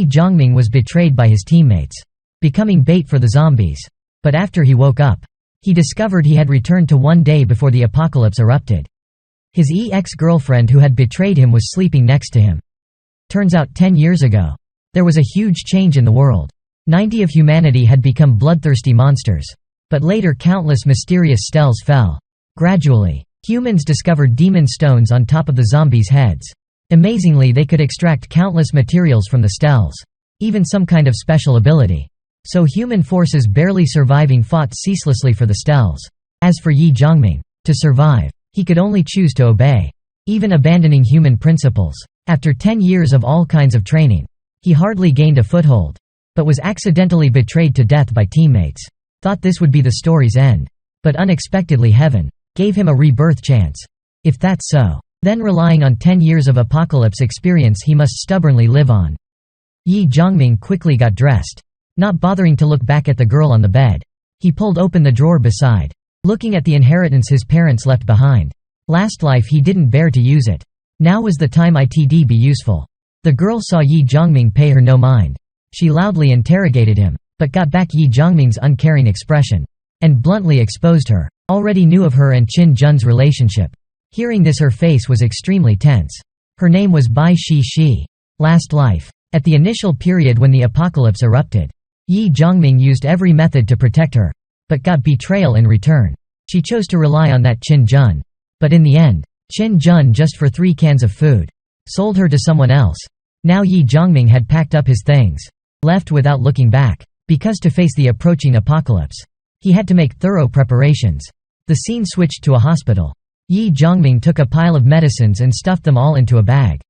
Ye Zhongming was betrayed by his teammates, becoming bait for the zombies. But after he woke up, he discovered he had returned to one day before the apocalypse erupted. His ex-girlfriend who had betrayed him was sleeping next to him. Turns out 10 years ago, there was a huge change in the world. 90% of humanity had become bloodthirsty monsters. But later countless mysterious spells fell. Gradually, humans discovered demon stones on top of the zombies' heads. Amazingly, they could extract countless materials from the spells, even some kind of special ability. So human forces barely surviving fought ceaselessly for the spells. As for Ye Zhongming, to survive, he could only choose to obey, even abandoning human principles. After 10 years of all kinds of training, he hardly gained a foothold, but was accidentally betrayed to death by teammates. Thought this would be the story's end. But unexpectedly heaven gave him a rebirth chance. If that's so, then relying on 10 years of apocalypse experience he must stubbornly live on. Ye Zhongming quickly got dressed. Not bothering to look back at the girl on the bed, he pulled open the drawer beside, looking at the inheritance his parents left behind. Last life he didn't bear to use it. Now was the time it'd be useful. The girl saw Ye Zhongming pay her no mind. She loudly interrogated him, but got back Ye Zhongming's uncaring expression, and bluntly exposed her. Already knew of her and Qin Jun's relationship. Hearing this her face was extremely tense. Her name was Bai Shi. Last life. At the initial period when the apocalypse erupted, Ye Zhongming used every method to protect her, but got betrayal in return. She chose to rely on that Qin Jun. But in the end, Qin Jun, just for 3 cans of food, sold her to someone else. Now Ye Zhongming had packed up his things, left without looking back, because to face the approaching apocalypse, he had to make thorough preparations. The scene switched to a hospital. Ye Zhongming took a pile of medicines and stuffed them all into a bag.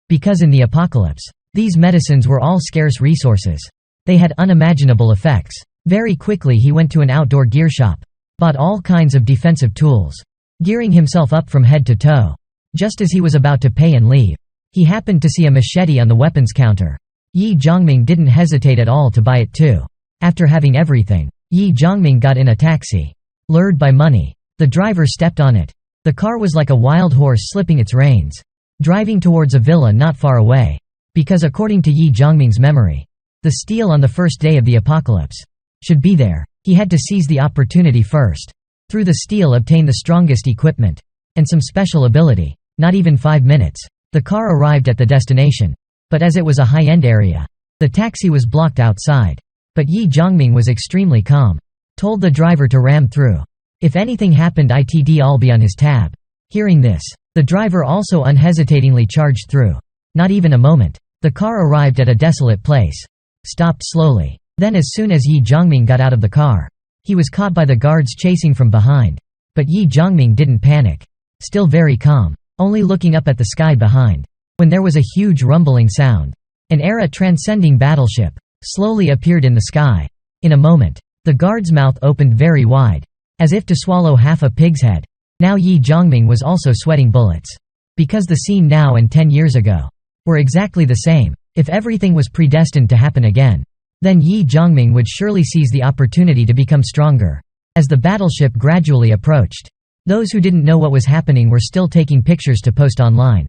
Because in the apocalypse, these medicines were all scarce resources. They had unimaginable effects. Very quickly he went to an outdoor gear shop, bought all kinds of defensive tools, gearing himself up from head to toe. Just as he was about to pay and leave, he happened to see a machete on the weapons counter. Ye Zhongming didn't hesitate at all to buy it too. After having everything, Ye Zhongming got in a taxi. Lured by money, the driver stepped on it. The car was like a wild horse slipping its reins, driving towards a villa not far away. Because according to Ye Zhongming's memory, the steal on the first day of the apocalypse should be there. He had to seize the opportunity first. Through the steal obtain the strongest equipment, and some special ability. Not even 5 minutes, the car arrived at the destination. But as it was a high-end area, the taxi was blocked outside. But Ye Zhongming was extremely calm. Told the driver to ram through. If anything happened it'd all be on his tab. Hearing this, the driver also unhesitatingly charged through. Not even a moment. The car arrived at a desolate place. Stopped slowly. Then as soon as Ye Zhongming got out of the car, he was caught by the guards chasing from behind. But Ye Zhongming didn't panic. Still very calm, only looking up at the sky behind. When there was a huge rumbling sound, an era-transcending battleship slowly appeared in the sky. In a moment, the guard's mouth opened very wide, as if to swallow half a pig's head. Now Ye Zhongming was also sweating bullets. Because the scene now and 10 years ago were exactly the same. If everything was predestined to happen again, then Ye Zhongming would surely seize the opportunity to become stronger. As the battleship gradually approached, those who didn't know what was happening were still taking pictures to post online.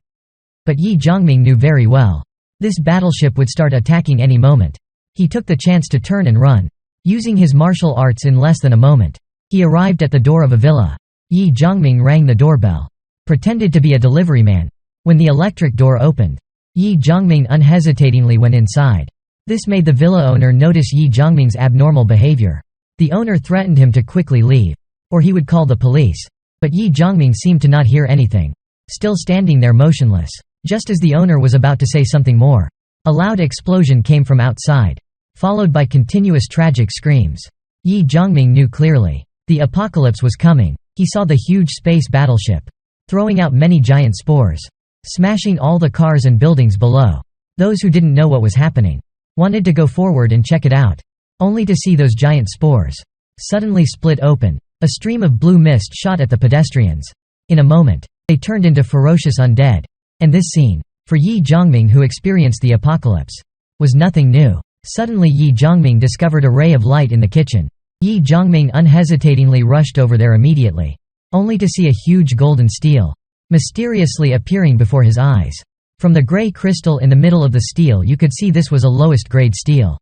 But Ye Zhongming knew very well, this battleship would start attacking any moment. He took the chance to turn and run. Using his martial arts in less than a moment, he arrived at the door of a villa. Ye Zhongming rang the doorbell, pretended to be a delivery man. When the electric door opened, Ye Zhongming unhesitatingly went inside. This made the villa owner notice Ye Zhongming's abnormal behavior. The owner threatened him to quickly leave, or he would call the police. But Ye Zhongming seemed to not hear anything, still standing there motionless. Just as the owner was about to say something more, a loud explosion came from outside, followed by continuous tragic screams. Ye Zhongming knew clearly. The apocalypse was coming. He saw the huge space battleship, throwing out many giant spores, smashing all the cars and buildings below. Those who didn't know what was happening wanted to go forward and check it out, only to see those giant spores suddenly split open. A stream of blue mist shot at the pedestrians. In a moment, they turned into ferocious undead. And this scene, for Ye Zhongming who experienced the apocalypse, was nothing new. Suddenly Ye Zhongming discovered a ray of light in the kitchen. Ye Zhongming unhesitatingly rushed over there immediately, only to see a huge golden steel mysteriously appearing before his eyes. From the gray crystal in the middle of the steel you could see this was a lowest grade steel.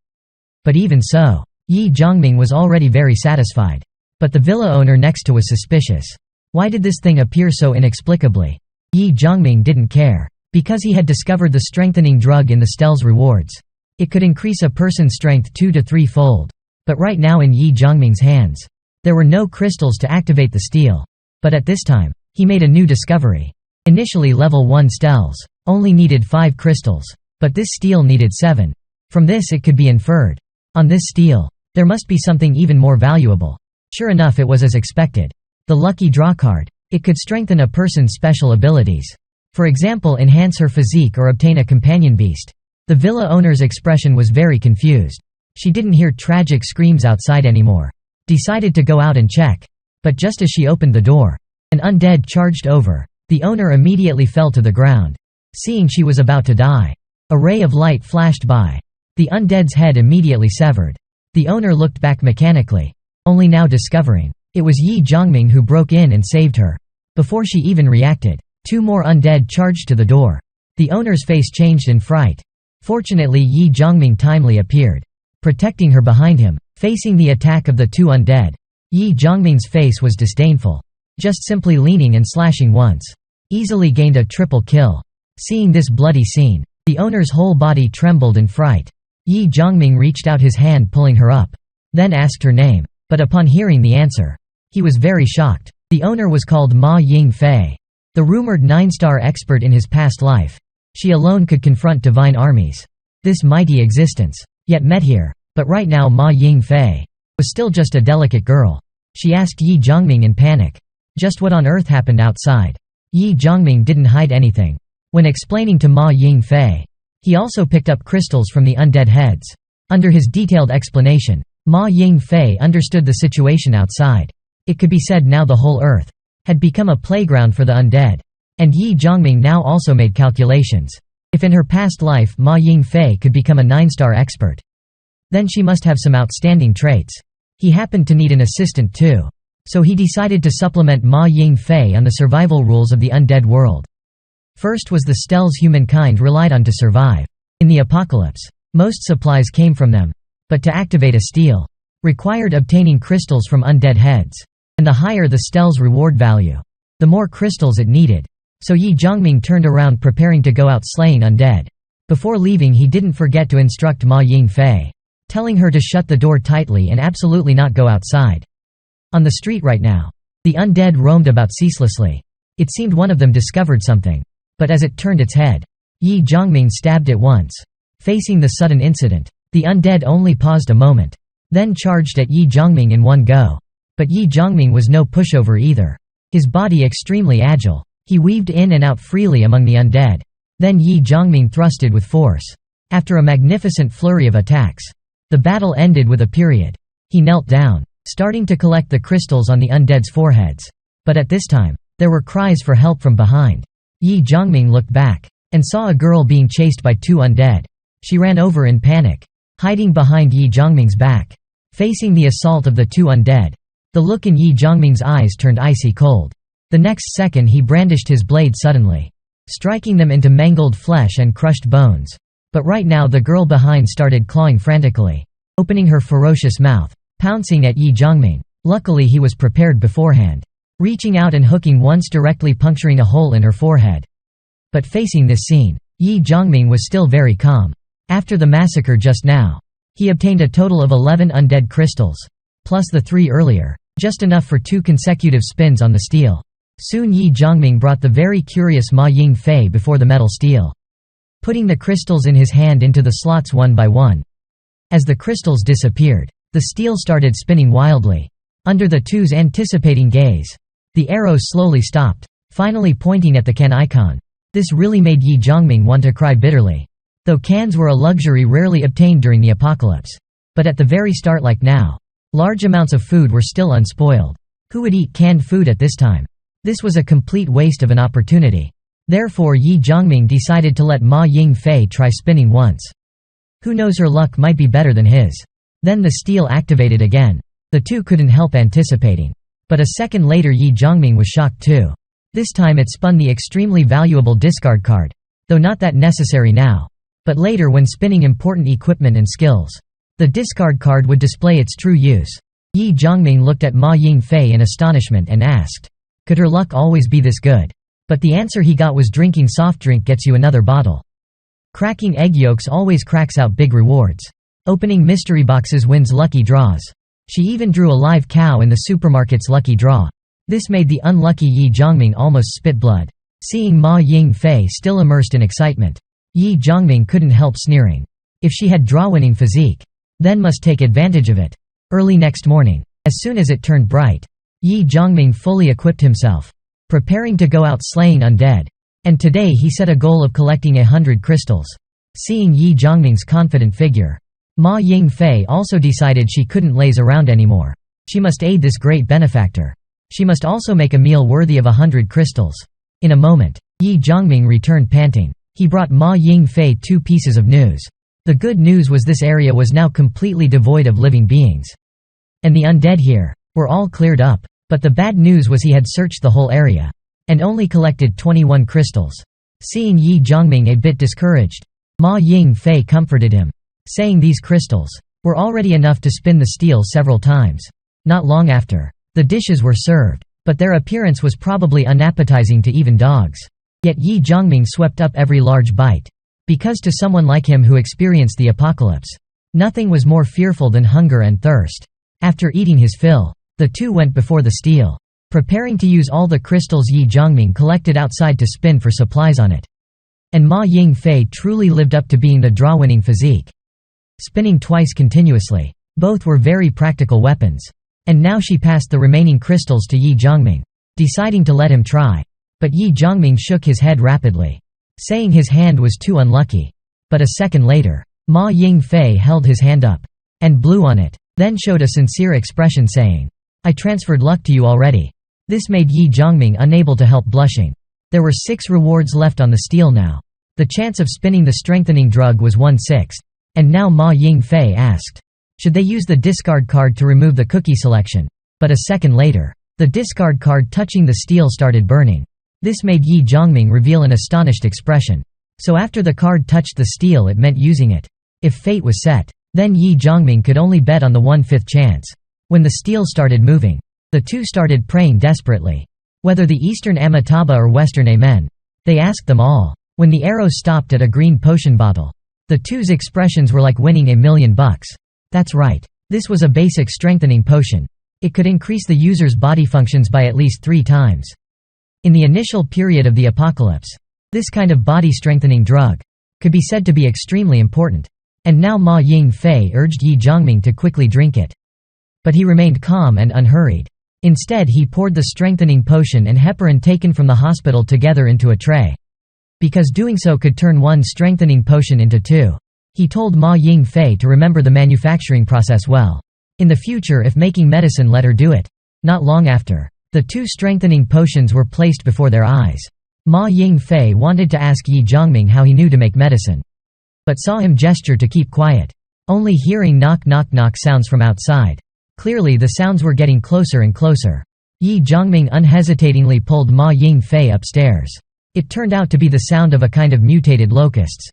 But even so, Ye Zhongming was already very satisfied. But the villa owner next to was suspicious. Why did this thing appear so inexplicably? Ye Zhongming didn't care. Because he had discovered the strengthening drug in the stell's rewards. It could increase a person's strength 2 to 3-fold. But right now in Ye Zhongming's hands, there were no crystals to activate the steel. But at this time, he made a new discovery. Initially level 1 stells only needed 5 crystals. But this steel needed 7. From this it could be inferred. On this steel, there must be something even more valuable. Sure enough, it was as expected. The lucky draw card. It could strengthen a person's special abilities. For example, enhance her physique or obtain a companion beast. The villa owner's expression was very confused. She didn't hear tragic screams outside anymore. Decided to go out and check. But just as she opened the door, an undead charged over. The owner immediately fell to the ground. Seeing she was about to die, a ray of light flashed by. The undead's head immediately severed. The owner looked back mechanically, only now discovering it was Ye Zhongming who broke in and saved her. Before she even reacted, 2 more undead charged to the door. The owner's face changed in fright. Fortunately, Ye Zhongming timely appeared, protecting her behind him. Facing the attack of the 2 undead, Ye Zhongming's face was disdainful. Just simply leaning and slashing once, easily gained a triple kill. Seeing this bloody scene, the owner's whole body trembled in fright. Ye Zhongming reached out his hand, pulling her up, then asked her name. But upon hearing the answer, he was very shocked. The owner was called Ma Ying-fei, the rumored 9-star expert in his past life. She alone could confront divine armies. This mighty existence, yet met here. But right now Ma Ying-fei was still just a delicate girl. She asked Ye Zhongming in panic, just what on earth happened outside. Ye Zhongming didn't hide anything. When explaining to Ma Ying-fei, he also picked up crystals from the undead heads. Under his detailed explanation, Ma Ying-fei understood the situation outside. It could be said now the whole earth had become a playground for the undead. And Ye Zhongming now also made calculations. If in her past life Ma Ying-fei could become a 9-star expert, then she must have some outstanding traits. He happened to need an assistant too. So he decided to supplement Ma Ying-fei on the survival rules of the undead world. First was the stells humankind relied on to survive. In the apocalypse, most supplies came from them. But to activate a steel, required obtaining crystals from undead heads. And the higher the stell's reward value, the more crystals it needed. So Ye Zhongming turned around preparing to go out slaying undead. Before leaving he didn't forget to instruct Ma Ying-fei, telling her to shut the door tightly and absolutely not go outside. On the street right now, the undead roamed about ceaselessly. It seemed one of them discovered something. But as it turned its head, Ye Zhongming stabbed it once. Facing the sudden incident, the undead only paused a moment, then charged at Ye Zhongming in one go. But Ye Zhongming was no pushover either. His body extremely agile, he weaved in and out freely among the undead. Then Ye Zhongming thrusted with force. After a magnificent flurry of attacks, the battle ended with a period. He knelt down, starting to collect the crystals on the undead's foreheads. But at this time, there were cries for help from behind. Ye Zhongming looked back, and saw a girl being chased by 2 undead. She ran over in panic, hiding behind Ye Zhongming's back, facing the assault of the 2 undead. The look in Ye Zhongming's eyes turned icy cold. The next second he brandished his blade suddenly, striking them into mangled flesh and crushed bones. But right now the girl behind started clawing frantically, opening her ferocious mouth, pouncing at Ye Zhongming. Luckily he was prepared beforehand, reaching out and hooking once, directly puncturing a hole in her forehead. But facing this scene, Ye Zhongming was still very calm. After the massacre just now, he obtained a total of 11 undead crystals, plus the 3 earlier, just enough for 2 consecutive spins on the steel. Soon Ye Zhongming brought the very curious Ma Ying-fei before the metal steel, putting the crystals in his hand into the slots one by one. As the crystals disappeared, the steel started spinning wildly. Under the 2's anticipating gaze, the arrow slowly stopped, finally pointing at the can icon. This really made Ye Zhongming want to cry bitterly. Though cans were a luxury rarely obtained during the apocalypse. But at the very start, like now, large amounts of food were still unspoiled. Who would eat canned food at this time? This was a complete waste of an opportunity. Therefore Ye Zhongming decided to let Ma Ying-fei try spinning once. Who knows, her luck might be better than his. Then the steel activated again. The 2 couldn't help anticipating. But a second later Ye Zhongming was shocked too. This time it spun the extremely valuable discard card. though not that necessary now. But later when spinning important equipment and skills. The discard card would display its true use. Ye Zhongming looked at Ma Yingfei in astonishment and asked, could her luck always be this good? But the answer he got was drinking soft drink gets you another bottle. Cracking egg yolks always cracks out big rewards. Opening mystery boxes wins lucky draws. She even drew a live cow in the supermarket's lucky draw. This made the unlucky Ye Zhongming almost spit blood. Seeing Ma Yingfei still immersed in excitement, Ye Zhongming couldn't help sneering. If she had draw-winning physique, then must take advantage of it. Early next morning, as soon as it turned bright, Ye Zhongming fully equipped himself, preparing to go out slaying undead. And today he set a goal of collecting 100 crystals. Seeing Ye Zhongming's confident figure, Ma Yingfei also decided she couldn't laze around anymore. She must aid this great benefactor. She must also make a meal worthy of 100 crystals. In a moment, Ye Zhongming returned panting. He brought Ma Yingfei 2 pieces of news. The good news was this area was now completely devoid of living beings. And the undead here were all cleared up. But the bad news was he had searched the whole area and only collected 21 crystals. Seeing Ye Zhongming a bit discouraged, Ma Yingfei comforted him, saying these crystals were already enough to spin the steel several times. Not long after, the dishes were served, but their appearance was probably unappetizing to even dogs. Yet Ye Zhongming swept up every large bite. Because to someone like him who experienced the apocalypse, nothing was more fearful than hunger and thirst. After eating his fill, the two went before the steel, preparing to use all the crystals Ye Zhongming collected outside to spin for supplies on it. And Ma Yingfei truly lived up to being the draw-winning physique. Spinning twice continuously. Both were very practical weapons. And now she passed the remaining crystals to Ye Zhongming, deciding to let him try. But Ye Zhongming shook his head rapidly, saying his hand was too unlucky. But a second later, Ma Yingfei held his hand up and blew on it, then showed a sincere expression saying, I transferred luck to you already. This made Ye Zhongming unable to help blushing. There were 6 rewards left on the steel now. The chance of spinning the strengthening drug was 1/6. And now Ma Yingfei asked, should they use the discard card to remove the cookie selection? But a second later, the discard card touching the steel started burning. This made Ye Zhongming reveal an astonished expression. So after the card touched the steel it meant using it. If fate was set, then Ye Zhongming could only bet on the 1/5 chance. When the steel started moving, the two started praying desperately. Whether the Eastern Amitabha or Western Amen, they asked them all. When the arrow stopped at a green potion bottle, the two's expressions were like winning $1 million. That's right. This was a basic strengthening potion. It could increase the user's body functions by at least 3 times. In the initial period of the apocalypse, this kind of body-strengthening drug could be said to be extremely important. And now Ma Yingfei urged Ye Zhongming to quickly drink it. But he remained calm and unhurried. Instead he poured the strengthening potion and heparin taken from the hospital together into a tray. Because doing so could turn one strengthening potion into 2. He told Ma Yingfei to remember the manufacturing process well. In the future if making medicine let her do it. Not long after, the 2 strengthening potions were placed before their eyes. Ma Yingfei wanted to ask Ye Zhongming how he knew to make medicine, but saw him gesture to keep quiet, only hearing knock knock knock sounds from outside. Clearly the sounds were getting closer and closer. Ye Zhongming unhesitatingly pulled Ma Yingfei upstairs. It turned out to be the sound of a kind of mutated locusts.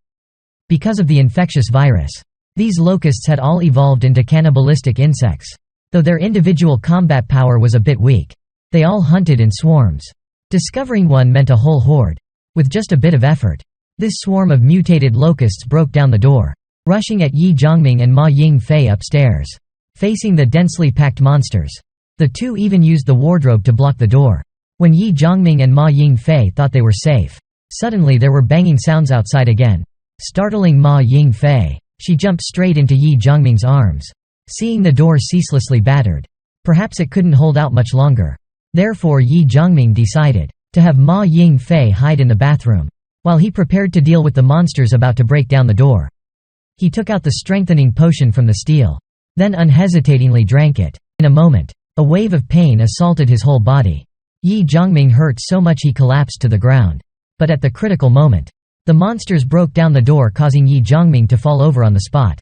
Because of the infectious virus, these locusts had all evolved into cannibalistic insects. Though their individual combat power was a bit weak, they all hunted in swarms. Discovering one meant a whole horde. With just a bit of effort, this swarm of mutated locusts broke down the door, rushing at Ye Zhongming and Ma Yingfei upstairs. Facing the densely packed monsters, the two even used the wardrobe to block the door. When Ye Zhongming and Ma Yingfei thought they were safe, suddenly there were banging sounds outside again. Startling Ma Yingfei, she jumped straight into Ye Zhongming's arms. Seeing the door ceaselessly battered, perhaps it couldn't hold out much longer. Therefore Ye Zhongming decided to have Ma Yingfei hide in the bathroom, while he prepared to deal with the monsters about to break down the door. He took out the strengthening potion from the steel, then unhesitatingly drank it. In a moment, a wave of pain assaulted his whole body. Ye Zhongming hurt so much he collapsed to the ground. But at the critical moment, the monsters broke down the door, causing Ye Zhongming to fall over on the spot.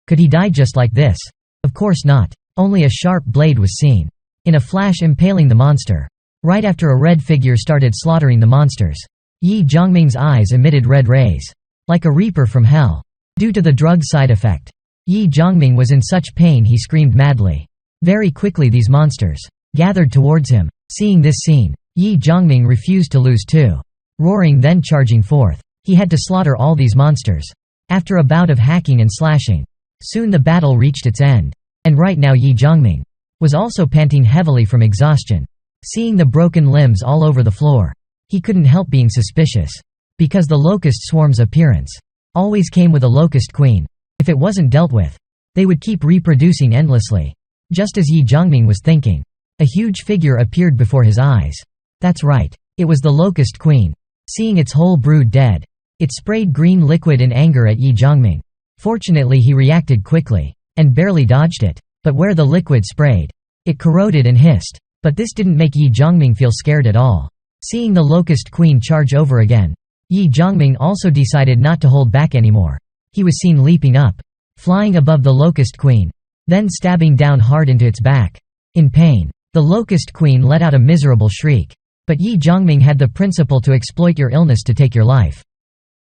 Could he die just like this? Of course not. Only a sharp blade was seen, in a flash impaling the monster. Right after a red figure started slaughtering the monsters, Ye Zhongming's eyes emitted red rays. Like a reaper from hell. Due to the drug side effect. Ye Zhongming was in such pain he screamed madly. Very quickly these monsters gathered towards him. Seeing this scene, Ye Zhongming refused to lose too. Roaring then charging forth. He had to slaughter all these monsters. After a bout of hacking and slashing. Soon the battle reached its end. And right now Ye Zhongming was also panting heavily from exhaustion. Seeing the broken limbs all over the floor, he couldn't help being suspicious. Because the locust swarm's appearance always came with a locust queen. If it wasn't dealt with, they would keep reproducing endlessly. Just as Ye Zhongming was thinking, a huge figure appeared before his eyes. That's right, it was the locust queen. Seeing its whole brood dead, it sprayed green liquid in anger at Ye Zhongming. Fortunately he reacted quickly, and barely dodged it. But where the liquid sprayed, it corroded and hissed. But this didn't make Ye Zhongming feel scared at all. Seeing the locust queen charge over again, Ye Zhongming also decided not to hold back anymore. He was seen leaping up, flying above the locust queen, then stabbing down hard into its back. In pain, the locust queen let out a miserable shriek. But Ye Zhongming had the principle to exploit your illness to take your life.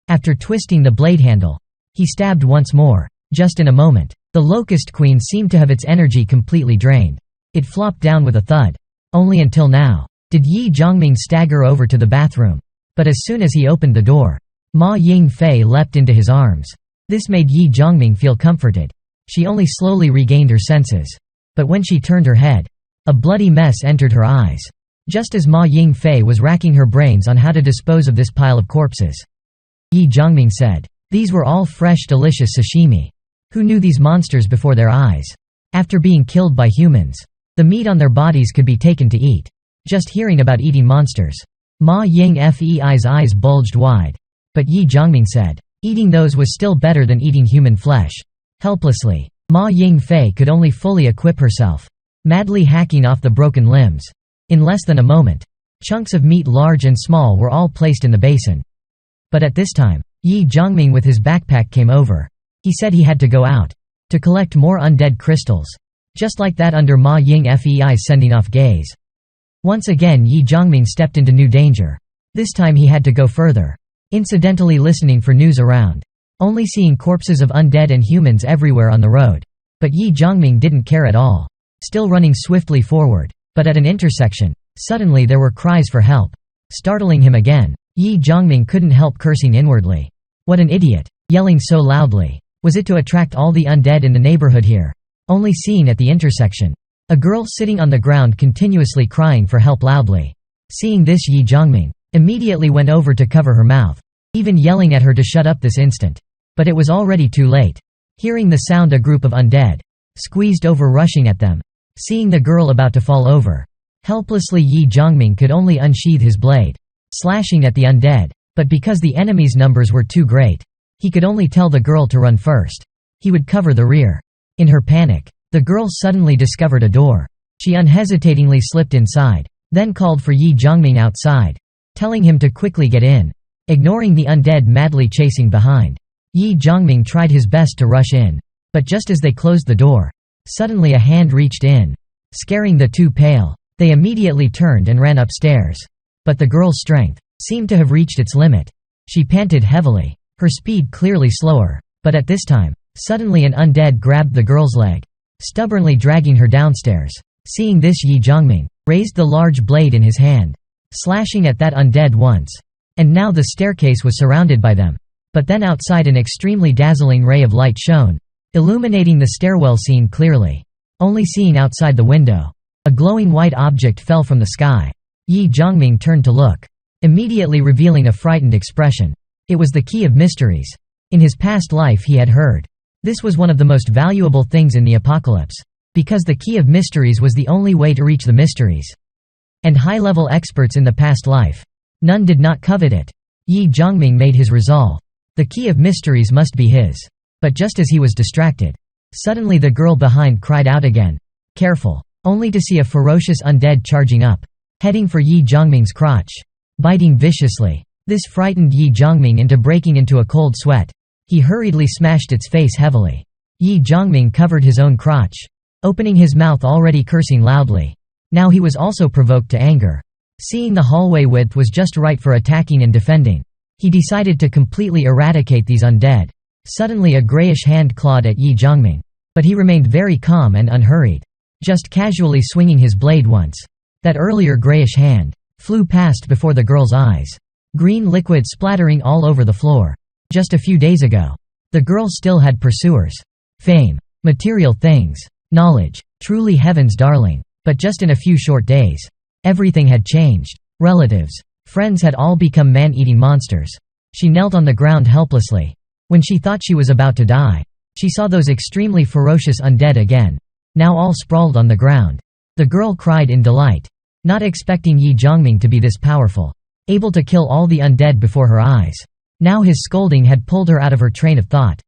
After twisting the blade handle, he stabbed once more. Just in a moment, the locust queen seemed to have its energy completely drained. It flopped down with a thud. Only until now did Ye Zhongming stagger over to the bathroom. But as soon as he opened the door, Ma Yingfei leapt into his arms. This made Ye Zhongming feel comforted. She only slowly regained her senses. But when she turned her head, a bloody mess entered her eyes. Just as Ma Yingfei was racking her brains on how to dispose of this pile of corpses. Ye Zhongming said, "These were all fresh delicious sashimi. Who knew these monsters before their eyes? After being killed by humans, the meat on their bodies could be taken to eat." Just hearing about eating monsters, Ma Yingfei's eyes bulged wide. But Ye Zhongming said, eating those was still better than eating human flesh. Helplessly, Ma Yingfei could only fully equip herself, madly hacking off the broken limbs. In less than a moment, chunks of meat large and small were all placed in the basin. But at this time, Ye Zhongming with his backpack came over. He said he had to go out to collect more undead crystals. Just like that under Ma Yingfei's sending off gaze. Once again Ye Zhongming stepped into new danger. This time he had to go further. Incidentally listening for news around. Only seeing corpses of undead and humans everywhere on the road. But Ye Zhongming didn't care at all. Still running swiftly forward. But at an intersection, suddenly there were cries for help. Startling him again, Ye Zhongming couldn't help cursing inwardly. What an idiot, yelling so loudly. Was it to attract all the undead in the neighborhood here? Only seeing at the intersection, a girl sitting on the ground continuously crying for help loudly. Seeing this Ye Zhongming immediately went over to cover her mouth, even yelling at her to shut up this instant. But it was already too late. Hearing the sound, a group of undead squeezed over, rushing at them. Seeing the girl about to fall over, helplessly Ye Zhongming could only unsheath his blade, slashing at the undead. But because the enemy's numbers were too great, he could only tell the girl to run first. He would cover the rear. In her panic, the girl suddenly discovered a door. She unhesitatingly slipped inside, then called for Ye Zhongming outside, telling him to quickly get in. Ignoring the undead madly chasing behind, Ye Zhongming tried his best to rush in. But just as they closed the door, suddenly a hand reached in, scaring the two pale. They immediately turned and ran upstairs. But the girl's strength seemed to have reached its limit. She panted heavily, her speed clearly slower. But at this time, suddenly an undead grabbed the girl's leg, stubbornly dragging her downstairs. Seeing this Ye Zhongming raised the large blade in his hand, slashing at that undead once. And now the staircase was surrounded by them. But then outside an extremely dazzling ray of light shone, illuminating the stairwell scene clearly. Only seeing outside the window, a glowing white object fell from the sky. Ye Zhongming turned to look, immediately revealing a frightened expression. It was the key of mysteries. In his past life he had heard this was one of the most valuable things in the apocalypse, because the key of mysteries was the only way to reach the mysteries. And high-level experts in the past life, none did not covet it. Ye Zhongming made his resolve. The key of mysteries must be his. But just as he was distracted, suddenly the girl behind cried out again, "Careful," only to see a ferocious undead charging up, heading for Ye Zhongming's crotch, biting viciously. This frightened Ye Zhongming into breaking into a cold sweat. He hurriedly smashed its face heavily. Ye Zhongming covered his own crotch, opening his mouth already cursing loudly. Now he was also provoked to anger. Seeing the hallway width was just right for attacking and defending, he decided to completely eradicate these undead. Suddenly a grayish hand clawed at Ye Zhongming. But he remained very calm and unhurried, just casually swinging his blade once. That earlier grayish hand flew past before the girl's eyes, green liquid splattering all over the floor. Just a few days ago, the girl still had pursuers, fame, material things, knowledge, truly heaven's darling. But just in a few short days, everything had changed. Relatives, friends had all become man-eating monsters. She knelt on the ground helplessly. When she thought she was about to die, she saw those extremely ferocious undead again, now all sprawled on the ground. The girl cried in delight, not expecting Ye Zhongming to be this powerful, able to kill all the undead before her eyes. Now his scolding had pulled her out of her train of thought.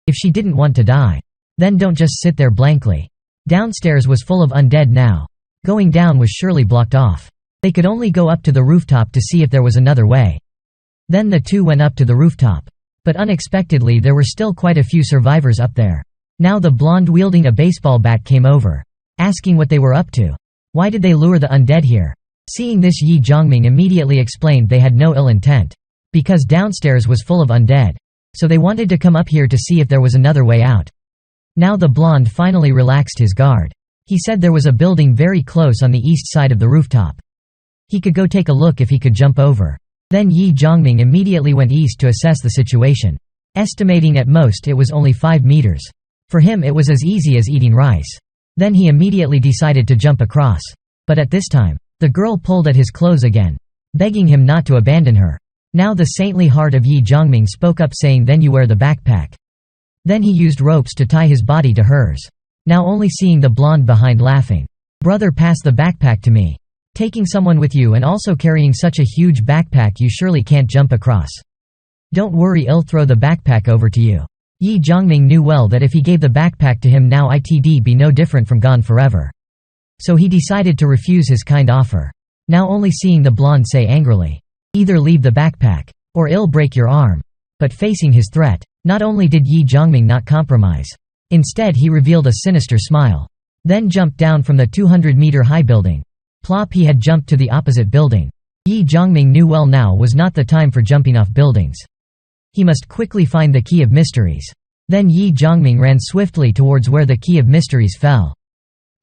If she didn't want to die, then don't just sit there blankly. Downstairs was full of undead now. Going down was surely blocked off. They could only go up to the rooftop to see if there was another way. Then the two went up to the rooftop. But unexpectedly there were still quite a few survivors up there. Now the blonde wielding a baseball bat came over, asking what they were up to. Why did they lure the undead here? Seeing this, Ye Zhongming immediately explained they had no ill intent. Because downstairs was full of undead. So they wanted to come up here to see if there was another way out. Now the blonde finally relaxed his guard. He said there was a building very close on the east side of the rooftop. He could go take a look if he could jump over. Then Ye Zhongming immediately went east to assess the situation, estimating at most it was only 5 meters. For him it was as easy as eating rice. Then he immediately decided to jump across. But at this time, the girl pulled at his clothes again, begging him not to abandon her. Now the saintly heart of Ye Zhongming spoke up, saying, "Then you wear the backpack." Then he used ropes to tie his body to hers. Now only seeing the blonde behind laughing. "Brother, pass the backpack to me. Taking someone with you and also carrying such a huge backpack, you surely can't jump across." "Don't worry, I'll throw the backpack over to you." Ye Zhongming knew well that if he gave the backpack to him now, it'd be no different from gone forever. So he decided to refuse his kind offer. Now only seeing the blonde say angrily, "Either leave the backpack, or I'll break your arm." But facing his threat, not only did Ye Zhongming not compromise, instead he revealed a sinister smile. Then jumped down from the 200-meter high building. Plop, he had jumped to the opposite building. Ye Zhongming knew well now was not the time for jumping off buildings. He must quickly find the Key of Mysteries. Then Ye Zhongming ran swiftly towards where the Key of Mysteries fell.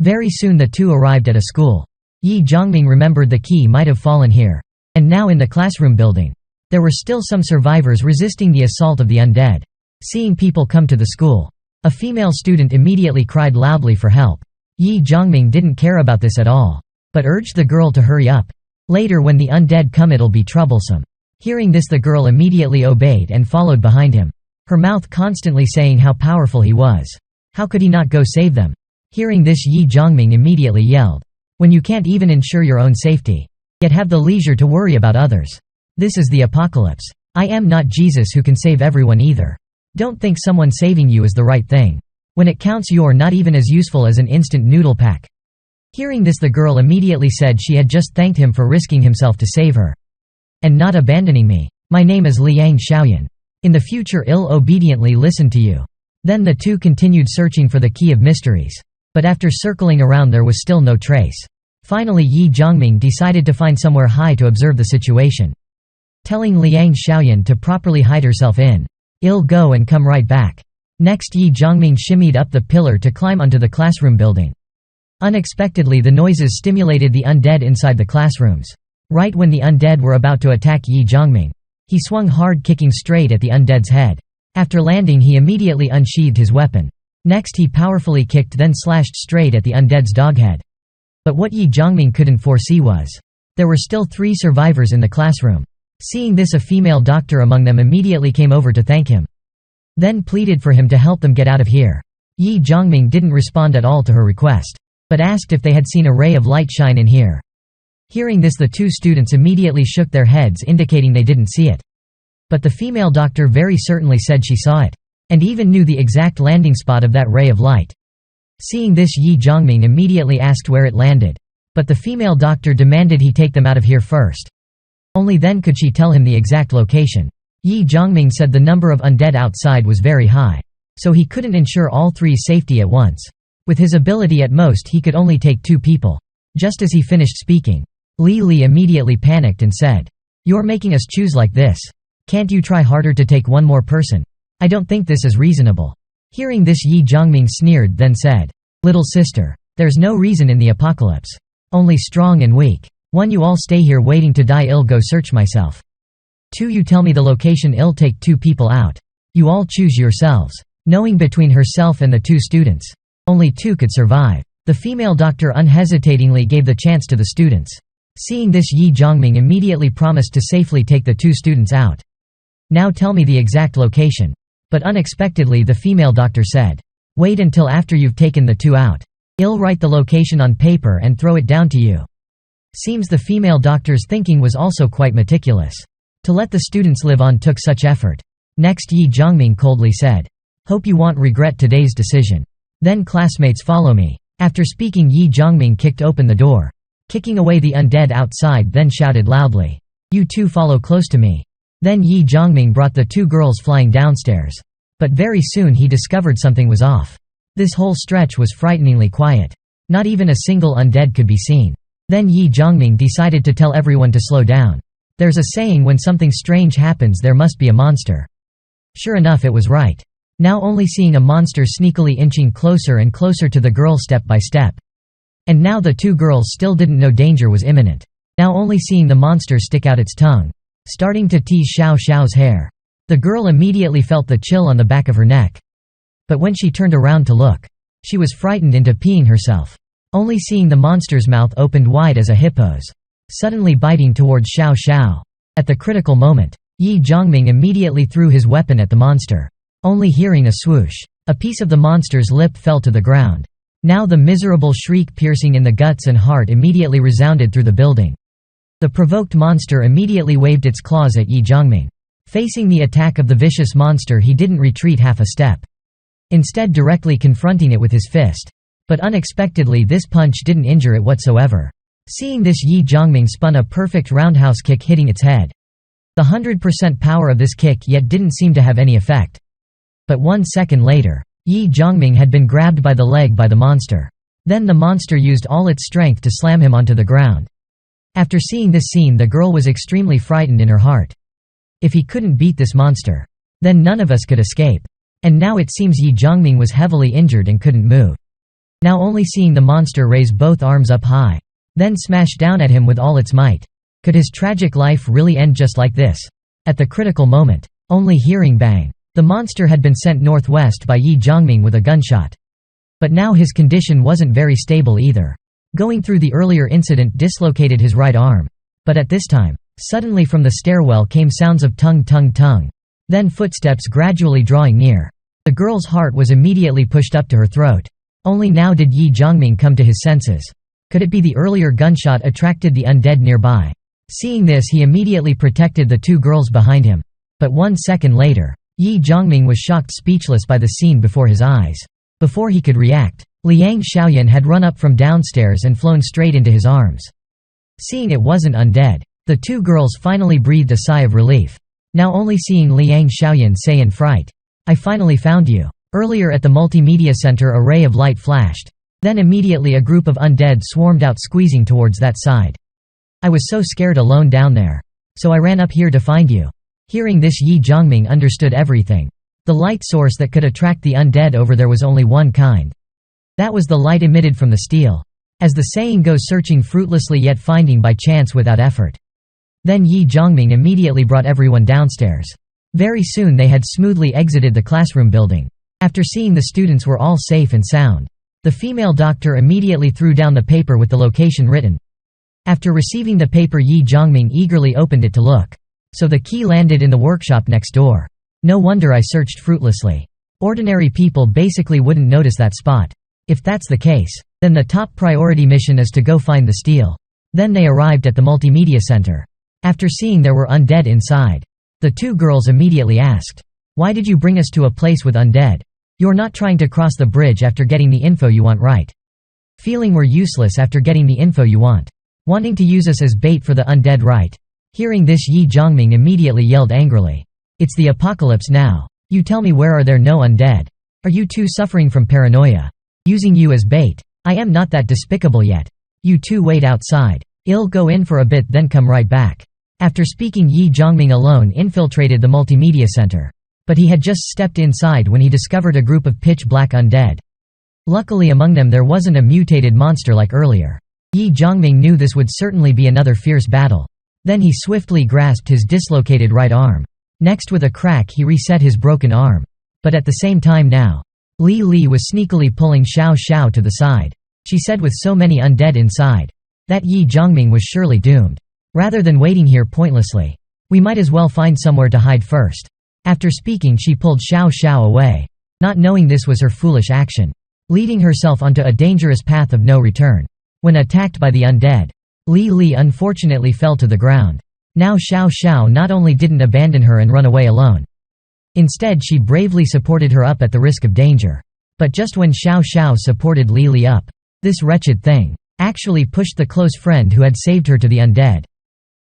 Very soon the two arrived at a school. Ye Zhongming remembered the key might have fallen here. And now in the classroom building, there were still some survivors resisting the assault of the undead. Seeing people come to the school, a female student immediately cried loudly for help. Ye Zhongming didn't care about this at all, but urged the girl to hurry up. Later when the undead come, it'll be troublesome. Hearing this, the girl immediately obeyed and followed behind him, her mouth constantly saying how powerful he was. How could he not go save them? Hearing this, Ye Zhongming immediately yelled, "When you can't even ensure your own safety, yet have the leisure to worry about others. This is the apocalypse. I am not Jesus who can save everyone either. Don't think someone saving you is the right thing. When it counts, you're not even as useful as an instant noodle pack." Hearing this, the girl immediately said she had just thanked him for risking himself to save her. "And not abandoning me. My name is Liang Xiaoyan. In the future I'll obediently listen to you." Then the two continued searching for the Key of Mysteries. But after circling around there was still no trace. Finally Ye Zhongming decided to find somewhere high to observe the situation. Telling Liang Xiaoyan to properly hide herself in, "I'll go and come right back." Next Ye Zhongming shimmied up the pillar to climb onto the classroom building. Unexpectedly the noises stimulated the undead inside the classrooms. Right when the undead were about to attack Ye Zhongming, he swung hard, kicking straight at the undead's head. After landing he immediately unsheathed his weapon. Next he powerfully kicked, then slashed straight at the undead's doghead. But what Ye Zhongming couldn't foresee was, there were still 3 survivors in the classroom. Seeing this, a female doctor among them immediately came over to thank him, then pleaded for him to help them get out of here. Ye Zhongming didn't respond at all to her request, but asked if they had seen a ray of light shine in here. Hearing this, the 2 students immediately shook their heads, indicating they didn't see it. But the female doctor very certainly said she saw it, and even knew the exact landing spot of that ray of light. Seeing this, Ye Zhongming immediately asked where it landed, but the female doctor demanded he take them out of here first. Only then could she tell him the exact location. Ye Zhongming said the number of undead outside was very high, so he couldn't ensure all 3's safety at once. With his ability, at most he could only take 2 people. Just as he finished speaking, Li Li immediately panicked and said, "You're making us choose like this. Can't you try harder to take one more person? I don't think this is reasonable." Hearing this, Ye Zhongming sneered, then said, "Little sister, there's no reason in the apocalypse. Only strong and weak. 1. You all stay here waiting to die. I'll go search myself. 2. You tell me the location. I'll take 2 people out. You all choose yourselves." Knowing between herself and the 2 students, only 2 could survive, the female doctor unhesitatingly gave the chance to the students. Seeing this, Ye Zhongming immediately promised to safely take the 2 students out. "Now tell me the exact location." But unexpectedly the female doctor said, "Wait until after you've taken the 2 out. I'll write the location on paper and throw it down to you." Seems the female doctor's thinking was also quite meticulous. To let the students live on took such effort. Next, Ye Zhongming coldly said, "Hope you won't regret today's decision. Then classmates, follow me." After speaking, Ye Zhongming kicked open the door, kicking away the undead outside, then shouted loudly, "You 2 follow close to me." Then Ye Zhongming brought the 2 girls flying downstairs. But very soon he discovered something was off. This whole stretch was frighteningly quiet. Not even a single undead could be seen. Then Ye Zhongming decided to tell everyone to slow down. There's a saying, when something strange happens there must be a monster. Sure enough, it was right. Now only seeing a monster sneakily inching closer and closer to the girl step by step. And now the 2 girls still didn't know danger was imminent. Now only seeing the monster stick out its tongue, starting to tease Xiao Xiao's hair. The girl immediately felt the chill on the back of her neck. But when she turned around to look, she was frightened into peeing herself. Only seeing the monster's mouth opened wide as a hippo's, suddenly biting towards Xiao Xiao. At the critical moment, Ye Zhongming immediately threw his weapon at the monster. Only hearing a swoosh, a piece of the monster's lip fell to the ground. Now the miserable shriek piercing in the guts and heart immediately resounded through the building. The provoked monster immediately waved its claws at Ye Zhongming. Facing the attack of the vicious monster, he didn't retreat half a step, instead directly confronting it with his fist. But unexpectedly this punch didn't injure it whatsoever. Seeing this, Ye Zhongming spun a perfect roundhouse kick, hitting its head. The 100% power of this kick yet didn't seem to have any effect. But 1 second later, Ye Zhongming had been grabbed by the leg by the monster. Then the monster used all its strength to slam him onto the ground. After seeing this scene, the girl was extremely frightened in her heart. If he couldn't beat this monster, then none of us could escape. And now it seems Ye Zhongming was heavily injured and couldn't move. Now only seeing the monster raise both arms up high, then smash down at him with all its might. Could his tragic life really end just like this? At the critical moment, only hearing bang, the monster had been sent northwest by Ye Zhongming with a gunshot. But now his condition wasn't very stable either. Going through the earlier incident dislocated his right arm. But at this time, suddenly from the stairwell came sounds of tung tung tung. Then footsteps gradually drawing near. The girl's heart was immediately pushed up to her throat. Only now did Ye Zhongming come to his senses. Could it be the earlier gunshot attracted the undead nearby? Seeing this, he immediately protected the 2 girls behind him. But 1 second later, Ye Zhongming was shocked speechless by the scene before his eyes. Before he could react, Liang Xiaoyan had run up from downstairs and flown straight into his arms. Seeing it wasn't undead, the 2 girls finally breathed a sigh of relief. Now only seeing Liang Xiaoyan say in fright, "I finally found you." Earlier at the multimedia center, a ray of light flashed. Then immediately a group of undead swarmed out, squeezing towards that side. "I was so scared alone down there, so I ran up here to find you." Hearing this, Ye Zhongming understood everything. The light source that could attract the undead over there was only one kind. That was the light emitted from the steel. As the saying goes, searching fruitlessly yet finding by chance without effort. Then Ye Zhongming immediately brought everyone downstairs. Very soon they had smoothly exited the classroom building. After seeing the students were all safe and sound, the female doctor immediately threw down the paper with the location written. After receiving the paper, Ye Zhongming eagerly opened it to look. So the key landed in the workshop next door. No wonder I searched fruitlessly. Ordinary people basically wouldn't notice that spot. If that's the case, then the top priority mission is to go find the steel. Then they arrived at the multimedia center. After seeing there were undead inside, the 2 girls immediately asked, "Why did you bring us to a place with undead? You're not trying to cross the bridge after getting the info you want, right? Feeling we're useless after getting the info you want? Wanting to use us as bait for the undead, right?" Hearing this, Ye Zhongming immediately yelled angrily, "It's the apocalypse now. You tell me, where are there no undead? Are you 2 suffering from paranoia? Using you as bait? I am not that despicable yet. You 2 wait outside. "I'll go in for a bit then come right back." After speaking, Ye Zhongming alone infiltrated the multimedia center. But he had just stepped inside when he discovered a group of pitch-black undead. Luckily among them there wasn't a mutated monster like earlier. Ye Zhongming knew this would certainly be another fierce battle. Then he swiftly grasped his dislocated right arm. Next, with a crack, he reset his broken arm. But at the same time now, Li was sneakily pulling Xiao Xiao to the side. She said with so many undead inside, that Ye Zhongming was surely doomed. Rather than waiting here pointlessly, we might as well find somewhere to hide first. After speaking, she pulled Xiao Xiao away, not knowing this was her foolish action, leading herself onto a dangerous path of no return. When attacked by the undead, Li unfortunately fell to the ground. Now Xiao Xiao not only didn't abandon her and run away alone. Instead she bravely supported her up at the risk of danger. But just when Xiao Xiao supported Li up, this wretched thing actually pushed the close friend who had saved her to the undead.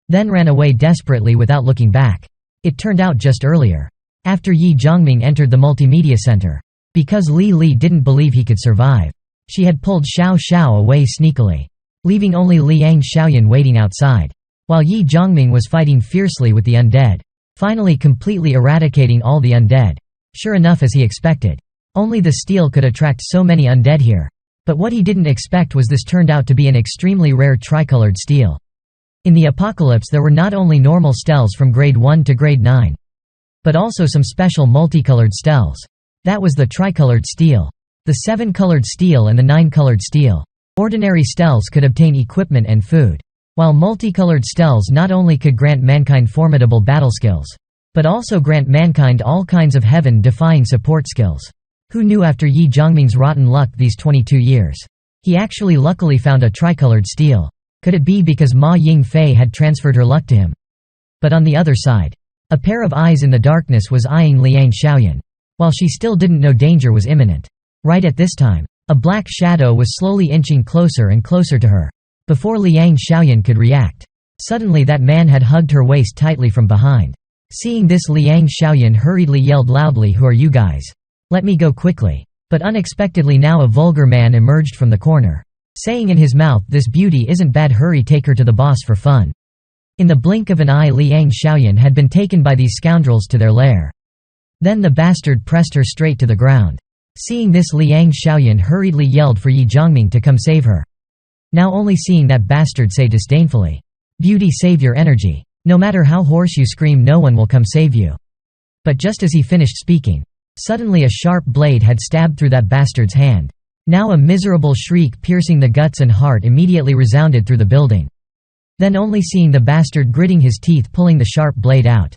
Then ran away desperately without looking back. It turned out just earlier, after Ye Zhongming entered the multimedia center, because Li didn't believe he could survive, she had pulled Xiao Xiao away sneakily, leaving only Liang Xiaoyan waiting outside, while Ye Zhongming was fighting fiercely with the undead, finally completely eradicating all the undead. Sure enough, as he expected, only the steel could attract so many undead here. But what he didn't expect was this turned out to be an extremely rare tricolored steel. In the apocalypse there were not only normal stels from grade 1 to grade 9, but also some special multicolored stels. That was the tricolored steel, the 7-colored steel and the 9-colored steel. Ordinary stels could obtain equipment and food, while multicolored stels not only could grant mankind formidable battle skills, but also grant mankind all kinds of heaven-defying support skills. Who knew after Ye Zhongming's rotten luck these 22 years, he actually luckily found a tricolored steel? Could it be because Ma Yingfei had transferred her luck to him? But on the other side, a pair of eyes in the darkness was eyeing Liang Xiaoyan, while she still didn't know danger was imminent. Right at this time, a black shadow was slowly inching closer and closer to her. Before Liang Xiaoyan could react, suddenly that man had hugged her waist tightly from behind. Seeing this, Liang Xiaoyan hurriedly yelled loudly, "Who are you guys? Let me go quickly." But unexpectedly now a vulgar man emerged from the corner, saying in his mouth, "This beauty isn't bad, hurry, take her to the boss for fun." In the blink of an eye, Liang Xiaoyan had been taken by these scoundrels to their lair. Then the bastard pressed her straight to the ground. Seeing this, Liang Xiaoyan hurriedly yelled for Ye Zhongming to come save her. Now only seeing that bastard say disdainfully, "Beauty, save your energy. No matter how hoarse you scream, no one will come save you." But just as he finished speaking, suddenly a sharp blade had stabbed through that bastard's hand. Now a miserable shriek piercing the guts and heart immediately resounded through the building. Then only seeing the bastard gritting his teeth pulling the sharp blade out.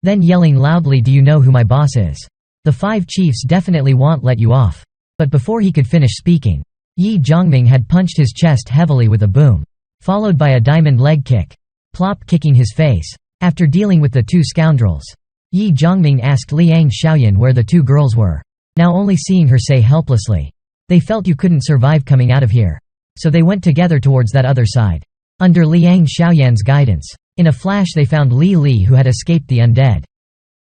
Then yelling loudly, "Do you know who my boss is? The 5 chiefs definitely won't let you off." But before he could finish speaking, Ye Zhongming had punched his chest heavily with a boom, followed by a diamond leg kick, plop, kicking his face. After dealing with the 2 scoundrels, Ye Zhongming asked Liang Xiaoyan where the 2 girls were. Now only seeing her say helplessly, "They felt you couldn't survive coming out of here, so they went together towards that other side." Under Liang Xiaoyan's guidance, in a flash they found Li who had escaped the undead.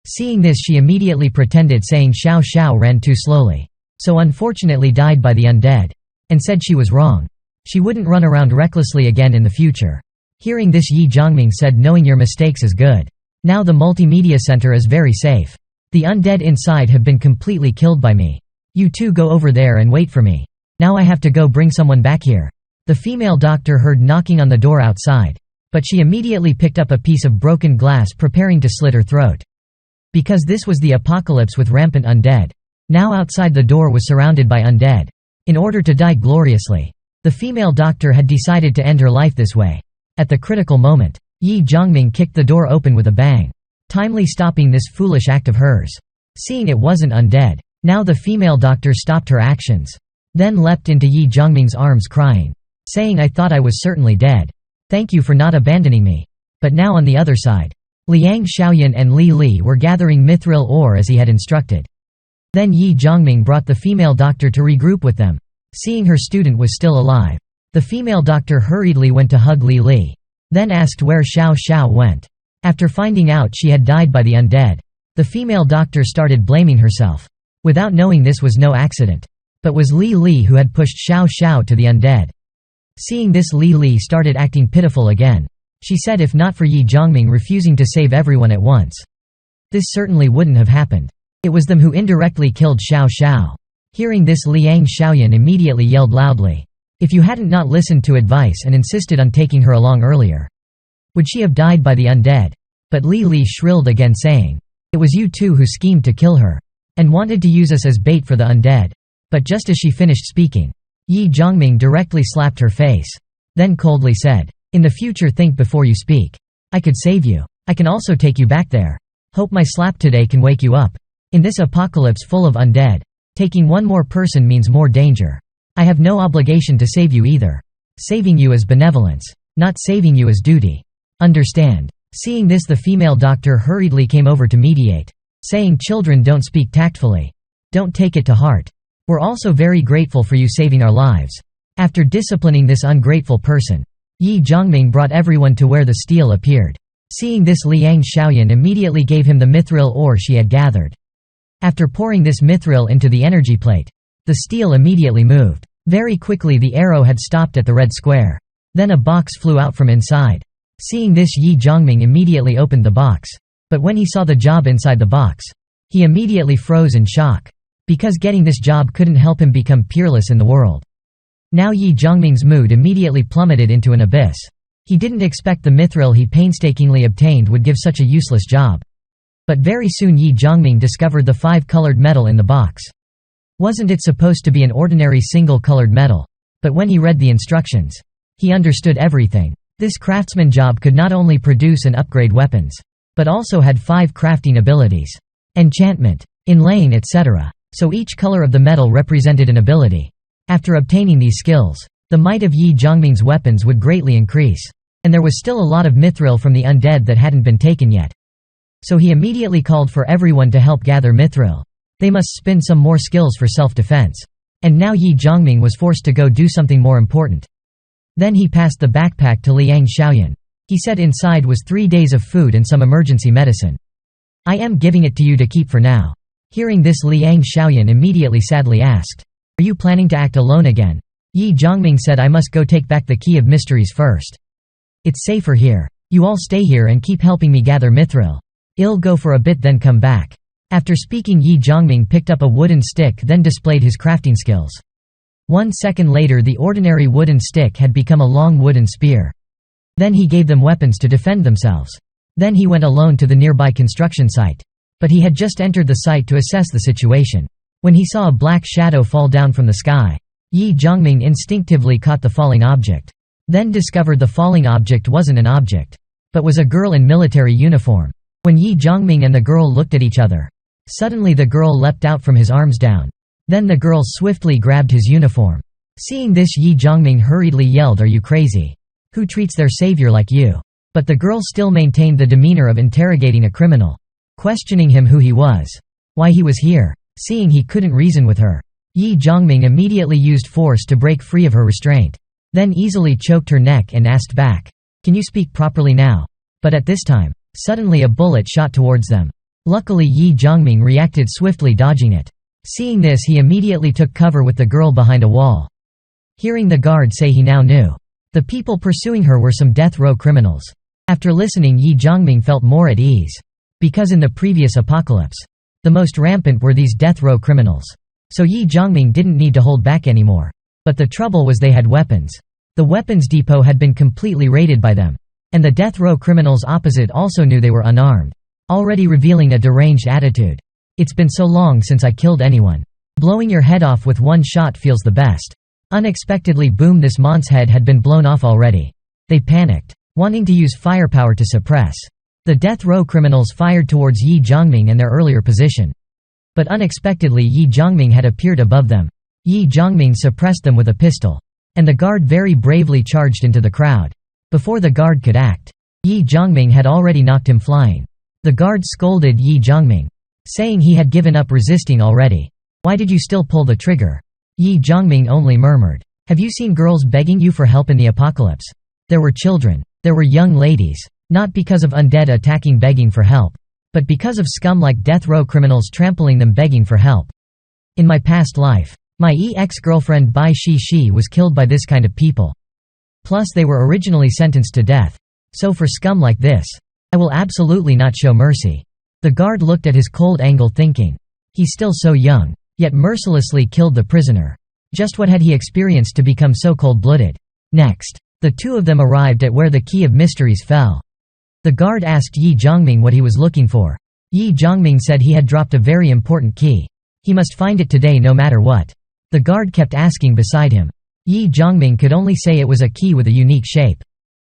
Seeing this, she immediately pretended, saying Xiao Xiao ran too slowly, so unfortunately died by the undead, and said she was wrong. She wouldn't run around recklessly again in the future. Hearing this, Ye Zhongming said, "Knowing your mistakes is good. Now the multimedia center is very safe. The undead inside have been completely killed by me. You 2 go over there and wait for me. Now I have to go bring someone back here." The female doctor heard knocking on the door outside, but she immediately picked up a piece of broken glass, preparing to slit her throat. Because this was the apocalypse with rampant undead. Now outside the door was surrounded by undead. In order to die gloriously, the female doctor had decided to end her life this way. At the critical moment, Ye Zhongming kicked the door open with a bang, timely stopping this foolish act of hers. Seeing it wasn't undead, now the female doctor stopped her actions, then leapt into Ye Zhongming's arms crying, saying, "I thought I was certainly dead. Thank you for not abandoning me." But now on the other side, Liang Xiaoyan and Li were gathering mithril ore as he had instructed. Then Ye Zhongming brought the female doctor to regroup with them. Seeing her student was still alive, the female doctor hurriedly went to hug Li, then asked where Xiao Xiao went. After finding out she had died by the undead, the female doctor started blaming herself, without knowing this was no accident, but was Li who had pushed Xiao Xiao to the undead. Seeing this, Li started acting pitiful again. She said if not for Ye Zhongming refusing to save everyone at once, this certainly wouldn't have happened. It was them who indirectly killed Xiao Xiao. Hearing this, Liang Xiaoyan immediately yelled loudly, "If you hadn't not listened to advice and insisted on taking her along earlier, would she have died by the undead?" But Li shrilled again, saying, "It was you two who schemed to kill her, and wanted to use us as bait for the undead." But just as she finished speaking, Ye Zhongming directly slapped her face, then coldly said, "In the future think before you speak. I could save you. I can also take you back there. Hope my slap today can wake you up. In this apocalypse full of undead, taking one more person means more danger. I have no obligation to save you either. Saving you is benevolence, not saving you is duty. Understand?" Seeing this, the female doctor hurriedly came over to mediate, saying, "Children don't speak tactfully. Don't take it to heart. We're also very grateful for you saving our lives." After disciplining this ungrateful person, Ye Zhongming brought everyone to where the steel appeared. Seeing this, Liang Xiaoyan immediately gave him the mithril ore she had gathered. After pouring this mithril into the energy plate, the steel immediately moved. Very quickly the arrow had stopped at the red square. Then a box flew out from inside. Seeing this, Ye Zhongming immediately opened the box. But when he saw the job inside the box, he immediately froze in shock, because getting this job couldn't help him become peerless in the world. Now Ye Zhongming's mood immediately plummeted into an abyss. He didn't expect the mithril he painstakingly obtained would give such a useless job. But very soon Ye Zhongming discovered the 5-colored metal in the box. Wasn't it supposed to be an ordinary single-colored metal? But when he read the instructions, he understood everything. This craftsman job could not only produce and upgrade weapons, but also had 5 crafting abilities: enchantment, inlaying, etc. So each color of the metal represented an ability. After obtaining these skills, the might of Ye Zhongming's weapons would greatly increase. And there was still a lot of mithril from the undead that hadn't been taken yet. So he immediately called for everyone to help gather mithril. They must spin some more skills for self-defense. And now Ye Zhongming was forced to go do something more important. Then he passed the backpack to Liang Xiaoyan. He said inside was 3 days of food and some emergency medicine. "I am giving it to you to keep for now." Hearing this, Liang Xiaoyan immediately sadly asked, "Are you planning to act alone again?" Ye Zhongming said, "I must go take back the key of mysteries first. It's safer here. You all stay here and keep helping me gather mithril. I'll go for a bit then come back." After speaking, Ye Zhongming picked up a wooden stick, then displayed his crafting skills. 1 second later, the ordinary wooden stick had become a long wooden spear. Then he gave them weapons to defend themselves. Then he went alone to the nearby construction site. But he had just entered the site to assess the situation, when he saw a black shadow fall down from the sky. Ye Zhongming instinctively caught the falling object, then discovered the falling object wasn't an object, but was a girl in military uniform. When Ye Zhongming and the girl looked at each other, suddenly the girl leapt out from his arms down. Then the girl swiftly grabbed his uniform. Seeing this, Ye Zhongming hurriedly yelled, "Are you crazy? Who treats their savior like you?" But the girl still maintained the demeanor of interrogating a criminal, questioning him who he was, why he was here. Seeing he couldn't reason with her, Ye Zhongming immediately used force to break free of her restraint, then easily choked her neck and asked back, "Can you speak properly now?" But at this time, suddenly a bullet shot towards them. Luckily Ye Zhongming reacted swiftly, dodging it. Seeing this, he immediately took cover with the girl behind a wall. Hearing the guard say he now knew the people pursuing her were some death row criminals. After listening, Ye Zhongming felt more at ease, because in the previous apocalypse, the most rampant were these death row criminals. So Ye Zhongming didn't need to hold back anymore. But the trouble was they had weapons. The weapons depot had been completely raided by them. And the death row criminals opposite also knew they were unarmed, already revealing a deranged attitude. "It's been so long since I killed anyone. Blowing your head off with one shot feels the best." Unexpectedly, boom, this mon's head had been blown off already. They panicked, wanting to use firepower to suppress. The death row criminals fired towards Ye Zhongming and their earlier position. But unexpectedly Ye Zhongming had appeared above them. Ye Zhongming suppressed them with a pistol. And the guard very bravely charged into the crowd. Before the guard could act, Ye Zhongming had already knocked him flying. The guard scolded Ye Zhongming, saying he had given up resisting already. "Why did you still pull the trigger?" Ye Zhongming only murmured, "Have you seen girls begging you for help in the apocalypse? There were children. There were young ladies. Not because of undead attacking begging for help, but because of scum like death row criminals trampling them begging for help. In my past life, my ex-girlfriend Bai Shi was killed by this kind of people. Plus they were originally sentenced to death. So for scum like this, I will absolutely not show mercy." The guard looked at his cold angle thinking, he's still so young, yet mercilessly killed the prisoner. Just what had he experienced to become so cold-blooded? Next, the two of them arrived at where the Key of Mysteries fell. The guard asked Ye Zhongming what he was looking for. Ye Zhongming said he had dropped a very important key. He must find it today no matter what. The guard kept asking beside him. Ye Zhongming could only say it was a key with a unique shape,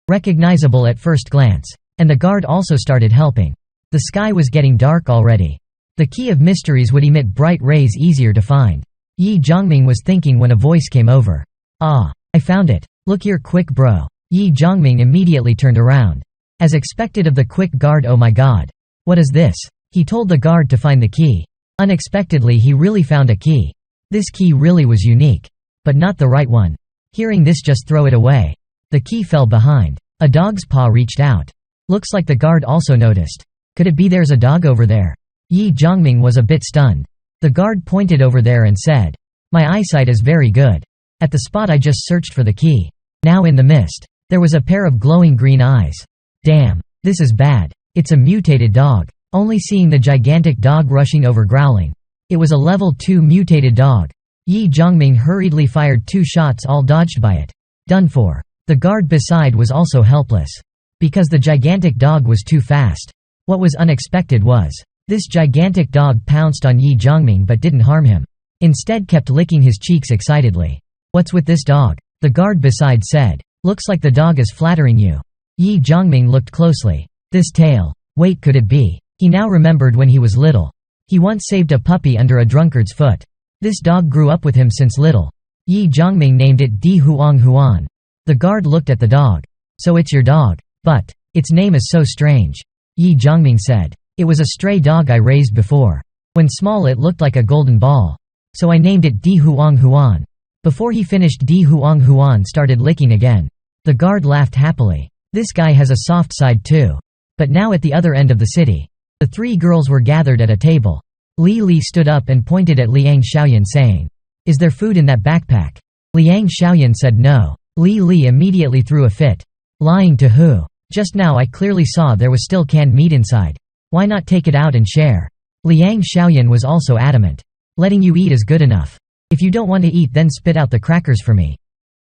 recognizable at first glance. And the guard also started helping. The sky was getting dark already. The Key of Mysteries would emit bright rays easier to find. Ye Zhongming was thinking when a voice came over. "Ah, I found it. Look here quick bro." Ye Zhongming immediately turned around. As expected of the quick guard, "Oh my god. What is this?" He told the guard to find the key. Unexpectedly he really found a key. This key really was unique. But not the right one. Hearing this, "Just throw it away." The key fell behind. A dog's paw reached out. Looks like the guard also noticed. Could it be there's a dog over there? Ye Zhongming was a bit stunned. The guard pointed over there and said, "My eyesight is very good. At the spot I just searched for the key. Now in the mist, there was a pair of glowing green eyes. Damn, this is bad. It's a mutated dog." Only seeing the gigantic dog rushing over growling. It was a level 2 mutated dog. Ye Zhongming hurriedly fired 2 shots, all dodged by it. Done for. The guard beside was also helpless. Because the gigantic dog was too fast. What was unexpected was, this gigantic dog pounced on Ye Zhongming but didn't harm him. Instead kept licking his cheeks excitedly. "What's with this dog?" the guard beside said. "Looks like the dog is flattering you." Ye Zhongming looked closely. This tail. Wait, could it be? He now remembered when he was little. He once saved a puppy under a drunkard's foot. This dog grew up with him since little. Ye Zhongming named it Di Huang Huan. The guard looked at the dog. "So it's your dog? But its name is so strange." Ye Zhongming said. "It was a stray dog I raised before. When small it looked like a golden ball. So I named it Di Huang Huan." Before he finished, Di Huang Huan started licking again. The guard laughed happily. This guy has a soft side too. But now at the other end of the city, the 3 girls were gathered at a table. Li Li stood up and pointed at Liang Xiaoyan saying, "Is there food in that backpack?" Liang Xiaoyan said no. Li Li immediately threw a fit. "Lying to who? Just now I clearly saw there was still canned meat inside. Why not take it out and share?" Liang Xiaoyan was also adamant. "Letting you eat is good enough. If you don't want to eat, then spit out the crackers for me."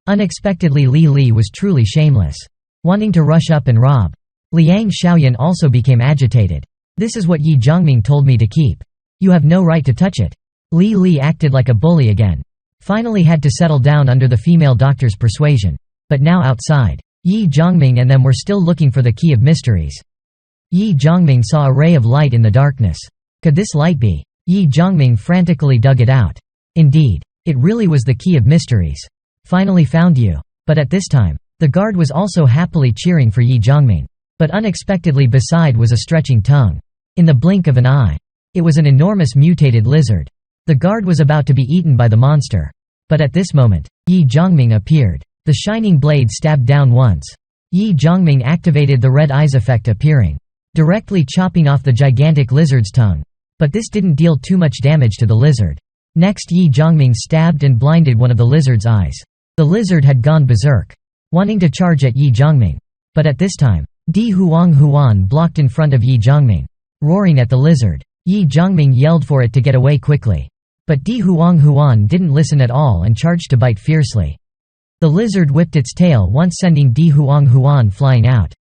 Unexpectedly Li Li was truly shameless, wanting to rush up and rob. Liang Xiaoyan also became agitated. "This is what Ye Zhongming told me to keep. You have no right to touch it." Li Li acted like a bully again. Finally had to settle down under the female doctor's persuasion. But now outside, Ye Zhongming and them were still looking for the Key of Mysteries. Ye Zhongming saw a ray of light in the darkness. Could this light be? Ye Zhongming frantically dug it out. Indeed, it really was the Key of Mysteries. "Finally found you." But at this time, the guard was also happily cheering for Ye Zhongming. But unexpectedly beside was a stretching tongue. In the blink of an eye, it was an enormous mutated lizard. The guard was about to be eaten by the monster. But at this moment, Ye Zhongming appeared. The shining blade stabbed down once. Ye Zhongming activated the red eyes effect, appearing, directly chopping off the gigantic lizard's tongue. But this didn't deal too much damage to the lizard. Next, Ye Zhongming stabbed and blinded one of the lizard's eyes. The lizard had gone berserk, wanting to charge at Ye Zhongming. But at this time, Di Huang Huan blocked in front of Ye Zhongming, roaring at the lizard. Ye Zhongming yelled for it to get away quickly. But Di Huang Huan didn't listen at all and charged to bite fiercely. The lizard whipped its tail once, sending Di Huang Huan flying out.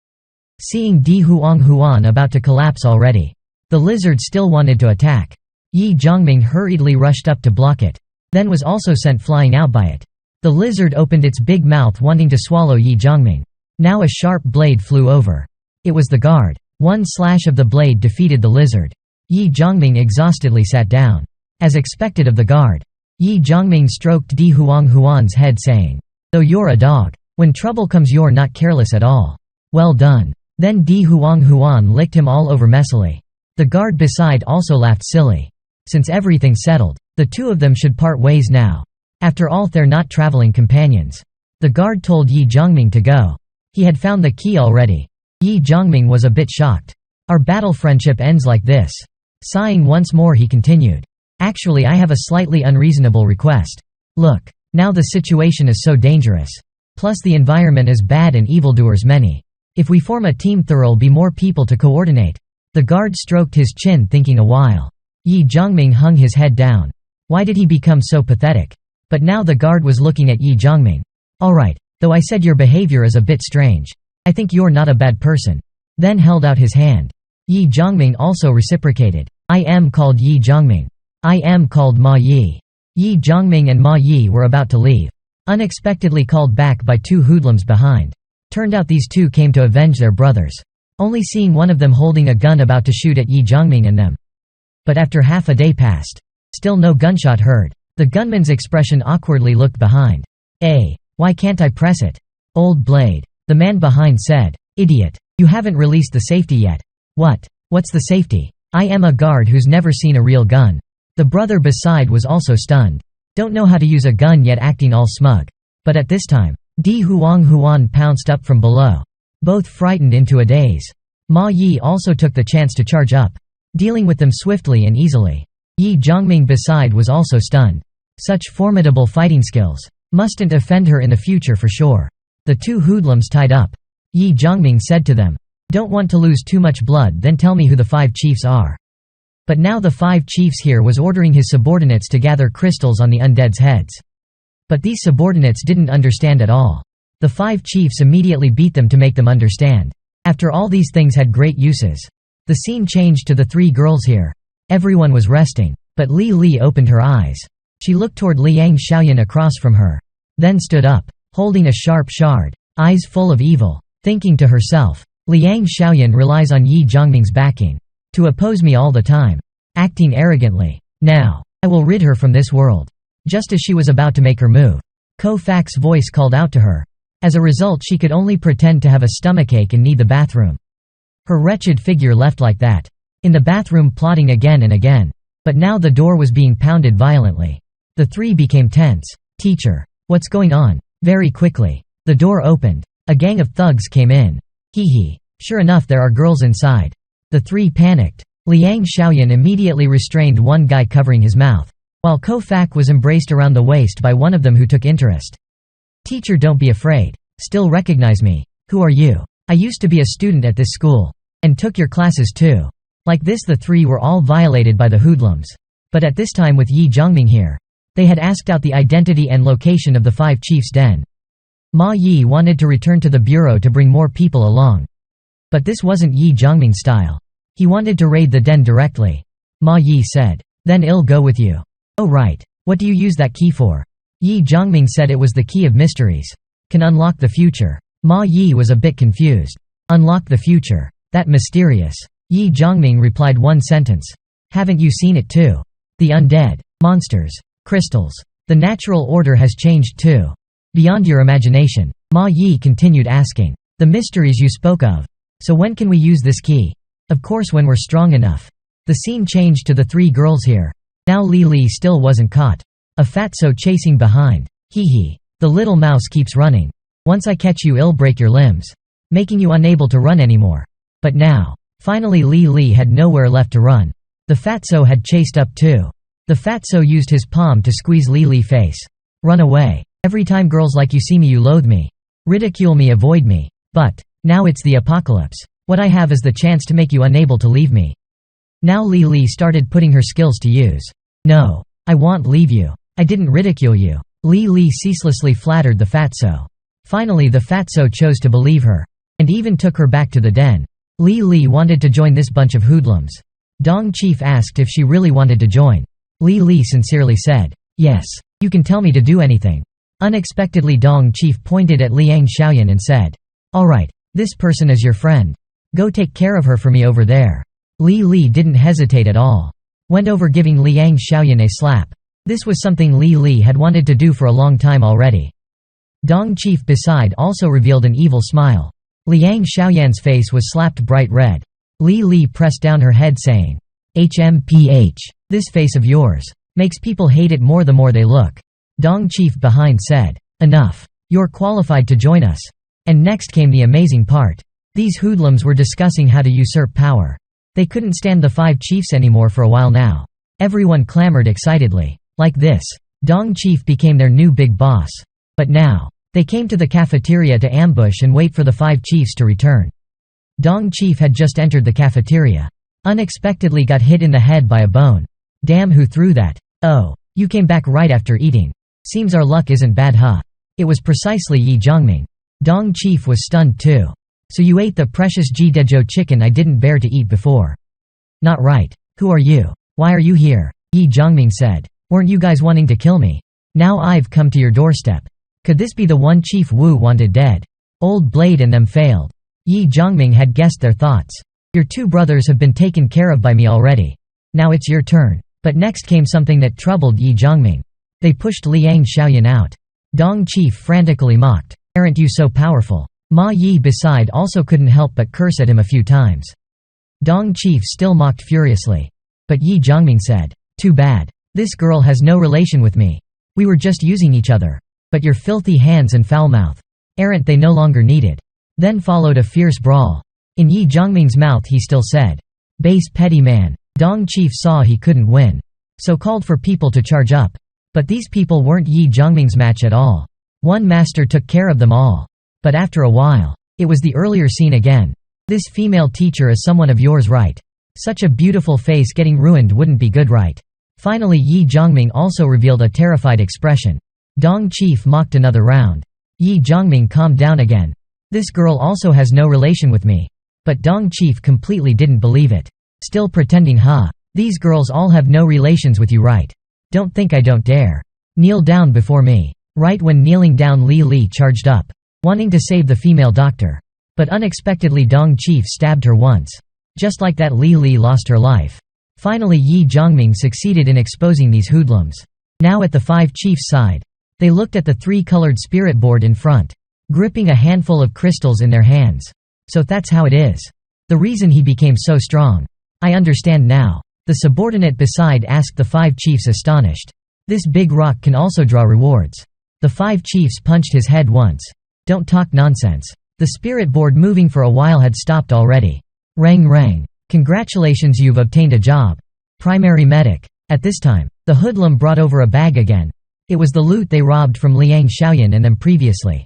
Seeing Di Huang Huan about to collapse already, the lizard still wanted to attack. Ye Zhongming hurriedly rushed up to block it, then was also sent flying out by it. The lizard opened its big mouth wanting to swallow Ye Zhongming. Now a sharp blade flew over. It was the guard. One slash of the blade defeated the lizard. Ye Zhongming exhaustedly sat down. As expected of the guard, Ye Zhongming stroked Di Huang Huan's head saying, "Though you're a dog, when trouble comes you're not careless at all. Well done." Then Di Huang Huan licked him all over messily. The guard beside also laughed silly. Since everything's settled, the two of them should part ways now. After all, they're not traveling companions. The guard told Ye Zhongming to go. He had found the key already. Ye Zhongming was a bit shocked. Our battle friendship ends like this. Sighing once more he continued. Actually, I have a slightly unreasonable request. Look, now the situation is so dangerous. Plus the environment is bad and evildoers many. If we form a team there'll be more people to coordinate." The guard stroked his chin thinking a while. Ye Zhongming hung his head down. Why did he become so pathetic? But now the guard was looking at Ye Zhongming. "Alright, though I said your behavior is a bit strange. I think you're not a bad person." Then held out his hand. Ye Zhongming also reciprocated. "I am called Ye Zhongming. I am called Ma Yi." Ye Zhongming and Ma Yi were about to leave, unexpectedly called back by two hoodlums behind. Turned out these two came to avenge their brothers, only seeing one of them holding a gun about to shoot at Ye Zhongming and them. But after half a day passed, still no gunshot heard. The gunman's expression awkwardly looked behind. Why can't I press it? Old blade." The man behind said. "Idiot. You haven't released the safety yet." What's the safety? I am a guard who's never seen a real gun." The brother beside was also stunned. Don't know how to use a gun yet acting all smug. But at this time, Di Huan pounced up from below. Both frightened into a daze. Ma Yi also took the chance to charge up, dealing with them swiftly and easily. Ye Zhongming beside was also stunned. Such formidable fighting skills. Mustn't offend her in the future for sure. The two hoodlums tied up. Ye Zhongming said to them, "Don't want to lose too much blood, then tell me who the 5 chiefs are." But now the 5 chiefs here was ordering his subordinates to gather crystals on the undead's heads. But these subordinates didn't understand at all. The 5 chiefs immediately beat them to make them understand. After all, these things had great uses. The scene changed to the 3 girls here. Everyone was resting, but Li opened her eyes. She looked toward Liang Xiaoyan across from her, then stood up, holding a sharp shard, eyes full of evil, thinking to herself, "Liang Xiaoyan relies on Ye Zhongming's backing to oppose me all the time, acting arrogantly. Now, I will rid her from this world." Just as she was about to make her move, Ko Fak's voice called out to her. As a result, she could only pretend to have a stomachache and need the bathroom. Her wretched figure left like that, in the bathroom plotting again and again. But now the door was being pounded violently. The 3 became tense. "Teacher, what's going on?" Very quickly, the door opened. A gang of thugs came in. Hee. Sure enough, there are girls inside. The 3 panicked. Liang Xiaoyan immediately restrained one guy covering his mouth, while Ko Fak was embraced around the waist by one of them who took interest. "Teacher, don't be afraid. Still recognize me. Who are you?" "I used to be a student at this school. And took your classes too." Like this, the 3 were all violated by the hoodlums. But at this time, with Ye Zhongming here, they had asked out the identity and location of the 5 chiefs' den. Ma Yi wanted to return to the bureau to bring more people along. But this wasn't Ye Zhongming's style. He wanted to raid the den directly. Ma Yi said, "Then I'll go with you." "Oh right. What do you use that key for?" Ye Zhongming said it was the key of mysteries. Can unlock the future. Ma Yi was a bit confused. Unlock the future? That mysterious. Ye Zhongming replied one sentence. "Haven't you seen it too? The undead, monsters, crystals. The natural order has changed too. Beyond your imagination." Ma Yi continued asking. "The mysteries you spoke of. So when can we use this key?" "Of course when we're strong enough." The scene changed to the 3 girls here. Now Li still wasn't caught. A fatso chasing behind. Hee. "The little mouse keeps running. Once I catch you, I'll break your limbs, making you unable to run anymore." But now, finally Li had nowhere left to run. The fatso had chased up too. The fatso used his palm to squeeze Li's face. "Run away. Every time girls like you see me, you loathe me. Ridicule me, avoid me. But now it's the apocalypse. What I have is the chance to make you unable to leave me." Now Li started putting her skills to use. "No. I won't leave you. I didn't ridicule you." Li ceaselessly flattered the fatso. Finally the fatso chose to believe her, and even took her back to the den. Li wanted to join this bunch of hoodlums. Dong Chief asked if she really wanted to join. Li sincerely said, "Yes. You can tell me to do anything." Unexpectedly Dong Chief pointed at Liang Xiaoyan and said, "Alright, this person is your friend. Go take care of her for me over there." Li didn't hesitate at all. Went over giving Liang Xiaoyan a slap. This was something Li had wanted to do for a long time already. Dong Chief beside also revealed an evil smile. Liang Xiaoyan's face was slapped bright red. Li pressed down her head saying, "HMPH, this face of yours makes people hate it more the more they look." Dong Chief behind said, "Enough. You're qualified to join us." And next came the amazing part. These hoodlums were discussing how to usurp power. They couldn't stand the 5 chiefs anymore for a while now. Everyone clamored excitedly. Like this, Dong Chief became their new big boss. But now, They came to the cafeteria to ambush and wait for the 5 chiefs to return. Dong Chief had just entered the cafeteria. Unexpectedly got hit in the head by a bone. Damn, who threw that? Oh, you came back right after eating. Seems our luck isn't bad, huh? It was precisely Ye Zhongming. Dong Chief was stunned too. So you ate the precious Jidejo chicken I didn't bear to eat before. Not right. Who are you? Why are you here? Ye Zhongming said. Weren't you guys wanting to kill me? Now I've come to your doorstep. Could this be the one Chief Wu wanted dead? Old Blade and them failed. Ye Zhongming had guessed their thoughts. Your 2 brothers have been taken care of by me already. Now it's your turn. But next came something that troubled Ye Zhongming. They pushed Liang Xiaoyan out. Dong Chief frantically mocked. Aren't you so powerful? Ma Yi beside also couldn't help but curse at him a few times. Dong Chief still mocked furiously. But Ye Zhongming said, too bad. This girl has no relation with me. We were just using each other. But your filthy hands and foul mouth. Aren't they no longer needed? Then followed a fierce brawl. In Ye Zhongming's mouth he still said, base petty man. Dong Chief saw he couldn't win. So called for people to charge up. But these people weren't Ye Zhongming's match at all. One master took care of them all. But after a while, it was the earlier scene again. This female teacher is someone of yours, right? Such a beautiful face getting ruined wouldn't be good, right? Finally Ye Zhongming also revealed a terrified expression. Dong Chief mocked another round. Ye Zhongming calmed down again. This girl also has no relation with me. But Dong Chief completely didn't believe it. Still pretending, huh? These girls all have no relations with you, right? Don't think I don't dare. Kneel down before me. Right when kneeling down, Li charged up, wanting to save the female doctor. But unexpectedly Dong Chief stabbed her once. Just like that, Li lost her life. Finally Ye Zhongming succeeded in exposing these hoodlums. Now at the 5 chiefs' side. They looked at the 3-colored spirit board in front, gripping a handful of crystals in their hands. So that's how it is. The reason he became so strong. I understand now. The subordinate beside asked the 5 chiefs, astonished. This big rock can also draw rewards. The 5 chiefs punched his head once. Don't talk nonsense. The spirit board moving for a while had stopped already. Rang rang. Congratulations, you've obtained a job. Primary medic. At this time, the hoodlum brought over a bag again. It was the loot they robbed from Liang Xiaoyan and them previously.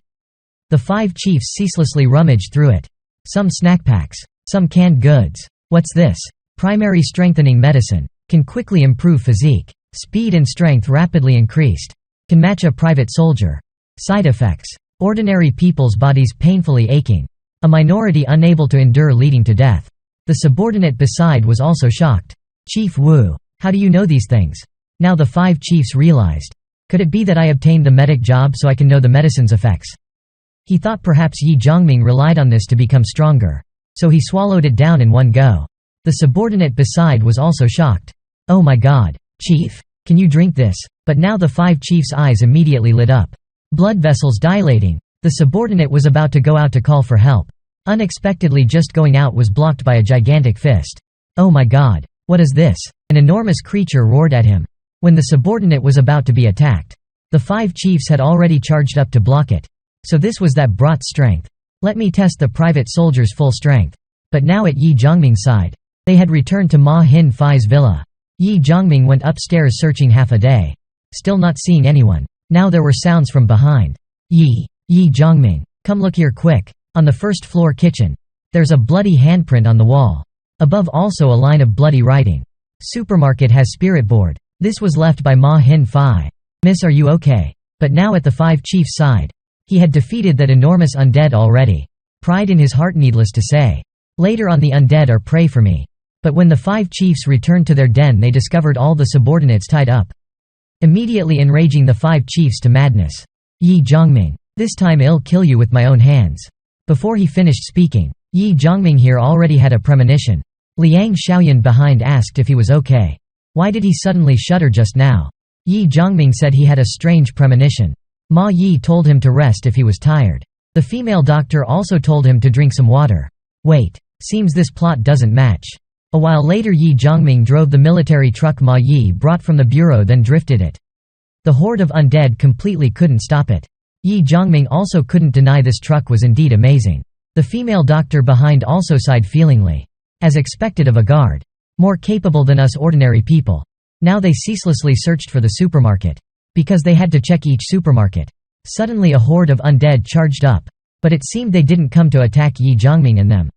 The 5 chiefs ceaselessly rummaged through it. Some snack packs. Some canned goods. What's this? Primary strengthening medicine. Can quickly improve physique. Speed and strength rapidly increased. Can match a private soldier. Side effects. Ordinary people's bodies painfully aching. A minority unable to endure, leading to death. The subordinate beside was also shocked. Chief Wu, how do you know these things? Now the 5 chiefs realized. Could it be that I obtained the medic job so I can know the medicine's effects? He thought perhaps Ye Zhongming relied on this to become stronger. So he swallowed it down in one go. The subordinate beside was also shocked. Oh my god, Chief, can you drink this? But now the 5 chiefs' eyes immediately lit up. Blood vessels dilating. The subordinate was about to go out to call for help. Unexpectedly, just going out was blocked by a gigantic fist. Oh my god, what is this? An enormous creature roared at him. When the subordinate was about to be attacked, the 5 chiefs had already charged up to block it. So this was that brought strength. Let me test the private soldier's full strength. But now at Ye Zhongming's side, they had returned to Ma Hin Fai's villa. Ye Zhongming went upstairs searching half a day. Still not seeing anyone. Now there were sounds from behind. Ye Zhongming, come look here quick. On the first floor kitchen. There's a bloody handprint on the wall. Above also a line of bloody writing. Supermarket has spirit board. This was left by Ma Hin Fai. Miss, are you okay? But now at the 5 chiefs' side. He had defeated that enormous undead already. Pride in his heart, needless to say. Later on the undead are prey for me. But when the 5 chiefs returned to their den, they discovered all the subordinates tied up. Immediately enraging the 5 chiefs to madness. Ye Zhongming, this time I'll kill you with my own hands. Before he finished speaking, Ye Zhongming here already had a premonition. Liang Xiaoyan behind asked if he was okay. Why did he suddenly shudder just now? Ye Zhongming said he had a strange premonition. Ma Yi told him to rest if he was tired. The female doctor also told him to drink some water. Wait, seems this plot doesn't match. A while later Ye Zhongming drove the military truck Ma Yi brought from the bureau, then drifted it. The horde of undead completely couldn't stop it. Ye Zhongming also couldn't deny this truck was indeed amazing. The female doctor behind also sighed feelingly. As expected of a guard. More capable than us ordinary people. Now they ceaselessly searched for the supermarket. Because they had to check each supermarket. Suddenly a horde of undead charged up. But it seemed they didn't come to attack Ye Zhongming and them.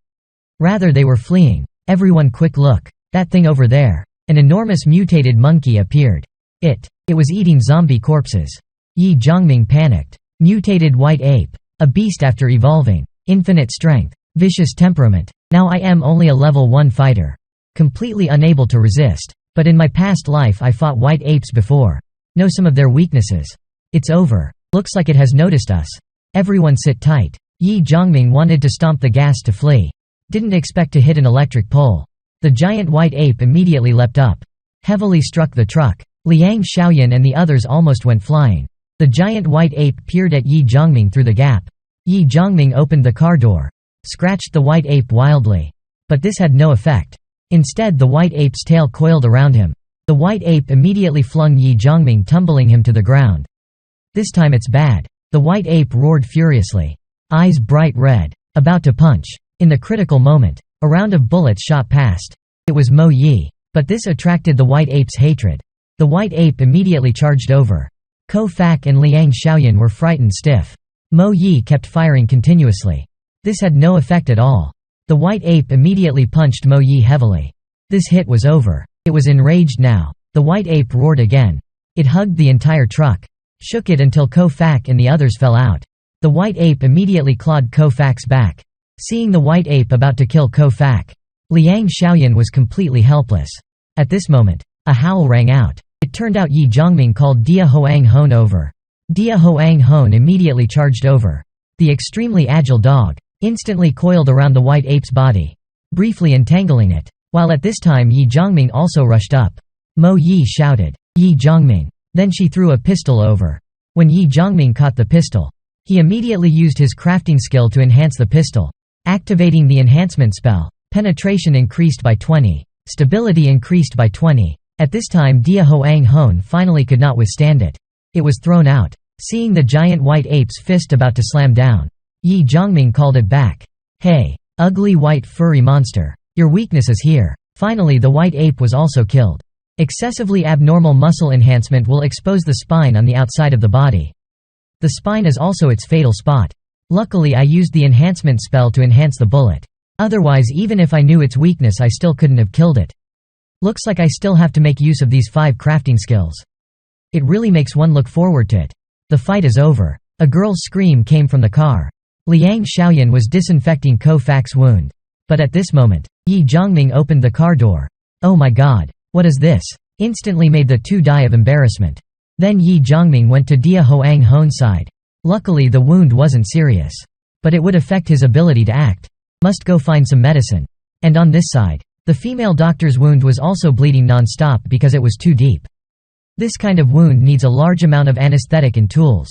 Rather they were fleeing. Everyone quick look. That thing over there. An enormous mutated monkey appeared. It was eating zombie corpses. Ye Zhongming panicked. Mutated white ape. A beast after evolving. Infinite strength. Vicious temperament. Now I am only a level 1 fighter. Completely unable to resist. But in my past life I fought white apes before. Know some of their weaknesses. It's over. Looks like it has noticed us. Everyone sit tight. Ye Zhongming wanted to stomp the gas to flee. Didn't expect to hit an electric pole. The giant white ape immediately leapt up. Heavily struck the truck. Liang Xiaoyan and the others almost went flying. The giant white ape peered at Ye Zhongming through the gap. Ye Zhongming opened the car door. Scratched the white ape wildly. But this had no effect. Instead the white ape's tail coiled around him. The white ape immediately flung Ye Zhongming, tumbling him to the ground. This time it's bad. The white ape roared furiously. Eyes bright red. About to punch. In the critical moment, a round of bullets shot past. It was Mo Yi. But this attracted the white ape's hatred. The white ape immediately charged over. Ko Fak and Liang Xiaoyan were frightened stiff. Mo Yi kept firing continuously. This had no effect at all. The white ape immediately punched Mo Yi heavily. This hit was over. It was enraged now. The white ape roared again. It hugged the entire truck. Shook it until Ko Fak and the others fell out. The white ape immediately clawed Ko Fak's back. Seeing the white ape about to kill Ko Fak, Liang Xiaoyan was completely helpless. At this moment, a howl rang out. It turned out Ye Zhongming called Dia Hoang Hon over. Dia Hoang Hon immediately charged over. The extremely agile dog instantly coiled around the white ape's body, briefly entangling it, while at this time Ye Zhongming also rushed up. Mo Yi shouted, "Ye Zhongming!" Then she threw a pistol over. When Ye Zhongming caught the pistol, he immediately used his crafting skill to enhance the pistol. Activating the enhancement spell, penetration increased by 20, stability increased by 20. At this time Dia Hoang Hon finally could not withstand it. It was thrown out. Seeing the giant white ape's fist about to slam down, Ye Zhongming called it back. "Hey, ugly white furry monster, your weakness is here." Finally the white ape was also killed. Excessively abnormal muscle enhancement will expose the spine on the outside of the body. The spine is also its fatal spot. Luckily I used the enhancement spell to enhance the bullet. Otherwise even if I knew its weakness I still couldn't have killed it. Looks like I still have to make use of these 5 crafting skills. It really makes one look forward to it. The fight is over. A girl's scream came from the car. Liang Xiaoyan was disinfecting Ko Fak's wound. But at this moment, Ye Zhongming opened the car door. "Oh my god, what is this?" Instantly made the two die of embarrassment. Then Ye Zhongming went to Dia Hoang Hon's side. Luckily the wound wasn't serious. But it would affect his ability to act. Must go find some medicine. And on this side, the female doctor's wound was also bleeding non-stop because it was too deep. This kind of wound needs a large amount of anesthetic and tools.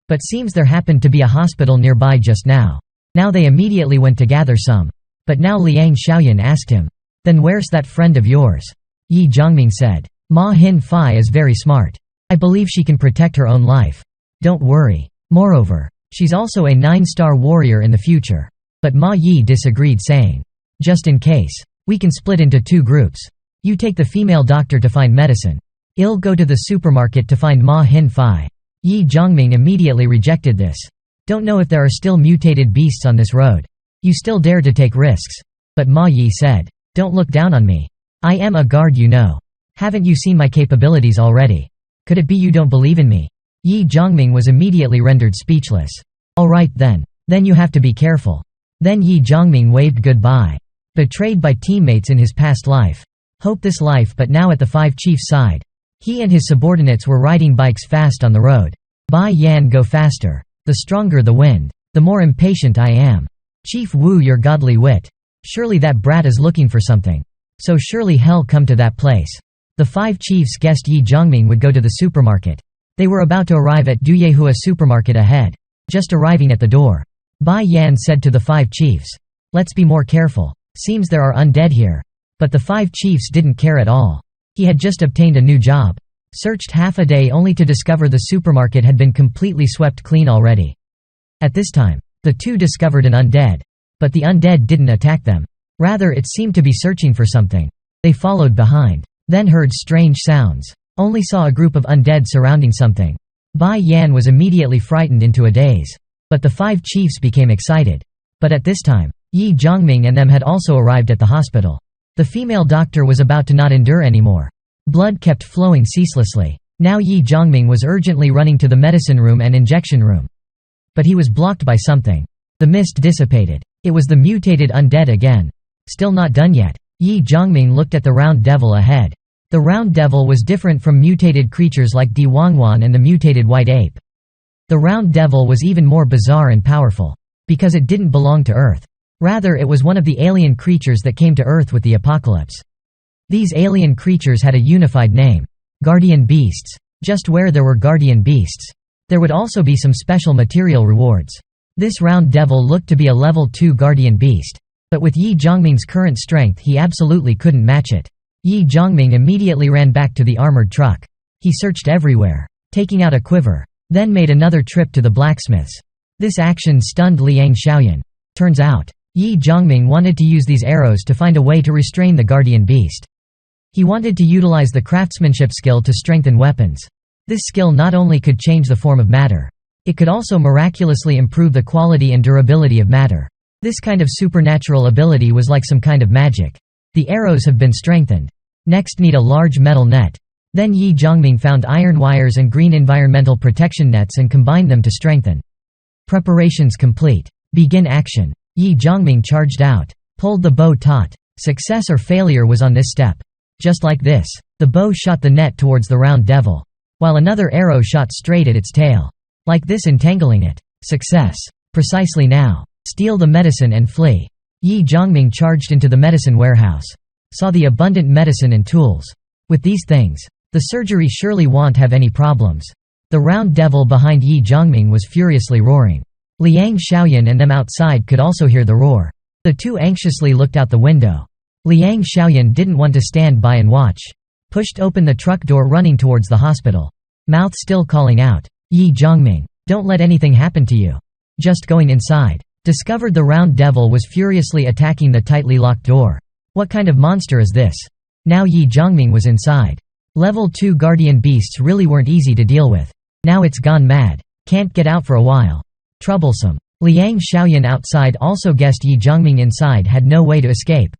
But seems there happened to be a hospital nearby just now. Now they immediately went to gather some. But now Liang Xiaoyan asked him, "Then where's that friend of yours?" Ye Zhongming said, "Ma Hin Fai is very smart. I believe she can protect her own life. Don't worry. Moreover, she's also a 9-star warrior in the future." But Ma Yi disagreed, saying, "Just in case, we can split into 2 groups. You take the female doctor to find medicine. I'll go to the supermarket to find Ma Hin Fai." Ye Zhongming immediately rejected this. "Don't know if there are still mutated beasts on this road. You still dare to take risks." But Ma Yi said, "Don't look down on me. I am a guard, you know. Haven't you seen my capabilities already? Could it be you don't believe in me?" Ye Zhongming was immediately rendered speechless. "All right then you have to be careful." Then Ye Zhongming waved goodbye. Betrayed by teammates in his past life. Hope this life, but now at the 5 chiefs' side. He and his subordinates were riding bikes fast on the road. Bai Yan, go faster. The stronger the wind, the more impatient I am. Chief Wu, your godly wit. Surely that brat is looking for something. So surely hell come to that place. The 5 chiefs guessed Ye Zhongming would go to the supermarket. They were about to arrive at Duyehua supermarket ahead. Just arriving at the door, Bai Yan said to the 5 chiefs, "Let's be more careful. Seems there are undead here." But the 5 chiefs didn't care at all. He had just obtained a new job. Searched half a day only to discover the supermarket had been completely swept clean already. At this time, the 2 discovered an undead. But the undead didn't attack them. Rather it seemed to be searching for something. They followed behind. Then heard strange sounds. Only saw a group of undead surrounding something. Bai Yan was immediately frightened into a daze. But the 5 chiefs became excited. But at this time, Ye Zhongming and them had also arrived at the hospital. The female doctor was about to not endure anymore. Blood kept flowing ceaselessly. Now Ye Zhongming was urgently running to the medicine room and injection room. But he was blocked by something. The mist dissipated. It was the mutated undead again. Still not done yet. Ye Zhongming looked at the round devil ahead. The round devil was different from mutated creatures like Di Wangwan and the mutated white ape. The round devil was even more bizarre and powerful. Because it didn't belong to Earth. Rather, it was one of the alien creatures that came to Earth with the apocalypse. These alien creatures had a unified name. Guardian beasts. Just where there were guardian beasts, there would also be some special material rewards. This round devil looked to be a level 2 guardian beast. But with Ye Zhongming's current strength he absolutely couldn't match it. Ye Zhongming immediately ran back to the armored truck. He searched everywhere, taking out a quiver, then made another trip to the blacksmith's. This action stunned Liang Xiaoyan. Turns out, Ye Zhongming wanted to use these arrows to find a way to restrain the guardian beast. He wanted to utilize the craftsmanship skill to strengthen weapons. This skill not only could change the form of matter, it could also miraculously improve the quality and durability of matter. This kind of supernatural ability was like some kind of magic. The arrows have been strengthened. Next need a large metal net. Then Ye Zhongming found iron wires and green environmental protection nets and combined them to strengthen. Preparations complete. Begin action. Ye Zhongming charged out, pulled the bow taut. Success or failure was on this step. Just like this, the bow shot the net towards the round devil, while another arrow shot straight at its tail. Like this, entangling it. Success. Precisely now. Steal the medicine and flee. Ye Zhongming charged into the medicine warehouse. Saw the abundant medicine and tools. With these things, the surgery surely won't have any problems. The round devil behind Ye Zhongming was furiously roaring. Liang Xiaoyan and them outside could also hear the roar. The two anxiously looked out the window. Liang Xiaoyan didn't want to stand by and watch. Pushed open the truck door running towards the hospital. Mouth still calling out, "Ye Zhongming, don't let anything happen to you." Just going inside. Discovered the round devil was furiously attacking the tightly locked door. What kind of monster is this? Now Ye Zhongming was inside. Level 2 guardian beasts really weren't easy to deal with. Now it's gone mad. Can't get out for a while. Troublesome. Liang Xiaoyan outside also guessed Ye Zhongming inside had no way to escape.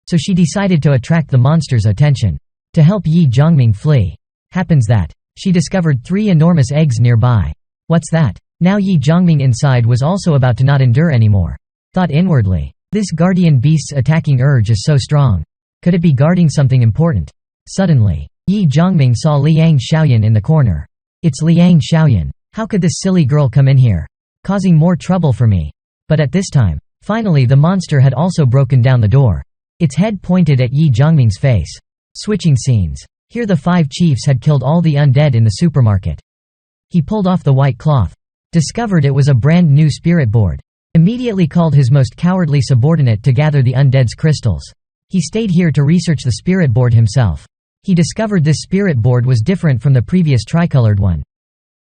So she decided to attract the monster's attention. To help Ye Zhongming flee. Happens that she discovered 3 enormous eggs nearby. What's that? Now Ye Zhongming inside was also about to not endure anymore. Thought inwardly, this guardian beast's attacking urge is so strong. Could it be guarding something important? Suddenly, Ye Zhongming saw Liang Xiaoyan in the corner. It's Liang Xiaoyan. How could this silly girl come in here? Causing more trouble for me. But at this time, finally the monster had also broken down the door. Its head pointed at Ye Zhongming's face. Switching scenes. Here the 5 chiefs had killed all the undead in the supermarket. He pulled off the white cloth. Discovered it was a brand new spirit board. Immediately called his most cowardly subordinate to gather the undead's crystals. He stayed here to research the spirit board himself. He discovered this spirit board was different from the previous tricolored one.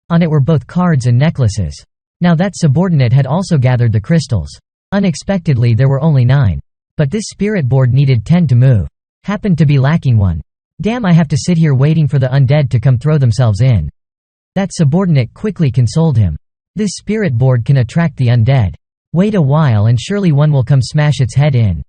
On it were both cards and necklaces. Now that subordinate had also gathered the crystals. Unexpectedly there were only 9. But this spirit board needed 10 to move. Happened to be lacking 1. Damn, I have to sit here waiting for the undead to come throw themselves in. That subordinate quickly consoled him. This spirit board can attract the undead. Wait a while and surely one will come smash its head in.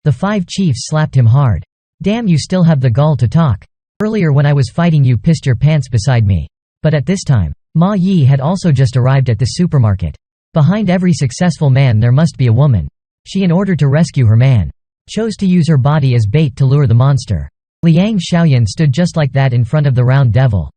The 5 chiefs slapped him hard. Damn, you still have the gall to talk. Earlier when I was fighting you pissed your pants beside me. But at this time, Ma Yi had also just arrived at the supermarket. Behind every successful man there must be a woman. She, in order to rescue her man, chose to use her body as bait to lure the monster. Liang Xiaoyan stood just like that in front of the round devil.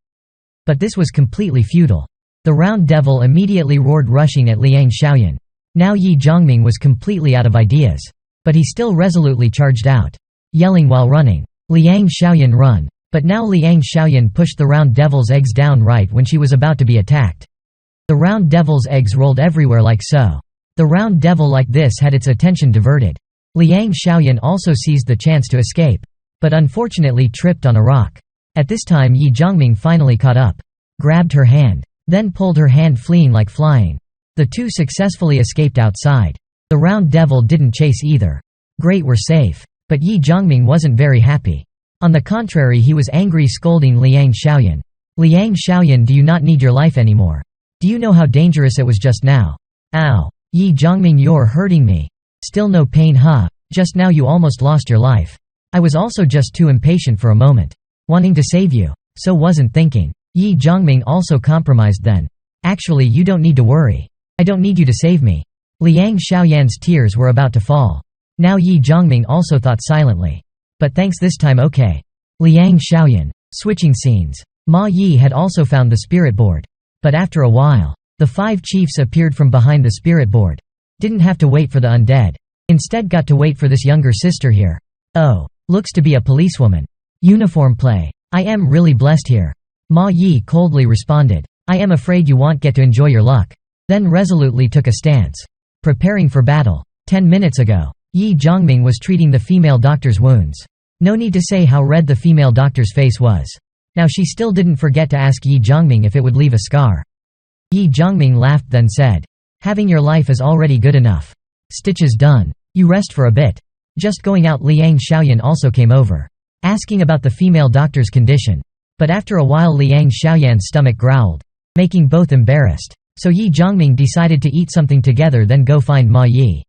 But this was completely futile. The round devil immediately roared, rushing at Liang Xiaoyan. Now Ye Zhongming was completely out of ideas. But he still resolutely charged out, yelling while running, "Liang Xiaoyan, run!" But now Liang Xiaoyan pushed the round devil's eggs down right when she was about to be attacked. The round devil's eggs rolled everywhere like so. The round devil like this had its attention diverted. Liang Xiaoyan also seized the chance to escape, but unfortunately tripped on a rock. At this time Ye Zhongming finally caught up, grabbed her hand, then pulled her hand, fleeing like flying. The two successfully escaped outside. The round devil didn't chase either. Great, we're safe. But Ye Zhongming wasn't very happy. On the contrary, he was angry, scolding Liang Xiaoyan. Liang Xiaoyan, do you not need your life anymore? Do you know how dangerous it was just now? Ow. Ye Zhongming, you're hurting me. Still no pain, huh? Just now you almost lost your life. I was also just too impatient for a moment. Wanting to save you. So wasn't thinking. Ye Zhongming also compromised then. Actually, you don't need to worry. I don't need you to save me. Liang Xiaoyan's tears were about to fall. Now Ye Zhongming also thought silently. But thanks this time, okay. Liang Xiaoyan. Switching scenes. Ma Yi had also found the spirit board. But after a while, the 5 chiefs appeared from behind the spirit board. Didn't have to wait for the undead. Instead got to wait for this younger sister here. Oh, looks to be a policewoman. Uniform play. I am really blessed here. Ma Yi coldly responded. I am afraid you won't get to enjoy your luck. Then resolutely took a stance. Preparing for battle. 10 minutes ago, Ye Zhongming was treating the female doctor's wounds. No need to say how red the female doctor's face was. Now she still didn't forget to ask Ye Zhongming if it would leave a scar. Ye Zhongming laughed then said, having your life is already good enough. Stitches done. You rest for a bit. Just going out. Liang Xiaoyan also came over, asking about the female doctor's condition. But after a while Liang Xiaoyan's stomach growled, making both embarrassed. So Ye Zhongming decided to eat something together then go find Ma Yi.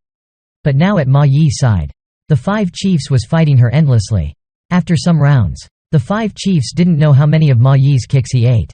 But now at Ma Yi's side, the 5 chiefs was fighting her endlessly. After some rounds, the 5 chiefs didn't know how many of Ma Yi's kicks he ate.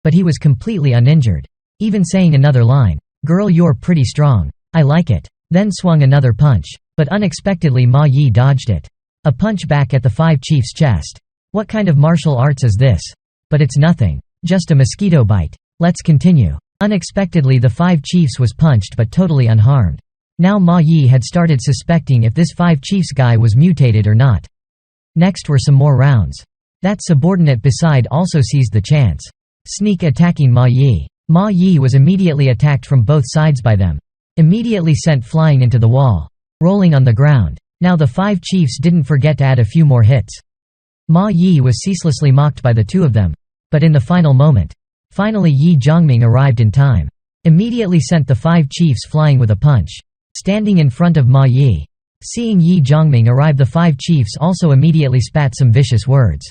But he was completely uninjured. Even saying another line, "Girl, you're pretty strong. I like it." Then swung another punch. But unexpectedly Ma Yi dodged it. A punch back at the 5 chiefs' chest. What kind of martial arts is this? But it's nothing. Just a mosquito bite. Let's continue. Unexpectedly the 5 chiefs was punched but totally unharmed. Now Ma Yi had started suspecting if this 5 chiefs guy was mutated or not. Next were some more rounds. That subordinate beside also seized the chance. Sneak attacking Ma Yi. Ma Yi was immediately attacked from both sides by them. Immediately sent flying into the wall. Rolling on the ground. Now the 5 chiefs didn't forget to add a few more hits. Ma Yi was ceaselessly mocked by the 2 of them. But in the final moment, finally Ye Zhongming arrived in time. Immediately sent the 5 chiefs flying with a punch. Standing in front of Ma Yi. Seeing Ye Zhongming arrive the 5 chiefs also immediately spat some vicious words.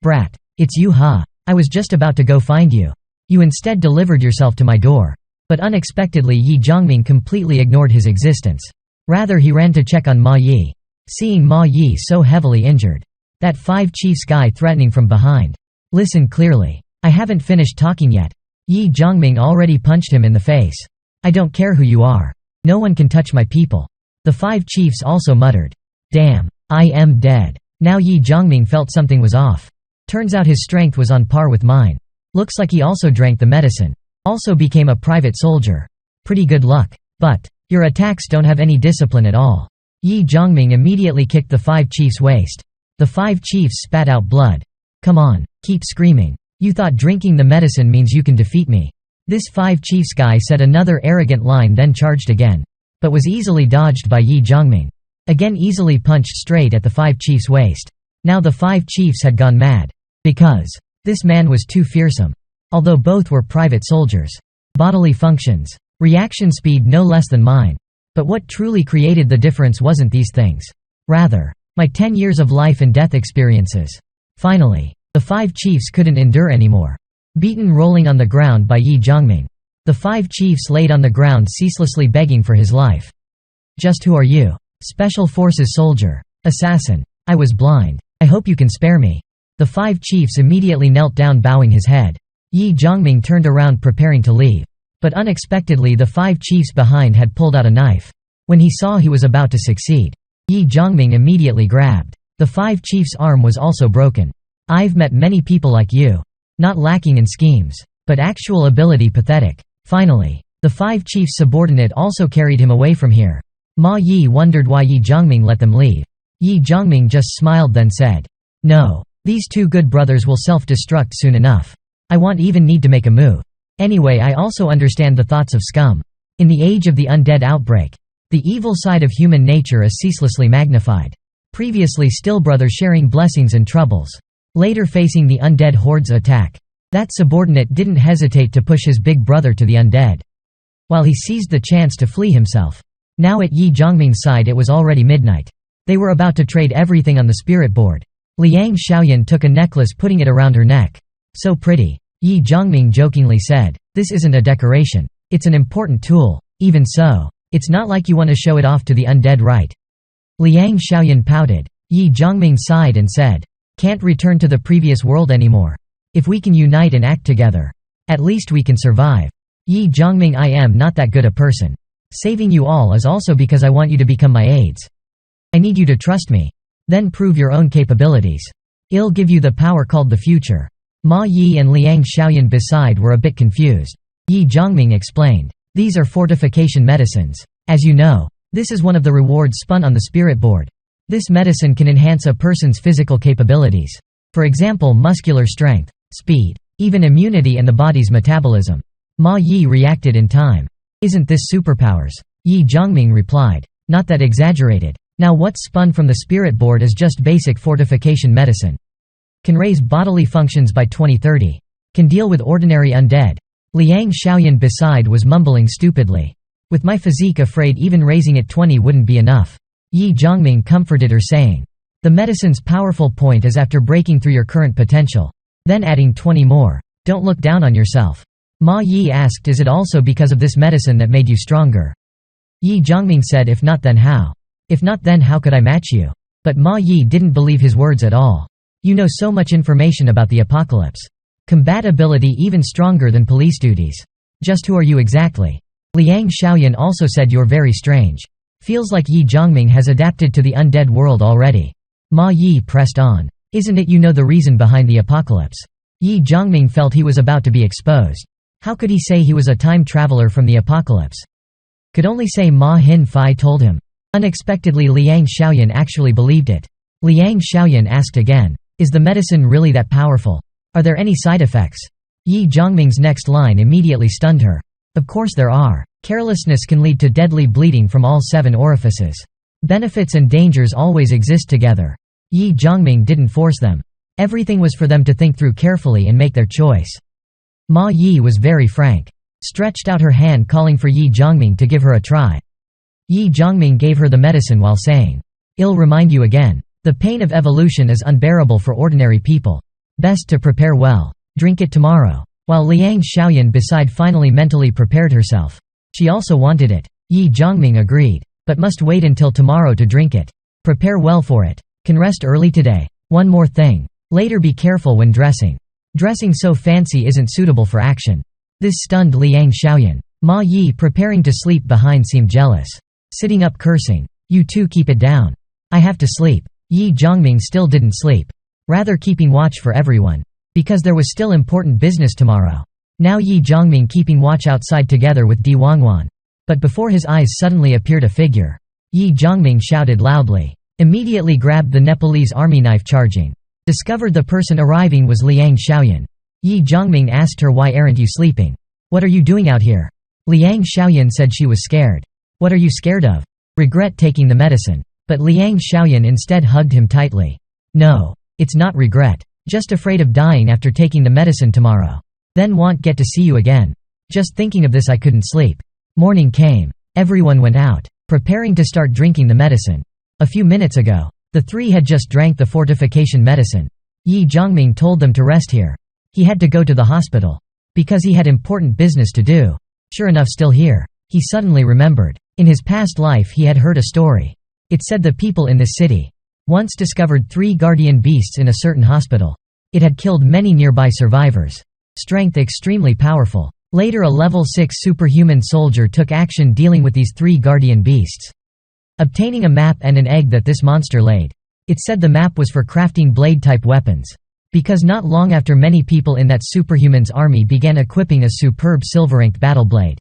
Brat. It's you, huh? I was just about to go find you. You instead delivered yourself to my door. But unexpectedly Ye Zhongming completely ignored his existence. Rather he ran to check on Ma Yi. Seeing Ma Yi so heavily injured. That 5 chiefs guy threatening from behind. Listen clearly. I haven't finished talking yet. Ye Zhongming already punched him in the face. I don't care who you are. No one can touch my people. The 5 chiefs also muttered. Damn, I am dead. Now Ye Zhongming felt something was off. Turns out his strength was on par with mine. Looks like he also drank the medicine. Also became a private soldier. Pretty good luck. But your attacks don't have any discipline at all. Ye Zhongming immediately kicked the 5 chiefs' waist. The 5 chiefs spat out blood. Come on, keep screaming. You thought drinking the medicine means you can defeat me. This 5 chiefs guy said another arrogant line then charged again. But was easily dodged by Ye Zhongming. Again easily punched straight at the 5 chiefs' waist. Now the 5 chiefs had gone mad. Because this man was too fearsome. Although both were private soldiers. Bodily functions. Reaction speed no less than mine. But what truly created the difference wasn't these things. Rather, my 10 years of life and death experiences. Finally, the 5 chiefs couldn't endure anymore. Beaten rolling on the ground by Ye Zhongming. The 5 chiefs laid on the ground ceaselessly begging for his life. Just who are you? Special Forces soldier. Assassin. I was blind. I hope you can spare me. The 5 chiefs immediately knelt down bowing his head. Ye Zhongming turned around preparing to leave. But unexpectedly the 5 chiefs behind had pulled out a knife. When he saw he was about to succeed, Ye Zhongming immediately grabbed. The 5 chiefs' arm was also broken. I've met many people like you. Not lacking in schemes, but actual ability pathetic. Finally, the 5 chiefs' subordinate also carried him away from here. Ma Yi wondered why Ye Zhongming let them leave. Ye Zhongming just smiled then said, "No, these 2 good brothers will self-destruct soon enough. I won't even need to make a move. Anyway, I also understand the thoughts of scum. In the age of the undead outbreak, the evil side of human nature is ceaselessly magnified. Previously still brothers sharing blessings and troubles. Later facing the undead horde's attack. That subordinate didn't hesitate to push his big brother to the undead. While he seized the chance to flee himself. Now at Ye Zhongming's side it was already midnight. They were about to trade everything on the spirit board. Liang Xiaoyan took a necklace putting it around her neck. So pretty. Ye Zhongming jokingly said. This isn't a decoration. It's an important tool. Even so, it's not like you want to show it off to the undead, right? Liang Xiaoyan pouted. Ye Zhongming sighed and said, can't return to the previous world anymore. If we can unite and act together, at least we can survive. Ye Zhongming, I am not that good a person. Saving you all is also because I want you to become my aides. I need you to trust me. Then prove your own capabilities. I'll give you the power called the future. Ma Yi and Liang Xiaoyan beside were a bit confused. Ye Zhongming explained, these are fortification medicines. As you know, this is one of the rewards spun on the spirit board. This medicine can enhance a person's physical capabilities. For example, muscular strength, speed, even immunity and the body's metabolism. Ma Yi reacted in time. Isn't this superpowers? Ye Zhongming replied. Not that exaggerated. Now what's spun from the spirit board is just basic fortification medicine. Can raise bodily functions by 2030. Can deal with ordinary undead. Liang Xiaoyan beside was mumbling stupidly. With my physique, afraid even raising it 20 wouldn't be enough. Ye Zhongming comforted her saying, the medicine's powerful point is after breaking through your current potential, then adding 20 more. Don't look down on yourself. Ma Yi asked, is it also because of this medicine that made you stronger? Ye Zhongming said, if not then how? If not then how could I match you? But Ma Yi didn't believe his words at all. You know so much information about the apocalypse. Compatibility even stronger than police duties. Just who are you exactly? Liang Xiaoyan also said, you're very strange. Feels like Ye Zhongming has adapted to the undead world already. Ma Yi pressed on. Isn't it you know the reason behind the apocalypse? Ye Zhongming felt he was about to be exposed. How could he say he was a time traveler from the apocalypse? Could only say Ma Hin Fai told him. Unexpectedly Liang Xiaoyan actually believed it. Liang Xiaoyan asked again, is the medicine really that powerful? Are there any side effects? Ye Zhongming's next line immediately stunned her. Of course there are. Carelessness can lead to deadly bleeding from all 7 orifices. Benefits and dangers always exist together. Ye Zhongming didn't force them. Everything was for them to think through carefully and make their choice. Ma Yi was very frank. Stretched out her hand calling for Ye Zhongming to give her a try. Ye Zhongming gave her the medicine while saying, I'll remind you again. The pain of evolution is unbearable for ordinary people. Best to prepare well. Drink it tomorrow. While Liang Xiaoyan beside finally mentally prepared herself. She also wanted it. Ye Zhongming agreed. But must wait until tomorrow to drink it. Prepare well for it. Can rest early today. One more thing. Later be careful when dressing. Dressing so fancy isn't suitable for action. This stunned Liang Xiaoyan. Ma Yi preparing to sleep behind seemed jealous. Sitting up cursing. You two keep it down. I have to sleep. Ye Zhongming still didn't sleep. Rather keeping watch for everyone. Because there was still important business tomorrow. Now Ye Zhongming keeping watch outside together with Di Wangwan. But before his eyes suddenly appeared a figure. Ye Zhongming shouted loudly. Immediately grabbed the Nepalese army knife charging. Discovered the person arriving was Liang Xiaoyan. Ye Zhongming asked her, why aren't you sleeping? What are you doing out here? Liang Xiaoyan said she was scared. What are you scared of? Regret taking the medicine. But Liang Xiaoyan instead hugged him tightly. No. It's not regret. Just afraid of dying after taking the medicine tomorrow. Then won't get to see you again. Just thinking of this I couldn't sleep. Morning came. Everyone went out, preparing to start drinking the medicine. A few minutes ago, the 3 had just drank the fortification medicine. Ye Zhongming told them to rest here. He had to go to the hospital. Because he had important business to do. Sure enough, still here. He suddenly remembered. In his past life he had heard a story. It said the people in this city once discovered 3 guardian beasts in a certain hospital. It had killed many nearby survivors. Strength extremely powerful. Later a level 6 superhuman soldier took action dealing with these 3 guardian beasts. Obtaining a map and an egg that this monster laid. It said the map was for crafting blade-type weapons. Because not long after many people in that superhuman's army began equipping a superb silver-inked battle blade.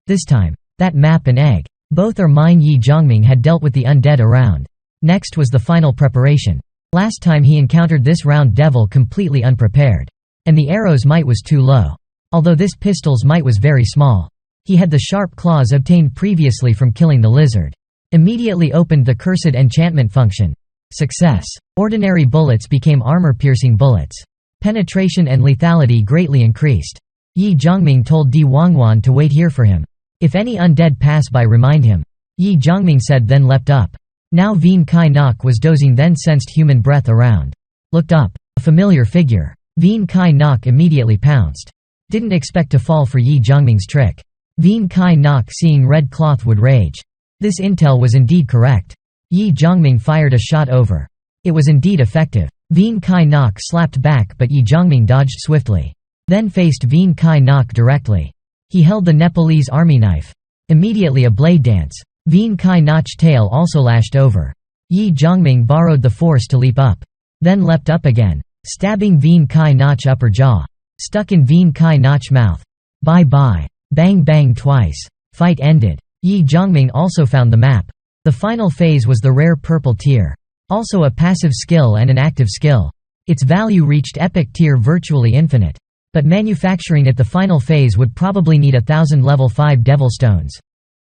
This time, that map and egg, both are mine. Ye Zhongming had dealt with the undead around. Next was the final preparation. Last time he encountered this round devil completely unprepared. And the arrow's might was too low. Although this pistol's might was very small. He had the sharp claws obtained previously from killing the lizard. Immediately opened the cursed enchantment function. Success. Ordinary bullets became armor-piercing bullets. Penetration and lethality greatly increased. Ye Zhongming told Di Wangwan to wait here for him. If any undead pass by, remind him. Ye Zhongming said, then leapt up. Now Veen Kai Nok was dozing, then sensed human breath around. Looked up. A familiar figure. Veen Kai Nok immediately pounced. Didn't expect to fall for Ye Zhongming's trick. Veen Kai Nok, seeing red cloth, would rage. This intel was indeed correct. Ye Zhongming fired a shot over. It was indeed effective. Veen Kai Nok slapped back, but Ye Zhongming dodged swiftly. Then faced Veen Kai Nok directly. He held the Nepalese army knife. Immediately a blade dance. Veen Kai Nok's tail also lashed over. Ye Zhongming borrowed the force to leap up. Then leapt up again, stabbing Veen Kai Nok's upper jaw. Stuck in Veen Kai Nok's mouth. Bye-bye. Bang bang twice. Fight ended. Ye Zhongming also found the map. The final phase was the rare purple tier. Also a passive skill and an active skill. Its value reached epic tier, virtually infinite. But manufacturing at the final phase would probably need 1,000 level 5 devil stones.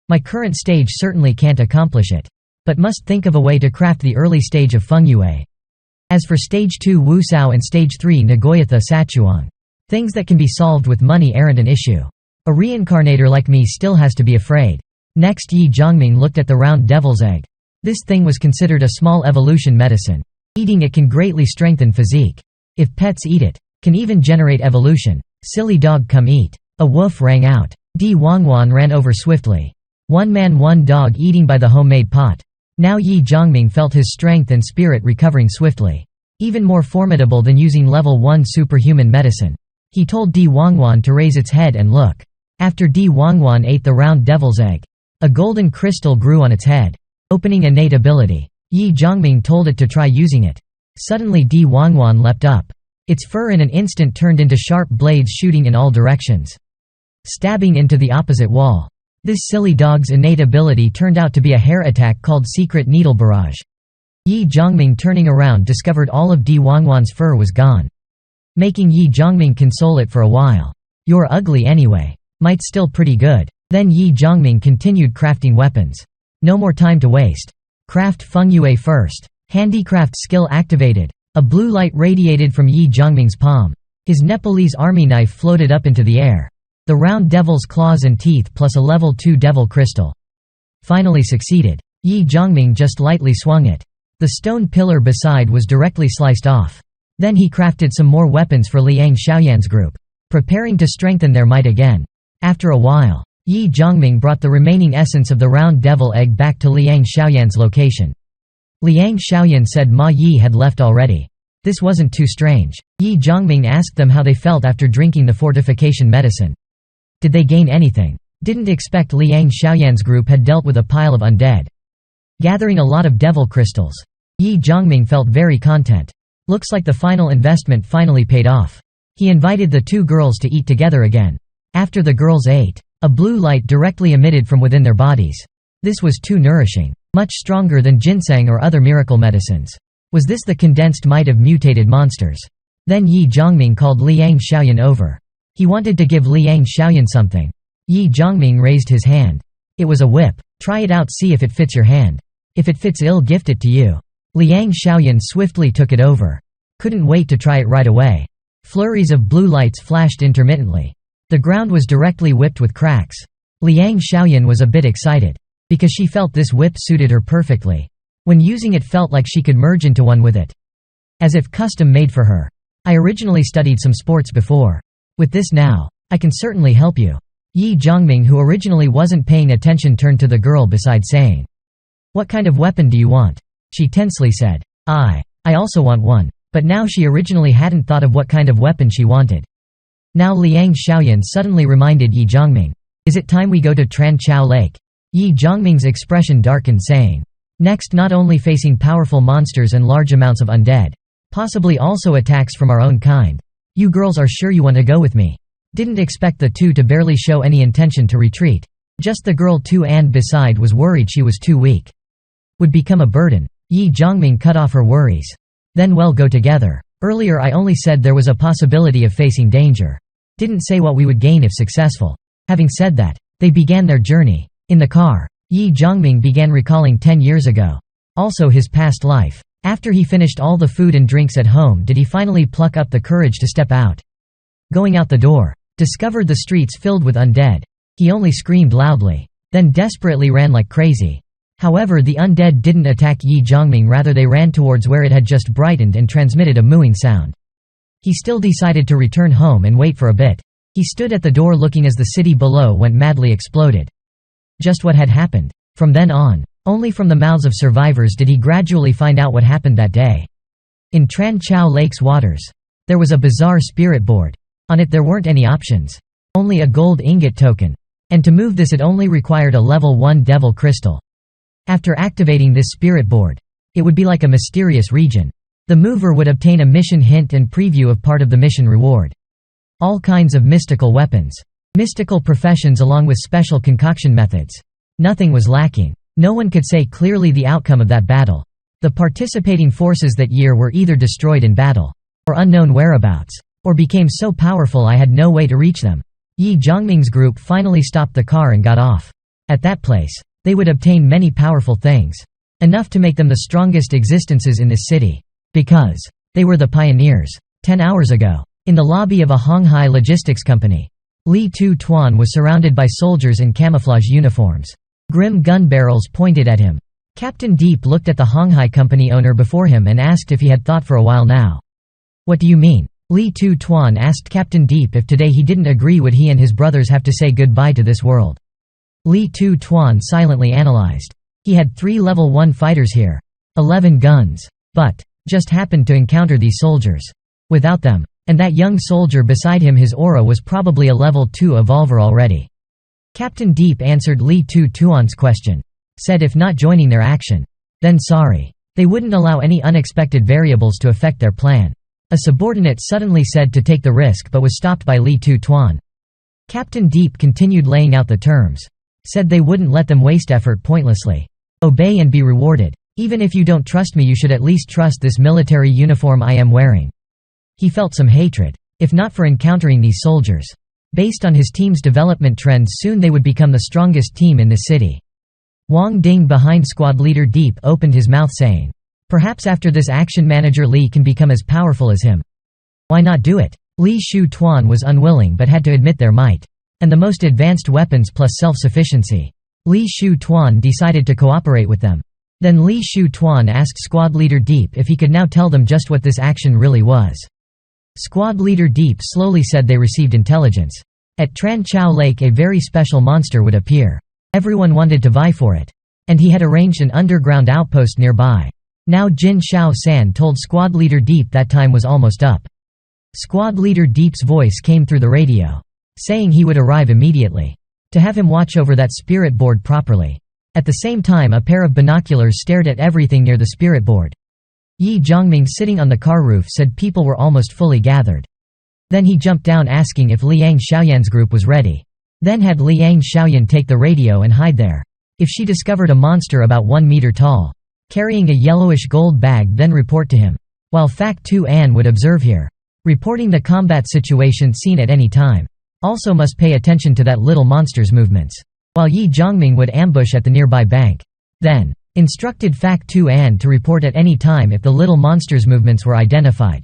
My current stage certainly can't accomplish it. But must think of a way to craft the early stage of Fengyue. As for stage 2 Wusao and stage 3 Nagoyatha Sachuang, things that can be solved with money aren't an issue. A reincarnator like me still has to be afraid. Next, Ye Zhongming looked at the round devil's egg. This thing was considered a small evolution medicine. Eating it can greatly strengthen physique. If pets eat it, can even generate evolution. Silly dog, come eat. A woof rang out. Di Wangwan ran over swiftly. One man, one dog eating by the homemade pot. Now Ye Zhongming felt his strength and spirit recovering swiftly. Even more formidable than using level 1 superhuman medicine. He told Di Wangwan to raise its head and look. After Di Wangwan ate the round devil's egg, a golden crystal grew on its head. Opening innate ability. Ye Zhongming told it to try using it. Suddenly Di Wangwan leapt up. Its fur in an instant turned into sharp blades shooting in all directions, stabbing into the opposite wall. This silly dog's innate ability turned out to be a hair attack called Secret Needle Barrage. Ye Zhongming, turning around, discovered all of Di Wangwan's fur was gone, making Ye Zhongming console it for a while. "You're ugly anyway. Might still pretty good." Then Ye Zhongming continued crafting weapons. No more time to waste. Craft Fengyue first. Handicraft skill activated. A blue light radiated from Ye Zhongming's palm. His Nepalese army knife floated up into the air. The round devil's claws and teeth plus a level 2 devil crystal. Finally succeeded. Ye Zhongming just lightly swung it. The stone pillar beside was directly sliced off. Then he crafted some more weapons for Liang Xiaoyan's group, preparing to strengthen their might again. After a while, Ye Zhongming brought the remaining essence of the round devil egg back to Liang Xiaoyan's location. Liang Xiaoyan said Ma Yi had left already. This wasn't too strange. Ye Zhongming asked them how they felt after drinking the fortification medicine. Did they gain anything? Didn't expect Liang Xiaoyan's group had dealt with a pile of undead, gathering a lot of devil crystals. Ye Zhongming felt very content. Looks like the final investment finally paid off. He invited the two girls to eat together again. After the girls ate, a blue light directly emitted from within their bodies. This was too nourishing, much stronger than ginseng or other miracle medicines. Was this the condensed might of mutated monsters? Then Ye Zhongming called Liang Xiaoyan over. He wanted to give Liang Xiaoyan something. Ye Zhongming raised his hand. It was a whip. Try it out, see if it fits your hand. If it fits, I'll gift it to you. Liang Xiaoyan swiftly took it over. Couldn't wait to try it right away. Flurries of blue lights flashed intermittently. The ground was directly whipped with cracks. Liang Xiaoyan was a bit excited, because she felt this whip suited her perfectly. When using it, felt like she could merge into one with it, as if custom made for her. I originally studied some sports before. With this now, I can certainly help you. Ye Zhongming, who originally wasn't paying attention, turned to the girl beside, saying, "What kind of weapon do you want?" She tensely said, I also want one." But now she originally hadn't thought of what kind of weapon she wanted. Now Liang Xiaoyan suddenly reminded Ye Zhongming, "Is it time we go to Tran Chao Lake?" Ye Zhongming's expression darkened, saying, "Next, not only facing powerful monsters and large amounts of undead, possibly also attacks from our own kind. You girls are sure you want to go with me?" Didn't expect the two to barely show any intention to retreat. Just the girl too, and beside was worried she was too weak, would become a burden. Ye Zhongming cut off her worries. Then we'll go together. Earlier I only said there was a possibility of facing danger. Didn't say what we would gain if successful. Having said that, they began their journey. In the car, Ye Zhongming began recalling 10 years ago. Also his past life. After he finished all the food and drinks at home, did he finally pluck up the courage to step out. Going out the door, discovered the streets filled with undead. He only screamed loudly, then desperately ran like crazy. However, the undead didn't attack Ye Zhongming, rather they ran towards where it had just brightened and transmitted a mooing sound. He still decided to return home and wait for a bit. He stood at the door looking as the city below went madly exploded. Just what had happened. From then on, only from the mouths of survivors did he gradually find out what happened that day. In Tran Chao Lake's waters, there was a bizarre spirit board. On it there weren't any options. Only a gold ingot token. And to move this it only required a level 1 devil crystal. After activating this spirit board, it would be like a mysterious region. The mover would obtain a mission hint and preview of part of the mission reward. All kinds of mystical weapons. Mystical professions along with special concoction methods. Nothing was lacking. No one could say clearly the outcome of that battle. The participating forces that year were either destroyed in battle, or unknown whereabouts, or became so powerful I had no way to reach them. Ye Zhongming's group finally stopped the car and got off. At that place, they would obtain many powerful things. Enough to make them the strongest existences in this city. Because they were the pioneers. 10 hours ago, in the lobby of a Honghai logistics company, Li Tu Tuan was surrounded by soldiers in camouflage uniforms. Grim gun barrels pointed at him. Captain Deep looked at the Honghai company owner before him and asked if he had thought for a while now. "What do you mean?" Li Tu Tuan asked Captain Deep if today he didn't agree would he and his brothers have to say goodbye to this world. Li Tu Tuan silently analyzed. He had 3 level 1 fighters here. 11 guns. But just happened to encounter these soldiers. Without them, and that young soldier beside him, his aura was probably a level 2 evolver already. Captain Deep answered Li Tu Tuan's question. Said if not joining their action, then sorry. They wouldn't allow any unexpected variables to affect their plan. A subordinate suddenly said to take the risk but was stopped by Li Tu Tuan. Captain Deep continued laying out the terms. Said they wouldn't let them waste effort pointlessly. Obey and be rewarded. Even if you don't trust me you should at least trust this military uniform I am wearing. He felt some hatred, if not for encountering these soldiers. Based on his team's development trends soon they would become the strongest team in the city. Wang Ding behind squad leader Deep opened his mouth saying, "Perhaps after this action manager Li can become as powerful as him. Why not do it?" Li Shu Tuan was unwilling but had to admit their might. And the most advanced weapons plus self-sufficiency. Li Shu Tuan decided to cooperate with them. Then Li Shu Tuan asked squad leader Deep if he could now tell them just what this action really was. Squad leader Deep slowly said they received intelligence. At Tran Chao Lake a very special monster would appear. Everyone wanted to vie for it. And he had arranged an underground outpost nearby. Now Jin Shao San told squad leader Deep that time was almost up. Squad leader Deep's voice came through the radio, saying he would arrive immediately. To have him watch over that spirit board properly. At the same time a pair of binoculars stared at everything near the spirit board. Ye Zhongming sitting on the car roof said people were almost fully gathered. Then he jumped down asking if Liang Xiaoyan's group was ready. Then had Liang Xiaoyan take the radio and hide there. If she discovered a monster about 1 meter tall, carrying a yellowish gold bag then report to him. While Fact 2 An would observe here. Reporting the combat situation seen at any time. Also must pay attention to that little monster's movements. While Ye Zhongming would ambush at the nearby bank. Then, instructed Fact 2 An to report at any time if the little monster's movements were identified.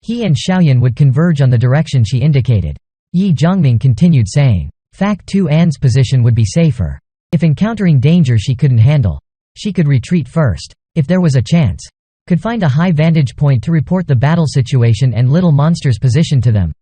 He and Xiaoyan would converge on the direction she indicated. Ye Zhongming continued saying, Fact 2 An's position would be safer. If encountering danger she couldn't handle, she could retreat first, if there was a chance. Could find a high vantage point to report the battle situation and little monster's position to them.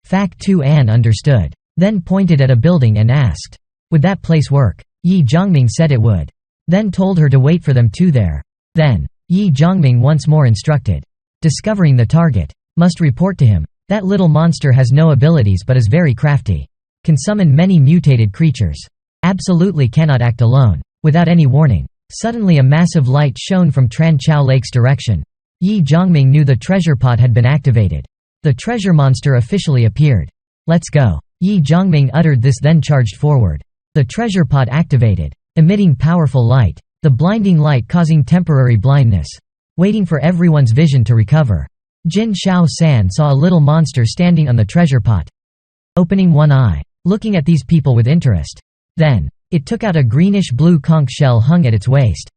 Fact 2 An understood. Then pointed at a building and asked, would that place work? Ye Zhongming said it would. Then told her to wait for them two there. Then, Ye Zhongming once more instructed. Discovering the target. Must report to him. That little monster has no abilities but is very crafty. Can summon many mutated creatures. Absolutely cannot act alone. Without any warning. Suddenly a massive light shone from Tran Chao Lake's direction. Ye Zhongming knew the treasure pot had been activated. The treasure monster officially appeared. Let's go. Ye Zhongming uttered this then charged forward. The treasure pot activated, emitting powerful light, the blinding light causing temporary blindness. Waiting for everyone's vision to recover. Jin Shao San saw a little monster standing on the treasure pot. Opening one eye, looking at these people with interest. Then, it took out a greenish-blue conch shell hung at its waist.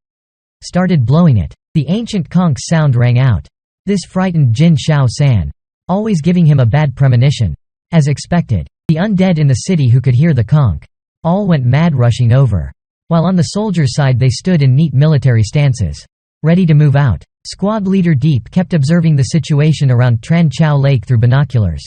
Started blowing it. The ancient conch sound rang out. This frightened Jin Shao San, always giving him a bad premonition. As expected, the undead in the city who could hear the conch all went mad rushing over. While on the soldiers' side they stood in neat military stances, ready to move out. Squad leader Deep kept observing the situation around Tran Chao Lake through binoculars.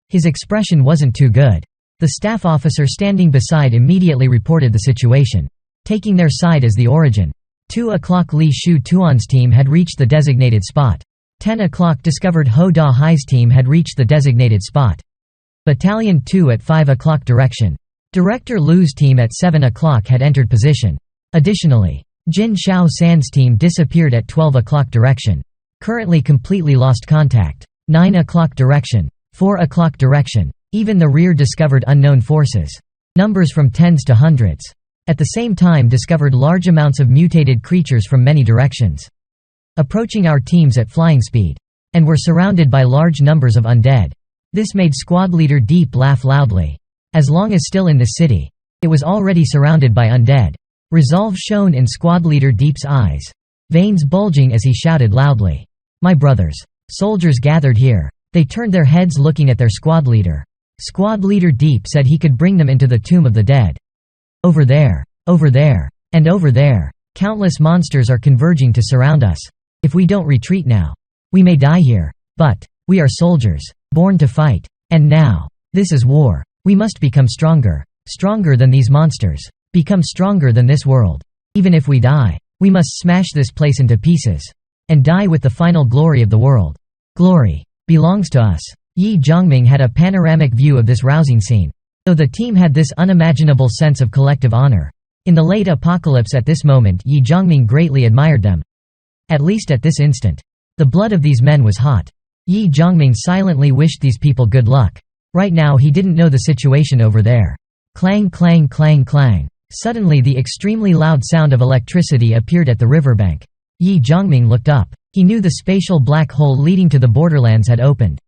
His expression wasn't too good. The staff officer standing beside immediately reported the situation, taking their side as the origin. 2 o'clock Li Shu Tuan's team had reached the designated spot. 10 o'clock discovered Ho Da Hai's team had reached the designated spot. Battalion 2 at 5 o'clock direction. Director Lu's team at 7 o'clock had entered position. Additionally, Jin Xiao San's team disappeared at 12 o'clock direction. Currently completely lost contact. 9 o'clock direction. 4 o'clock direction. Even the rear discovered unknown forces. Numbers from tens to hundreds. At the same time discovered large amounts of mutated creatures from many directions. Approaching our teams at flying speed. And were surrounded by large numbers of undead. This made squad leader Deep laugh loudly. As long as still in the city, it was already surrounded by undead. Resolve shone in squad leader Deep's eyes. Veins bulging as he shouted loudly. "My brothers! Soldiers gathered here." They turned their heads looking at their squad leader. Squad leader Deep said he could bring them into the tomb of the dead. "Over there, and over there. Countless monsters are converging to surround us. If we don't retreat now, we may die here. But we are soldiers, born to fight. And now, this is war. We must become stronger. Stronger than these monsters. Become stronger than this world. Even if we die, we must smash this place into pieces. And die with the final glory of the world. Glory belongs to us." Ye Zhongming had a panoramic view of this rousing scene. Though the team had this unimaginable sense of collective honor. In the late apocalypse at this moment Ye Zhongming greatly admired them. At least at this instant. The blood of these men was hot. Ye Zhongming silently wished these people good luck. Right now he didn't know the situation over there. Clang clang clang clang. Suddenly the extremely loud sound of electricity appeared at the riverbank. Ye Zhongming looked up. He knew the spatial black hole leading to the borderlands had opened.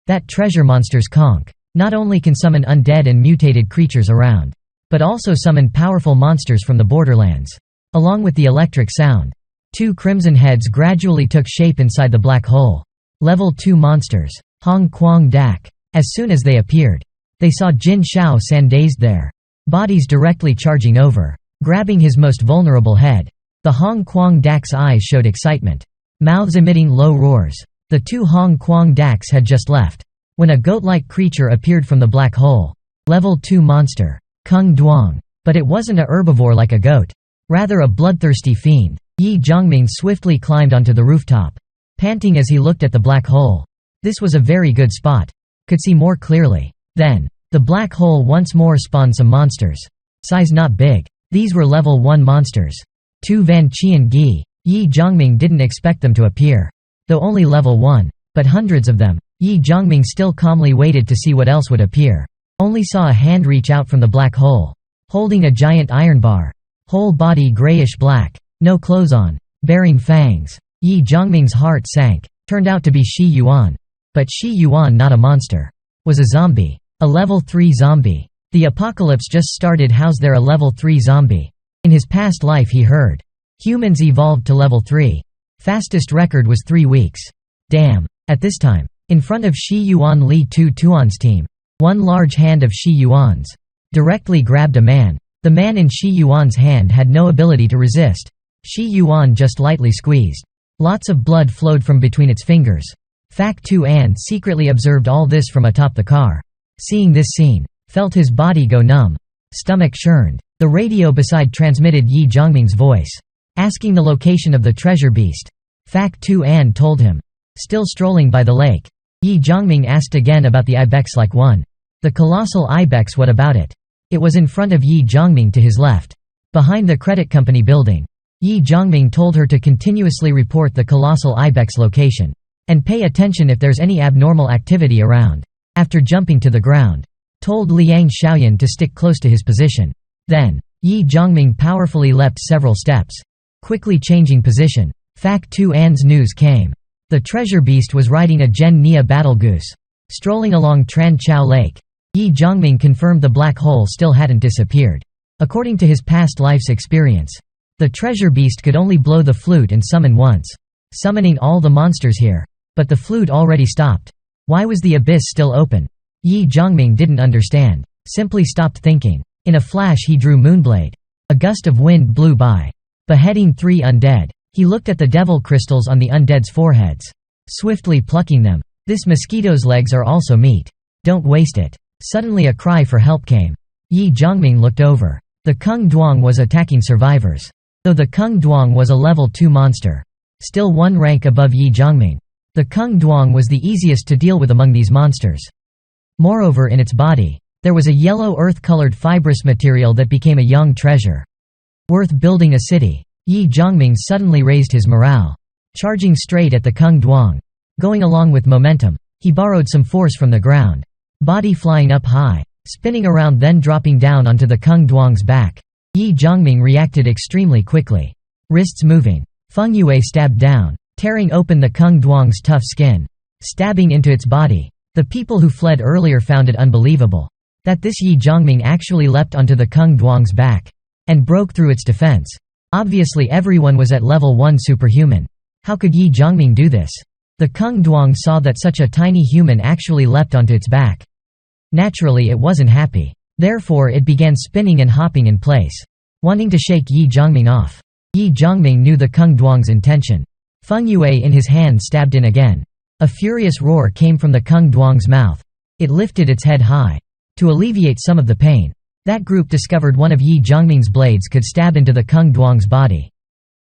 That treasure monster's conch not only can summon undead and mutated creatures around, but also summon powerful monsters from the borderlands. Along with the electric sound, 2 crimson heads gradually took shape inside the black hole. Level 2 monsters. Hong Quang Dak. As soon as they appeared, they saw Jin Xiao San dazed there. Bodies directly charging over, grabbing his most vulnerable head. The Hong Quang Dak's eyes showed excitement. Mouths emitting low roars. The 2 Hong Quang Daks had just left, when a goat-like creature appeared from the black hole. Level 2 monster. Kung Duang. But it wasn't a herbivore like a goat. Rather a bloodthirsty fiend. Ye Zhongming swiftly climbed onto the rooftop, panting as he looked at the black hole. This was a very good spot. Could see more clearly. Then, the black hole once more spawned some monsters. Size not big. These were level 1 monsters. 2 Van Qian Gi. Ye Zhongming didn't expect them to appear. Though only level 1, but hundreds of them. Ye Zhongming still calmly waited to see what else would appear. Only saw a hand reach out from the black hole, holding a giant iron bar. Whole body grayish black, no clothes on, bearing fangs. Ye Zhongming's heart sank. Turned out to be Shi Yuan. But Shi Yuan, not a monster. Was a zombie. A level 3 zombie. The apocalypse just started. How's there a level 3 zombie? In his past life he heard humans evolved to level 3. Fastest record was 3 weeks. Damn. At this time, in front of Shi Yuan Li Tu Tuan's team, one large hand of Shi Yuan's directly grabbed a man. The man in Shi Yuan's hand had no ability to resist. Shi Yuan just lightly squeezed. Lots of blood flowed from between its fingers. Fac Tuan secretly observed all this from atop the car. Seeing this scene, felt his body go numb. Stomach churned. The radio beside transmitted Ye Zhongming's voice, asking the location of the treasure beast. Fac Tuan told him. Still strolling by the lake, Ye Zhongming asked again about the ibex-like one. The colossal ibex, what about it? It was in front of Ye Zhongming to his left, behind the credit company building. Ye Zhongming told her to continuously report the colossal ibex location, and pay attention if there's any abnormal activity around. After jumping to the ground, told Liang Xiaoyan to stick close to his position. Then, Ye Zhongming powerfully leapt several steps, quickly changing position. Fac Tuan's news came. The treasure beast was riding a Gen Nia battle goose, strolling along Tran Chao Lake. Ye Zhongming confirmed the black hole still hadn't disappeared. According to his past life's experience, the treasure beast could only blow the flute and summon once, summoning all the monsters here. But the flute already stopped. Why was the abyss still open? Ye Zhongming didn't understand, simply stopped thinking. In a flash he drew Moonblade. A gust of wind blew by, beheading 3 undead. He looked at the devil crystals on the undead's foreheads, swiftly plucking them. "This mosquito's legs are also meat. Don't waste it." Suddenly a cry for help came. Ye Zhongming looked over. The Kung Duong was attacking survivors. Though the Kung Duong was a level 2 monster, still one rank above Ye Zhongming. The Kung Duong was the easiest to deal with among these monsters. Moreover, in its body, there was a yellow earth-colored fibrous material that became a young treasure, worth building a city. Ye Zhongming suddenly raised his morale, charging straight at the Kung Duong. Going along with momentum, he borrowed some force from the ground, body flying up high, spinning around then dropping down onto the Kung Duong's back. Ye Zhongming reacted extremely quickly, wrists moving. Feng Yue stabbed down, tearing open the Kung Duong's tough skin, stabbing into its body. The people who fled earlier found it unbelievable that this Ye Zhongming actually leapt onto the Kung Duong's back and broke through its defense. Obviously everyone was at level 1 superhuman. How could Ye Zhongming do this? The Kung Duong saw that such a tiny human actually leapt onto its back. Naturally it wasn't happy. Therefore it began spinning and hopping in place, wanting to shake Ye Zhongming off. Ye Zhongming knew the Kung Duong's intention. Feng Yue in his hand stabbed in again. A furious roar came from the Kung Duong's mouth. It lifted its head high. To alleviate some of the pain, that group discovered one of Ye Zhongming's blades could stab into the Kung Duong's body,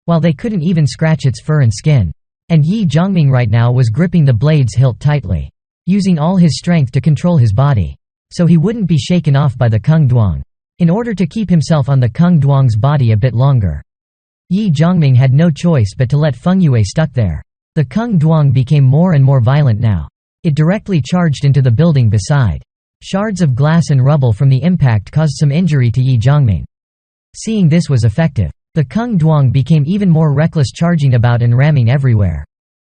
while they couldn't even scratch its fur and skin. And Ye Zhongming right now was gripping the blade's hilt tightly, using all his strength to control his body, so he wouldn't be shaken off by the Kung Duong, in order to keep himself on the Kung Duong's body a bit longer. Ye Zhongming had no choice but to let Feng Yue stuck there. The Kung Duong became more and more violent now. It directly charged into the building beside. Shards of glass and rubble from the impact caused some injury to Ye Zhongming. Seeing this was effective, the Kung Duong became even more reckless, charging about and ramming everywhere.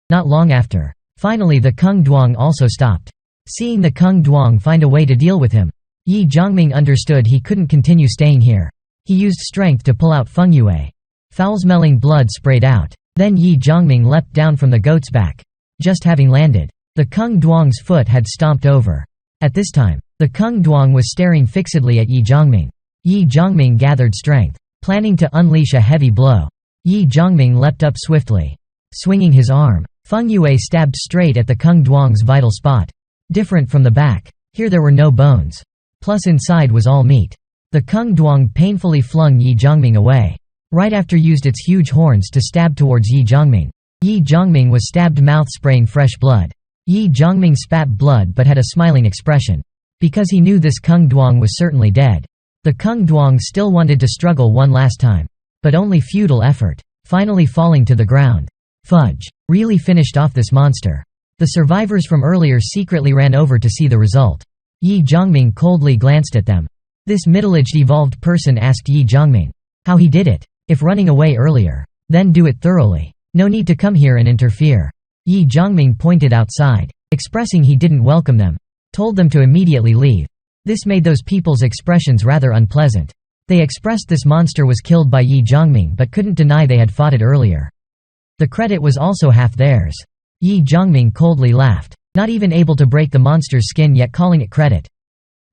Not long after, finally the Kung Duong also stopped. Seeing the Kung Duong find a way to deal with him, Ye Zhongming understood he couldn't continue staying here. He used strength to pull out Feng Yue. Foul-smelling blood sprayed out. Then Ye Zhongming leapt down from the goat's back. Just having landed, the Kung Duong's foot had stomped over. At this time, the Kung Duong was staring fixedly at Ye Zhongming. Ye Zhongming gathered strength, planning to unleash a heavy blow. Ye Zhongming leapt up swiftly, swinging his arm. Feng Yue stabbed straight at the Kung Duong's vital spot. Different from the back, here there were no bones. Plus inside was all meat. The Kung Duong painfully flung Ye Zhongming away, right after used its huge horns to stab towards Ye Zhongming. Ye Zhongming was stabbed, mouth spraying fresh blood. Ye Zhongming spat blood but had a smiling expression, because he knew this Kung Duong was certainly dead. The Kung Duong still wanted to struggle one last time, but only futile effort, finally falling to the ground. Fudge! Really finished off this monster. The survivors from earlier secretly ran over to see the result. Ye Zhongming coldly glanced at them. This middle-aged evolved person asked Ye Zhongming how he did it. If running away earlier, then do it thoroughly. No need to come here and interfere. Ye Zhongming pointed outside, expressing he didn't welcome them, told them to immediately leave. This made those people's expressions rather unpleasant. They expressed this monster was killed by Ye Zhongming but couldn't deny they had fought it earlier. The credit was also half theirs. Ye Zhongming coldly laughed, not even able to break the monster's skin yet calling it credit.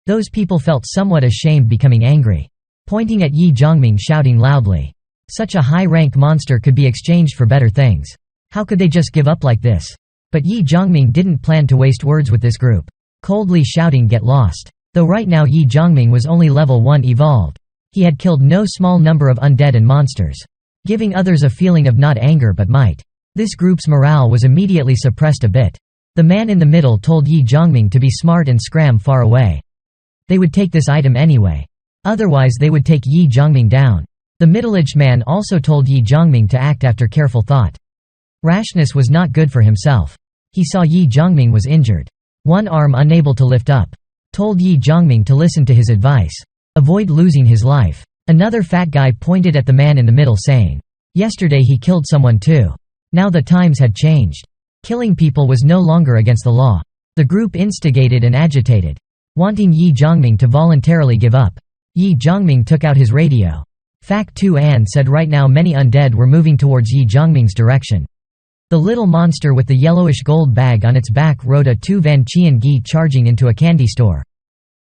Those people felt somewhat ashamed, becoming angry, pointing at Ye Zhongming, shouting loudly, "Such a high-rank monster could be exchanged for better things. How could they just give up like this?" But Ye Zhongming didn't plan to waste words with this group, coldly shouting, "Get lost." Though right now Ye Zhongming was only level 1 evolved, he had killed no small number of undead and monsters, giving others a feeling of not anger but might. This group's morale was immediately suppressed a bit. The man in the middle told Ye Zhongming to be smart and scram far away. They would take this item anyway. Otherwise they would take Ye Zhongming down. The middle-aged man also told Ye Zhongming to act after careful thought. Rashness was not good for himself. He saw Ye Zhongming was injured, one arm unable to lift up. Told Ye Zhongming to listen to his advice. Avoid losing his life. Another fat guy pointed at the man in the middle saying, "Yesterday he killed someone too. Now the times had changed. Killing people was no longer against the law." The group instigated and agitated, wanting Ye Zhongming to voluntarily give up. Ye Zhongming took out his radio. Fact 2 An said right now many undead were moving towards Ye Zhongming's direction. The little monster with the yellowish gold bag on its back rode a 2 Van Qian Gi charging into a candy store.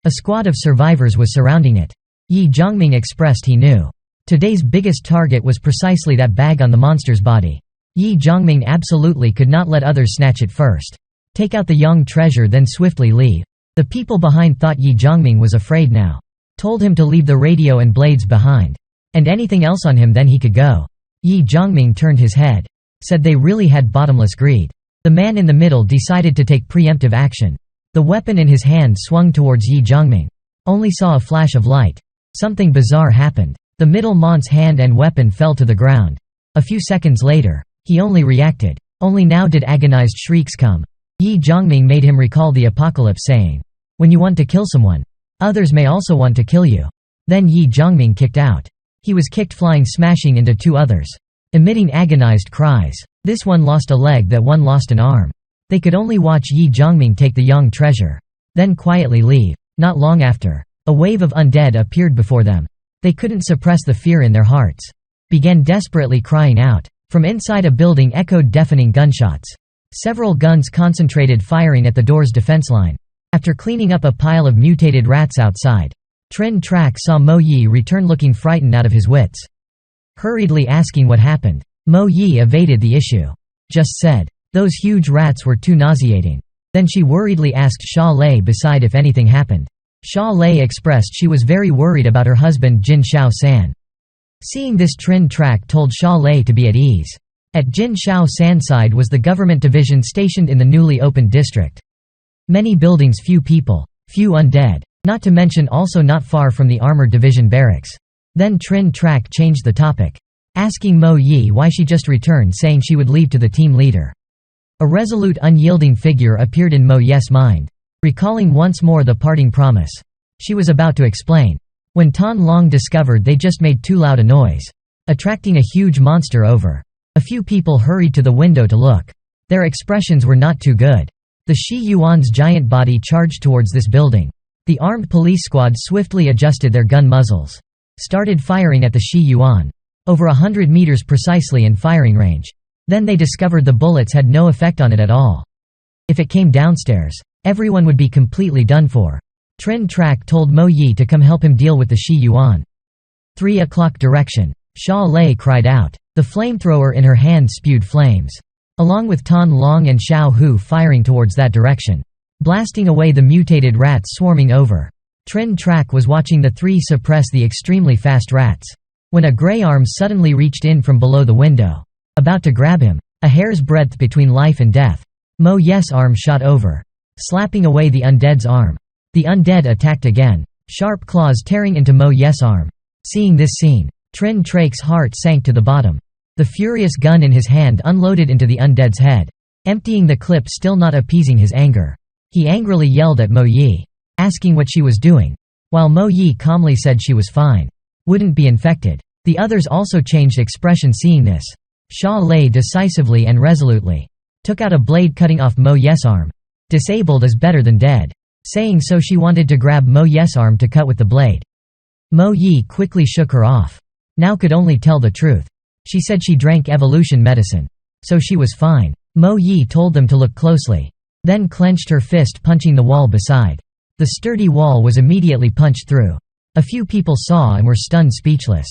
A squad of survivors was surrounding it. Ye Zhongming expressed he knew Today's biggest target was precisely that bag on the monster's body. Ye Zhongming absolutely could not let others snatch it first. Take out the young treasure, then swiftly leave. The people behind thought Ye Zhongming was afraid now. Told him to leave the radio and blades behind. And anything else on him, then he could go. Ye Zhongming turned his head. Said they really had bottomless greed. The man in the middle decided to take preemptive action. The weapon in his hand swung towards Ye Zhongming. Only saw a flash of light. Something bizarre happened. The middle man's hand and weapon fell to the ground. A few seconds later, he only reacted. Only now did agonized shrieks come. Ye Zhongming made him recall the apocalypse saying, "When you want to kill someone, others may also want to kill you." Then Ye Zhongming kicked out. He was kicked, flying, smashing into two others, emitting agonized cries. This one lost a leg, that one lost an arm. They could only watch Ye Zhongming take the young treasure, then quietly leave. Not long after, a wave of undead appeared before them. They couldn't suppress the fear in their hearts. Began desperately crying out. From inside a building echoed deafening gunshots. Several guns concentrated firing at the door's defense line. After cleaning up a pile of mutated rats outside, Trin Trak saw Mo Yi return, looking frightened out of his wits. Hurriedly asking what happened, Mo Yi evaded the issue. Just said, "Those huge rats were too nauseating." Then she worriedly asked Sha Lei beside if anything happened. Sha Lei expressed she was very worried about her husband Jin Shao San. Seeing this, Trin Trak told Sha Lei to be at ease. At Jin Shao San's side was the government division stationed in the newly opened district. Many buildings, few people, few undead, not to mention also not far from the armored division barracks. Then Trin Trak changed the topic, asking Mo Yi why she just returned, saying she would leave to the team leader. A resolute, unyielding figure appeared in Mo Ye's mind, recalling once more the parting promise. She was about to explain, when Tan Long discovered they just made too loud a noise, attracting a huge monster over. A few people hurried to the window to look. Their expressions were not too good. The Shi Yuan's giant body charged towards this building. The armed police squad swiftly adjusted their gun muzzles. Started firing at the Shi Yuan. Over 100 meters precisely in firing range. Then they discovered the bullets had no effect on it at all. If it came downstairs, everyone would be completely done for. Trin Trak told Mo Yi to come help him deal with the Shi Yuan. 3 o'clock direction. Sha Lei cried out. The flamethrower in her hand spewed flames. Along with Tan Long and Xiao Hu firing towards that direction, blasting away the mutated rats swarming over. Trin Trak was watching the three suppress the extremely fast rats, when a grey arm suddenly reached in from below the window, about to grab him, a hair's breadth between life and death. Mo Ye's arm shot over, slapping away the undead's arm. The undead attacked again, sharp claws tearing into Mo Ye's arm. Seeing this scene, Trin Trak's heart sank to the bottom. The furious gun in his hand unloaded into the undead's head, emptying the clip, still not appeasing his anger. He angrily yelled at Mo Yi, asking what she was doing, while Mo Yi calmly said she was fine, wouldn't be infected. The others also changed expression seeing this. Sha Lei decisively and resolutely took out a blade, cutting off Mo Ye's arm. Disabled is better than dead. Saying so, she wanted to grab Mo Ye's arm to cut with the blade. Mo Yi quickly shook her off. Now could only tell the truth. She said she drank evolution medicine, so she was fine. Mo Yi told them to look closely, then clenched her fist, punching the wall beside. The sturdy wall was immediately punched through. A few people saw and were stunned, speechless.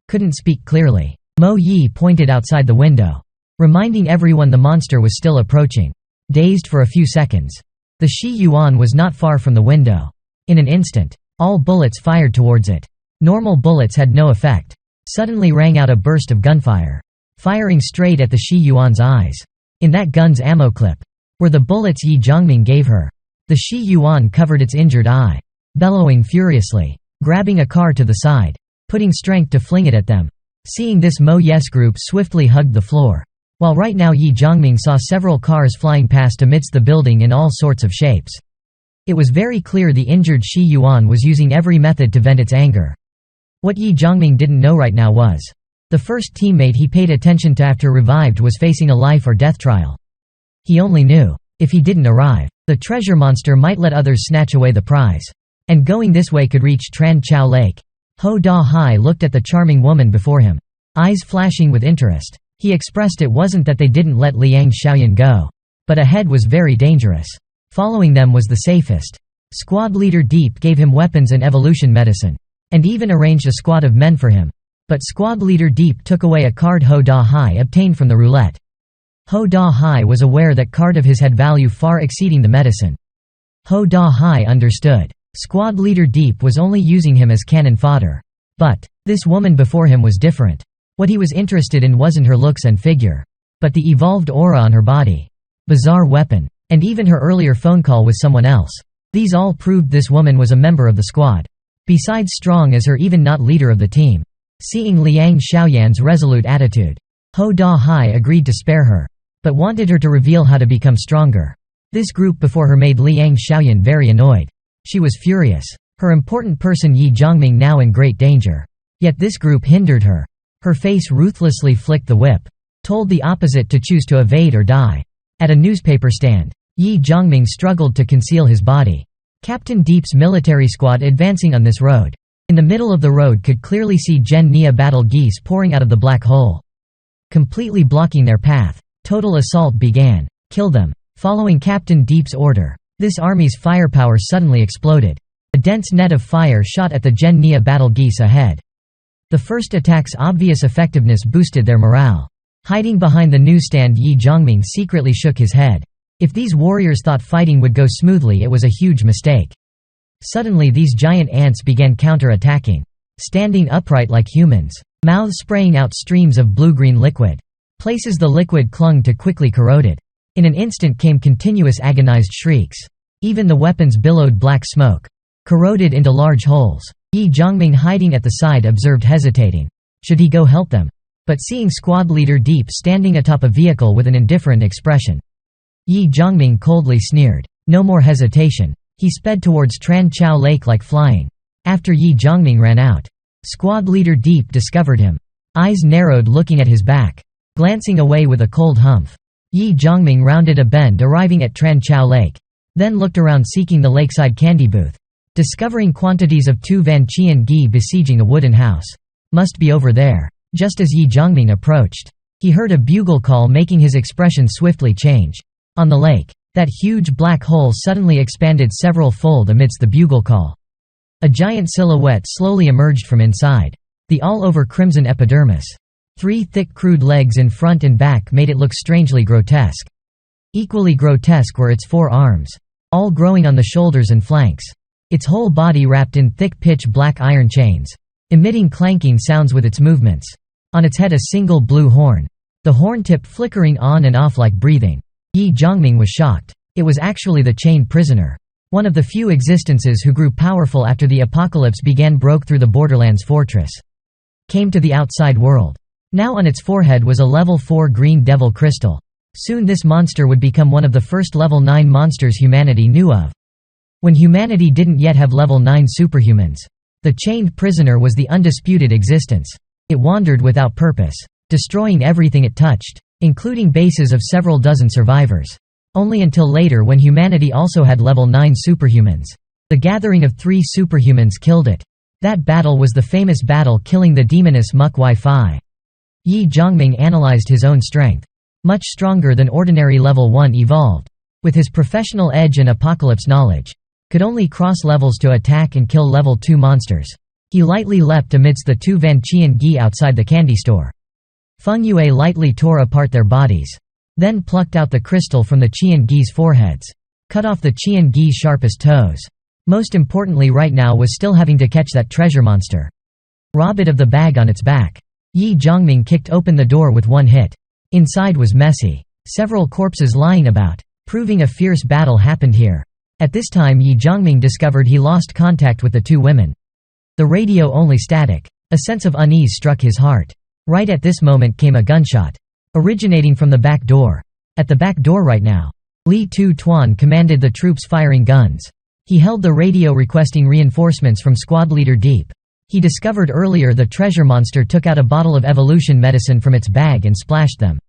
Couldn't speak clearly. Mo Yi pointed outside the window, reminding everyone the monster was still approaching. Dazed for a few seconds, the Shi Yuan was not far from the window. In an instant, all bullets fired towards it. Normal bullets had no effect. Suddenly rang out a burst of gunfire, firing straight at the Shi Yuan's eyes. In that gun's ammo clip were the bullets Ye Zhongming gave her. The Shi Yuan covered its injured eye, bellowing furiously, grabbing a car to the side, putting strength to fling it at them. Seeing this, Mo Ye's group swiftly hugged the floor. While right now Ye Zhongming saw several cars flying past amidst the building in all sorts of shapes. It was very clear the injured Shi Yuan was using every method to vent its anger. What Ye Zhongming didn't know right now was, the first teammate he paid attention to after revived was facing a life or death trial. He only knew, if he didn't arrive, the treasure monster might let others snatch away the prize. And going this way could reach Tran Chao Lake. Ho Da Hai looked at the charming woman before him, eyes flashing with interest. He expressed it wasn't that they didn't let Liang Xiaoyan go, but ahead was very dangerous. Following them was the safest. Squad leader Deep gave him weapons and evolution medicine, and even arranged a squad of men for him. But squad leader Deep took away a card Ho Da Hai obtained from the roulette. Ho Da Hai was aware that card of his had value far exceeding the medicine. Ho Da Hai understood. Squad leader Deep was only using him as cannon fodder. But this woman before him was different. What he was interested in wasn't her looks and figure, but the evolved aura on her body. Bizarre weapon. And even her earlier phone call with someone else. These all proved this woman was a member of the squad. Besides strong as her, even not leader of the team. Seeing Liang Xiaoyan's resolute attitude, Ho Da Hai agreed to spare her, but wanted her to reveal how to become stronger. This group before her made Liang Xiaoyan very annoyed. She was furious. Her important person Ye Zhongming now in great danger. Yet this group hindered her. Her face ruthlessly flicked the whip. Told the opposite to choose to evade or die. At a newspaper stand, Ye Zhongming struggled to conceal his body. Captain Deep's military squad advancing on this road. In the middle of the road could clearly see Gen Nia battle geese pouring out of the black hole. Completely blocking their path. Total assault began. Kill them. Following Captain Deep's order, this army's firepower suddenly exploded. A dense net of fire shot at the Gen Nia battle geese ahead. The first attack's obvious effectiveness boosted their morale. Hiding behind the newsstand, Ye Zhongming secretly shook his head. If these warriors thought fighting would go smoothly, it was a huge mistake. Suddenly these giant ants began counter-attacking. Standing upright like humans. Mouths spraying out streams of blue-green liquid. Places the liquid clung to quickly corroded. In an instant came continuous agonized shrieks. Even the weapons billowed black smoke. Corroded into large holes. Ye Zhongming hiding at the side observed, hesitating. Should he go help them? But seeing squad leader Deep standing atop a vehicle with an indifferent expression, Ye Zhongming coldly sneered. No more hesitation. He sped towards Tran Chao Lake like flying. After Ye Zhongming ran out, squad leader Deep discovered him. Eyes narrowed looking at his back. Glancing away with a cold humph. Ye Zhongming rounded a bend arriving at Tran Chao Lake. Then looked around seeking the lakeside candy booth. Discovering quantities of Tu Van Qian Gi besieging a wooden house. Must be over there. Just as Ye Zhongming approached, he heard a bugle call making his expression swiftly change. On the lake, that huge black hole suddenly expanded several-fold amidst the bugle call. A giant silhouette slowly emerged from inside. The all-over crimson epidermis. 3 thick crude legs in front and back made it look strangely grotesque. Equally grotesque were its 4 arms, all growing on the shoulders and flanks. Its whole body wrapped in thick pitch-black iron chains, emitting clanking sounds with its movements. On its head a single blue horn, the horn tip flickering on and off like breathing. Ye Zhongming was shocked. It was actually the chained prisoner. One of the few existences who grew powerful after the apocalypse began, broke through the Borderlands fortress. Came to the outside world. Now on its forehead was a level 4 green devil crystal. Soon this monster would become one of the first level 9 monsters humanity knew of. When humanity didn't yet have level 9 superhumans. The chained prisoner was the undisputed existence. It wandered without purpose, destroying everything it touched, including bases of several dozen survivors. Only until later, when humanity also had level 9 superhumans. The gathering of 3 superhumans killed it. That battle was the famous battle killing the demoness Muk Wi-Fi. Ye Zhongming analyzed his own strength. Much stronger than ordinary level 1 evolved. With his professional edge and apocalypse knowledge, could only cross levels to attack and kill level 2 monsters. He lightly leapt amidst the 2 Van Qian Gi outside the candy store. Feng Yue lightly tore apart their bodies. Then plucked out the crystal from the Qian Gi's foreheads. Cut off the Qian Gi's sharpest toes. Most importantly right now was still having to catch that treasure monster. Rob it of the bag on its back. Ye Zhongming kicked open the door with one hit. Inside was messy. Several corpses lying about, proving a fierce battle happened here. At this time Ye Zhongming discovered he lost contact with the 2 women. The radio only static. A sense of unease struck his heart. Right at this moment came a gunshot. Originating from the back door. At the back door right now, Li Tu Tuan commanded the troops firing guns. He held the radio requesting reinforcements from squad leader Deep. He discovered earlier the treasure monster took out a bottle of evolution medicine from its bag and splashed them.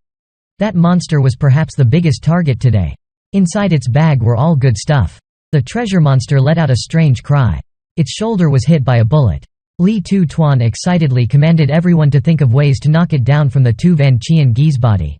That monster was perhaps the biggest target today. Inside its bag were all good stuff. The treasure monster let out a strange cry. Its shoulder was hit by a bullet. Li Tu Tuan excitedly commanded everyone to think of ways to knock it down from the 2 Van Qian Gi's body.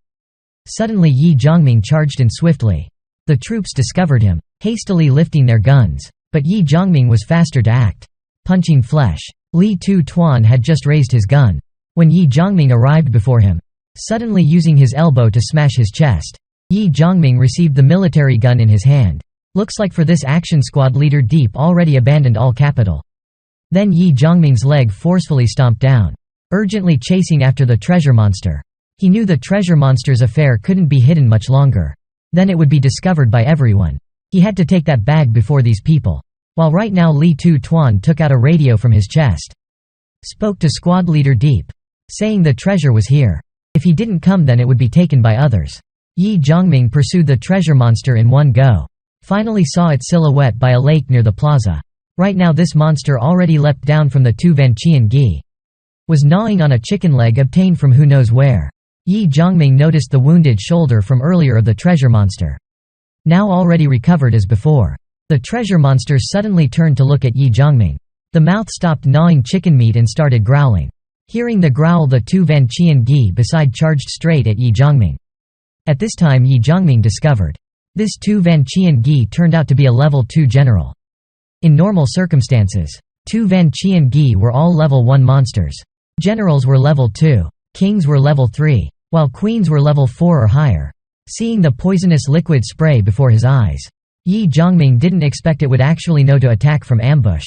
Suddenly Ye Zhongming charged in swiftly. The troops discovered him, hastily lifting their guns. But Ye Zhongming was faster to act. Punching flesh. Li Tu Tuan had just raised his gun. when Ye Zhongming arrived before him, suddenly using his elbow to smash his chest. Ye Zhongming received the military gun in his hand. Looks like for this action squad leader Deep already abandoned all capital. Then Ye Zhongming's leg forcefully stomped down, urgently chasing after the treasure monster. He knew the treasure monster's affair couldn't be hidden much longer. Then it would be discovered by everyone. He had to take that bag before these people. While right now Li Tu Tuan took out a radio from his chest. Spoke to squad leader Deep, saying the treasure was here. If he didn't come then it would be taken by others. Ye Zhongming pursued the treasure monster in one go. Finally saw its silhouette by a lake near the plaza. Right now this monster already leapt down from the Tu Vanqian Gi. Was gnawing on a chicken leg obtained from who knows where. Ye Zhongming noticed the wounded shoulder from earlier of the treasure monster. Now already recovered as before. The treasure monster suddenly turned to look at Ye Zhongming. The mouth stopped gnawing chicken meat and started growling. Hearing the growl, the Tu Vanqian Gi beside charged straight at Ye Zhongming. At this time Ye Zhongming discovered. This Tu Vanqian Gi turned out to be a level 2 general. In normal circumstances, Tu Vanqian Gi were all level 1 monsters. Generals were level 2, kings were level 3, while queens were level 4 or higher. Seeing the poisonous liquid spray before his eyes, Ye Zhongming didn't expect it would actually know to attack from ambush.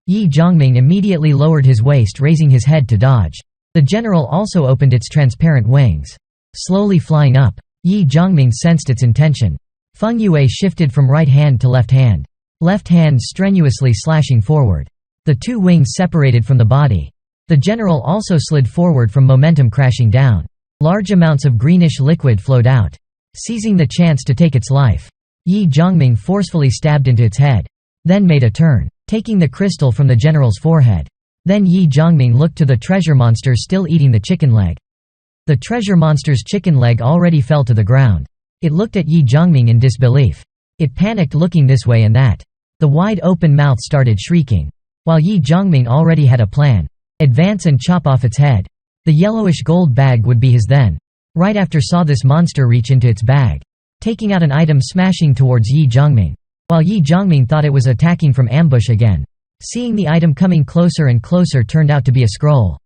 Ye Zhongming immediately lowered his waist, raising his head to dodge. The general also opened its transparent wings. Slowly flying up, Ye Zhongming sensed its intention. Feng Yue shifted from right hand to left hand strenuously slashing forward. The two wings separated from the body. The general also slid forward from momentum, crashing down. Large amounts of greenish liquid flowed out. Seizing the chance to take its life, Ye Zhongming forcefully stabbed into its head, then made a turn, taking the crystal from the general's forehead. Then Ye Zhongming looked to the treasure monster still eating the chicken leg. The treasure monster's chicken leg already fell to the ground. It looked at Ye Zhongming in disbelief. It panicked, looking this way and that. The wide open mouth started shrieking. While Ye Zhongming already had a plan. Advance and chop off its head. The yellowish gold bag would be his then. Right after saw this monster reach into its bag, taking out an item, smashing towards Ye Zhongming. While Ye Zhongming thought it was attacking from ambush again. Seeing the item coming closer and closer, turned out to be a scroll.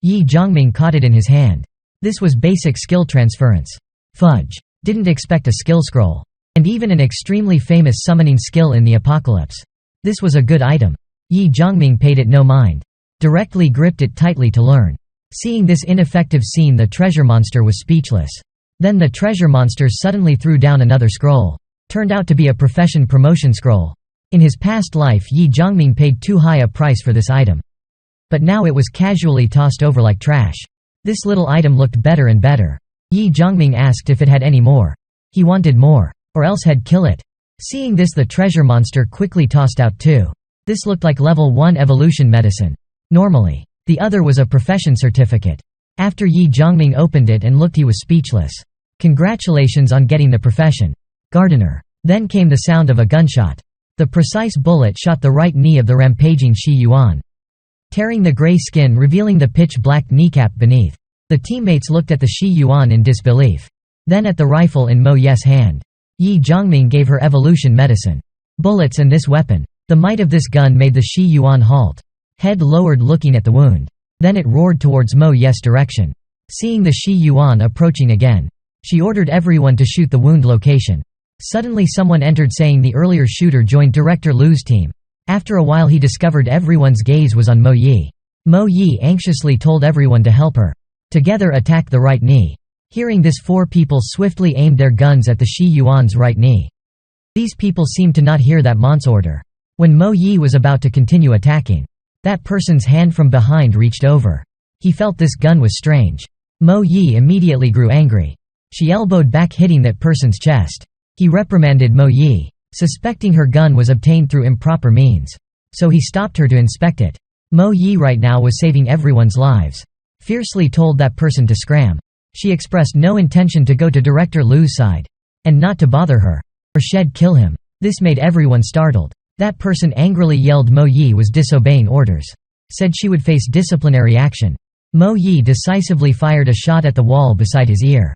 Ye Zhongming caught it in his hand. This was basic skill transference. Fudge. Didn't expect a skill scroll. And even an extremely famous summoning skill in the apocalypse. This was a good item. Ye Zhongming paid it no mind. Directly gripped it tightly to learn. Seeing this ineffective scene, the treasure monster was speechless. Then the treasure monster suddenly threw down another scroll. Turned out to be a profession promotion scroll. In his past life Ye Zhongming paid too high a price for this item. But now it was casually tossed over like trash. This little item looked better and better. Ye Zhongming asked if it had any more. He wanted more, or else had kill it. Seeing this, the treasure monster quickly tossed out two. This looked like level 1 evolution medicine. Normally, the other was a profession certificate. After Ye Zhongming opened it and looked, he was speechless. Congratulations on getting the profession, gardener. Then came the sound of a gunshot. The precise bullet shot the right knee of the rampaging Shi Yuan, tearing the gray skin, revealing the pitch-black kneecap beneath. The teammates looked at the Shi Yuan in disbelief. Then at the rifle in Mo Ye's hand. Ye Zhongming gave her evolution medicine. Bullets and this weapon. The might of this gun made the Shi Yuan halt. Head lowered, looking at the wound. Then it roared towards Mo Ye's direction. Seeing the Shi Yuan approaching again, she ordered everyone to shoot the wound location. Suddenly someone entered, saying the earlier shooter joined Director Lu's team. After a while he discovered everyone's gaze was on Mo Ye. Mo Ye anxiously told everyone to help her. Together attack the right knee. Hearing this, 4 people swiftly aimed their guns at the Shi Yuan's right knee. These people seemed to not hear that man's order. When Mo Ye was about to continue attacking, that person's hand from behind reached over. He felt this gun was strange. Mo Ye immediately grew angry. She elbowed back, hitting that person's chest. He reprimanded Mo Ye, suspecting her gun was obtained through improper means. So he stopped her to inspect it. Mo Ye right now was saving everyone's lives. Fiercely told that person to scram. She expressed no intention to go to Director Lu's side, and not to bother her, or she'd kill him. This made everyone startled. That person angrily yelled Mo Ye was disobeying orders. Said she would face disciplinary action. Mo Ye decisively fired a shot at the wall beside his ear,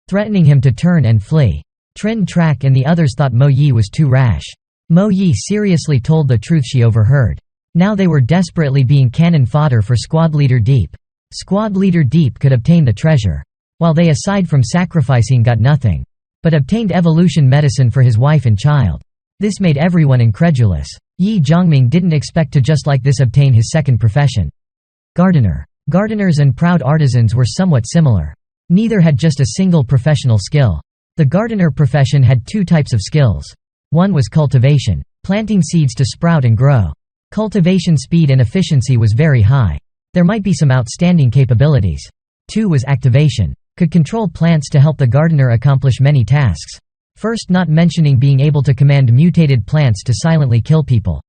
threatening him to turn and flee. Trin Trak and the others thought Mo Ye was too rash. Mo Ye seriously told the truth she overheard. Now they were desperately being cannon fodder for squad leader Deep. Squad leader Deep could obtain the treasure, while they aside from sacrificing got nothing, but obtained evolution medicine for his wife and child. This made everyone incredulous. Ye Zhongming didn't expect to just like this obtain his second profession. Gardener. Gardeners and proud artisans were somewhat similar. Neither had just a single professional skill. The gardener profession had two types of skills. One was cultivation, planting seeds to sprout and grow. Cultivation speed and efficiency was very high. There might be some outstanding capabilities. Two was activation, could control plants to help the gardener accomplish many tasks. First, not mentioning being able to command mutated plants to silently kill people.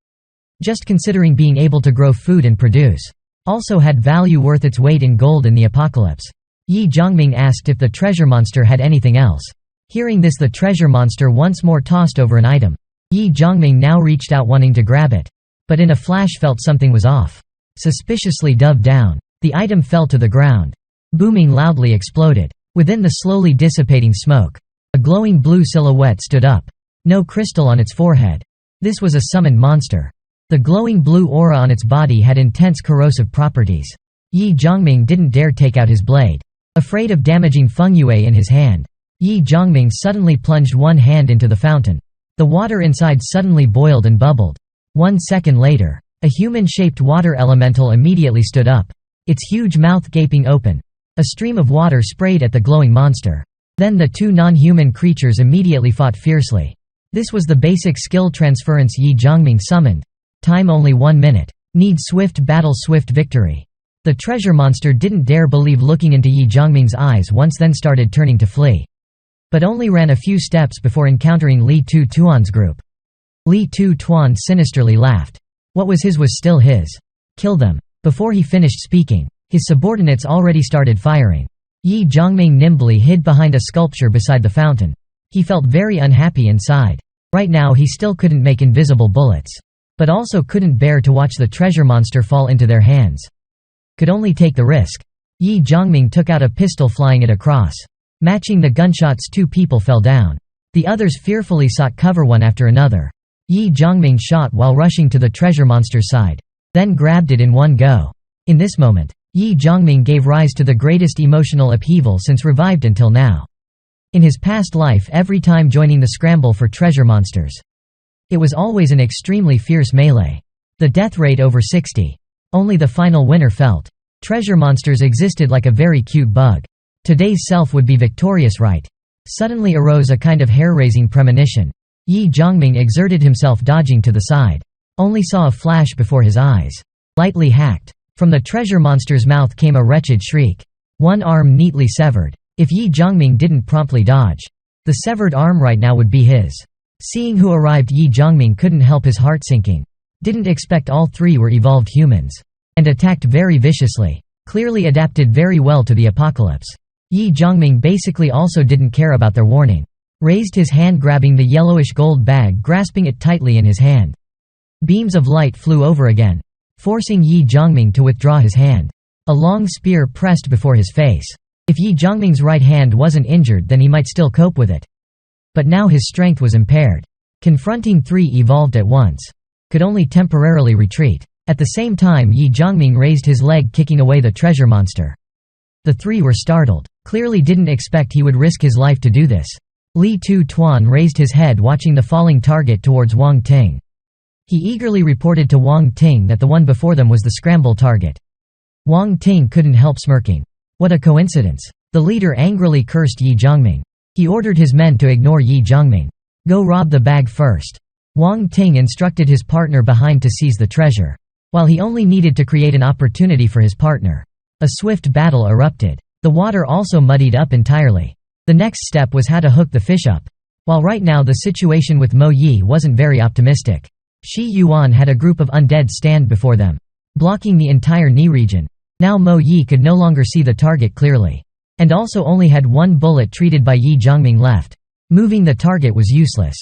Just considering being able to grow food and produce. Also had value worth its weight in gold in the apocalypse. Ye Zhongming asked if the treasure monster had anything else. Hearing this, the treasure monster once more tossed over an item. Ye Zhongming now reached out wanting to grab it, but in a flash felt something was off. Suspiciously dove down. The item fell to the ground. Booming loudly exploded. Within the slowly dissipating smoke, a glowing blue silhouette stood up. No crystal on its forehead. This was a summoned monster. The glowing blue aura on its body had intense corrosive properties. Ye Zhongming didn't dare take out his blade, afraid of damaging Feng Yue in his hand. Ye Zhongming suddenly plunged one hand into the fountain. The water inside suddenly boiled and bubbled. 1 second later, a human-shaped water elemental immediately stood up, its huge mouth gaping open. A stream of water sprayed at the glowing monster. Then the two non-human creatures immediately fought fiercely. This was the basic skill transference Ye Zhongming summoned. Time only 1 minute. Need swift battle, swift victory. The treasure monster didn't dare believe looking into Ye Zhongming's eyes once, then started turning to flee. But only ran a few steps before encountering Li Tu Tuan's group. Li Tu Tuan sinisterly laughed. What was his was still his. Kill them. Before he finished speaking, his subordinates already started firing. Ye Zhongming nimbly hid behind a sculpture beside the fountain. He felt very unhappy inside. Right now he still couldn't make invisible bullets, but also couldn't bear to watch the treasure monster fall into their hands. Could only take the risk. Ye Zhongming took out a pistol, flying it across. Matching the gunshots, 2 people fell down. The others fearfully sought cover one after another. Ye Zhongming shot while rushing to the treasure monster's side, then grabbed it in one go. In this moment, Ye Zhongming gave rise to the greatest emotional upheaval since revived until now. In his past life, every time joining the scramble for treasure monsters, it was always an extremely fierce melee. The death rate over 60. Only the final winner felt. Treasure monsters existed like a very cute bug. Today's self would be victorious, right? Suddenly arose a kind of hair-raising premonition. Ye Zhongming exerted himself, dodging to the side. Only saw a flash before his eyes. Lightly hacked. From the treasure monster's mouth came a wretched shriek. One arm neatly severed. If Ye Zhongming didn't promptly dodge, the severed arm right now would be his. Seeing who arrived, Ye Zhongming couldn't help his heart sinking. Didn't expect all 3 were evolved humans. And attacked very viciously. Clearly adapted very well to the apocalypse. Ye Zhongming basically also didn't care about their warning. Raised his hand, grabbing the yellowish gold bag, grasping it tightly in his hand. Beams of light flew over again, forcing Ye Zhongming to withdraw his hand. A long spear pressed before his face. If Ye Zhongming's right hand wasn't injured, then he might still cope with it. But now his strength was impaired. Confronting 3 evolved at once, could only temporarily retreat. At the same time, Ye Zhongming raised his leg, kicking away the treasure monster. The 3 were startled, clearly didn't expect he would risk his life to do this. Li Tu Tuan raised his head, watching the falling target towards Wang Ting. He eagerly reported to Wang Ting that the one before them was the scramble target. Wang Ting couldn't help smirking. What a coincidence. The leader angrily cursed Ye Zhongming. He ordered his men to ignore Ye Zhongming. Go rob the bag first. Wang Ting instructed his partner behind to seize the treasure, while he only needed to create an opportunity for his partner. A swift battle erupted. The water also muddied up entirely. The next step was how to hook the fish up. While right now the situation with Mo Yi wasn't very optimistic. Shi Yuan had a group of undead stand before them, blocking the entire Ni region. Now Mo Yi could no longer see the target clearly, and also only had 1 bullet treated by Ye Zhongming left. Moving the target was useless.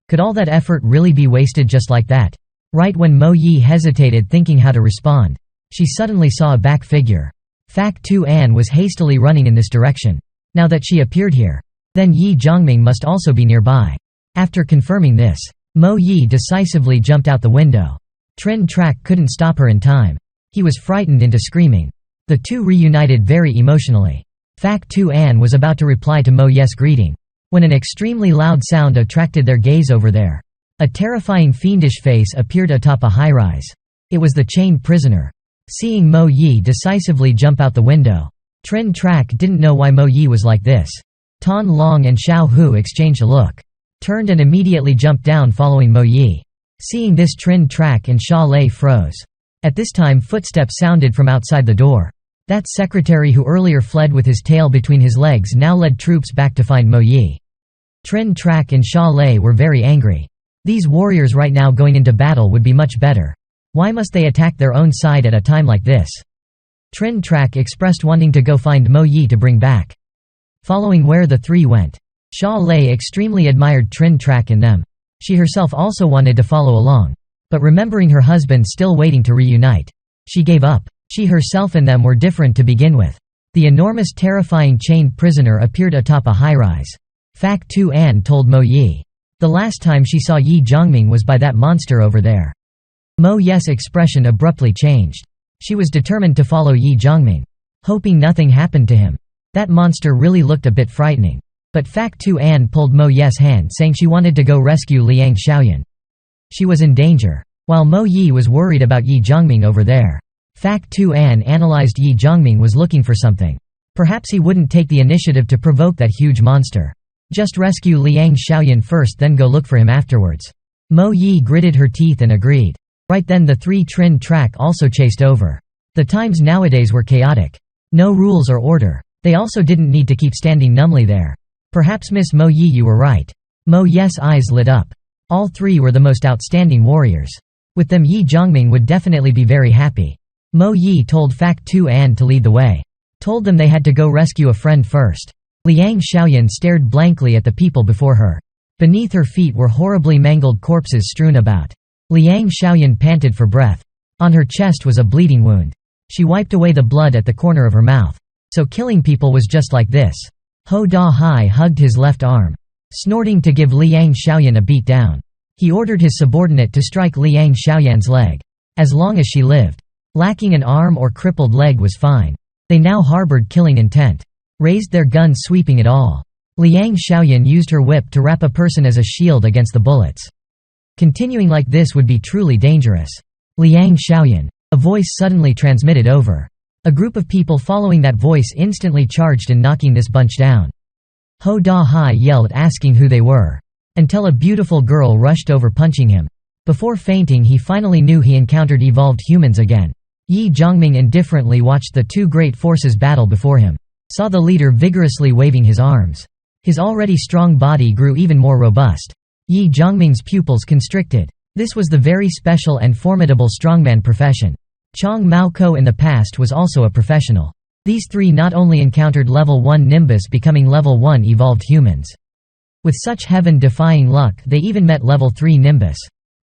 Could all that effort really be wasted just like that? Right when Mo Yi hesitated, thinking how to respond, she suddenly saw a back figure. Fact 2 An was hastily running in this direction. Now that she appeared here, then Ye Zhongming must also be nearby. After confirming this, Mo Yi decisively jumped out the window. Trin Track couldn't stop her in time. He was frightened into screaming. The two reunited very emotionally. Phak Tu An was about to reply to Mo Ye's greeting, when an extremely loud sound attracted their gaze over there. A terrifying fiendish face appeared atop a high-rise. It was the chained prisoner. Seeing Mo Ye decisively jump out the window, Trin Trak didn't know why Mo Ye was like this. Tan Long and Xiao Hu exchanged a look, turned and immediately jumped down following Mo Ye. Seeing this, Trin Trak and Xia Lei froze. At this time footsteps sounded from outside the door. That secretary who earlier fled with his tail between his legs now led troops back to find Mo Ye. Trin Trak and Xia Lei were very angry. These warriors right now going into battle would be much better. Why must they attack their own side at a time like this? Trin Trak expressed wanting to go find Mo Ye to bring back. Following where the three went, Xia Lei extremely admired Trin Trak and them. She herself also wanted to follow along, but remembering her husband still waiting to reunite, she gave up. She herself and them were different to begin with. The enormous terrifying chained prisoner appeared atop a high-rise. Phak Tu An told Mo Ye. The last time she saw Ye Zhongming was by that monster over there. Mo Ye's expression abruptly changed. She was determined to follow Ye Zhongming, hoping nothing happened to him. That monster really looked a bit frightening. But Phak Tu An pulled Mo Ye's hand, saying she wanted to go rescue Liang Xiaoyan. She was in danger, while Mo Ye was worried about Ye Zhongming over there. Phak Tu An analyzed Ye Zhongming was looking for something. Perhaps he wouldn't take the initiative to provoke that huge monster. Just rescue Liang Xiaoyan first, then go look for him afterwards. Mo Ye gritted her teeth and agreed. Right then the three Trin Trak also chased over. The times nowadays were chaotic. No rules or order. They also didn't need to keep standing numbly there. Perhaps Miss Mo Ye, you were right. Mo Ye's eyes lit up. All three were the most outstanding warriors. With them Ye Zhongming would definitely be very happy. Mo Ye told Phak Tu An to lead the way. Told them they had to go rescue a friend first. Liang Xiaoyan stared blankly at the people before her. Beneath her feet were horribly mangled corpses strewn about. Liang Xiaoyan panted for breath. On her chest was a bleeding wound. She wiped away the blood at the corner of her mouth. So killing people was just like this. Ho Da Hai hugged his left arm, snorting to give Liang Xiaoyan a beat down. He ordered his subordinate to strike Liang Xiaoyan's leg. As long as she lived. Lacking an arm or crippled leg was fine. They now harbored killing intent. Raised their guns, sweeping it all. Liang Xiaoyan used her whip to wrap a person as a shield against the bullets. Continuing like this would be truly dangerous. Liang Xiaoyan. A voice suddenly transmitted over. A group of people following that voice instantly charged in knocking this bunch down. Ho Da Hai yelled, asking who they were, until a beautiful girl rushed over, punching him. Before fainting, he finally knew he encountered evolved humans again. Ye Zhongming indifferently watched the two great forces battle before him. Saw the leader vigorously waving his arms. His already strong body grew even more robust. Ye Zhongming's pupils constricted. This was the very special and formidable strongman profession. Chong Mao Ko in the past was also a professional. These three not only encountered level 1 Nimbus, becoming level 1 evolved humans. With such heaven-defying luck, they even met level 3 Nimbus.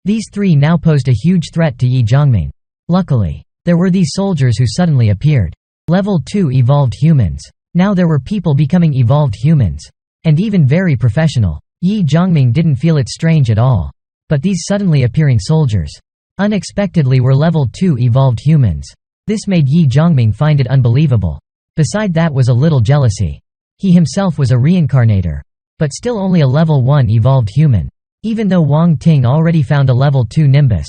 These three now posed a huge threat to Ye Zhongming. Luckily, there were these soldiers who suddenly appeared. Level 2 evolved humans. Now there were people becoming evolved humans. And even very professional. Ye Zhongming didn't feel it strange at all. But these suddenly appearing soldiers unexpectedly were level 2 evolved humans. This made Ye Zhongming find it unbelievable. Beside that was a little jealousy. He himself was a reincarnator, but still only a level 1 evolved human. Even though Wang Ting already found a level 2 Nimbus.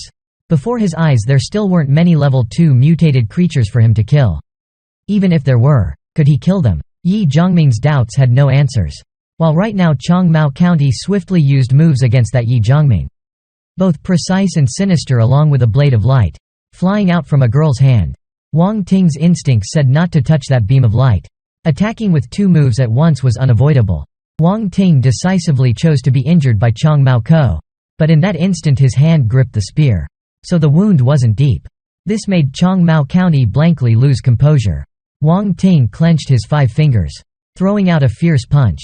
Before his eyes there still weren't many level 2 mutated creatures for him to kill. Even if there were, could he kill them? Ye Zhongming's doubts had no answers. While right now Chong Mao County swiftly used moves against that Ye Zhongming. Both precise and sinister, along with a blade of light flying out from a girl's hand. Wang Ting's instincts said not to touch that beam of light. Attacking with two moves at once was unavoidable. Wang Ting decisively chose to be injured by Chong Mao Ko. But in that instant his hand gripped the spear. So the wound wasn't deep. This made Chong Mao County blankly lose composure. Wang Ting clenched his 5 fingers, throwing out a fierce punch,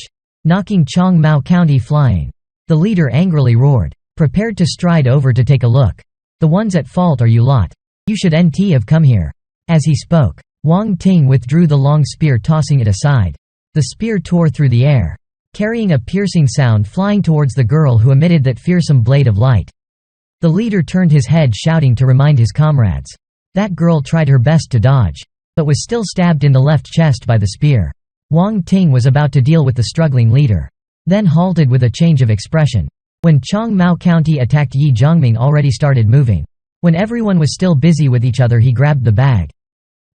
knocking Chong Mao County flying. The leader angrily roared, prepared to stride over to take a look. The ones at fault are you lot. You should have come here. As he spoke, Wang Ting withdrew the long spear, tossing it aside. The spear tore through the air, carrying a piercing sound, flying towards the girl who emitted that fearsome blade of light. The leader turned his head, shouting to remind his comrades. That girl tried her best to dodge. but was still stabbed in the left chest by the spear. Wang Ting was about to deal with the struggling leader, then halted with a change of expression. When Changmao County attacked, Ye Zhongming already started moving. When everyone was still busy with each other, he grabbed the bag.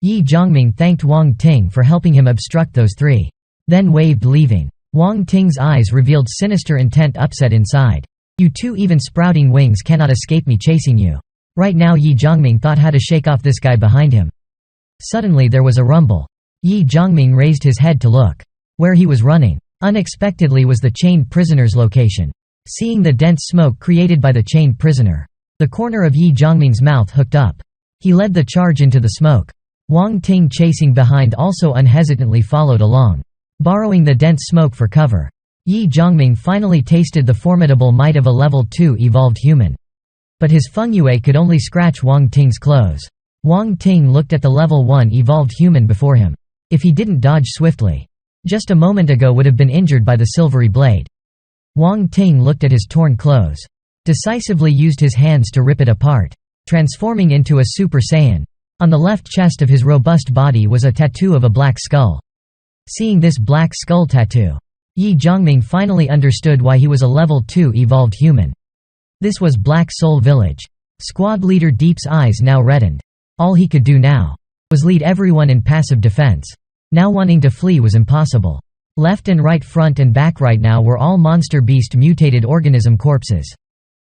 Ye Zhongming thanked Wang Ting for helping him obstruct those three, then waved leaving. Wang Ting's eyes revealed sinister intent upset inside. "You two even sprouting wings cannot escape me chasing you." Right now Ye Zhongming thought how to shake off this guy behind him. Suddenly there was a rumble. Ye Zhongming raised his head to look. Where he was running, unexpectedly, was the chained prisoner's location. Seeing the dense smoke created by the chained prisoner, the corner of Ye Zhongming's mouth hooked up. He led the charge into the smoke. Wang Ting, chasing behind, also unhesitantly followed along, borrowing the dense smoke for cover. Ye Zhongming finally tasted the formidable might of a level 2 evolved human. But his fengyue could only scratch Wang Ting's clothes. Wang Ting looked at the level 1 evolved human before him. If he didn't dodge swiftly, just a moment ago would have been injured by the silvery blade. Wang Ting looked at his torn clothes, decisively used his hands to rip it apart, transforming into a Super Saiyan. On the left chest of his robust body was a tattoo of a black skull. Seeing this black skull tattoo, Ye Zhongming finally understood why he was a level 2 evolved human. This was Black Soul Village. Squad leader Deep's eyes now reddened. All he could do now was lead everyone in passive defense. Now wanting to flee was impossible. Left and right, front and back right now were all monster beast mutated organism corpses.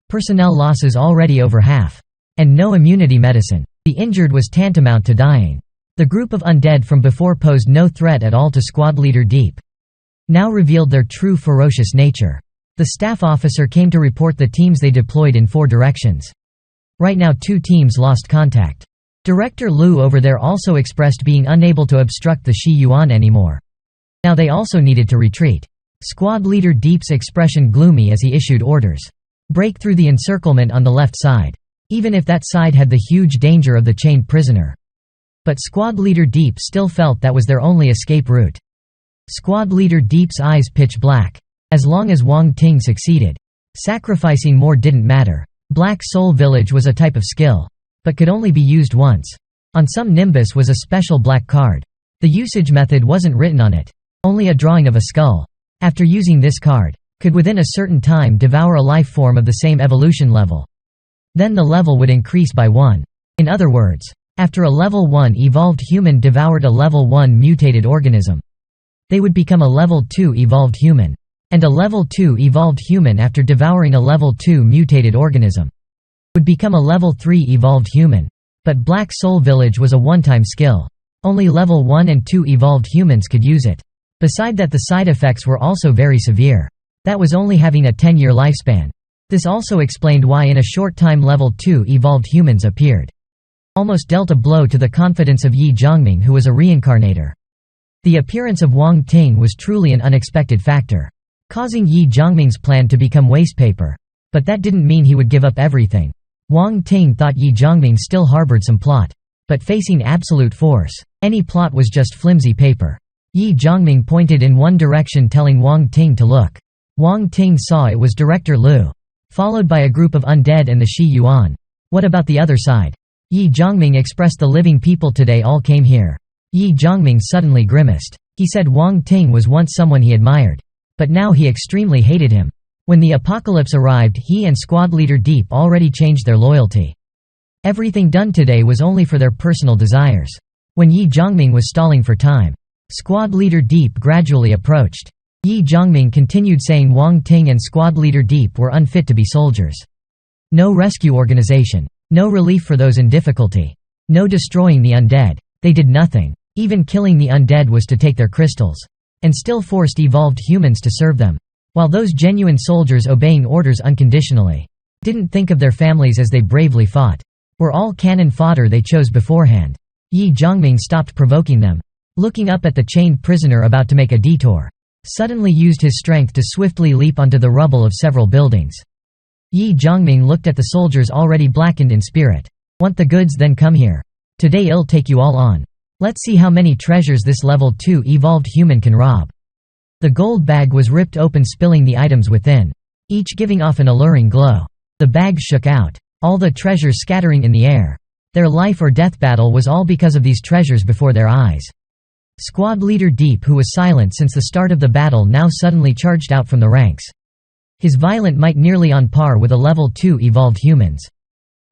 Personnel losses already over half. And no immunity medicine. The injured was tantamount to dying. The group of undead from before posed no threat at all to squad leader Deep. Now revealed their true ferocious nature. The staff officer came to report the teams they deployed in 4 directions. Right now 2 teams lost contact. Director Liu over there also expressed being unable to obstruct the Shi Yuan anymore. Now they also needed to retreat. Squad leader Deep's expression gloomy as he issued orders. Break through the encirclement on the left side. Even if that side had the huge danger of the chained prisoner. But squad leader Deep still felt that was their only escape route. Squad leader Deep's eyes pitch black. As long as Wang Ting succeeded, sacrificing more didn't matter. Black Soul Village was a type of skill, but could only be used once. On some Nimbus was a special black card. The usage method wasn't written on it, only a drawing of a skull. After using this card, could within a certain time devour a life form of the same evolution level. Then the level would increase by 1. In other words, after a level 1 evolved human devoured a level 1 mutated organism, they would become a level 2 evolved human. And a level 2 evolved human after devouring a level 2 mutated organism would become a level 3 evolved human. But Black Soul Village was a one-time skill. Only level 1 and 2 evolved humans could use it. Beside that, the side effects were also very severe. That was only having a 10-year lifespan. This also explained why in a short time level 2 evolved humans appeared. Almost dealt a blow to the confidence of Ye Zhongming, who was a reincarnator. The appearance of Wang Ting was truly an unexpected factor, causing Ye Zhongming's plan to become wastepaper. But that didn't mean he would give up everything. Wang Ting thought Ye Zhongming still harbored some plot. But facing absolute force, any plot was just flimsy paper. Ye Zhongming pointed in one direction, telling Wang Ting to look. Wang Ting saw it was Director Liu, followed by a group of undead and the Shi Yuan. What about the other side? Ye Zhongming expressed the living people today all came here. Ye Zhongming suddenly grimaced. He said Wang Ting was once someone he admired. But now he extremely hated him. When the apocalypse arrived, he and squad leader Deep already changed their loyalty. Everything done today was only for their personal desires. When Ye Zhongming was stalling for time, squad leader Deep gradually approached. Ye Zhongming continued saying Wang Ting and squad leader Deep were unfit to be soldiers. No rescue organization. No relief for those in difficulty. No destroying the undead. They did nothing. Even killing the undead was to take their crystals. And still forced evolved humans to serve them. While those genuine soldiers obeying orders unconditionally didn't think of their families as they bravely fought. Were all cannon fodder they chose beforehand. Ye Zhongming stopped provoking them. Looking up at the chained prisoner about to make a detour. Suddenly used his strength to swiftly leap onto the rubble of several buildings. Ye Zhongming looked at the soldiers already blackened in spirit. Want the goods, then come here. Today I'll take you all on. Let's see how many treasures this level 2 evolved human can rob. The gold bag was ripped open, spilling the items within, each giving off an alluring glow. The bag shook out, all the treasures scattering in the air. Their life or death battle was all because of these treasures before their eyes. Squad leader Deep, who was silent since the start of the battle, now suddenly charged out from the ranks. His violent might nearly on par with a level 2 evolved humans.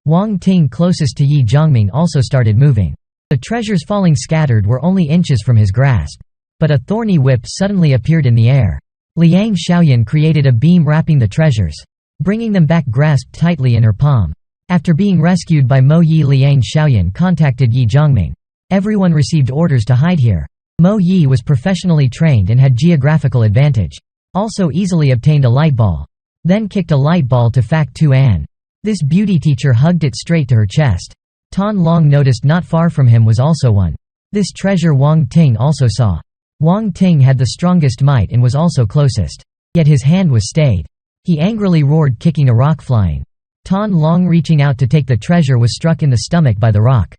Wang Ting, closest to Ye Zhongming, also started moving. The treasures falling scattered were only inches from his grasp. But a thorny whip suddenly appeared in the air. Liang Xiaoyan created a beam wrapping the treasures, bringing them back grasped tightly in her palm. After being rescued by Mo Yi, Liang Xiaoyan contacted Ye Zhongming. Everyone received orders to hide here. Mo Yi was professionally trained and had geographical advantage. Also easily obtained a light ball. Then kicked a light ball to Fact Tuan. This beauty teacher hugged it straight to her chest. Tan Long noticed not far from him was also one. This treasure Wang Ting also saw. Wang Ting had the strongest might and was also closest. Yet his hand was stayed. He angrily roared, kicking a rock flying. Tan Long, reaching out to take the treasure, was struck in the stomach by the rock,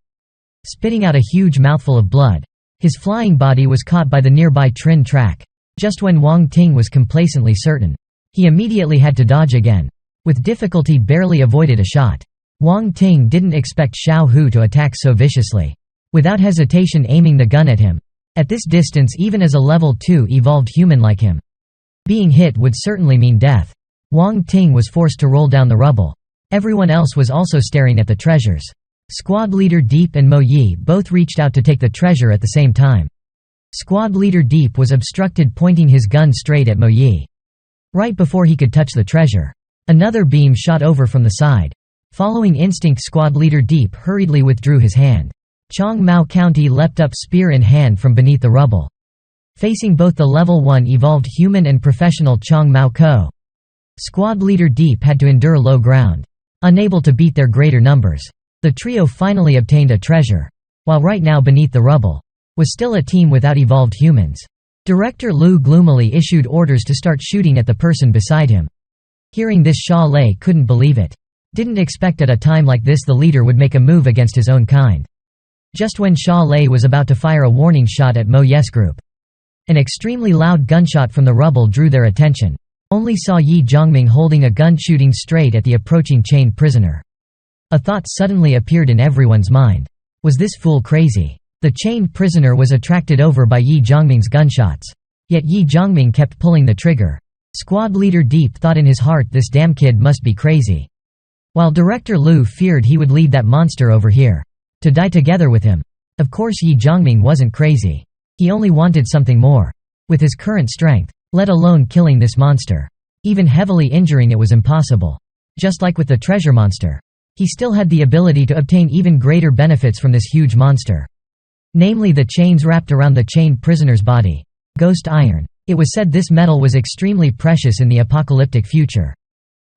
spitting out a huge mouthful of blood. His flying body was caught by the nearby train track. Just when Wang Ting was complacently certain, he immediately had to dodge again. With difficulty barely avoided a shot. Wang Ting didn't expect Xiao Hu to attack so viciously. Without hesitation aiming the gun at him. At this distance, even as a level 2 evolved human like him, being hit would certainly mean death. Wang Ting was forced to roll down the rubble. Everyone else was also staring at the treasures. Squad leader Deep and Mo Yi both reached out to take the treasure at the same time. Squad leader Deep was obstructed, pointing his gun straight at Mo Yi. Right before he could touch the treasure, another beam shot over from the side. Following instinct, Squad leader Deep hurriedly withdrew his hand. Chong Mao County leapt up, spear in hand, from beneath the rubble, facing both the level 1 evolved human and professional Chong Mao Ko. Squad leader Deep had to endure low ground, unable to beat their greater numbers. The trio finally obtained a treasure, while right now beneath the rubble was still a team without evolved humans. Director Lu gloomily issued orders to start shooting at the person beside him. Hearing this, Xia Lei couldn't believe it. Didn't expect at a time like this the leader would make a move against his own kind. Just when Xia Lei was about to fire a warning shot at Mo Yes group, an extremely loud gunshot from the rubble drew their attention. Only saw Ye Zhongming holding a gun shooting straight at the approaching chained prisoner. A thought suddenly appeared in everyone's mind. Was this fool crazy? The chained prisoner was attracted over by Ye Zhongming's gunshots. Yet Ye Zhongming kept pulling the trigger. Squad leader Deep thought in his heart, this damn kid must be crazy. While Director Lu feared he would lead that monster over here to die together with him. Of course Ye Zhongming wasn't crazy. He only wanted something more. With his current strength, let alone killing this monster, even heavily injuring it was impossible. Just like with the treasure monster, he still had the ability to obtain even greater benefits from this huge monster. Namely the chains wrapped around the chained prisoner's body. Ghost iron. It was said this metal was extremely precious in the apocalyptic future.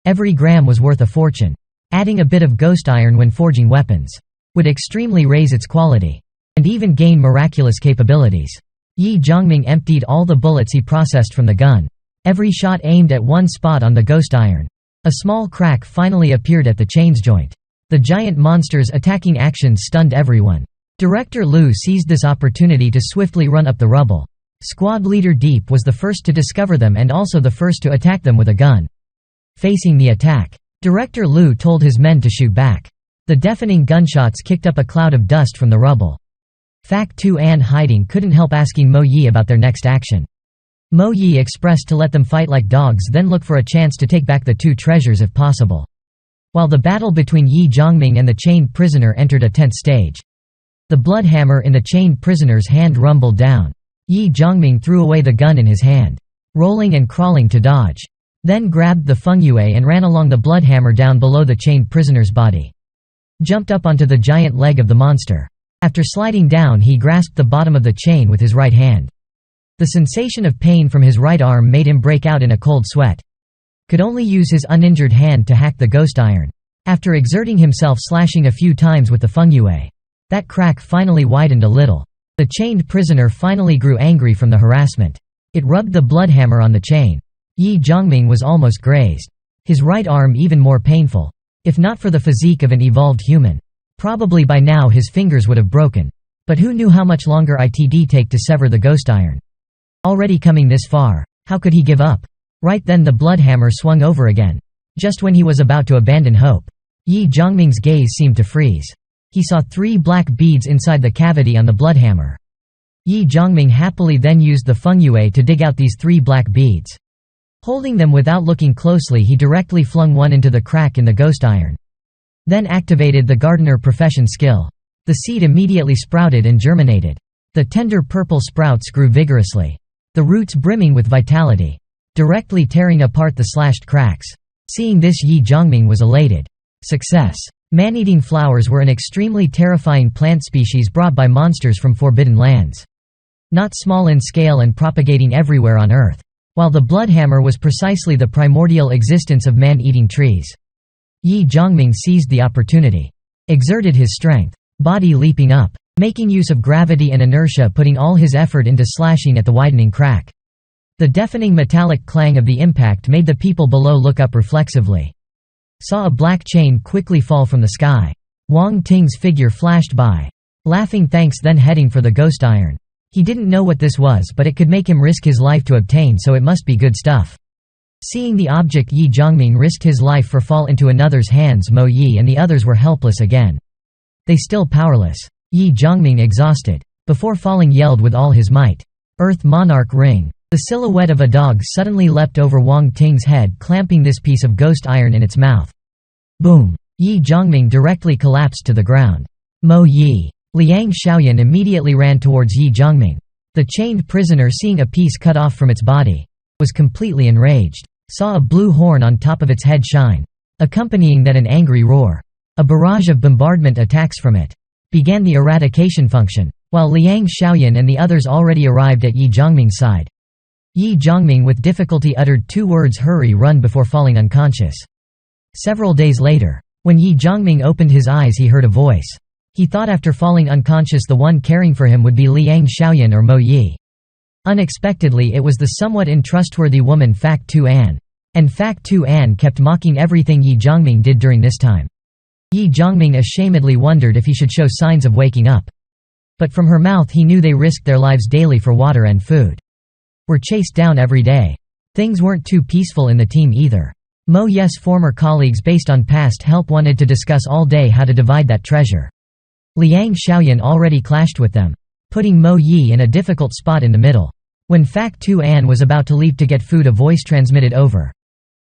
Every gram was worth a fortune. Adding a bit of ghost iron when forging weapons would extremely raise its quality, and even gain miraculous capabilities. Ye Zhongming emptied all the bullets he processed from the gun. Every shot aimed at one spot on the ghost iron. A small crack finally appeared at the chain's joint. The giant monster's attacking actions stunned everyone. Director Lu seized this opportunity to swiftly run up the rubble. Squad leader Deep was the first to discover them and also the first to attack them with a gun. Facing the attack, Director Lu told his men to shoot back. The deafening gunshots kicked up a cloud of dust from the rubble. Fact Tuan hiding couldn't help asking Mo Yi about their next action. Mo Yi expressed to let them fight like dogs, then look for a chance to take back the 2 treasures if possible. While the battle between Ye Zhongming and the chained prisoner entered a tense stage. The blood hammer in the chained prisoner's hand rumbled down. Ye Zhongming threw away the gun in his hand, rolling and crawling to dodge. Then grabbed the fengyue and ran along the blood hammer down below the chained prisoner's body. Jumped up onto the giant leg of the monster. After sliding down, he grasped the bottom of the chain with his right hand. The sensation of pain from his right arm made him break out in a cold sweat. Could only use his uninjured hand to hack the ghost iron. After exerting himself, slashing a few times with the fengyue, that crack finally widened a little. The chained prisoner finally grew angry from the harassment. It rubbed the blood hammer on the chain. Ye Zhongming was almost grazed. His right arm even more painful. If not for the physique of an evolved human, probably by now his fingers would have broken. But who knew how much longer it'd take to sever the ghost iron? Already coming this far, how could he give up? Right then the blood hammer swung over again. Just when he was about to abandon hope, Ye Zhongming's gaze seemed to freeze. He saw 3 black beads inside the cavity on the bloodhammer. Ye Zhongming happily then used the fengyue to dig out these 3 black beads. Holding them without looking closely, he directly flung one into the crack in the ghost iron. Then activated the gardener profession skill. The seed immediately sprouted and germinated. The tender purple sprouts grew vigorously, the roots brimming with vitality, directly tearing apart the slashed cracks. Seeing this, Ye Zhongming was elated. Success! Man-eating flowers were an extremely terrifying plant species brought by monsters from forbidden lands. Not small in scale and propagating everywhere on Earth. While the bloodhammer was precisely the primordial existence of man-eating trees. Ye Zhongming seized the opportunity. Exerted his strength. Body leaping up. Making use of gravity and inertia, putting all his effort into slashing at the widening crack. The deafening metallic clang of the impact made the people below look up reflexively. Saw a black chain quickly fall from the sky. Wang Ting's figure flashed by. Laughing thanks, then heading for the ghost iron. He didn't know what this was, but it could make him risk his life to obtain, so it must be good stuff. Seeing the object, Ye Zhongming risked his life for fall into another's hands. Mo Yi and the others were helpless again. They still powerless. Ye Zhongming, exhausted, before falling, yelled with all his might, "Earth Monarch Ring!" The silhouette of a dog suddenly leapt over Wang Ting's head, clamping this piece of ghost iron in its mouth. Boom! Ye Zhongming directly collapsed to the ground. Mo Yi. Liang Xiaoyan immediately ran towards Ye Zhongming. The chained prisoner, seeing a piece cut off from its body, was completely enraged. Saw a blue horn on top of its head shine. Accompanying that, an angry roar. A barrage of bombardment attacks from it began the eradication function, while Liang Xiaoyan and the others already arrived at Ye Zhongming's side. Ye Zhongming with difficulty uttered 2 words, "Hurry, run," before falling unconscious. Several days later, when Ye Zhongming opened his eyes, he heard a voice. He thought after falling unconscious the one caring for him would be Liang Xiaoyan or Mo Yi. Unexpectedly, it was the somewhat untrustworthy woman Fact Tu An. And Fact Tu An kept mocking everything Ye Zhongming did during this time. Ye Zhongming ashamedly wondered if he should show signs of waking up. But from her mouth he knew they risked their lives daily for water and food. Were chased down every day. Things weren't too peaceful in the team either. Mo Ye's former colleagues, based on past help, wanted to discuss all day how to divide that treasure. Liang Xiaoyan already clashed with them, putting Mo Yi in a difficult spot in the middle. When Fact Tu An was about to leave to get food, a voice transmitted over.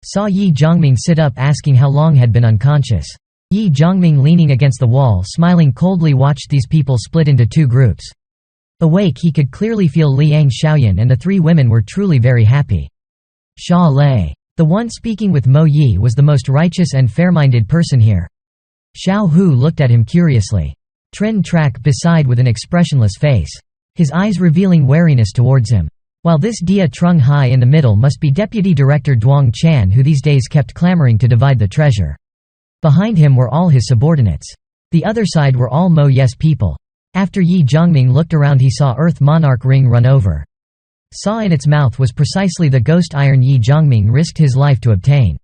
Saw Ye Zhongming sit up, asking how long had been unconscious. Ye Zhongming, leaning against the wall, smiling coldly, watched these people split into 2 groups. Awake, he could clearly feel Liang Xiaoyan and the 3 women were truly very happy. Sha Lei, the one speaking with Mo Yi, was the most righteous and fair-minded person here. Xiao Hu looked at him curiously. Trin Trak beside with an expressionless face, his eyes revealing wariness towards him. While this Dia Trung Hai in the middle must be Deputy Director Duong Chan, who these days kept clamoring to divide the treasure. Behind him were all his subordinates. The other side were all Mo Ye's people. After Ye Zhongming looked around, he saw Earth Monarch Ring run over. Saw in its mouth was precisely the ghost iron Ye Zhongming risked his life to obtain.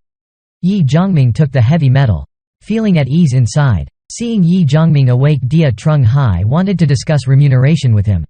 Ye Zhongming took the heavy metal, feeling at ease inside. Seeing Ye Zhongming awake, Dia Trung Hai wanted to discuss remuneration with him.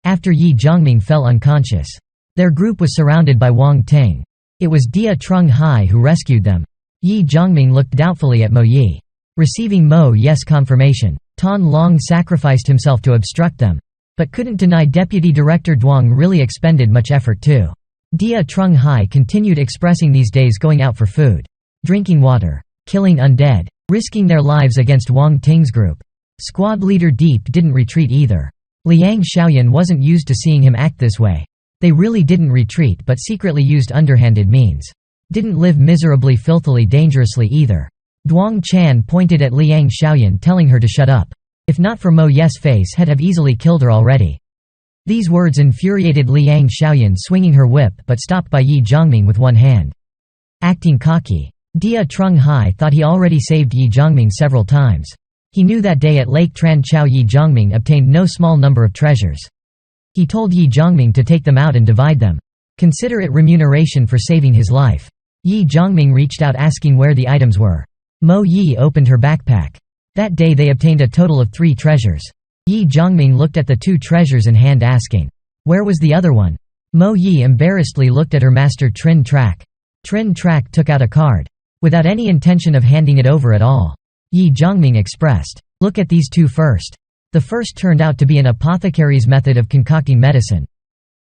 After Ye Zhongming fell unconscious, their group was surrounded by Wang Ting. It was Dia Trung Hai who rescued them. Ye Zhongming looked doubtfully at Mo Yi. Receiving Mo Ye's confirmation, Tan Long sacrificed himself to obstruct them, but couldn't deny Deputy Director Duong really expended much effort too. Dia Trung Hai continued expressing these days going out for food, drinking water, killing undead, risking their lives against Wang Ting's group. Squad leader Deep didn't retreat either. Liang Xiaoyan wasn't used to seeing him act this way. They really didn't retreat, but secretly used underhanded means. Didn't live miserably, filthily, dangerously either. Duong Chan pointed at Liang Xiaoyan, telling her to shut up. If not for Mo Ye's face, had have easily killed her already. These words infuriated Liang Xiaoyan, swinging her whip, but stopped by Ye Zhongming with one hand. Acting cocky, Dia Trung Hai thought he already saved Ye Zhongming several times. He knew that day at Lake Tran Chao Ye Zhongming obtained no small number of treasures. He told Ye Zhongming to take them out and divide them. Consider it remuneration for saving his life. Ye Zhongming reached out, asking where the items were. Mo Yi opened her backpack. That day they obtained a total of 3 treasures. Ye Zhongming looked at the 2 treasures in hand, asking, "Where was the other one?" Mo Yi embarrassedly looked at her master Trin Trak. Trin Trak took out a card. Without any intention of handing it over at all, Ye Zhongming expressed, Look at these two first. The first turned out to be an apothecary's method of concocting medicine.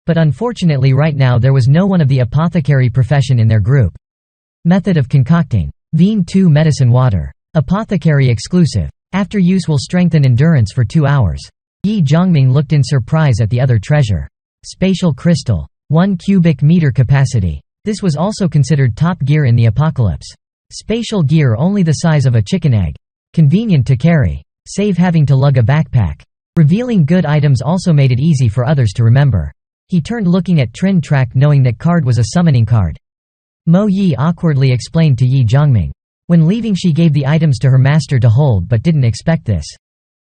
But unfortunately right now there was no one of the apothecary profession in their group. Method of concocting. Veen 2 medicine water. Apothecary exclusive. After use will strengthen endurance for 2 hours. Ye Zhongming looked in surprise at the other treasure. Spatial crystal. 1 cubic meter capacity. This was also considered top gear in the apocalypse. Spatial gear only the size of a chicken egg. Convenient to carry. Save having to lug a backpack. Revealing good items also made it easy for others to remember. He turned looking at Trin Track knowing that card was a summoning card. Mo Yi awkwardly explained to Ye Zhongming. When leaving she gave the items to her master to hold but didn't expect this.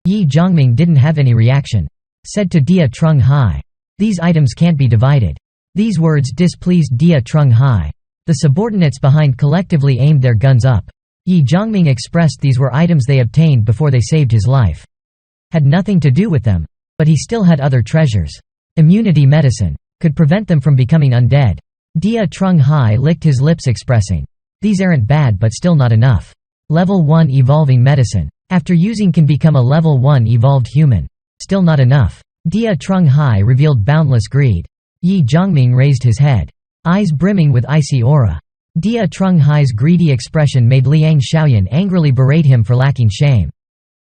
Ye Zhongming didn't have any reaction. Said to Dia Trung Hai. These items can't be divided. These words displeased Dia Trung Hai. The subordinates behind collectively aimed their guns up. Ye Zhongming expressed these were items they obtained before they saved his life. Had nothing to do with them. But he still had other treasures. Immunity medicine. Could prevent them from becoming undead. Dia Trung Hai licked his lips expressing. These aren't bad but still not enough. Level 1 evolving medicine. After using can become a level 1 evolved human. Still not enough. Dia Trung Hai revealed boundless greed. Ye Zhongming raised his head. Eyes brimming with icy aura. Dia Trung Hai's greedy expression made Liang Xiaoyan angrily berate him for lacking shame.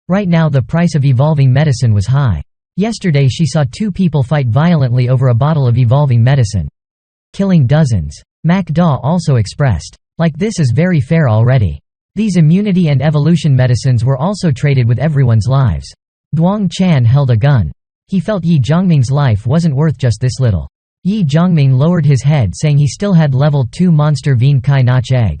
Right now the price of evolving medicine was high. Yesterday she saw 2 people fight violently over a bottle of evolving medicine. Killing dozens. Mac Da also expressed. Like this is very fair already. These immunity and evolution medicines were also traded with everyone's lives. Duang Chan held a gun. He felt Ye Zhongming's life wasn't worth just this little. Ye Zhongming lowered his head saying he still had level 2 monster Veen Kai Nach egg.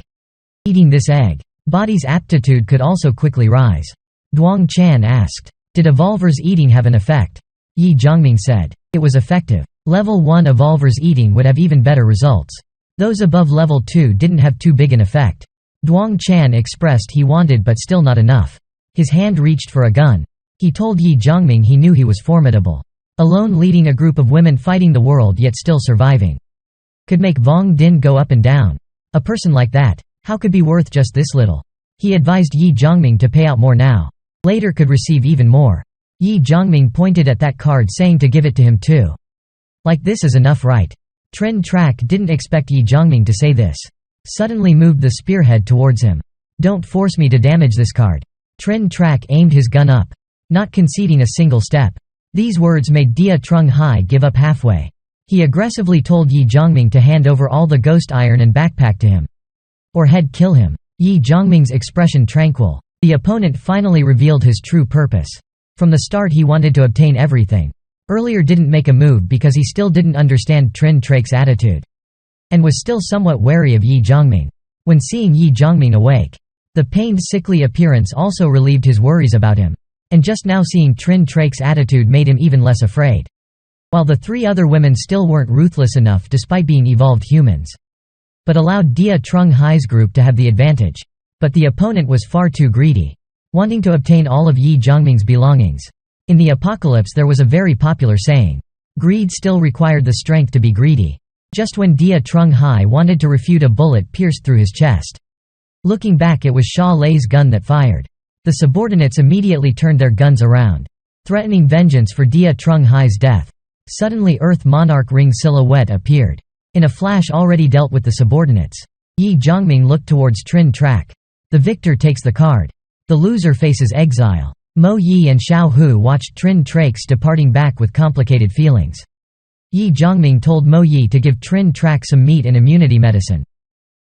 Eating this egg. Body's aptitude could also quickly rise. Duang Chan asked. Did Evolver's eating have an effect? Ye Zhongming said. It was effective. Level 1 Evolver's eating would have even better results. Those above level 2 didn't have too big an effect. Duang Chan expressed he wanted but still not enough. His hand reached for a gun. He told Ye Zhongming he knew he was formidable. Alone leading a group of women fighting the world yet still surviving. Could make Vong Din go up and down. A person like that, how could be worth just this little? He advised Ye Zhongming to pay out more now. Later could receive even more. Ye Zhongming pointed at that card saying to give it to him too. Like this is enough right? Trin Track didn't expect Ye Zhongming to say this. Suddenly moved the spearhead towards him. Don't force me to damage this card. Trin Track aimed his gun up. Not conceding a single step. These words made Dia Trung Hai give up halfway. He aggressively told Ye Zhongming to hand over all the ghost iron and backpack to him. Or head kill him. Ye Zhongming's expression tranquil. The opponent finally revealed his true purpose. From the start he wanted to obtain everything. Earlier didn't make a move because he still didn't understand Trin Trake's attitude. And was still somewhat wary of Ye Zhongming. When seeing Ye Zhongming awake, the pained sickly appearance also relieved his worries about him. And just now seeing Trin Trake's attitude made him even less afraid. While the 3 other women still weren't ruthless enough despite being evolved humans. But allowed Dia Trung Hai's group to have the advantage. But the opponent was far too greedy. Wanting to obtain all of Ye Zhongming's belongings. In the apocalypse there was a very popular saying. Greed still required the strength to be greedy. Just when Dia Trung Hai wanted to refute a bullet pierced through his chest. Looking back it was Sha Lei's gun that fired. The subordinates immediately turned their guns around. Threatening vengeance for Dia Trung Hai's death. Suddenly Earth Monarch Ring silhouette appeared. In a flash already dealt with the subordinates. Ye Zhongming looked towards Trin Track. The victor takes the card. The loser faces exile. Mo Yi and Xiao Hu watched Trin Trake's departing back with complicated feelings. Ye Zhongming told Mo Yi to give Trin Track some meat and immunity medicine.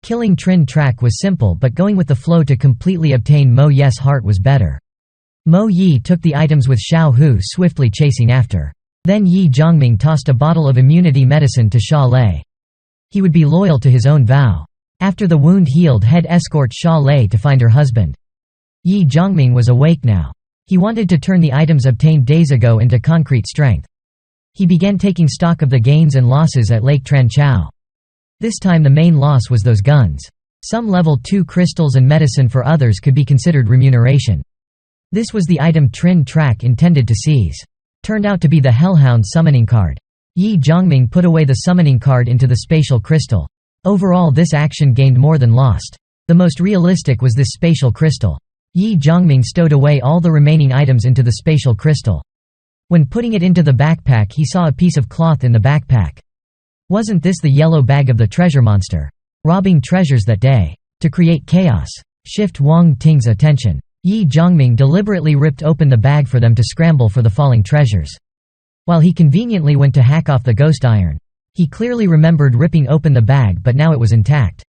Killing Trin Track was simple but going with the flow to completely obtain Mo Ye's heart was better. Mo Yi took the items with Xiao Hu swiftly chasing after. Then Ye Zhongming tossed a bottle of immunity medicine to Sha Lei. He would be loyal to his own vow. After the wound healed head escort Sha Lei to find her husband. Ye Zhongming was awake now. He wanted to turn the items obtained days ago into concrete strength. He began taking stock of the gains and losses at Lake Tranchao. This time the main loss was those guns. Some level 2 crystals and medicine for others could be considered remuneration. This was the item Trin Track intended to seize. Turned out to be the Hellhound summoning card. Ye Zhongming put away the summoning card into the spatial crystal. Overall this action gained more than lost. The most realistic was this spatial crystal. Ye Zhongming stowed away all the remaining items into the spatial crystal. When putting it into the backpack, he saw a piece of cloth in the backpack. Wasn't this the yellow bag of the treasure monster? Robbing treasures that day. To create chaos. Shift Wang Ting's attention. Ye Zhongming deliberately ripped open the bag for them to scramble for the falling treasures. While he conveniently went to hack off the ghost iron, he clearly remembered ripping open the bag, but now it was intact.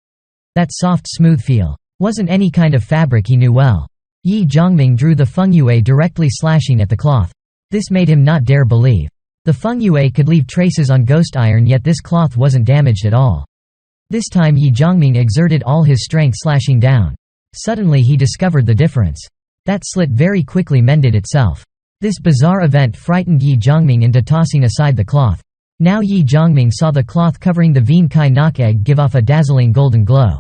That soft, smooth feel wasn't any kind of fabric he knew well. Ye Zhongming drew the fengyue directly slashing at the cloth. This made him not dare believe. The fengyue could leave traces on ghost iron, yet this cloth wasn't damaged at all. This time Ye Zhongming exerted all his strength slashing down. Suddenly he discovered the difference. That slit very quickly mended itself. This bizarre event frightened Ye Zhongming into tossing aside the cloth. Now Ye Zhongming saw the cloth covering the Vien Kai Nok egg give off a dazzling golden glow.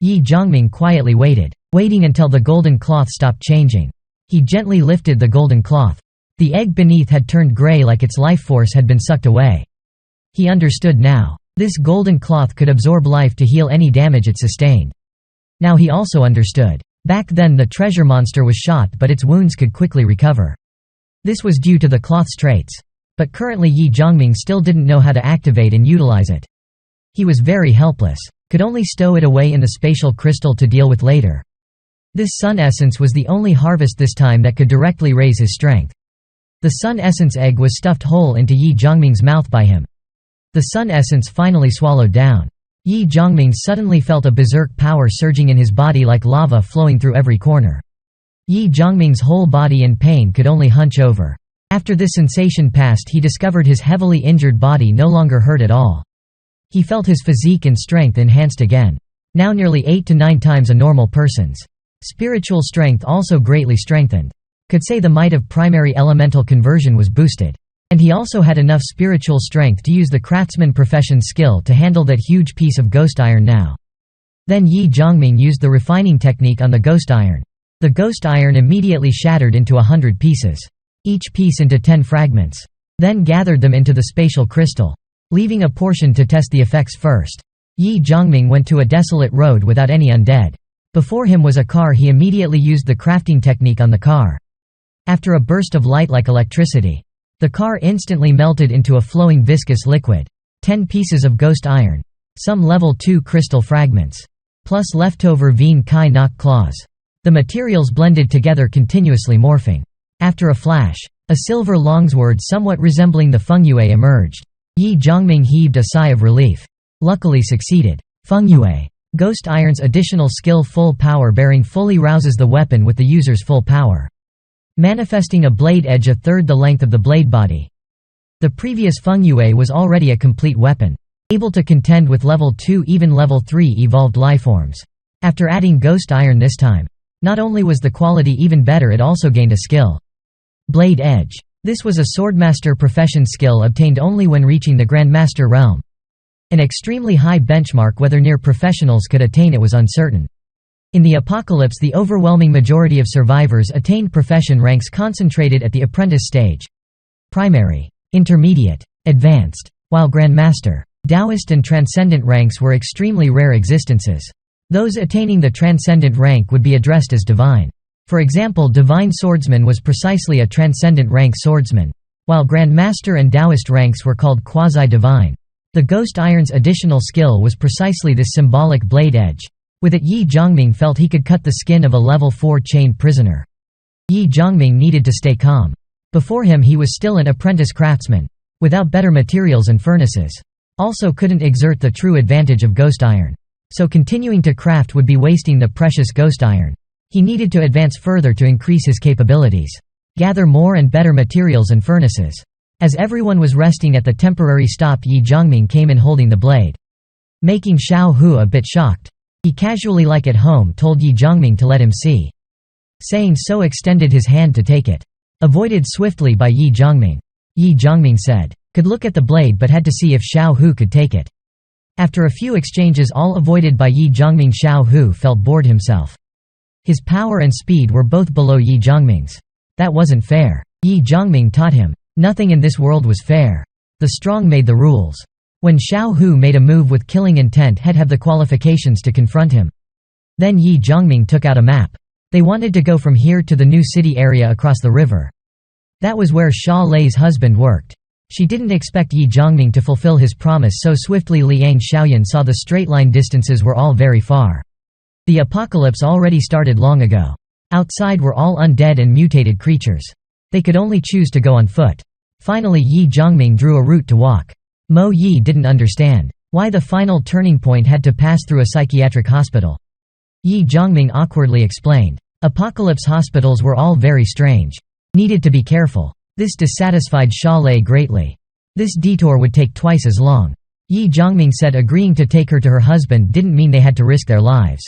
Ye Zhongming quietly waiting until the golden cloth stopped changing. He gently lifted the golden cloth. The egg beneath had turned gray, like its life force had been sucked away. He understood now. This golden cloth could absorb life to heal any damage it sustained. Now he also understood. Back then the treasure monster was shot, but its wounds could quickly recover. This was due to the cloth's traits. But currently Ye Zhongming still didn't know how to activate and utilize it. He was very helpless, could only stow it away in the spatial crystal to deal with later. This sun essence was the only harvest this time that could directly raise his strength. The sun essence egg was stuffed whole into Ye Zhongming's mouth by him. The sun essence finally swallowed down. Ye Zhongming suddenly felt a berserk power surging in his body like lava flowing through every corner. Ye Zhongming's whole body in pain could only hunch over. After this sensation passed, he discovered his heavily injured body no longer hurt at all. He felt his physique and strength enhanced again, now nearly 8 to 9 times a normal person's. Spiritual strength also greatly strengthened. Could say the might of primary elemental conversion was boosted. And he also had enough spiritual strength to use the craftsman profession skill to handle that huge piece of ghost iron now. Then Ye Zhongming used the refining technique on the ghost iron. The ghost iron immediately shattered into 100 pieces, each piece into 10 fragments. Then gathered them into the spatial crystal, leaving a portion to test the effects first. Ye Zhongming went to a desolate road without any undead. Before him was a car. He immediately used the crafting technique on the car. After a burst of light like electricity, the car instantly melted into a flowing viscous liquid. 10 pieces of ghost iron, some level 2 crystal fragments, plus leftover Vien Kai Nok claws. The materials blended together, continuously morphing. After a flash, a silver longsword somewhat resembling the fengyue emerged. Ye Zhongming heaved a sigh of relief. Luckily succeeded. Fengyue, ghost iron's additional skill. Full power bearing fully rouses the weapon with the user's full power, manifesting a blade edge a third the length of the blade body. The previous fengyue was already a complete weapon, able to contend with level 2 even level 3 evolved lifeforms. After adding ghost iron this time, not only was the quality even better, it also gained a skill. Blade edge. This was a swordmaster profession skill obtained only when reaching the Grandmaster realm. An extremely high benchmark. Whether near professionals could attain it was uncertain. In the apocalypse, the overwhelming majority of survivors attained profession ranks concentrated at the apprentice stage. Primary, intermediate, advanced, while Grandmaster, Taoist and Transcendent ranks were extremely rare existences. Those attaining the Transcendent rank would be addressed as divine. For example, Divine Swordsman was precisely a Transcendent rank swordsman, while Grandmaster and Taoist ranks were called quasi-divine. The ghost iron's additional skill was precisely this symbolic blade edge. With it, Ye Zhongming felt he could cut the skin of a level 4 chained prisoner. Ye Zhongming needed to stay calm. Before him he was still an apprentice craftsman, without better materials and furnaces. Also couldn't exert the true advantage of ghost iron. So continuing to craft would be wasting the precious ghost iron. He needed to advance further to increase his capabilities, gather more and better materials and furnaces. As everyone was resting at the temporary stop, Ye Zhongming came in holding the blade, making Xiao Hu a bit shocked. He casually, like at home, told Ye Zhongming to let him see. Saying so, extended his hand to take it. Avoided swiftly by Ye Zhongming. Ye Zhongming said, could look at the blade but had to see if Xiao Hu could take it. After a few exchanges, all avoided by Ye Zhongming, Xiao Hu felt bored himself. His power and speed were both below Ye Zhongming's. That wasn't fair. Ye Zhongming taught him, nothing in this world was fair. The strong made the rules. When Xiao Hu made a move with killing intent, had have the qualifications to confront him. Then Ye Zhongming took out a map. They wanted to go from here to the new city area across the river. That was where Xia Lei's husband worked. She didn't expect Ye Zhongming to fulfill his promise so swiftly. Liang Xiaoyan saw the straight-line distances were all very far. The apocalypse already started long ago. Outside were all undead and mutated creatures. They could only choose to go on foot. Finally Ye Zhongming drew a route to walk. Mo Yi didn't understand why the final turning point had to pass through a psychiatric hospital. Ye Zhongming awkwardly explained. Apocalypse hospitals were all very strange. Needed to be careful. This dissatisfied Xia Lei greatly. This detour would take twice as long. Ye Zhongming said agreeing to take her to her husband didn't mean they had to risk their lives.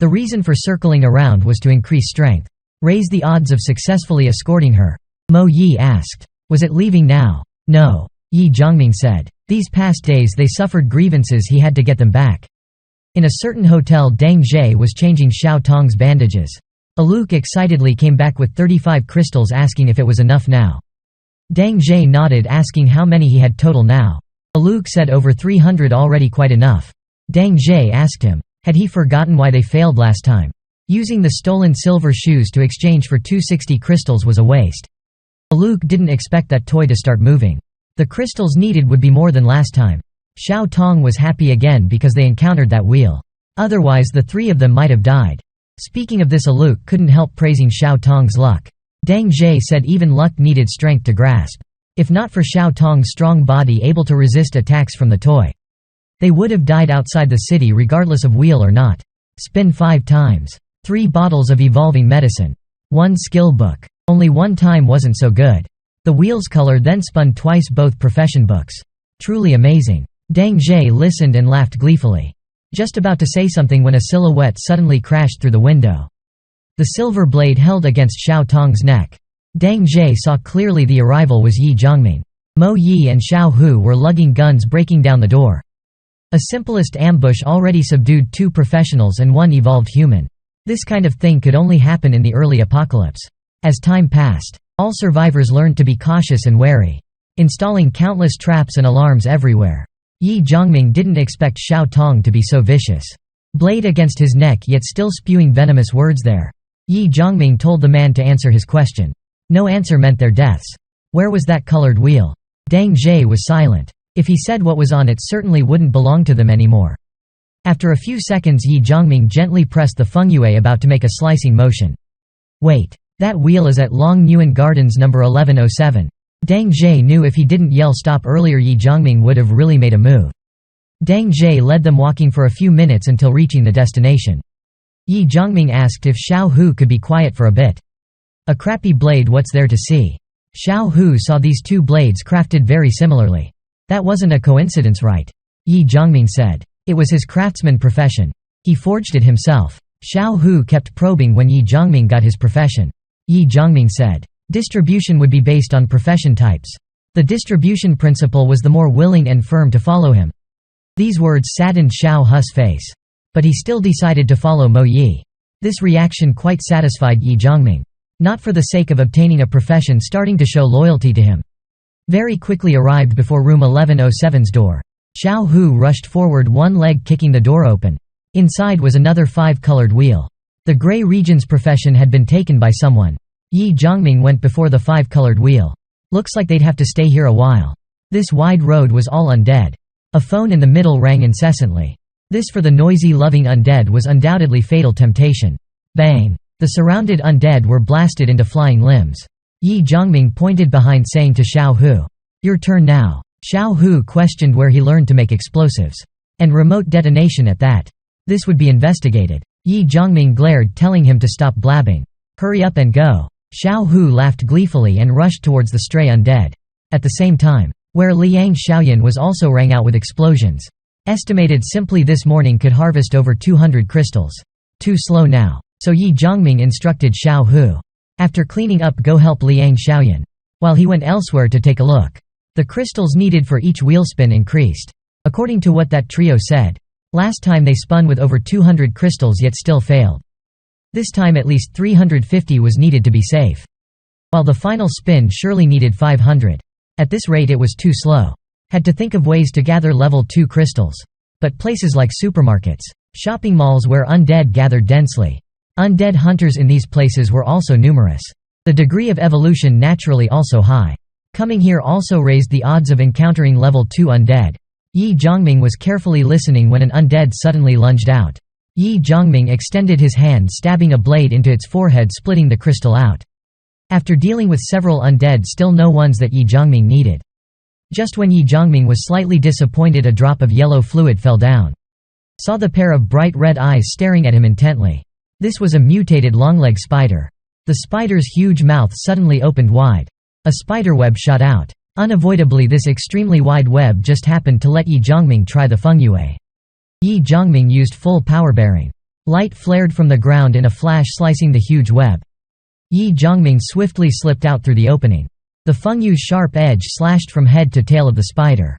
The reason for circling around was to increase strength. Raise the odds of successfully escorting her. Mo Yi asked. Was it leaving now? No. Ye Zhongming said. These past days they suffered grievances, he had to get them back. In a certain hotel Deng Zhe was changing Xiao Tong's bandages. Aluk excitedly came back with 35 crystals asking if it was enough now. Deng Zhe nodded asking how many he had total now. Aluk said over 300 already, quite enough. Deng Zhe asked him, had he forgotten why they failed last time? Using the stolen silver shoes to exchange for 260 crystals was a waste. Aluk didn't expect that toy to start moving. The crystals needed would be more than last time. Xiao Tong was happy again because they encountered that wheel. Otherwise the three of them might have died. Speaking of this, Aluk couldn't help praising Xiao Tong's luck. Deng Zhe said even luck needed strength to grasp. If not for Xiao Tong's strong body able to resist attacks from the toy, they would have died outside the city regardless of wheel or not. Spin 5 times. 3 bottles of evolving medicine. 1 skill book. Only one time wasn't so good. The wheel's color then spun twice, both profession books. Truly amazing. Deng Zhe listened and laughed gleefully. Just about to say something when a silhouette suddenly crashed through the window. The silver blade held against Xiao Tong's neck. Deng Zhe saw clearly the arrival was Ye Zhongming. Mo Yi and Xiao Hu were lugging guns breaking down the door. A simplest ambush already subdued 2 professionals and 1 evolved human. This kind of thing could only happen in the early apocalypse. As time passed, all survivors learned to be cautious and wary, installing countless traps and alarms everywhere. Ye Zhongming didn't expect Xiao Tong to be so vicious. Blade against his neck yet still spewing venomous words there. Ye Zhongming told the man to answer his question. No answer meant their deaths. Where was that colored wheel? Deng Zhe was silent. If he said what was on it certainly wouldn't belong to them anymore. After a few seconds Ye Zhongming gently pressed the fengyue about to make a slicing motion. Wait. That wheel is at Long Nguyen Gardens number 1107. Deng Zhe knew if he didn't yell stop earlier Ye Zhongming would have really made a move. Deng Zhe led them walking for a few minutes until reaching the destination. Ye Zhongming asked if Xiao Hu could be quiet for a bit. A crappy blade, what's there to see? Xiao Hu saw these 2 blades crafted very similarly. That wasn't a coincidence, right? Ye Zhongming said. It was his craftsman profession. He forged it himself. Xiao Hu kept probing when Ye Zhongming got his profession. Ye Zhongming said. Distribution would be based on profession types. The distribution principle was the more willing and firm to follow him. These words saddened Xiao Hu's face. But he still decided to follow Mo Yi. This reaction quite satisfied Ye Zhongming. Not for the sake of obtaining a profession, starting to show loyalty to him. Very quickly arrived before room 1107's door. Xiao Hu rushed forward, one leg kicking the door open. Inside was another 5-colored wheel. The gray region's profession had been taken by someone. Ye Zhongming went before the 5-colored wheel. Looks like they'd have to stay here a while. This wide road was all undead. A phone in the middle rang incessantly. This for the noisy loving undead was undoubtedly fatal temptation. Bang! The surrounded undead were blasted into flying limbs. Ye Zhongming pointed behind saying to Xiao Hu, "Your turn now." Xiao Hu questioned where he learned to make explosives. And remote detonation at that. This would be investigated. Ye Zhongming glared, telling him to stop blabbing. "Hurry up and go." Xiao Hu laughed gleefully and rushed towards the stray undead. At the same time, where Liang Xiaoyan was also rang out with explosions. Estimated simply this morning could harvest over 200 crystals. Too slow now. So Ye Zhongming instructed Xiao Hu. After cleaning up, go help Liang Xiaoyan. While he went elsewhere to take a look. The crystals needed for each wheel spin increased. According to what that trio said, last time they spun with over 200 crystals yet still failed. This time at least 350 was needed to be safe. While the final spin surely needed 500. At this rate it was too slow. Had to think of ways to gather level 2 crystals. But places like supermarkets, shopping malls where undead gathered densely. Undead hunters in these places were also numerous. The degree of evolution naturally also high. Coming here also raised the odds of encountering level 2 undead. Ye Zhongming was carefully listening when an undead suddenly lunged out. Ye Zhongming extended his hand, stabbing a blade into its forehead, splitting the crystal out. After dealing with several undead, still no ones that Ye Zhongming needed. Just when Ye Zhongming was slightly disappointed, a drop of yellow fluid fell down. Saw the pair of bright red eyes staring at him intently. This was a mutated longleg spider. The spider's huge mouth suddenly opened wide. A spider web shot out. Unavoidably, this extremely wide web just happened to let Ye Zhongming try the fengyue. Ye Zhongming used full power bearing. Light flared from the ground in a flash, slicing the huge web. Ye Zhongming swiftly slipped out through the opening. The fengyue's sharp edge slashed from head to tail of the spider.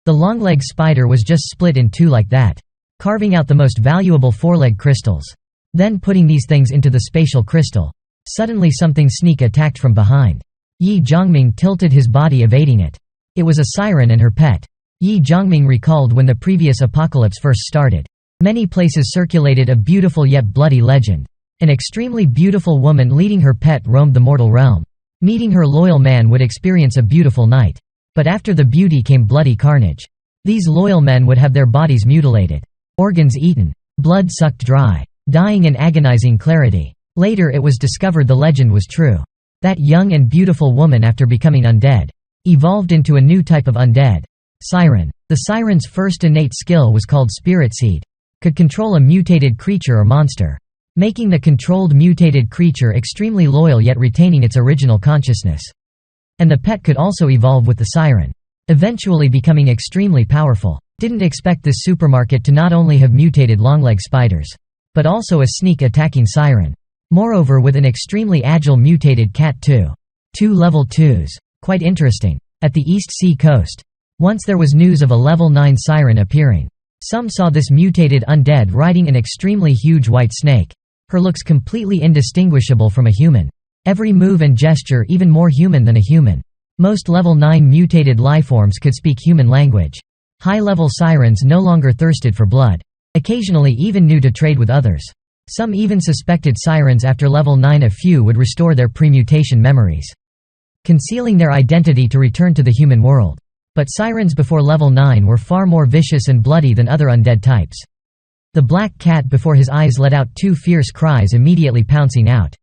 The longleg spider was just split in two like that, carving out the most valuable foreleg crystals. Then putting these things into the spatial crystal. Suddenly something sneak attacked from behind. Ye Zhongming tilted his body, evading it. It was a siren and her pet. Ye Zhongming recalled when the previous apocalypse first started. Many places circulated a beautiful yet bloody legend. An extremely beautiful woman leading her pet roamed the mortal realm. Meeting her loyal man would experience a beautiful night. But after the beauty came bloody carnage. These loyal men would have their bodies mutilated, organs eaten, blood sucked dry, dying in agonizing clarity. Later it was discovered the legend was true. That young and beautiful woman, after becoming undead, evolved into a new type of undead. Siren. The siren's first innate skill was called spirit seed. Could control a mutated creature or monster, making the controlled mutated creature extremely loyal yet retaining its original consciousness. And the pet could also evolve with the siren, eventually becoming extremely powerful. Didn't expect this supermarket to not only have mutated longleg spiders, but also a sneak attacking siren. Moreover, with an extremely agile mutated cat too. 2 level 2s. Quite interesting. At the East Sea coast, once there was news of a level 9 siren appearing. Some saw this mutated undead riding an extremely huge white snake. Her looks completely indistinguishable from a human. Every move and gesture even more human than a human. Most level 9 mutated lifeforms could speak human language. High-level sirens no longer thirsted for blood. Occasionally even knew to trade with others. Some even suspected sirens after level 9 a few would restore their pre-mutation memories, concealing their identity to return to the human world. But sirens before level 9 were far more vicious and bloody than other undead types. The black cat before his eyes let out 2 fierce cries, immediately pouncing out.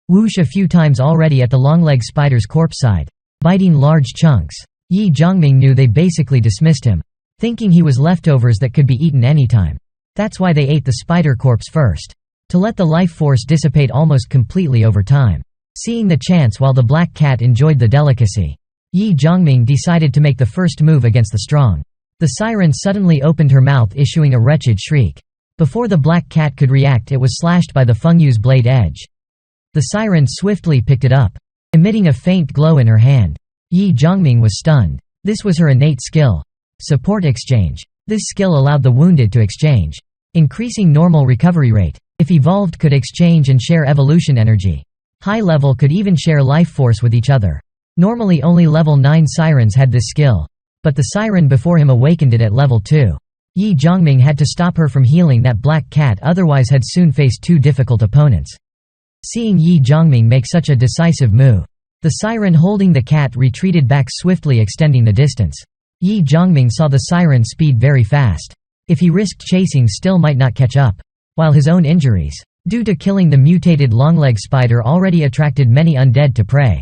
Whoosh a few times already at the longleg spider's corpse side, biting large chunks. Ye Zhongming knew they basically dismissed him, thinking he was leftovers that could be eaten anytime. That's why they ate the spider corpse first, to let the life force dissipate almost completely over time. Seeing the chance while the black cat enjoyed the delicacy, Ye Zhongming decided to make the first move against the strong. The siren suddenly opened her mouth, issuing a wretched shriek. Before the black cat could react, it was slashed by the fengyue's blade edge. The siren swiftly picked it up, emitting a faint glow in her hand. Ye Zhongming was stunned. This was her innate skill. Support exchange. This skill allowed the wounded to exchange, increasing normal recovery rate. If evolved, could exchange and share evolution energy. High level could even share life force with each other. Normally only level 9 sirens had this skill, but the siren before him awakened it at level 2. Ye Zhongming had to stop her from healing that black cat, otherwise had soon faced 2 difficult opponents. Seeing Ye Zhongming make such a decisive move, the siren holding the cat retreated back swiftly, extending the distance. Ye Zhongming saw the siren speed very fast. If he risked chasing, still might not catch up. While his own injuries, due to killing the mutated longleg spider, already attracted many undead to prey,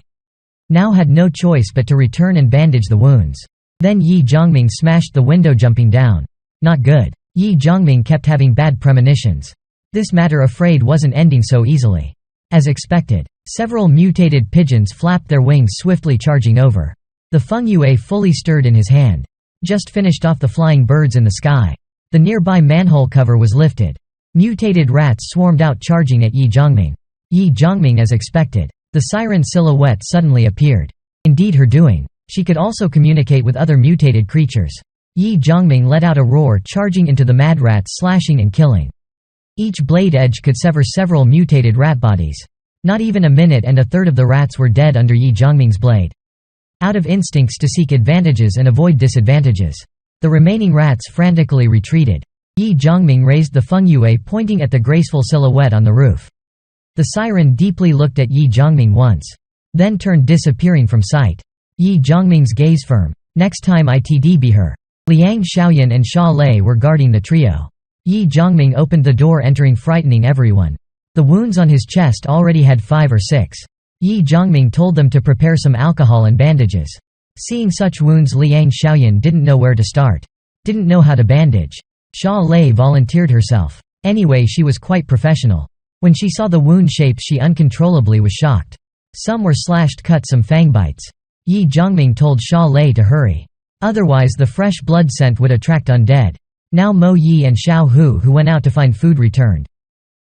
now had no choice but to return and bandage the wounds. Then Ye Zhongming smashed the window, jumping down. Not good. Ye Zhongming kept having bad premonitions. This matter afraid wasn't ending so easily. As expected, several mutated pigeons flapped their wings, swiftly charging over. The fengyue fully stirred in his hand. Just finished off the flying birds in the sky. The nearby manhole cover was lifted. Mutated rats swarmed out, charging at Ye Zhongming. Ye Zhongming, as expected. The siren silhouette suddenly appeared. Indeed her doing. She could also communicate with other mutated creatures. Ye Zhongming let out a roar, charging into the mad rats, slashing and killing. Each blade edge could sever several mutated rat bodies. Not even a minute and a third of the rats were dead under Ye Zhongming's blade. Out of instincts to seek advantages and avoid disadvantages, the remaining rats frantically retreated. Ye Zhongming raised the fengyue pointing at the graceful silhouette on the roof. The siren deeply looked at Ye Zhongming once. Then turned disappearing from sight. Ye Zhongming's gaze firm. Next time it'd be her. Liang Xiaoyan and Xia Lei were guarding the trio. Ye Zhongming opened the door entering frightening everyone. The wounds on his chest already had 5 or 6. Ye Zhongming told them to prepare some alcohol and bandages. Seeing such wounds, Liang Xiaoyan didn't know where to start. Didn't know how to bandage. Xia Lei volunteered herself. Anyway, she was quite professional. When she saw the wound shapes, she uncontrollably was shocked. Some were slashed cut, some fang bites. Ye Zhongming told Xia Lei to hurry. Otherwise the fresh blood scent would attract undead. Now Mo Yi and Xiao Hu, who went out to find food, returned.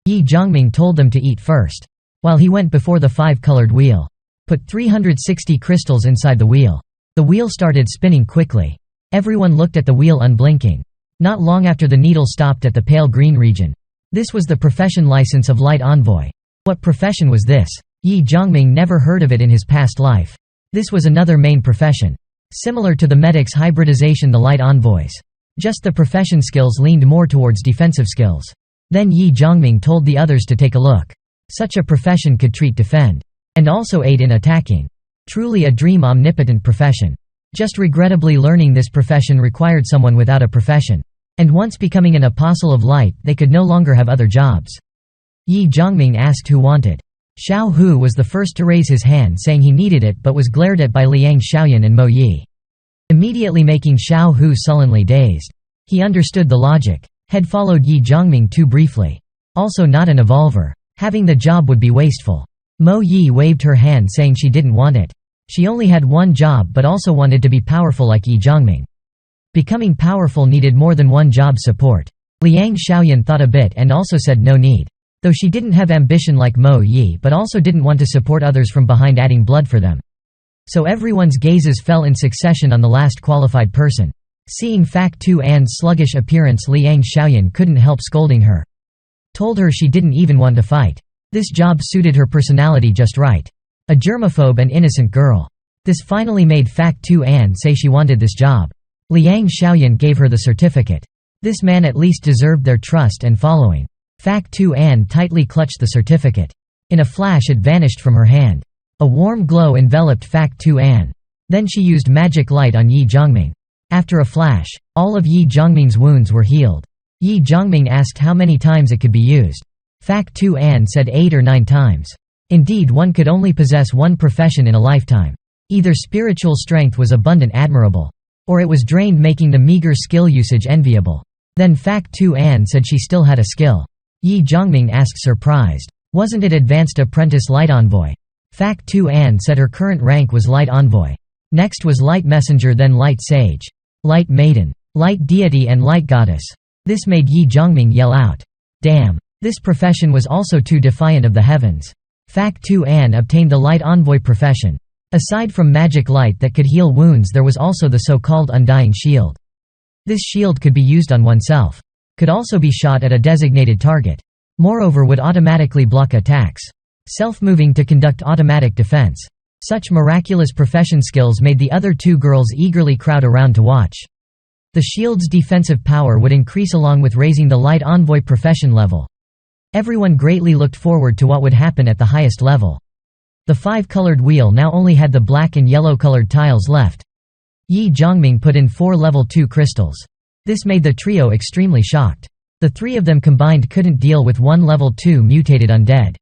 Ye Zhongming told them to eat first. While he went before the 5-colored wheel. Put 360 crystals inside the wheel. The wheel started spinning quickly. Everyone looked at the wheel unblinking. Not long after, the needle stopped at the pale green region. This was the profession license of Light Envoy. What profession was this? Ye Zhongming never heard of it in his past life. This was another main profession. Similar to the medic's hybridization, the Light Envoys. Just the profession skills leaned more towards defensive skills. Then Ye Zhongming told the others to take a look. Such a profession could treat, defend, and also aid in attacking. Truly a dream omnipotent profession. Just regrettably, learning this profession required someone without a profession. And once becoming an apostle of light, they could no longer have other jobs. Ye Zhongming asked who wanted. Xiao Hu was the first to raise his hand, saying he needed it, but was glared at by Liang Xiaoyan and Mo Yi. Immediately making Xiao Hu sullenly dazed. He understood the logic. Had followed Ye Zhongming too briefly. Also not an evolver. Having the job would be wasteful. Mo Yi waved her hand, saying she didn't want it. She only had one job, but also wanted to be powerful like Ye Zhongming. Becoming powerful needed more than one job support. Liang Xiaoyan thought a bit and also said no need. Though she didn't have ambition like Mo Yi, but also didn't want to support others from behind, adding blood for them. So everyone's gazes fell in succession on the last qualified person. Seeing Fact 2 An's sluggish appearance, Liang Xiaoyan couldn't help scolding her. Told her she didn't even want to fight. This job suited her personality just right. A germaphobe and innocent girl. This finally made Fact 2 An say she wanted this job. Liang Xiaoyan gave her the certificate. This man at least deserved their trust and following. Fact 2 An tightly clutched the certificate. In a flash it vanished from her hand. A warm glow enveloped Fact 2 An. Then she used magic light on Ye Zhongming. After a flash, all of Ye Zhongming's wounds were healed. Ye Zhongming asked how many times it could be used. Fact 2 An said 8 or 9 times. Indeed, one could only possess one profession in a lifetime. Either spiritual strength was abundant, admirable, or it was drained, making the meager skill usage enviable. Then Fact 2 An said she still had a skill. Ye Zhongming asked, surprised, wasn't it Advanced Apprentice Light Envoy? Fact 2 An said her current rank was Light Envoy. Next was Light Messenger, then Light Sage, Light Maiden, Light Deity and Light Goddess. This made Ye Zhongming yell out, damn, this profession was also too defiant of the heavens. Fact 2 An obtained the Light Envoy profession. Aside from magic light that could heal wounds, there was also the so-called Undying Shield. This shield could be used on oneself. Could also be shot at a designated target. Moreover, would automatically block attacks. Self-moving to conduct automatic defense. Such miraculous profession skills made the other 2 girls eagerly crowd around to watch. The shield's defensive power would increase along with raising the Light Envoy profession level. Everyone greatly looked forward to what would happen at the highest level. The 5-colored wheel now only had the black and yellow-colored tiles left. Ye Zhongming put in 4 level 2 crystals. This made the trio extremely shocked. The 3 of them combined couldn't deal with 1 level 2 mutated undead.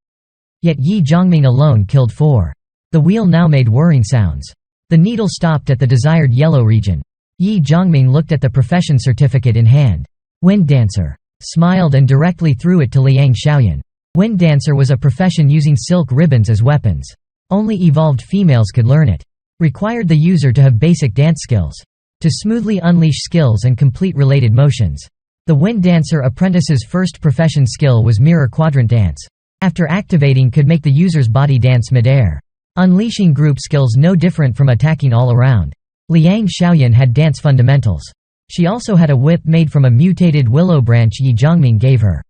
Yet Ye Zhongming alone killed 4. The wheel now made whirring sounds. The needle stopped at the desired yellow region. Ye Zhongming looked at the profession certificate in hand. Wind Dancer. Smiled and directly threw it to Liang Xiaoyan. Wind Dancer was a profession using silk ribbons as weapons. Only evolved females could learn it. Required the user to have basic dance skills. To smoothly unleash skills and complete related motions. The Wind Dancer apprentice's first profession skill was Mirror Quadrant Dance. After activating, could make the user's body dance midair. Unleashing group skills no different from attacking all around. Liang Xiaoyan had dance fundamentals. She also had a whip made from a mutated willow branch Ye Zhongming gave her.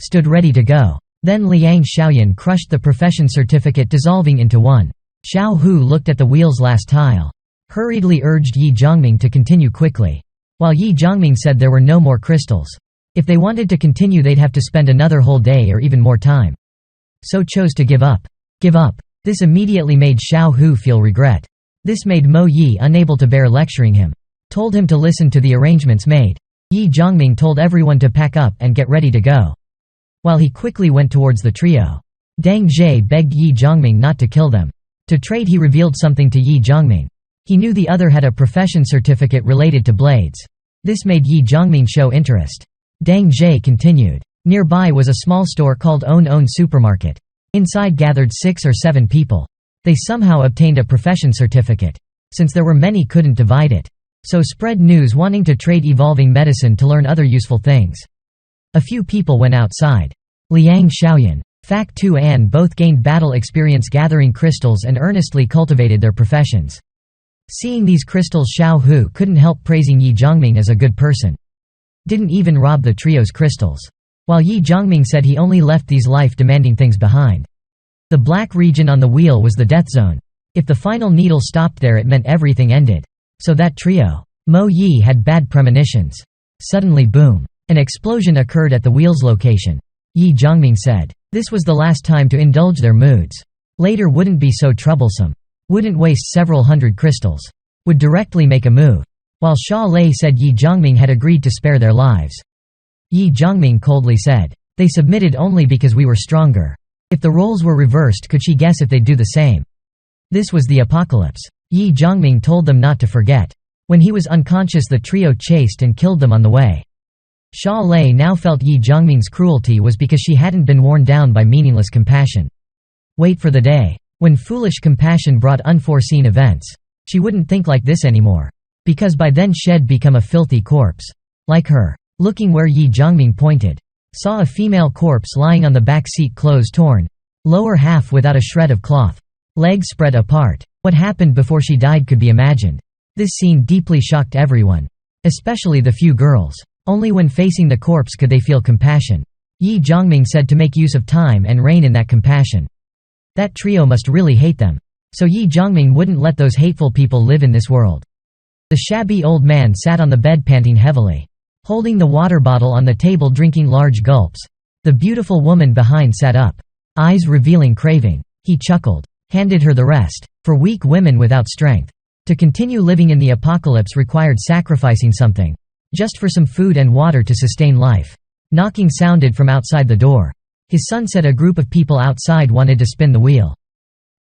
Stood ready to go. Then Liang Xiaoyan crushed the profession certificate, dissolving into one. Xiao Hu looked at the wheel's last tile. Hurriedly urged Ye Zhongming to continue quickly. While Ye Zhongming said there were no more crystals. If they wanted to continue, they'd have to spend another whole day or even more time. So chose to give up. Give up. This immediately made Xiao Hu feel regret. This made Mo Yi unable to bear lecturing him. Told him to listen to the arrangements made. Ye Zhongming told everyone to pack up and get ready to go. While he quickly went towards the trio, Deng Zhe begged Ye Zhongming not to kill them. To trade, he revealed something to Ye Zhongming. He knew the other had a profession certificate related to blades. This made Ye Zhongming show interest. Deng Zhe continued. Nearby was a small store called Own Supermarket. Inside gathered 6 or 7 people. They somehow obtained a profession certificate. Since there were many, couldn't divide it. So spread news wanting to trade evolving medicine to learn other useful things. A few people went outside. Liang Xiaoyan, Fac Tu An both gained battle experience gathering crystals and earnestly cultivated their professions. Seeing these crystals, Xiao Hu couldn't help praising Ye Zhongming as a good person. Didn't even rob the trio's crystals. While Ye Zhongming said he only left these life-demanding things behind. The black region on the wheel was the death zone. If the final needle stopped there, it meant everything ended. So that trio, Mo Yi, had bad premonitions. Suddenly, boom. An explosion occurred at the wheel's location. Ye Zhongming said, this was the last time to indulge their moods. Later wouldn't be so troublesome. Wouldn't waste several hundred crystals. Would directly make a move. While Xia Lei said Ye Zhongming had agreed to spare their lives. Ye Zhongming coldly said, they submitted only because we were stronger. If the roles were reversed, could she guess if they'd do the same? This was the apocalypse. Ye Zhongming told them not to forget. When he was unconscious, the trio chased and killed them on the way. Xia Lei now felt Ye Zhongming's cruelty was because she hadn't been worn down by meaningless compassion. Wait for the day when foolish compassion brought unforeseen events. She wouldn't think like this anymore. Because by then she'd become a filthy corpse. Like her. Looking where Ye Zhongming pointed. Saw a female corpse lying on the back seat, clothes torn. Lower half without a shred of cloth. Legs spread apart. What happened before she died could be imagined. This scene deeply shocked everyone. Especially the few girls. Only when facing the corpse could they feel compassion. Ye Zhongming said to make use of time and reign in that compassion. That trio must really hate them. So Ye Zhongming wouldn't let those hateful people live in this world. The shabby old man sat on the bed panting heavily. Holding the water bottle on the table, drinking large gulps. The beautiful woman behind sat up. Eyes revealing craving. He chuckled. Handed her the rest. For weak women without strength. To continue living in the apocalypse required sacrificing something. Just for some food and water to sustain life. Knocking sounded from outside the door. His son said a group of people outside wanted to spin the wheel.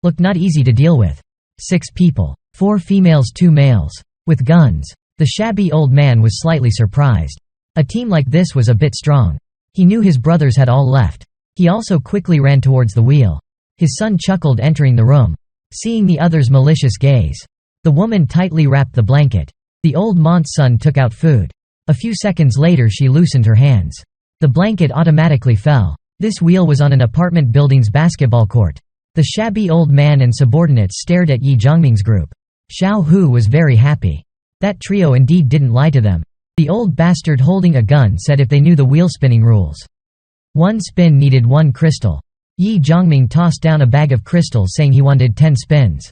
Looked not easy to deal with. 6 people. 4 females, 2 males. With guns. The shabby old man was slightly surprised. A team like this was a bit strong. He knew his brothers had all left. He also quickly ran towards the wheel. His son chuckled, entering the room. Seeing the other's malicious gaze. The woman tightly wrapped the blanket. The old man's son took out food. A few seconds later she loosened her hands. The blanket automatically fell. This wheel was on an apartment building's basketball court. The shabby old man and subordinates stared at Ye Zhongming's group. Xiao Hu was very happy. That trio indeed didn't lie to them. The old bastard holding a gun said if they knew the wheel spinning rules. 1 spin needed 1 crystal. Ye Zhongming tossed down a bag of crystals, saying he wanted 10 spins.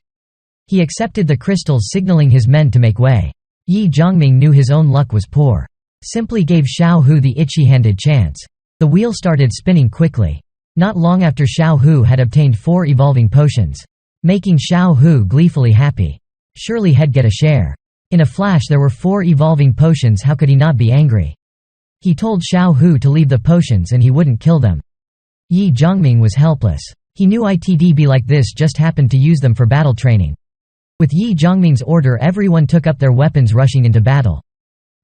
He accepted the crystals, signaling his men to make way. Ye Zhongming knew his own luck was poor. Simply gave Xiao Hu the itchy-handed chance. The wheel started spinning quickly. Not long after, Xiao Hu had obtained 4 evolving potions. Making Xiao Hu gleefully happy. Surely he'd get a share. In a flash there were 4 evolving potions, how could he not be angry? He told Xiao Hu to leave the potions and he wouldn't kill them. Ye Zhongming was helpless. He knew it'd be like this, just happened to use them for battle training. With Ye Zhongming's order, everyone took up their weapons, rushing into battle.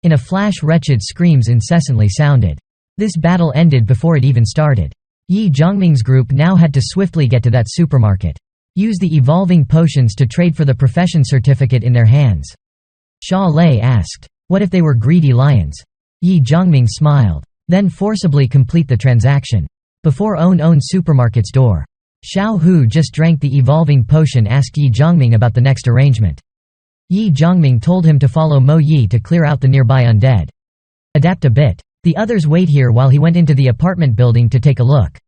In a flash, wretched screams incessantly sounded. This battle ended before it even started. Ye Zhongming's group now had to swiftly get to that supermarket. Use the evolving potions to trade for the profession certificate in their hands. Xia Lei asked, what if they were greedy lions? Ye Zhongming smiled. Then forcibly complete the transaction. Before Own Supermarket's door. Xiao Hu just drank the evolving potion, asked Ye Zhongming about the next arrangement. Ye Zhongming told him to follow Mo Yi to clear out the nearby undead. Adapt a bit. The others wait here while he went into the apartment building to take a look.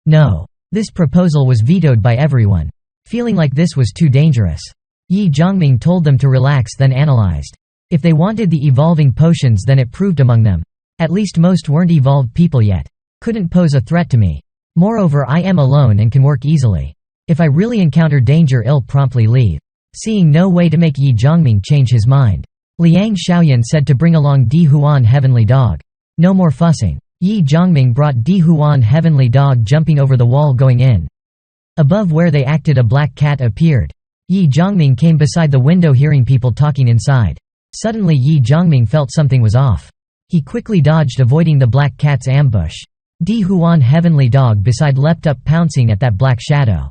No. This proposal was vetoed by everyone. Feeling like this was too dangerous. Ye Zhongming told them to relax, then analyzed. If they wanted the evolving potions, then it proved among them. At least most weren't evolved people yet. Couldn't pose a threat to me. Moreover, I am alone and can work easily. If I really encounter danger, I'll promptly leave." Seeing no way to make Ye Zhongming change his mind, Liang Xiaoyan said to bring along Di Huan Heavenly Dog. No more fussing. Ye Zhongming brought Di Huan Heavenly Dog, jumping over the wall going in. Above where they acted, a black cat appeared. Ye Zhongming came beside the window, hearing people talking inside. Suddenly Ye Zhongming felt something was off. He quickly dodged, avoiding the black cat's ambush. Di Huan Heavenly Dog beside leapt up, pouncing at that black shadow.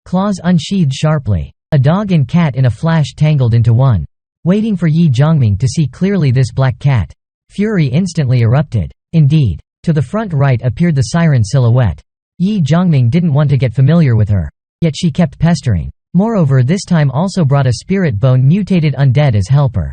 Claws unsheathed sharply. A dog and cat in a flash tangled into one. Waiting for Ye Zhongming to see clearly this black cat, fury instantly erupted. Indeed, to the front right appeared the siren silhouette. Ye Zhongming didn't want to get familiar with her, yet she kept pestering. Moreover, this time also brought a spirit bone mutated undead as helper.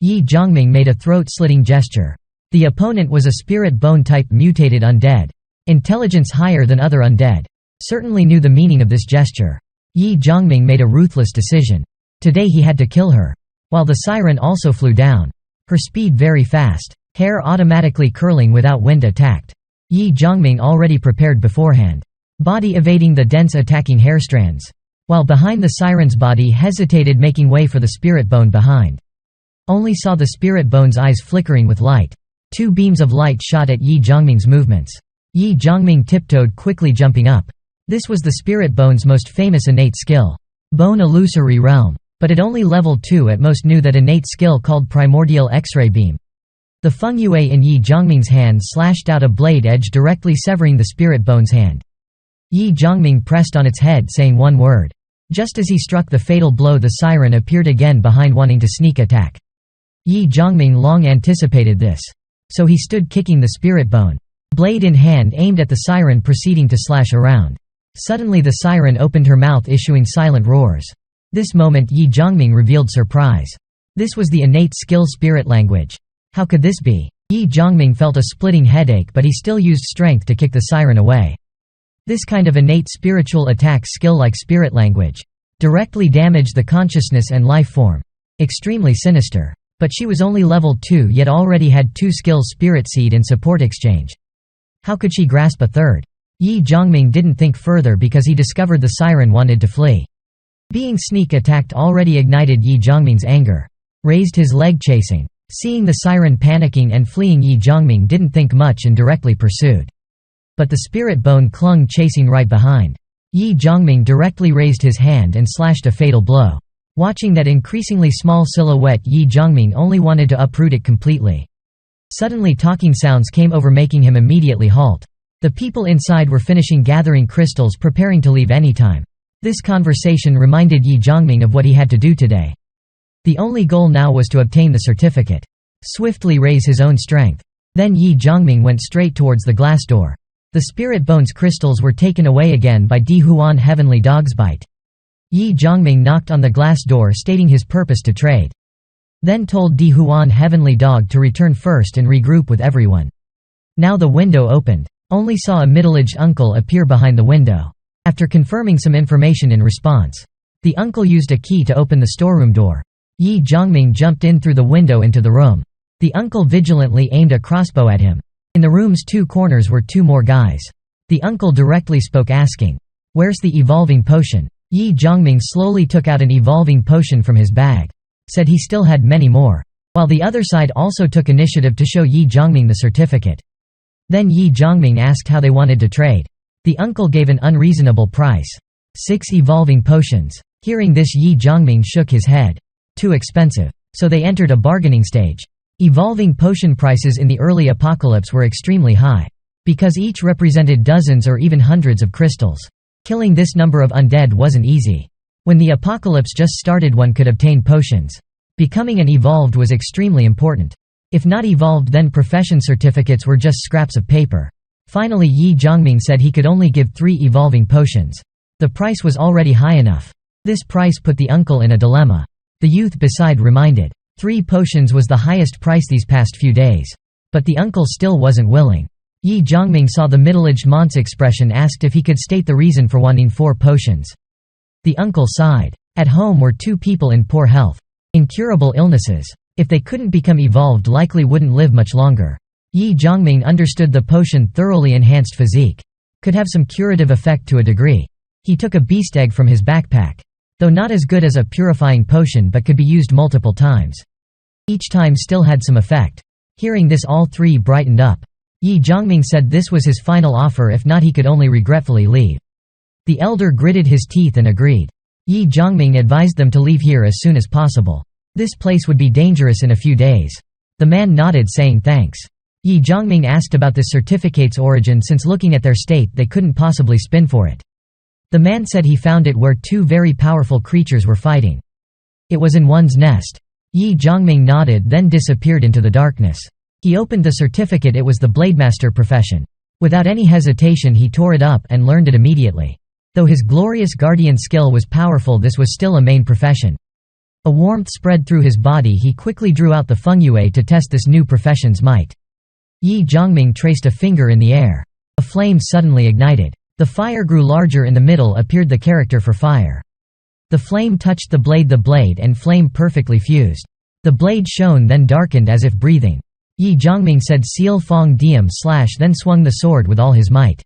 Ye Zhongming made a throat-slitting gesture. The opponent was a spirit bone type mutated undead. Intelligence higher than other undead. Certainly knew the meaning of this gesture. Ye Zhongming made a ruthless decision. Today he had to kill her. While the siren also flew down. Her speed very fast. Hair automatically curling without wind attacked. Ye Zhongming already prepared beforehand. Body evading the dense attacking hair strands. While behind, the siren's body hesitated, making way for the spirit bone behind. Only saw the spirit bone's eyes flickering with light. Two beams of light shot at Ye Zhongming's movements. Ye Zhongming tiptoed, quickly jumping up. This was the spirit bone's most famous innate skill. Bone illusory realm. But at only level 2 at most knew that innate skill called primordial X-ray beam. The Feng Yue in Ye Zhongming's hand slashed out a blade edge, directly severing the spirit bone's hand. Ye Zhongming pressed on its head, saying one word. Just as he struck the fatal blow, the siren appeared again behind, wanting to sneak attack. Ye Zhongming long anticipated this. So he stood kicking the spirit bone. Blade in hand, aimed at the siren, proceeding to slash around. Suddenly the siren opened her mouth, issuing silent roars. This moment Ye Zhongming revealed surprise. This was the innate skill spirit language. How could this be? Ye Zhongming felt a splitting headache, but he still used strength to kick the siren away. This kind of innate spiritual attack skill, like spirit language, directly damaged the consciousness and life form. Extremely sinister. But she was only level 2, yet already had 2 skills, spirit seed and support exchange. How could she grasp a third? Ye Zhongming didn't think further because he discovered the siren wanted to flee. Being sneak attacked already ignited Ye Zhongming's anger. Raised his leg, chasing. Seeing the siren panicking and fleeing, Ye Zhongming didn't think much and directly pursued. But the spirit bone clung, chasing right behind. Ye Zhongming directly raised his hand and slashed a fatal blow. Watching that increasingly small silhouette, Ye Zhongming only wanted to uproot it completely. Suddenly talking sounds came over, making him immediately halt. The people inside were finishing gathering crystals, preparing to leave anytime. This conversation reminded Ye Zhongming of what he had to do today. The only goal now was to obtain the certificate. Swiftly raise his own strength. Then Ye Zhongming went straight towards the glass door. The spirit bone's crystals were taken away again by Di Huan Heavenly Dog's bite. Ye Zhongming knocked on the glass door, stating his purpose to trade. Then told Di Huan Heavenly Dog to return first and regroup with everyone. Now the window opened. Only saw a middle-aged uncle appear behind the window. After confirming some information in response, the uncle used a key to open the storeroom door. Ye Zhongming jumped in through the window into the room. The uncle vigilantly aimed a crossbow at him. In the room's 2 corners were 2 more guys. The uncle directly spoke, asking, "Where's the evolving potion?" Ye Zhongming slowly took out an evolving potion from his bag. Said he still had many more. While the other side also took initiative to show Ye Zhongming the certificate. Then Ye Zhongming asked how they wanted to trade. The uncle gave an unreasonable price. 6 evolving potions. Hearing this, Ye Zhongming shook his head. Too expensive. So they entered a bargaining stage. Evolving potion prices in the early apocalypse were extremely high. Because each represented dozens or even hundreds of crystals. Killing this number of undead wasn't easy. When the apocalypse just started, one could obtain potions. Becoming an evolved was extremely important. If not evolved, then profession certificates were just scraps of paper. Finally Ye Zhongming said he could only give 3 evolving potions. The price was already high enough. This price put the uncle in a dilemma. The youth beside reminded, 3 potions was the highest price these past few days. But the uncle still wasn't willing. Ye Zhongming saw the middle-aged man's expression, asked if he could state the reason for wanting 4 potions. The uncle sighed. At home were 2 people in poor health. Incurable illnesses. If they couldn't become evolved, likely wouldn't live much longer. Ye Zhongming understood the potion thoroughly enhanced physique. Could have some curative effect to a degree. He took a beast egg from his backpack. Though not as good as a purifying potion but could be used multiple times. Each time still had some effect. Hearing this, all three brightened up. Ye Zhongming said this was his final offer, if not he could only regretfully leave. The elder gritted his teeth and agreed. Ye Zhongming advised them to leave here as soon as possible. This place would be dangerous in a few days. The man nodded, saying thanks. Ye Zhongming asked about the certificate's origin, since looking at their state they couldn't possibly spin for it. The man said he found it where two very powerful creatures were fighting. It was in one's nest. Ye Zhongming nodded, then disappeared into the darkness. He opened the certificate. It was the Blademaster profession. Without any hesitation he tore it up and learned it immediately. Though his glorious guardian skill was powerful, this was still a main profession. A warmth spread through his body. He quickly drew out the Fengyue to test this new profession's might. Ye Zhongming traced a finger in the air. A flame suddenly ignited. The fire grew larger. In the middle appeared the character for fire. The flame touched the blade and flame perfectly fused. The blade shone, then darkened as if breathing. Ye Zhongming said Seal Fong Diem / then swung the sword with all his might.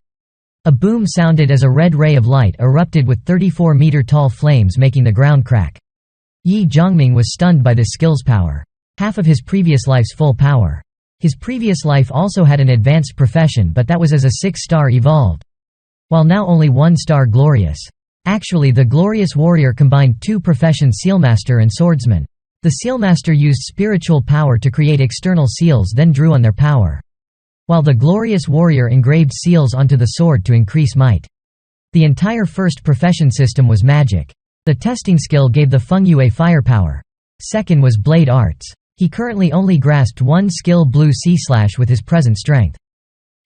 A boom sounded as a red ray of light erupted with 34-meter-tall flames, making the ground crack. Ye Zhongming was stunned by this skill's power. Half of his previous life's full power. His previous life also had an advanced profession, but that was as a 6-star evolved. While now only 1-star glorious. Actually, the glorious warrior combined two professions, sealmaster and swordsman. The sealmaster used spiritual power to create external seals, then drew on their power. While the glorious warrior engraved seals onto the sword to increase might. The entire first profession system was magic. The testing skill gave the Fengyue firepower. Second was blade arts. He currently only grasped one skill, blue sea slash, with his present strength.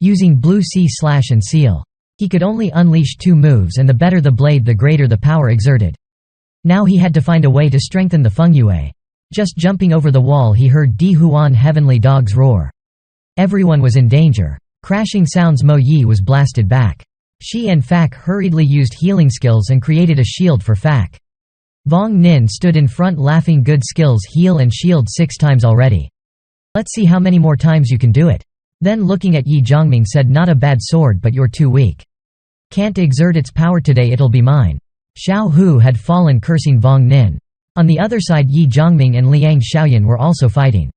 Using blue sea slash and seal, he could only unleash 2 moves, and the better the blade the greater the power exerted. Now he had to find a way to strengthen the Fengyue. Just jumping over the wall he heard Di Huan heavenly dogs roar. Everyone was in danger. Crashing sounds. Mo Yi was blasted back. She and Fak hurriedly used healing skills and created a shield for Fak. Vong Nin stood in front laughing. Good skills, heal and shield 6 times already. Let's see how many more times you can do it. Then looking at Ye Zhongming said, not a bad sword, but you're too weak. Can't exert its power today, it'll be mine. Xiao Hu had fallen cursing Vong Nin. On the other side Ye Zhongming and Liang Xiaoyan were also fighting.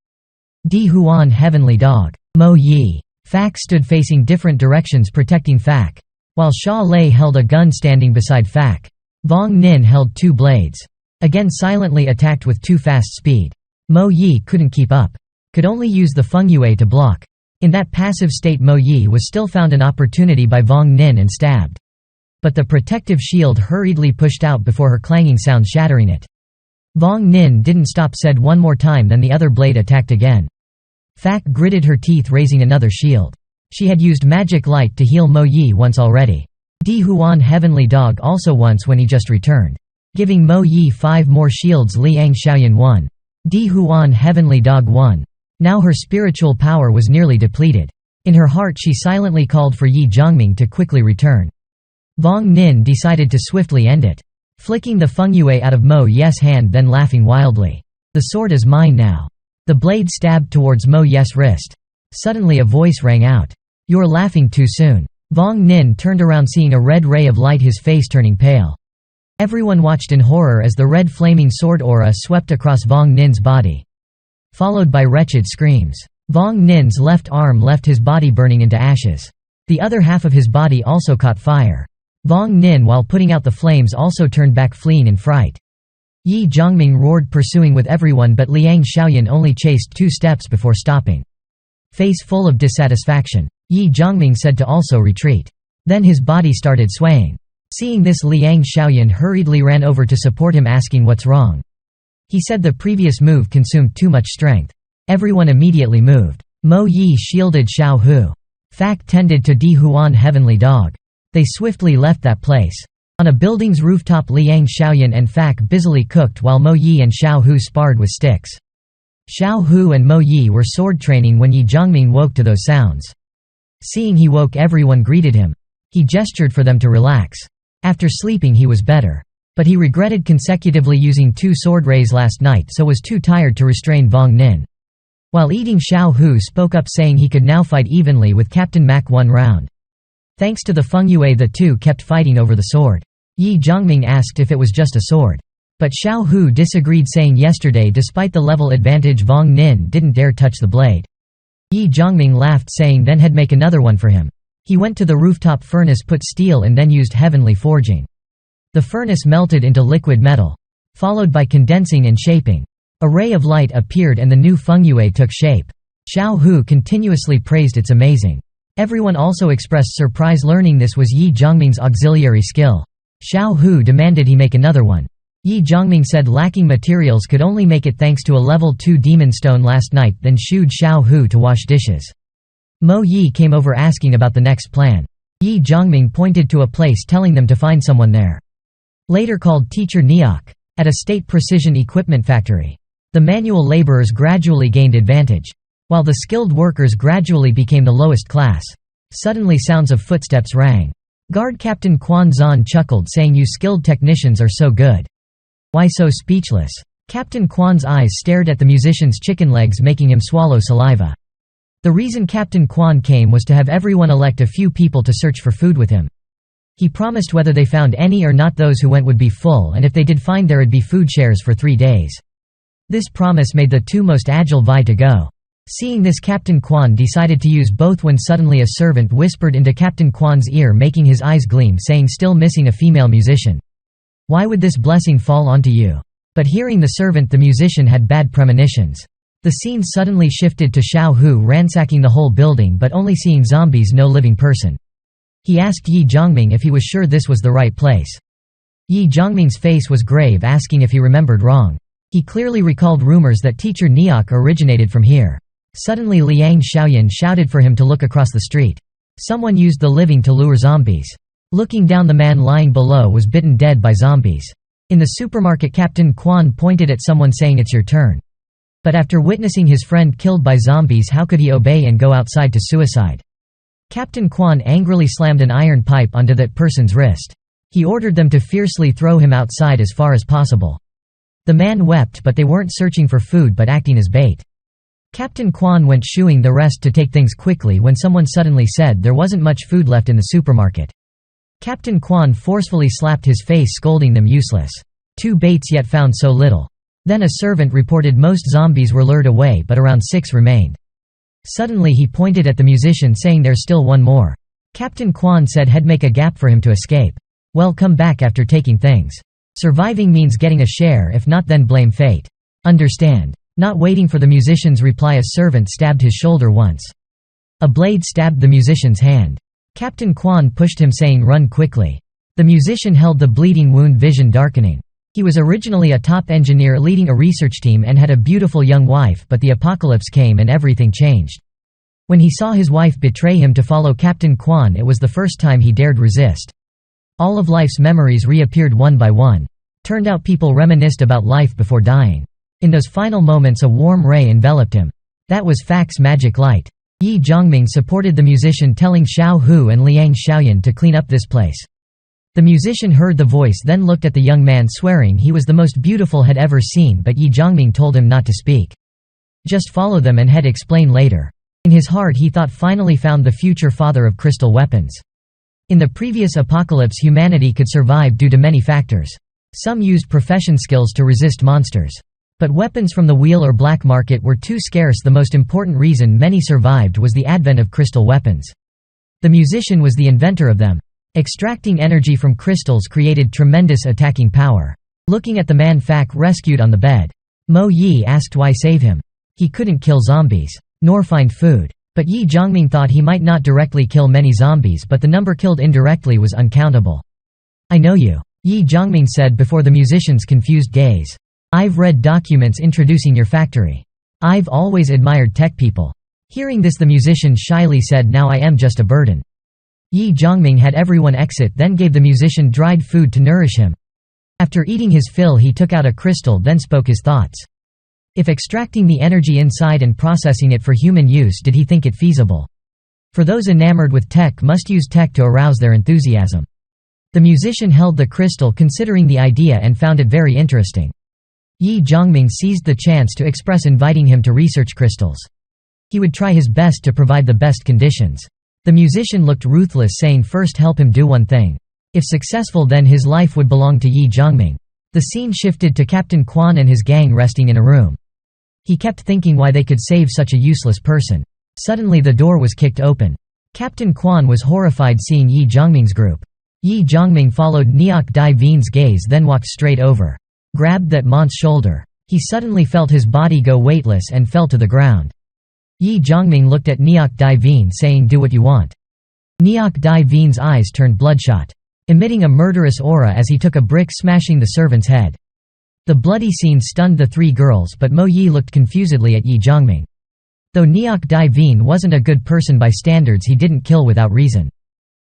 Di Huan heavenly dog. Mo Yi. Fak stood facing different directions protecting Fak. While Sha Lei held a gun standing beside Fak. Vong Nin held 2 blades. Again silently attacked with too fast speed. Mo Yi couldn't keep up. Could only use the Fengyue to block. In that passive state Mo Yi was still found an opportunity by Vong Nin and stabbed. But the protective shield hurriedly pushed out before her clanging sound shattering it. Vong Nin didn't stop, said one more time, then the other blade attacked again. Fak gritted her teeth, raising another shield. She had used magic light to heal Mo Yi once already. Di Huan heavenly dog also once when he just returned. Giving Mo Yi 5 more shields. Liang Xiaoyan 1. Di Huan heavenly dog 1. Now her spiritual power was nearly depleted. In her heart she silently called for Ye Zhongming to quickly return. Vong Nin decided to swiftly end it. Flicking the Fengyue out of Mo Ye's hand, then laughing wildly. The sword is mine now. The blade stabbed towards Mo Ye's wrist. Suddenly a voice rang out. You're laughing too soon. Vong Nin turned around, seeing a red ray of light, his face turning pale. Everyone watched in horror as the red flaming sword aura swept across Vong Nin's body. Followed by wretched screams. Vong Nin's left arm left his body burning into ashes. The other half of his body also caught fire. Vong Nin, while putting out the flames, also turned back, fleeing in fright. Ye Zhongming roared, pursuing with everyone, but Liang Xiaoyan only chased 2 steps before stopping. Face full of dissatisfaction, Ye Zhongming said to also retreat. Then his body started swaying. Seeing this, Liang Xiaoyan hurriedly ran over to support him, asking what's wrong. He said the previous move consumed too much strength. Everyone immediately moved. Mo Yi shielded Xiao Hu. Fak tended to Di Huan heavenly dog. They swiftly left that place. On a building's rooftop Liang Xiaoyan and Fak busily cooked while Mo Yi and Xiao Hu sparred with sticks. Xiao Hu and Mo Yi were sword training when Ye Zhongming woke to those sounds. Seeing he woke, everyone greeted him. He gestured for them to relax. After sleeping he was better. But he regretted consecutively using 2 sword rays last night, so was too tired to restrain Vong Nin. While eating, Xiao Hu spoke up saying he could now fight evenly with Captain Mac one round. Thanks to the Feng Yue, the two kept fighting over the sword. Ye Zhongming asked if it was just a sword. But Xiao Hu disagreed, saying yesterday despite the level advantage Vong Nin didn't dare touch the blade. Ye Zhongming laughed, saying then he'd make another one for him. He went to the rooftop furnace, put steel and then used heavenly forging. The furnace melted into liquid metal, followed by condensing and shaping. A ray of light appeared and the new Feng Yue took shape. Xiao Hu continuously praised its amazing. Everyone also expressed surprise learning this was Ye Zhongming's auxiliary skill. Xiao Hu demanded he make another one. Ye Zhongming said lacking materials could only make it thanks to a level 2 demon stone last night, then shooed Xiao Hu to wash dishes. Mo Yi came over asking about the next plan. Ye Zhongming pointed to a place, telling them to find someone there. Later called Teacher Niok, at a state precision equipment factory. The manual laborers gradually gained advantage, while the skilled workers gradually became the lowest class. Suddenly sounds of footsteps rang. Guard Captain Quan Zan chuckled, saying you skilled technicians are so good. Why so speechless? Captain Quan's eyes stared at the musician's chicken legs, making him swallow saliva. The reason Captain Quan came was to have everyone elect a few people to search for food with him. He promised whether they found any or not, those who went would be full, and if they did find, there would be food shares for 3 days. This promise made the two most agile vie to go. Seeing this, Captain Quan decided to use both when suddenly a servant whispered into Captain Quan's ear, making his eyes gleam, saying still missing a female musician. Why would this blessing fall onto you? But hearing the servant, the musician had bad premonitions. The scene suddenly shifted to Xiao Hu ransacking the whole building but only seeing zombies, no living person. He asked Ye Zhongming if he was sure this was the right place. Ye Zhongming's face was grave, asking if he remembered wrong. He clearly recalled rumors that Teacher Niok originated from here. Suddenly Liang Xiaoyan shouted for him to look across the street. Someone used the living to lure zombies. Looking down, the man lying below was bitten dead by zombies. In the supermarket, Captain Quan pointed at someone, saying it's your turn. But after witnessing his friend killed by zombies, how could he obey and go outside to suicide? Captain Quan angrily slammed an iron pipe onto that person's wrist. He ordered them to fiercely throw him outside as far as possible. The man wept, but they weren't searching for food but acting as bait. Captain Quan went shooing the rest to take things quickly when someone suddenly said there wasn't much food left in the supermarket. Captain Quan forcefully slapped his face, scolding them useless. 2 baits yet found so little. Then a servant reported most zombies were lured away but around 6 remained. Suddenly he pointed at the musician, saying there's still one more. Captain Quan said he'd make a gap for him to escape. Well, come back after taking things. Surviving means getting a share, if not then blame fate. Understand? Not waiting for the musician's reply, a servant stabbed his shoulder once. A blade stabbed the musician's hand. Captain Quan pushed him, saying run quickly. The musician held the bleeding wound, vision darkening. He was originally a top engineer leading a research team and had a beautiful young wife, but the apocalypse came and everything changed. When he saw his wife betray him to follow Captain Quan, it was the first time he dared resist. All of life's memories reappeared one by one. Turned out people reminisced about life before dying. In those final moments a warm ray enveloped him. That was Fax magic light. Ye Zhongming supported the musician, telling Xiao Hu and Liang Xiaoyan to clean up this place. The musician heard the voice, then looked at the young man, swearing he was the most beautiful had ever seen, but Ye Zhongming told him not to speak. Just follow them and he'd explain later. In his heart he thought finally found the future father of crystal weapons. In the previous apocalypse humanity could survive due to many factors. Some used profession skills to resist monsters. But weapons from the wheel or black market were too scarce. The most important reason many survived was the advent of crystal weapons. The musician was the inventor of them. Extracting energy from crystals created tremendous attacking power. Looking at the man Fac rescued on the bed, Mo Yi asked why save him. He couldn't kill zombies, nor find food. But Ye Zhongming thought he might not directly kill many zombies, but the number killed indirectly was uncountable. I know you, Ye Zhongming said before the musician's confused gaze. I've read documents introducing your factory. I've always admired tech people. Hearing this, the musician shyly said, now I am just a burden. Ye Zhongming had everyone exit, then gave the musician dried food to nourish him. After eating his fill he took out a crystal, then spoke his thoughts. If extracting the energy inside and processing it for human use, did he think it feasible? For those enamored with tech must use tech to arouse their enthusiasm. The musician held the crystal, considering the idea, and found it very interesting. Ye Zhongming seized the chance to express inviting him to research crystals. He would try his best to provide the best conditions. The musician looked ruthless, saying first help him do one thing. If successful, then his life would belong to Ye Zhongming. The scene shifted to Captain Quan and his gang resting in a room. He kept thinking why they could save such a useless person. Suddenly the door was kicked open. Captain Quan was horrified seeing Ye Zhongming's group. Ye Zhongming followed Neok Dai Vien's gaze, then walked straight over. Grabbed that mont's shoulder. He suddenly felt his body go weightless and fell to the ground. Ye Zhongming looked at Neok Dai Vien, saying, "Do what you want." Neok Dai Vien's eyes turned bloodshot, emitting a murderous aura as he took a brick, smashing the servant's head. The bloody scene stunned the three girls, but Mo Yi looked confusedly at Ye Zhongming. Though Neok Dai Vien wasn't a good person by standards, he didn't kill without reason.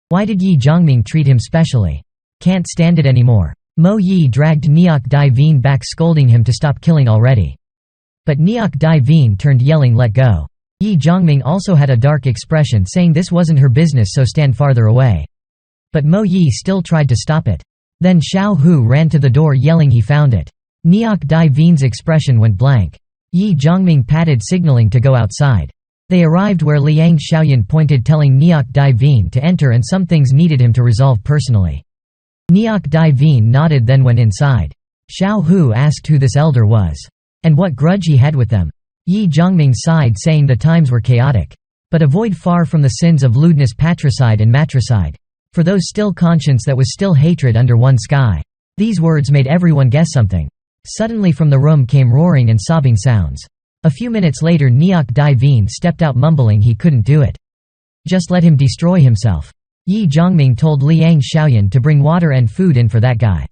Why did Ye Zhongming treat him specially? Can't stand it anymore. Mo Yi dragged Neok Dai Vien back, scolding him to stop killing already. But Neok Dai Vien turned, yelling, "Let go." Ye Zhongming also had a dark expression, saying this wasn't her business, so stand farther away. But Mo Yi still tried to stop it. Then Xiao Hu ran to the door, yelling he found it. Neok Dai Vien's expression went blank. Ye Zhongming patted, signaling to go outside. They arrived where Liang Xiaoyan pointed, telling Neok Dai Vien to enter and some things needed him to resolve personally. Neok Dai Vien nodded, then went inside. Xiao Hu asked who this elder was, and what grudge he had with them. Ye Zhongming sighed, saying the times were chaotic. But avoid far from the sins of lewdness, patricide and matricide. For those still conscience that was still hatred under one sky. These words made everyone guess something. Suddenly from the room came roaring and sobbing sounds. A few minutes later Neok Dai Vien stepped out, mumbling he couldn't do it. Just let him destroy himself. Ye Zhongming told Liang Xiaoyan to bring water and food in for that guy.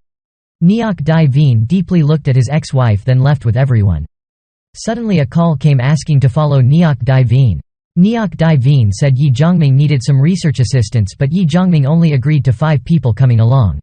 Neok Dai Vien deeply looked at his ex-wife, then left with everyone. Suddenly a call came asking to follow Neok Dai Vien. Neok Dai Vien said Ye Zhongming needed some research assistance, but Ye Zhongming only agreed to 5 people coming along.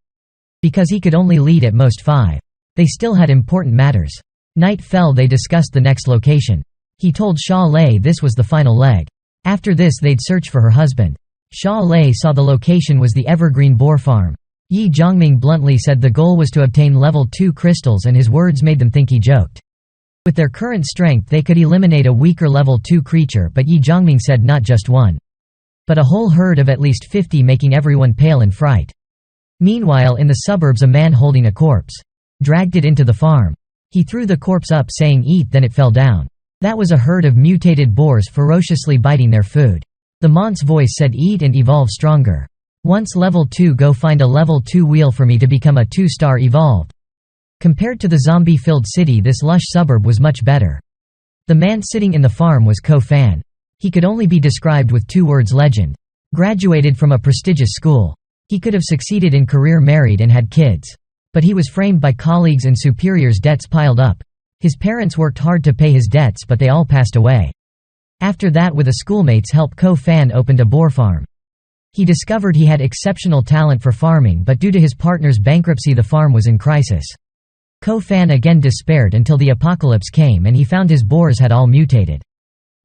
Because he could only lead at most 5. They still had important matters. Night fell, they discussed the next location. He told Xia Lei this was the final leg. After this they'd search for her husband. Xia Lei saw the location was the Evergreen Boar Farm. Ye Zhongming bluntly said the goal was to obtain level 2 crystals, and his words made them think he joked. With their current strength they could eliminate a weaker level 2 creature, but Ye Zhongming said not just one, but a whole herd of at least 50, making everyone pale in fright. Meanwhile in the suburbs a man holding a corpse dragged it into the farm. He threw the corpse up, saying eat, then it fell down. That was a herd of mutated boars ferociously biting their food. The mont's voice said eat and evolve stronger. Once level 2, go find a level 2 wheel for me to become a 2-star evolved. Compared to the zombie-filled city, this lush suburb was much better. The man sitting in the farm was Ko Fan. He could only be described with 2 words: legend. Graduated from a prestigious school. He could have succeeded in career, married and had kids. But he was framed by colleagues and superiors, debts piled up. His parents worked hard to pay his debts, but they all passed away. After that, with a schoolmate's help, Ko Fan opened a boar farm. He discovered he had exceptional talent for farming, but due to his partner's bankruptcy the farm was in crisis. Ko Fan again despaired until the apocalypse came and he found his boars had all mutated,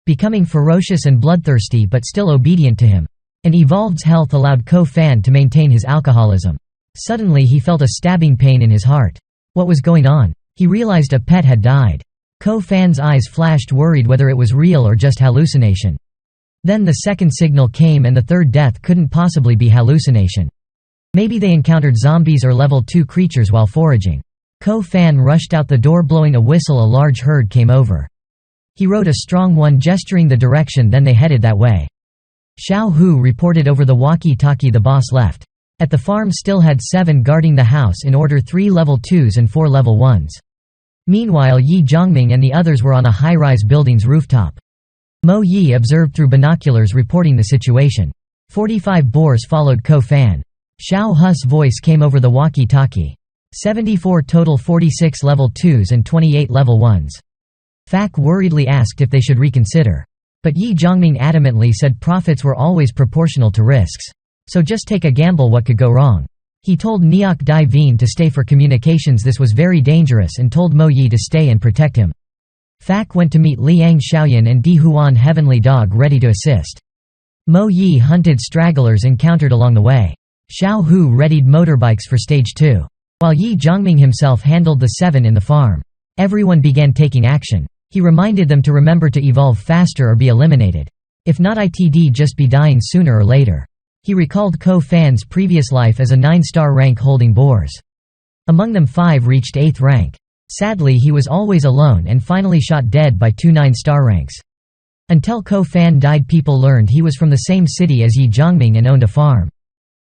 becoming ferocious and bloodthirsty but still obedient to him. An evolved's health allowed Ko Fan to maintain his alcoholism. Suddenly he felt a stabbing pain in his heart. What was going on? He realized a pet had died. Ko Fan's eyes flashed, worried whether it was real or just hallucination. Then the second signal came, and the third death couldn't possibly be hallucination. Maybe they encountered zombies or level 2 creatures while foraging. Ko Fan rushed out the door, blowing a whistle. A large herd came over. He wrote a strong one, gesturing the direction, then they headed that way. Xiao Hu reported over the walkie-talkie the boss left. At the farm still had 7 guarding the house, in order 3 level 2s and 4 level 1s. Meanwhile Ye Zhongming and the others were on a high-rise building's rooftop. Mo Yi observed through binoculars, reporting the situation. 45 boars followed Ko Fan. Xiao Hu's voice came over the walkie-talkie. 74 total, 46 level 2s and 28 level 1s. Fak worriedly asked if they should reconsider. But Ye Zhongming adamantly said profits were always proportional to risks. So just take a gamble, what could go wrong? He told Neok Dai Vien to stay for communications, this was very dangerous, and told Mo Yi to stay and protect him. Fak went to meet Liang Xiaoyan and Di Huan, Heavenly Dog, ready to assist. Mo Yi hunted stragglers encountered along the way. Xiao Hu readied motorbikes for stage 2. While Ye Zhongming himself handled the 7 in the farm. Everyone began taking action. He reminded them to remember to evolve faster or be eliminated. If not, it'd just be dying sooner or later. He recalled Ko Fan's previous life as a 9-star rank holding boars. Among them 5 reached 8th rank. Sadly, he was always alone and finally shot dead by 2 9-star ranks. Until Ko Fan died, people learned he was from the same city as Ye Zhongming and owned a farm.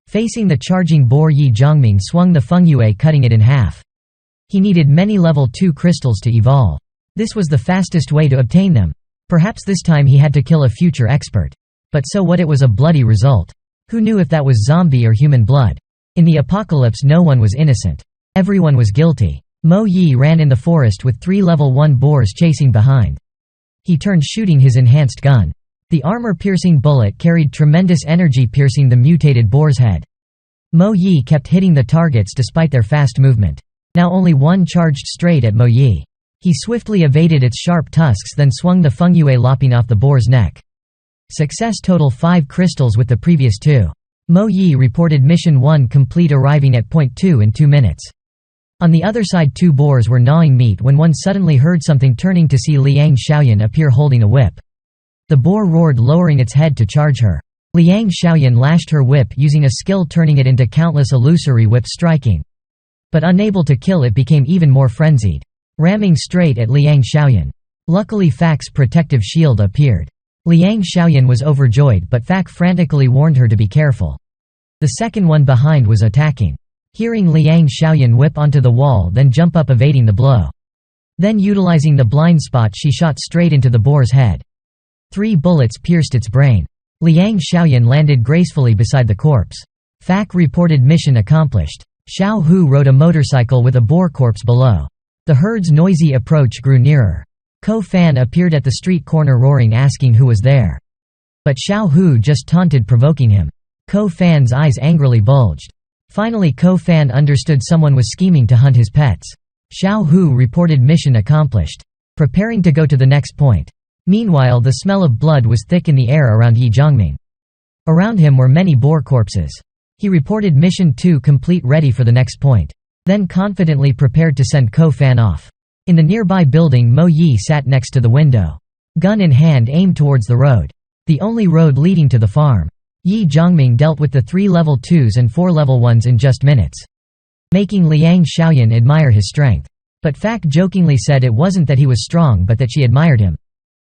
Facing the charging boar, Ye Zhongming swung the fengyue, cutting it in half. He needed many level 2 crystals to evolve. This was the fastest way to obtain them. Perhaps this time he had to kill a future expert. But so what, it was a bloody result. Who knew if that was zombie or human blood? In the apocalypse no one was innocent. Everyone was guilty. Mo Yi ran in the forest with 3 level 1 boars chasing behind. He turned, shooting his enhanced gun. The armor-piercing bullet carried tremendous energy, piercing the mutated boar's head. Mo Yi kept hitting the targets despite their fast movement. Now only one charged straight at Mo Yi. He swiftly evaded its sharp tusks, then swung the fengyue, lopping off the boar's neck. Success, total 5 crystals with the previous 2. Mo Yi reported mission 1 complete, arriving at point 2 in 2 minutes. On the other side, 2 boars were gnawing meat when one suddenly heard something, turning to see Liang Xiaoyan appear holding a whip. The boar roared, lowering its head to charge her. Liang Xiaoyan lashed her whip using a skill, turning it into countless illusory whips, striking. But unable to kill it, became even more frenzied, ramming straight at Liang Xiaoyan. Luckily, Fak's protective shield appeared. Liang Xiaoyan was overjoyed, but Fak frantically warned her to be careful. The second one behind was attacking. Hearing Liang Xiaoyan whip onto the wall, then jump up, evading the blow. Then, utilizing the blind spot, she shot straight into the boar's head. 3 bullets pierced its brain. Liang Xiaoyan landed gracefully beside the corpse. Fak reported mission accomplished. Xiao Hu rode a motorcycle with a boar corpse below. The herd's noisy approach grew nearer. Ko Fan appeared at the street corner, roaring, asking who was there. But Xiao Hu just taunted, provoking him. Ko Fan's eyes angrily bulged. Finally, Ko Fan understood someone was scheming to hunt his pets. Xiao Hu reported mission accomplished, preparing to go to the next point. Meanwhile, the smell of blood was thick in the air around Ye Zhongming. Around him were many boar corpses. He reported mission 2 complete, ready for the next point. Then confidently prepared to send Ko Fan off. In the nearby building, Mo Yi sat next to the window. Gun in hand, aimed towards the road. The only road leading to the farm. Ye Zhongming dealt with the 3 level 2s and 4 level 1s in just minutes, making Liang Xiaoyan admire his strength. But Fak jokingly said it wasn't that he was strong, but that she admired him.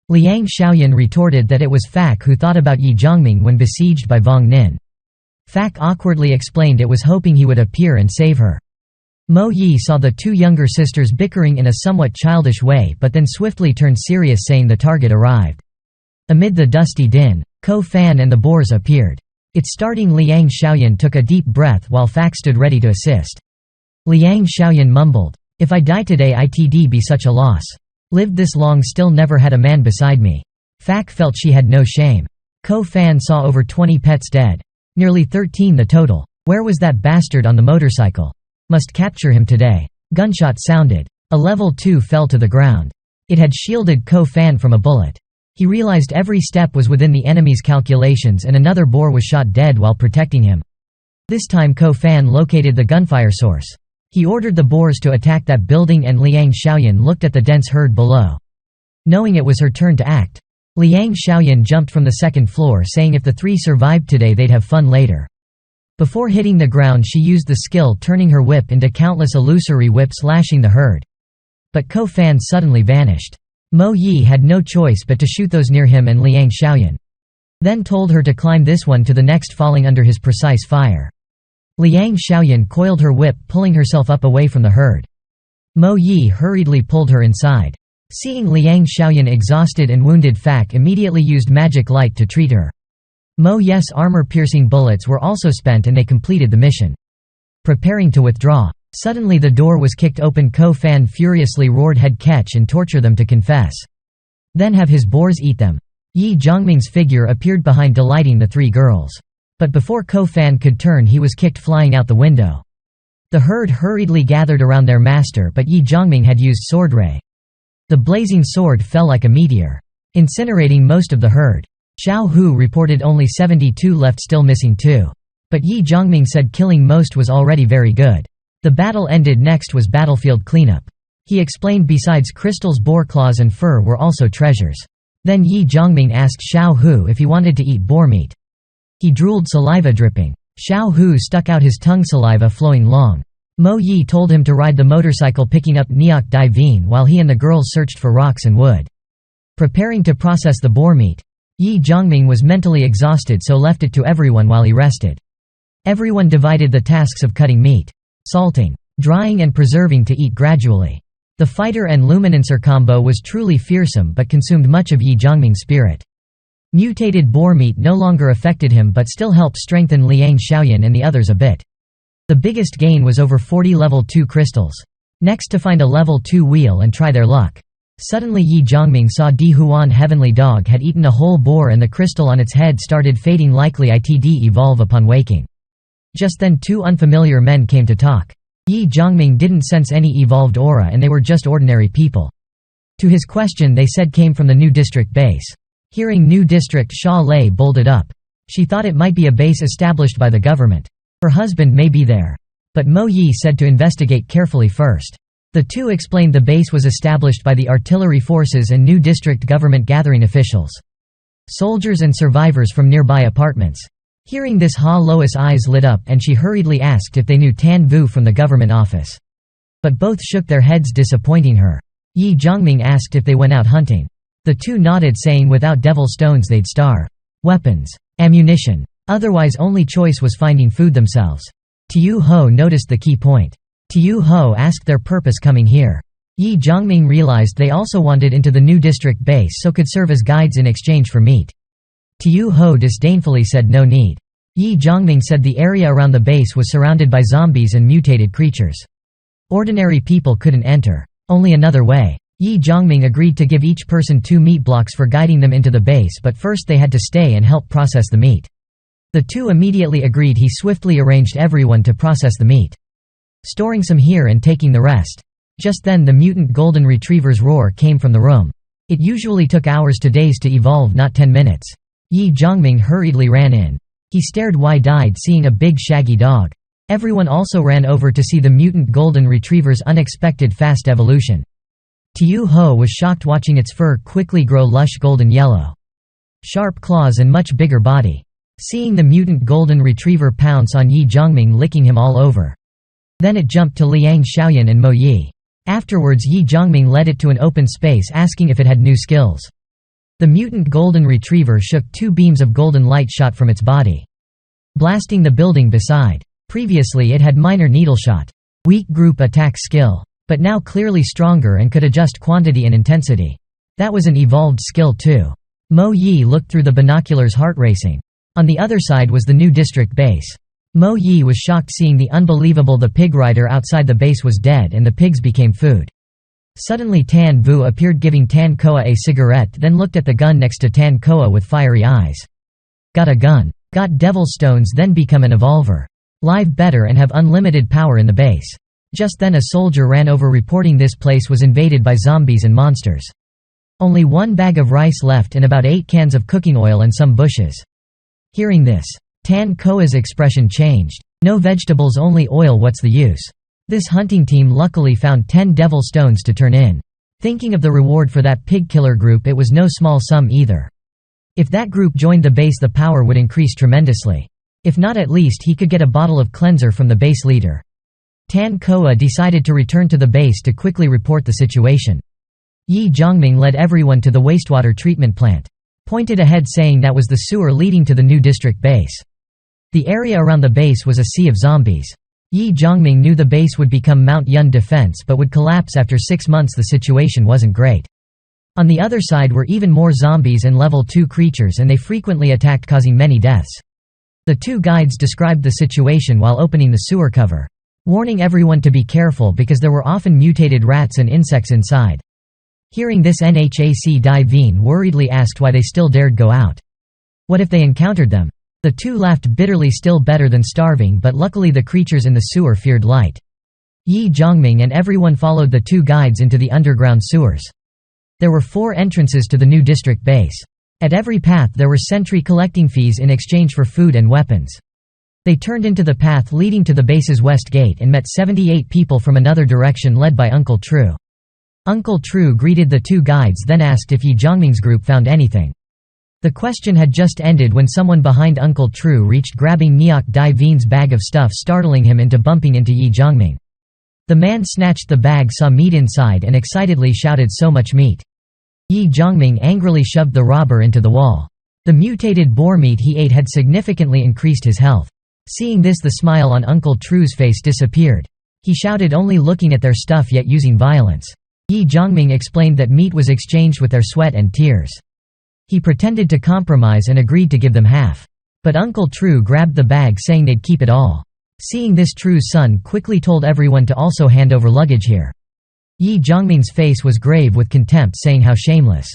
Liang Xiaoyan retorted that it was Fak who thought about Ye Zhongming when besieged by Vong Nin. Fak awkwardly explained it was hoping he would appear and save her. Mo Yi saw the 2 younger sisters bickering in a somewhat childish way, but then swiftly turned serious, saying the target arrived. Amid the dusty din, Ko Fan and the boars appeared. Its starting, Liang Xiaoyan took a deep breath while Fak stood ready to assist. Liang Xiaoyan mumbled, "If I die today, it'd be such a loss. Lived this long, still never had a man beside me." Fak felt she had no shame. Ko Fan saw over 20 pets dead. Nearly 13 the total. Where was that bastard on the motorcycle? Must capture him today. Gunshot sounded. A level 2 fell to the ground. It had shielded Ko Fan from a bullet. He realized every step was within the enemy's calculations, and another boar was shot dead while protecting him. This time Ko Fan located the gunfire source. He ordered the boars to attack that building, and Liang Xiaoyan looked at the dense herd below. Knowing it was her turn to act, Liang Xiaoyan jumped from the 2nd floor, saying if the 3 survived today they'd have fun later. Before hitting the ground, she used the skill, turning her whip into countless illusory whips, lashing the herd. But Ko Fan suddenly vanished. Mo Yi had no choice but to shoot those near him and Liang Xiaoyan. Then told her to climb this one to the next, falling under his precise fire. Liang Xiaoyan coiled her whip, pulling herself up away from the herd. Mo Yi hurriedly pulled her inside. Seeing Liang Xiaoyan exhausted and wounded, Fak immediately used magic light to treat her. Mo Yi's armor-piercing bullets were also spent, and they completed the mission. Preparing to withdraw, suddenly the door was kicked open. Ko Fan furiously roared, "Head catch and torture them to confess. Then have his boars eat them." Ye Zhongming's figure appeared behind, delighting the 3 girls. But before Ko Fan could turn, he was kicked flying out the window. The herd hurriedly gathered around their master, but Ye Zhongming had used sword ray. The blazing sword fell like a meteor, incinerating most of the herd. Xiao Hu reported only 72 left, still missing 2. But Ye Zhongming said killing most was already very good. The battle ended. Next was battlefield cleanup. He explained besides crystals, boar claws and fur were also treasures. Then Ye Zhongming asked Xiao Hu if he wanted to eat boar meat. He drooled, saliva dripping. Xiao Hu stuck out his tongue, saliva flowing long. Mo Yi told him to ride the motorcycle picking up Nyok Dai Vien while he and the girls searched for rocks and wood. Preparing to process the boar meat. Ye Zhongming was mentally exhausted, so left it to everyone while he rested. Everyone divided the tasks of cutting meat, salting, drying and preserving to eat gradually. The fighter and luminancer combo was truly fearsome but consumed much of Ye Zhongming's spirit. Mutated boar meat no longer affected him but still helped strengthen Liang Xiaoyan and the others a bit. The biggest gain was over 40 level 2 crystals. Next to find a level 2 wheel and try their luck. Suddenly Ye Zhongming saw Di Huan Heavenly Dog had eaten a whole boar and the crystal on its head started fading, likely it'd evolve upon waking. Just then 2 unfamiliar men came to talk. Ye Zhongming didn't sense any evolved aura and they were just ordinary people. To his question they said came from the new district base. Hearing new district, Xia Lei bolted up. She thought it might be a base established by the government. Her husband may be there. But Mo Yi said to investigate carefully first. The two explained the base was established by the artillery forces and new district government gathering officials. Soldiers and survivors from nearby apartments. Hearing this, Ha Lois' eyes lit up and she hurriedly asked if they knew Tan Vu from the government office. But both shook their heads, disappointing her. Ye Zhongming asked if they went out hunting. The two nodded, saying without devil stones they'd starve. Weapons. Ammunition. Otherwise only choice was finding food themselves. Tiu Ho noticed the key point. Tiu Ho asked their purpose coming here. Ye Zhongming realized they also wanted into the new district base so could serve as guides in exchange for meat. Tiu Ho disdainfully said no need. Ye Zhongming said the area around the base was surrounded by zombies and mutated creatures. Ordinary people couldn't enter. Only another way. Ye Zhongming agreed to give each person 2 meat blocks for guiding them into the base, but first they had to stay and help process the meat. The two immediately agreed. He swiftly arranged everyone to process the meat, storing some here and taking the rest. Just then the mutant golden retriever's roar came from the room. It usually took hours to days to evolve, not 10 minutes. Ye Zhongming hurriedly ran in. He stared wide-eyed, seeing a big shaggy dog. Everyone also ran over to see the mutant golden retriever's unexpected fast evolution. Tiu Ho was shocked watching its fur quickly grow lush golden yellow, sharp claws and much bigger body. Seeing the mutant golden retriever pounce on Ye Zhongming, licking him all over. Then it jumped to Liang Xiaoyan and Mo Yi. Afterwards Ye Zhongming led it to an open space, asking if it had new skills. The mutant golden retriever shook. 2 beams of golden light shot from its body, blasting the building beside. Previously it had minor needle shot, weak group attack skill, but now clearly stronger and could adjust quantity and intensity. That was an evolved skill too. Mo Yi looked through the binoculars, heart racing. On the other side was the new district base. Mo Yi was shocked seeing the unbelievable. The pig rider outside the base was dead and the pigs became food. Suddenly Tan Vu appeared, giving Tan Koa a cigarette, then looked at the gun next to Tan Koa with fiery eyes. Got a gun. Got devil stones, then become an evolver. Live better and have unlimited power in the base. Just then a soldier ran over, reporting this place was invaded by zombies and monsters. Only 1 bag of rice left and about 8 cans of cooking oil and some bushes. Hearing this, Tan Koa's expression changed. No vegetables, only oil, what's the use? This hunting team luckily found 10 devil stones to turn in. Thinking of the reward for that pig killer group, it was no small sum either. If that group joined the base, the power would increase tremendously. If not, at least he could get a bottle of cleanser from the base leader. Tan Koa decided to return to the base to quickly report the situation. Ye Zhongming led everyone to the wastewater treatment plant. Pointed ahead, saying that was the sewer leading to the new district base. The area around the base was a sea of zombies. Ye Zhongming knew the base would become Mount Yun defense but would collapse after 6 months. The situation wasn't great. On the other side were even more zombies and level 2 creatures, and they frequently attacked, causing many deaths. The 2 guides described the situation while opening the sewer cover, warning everyone to be careful because there were often mutated rats and insects inside. Hearing this, Nhak Dai Vien worriedly asked why they still dared go out. What if they encountered them? The 2 laughed bitterly. Still better than starving, but luckily the creatures in the sewer feared light. Ye Zhongming and everyone followed the 2 guides into the underground sewers. There were 4 entrances to the new district base. At every path there were sentry collecting fees in exchange for food and weapons. They turned into the path leading to the base's west gate and met 78 people from another direction led by Uncle True. Uncle Tru greeted the two guides, then asked if Ye Zhongming's group found anything. The question had just ended when someone behind Uncle Tru reached, grabbing Neok Dai Veen's bag of stuff, startling him into bumping into Ye Zhongming. The man snatched the bag, saw meat inside, and excitedly shouted, "So much meat!" Ye Zhongming angrily shoved the robber into the wall. The mutated boar meat he ate had significantly increased his health. Seeing this, the smile on Uncle Tru's face disappeared. He shouted, only looking at their stuff yet using violence. Ye Zhongming explained that meat was exchanged with their sweat and tears. He pretended to compromise and agreed to give them half. But Uncle Tru grabbed the bag, saying they'd keep it all. Seeing this, Tru's son quickly told everyone to also hand over luggage here. Ye Zhongming's face was grave with contempt, saying how shameless.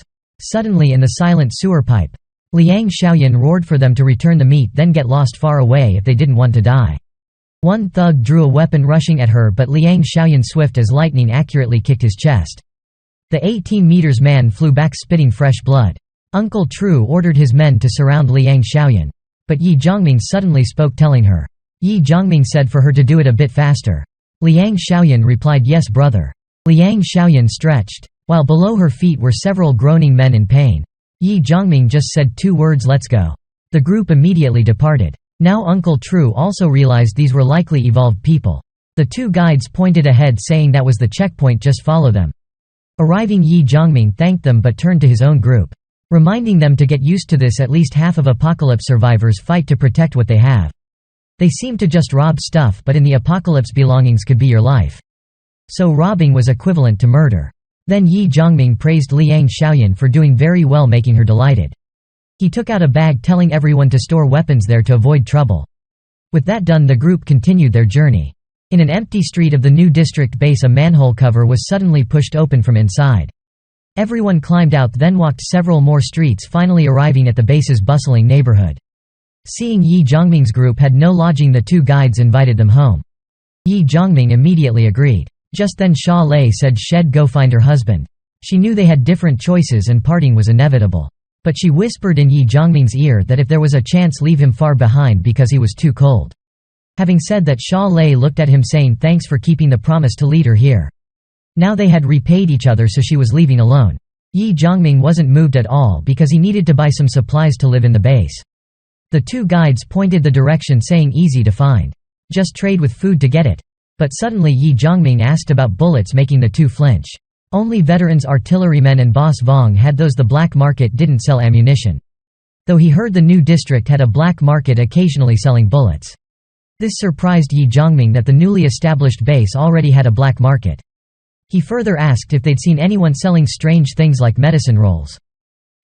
Suddenly, in the silent sewer pipe, Liang Xiaoyan roared for them to return the meat, then get lost far away if they didn't want to die. One thug drew a weapon, rushing at her, but Liang Xiaoyan, swift as lightning, accurately kicked his chest. The 18 meters man flew back, spitting fresh blood. Uncle Tru ordered his men to surround Liang Xiaoyan. But Ye Zhongming suddenly spoke, telling her. Ye Zhongming said for her to do it a bit faster. Liang Xiaoyan replied, "Yes, brother." Liang Xiaoyan stretched, while below her feet were several groaning men in pain. Ye Zhongming just said 2 words, "Let's go." The group immediately departed. Now Uncle Tru also realized these were likely evolved people. The 2 guides pointed ahead, saying that was the checkpoint, just follow them. Arriving, Ye Zhongming thanked them but turned to his own group, reminding them to get used to this. At least half of apocalypse survivors fight to protect what they have. They seem to just rob stuff, but in the apocalypse belongings could be your life. So robbing was equivalent to murder. Then Ye Zhongming praised Liang Xiaoyan for doing very well, making her delighted. He took out a bag, telling everyone to store weapons there to avoid trouble. With that done, the group continued their journey. In an empty street of the new district base, a manhole cover was suddenly pushed open from inside. Everyone climbed out, then walked several more streets, finally arriving at the base's bustling neighborhood. Seeing Ye Zhongming's group had no lodging, the 2 guides invited them home. Ye Zhongming immediately agreed. Just then Sha Lei said she'd go find her husband. She knew they had different choices and parting was inevitable. But she whispered in Ye Zhongming's ear that if there was a chance, leave him far behind because he was too cold. Having said that, Sha Lei looked at him, saying thanks for keeping the promise to lead her here. Now they had repaid each other, so she was leaving alone. Ye Zhongming wasn't moved at all because he needed to buy some supplies to live in the base. The 2 guides pointed the direction, saying easy to find. Just trade with food to get it. But suddenly Ye Zhongming asked about bullets, making the 2 flinch. Only veterans, artillerymen and Boss Vong had those. The black market didn't sell ammunition. Though he heard the new district had a black market, occasionally selling bullets. This surprised Ye Zhongming that the newly established base already had a black market. He further asked if they'd seen anyone selling strange things like medicine rolls.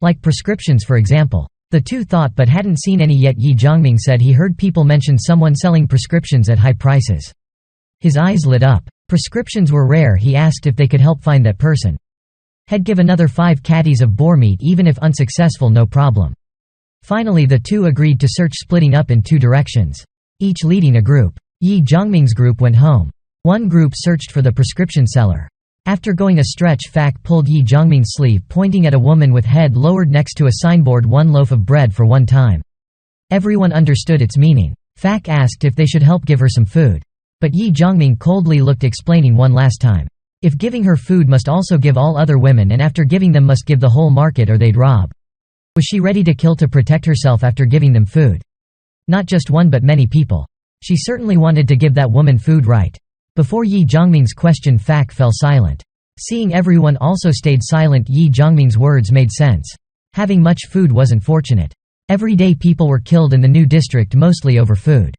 Like prescriptions, for example. The 2 thought but hadn't seen any yet. Ye Zhongming said he heard people mention someone selling prescriptions at high prices. His eyes lit up. Prescriptions were rare. He asked if they could help find that person. He'd give another 5 caddies of boar meat, even if unsuccessful, no problem. Finally the 2 agreed to search, splitting up in 2 directions, each leading a group. Ye Zhongming's group went home. One group searched for the prescription seller. After going a stretch, Fak pulled Ye Zhongming's sleeve, pointing at a woman with head lowered next to a signboard, 1 loaf of bread for 1 time. Everyone understood its meaning. Fak asked if they should help give her some food. But Ye Zhongming coldly looked, explaining 1 last time. If giving her food, must also give all other women, and after giving them must give the whole market or they'd rob. Was she ready to kill to protect herself after giving them food? Not just 1 but many people. She certainly wanted to give that woman food, right? Before Ye Zhongming's question, Fak fell silent. Seeing everyone also stayed silent, Ye Zhongming's words made sense. Having much food wasn't fortunate. Every day people were killed in the new district, mostly over food.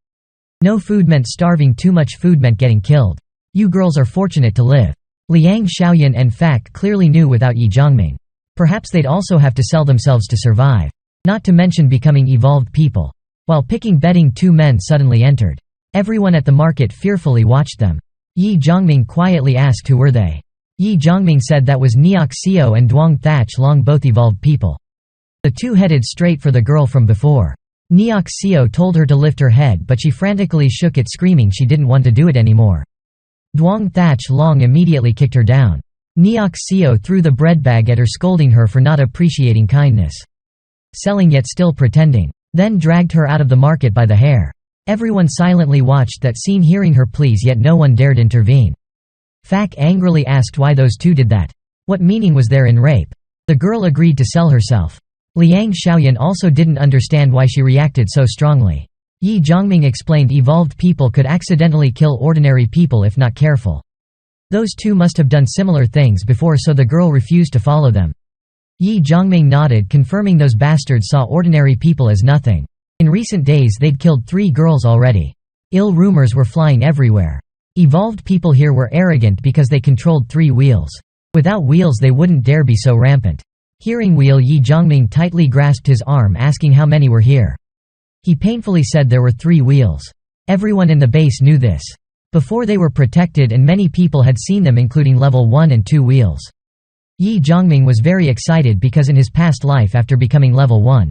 No food meant starving, too much food meant getting killed. You girls are fortunate to live. Liang Xiaoyan and Fak clearly knew without Ye Zhongming. Perhaps they'd also have to sell themselves to survive. Not to mention becoming evolved people. While picking bedding, 2 men suddenly entered. Everyone at the market fearfully watched them. Ye Zhongming quietly asked who were they. Ye Zhongming said that was Neok Xiao and Duong Thatch Long, both evolved people. The 2 headed straight for the girl from before. Neok Xiao told her to lift her head, but she frantically shook it, screaming she didn't want to do it anymore. Duong Thatch Long immediately kicked her down. Neok Xiao threw the bread bag at her, scolding her for not appreciating kindness. Selling yet still pretending. Then dragged her out of the market by the hair. Everyone silently watched that scene, hearing her pleas, yet no one dared intervene. Fak angrily asked why those two did that. What meaning was there in rape? The girl agreed to sell herself. Liang Xiaoyan also didn't understand why she reacted so strongly. Ye Zhongming explained evolved people could accidentally kill ordinary people if not careful. Those two must have done similar things before, so the girl refused to follow them. Ye Zhongming nodded, confirming those bastards saw ordinary people as nothing. In recent days they'd killed 3 girls already. Ill rumors were flying everywhere. Evolved people here were arrogant because they controlled 3 wheels. Without wheels they wouldn't dare be so rampant. Hearing wheel, Ye Zhongming tightly grasped his arm, asking how many were here. He painfully said there were 3 wheels. Everyone in the base knew this. Before they were protected and many people had seen them, including level 1 and 2 wheels. Ye Zhongming was very excited because in his past life after becoming level 1,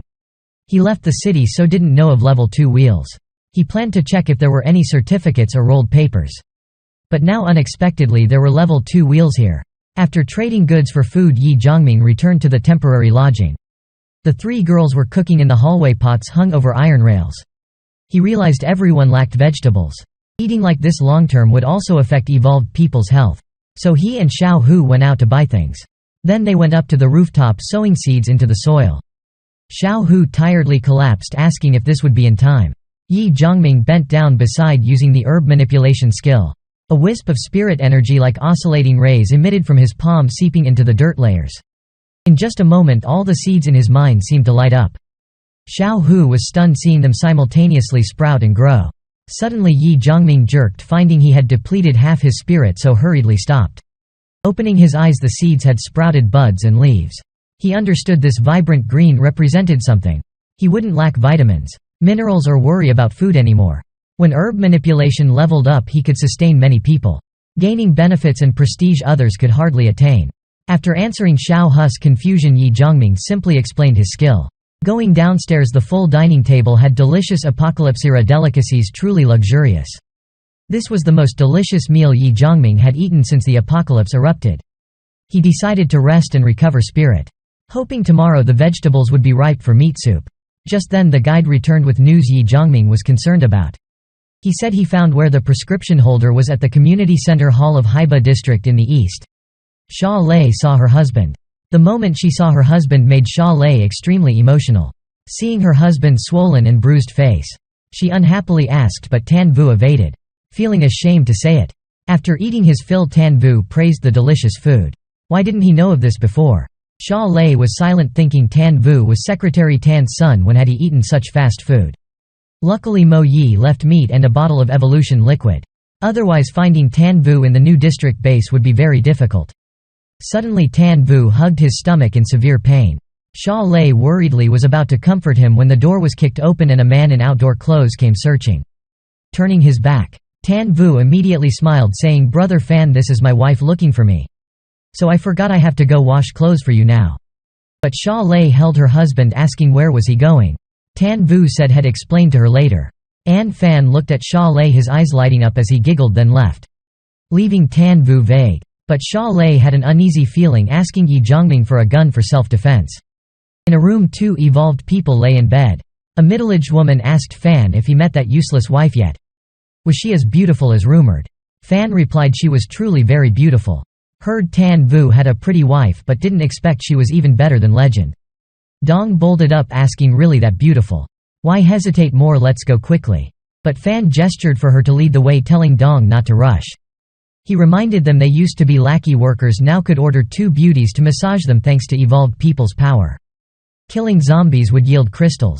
he left the city so didn't know of level 2 wheels. He planned to check if there were any certificates or rolled papers. But now unexpectedly there were level 2 wheels here. After trading goods for food, Ye Zhongming returned to the temporary lodging. The 3 girls were cooking in the hallway, pots hung over iron rails. He realized everyone lacked vegetables. Eating like this long-term would also affect evolved people's health. So he and Xiao Hu went out to buy things. Then they went up to the rooftop sowing seeds into the soil. Xiao Hu tiredly collapsed, asking if this would be in time. Ye Zhongming bent down beside, using the herb manipulation skill. A wisp of spirit energy like oscillating rays emitted from his palm, seeping into the dirt layers. In just a moment all the seeds in his mind seemed to light up. Xiao Hu was stunned seeing them simultaneously sprout and grow. Suddenly Ye Zhongming jerked, finding he had depleted half his spirit, so hurriedly stopped. Opening his eyes, the seeds had sprouted buds and leaves. He understood this vibrant green represented something. He wouldn't lack vitamins, minerals or worry about food anymore. When herb manipulation leveled up he could sustain many people, gaining benefits and prestige others could hardly attain. After answering Xiao Hu's confusion, Ye Zhongming simply explained his skill. Going downstairs, the full dining table had delicious apocalypse-era delicacies, truly luxurious. This was the most delicious meal Ye Zhongming had eaten since the apocalypse erupted. He decided to rest and recover spirit, hoping tomorrow the vegetables would be ripe for meat soup. Just then the guide returned with news Ye Zhongming was concerned about. He said he found where the prescription holder was at the community center hall of Haiba district in the east. Xia Lei saw her husband. The moment she saw her husband made Xia Lei extremely emotional. Seeing her husband's swollen and bruised face, she unhappily asked, but Tan Vu evaded, feeling ashamed to say it. After eating his fill, Tan Vu praised the delicious food. Why didn't he know of this before? Xia Lei was silent, thinking Tan Vu was Secretary Tan's son. When had he eaten such fast food? Luckily Mo Yi left meat and a bottle of evolution liquid. Otherwise finding Tan Vu in the new district base would be very difficult. Suddenly Tan Vu hugged his stomach in severe pain. Xia Lei worriedly was about to comfort him when the door was kicked open and a man in outdoor clothes came searching. Turning his back, Tan Vu immediately smiled, saying, "Brother Fan, this is my wife looking for me. So I forgot I have to go wash clothes for you now." But Xia Lei held her husband, asking where was he going. Tan Vu said had explained to her later. An Fan looked at Xia Lei, his eyes lighting up as he giggled, then left, leaving Tan Vu vague. But Xia Lei had an uneasy feeling, asking Ye Zhongming for a gun for self-defense. In a room 2 evolved people lay in bed. A middle-aged woman asked Fan if he met that useless wife yet. Was she as beautiful as rumored? Fan replied she was truly very beautiful. Heard Tan Vu had a pretty wife but didn't expect she was even better than legend. Dong bolted up, asking, "Really that beautiful? Why hesitate more, let's go quickly." But Fan gestured for her to lead the way, telling Dong not to rush. He reminded them they used to be lackey workers, now could order 2 beauties to massage them thanks to evolved people's power. Killing zombies would yield crystals.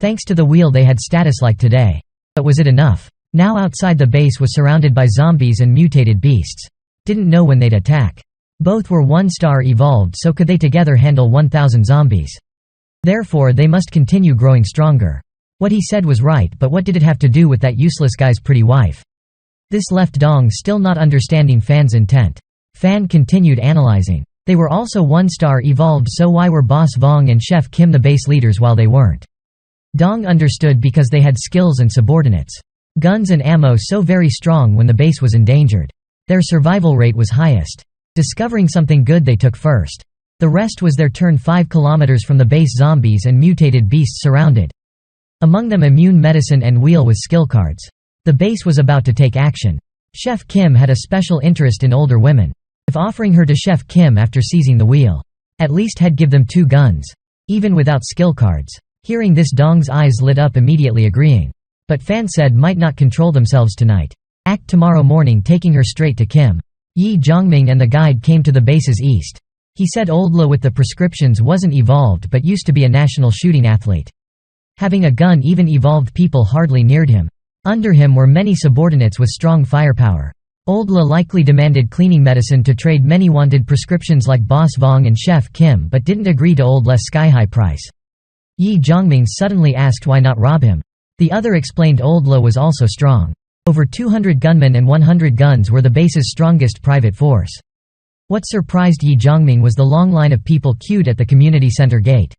Thanks to the wheel they had status like today. But was it enough? Now outside the base was surrounded by zombies and mutated beasts. Didn't know when they'd attack. Both were 1-star evolved, so could they together handle 1,000 zombies? Therefore they must continue growing stronger. What he said was right, but what did it have to do with that useless guy's pretty wife? This left Dong still not understanding Fan's intent. Fan continued analyzing. They were also 1-star evolved, so why were Boss Vong and Chef Kim the base leaders while they weren't? Dong understood, because they had skills and subordinates. Guns and ammo so very strong when the base was endangered. Their survival rate was highest. Discovering something good they took first. The rest was their turn. 5 kilometers from the base, zombies and mutated beasts surrounded. Among them immune medicine and wheel with skill cards. The base was about to take action. Chef Kim had a special interest in older women. If offering her to Chef Kim after seizing the wheel, at least he'd give them 2 guns, even without skill cards. Hearing this, Dong's eyes lit up, immediately agreeing. But Fan said might not control themselves tonight. Act tomorrow morning, taking her straight to Kim. Ye Zhongming and the guide came to the base's east. He said Old Le with the prescriptions wasn't evolved but used to be a national shooting athlete. Having a gun, even evolved people hardly neared him. Under him were many subordinates with strong firepower. Old Le likely demanded cleaning medicine to trade. Many wanted prescriptions like Boss Vong and Chef Kim but didn't agree to Old Le's sky-high price. Ye Zhongming suddenly asked why not rob him. The other explained Old Le was also strong. Over 200 gunmen and 100 guns were the base's strongest private force. What surprised Ye Zhongming was the long line of people queued at the community center gate.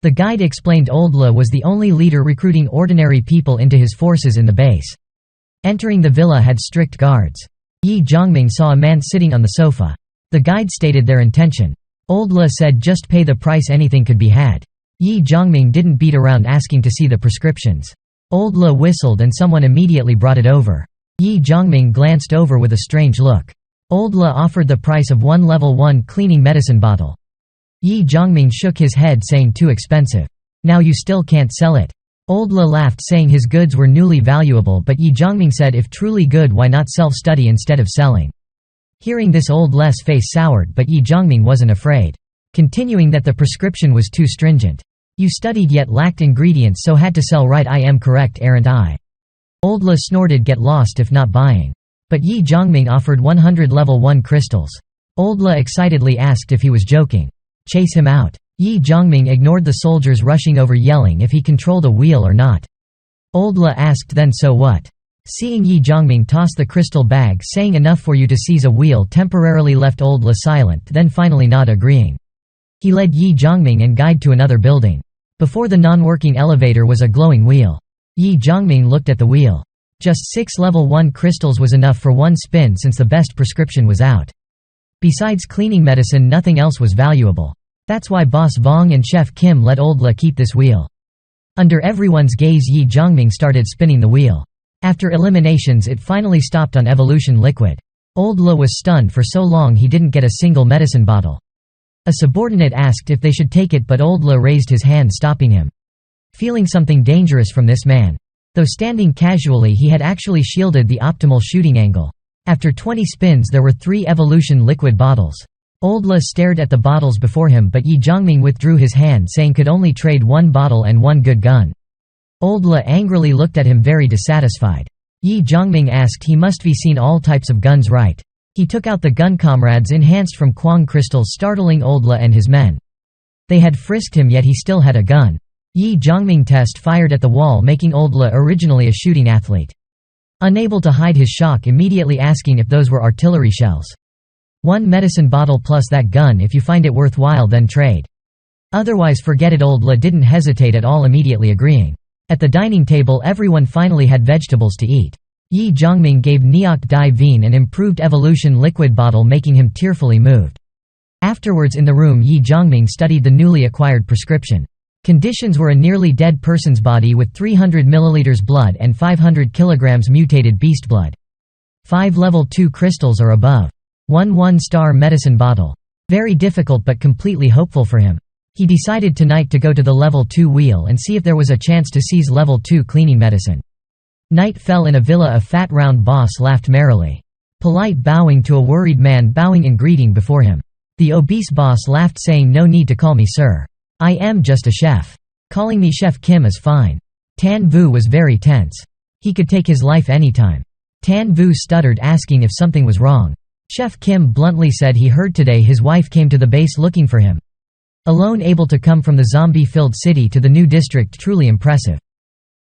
The guide explained Old Le was the only leader recruiting ordinary people into his forces in the base. Entering the villa had strict guards. Ye Zhongming saw a man sitting on the sofa. The guide stated their intention. Old Le said just pay the price, anything could be had. Ye Zhongming didn't beat around asking to see the prescriptions. Old Le whistled and someone immediately brought it over. Ye Zhongming glanced over with a strange look. Old Le offered the price of 1 level 1 cleaning medicine bottle. Ye Zhongming shook his head, saying too expensive. Now you still can't sell it. Old Le laughed, saying his goods were newly valuable, but Ye Zhongming said if truly good, why not self-study instead of selling? Hearing this, Old Le's face soured, but Ye Zhongming wasn't afraid, continuing that the prescription was too stringent. You studied yet lacked ingredients, so had to sell, right? I am correct, aren't I? Old Le snorted, get lost if not buying. But Ye Zhongming offered 100 level 1 crystals. Old Le excitedly asked if he was joking. Chase him out. Ye Zhongming ignored the soldiers rushing over, yelling if he controlled a wheel or not. Old Le asked then so what? Seeing Ye Zhongming toss the crystal bag, saying enough for you to seize a wheel, temporarily left Old Le silent, then finally not agreeing. He led Ye Zhongming and guide to another building. Before the non-working elevator was a glowing wheel. Ye Zhongming looked at the wheel. Just 6 level 1 crystals was enough for 1 spin, since the best prescription was out. Besides cleaning medicine, nothing else was valuable. That's why Boss Vong and Chef Kim let Old Le keep this wheel. Under everyone's gaze, Ye Zhongming started spinning the wheel. After eliminations, it finally stopped on evolution liquid. Old Le was stunned for so long he didn't get a single medicine bottle. A subordinate asked if they should take it, but Old Le raised his hand, stopping him. Feeling something dangerous from this man. Though standing casually, he had actually shielded the optimal shooting angle. After 20 spins, there were 3 evolution liquid bottles. Old Le stared at the bottles before him, but Ye Zhongming withdrew his hand, saying could only trade 1 bottle and 1 good gun. Old Le angrily looked at him, very dissatisfied. Ye Zhongming asked he must be seen all types of guns, right? He took out the gun comrades enhanced from Kwang crystals, startling Old Le and his men. They had frisked him, yet he still had a gun. Ye Zhongming test fired at the wall, making Old Le, originally a shooting athlete, unable to hide his shock, immediately asking if those were artillery shells. 1 medicine bottle plus that gun. If you find it worthwhile, then trade. Otherwise forget it. Old Le didn't hesitate at all, immediately agreeing. At the dining table, everyone finally had vegetables to eat. Ye Zhongming gave Neok Dai Veen an improved evolution liquid bottle, making him tearfully moved. Afterwards in the room, Ye Zhongming studied the newly acquired prescription. Conditions were a nearly dead person's body with 300 milliliters blood and 500 kilograms mutated beast blood. 5 level 2 crystals or above. 1 1-star medicine bottle. Very difficult but completely hopeful for him. He decided tonight to go to the level 2 wheel and see if there was a chance to seize level 2 cleaning medicine. Night fell in a villa. A fat round boss laughed merrily, polite bowing to a worried man bowing in greeting before him. The obese boss laughed, saying no need to call me sir. I am just a chef. Calling me Chef Kim is fine. Tan Vu was very tense. He could take his life anytime. Tan Vu stuttered, asking if something was wrong. Chef Kim bluntly said he heard today his wife came to the base looking for him. Alone, able to come from the zombie-filled city to the new district, truly impressive.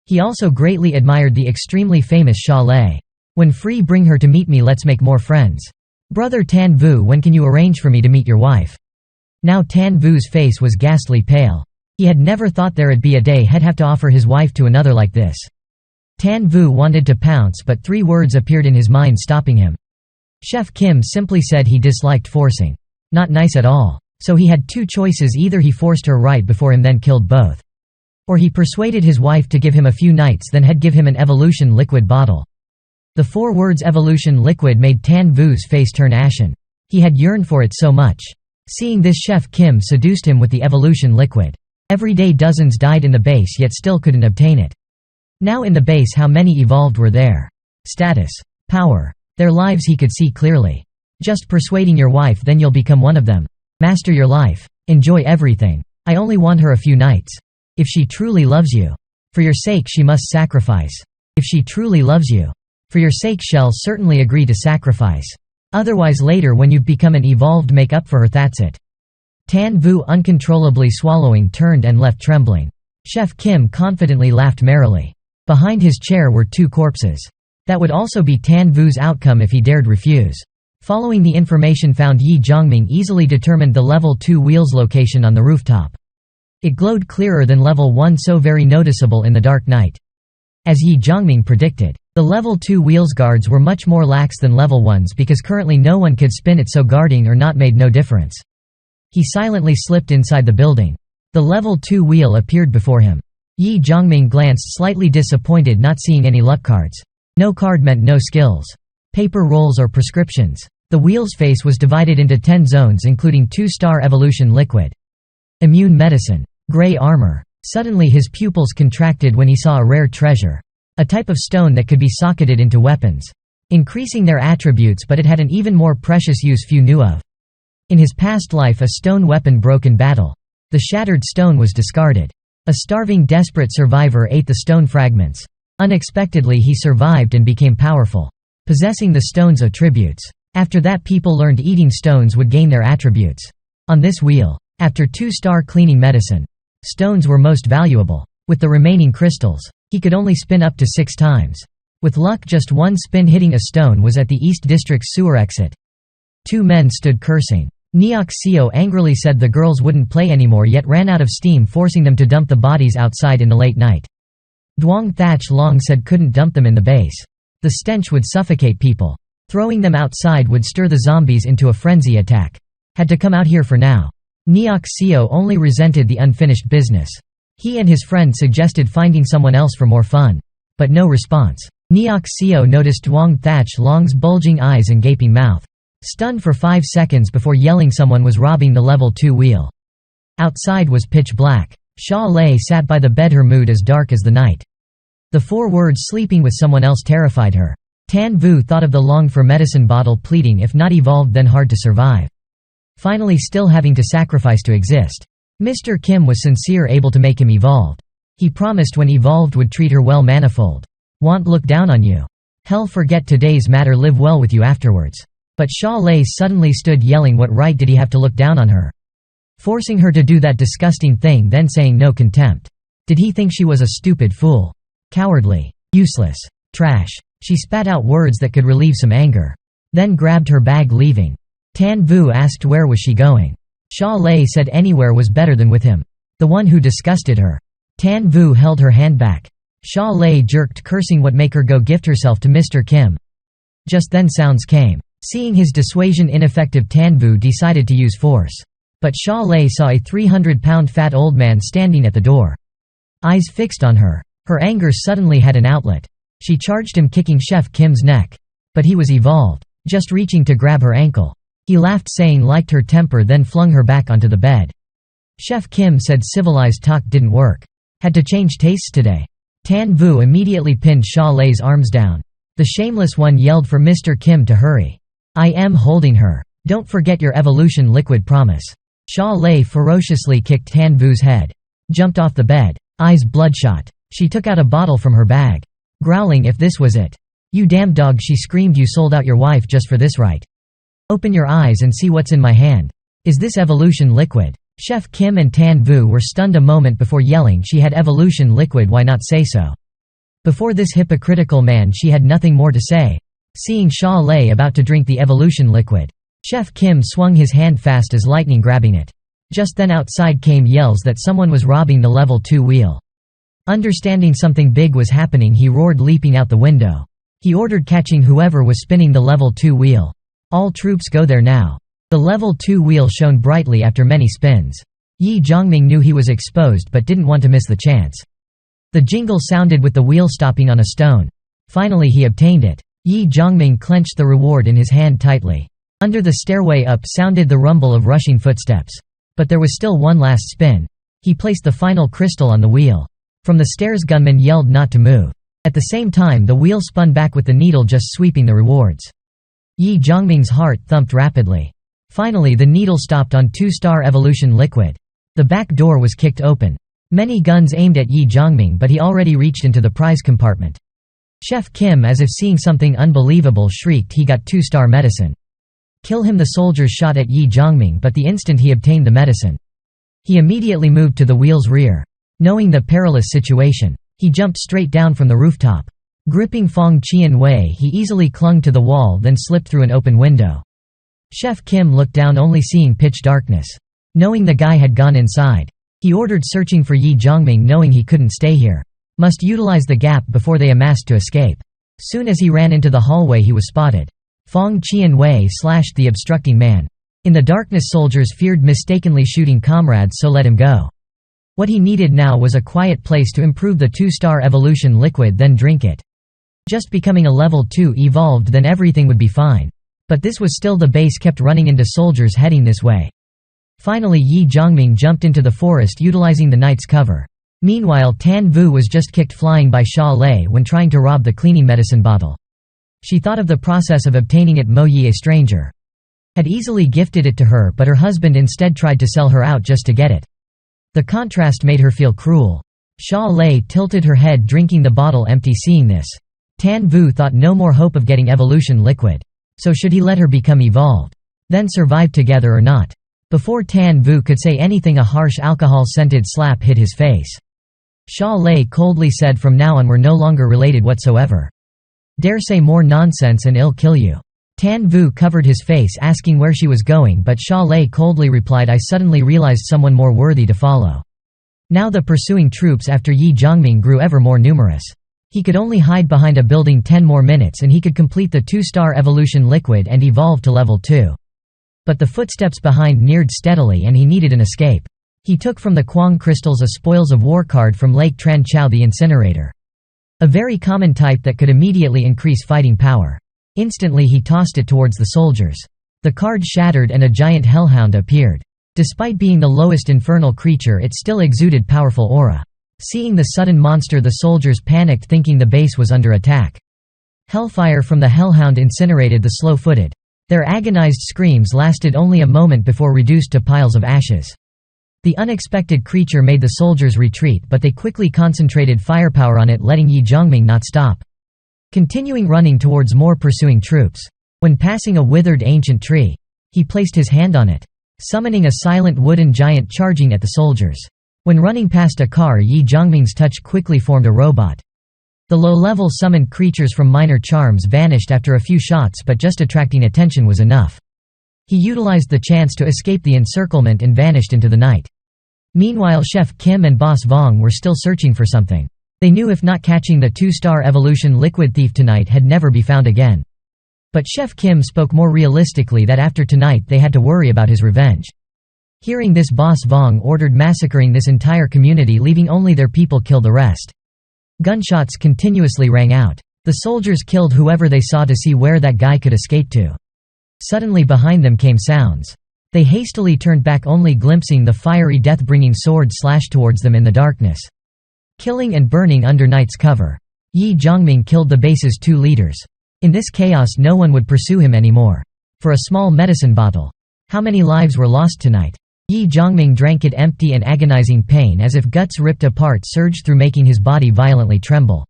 He also greatly admired the extremely famous Sha Lei. When free, bring her to meet me, let's make more friends. Brother Tan Vu, when can you arrange for me to meet your wife? Now Tan Vu's face was ghastly pale. He had never thought there'd be a day he'd have to offer his wife to another like this. Tan Vu wanted to pounce, but 3 words appeared in his mind, stopping him. Chef Kim simply said he disliked forcing. Not nice at all. So he had 2 choices: either he forced her right before him, then killed both, or he persuaded his wife to give him a few nights, then he'd give him an evolution liquid bottle. The 4 words evolution liquid made Tan Vu's face turn ashen. He had yearned for it so much. Seeing this, Chef Kim seduced him with the evolution liquid. Every day dozens died in the base yet still couldn't obtain it. Now in the base, how many evolved were there? Status. Power. Their lives he could see clearly. Just persuading your wife, then you'll become one of them. Master your life. Enjoy everything. I only want her a few nights. If she truly loves you. For your sake she must sacrifice. If she truly loves you. For your sake she'll certainly agree to sacrifice. Otherwise later when you've become an evolved, make up for her, that's it. Tan Vu, uncontrollably swallowing, turned and left trembling. Chef Kim confidently laughed merrily. Behind his chair were 2 corpses. That would also be Tan Vu's outcome if he dared refuse. Following the information found, Ye Zhongming easily determined the level 2 wheel's location on the rooftop. It glowed clearer than level 1, so very noticeable in the dark night. As Ye Zhongming predicted, the level 2 wheel's guards were much more lax than level 1's because currently no one could spin it, so guarding or not made no difference. He silently slipped inside the building. The level 2 wheel appeared before him. Ye Zhongming glanced, slightly disappointed not seeing any luck cards. No card meant no skills. Paper rolls or prescriptions. The wheel's face was divided into 10 zones including 2-star evolution liquid. Immune medicine. Gray armor. Suddenly his pupils contracted when he saw a rare treasure. A type of stone that could be socketed into weapons. Increasing their attributes, but it had an even more precious use few knew of. In his past life a stone weapon broke in battle. The shattered stone was discarded. A starving, desperate survivor ate the stone fragments. Unexpectedly he survived and became powerful, possessing the stone's attributes. After that people learned eating stones would gain their attributes. On this wheel, after 2-star cleaning medicine, stones were most valuable. With the remaining crystals, he could only spin up to 6 times. With luck just 1 spin hitting a stone was at the East District's sewer exit. 2 men stood cursing. Neok Seo angrily said the girls wouldn't play anymore yet ran out of steam, forcing them to dump the bodies outside in the late night. Duong Thatch Long said couldn't dump them in the base. The stench would suffocate people. Throwing them outside would stir the zombies into a frenzy attack. Had to come out here for now. Neok Seo only resented the unfinished business. He and his friend suggested finding someone else for more fun. But no response. Neok Seo noticed Duong Thatch Long's bulging eyes and gaping mouth. Stunned for 5 seconds before yelling someone was robbing the level 2 wheel. Outside was pitch black. Sha Lei sat by the bed, her mood as dark as the night. The 4 words sleeping with someone else terrified her. Tan Vu thought of the longed-for medicine bottle, pleading if not evolved then hard to survive. Finally still having to sacrifice to exist. Mr. Kim was sincere, able to make him evolved. He promised when evolved would treat her well. Manifold. Want look down on you. Hell, forget today's matter, live well with you afterwards. But Sha Lei suddenly stood yelling, what right did he have to look down on her? Forcing her to do that disgusting thing, then saying no contempt. Did he think she was a stupid fool? Cowardly. Useless. Trash. She spat out words that could relieve some anger. Then grabbed her bag, leaving. Tan Vu asked where was she going. Sha Lei said anywhere was better than with him. The one who disgusted her. Tan Vu held her hand back. Sha Lei jerked, cursing what make her go gift herself to Mr. Kim. Just then sounds came. Seeing his dissuasion ineffective, Tan Vu decided to use force. But Sha Lei saw a 300-pound fat old man standing at the door. Eyes fixed on her. Her anger suddenly had an outlet. She charged him, kicking Chef Kim's neck. But he was evolved, just reaching to grab her ankle. He laughed, saying liked her temper, then flung her back onto the bed. Chef Kim said civilized talk didn't work. Had to change tastes today. Tan Vu immediately pinned Sha Lei's arms down. The shameless one yelled for Mr. Kim to hurry. I am holding her. Don't forget your evolution liquid promise. Sha Lei ferociously kicked Tan Vu's head. Jumped off the bed. Eyes bloodshot. She took out a bottle from her bag. Growling if this was it. You damn dog, she screamed, you sold out your wife just for this, right? Open your eyes and see what's in my hand. Is this evolution liquid? Chef Kim and Tan Vu were stunned a moment before yelling she had evolution liquid, why not say so? Before this hypocritical man she had nothing more to say. Seeing Sha Lei about to drink the evolution liquid, Chef Kim swung his hand fast as lightning, grabbing it. Just then outside came yells that someone was robbing the level 2 wheel. Understanding something big was happening, he roared, leaping out the window. He ordered catching whoever was spinning the level 2 wheel. All troops go there now. The level 2 wheel shone brightly after many spins. Ye Zhongming knew he was exposed but didn't want to miss the chance. The jingle sounded with the wheel stopping on a stone. Finally he obtained it. Ye Zhongming clenched the reward in his hand tightly. Under the stairway up sounded the rumble of rushing footsteps. But there was still one last spin. He placed the final crystal on the wheel. From the stairs gunmen yelled not to move. At the same time the wheel spun back with the needle just sweeping the rewards. Ye Zhongming's heart thumped rapidly. Finally the needle stopped on 2-star evolution liquid. The back door was kicked open. Many guns aimed at Ye Zhongming, but he already reached into the prize compartment. Chef Kim, as if seeing something unbelievable, shrieked he got 2-star medicine. Kill him, the soldiers shot at Ye Zhongming, but the instant he obtained the medicine, he immediately moved to the wheel's rear. Knowing the perilous situation, he jumped straight down from the rooftop. Gripping Fong Qianwei, he easily clung to the wall, then slipped through an open window. Chef Kim looked down, only seeing pitch darkness. Knowing the guy had gone inside, he ordered searching for Ye Zhongming, knowing he couldn't stay here. Must utilize the gap before they amassed to escape. Soon as he ran into the hallway he was spotted. Fong Qianwei slashed the obstructing man. In the darkness soldiers feared mistakenly shooting comrades, so let him go. What he needed now was a quiet place to improve the 2-star evolution liquid, then drink it. Just becoming a level 2 evolved, then everything would be fine. But this was still the base kept running into soldiers heading this way. Finally Ye Zhongming jumped into the forest utilizing the night's cover. Meanwhile Tan Vu was just kicked flying by Sha Lei when trying to rob the cleaning medicine bottle. She thought of the process of obtaining it. Mo Yi, a stranger, had easily gifted it to her, but her husband instead tried to sell her out just to get it. The contrast made her feel cruel. Sha Lei tilted her head, drinking the bottle empty. Seeing this, Tan Vu thought no more hope of getting evolution liquid. So should he let her become evolved, then survive together, or not? Before Tan Vu could say anything, a harsh alcohol-scented slap hit his face. Sha Lei coldly said, "From now on we're no longer related whatsoever. Dare say more nonsense and I'll kill you." Tan Vu covered his face, asking where she was going, but Sha Lei coldly replied, "I suddenly realized someone more worthy to follow." Now the pursuing troops after Ye Zhongming grew ever more numerous. He could only hide behind a building 10 more minutes and he could complete the 2-star evolution liquid and evolve to level 2. But the footsteps behind neared steadily and he needed an escape. He took from the Quang crystals a spoils of war card from Lake Tranchao, the incinerator. A very common type that could immediately increase fighting power. Instantly he tossed it towards the soldiers. The card shattered and a giant hellhound appeared. Despite being the lowest infernal creature, it still exuded powerful aura. Seeing the sudden monster, the soldiers panicked, thinking the base was under attack. Hellfire from the hellhound incinerated the slow-footed. Their agonized screams lasted only a moment before reduced to piles of ashes. The unexpected creature made the soldiers retreat, but they quickly concentrated firepower on it, letting Ye Zhongming not stop. Continuing running towards more pursuing troops. When passing a withered ancient tree, he placed his hand on it, summoning a silent wooden giant charging at the soldiers. When running past a car, Ye Zhongming's touch quickly formed a robot. The low-level summoned creatures from minor charms vanished after a few shots, but just attracting attention was enough. He utilized the chance to escape the encirclement and vanished into the night. Meanwhile Chef Kim and Boss Vong were still searching for something. They knew if not catching the 2-star evolution liquid thief tonight, had never be found again. But Chef Kim spoke more realistically that after tonight they had to worry about his revenge. Hearing this, Boss Vong ordered massacring this entire community, leaving only their people kill the rest. Gunshots continuously rang out. The soldiers killed whoever they saw to see where that guy could escape to. Suddenly behind them came sounds. They hastily turned back, only glimpsing the fiery death-bringing sword slash towards them in the darkness. Killing and burning under night's cover. Ye Zhongming killed the base's 2 leaders. In this chaos no one would pursue him anymore. For a small medicine bottle. How many lives were lost tonight? Ye Zhongming drank it empty, and agonizing pain as if guts ripped apart surged through, making his body violently tremble.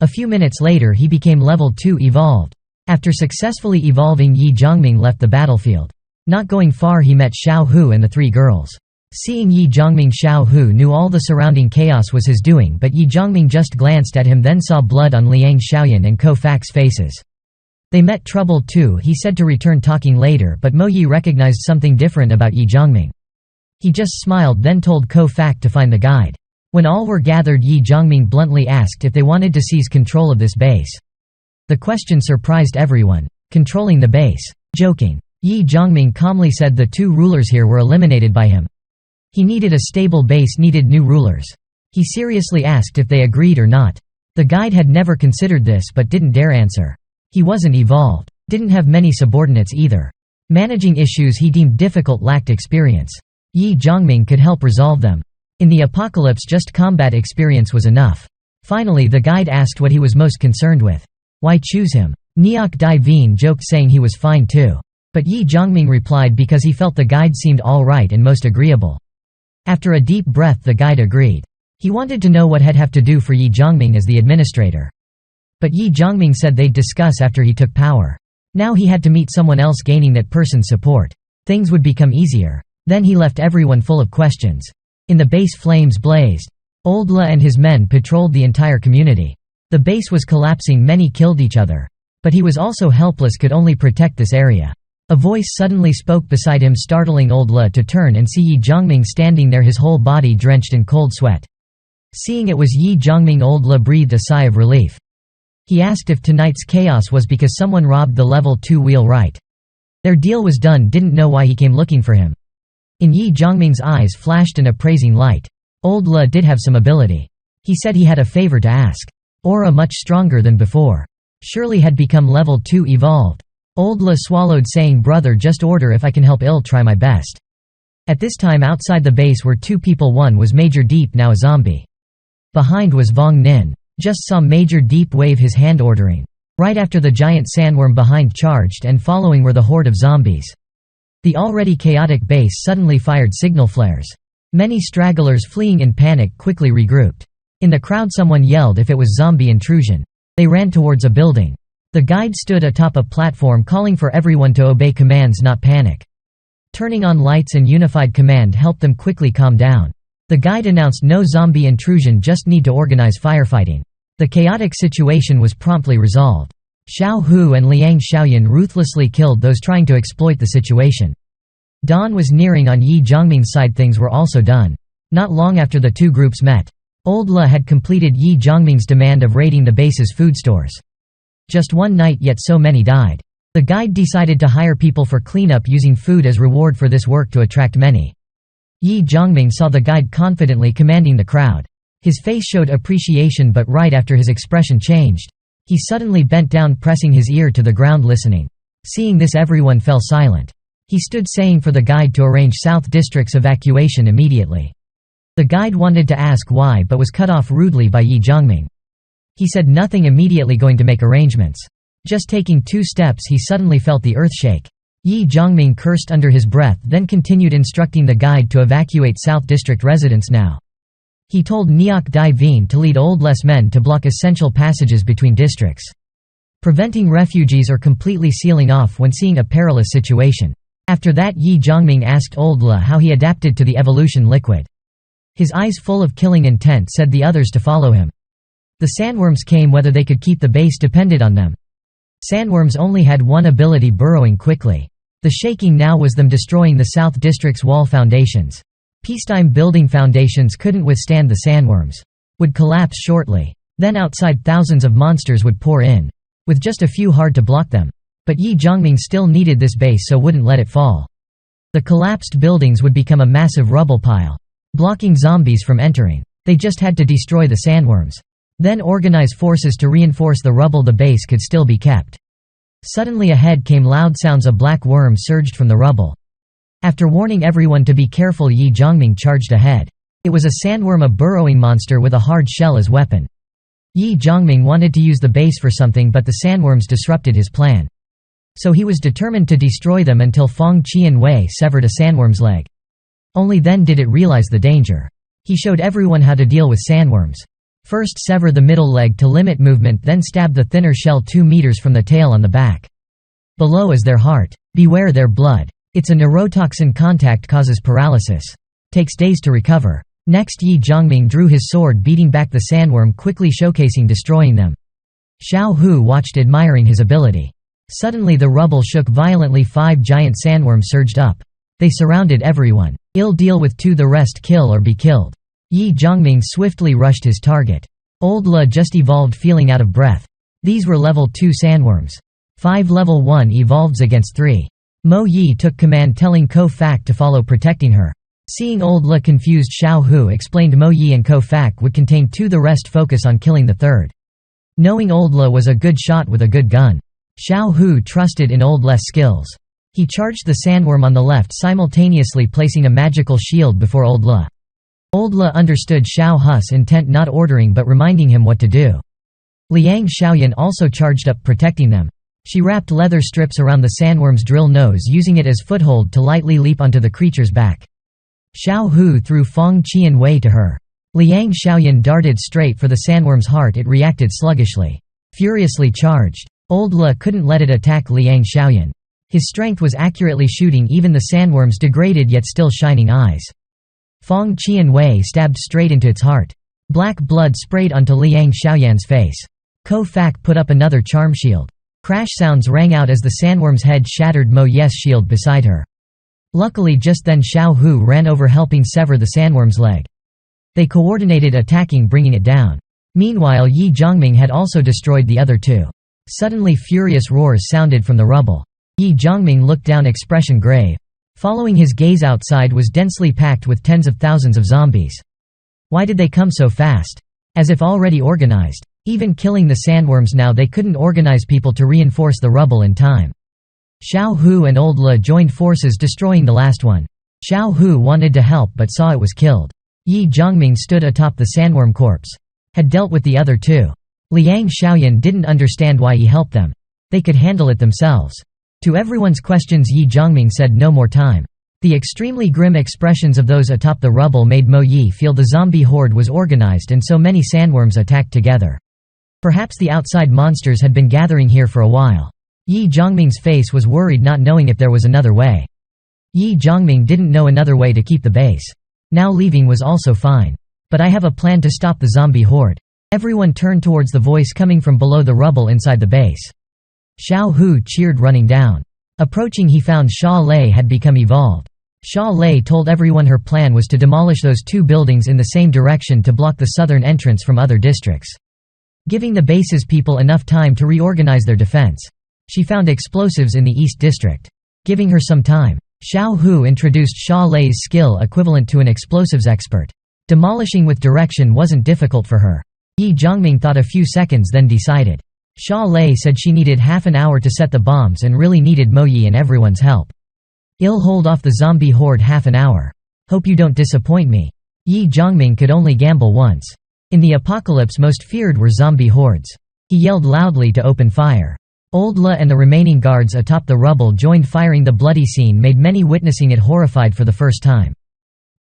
A few minutes later he became level 2 evolved. After successfully evolving, Ye Zhongming left the battlefield. Not going far he met Xiao Hu and the 3 girls. Seeing Ye Zhongming, Xiao Hu knew all the surrounding chaos was his doing, but Ye Zhongming just glanced at him, then saw blood on Liang Xiaoyan and Ko Fak's faces. They met trouble too. He said to return talking later, but Mo Yi recognized something different about Ye Zhongming. He just smiled, then told Ko Fak to find the guide. When all were gathered, Ye Zhongming bluntly asked if they wanted to seize control of this base. The question surprised everyone. Controlling the base? Joking. Ye Zhongming calmly said the 2 rulers here were eliminated by him. He needed a stable base, needed new rulers. He seriously asked if they agreed or not. The guide had never considered this but didn't dare answer. He wasn't evolved, didn't have many subordinates either. Managing issues he deemed difficult lacked experience. Ye Zhongming could help resolve them. In the apocalypse just combat experience was enough. Finally the guide asked what he was most concerned with. Why choose him? Neok Dai Vien joked saying he was fine too. But Ye Zhongming replied because he felt the guide seemed alright and most agreeable. After a deep breath the guide agreed. He wanted to know what had have to do for Ye Zhongming as the administrator. But Ye Zhongming said they'd discuss after he took power. Now he had to meet someone else gaining that person's support. Things would become easier. Then he left everyone full of questions. In the base flames blazed. Old La and his men patrolled the entire community. The base was collapsing, many killed each other. But he was also helpless, could only protect this area. A voice suddenly spoke beside him, startling Old La to turn and see Ye Zhongming standing there, his whole body drenched in cold sweat. Seeing it was Ye Zhongming, Old La breathed a sigh of relief. He asked if tonight's chaos was because someone robbed the level 2 wheelwright. Their deal was done, didn't know why he came looking for him. In Ye Zhongming's eyes flashed an appraising light. Old La did have some ability. He said he had a favor to ask. Aura much stronger than before. Surely had become level 2 evolved. Old La swallowed, saying, "Brother, just order if I can help. I'll try my best." At this time outside the base were two people. One was Major Deep, now a zombie. Behind was Vong Nin. Just saw Major Deep wave his hand ordering. Right after the giant sandworm behind charged, and following were the horde of zombies. The already chaotic base suddenly fired signal flares. Many stragglers fleeing in panic quickly regrouped. In the crowd someone yelled if it was zombie intrusion. They ran towards a building. The guide stood atop a platform calling for everyone to obey commands, not panic. Turning on lights and unified command helped them quickly calm down. The guide announced no zombie intrusion, just need to organize firefighting. The chaotic situation was promptly resolved. Xiao Hu and Liang Xiaoyan ruthlessly killed those trying to exploit the situation. Dawn was nearing on Ye Zhongming's side. Things were also done. Not long after the two groups met. Old La had completed Ye Zhongming's demand of raiding the base's food stores. Just one night, yet so many died. The guide decided to hire people for cleanup, using food as reward for this work to attract many. Ye Zhongming saw the guide confidently commanding the crowd. His face showed appreciation, but right after his expression changed. He suddenly bent down, pressing his ear to the ground listening. Seeing this everyone fell silent. He stood saying for the guide to arrange South District's evacuation immediately. The guide wanted to ask why but was cut off rudely by Ye Zhongming. He said nothing, immediately going to make arrangements. Just taking 2 steps he suddenly felt the earth shake. Ye Zhongming cursed under his breath, then continued instructing the guide to evacuate South District residents now. He told Neok Dai Vien to lead Old La's men to block essential passages between districts, preventing refugees or completely sealing off when seeing a perilous situation. After that Ye Zhongming asked Old La how he adapted to the evolution liquid. His eyes full of killing intent, said the others to follow him. The sandworms came, whether they could keep the base depended on them. Sandworms only had one ability, burrowing quickly. The shaking now was them destroying the South District's wall foundations. Peacetime building foundations couldn't withstand the sandworms. Would collapse shortly. Then outside thousands of monsters would pour in. With just a few hard to block them. But Ye Zhongming still needed this base, so wouldn't let it fall. The collapsed buildings would become a massive rubble pile, blocking zombies from entering. They just had to destroy the sandworms. Then organize forces to reinforce the rubble. The base could still be kept. Suddenly ahead came loud sounds. A black worm surged from the rubble. After warning everyone to be careful, Ye Zhongming charged ahead. It was a sandworm, a burrowing monster with a hard shell as weapon. Ye Zhongming wanted to use the base for something, but the sandworms disrupted his plan. So he was determined to destroy them until Fong Qian Wei severed a sandworm's leg. Only then did it realize the danger. He showed everyone how to deal with sandworms. First sever the middle leg to limit movement, then stab the thinner shell 2 meters from the tail on the back. Below is their heart. Beware their blood. It's a neurotoxin, contact causes paralysis. Takes days to recover. Next Ye Zhongming drew his sword, beating back the sandworm, quickly showcasing destroying them. Xiao Hu watched, admiring his ability. Suddenly the rubble shook violently. 5 giant sandworms surged up. They surrounded everyone. Ill deal with 2, the rest kill or be killed. Ye Zhongming swiftly rushed his target. Old La just evolved, feeling out of breath. These were level 2 sandworms. 5 level 1 evolves against 3. Mo Yi took command, telling Ko Fak to follow, protecting her. Seeing Old La confused, Xiao Hu explained Mo Yi and Ko Fak would contain 2, the rest focus on killing the third. Knowing Old La was a good shot with a good gun. Xiao Hu trusted in Old Le's skills. He charged the sandworm on the left, simultaneously placing a magical shield before Old Le. Old Le understood Xiao Hu's intent, not ordering but reminding him what to do. Liang Xiaoyan also charged up, protecting them. She wrapped leather strips around the sandworm's drill nose, using it as foothold to lightly leap onto the creature's back. Xiao Hu threw Feng Qian Wei to her. Liang Xiaoyan darted straight for the sandworm's heart. It reacted sluggishly. Furiously charged. Old Le couldn't let it attack Liang Xiaoyan. His strength was accurately shooting even the sandworm's degraded yet still shining eyes. Feng Qian Wei stabbed straight into its heart. Black blood sprayed onto Liang Xiaoyan's face. Ko Fak put up another charm shield. Crash sounds rang out as the sandworm's head shattered Mo Ye's shield beside her. Luckily just then Xiao Hu ran over, helping sever the sandworm's leg. They coordinated attacking, bringing it down. Meanwhile Ye Zhongming had also destroyed the other two. Suddenly furious roars sounded from the rubble. Ye Zhongming looked down, expression grave. Following his gaze, outside was densely packed with tens of thousands of zombies. Why did they come so fast? As if already organized. Even killing the sandworms now, they couldn't organize people to reinforce the rubble in time. Xiao Hu and Old Le joined forces, destroying the last one. Xiao Hu wanted to help but saw it was killed. Ye Zhongming stood atop the sandworm corpse. Had dealt with the other two. Liang Xiaoyan didn't understand why he helped them. They could handle it themselves. To everyone's questions Ye Zhongming said no more time. The extremely grim expressions of those atop the rubble made Mo Yi feel the zombie horde was organized and so many sandworms attacked together. Perhaps the outside monsters had been gathering here for a while. Ye Zhongming's face was worried, not knowing if there was another way. Ye Zhongming didn't know another way to keep the base. Now leaving was also fine. But I have a plan to stop the zombie horde. Everyone turned towards the voice coming from below the rubble inside the base. Xiao Hu cheered, running down. Approaching he found Sha Lei had become evolved. Sha Lei told everyone her plan was to demolish those two buildings in the same direction to block the southern entrance from other districts, giving the base's people enough time to reorganize their defense. She found explosives in the East District. Giving her some time, Xiao Hu introduced Sha Lei's skill equivalent to an explosives expert. Demolishing with direction wasn't difficult for her. Ye Zhongming thought a few seconds, then decided. Sha Lei said she needed half an hour to set the bombs and really needed Mo Yi and everyone's help. I'll hold off the zombie horde half an hour. Hope you don't disappoint me. Ye Zhongming could only gamble once. In the apocalypse most feared were zombie hordes. He yelled loudly to open fire. Old Le and the remaining guards atop the rubble joined firing. The bloody scene made many witnessing it horrified for the first time.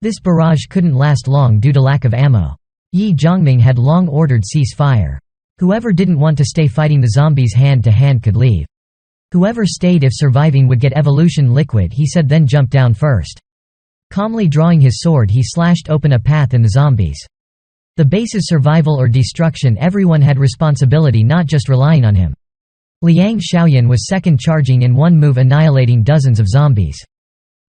This barrage couldn't last long due to lack of ammo. Ye Zhongming had long ordered cease fire. Whoever didn't want to stay fighting the zombies hand to hand could leave. Whoever stayed, if surviving, would get evolution liquid, he said, then jumped down first. Calmly drawing his sword he slashed open a path in the zombies. The base's survival or destruction, everyone had responsibility, not just relying on him. Liang Xiaoyan was second, charging in one move, annihilating dozens of zombies.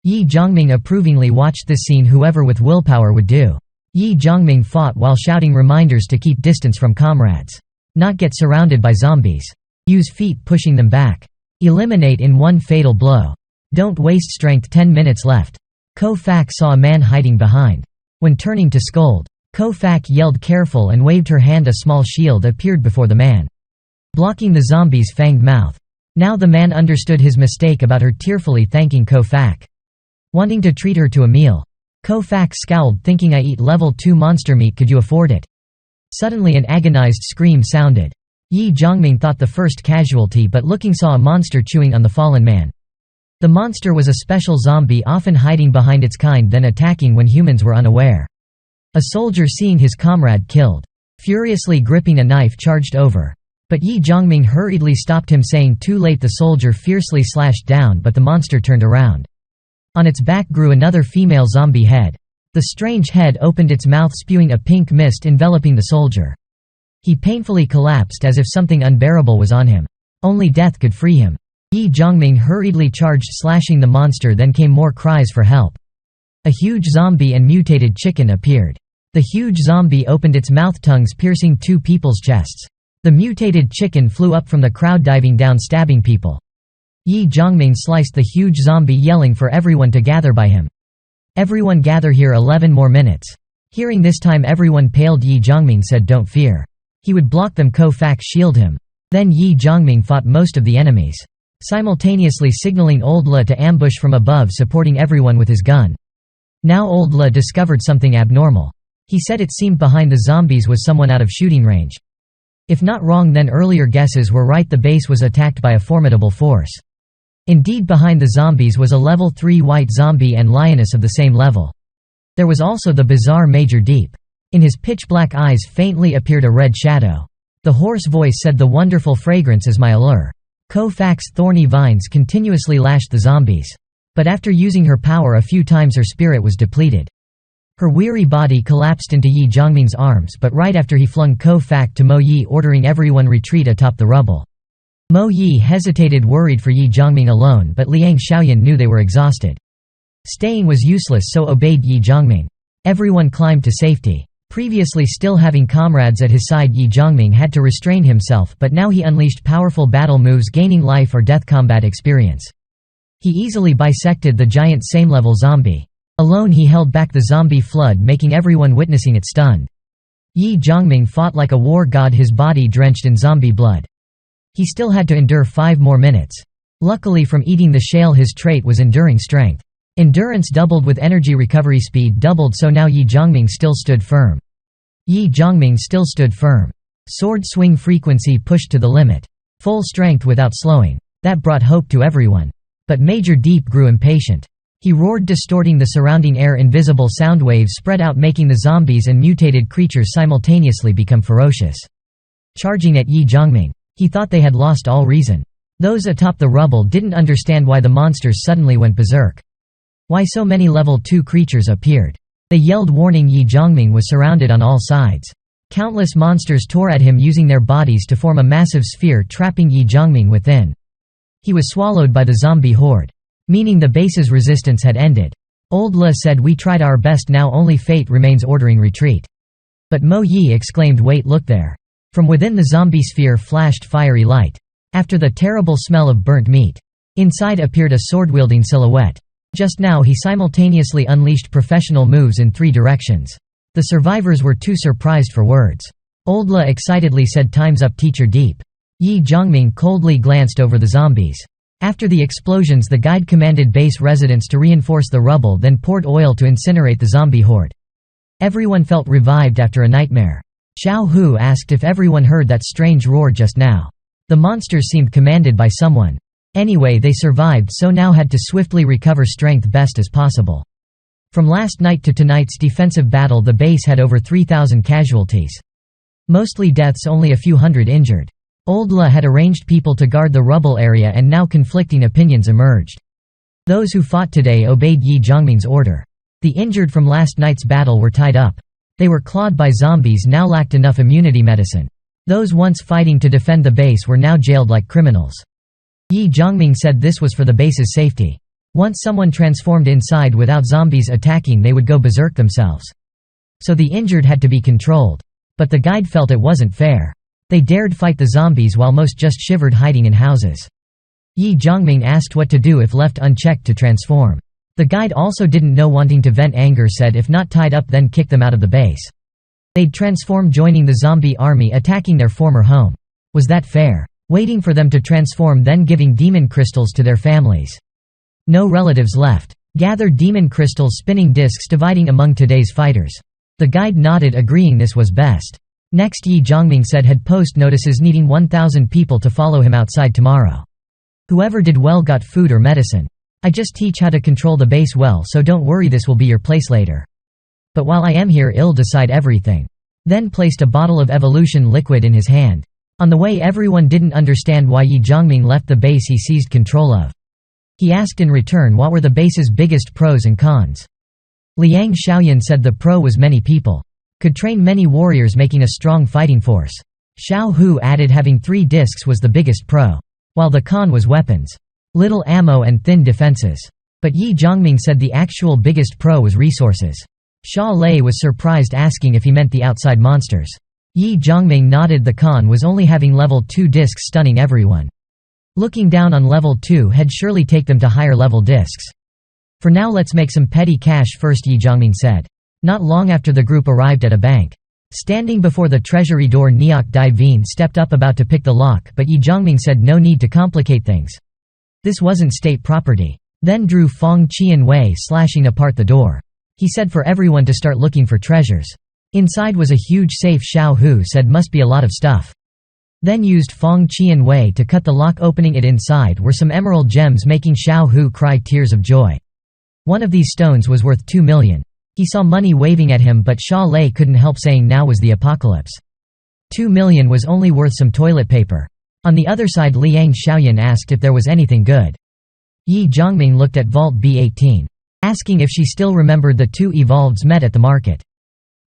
Ye Zhongming approvingly watched this scene. Whoever with willpower would do. Ye Zhongming fought while shouting reminders to keep distance from comrades. Not get surrounded by zombies. Use feet pushing them back. Eliminate in one fatal blow. Don't waste strength. 10 minutes left. Ko Fak saw a man hiding behind. When turning to scold, Ko Fak yelled careful and waved her hand. A small shield appeared before the man, blocking the zombie's fanged mouth. Now the man understood his mistake about her, tearfully thanking Ko Fak. Wanting to treat her to a meal. Ko Fak scowled, thinking, I eat level 2 monster meat, could you afford it? Suddenly an agonized scream sounded. Ye Zhongming thought the first casualty, but looking saw a monster chewing on the fallen man. The monster was a special zombie, often hiding behind its kind, then attacking when humans were unaware. A soldier, seeing his comrade killed, furiously gripping a knife, charged over. But Ye Zhongming hurriedly stopped him, saying, too late. The soldier fiercely slashed down, but the monster turned around. On its back grew another female zombie head. The strange head opened its mouth, spewing a pink mist enveloping the soldier. He painfully collapsed as if something unbearable was on him. Only death could free him. Ye Zhongming hurriedly charged, slashing the monster. Then came more cries for help. A huge zombie and mutated chicken appeared. The huge zombie opened its mouth, tongues piercing two people's chests. The mutated chicken flew up from the crowd, diving down, stabbing people. Ye Zhongming sliced the huge zombie, yelling for everyone to gather by him. Everyone gather here. 11 more minutes. Hearing this time everyone paled, Ye Zhongming said, don't fear. He would block them. Ko Fak shielded him. Then Ye Zhongming fought most of the enemies, simultaneously signaling Old Le to ambush from above, supporting everyone with his gun. Now Old Le discovered something abnormal. He said it seemed behind the zombies was someone out of shooting range. If not wrong, then earlier guesses were right, the base was attacked by a formidable force. Indeed, behind the zombies was a level 3 white zombie and lioness of the same level. There was also the bizarre Major Deep. In his pitch-black eyes faintly appeared a red shadow. The hoarse voice said, "The wonderful fragrance is my allure." Ko-Fak's thorny vines continuously lashed the zombies. But after using her power a few times, her spirit was depleted. Her weary body collapsed into Ye Zhongming's arms, but right after he flung Ko-Fak to Mo Yi, ordering everyone retreat atop the rubble. Mo Yi hesitated, worried for Ye Zhongming alone, but Liang Xiaoyan knew they were exhausted. Staying was useless, so obeyed Ye Zhongming. Everyone climbed to safety. Previously still having comrades at his side, Ye Zhongming had to restrain himself, but now he unleashed powerful battle moves, gaining life or death combat experience. He easily bisected the giant same-level zombie. Alone he held back the zombie flood, making everyone witnessing it stunned. Ye Zhongming fought like a war god, his body drenched in zombie blood. He still had to endure 5 more minutes. Luckily, from eating the shale, his trait was enduring strength. Endurance doubled with energy, recovery speed doubled, so now Ye Zhongming still stood firm. Ye Zhongming still stood firm. Sword swing frequency pushed to the limit. Full strength without slowing. That brought hope to everyone. But Major Deep grew impatient. He roared, distorting the surrounding air. Invisible sound waves spread out, making the zombies and mutated creatures simultaneously become ferocious. Charging at Ye Zhongming. He thought they had lost all reason. Those atop the rubble didn't understand why the monsters suddenly went berserk. Why so many level 2 creatures appeared. They yelled, warning. Ye Zhongming was surrounded on all sides. Countless monsters tore at him, using their bodies to form a massive sphere, trapping Ye Zhongming within. He was swallowed by the zombie horde, meaning the base's resistance had ended. Old Le said, "We tried our best, now only fate remains, ordering retreat." But Mo Yi exclaimed, "Wait, look there." From within the zombie sphere flashed fiery light. After the terrible smell of burnt meat, inside appeared a sword-wielding silhouette. Just now he simultaneously unleashed professional moves in 3 directions. The survivors were too surprised for words. Old Le excitedly said, "Time's up, Teacher Deep." Ye Zhongming coldly glanced over the zombies. After the explosions, the guide commanded base residents to reinforce the rubble, then poured oil to incinerate the zombie horde. Everyone felt revived after a nightmare. Xiao Hu asked if everyone heard that strange roar just now. The monsters seemed commanded by someone. Anyway, they survived, so now had to swiftly recover strength best as possible. From last night to tonight's defensive battle, the base had over 3,000 casualties. Mostly deaths, only a few hundred injured. Old Le had arranged people to guard the rubble area, and now conflicting opinions emerged. Those who fought today obeyed Ye Zhongming's order. The injured from last night's battle were tied up. They were clawed by zombies, now lacked enough immunity medicine. Those once fighting to defend the base were now jailed like criminals. Ye Zhongming said this was for the base's safety. Once someone transformed inside without zombies attacking, they would go berserk themselves. So the injured had to be controlled. But the guide felt it wasn't fair. They dared fight the zombies while most just shivered, hiding in houses. Ye Zhongming asked what to do if left unchecked to transform. The guide also didn't know, wanting to vent anger, said if not tied up, then kick them out of the base. They'd transform, joining the zombie army attacking their former home. Was that fair? Waiting for them to transform, then giving demon crystals to their families. No relatives left. Gather demon crystals, spinning discs, dividing among today's fighters. The guide nodded, agreeing this was best. Next, Ye Zhongming said had post notices needing 1,000 people to follow him outside tomorrow. Whoever did well got food or medicine. I just teach how to control the base well, so don't worry, this will be your place later. But while I am here, I'll decide everything. Then placed a bottle of evolution liquid in his hand. On the way, everyone didn't understand why Ye Zhongming left the base he seized control of. He asked in return what were the base's biggest pros and cons. Liang Xiaoyan said the pro was many people. Could train many warriors, making a strong fighting force. Xiao Hu added having 3 discs was the biggest pro. While the con was weapons. Little ammo and thin defenses. But Ye Zhongming said the actual biggest pro was resources. Xia Lei was surprised, asking if he meant the outside monsters. Ye Zhongming nodded. The con was only having level 2 discs, stunning everyone. Looking down on level 2 had surely take them to higher level discs. For now, let's make some petty cash first, Ye Zhongming said. Not long after, the group arrived at a bank. Standing before the treasury door, Neok Dai Vien stepped up about to pick the lock, but Ye Zhongming said no need to complicate things. This wasn't state property. Then drew Fong Qian Wei, slashing apart the door. He said for everyone to start looking for treasures. Inside was a huge safe. Xiao Hu said must be a lot of stuff. Then used Fong Qian Wei to cut the lock, opening it. Inside were some emerald gems, making Xiao Hu cry tears of joy. One of these stones was worth 2 million. He saw money waving at him, but Sha Lei couldn't help saying now was the apocalypse. 2 million was only worth some toilet paper. On the other side, Liang Xiaoyan asked if there was anything good. Ye Zhongming looked at Vault B18, asking if she still remembered the two evolveds met at the market.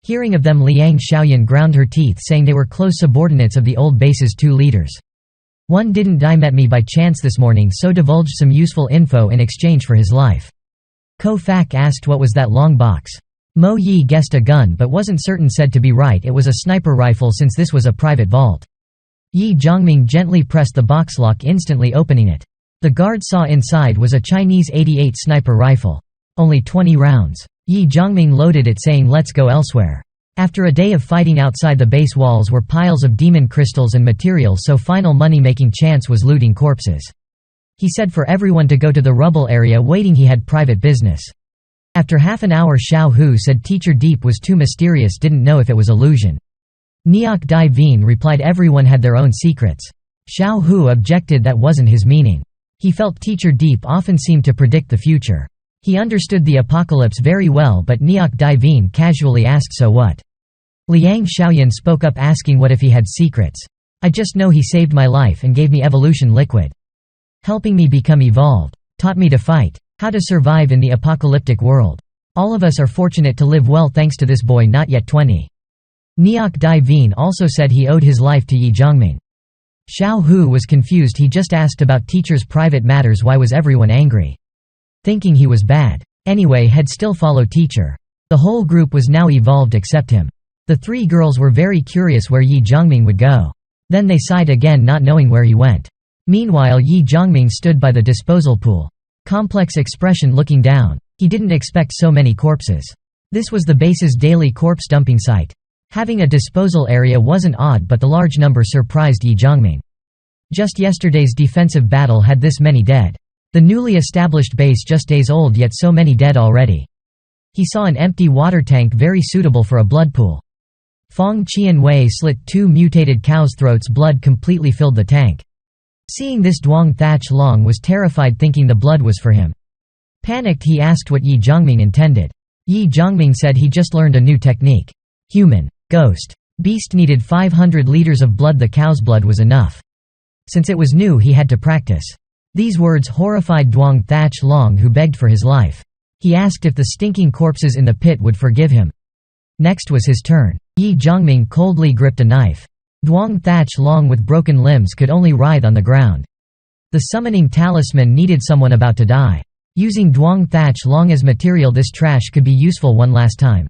Hearing of them, Liang Xiaoyan ground her teeth, saying they were close subordinates of the old base's 2 leaders. One didn't die, met me by chance this morning, so divulged some useful info in exchange for his life. Ko Fak asked what was that long box. Mo Yi guessed a gun but wasn't certain, said to be right it was a sniper rifle since this was a private vault. Ye Zhongming gently pressed the box lock, instantly opening it. The guard saw inside was a Chinese 88 sniper rifle. Only 20 rounds. Ye Zhongming loaded it, saying let's go elsewhere. After a day of fighting outside the base walls were piles of demon crystals and material, so final money-making chance was looting corpses. He said for everyone to go to the rubble area waiting, he had private business. After half an hour, Xiao Hu said Teacher Deep was too mysterious, didn't know if it was illusion. Neok Dai Vien replied everyone had their own secrets. Xiao Hu objected that wasn't his meaning. He felt Teacher Deep often seemed to predict the future. He understood the apocalypse very well, but Neok Dai Vien casually asked so what. Liang Xiaoyan spoke up, asking what if he had secrets. I just know he saved my life and gave me evolution liquid. Helping me become evolved. Taught me to fight. How to survive in the apocalyptic world. All of us are fortunate to live well thanks to this boy not yet 20. Neok Dai Vien also said he owed his life to Ye Zhongming. Xiao Hu was confused, he just asked about teacher's private matters, why was everyone angry? Thinking he was bad. Anyway, had still followed teacher. The whole group was now evolved except him. The 3 girls were very curious where Ye Zhongming would go. Then they sighed again, not knowing where he went. Meanwhile, Ye Zhongming stood by the disposal pool. Complex expression, looking down. He didn't expect so many corpses. This was the base's daily corpse dumping site. Having a disposal area wasn't odd, but the large number surprised Ye Zhongming. Just yesterday's defensive battle had this many dead. The newly established base just days old, yet so many dead already. He saw an empty water tank, very suitable for a blood pool. Fong Qian Wei slit 2 mutated cows' throats, blood completely filled the tank. Seeing this, Duong Thatch Long was terrified, thinking the blood was for him. Panicked, he asked what Ye Zhongming intended. Ye Zhongming said he just learned a new technique. Human. Ghost. Beast needed 500 liters of blood, the cow's blood was enough. Since it was new, he had to practice. These words horrified Duong Thatch Long, who begged for his life. He asked if the stinking corpses in the pit would forgive him. Next was his turn. Ye Zhongming coldly gripped a knife. Duong Thatch Long with broken limbs could only writhe on the ground. The summoning talisman needed someone about to die. Using Duong Thatch Long as material, this trash could be useful one last time.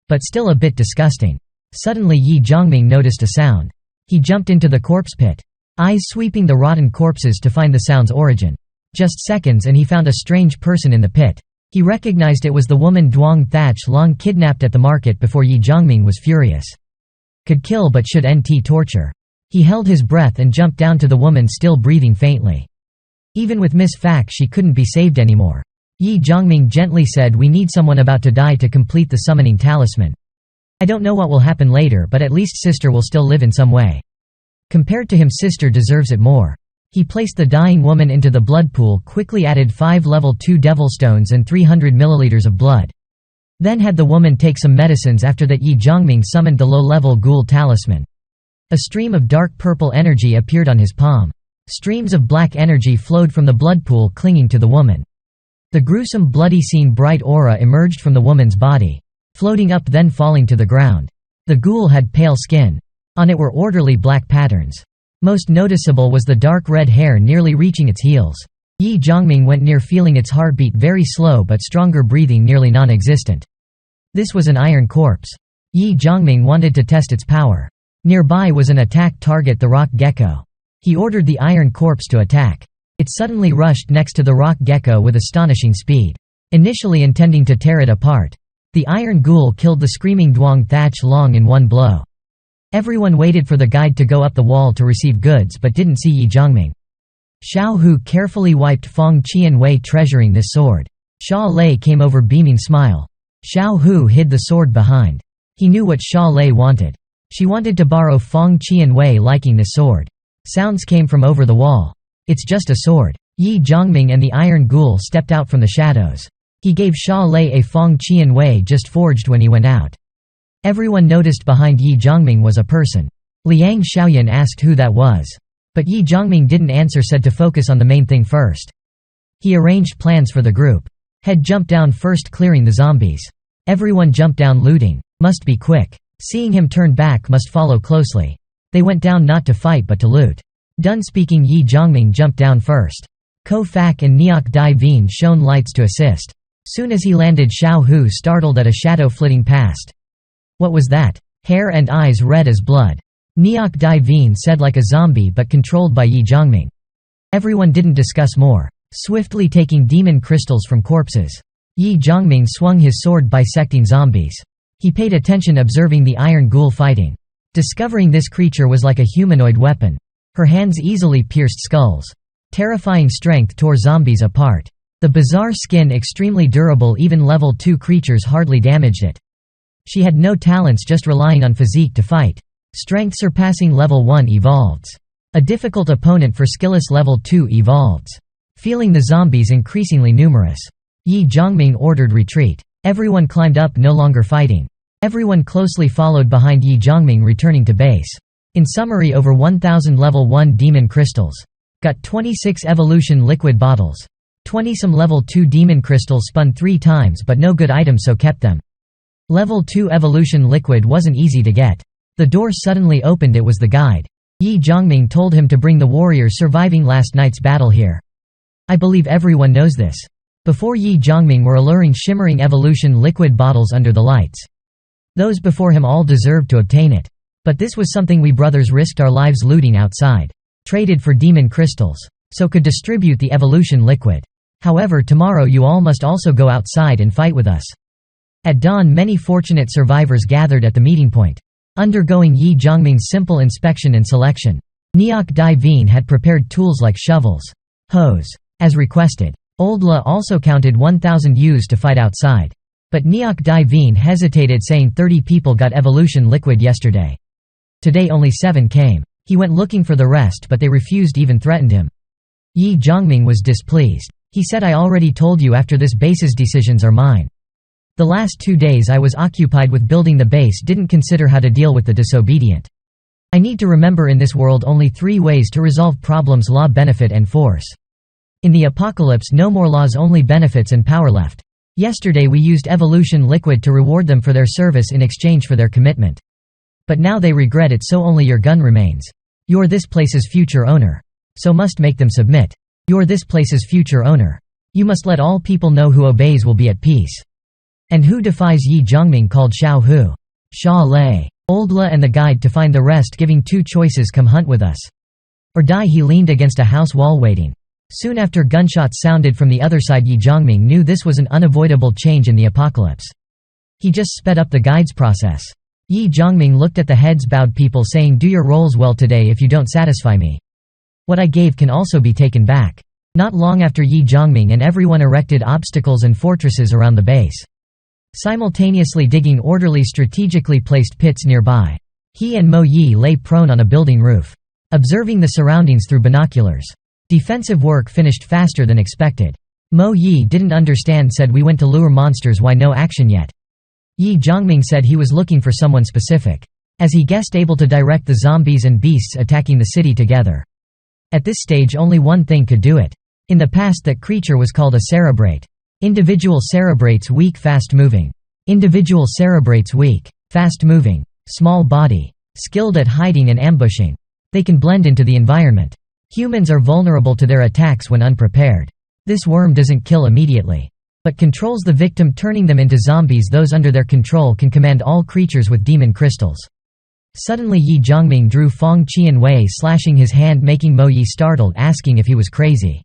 But still a bit disgusting. Suddenly Ye Zhongming noticed a sound. He jumped into the corpse pit, eyes sweeping the rotten corpses to find the sound's origin. Just seconds and he found a strange person in the pit. He recognized it was the woman Duong Thatch Long kidnapped at the market before. Ye Zhongming was furious. Could kill but should NT torture. He held his breath and jumped down to the woman, still breathing faintly. Even with Miss Fak, she couldn't be saved anymore. Ye Zhongming gently said, we need someone about to die to complete the summoning talisman. I don't know what will happen later, but at least sister will still live in some way. Compared to him, sister deserves it more. He placed the dying woman into the blood pool, quickly added 5 level 2 devil stones and 300 milliliters of blood. Then had the woman take some medicines. After that, Ye Zhongming summoned the low-level ghoul talisman. A stream of dark purple energy appeared on his palm. Streams of black energy flowed from the blood pool, clinging to the woman. The gruesome, bloody scene, bright aura emerged from the woman's body, floating up then falling to the ground. The ghoul had pale skin. On it were orderly black patterns. Most noticeable was the dark red hair nearly reaching its heels. Ye Zhongming went near, feeling its heartbeat very slow but stronger, breathing nearly non-existent. This was an iron corpse. Ye Zhongming wanted to test its power. Nearby was an attack target, the rock gecko. He ordered the iron corpse to attack. It suddenly rushed next to the rock gecko with astonishing speed. Initially intending to tear it apart, The iron ghoul killed the screaming Duong Thatch Long in one blow. Everyone waited for the guide to go up the wall to receive goods but didn't see Ye Zhongming. Xiao Hu carefully wiped Fong Qianwei, treasuring this sword. Xia Lei came over, beaming smile. Xiao Hu hid the sword behind. He knew what Xia Lei wanted. She wanted to borrow Fong Qianwei, liking this sword. Sounds came from over the wall. It's just a sword. Ye Zhongming and the iron ghoul stepped out from the shadows. He gave Xia Lei a Fong Qianwei just forged when he went out. Everyone noticed behind Ye Zhongming was a person. Liang Xiaoyan asked who that was. But Ye Zhongming didn't answer, said to focus on the main thing first. He arranged plans for the group. Head jumped down first, clearing the zombies. Everyone jumped down, looting. Must be quick. Seeing him turn back, must follow closely. They went down not to fight but to loot. Done speaking, Ye Zhongming jumped down first. Ko Fak and Neok Dai Vien shone lights to assist. Soon as he landed, Xiao Hu startled at a shadow flitting past. What was that? Hair and eyes red as blood. Neok Dai Vien said, like a zombie but controlled by Ye Zhongming. Everyone didn't discuss more. Swiftly taking demon crystals from corpses. Ye Zhongming swung his sword, bisecting zombies. He paid attention, observing the iron ghoul fighting. Discovering this creature was like a humanoid weapon. Her hands easily pierced skulls. Terrifying strength tore zombies apart. The bizarre skin extremely durable, even level 2 creatures hardly damaged it. She had no talents, just relying on physique to fight. Strength surpassing level 1 evolves. A difficult opponent for skillless level 2 evolves. Feeling the zombies increasingly numerous, Ye Zhongming ordered retreat. Everyone climbed up, no longer fighting. Everyone closely followed behind Ye Zhongming, returning to base. In summary, over 1,000 level 1 demon crystals. Got 26 evolution liquid bottles. 20 some level 2 demon crystals, spun 3 times but no good items, so kept them. Level 2 evolution liquid wasn't easy to get. The door suddenly opened, it was the guide. Ye Zhongming told him to bring the warriors surviving last night's battle here. I believe everyone knows this. Before Ye Zhongming were alluring shimmering evolution liquid bottles under the lights. Those before him all deserved to obtain it. But this was something we brothers risked our lives looting outside. Traded for demon crystals. So could distribute the evolution liquid. However, tomorrow you all must also go outside and fight with us. At dawn, many fortunate survivors gathered at the meeting point. Undergoing Ye Zhongming's simple inspection and selection. Neok Dai Vien had prepared tools like shovels, hoes. As requested. Old La also counted 1,000 ewes to fight outside. But Neok Dai Vien hesitated, saying 30 people got evolution liquid yesterday. Today only 7 came. He went looking for the rest, but they refused, even threatened him. Ye Zhongming was displeased. He said, I already told you, after this base's decisions are mine. The last 2 days I was occupied with building the base, didn't consider how to deal with the disobedient. I need to remember in this world only 3 ways to resolve problems: law, benefit and force. In the apocalypse, no more laws, only benefits and power left. Yesterday we used evolution liquid to reward them for their service in exchange for their commitment. But now they regret it, so only your gun remains. You're this place's future owner. So must make them submit. You're this place's future owner. You must let all people know who obeys will be at peace. And who defies? Ye Zhongming called Xiao Hu. Xia Lei. Old La and the guide to find the rest, giving 2 choices: come hunt with us or die. He leaned against a house wall waiting. Soon after, gunshots sounded from the other side. Ye Zhongming knew this was an unavoidable change in the apocalypse. He just sped up the guide's process. Ye Zhongming looked at the heads bowed people, saying, do your roles well today. If you don't satisfy me, what I gave can also be taken back. Not long after, Ye Zhongming and everyone erected obstacles and fortresses around the base, simultaneously digging orderly, strategically placed pits nearby. He and Mo Yi lay prone on a building roof, observing the surroundings through binoculars. Defensive work finished faster than expected. Mo Yi didn't understand, said, we went to lure monsters, why no action yet? Ye Zhongming said he was looking for someone specific, as he guessed able to direct the zombies and beasts attacking the city together. At this stage only one thing could do it. In the past that creature was called a cerebrate. Individual cerebrates weak, fast moving. Individual cerebrates weak, fast moving, small body, skilled at hiding and ambushing. They can blend into the environment. Humans are vulnerable to their attacks when unprepared. This worm doesn't kill immediately, but controls the victim, turning them into zombies. Those under their control can command all creatures with demon crystals. Suddenly Ye Zhongming drew Fong Qianwei, slashing his hand, making Mo Yi startled, asking if he was crazy.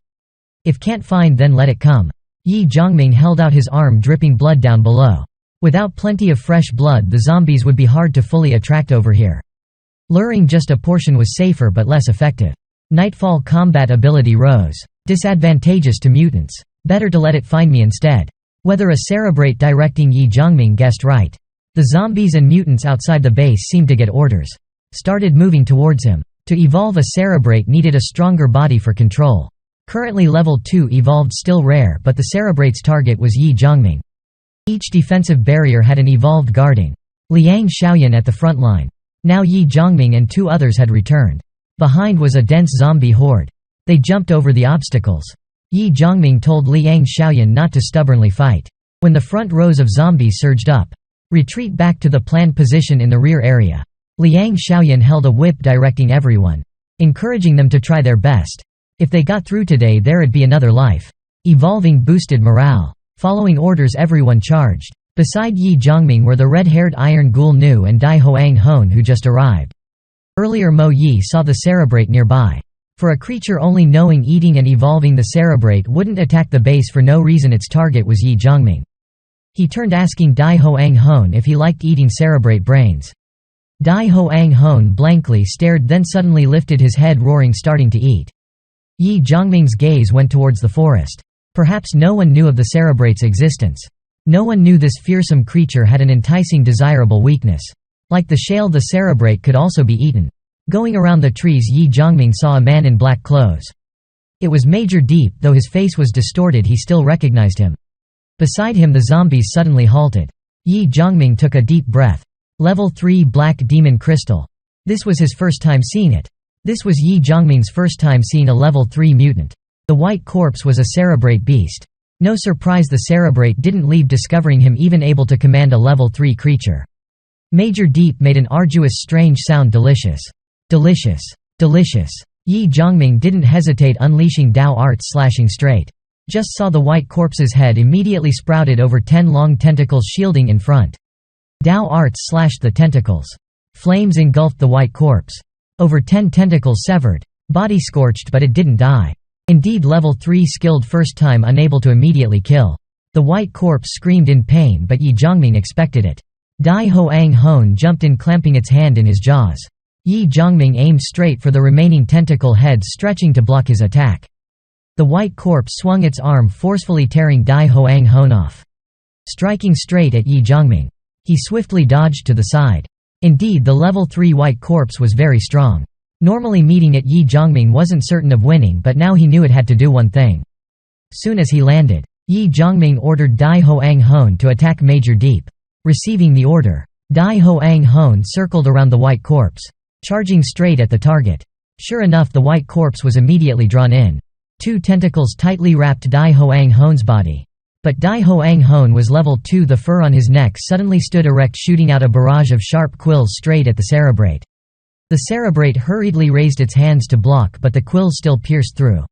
If can't find, then let it come. Ye Zhongming held out his arm, dripping blood down below. Without plenty of fresh blood, the zombies would be hard to fully attract over here. Luring just a portion was safer but less effective. Nightfall combat ability rose. Disadvantageous to mutants. Better to let it find me instead. Whether a cerebrate directing Ye Zhongming guessed right. The zombies and mutants outside the base seemed to get orders. Started moving towards him. To evolve a cerebrate needed a stronger body for control. Currently level 2 evolved still rare, but the cerebrate's target was Ye Zhongming. Each defensive barrier had an evolved guarding. Liang Xiaoyan at the front line. Now Ye Zhongming and 2 others had returned. Behind was a dense zombie horde. They jumped over the obstacles. Ye Zhongming told Liang Xiaoyan not to stubbornly fight. When the front rows of zombies surged up, retreat back to the planned position in the rear area. Liang Xiaoyan held a whip directing everyone, encouraging them to try their best. If they got through today, there'd be another life. Evolving boosted morale. Following orders, everyone charged. Beside Ye Zhongming were the red-haired Iron Ghoul Nu and Dai Hoang Hone, who just arrived. Earlier Mo Yi saw the cerebrate nearby. For a creature only knowing eating and evolving, the cerebrate wouldn't attack the base for no reason. Its target was Ye Zhongming. He turned, asking Dai Hoang Hone if he liked eating cerebrate brains. Dai Hoang Hone blankly stared, then suddenly lifted his head, roaring, starting to eat. Ye Zhongming's gaze went towards the forest. Perhaps no one knew of the cerebrate's existence. No one knew this fearsome creature had an enticing, desirable weakness. Like the shale, the cerebrate could also be eaten. Going around the trees, Ye Zhongming saw a man in black clothes. It was Major Deep. Though his face was distorted, he still recognized him. Beside him, the zombies suddenly halted. Ye Zhongming took a deep breath. Level 3 Black Demon Crystal. This was his first time seeing it. This was Ye Zhongming's first time seeing a level 3 mutant. The white corpse was a cerebrate beast. No surprise the cerebrate didn't leave, discovering him even able to command a level 3 creature. Major Deep made an arduous, strange sound. Delicious. Delicious. Delicious. Ye Zhongming didn't hesitate, unleashing Dao Arts, slashing straight. Just saw the white corpse's head immediately sprouted over 10 long tentacles shielding in front. Dao Arts slashed the tentacles. Flames engulfed the white corpse. Over 10 tentacles severed. Body scorched, but it didn't die. Indeed, level 3 skilled, first time unable to immediately kill. The white corpse screamed in pain, but Ye Zhongming expected it. Dai Hoang Hone jumped in, clamping its hand in his jaws. Ye Zhongming aimed straight for the remaining tentacle heads, stretching to block his attack. The white corpse swung its arm, forcefully tearing Dai Hoang Hone off. Striking straight at Ye Zhongming. He swiftly dodged to the side. Indeed, the level 3 white corpse was very strong. Normally meeting it, Ye Zhongming wasn't certain of winning, but now he knew it had to do one thing. Soon as he landed, Ye Zhongming ordered Dai Hoang Hone to attack Major Deep. Receiving the order, Dai Hoang Hone circled around the white corpse, charging straight at the target. Sure enough, the white corpse was immediately drawn in. 2 tentacles tightly wrapped Dai Hoang Hone's body. But Dai Hoang Hone was level 2. The fur on his neck suddenly stood erect, shooting out a barrage of sharp quills straight at the cerebrate. The cerebrate hurriedly raised its hands to block, but the quills still pierced through.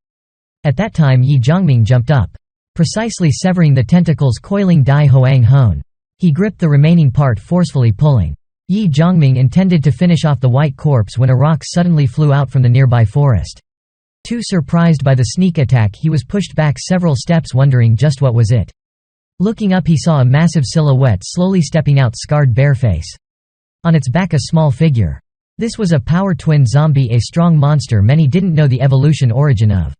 At that time, Ye Zhongming jumped up, precisely severing the tentacles coiling Dai Hoang Hone. He gripped the remaining part, forcefully pulling. Ye Zhongming intended to finish off the white corpse when a rock suddenly flew out from the nearby forest. Too surprised by the sneak attack, he was pushed back several steps, wondering just what was it. Looking up, he saw a massive silhouette slowly stepping out, scarred bare face. On its back, a small figure. This was a power twin zombie, a strong monster many didn't know the evolution origin of.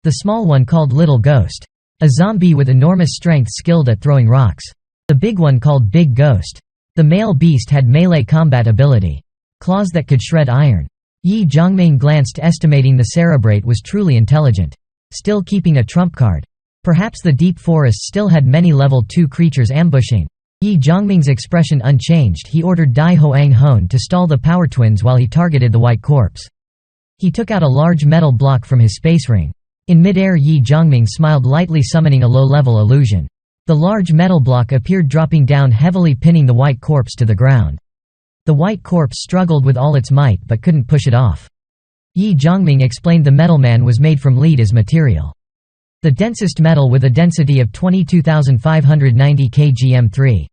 The small one called Little Ghost. A zombie with enormous strength, skilled at throwing rocks. The big one called Big Ghost. The male beast had melee combat ability. Claws that could shred iron. Ye Zhongming glanced, estimating the cerebrate was truly intelligent. Still keeping a trump card. Perhaps the deep forest still had many level 2 creatures ambushing. Ye Zhongming's expression unchanged, he ordered Dai Hoang Hone to stall the power twins while he targeted the white corpse. He took out a large metal block from his space ring. In midair, Ye Zhongming smiled lightly, summoning a low-level illusion. The large metal block appeared, dropping down heavily, pinning the white corpse to the ground. The white corpse struggled with all its might but couldn't push it off. Ye Zhongming explained the metal man was made from lead as material. The densest metal with a density of 22,590 kgm3.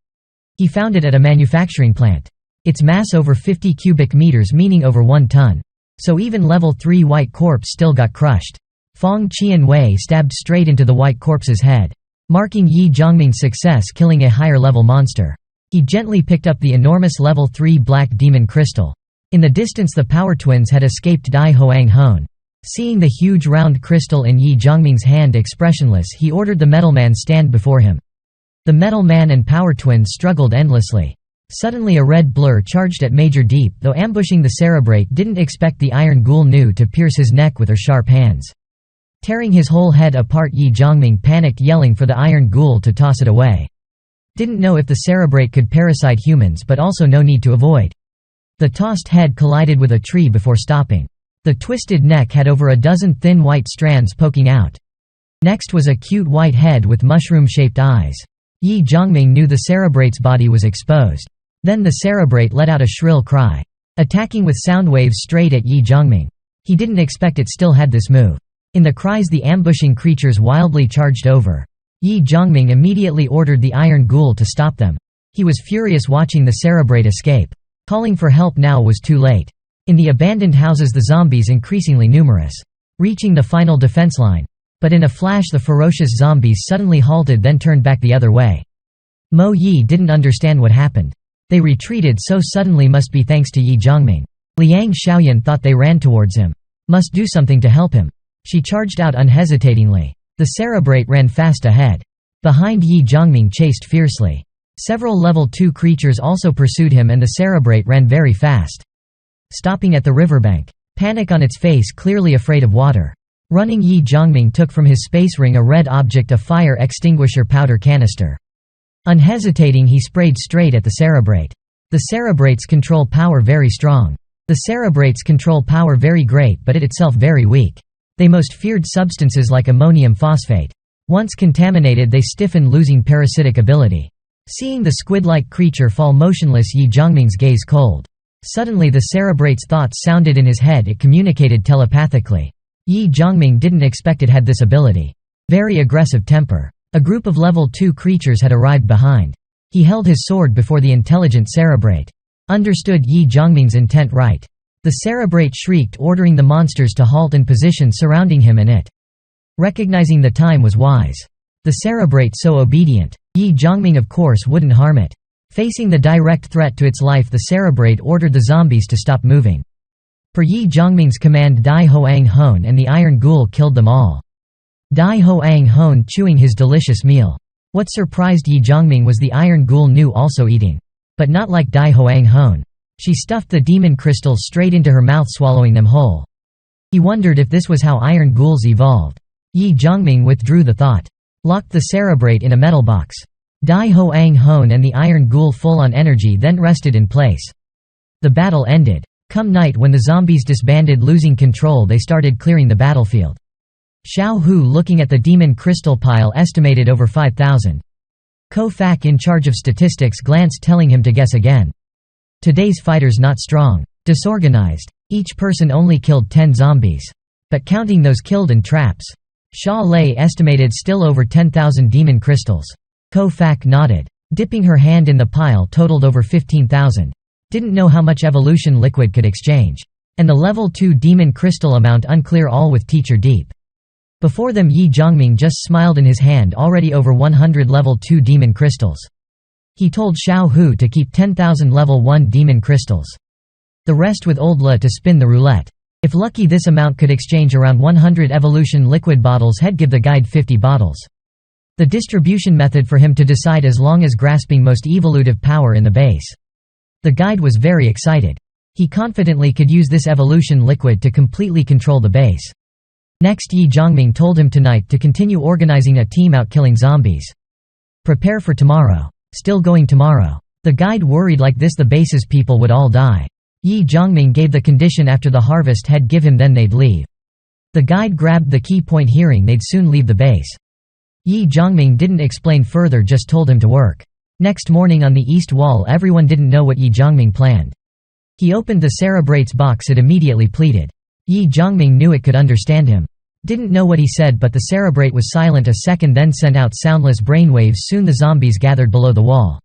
He found it at a manufacturing plant. Its mass over 50 cubic meters, meaning over 1 ton. So even level 3 white corpse still got crushed. Fong Qian Wei stabbed straight into the white corpse's head. marking Ye Zhongming's success killing a higher-level monster. He gently picked up the enormous level 3 black demon crystal. In the distance the power twins had escaped Dai Hoang Hone. Seeing the huge round crystal in Ye Zhongming's hand expressionless, he ordered the metal man stand before him. The metal man and power twins struggled endlessly. Suddenly a red blur charged at Major Deep, though ambushing the Cerebrate didn't expect the Iron Ghoul Nu to pierce his neck with her sharp hands. Tearing his whole head apart, Ye Zhongming panicked, yelling for the Iron Ghoul to toss it away. Didn't know if the Cerebrate could parasite humans, but also no need to avoid. The tossed head collided with a tree before stopping. The twisted neck had over a dozen thin white strands poking out. Next was a cute white head with mushroom-shaped eyes. Ye Zhongming knew the Cerebrate's body was exposed. Then the Cerebrate let out a shrill cry, attacking with sound waves straight at Ye Zhongming. He didn't expect it still had this move. In the cries the ambushing creatures wildly charged over. Ye Zhongming immediately ordered the Iron Ghoul to stop them. He was furious watching the Cerebrate escape. Calling for help now was too late. In the abandoned houses the zombies increasingly numerous, reaching the final defense line. But in a flash the ferocious zombies suddenly halted, then turned back the other way. Mo Yi didn't understand what happened. They retreated so suddenly, must be thanks to Ye Zhongming. Liang Xiaoyan thought they ran towards him. Must do something to help him. She charged out unhesitatingly. The Cerebrate ran fast ahead. Behind, Ye Zhongming chased fiercely. Several level 2 creatures also pursued him and the Cerebrate ran very fast. Stopping at the riverbank. Panic on its face, clearly afraid of water. Running, Ye Zhongming took from his space ring a red object, a fire extinguisher powder canister. Unhesitating he sprayed straight at the Cerebrate. The Cerebrate's control power very strong. The Cerebrate's control power very great, but it itself very weak. They most feared substances like ammonium phosphate. Once contaminated they stiffen, losing parasitic ability. Seeing the squid-like creature fall motionless, Ye Zhongming's gaze cold. Suddenly the Cerebrate's thoughts sounded in his head, it communicated telepathically. Ye Zhongming didn't expect it had this ability. Very aggressive temper. A group of level 2 creatures had arrived behind. He held his sword before the intelligent Cerebrate. Understood Ye Zhongming's intent right. The Cerebrate shrieked, ordering the monsters to halt and position surrounding him and it. Recognizing the time was wise. The Cerebrate so obedient. Ye Zhongming of course wouldn't harm it. Facing the direct threat to its life, the Cerebrate ordered the zombies to stop moving. Per Ye Zhongming's command, Dai Hoang Hone and the Iron Ghoul killed them all. Dai Hoang Hone chewing his delicious meal. What surprised Ye Zhongming was the Iron Ghoul Nu also eating. But not like Dai Hoang Hone. She stuffed the demon crystals straight into her mouth, swallowing them whole. He wondered if this was how Iron Ghouls evolved. Ye Zhongming withdrew the thought. Locked the Cerebrate in a metal box. Dai Hoang Hone and the Iron Ghoul, full on energy, then rested in place. The battle ended. Come night, when the zombies disbanded, losing control, they started clearing the battlefield. Xiao Hu, looking at the demon crystal pile, estimated over 5,000. Ko Fak, in charge of statistics, glanced, telling him to guess again. Today's fighters not strong. Disorganized. Each person only killed 10 zombies. But counting those killed and traps. Sha Lei estimated still over 10,000 demon crystals. Ko Fak nodded. Dipping her hand in the pile, totaled over 15,000. Didn't know how much evolution liquid could exchange. And the level 2 demon crystal amount unclear, all with Teacher Deep. Before them Ye Zhongming just smiled, in his hand already over 100 level 2 demon crystals. He told Xiao Hu to keep 10,000 level 1 demon crystals. The rest with Old Le to spin the roulette. If lucky, this amount could exchange around 100 evolution liquid bottles. He'd give the guide 50 bottles. The distribution method for him to decide, as long as grasping most evolutive power in the base. The guide was very excited. He confidently could use this evolution liquid to completely control the base. Next, Ye Zhongming told him tonight to continue organizing a team out killing zombies. Prepare for tomorrow. Still going tomorrow. The guide worried, like this the base's people would all die. Ye Zhongming gave the condition after the harvest he'd give him, then they'd leave. The guide grabbed the key point, hearing they'd soon leave the base. Ye Zhongming didn't explain further, just told him to work. Next morning on the east wall, everyone didn't know what Ye Zhongming planned. He opened the Cerebrate's box, it immediately pleaded. Ye Zhongming knew it could understand him. Didn't know what he said, but the Cerebrate was silent a second, then sent out soundless brainwaves. Soon the zombies gathered below the wall.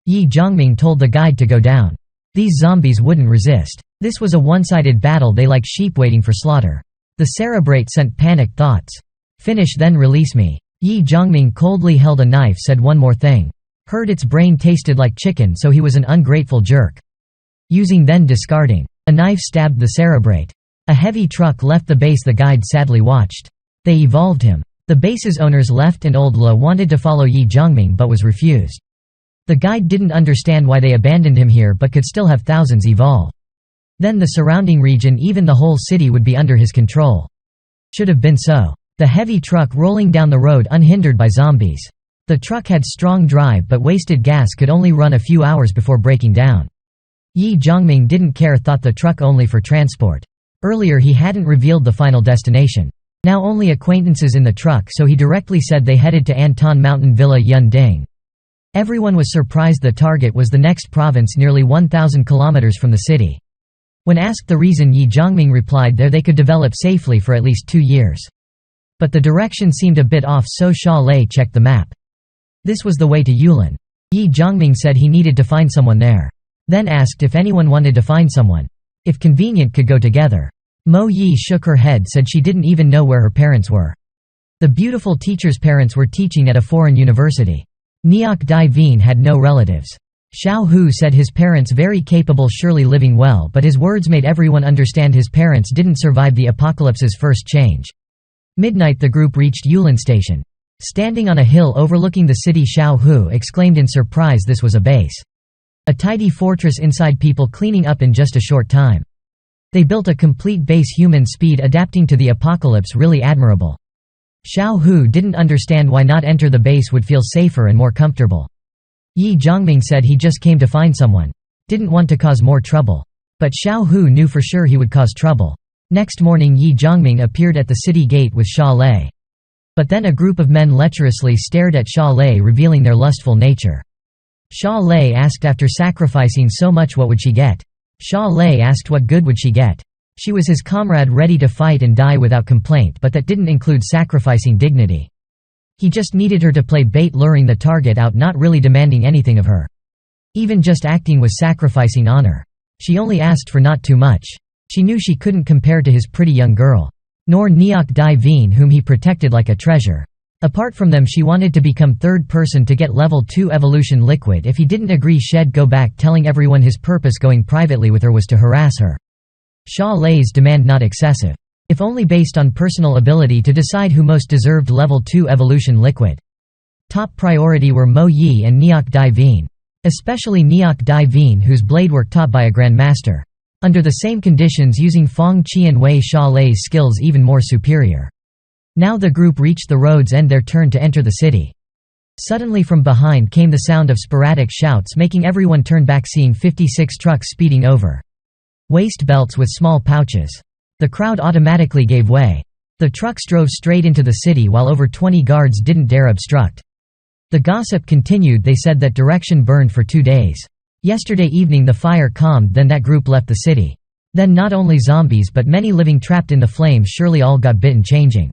Ye Zhongming told the guide to go down. These zombies wouldn't resist. This was a one-sided battle, they like sheep waiting for slaughter. The Cerebrate sent panicked thoughts. Finish, then release me. Ye Zhongming coldly held a knife, said one more thing. Heard its brain tasted like chicken, so he was an ungrateful jerk. Using then discarding. A knife stabbed the cerebrate. A heavy truck left the base. The guide sadly watched. They evolved him. The base's owners left and Old La wanted to follow Ye Zhongming but was refused. The guide didn't understand why they abandoned him here but could still have thousands evolve. Then the surrounding region, even the whole city, would be under his control. Should have been so. The heavy truck rolling down the road unhindered by zombies. The truck had strong drive but wasted gas, could only run a few hours before breaking down. Ye Zhongming didn't care, thought the truck only for transport. Earlier he hadn't revealed the final destination. Now only acquaintances in the truck, so he directly said they headed to Anton Mountain Villa Yunding. Everyone was surprised. The target was the next province, nearly 1,000 kilometers from the city. When asked the reason, Ye Zhongming replied there they could develop safely for at least 2 years. But the direction seemed a bit off, so Sha Lei checked the map. This was the way to Yulin. Ye Zhongming said he needed to find someone there. Then asked if anyone wanted to find someone. If convenient, could go together. Mo Yi shook her head, said she didn't even know where her parents were. The beautiful teacher's parents were teaching at a foreign university. Neok Dai Vien had no relatives. Xiao Hu said his parents very capable, surely living well, but his words made everyone understand his parents didn't survive the apocalypse's first change. Midnight the group reached Yulin Station. Standing on a hill overlooking the city, Xiao Hu exclaimed in surprise this was a base. A tidy fortress inside, people cleaning up in just a short time. They built a complete base, human speed adapting to the apocalypse, really admirable. Xiao Hu didn't understand why not enter the base would feel safer and more comfortable. Ye Zhongming said he just came to find someone. Didn't want to cause more trouble. But Xiao Hu knew for sure he would cause trouble. Next morning Ye Zhongming appeared at the city gate with Sha Lei. But then a group of men lecherously stared at Sha Lei, revealing their lustful nature. Sha Lei asked after sacrificing so much what would she get. Sha Lei asked what good would she get. She was his comrade, ready to fight and die without complaint, but that didn't include sacrificing dignity. He just needed her to play bait, luring the target out, not really demanding anything of her. Even just acting was sacrificing honor. She only asked for not too much. She knew she couldn't compare to his pretty young girl. Nor Neok Dai Vien, whom he protected like a treasure. Apart from them, she wanted to become third person to get level 2 evolution liquid. If he didn't agree, she'd go back, telling everyone his purpose going privately with her was to harass her. Sha Lei's demand not excessive. If only based on personal ability to decide who most deserved level 2 evolution liquid. Top priority were Mo Yi and Neok Dai Vien. Especially Neok Dai Vien, whose blade work taught by a grandmaster. Under the same conditions, using Feng Qian Wei, Sha Lei's skills even more superior. Now the group reached the road's end, their turn to enter the city. Suddenly from behind came the sound of sporadic shouts, making everyone turn back, seeing 56 trucks speeding over. Waist belts with small pouches. The crowd automatically gave way. The trucks drove straight into the city while over 20 guards didn't dare obstruct. The gossip continued. They said that direction burned for 2 days. Yesterday evening the fire calmed, then that group left the city. Then not only zombies but many living trapped in the flames, surely all got bitten. Changing.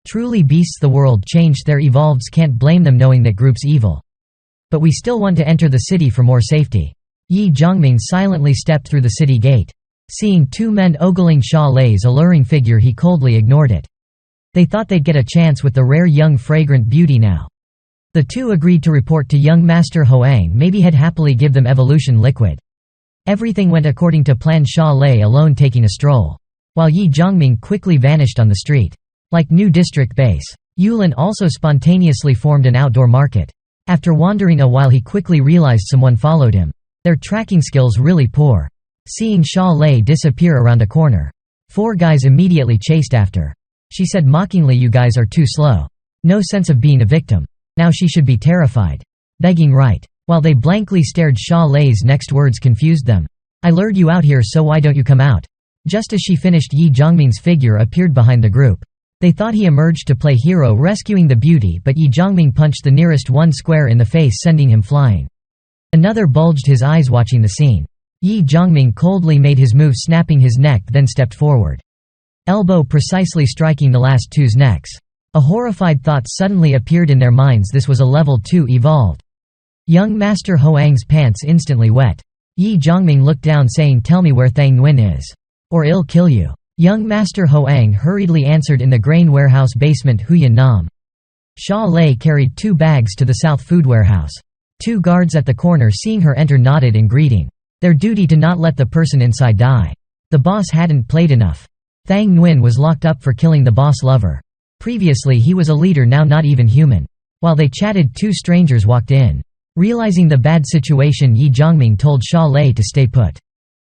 Truly beasts, the world changed, their evolveds can't blame them knowing that group's evil. But we still want to enter the city for more safety. Ye Zhongming silently stepped through the city gate. Seeing 2 men ogling Sha Lei's alluring figure, he coldly ignored it. They thought they'd get a chance with the rare young fragrant beauty now. The 2 agreed to report to young Master Hoang, maybe he'd happily give them evolution liquid. Everything went according to plan, Sha Lei alone taking a stroll. While Ye Zhongming quickly vanished on the street. Like new district base, Yulin also spontaneously formed an outdoor market. After wandering a while he quickly realized someone followed him. Their tracking skills really poor. Seeing Sha Lei disappear around a corner, 4 guys immediately chased after. She said mockingly, "You guys are too slow. No sense of being a victim." Now she should be terrified. Begging right. While they blankly stared, Sha Lei's next words confused them. "I lured you out here, so why don't you come out?" Just as she finished, Ye Zhongming's figure appeared behind the group. They thought he emerged to play hero, rescuing the beauty, but Ye Zhongming punched the nearest one square in the face, sending him flying. Another bulged his eyes watching the scene. Ye Zhongming coldly made his move, snapping his neck, then stepped forward. Elbow precisely striking the last 2's necks. A horrified thought suddenly appeared in their minds. This was a level 2 evolved. Young Master Hoang's pants instantly wet. Ye Zhongming looked down, saying, "Tell me where Thang Nguyen is, or I'll kill you." Young Master Hoang hurriedly answered, "In the grain warehouse basement, Huyan Nam." Sha Lei carried 2 bags to the south food warehouse. 2 guards at the corner seeing her enter nodded in greeting. Their duty to not let the person inside die. The boss hadn't played enough. Thang Nguyen was locked up for killing the boss lover. Previously he was a leader, now not even human. While they chatted, 2 strangers walked in. Realizing the bad situation, Ye Zhongming told Sha Lei to stay put.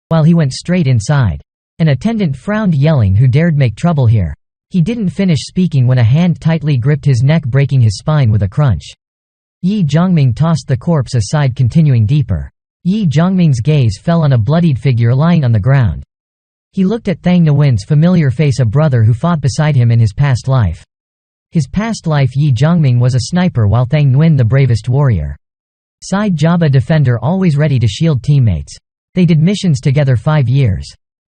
While he went straight inside. An attendant frowned, yelling, "Who dared make trouble here?" He didn't finish speaking when a hand tightly gripped his neck, breaking his spine with a crunch. Ye Zhongming tossed the corpse aside, continuing deeper. Ye Zhongming's gaze fell on a bloodied figure lying on the ground. He looked at Thang Nguyen's familiar face, a brother who fought beside him in his past life. His past life, Ye Zhongming was a sniper while Thang Nguyen the bravest warrior. Side job, a defender always ready to shield teammates. They did missions together 5 years.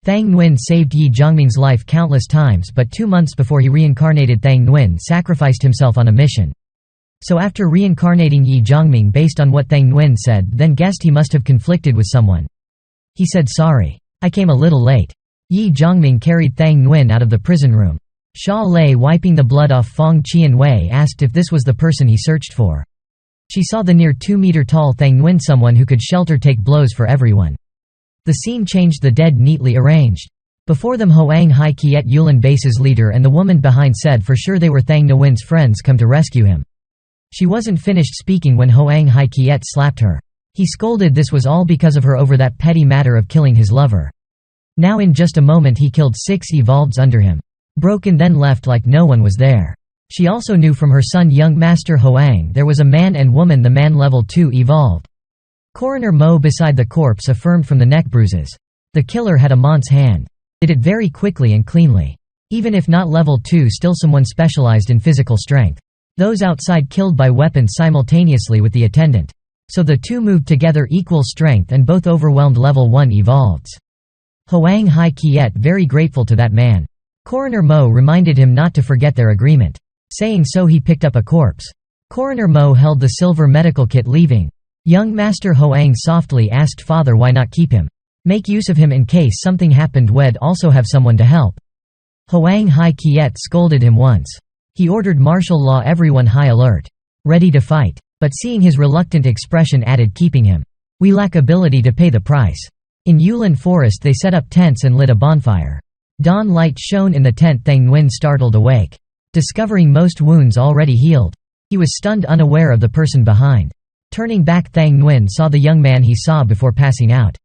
Thang Nguyen saved Ye Zhongming's life countless times, but 2 months before he reincarnated, Thang Nguyen sacrificed himself on a mission. So after reincarnating Ye Zhongming, based on what Thang Nguyen said, then guessed he must have conflicted with someone. He said, "Sorry. I came a little late." Ye Zhongming carried Thang Nguyen out of the prison room. Sha Lei, wiping the blood off Fong Qianwei, asked if this was the person he searched for. She saw the near 2-meter-tall Thang Nguyen, someone who could shelter, take blows for everyone. The scene changed, the dead neatly arranged. Before them, Hoang Hai Kiet, Yulin base's leader, and the woman behind said for sure they were Thang Nguyen's friends come to rescue him. She wasn't finished speaking when Hoang Hai Kiet slapped her. He scolded this was all because of her over that petty matter of killing his lover. Now in just a moment he killed 6 evolveds under him. Broken, then left like no one was there. She also knew from her son young Master Hoang there was a man and woman, the man level 2 evolved. Coroner Mo beside the corpse affirmed from the neck bruises. The killer had a Mont's hand. Did it very quickly and cleanly. Even if not level 2, still someone specialized in physical strength. Those outside killed by weapons simultaneously with the attendant. So the 2 moved together, equal strength, and both overwhelmed level 1 evolveds. Hoang Hai Kiet very grateful to that man. Coroner Mo reminded him not to forget their agreement. Saying so, he picked up a corpse. Coroner Mo held the silver medical kit, leaving. Young Master Hoang softly asked father why not keep him. Make use of him in case something happened, we'd also have someone to help. Hoang Hai Kiet scolded him once. He ordered martial law, everyone high alert. Ready to fight. But seeing his reluctant expression, added, keeping him. We lack ability to pay the price. In Yulin Forest they set up tents and lit a bonfire. Dawn light shone in the tent. Thang Nguyen startled awake. Discovering most wounds already healed. He was stunned, unaware of the person behind. Turning back, Thang Nguyen saw the young man he saw before passing out.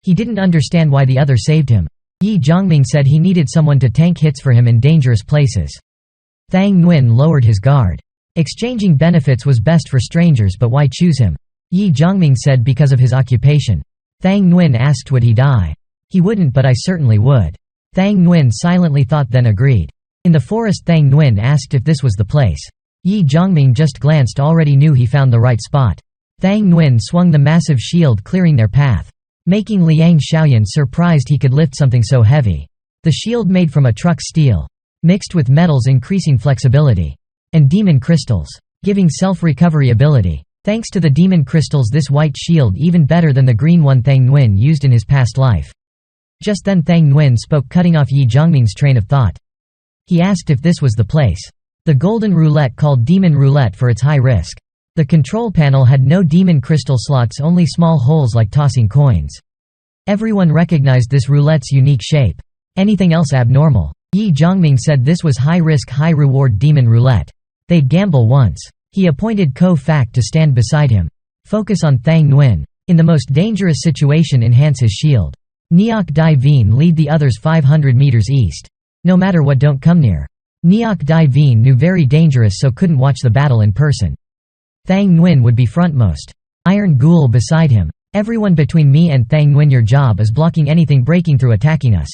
He didn't understand why the other saved him. Ye Zhongming said he needed someone to tank hits for him in dangerous places. Thang Nguyen lowered his guard. Exchanging benefits was best for strangers, but why choose him? Ye Zhongming said because of his occupation. Thang Nguyen asked would he die. He wouldn't, but I certainly would. Thang Nguyen silently thought, then agreed. In the forest, Thang Nguyen asked if this was the place. Ye Zhongming just glanced, already knew he found the right spot. Thang Nguyen swung the massive shield, clearing their path. Making Liang Xiaoyan surprised he could lift something so heavy. The shield made from a truck steel. Mixed with metals, increasing flexibility. And demon crystals. Giving self-recovery ability. Thanks to the demon crystals, this white shield even better than the green one Thang Nguyen used in his past life. Just then Thang Nguyen spoke, cutting off Ye Zhongming's train of thought. He asked if this was the place. The golden roulette, called demon roulette for its high risk. The control panel had no demon crystal slots, only small holes like tossing coins. Everyone recognized this roulette's unique shape. Anything else abnormal. Ye Zhongming said this was high-risk, high-reward demon roulette. They'd gamble once. He appointed Ko Fak to stand beside him. Focus on Thang Nguyen. In the most dangerous situation, enhance his shield. Neok Dai Vien lead the others 500 meters east. No matter what, don't come near. Neok Dai Vien knew very dangerous, so couldn't watch the battle in person. Thang Nguyen would be frontmost. Iron Ghoul beside him. Everyone between me and Thang Nguyen, your job is blocking anything breaking through, attacking us.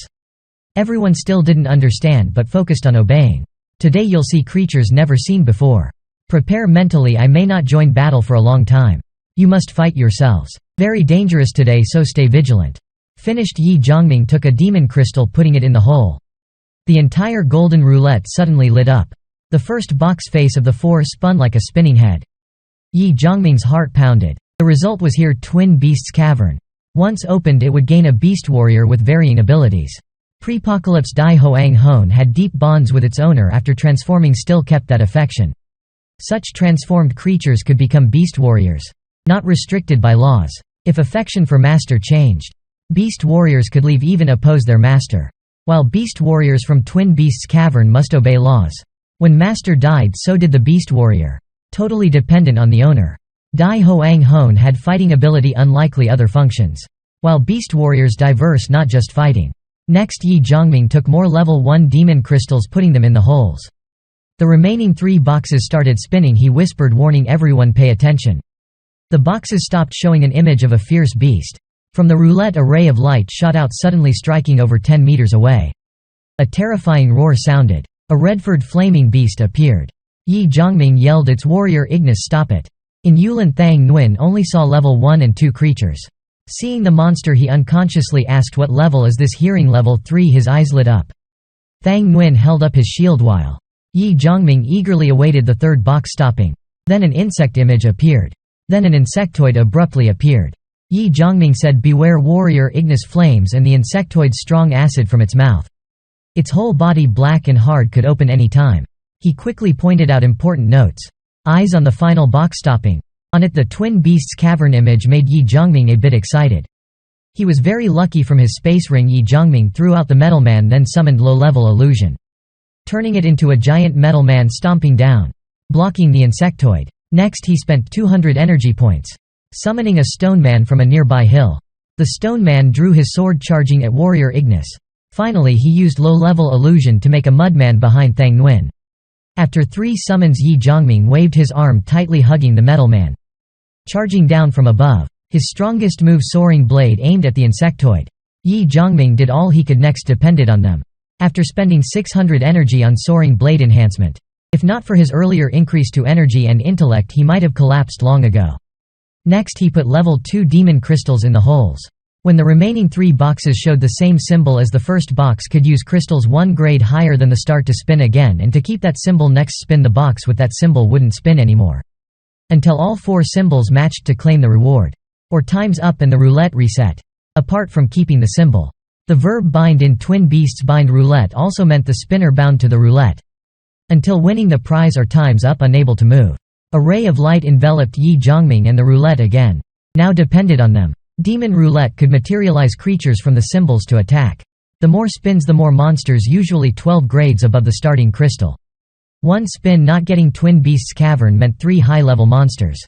Everyone still didn't understand but focused on obeying. Today you'll see creatures never seen before. Prepare mentally, I may not join battle for a long time. You must fight yourselves. Very dangerous today, so stay vigilant. Finished. Ye Zhongming took a demon crystal, putting it in the hole. The entire golden roulette suddenly lit up. The first box face of the 4 spun like a spinning head. Ye Zhongming's heart pounded. The result was here: Twin Beasts Cavern. Once opened, it would gain a beast warrior with varying abilities. Pre-apocalypse Dai Hoang Hone had deep bonds with its owner. After transforming, still kept that affection. Such transformed creatures could become beast warriors. Not restricted by laws. If affection for master changed, beast warriors could leave even oppose their master. While beast warriors from Twin Beasts Cavern must obey laws. When master died, so did the beast warrior. Totally dependent on the owner. Dai Hoang Hone had fighting ability unlikely other functions. While beast warriors diverse not just fighting. Next Ye Zhongming took more level 1 demon crystals, putting them in the holes. The remaining 3 boxes started spinning. He whispered, warning everyone, pay attention. The boxes stopped, showing an image of a fierce beast. From the roulette a ray of light shot out, suddenly striking over 10 meters away. A terrifying roar sounded. A Redford flaming beast appeared. Ye Zhongming yelled, "It's warrior Ignis, stop it." In Yulin, Thang Nguyen only saw level 1 and 2 creatures. Seeing the monster, he unconsciously asked, "What level is this?" Hearing level 3, his eyes lit up. Thang Nguyen held up his shield while Ye Zhongming eagerly awaited the 3rd box stopping. Then an insect image appeared. Then an insectoid abruptly appeared. Ye Zhongming said, "Beware warrior Ignis flames," and the insectoid's strong acid from its mouth. Its whole body, black and hard, could open any time. He quickly pointed out important notes. Eyes on the final box stopping. On it the Twin Beasts Cavern image made Ye Zhongming a bit excited. He was very lucky. From his space ring, Ye Zhongming threw out the metal man, then summoned low-level illusion, turning it into a giant metal man stomping down, blocking the insectoid. Next he spent 200 energy points, summoning a stone man from a nearby hill. The stone man drew his sword, charging at warrior Ignis. Finally he used low-level illusion to make a mudman behind Thang Nguyen. After 3 summons, Ye Zhongming waved his arm, tightly hugging the metal man, charging down from above. His strongest move, soaring blade, aimed at the insectoid. Ye Zhongming did all he could, next depended on them. After spending 600 energy on soaring blade enhancement, if not for his earlier increase to energy and intellect, he might have collapsed long ago. Next he put level 2 demon crystals in the holes. When the remaining 3 boxes showed the same symbol as the first box, could use crystals 1 grade higher than the start to spin again, and to keep that symbol next spin the box with that symbol wouldn't spin anymore. Until all 4 symbols matched to claim the reward. Or time's up and the roulette reset. Apart from keeping the symbol, the verb bind in Twin Beasts bind roulette also meant the spinner bound to the roulette until winning the prize or time's up, unable to move. A ray of light enveloped Ye Zhongming, and the roulette again now depended on them. Demon roulette could materialize creatures from the symbols to attack. The more spins, the more monsters, usually 12 grades above the starting crystal. 1 spin not getting Twin Beasts Cavern meant 3 high-level monsters.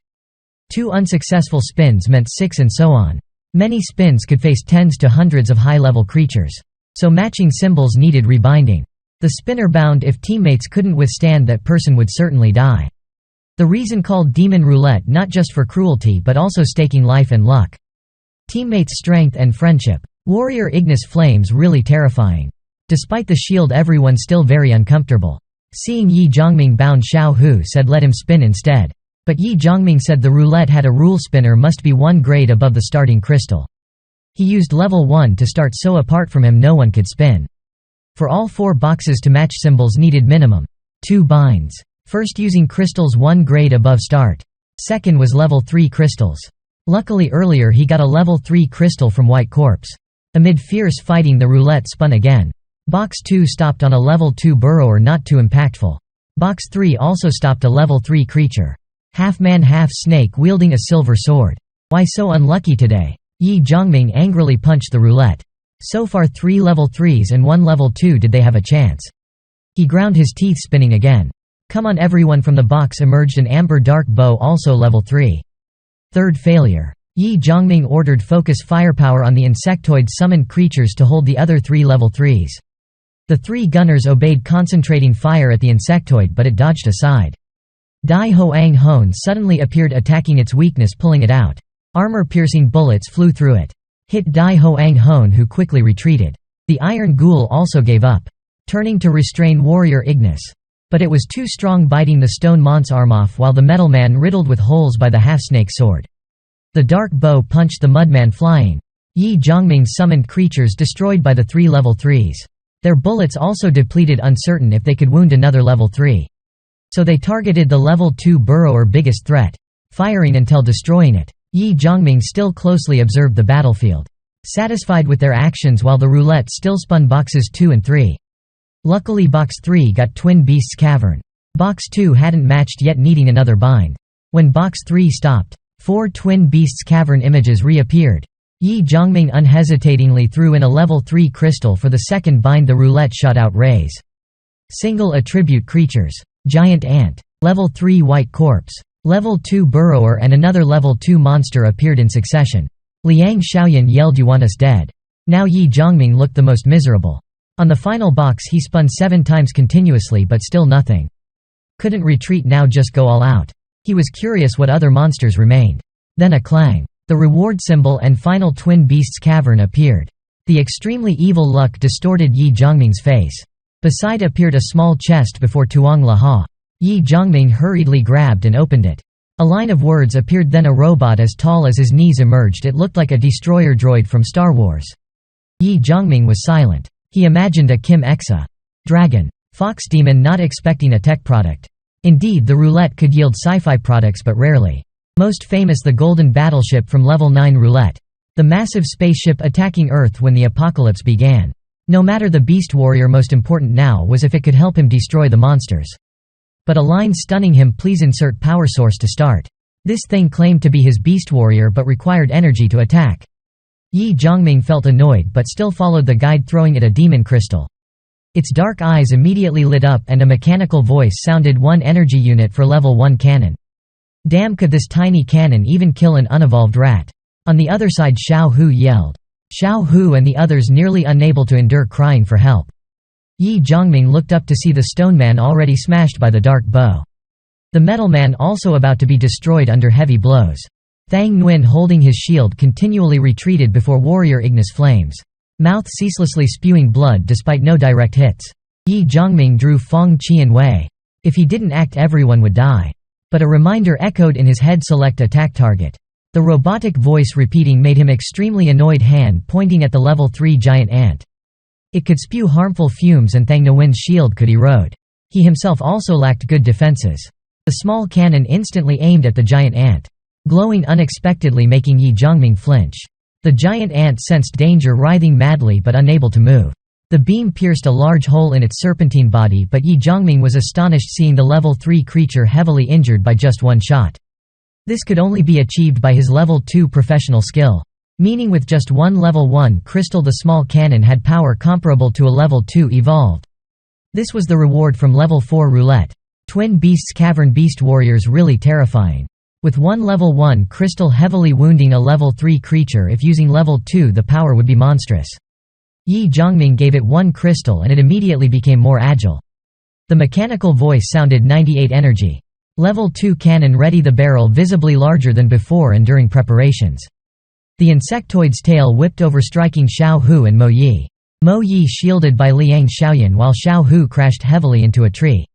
2 unsuccessful spins meant 6, and so on. Many spins could face tens to hundreds of high-level creatures. So matching symbols needed rebinding. The spinner bound. If teammates couldn't withstand, that person would certainly die. The reason called demon roulette, not just for cruelty but also staking life and luck. Teammates' strength and friendship. Warrior Ignis flames, really terrifying. Despite the shield, everyone still very uncomfortable. Seeing Ye Zhongming bound, Xiao Hu said let him spin instead. But Ye Zhongming said the roulette had a rule: spinner must be 1 grade above the starting crystal. He used level 1 to start, so apart from him no one could spin. For all 4 boxes to match symbols needed minimum 2 binds. First using crystals 1 grade above start. Second was level 3 crystals. Luckily earlier he got a level 3 crystal from White Corpse. Amid fierce fighting the roulette spun again. Box 2 stopped on a level 2 burrower, not too impactful. Box 3 also stopped a level 3 creature. Half man half snake wielding a silver sword. Why so unlucky today? Ye Zhongming angrily punched the roulette. So far 3 level 3s and 1 level 2. Did they have a chance? He ground his teeth, spinning again. Come on everyone. From the box emerged an amber dark bow, also level 3. Third failure. Ye Zhongming ordered focus firepower on the insectoid summoned creatures to hold the other 3 level 3s. The 3 gunners obeyed, concentrating fire at the insectoid, but it dodged aside. Dai Hoang Hone suddenly appeared, attacking its weakness, pulling it out. Armor-piercing bullets flew through it. Hit Dai Hoang Hone, who quickly retreated. The iron ghoul also gave up, turning to restrain warrior Ignis. But it was too strong, biting the stone mont's arm off, while the metal man riddled with holes by the half-snake sword. The dark bow punched the mudman flying. Ye Zhongming summoned creatures destroyed by the 3 level 3s. Their bullets also depleted, uncertain if they could wound another level 3. So they targeted the level 2 burrower, biggest threat, firing until destroying it. Ye Zhongming still closely observed the battlefield, satisfied with their actions, while the roulette still spun boxes 2 and 3. Luckily box 3 got Twin Beasts Cavern. Box 2 hadn't matched yet, needing another bind. When Box 3 stopped, 4 twin beasts cavern images reappeared. Ye Zhongming unhesitatingly threw in a level 3 crystal for the second bind. The roulette shot out rays. Single attribute creatures. Giant ant. Level 3 white corpse. Level 2 burrower and another level 2 monster appeared in succession. Liang Xiaoyan yelled, "You want us dead?" Now Ye Zhongming looked the most miserable. On the final box he spun 7 times continuously, but still nothing. Couldn't retreat now, just go all out. He was curious what other monsters remained. Then a clang. The reward symbol and final twin beasts cavern appeared. The extremely evil look distorted Ye Zhongming's face. Beside appeared a small chest before Tuong Laha. Ye Zhongming hurriedly grabbed and opened it. A line of words appeared, then a robot as tall as his knees emerged. It looked like a destroyer droid from Star Wars. Ye Zhongming was silent. He imagined a Kim Exa dragon. Fox demon, not expecting a tech product. Indeed, the roulette could yield sci-fi products, but rarely. Most famous, the golden battleship from level 9 roulette. The massive spaceship attacking Earth when the apocalypse began. No matter the beast warrior, most important now was if it could help him destroy the monsters. But a line stunning him, "Please insert power source to start." This thing claimed to be his beast warrior but required energy to attack. Ye Zhongming felt annoyed but still followed the guide, throwing it a demon crystal. Its dark eyes immediately lit up and a mechanical voice sounded, "1 energy unit for level 1 cannon." Damn, could this tiny cannon even kill an unevolved rat? On the other side, Xiao Hu yelled. Xiao Hu and the others nearly unable to endure, crying for help. Ye Zhongming looked up to see the stone man already smashed by the dark bow. The metal man also about to be destroyed under heavy blows. Thang Nguyen, holding his shield, continually retreated before warrior Ignis flames. Mouth ceaselessly spewing blood despite no direct hits. Ye Zhongming drew Feng Qianwei. If he didn't act, everyone would die. But a reminder echoed in his head: select attack target. The robotic voice repeating made him extremely annoyed, hand pointing at the level 3 giant ant. It could spew harmful fumes and Thang Nguyen's shield could erode. He himself also lacked good defenses. The small cannon instantly aimed at the giant ant, glowing unexpectedly, making Ye Zhongming flinch. The giant ant sensed danger, writhing madly but unable to move. The beam pierced a large hole in its serpentine body, but Ye Zhongming was astonished seeing the level 3 creature heavily injured by just 1 shot. This could only be achieved by his level 2 professional skill. Meaning with just 1 level 1 crystal the small cannon had power comparable to a level 2 evolved. This was the reward from level 4 roulette. Twin beasts cavern beast warriors, really terrifying. With 1 level 1 crystal heavily wounding a level 3 creature, if using level 2 the power would be monstrous. Ye Zhongming gave it 1 crystal and it immediately became more agile. The mechanical voice sounded, 98 energy. Level 2 cannon ready, the barrel visibly larger than before and during preparations. The insectoid's tail whipped over, striking Xiao Hu and Mo Yi. Mo Yi shielded by Liang Xiaoyan while Xiao Hu crashed heavily into a tree.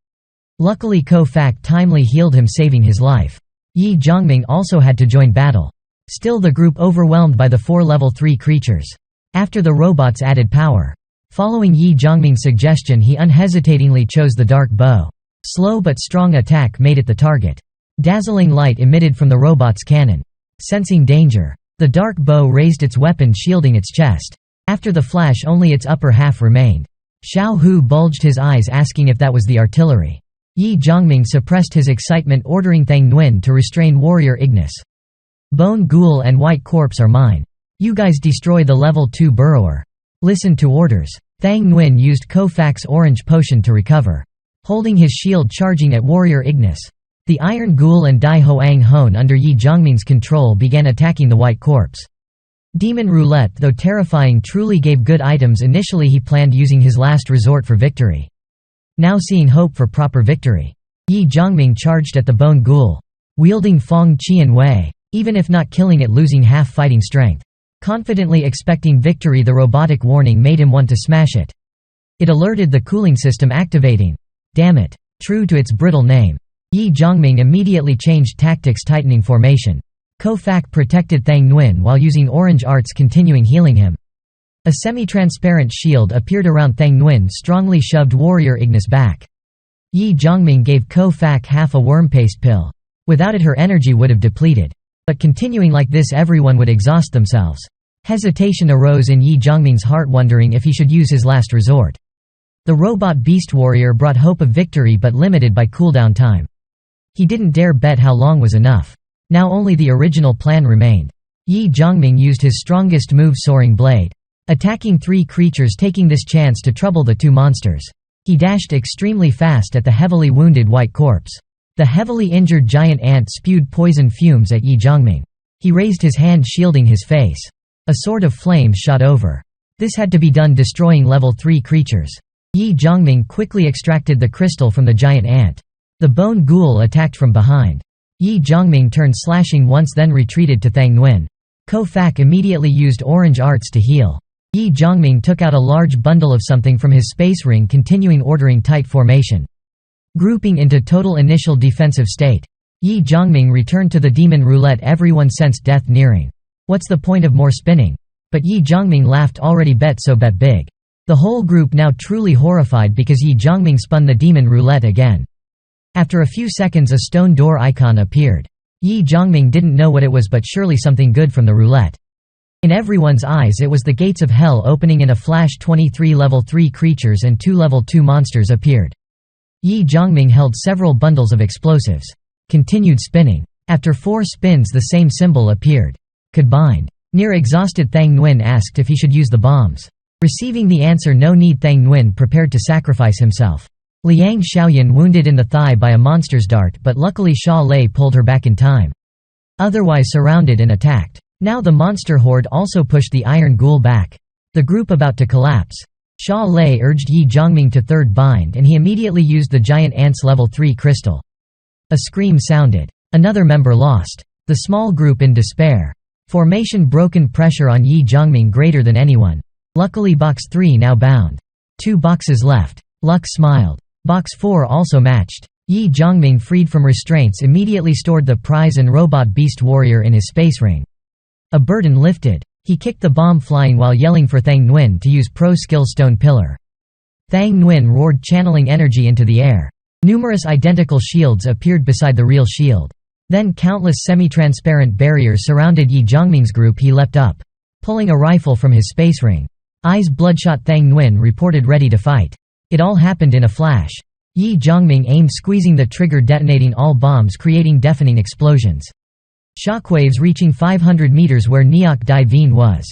Luckily Ko Fak timely healed him, saving his life. Ye Zhongming also had to join battle. Still the group overwhelmed by the 4 level 3 creatures. After the robots added power. Following Ye Zhongming's suggestion, he unhesitatingly chose the dark bow. Slow but strong attack made it the target. Dazzling light emitted from the robot's cannon. Sensing danger, the dark bow raised its weapon, shielding its chest. After the flash only its upper half remained. Xiao Hu bulged his eyes, asking if that was the artillery. Ye Zhongming suppressed his excitement, ordering Thang Nguyen to restrain warrior Ignis. Bone Ghoul and White Corpse are mine. You guys destroy the level 2 burrower. Listen to orders. Thang Nguyen used Ko Fak's orange potion to recover. Holding his shield charging at warrior Ignis. The Iron Ghoul and Dai Hoang Hone under Ye Zhongming's control began attacking the White Corpse. Demon Roulette, though terrifying, truly gave good items. Initially he planned using his last resort for victory. Now seeing hope for proper victory, Ye Zhongming charged at the Bone Ghoul, wielding Feng Qianwei, even if not killing it, losing half fighting strength. Confidently expecting victory, the robotic warning made him want to smash it. It alerted the cooling system activating. Damn it. True to its brittle name, Ye Zhongming immediately changed tactics, tightening formation. Ko Fak protected Thang Nguyen while using orange arts, continuing healing him. A semi-transparent shield appeared around Thang Nguyen, strongly shoved warrior Ignis back. Ye Zhongming gave Ko Fak half a worm paste pill. Without it her energy would have depleted. But continuing like this everyone would exhaust themselves. Hesitation arose in Ye Zhongming's heart, wondering if he should use his last resort. The robot beast warrior brought hope of victory but limited by cooldown time. He didn't dare bet how long was enough. Now only the original plan remained. Ye Zhongming used his strongest move, Soaring Blade, attacking 3 creatures, taking this chance to trouble the 2 monsters. He dashed extremely fast at the heavily wounded white corpse. The heavily injured giant ant spewed poison fumes at Ye Zhongming. He raised his hand shielding his face. A sword of flame shot over. This had to be done destroying level 3 creatures. Ye Zhongming quickly extracted the crystal from the giant ant. The bone ghoul attacked from behind. Ye Zhongming turned slashing once, then retreated to Thang Nguyen. Ko Fak immediately used orange arts to heal. Ye Zhongming took out a large bundle of something from his space ring, continuing ordering tight formation. Grouping into total initial defensive state. Ye Zhongming returned to the demon roulette. Everyone sensed death nearing. What's the point of more spinning? But Ye Zhongming laughed. Already bet, so bet big. The whole group now truly horrified because Ye Zhongming spun the demon roulette again. After a few seconds a stone door icon appeared. Ye Zhongming didn't know what it was, but surely something good from the roulette. In everyone's eyes it was the gates of hell opening in a flash. 23 level 3 creatures and 2 level 2 monsters appeared. Ye Zhongming held several bundles of explosives. Continued spinning. After 4 spins the same symbol appeared. Could bind. Near exhausted Thang Nguyen asked if he should use the bombs. Receiving the answer no need, Thang Nguyen prepared to sacrifice himself. Liang Xiaoyan wounded in the thigh by a monster's dart, but luckily Sha Lei pulled her back in time. Otherwise surrounded and attacked. Now the monster horde also pushed the iron ghoul back. The group about to collapse. Sha Lei urged Ye Zhongming to third bind and he immediately used the giant ant's level 3 crystal. A scream sounded. Another member lost. The small group in despair. Formation broken, pressure on Ye Zhongming greater than anyone. Luckily box 3 now bound. 2 boxes left. Luck smiled. Box 4 also matched. Ye Zhongming, freed from restraints, immediately stored the prize and robot beast warrior in his space ring. A burden lifted. He kicked the bomb flying while yelling for Thang Nguyen to use pro skill stone pillar. Thang Nguyen roared, channeling energy into the air. Numerous identical shields appeared beside the real shield. Then countless semi-transparent barriers surrounded Ye Zhongming's group. He leapt up, pulling a rifle from his space ring. Eyes bloodshot, Thang Nguyen reported ready to fight. It all happened in a flash. Ye Zhongming aimed, squeezing the trigger, detonating all bombs, creating deafening explosions. Shockwaves reaching 500 meters where Neok Dai Vien was.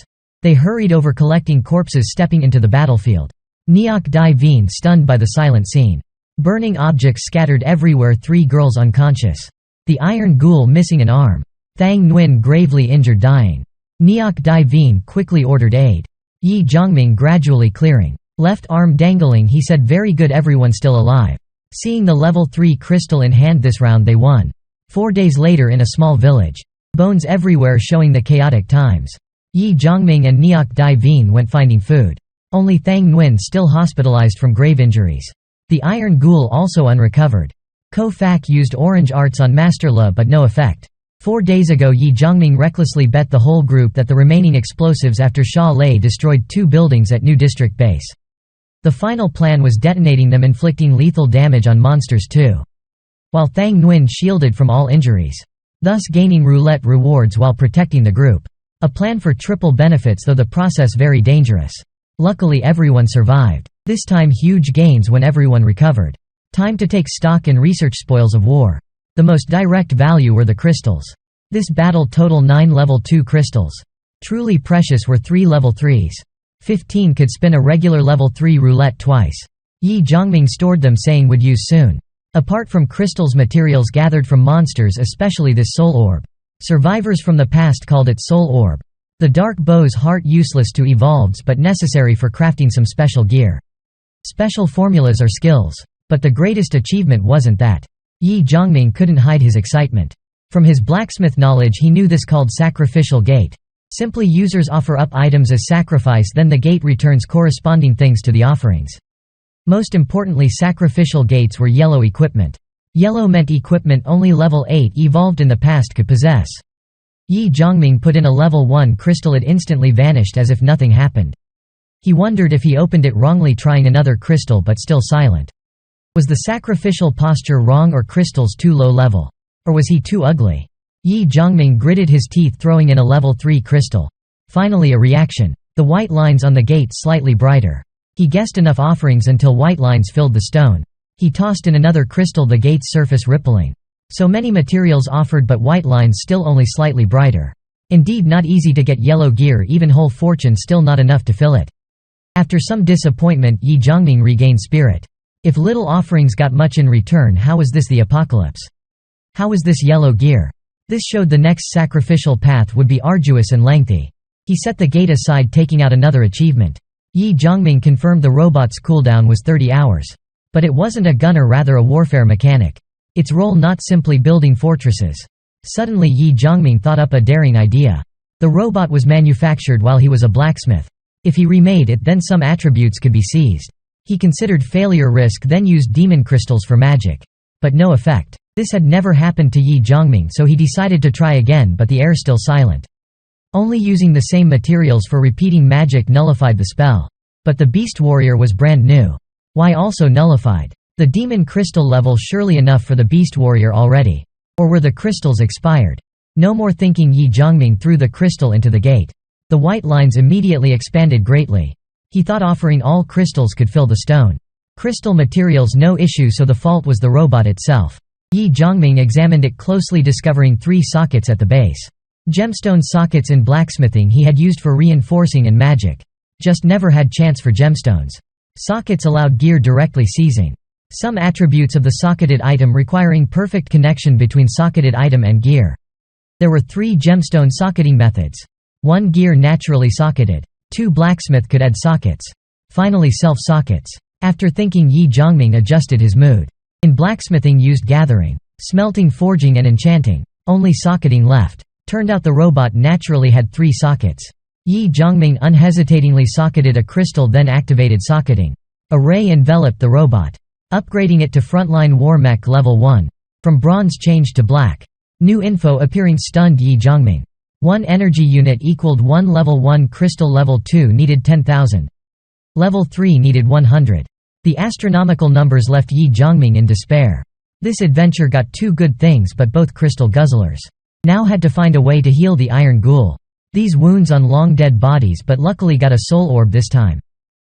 They hurried over, collecting corpses, stepping into the battlefield. Neok Dai Vien stunned by the silent scene. Burning objects scattered everywhere, 3 girls unconscious. The iron ghoul missing an arm. Thang Nguyen gravely injured, dying. Neok Dai Vien quickly ordered aid. Ye Zhongming gradually clearing. Left arm dangling, he said, "Very good, everyone still alive." Seeing the level 3 crystal in hand, this round they won. 4 days later in a small village. Bones everywhere showing the chaotic times. Ye Zhongming and Neok Dai Vien went finding food. Only Thang Nguyen still hospitalized from grave injuries. The iron ghoul also unrecovered. Ko Fak used orange arts on Master Le but no effect. 4 days ago Ye Zhongming recklessly bet the whole group that the remaining explosives after Sha Lei destroyed 2 buildings at New District Base. The final plan was detonating them, inflicting lethal damage on monsters too. While Thang Nguyen shielded from all injuries. Thus gaining roulette rewards while protecting the group. A plan for triple benefits, though the process very dangerous. Luckily everyone survived. This time huge gains when everyone recovered. Time to take stock and research spoils of war. The most direct value were the crystals. This battle total 9 level 2 crystals. Truly precious were 3 level 3s. 15 could spin a regular level 3 roulette twice. Ye Zhongming stored them, saying would use soon. Apart from crystals, materials gathered from monsters, especially this soul orb. Survivors from the past called it soul orb. The dark bow's heart, useless to evolveds but necessary for crafting some special gear. Special formulas are skills. But the greatest achievement wasn't that. Ye Zhongming couldn't hide his excitement. From his blacksmith knowledge he knew this called sacrificial gate. Simply users offer up items as sacrifice, then the gate returns corresponding things to the offerings. Most importantly, sacrificial gates were yellow equipment. Yellow meant equipment only level 8 evolved in the past could possess. Ye Zhongming put in a level 1 crystal, it instantly vanished as if nothing happened. He wondered if he opened it wrongly, trying another crystal but still silent. Was the sacrificial posture wrong, or crystals too low level? Or was he too ugly? Ye Zhongming gritted his teeth, throwing in a level 3 crystal. Finally a reaction. The white lines on the gate slightly brighter. He guessed enough offerings until white lines filled the stone. He tossed in another crystal, the gate's surface rippling. So many materials offered, but white lines still only slightly brighter. Indeed, not easy to get yellow gear, even whole fortune still not enough to fill it. After some disappointment, Ye Zhongming regained spirit. If little offerings got much in return, how was this the apocalypse? How was this yellow gear? This showed the next sacrificial path would be arduous and lengthy. He set the gate aside, taking out another achievement. Ye Zhongming confirmed the robot's cooldown was 30 hours. But it wasn't a gunner, rather a warfare mechanic. Its role not simply building fortresses. Suddenly Ye Zhongming thought up a daring idea. The robot was manufactured while he was a blacksmith. If he remade it, then some attributes could be seized. He considered failure risk, then used demon crystals for magic. But no effect. This had never happened to Ye Zhongming, so he decided to try again, but the air still silent. Only using the same materials for repeating magic nullified the spell. But the beast warrior was brand new. Why also nullified? The demon crystal level surely enough for the beast warrior already. Or were the crystals expired? No more thinking, Ye Zhongming threw the crystal into the gate. The white lines immediately expanded greatly. He thought offering all crystals could fill the stone. Crystal materials no issue, so the fault was the robot itself. Ye Zhongming examined it closely, discovering 3 sockets at the base. Gemstone sockets in blacksmithing he had used for reinforcing and magic. Just never had chance for gemstones. Sockets allowed gear directly seizing. Some attributes of the socketed item requiring perfect connection between socketed item and gear. There were 3 gemstone socketing methods. 1 gear naturally socketed. 2 blacksmith could add sockets. Finally self-sockets. After thinking, Ye Zhongming adjusted his mood. In blacksmithing used gathering, smelting, forging and enchanting. Only socketing left. Turned out the robot naturally had 3 sockets. Ye Zhongming unhesitatingly socketed a crystal, then activated socketing. A ray enveloped the robot, upgrading it to frontline war mech level 1. From bronze changed to black. New info appearing stunned Ye Zhongming. 1 energy unit equaled 1 level 1 crystal, level 2 needed 10,000. Level 3 needed 100. The astronomical numbers left Ye Zhongming in despair. This adventure got 2 good things, but both crystal guzzlers. Now had to find a way to heal the iron ghoul. These wounds on long dead bodies, but luckily got a soul orb this time.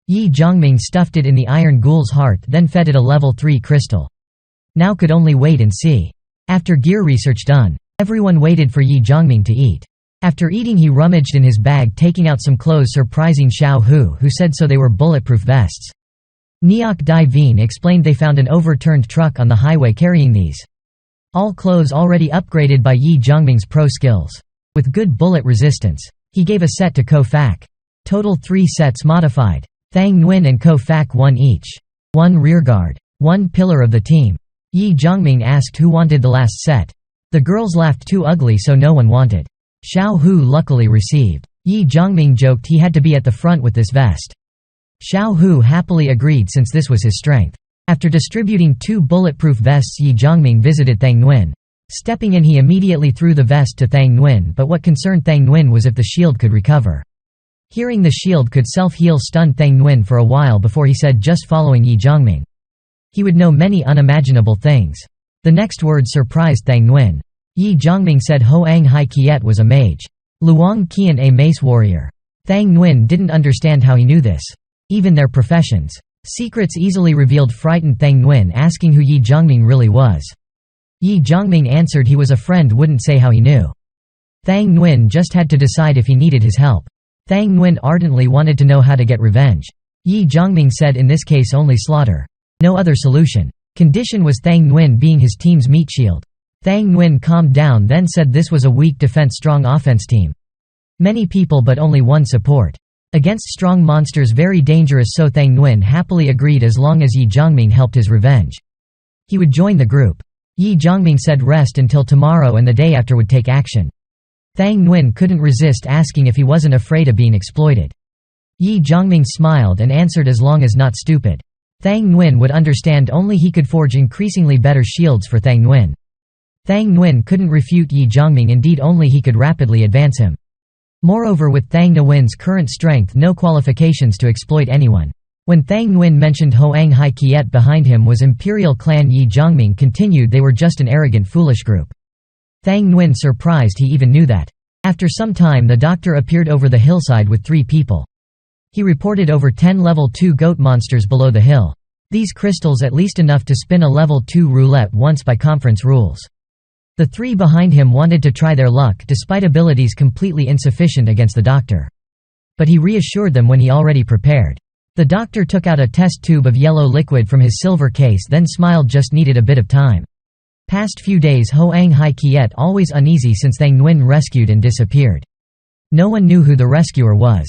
Ye Zhongming stuffed it in the iron ghoul's heart, then fed it a level 3 crystal. Now could only wait and see. After gear research done, everyone waited for Ye Zhongming to eat. After eating, he rummaged in his bag, taking out some clothes, surprising Xiao Hu, who said so they were bulletproof vests. Neok Dai Veen explained they found an overturned truck on the highway carrying these. All clothes already upgraded by Ye Zhongming's pro skills. With good bullet resistance. He gave a set to Ko Fak. Total 3 sets modified. Thang Nguyen and Ko Fak 1 each. 1 rearguard. 1 pillar of the team. Ye Zhongming asked who wanted the last set. The girls laughed, too ugly, so no one wanted. Xiao Hu luckily received. Ye Zhongming joked he had to be at the front with this vest. Xiao Hu happily agreed, since this was his strength. After distributing 2 bulletproof vests, Ye Zhongming visited Thang Nguyen. Stepping in, he immediately threw the vest to Thang Nguyen, but what concerned Thang Nguyen was if the shield could recover. Hearing the shield could self-heal stunned Thang Nguyen for a while before he said, just following Ye Zhongming. He would know many unimaginable things. The next word surprised Thang Nguyen. Ye Zhongming said Hoang Hai Kiet was a mage. Luang Qian a mace warrior. Thang Nguyen didn't understand how he knew this. Even their professions. Secrets easily revealed frightened Thang Nguyen, asking who Ye Zhongming really was. Ye Zhongming answered he was a friend, wouldn't say how he knew. Thang Nguyen just had to decide if he needed his help. Thang Nguyen ardently wanted to know how to get revenge. Ye Zhongming said in this case only slaughter. No other solution. Condition was Thang Nguyen being his team's meat shield. Thang Nguyen calmed down, then said this was a weak defense, strong offense team. Many people but only 1 support. Against strong monsters very dangerous, so Thang Nguyen happily agreed as long as Ye Zhongming helped his revenge. He would join the group. Ye Zhongming said rest until tomorrow and the day after would take action. Thang Nguyen couldn't resist asking if he wasn't afraid of being exploited. Ye Zhongming smiled and answered as long as not stupid. Thang Nguyen would understand, only he could forge increasingly better shields for Thang Nguyen. Thang Nguyen couldn't refute Ye Zhongming, indeed only he could rapidly advance him. Moreover, with Thang Nguyen's current strength, no qualifications to exploit anyone. When Thang Nguyen mentioned Hoang Hai Kiet behind him was Imperial clan, Ye Zhongming continued they were just an arrogant, foolish group. Thang Nguyen surprised he even knew that. After some time the doctor appeared over the hillside with 3 people. He reported over 10 level 2 goat monsters below the hill. These crystals at least enough to spin a level 2 roulette once by conference rules. The three behind him wanted to try their luck despite abilities completely insufficient against the doctor. But he reassured them when he already prepared. The doctor took out a test tube of yellow liquid from his silver case, then smiled, just needed a bit of time. Past few days Hoang Hai Kiet always uneasy since Thang Nguyen rescued and disappeared. No one knew who the rescuer was.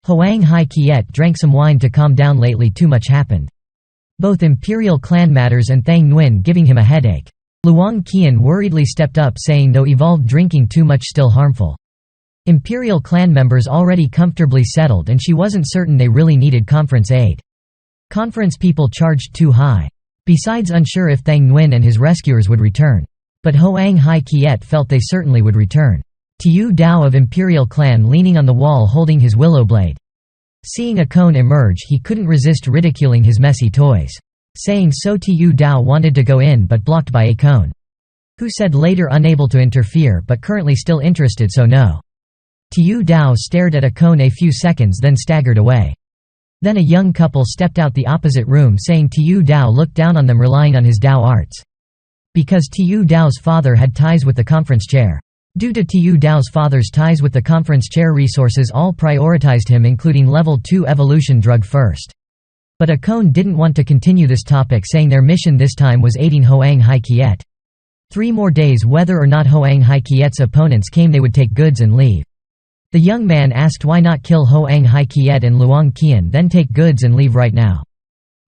Hoang Hai Kiet drank some wine to calm down. Lately too much happened. Both imperial clan matters and Thang Nguyen giving him a headache. Luang Qian worriedly stepped up, saying though evolved drinking too much still harmful. Imperial clan members already comfortably settled and she wasn't certain they really needed conference aid. Conference people charged too high. Besides unsure if Thang Nguyen and his rescuers would return. But Hoang Hai Kiet felt they certainly would return. Tiu Dao of Imperial clan leaning on the wall holding his willow blade. Seeing a cone emerge he couldn't resist ridiculing his messy toys. Saying so Tiu Dao wanted to go in but blocked by a cone. Who said later unable to interfere but currently still interested, so no. Tiu Dao stared at a cone a few seconds then staggered away. Then a young couple stepped out the opposite room saying Tiu Dao looked down on them relying on his Dao arts. Because Tiu Dao's father had ties with the conference chair. Due to Tiu Dao's father's ties with the conference chair, resources all prioritized him, including level 2 evolution drug first. But a cone didn't want to continue this topic, saying their mission this time was aiding Hoang Hai Kiet. 3 more days, whether or not Hoang Hai Kiet's opponents came they would take goods and leave. The young man asked why not kill Hoang Hai Kiet and Luang Qian then take goods and leave right now.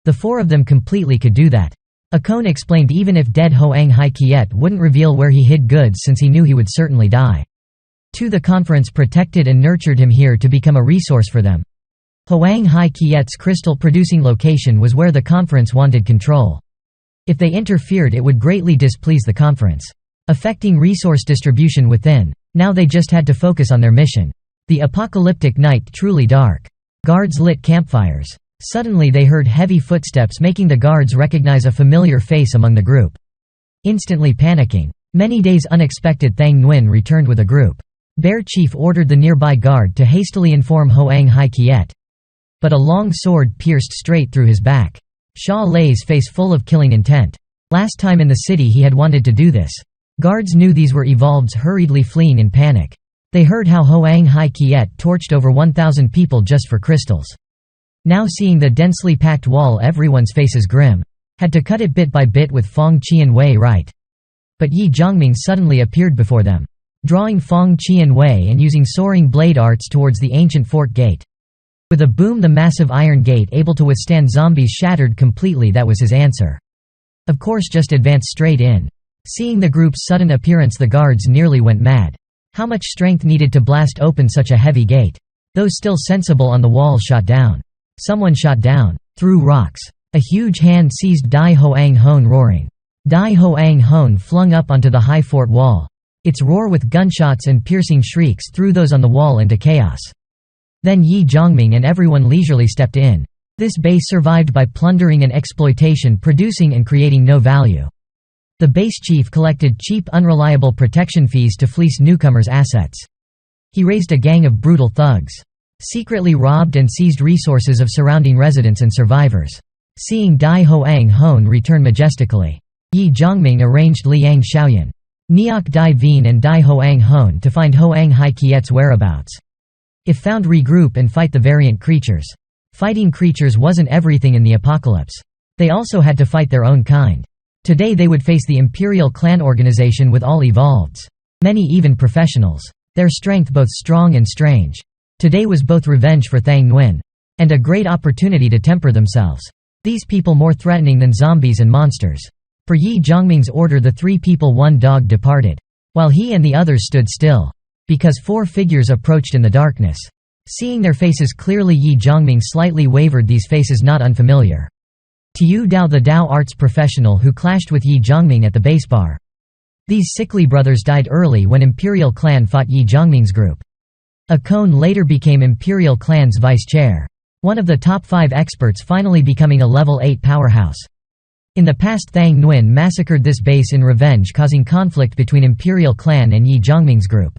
The 4 of them completely could do that. Akon explained even if dead Hoang Hai Kiet wouldn't reveal where he hid goods since he knew he would certainly die. The conference protected and nurtured him here to become a resource for them. Hoang Hai Kiet's crystal producing location was where the conference wanted control. If they interfered it would greatly displease the conference, affecting resource distribution within. Now they just had to focus on their mission. The apocalyptic night, truly dark. Guards lit campfires. Suddenly they heard heavy footsteps, making the guards recognize a familiar face among the group. Instantly panicking. Many days unexpected, Thang Nguyen returned with a group. Bear Chief ordered the nearby guard to hastily inform Hoang Hai Kiet. But a long sword pierced straight through his back. Sha Lei's face full of killing intent. Last time in the city he had wanted to do this. Guards knew these were evolveds, hurriedly fleeing in panic. They heard how Hoang Hai Kiet torched over 1,000 people just for crystals. Now seeing the densely packed wall everyone's faces grim. Had to cut it bit by bit with Fong Qian Wei right. But Ye Zhongming suddenly appeared before them. Drawing Fong Qian Wei and using soaring blade arts towards the ancient fort gate. With a boom the massive iron gate able to withstand zombies shattered completely. That was his answer. Of course, just advance straight in. Seeing the group's sudden appearance the guards nearly went mad. How much strength needed to blast open such a heavy gate? Those still sensible on the wall shot down. Someone shot down. Threw rocks. A huge hand seized Dai Hoang Hone roaring. Dai Hoang Hone flung up onto the high fort wall. Its roar with gunshots and piercing shrieks threw those on the wall into chaos. Then Ye Zhongming and everyone leisurely stepped in. This base survived by plundering and exploitation, producing and creating no value. The base chief collected cheap, unreliable protection fees to fleece newcomers' assets. He raised a gang of brutal thugs. Secretly robbed and seized resources of surrounding residents and survivors. Seeing Dai Hoang Hone return majestically, Ye Zhongming arranged Liang Xiaoyan, Neok Dai Vien and Dai Hoang Hone to find Hoang Hai Kiet's whereabouts. If found, regroup and fight the variant creatures. Fighting creatures wasn't everything in the apocalypse. They also had to fight their own kind. Today they would face the Imperial clan organization with all evolveds. Many even professionals. Their strength both strong and strange. Today was both revenge for Thang Nguyen. And a great opportunity to temper themselves. These people more threatening than zombies and monsters. Per Ye Zhongming's order the 3 people 1 dog departed. While he and the others stood still. Because 4 figures approached in the darkness. Seeing their faces clearly Ye Zhongming slightly wavered, these faces not unfamiliar. Tiu Dao the Dao arts professional who clashed with Ye Zhongming at the base bar. These sickly brothers died early when Imperial clan fought Ye Zhongming's group. Akon later became Imperial clan's vice chair. One of the top 5 experts, finally becoming a level 8 powerhouse. In the past Thang Nguyen massacred this base in revenge, causing conflict between Imperial clan and Ye Zhongming's group.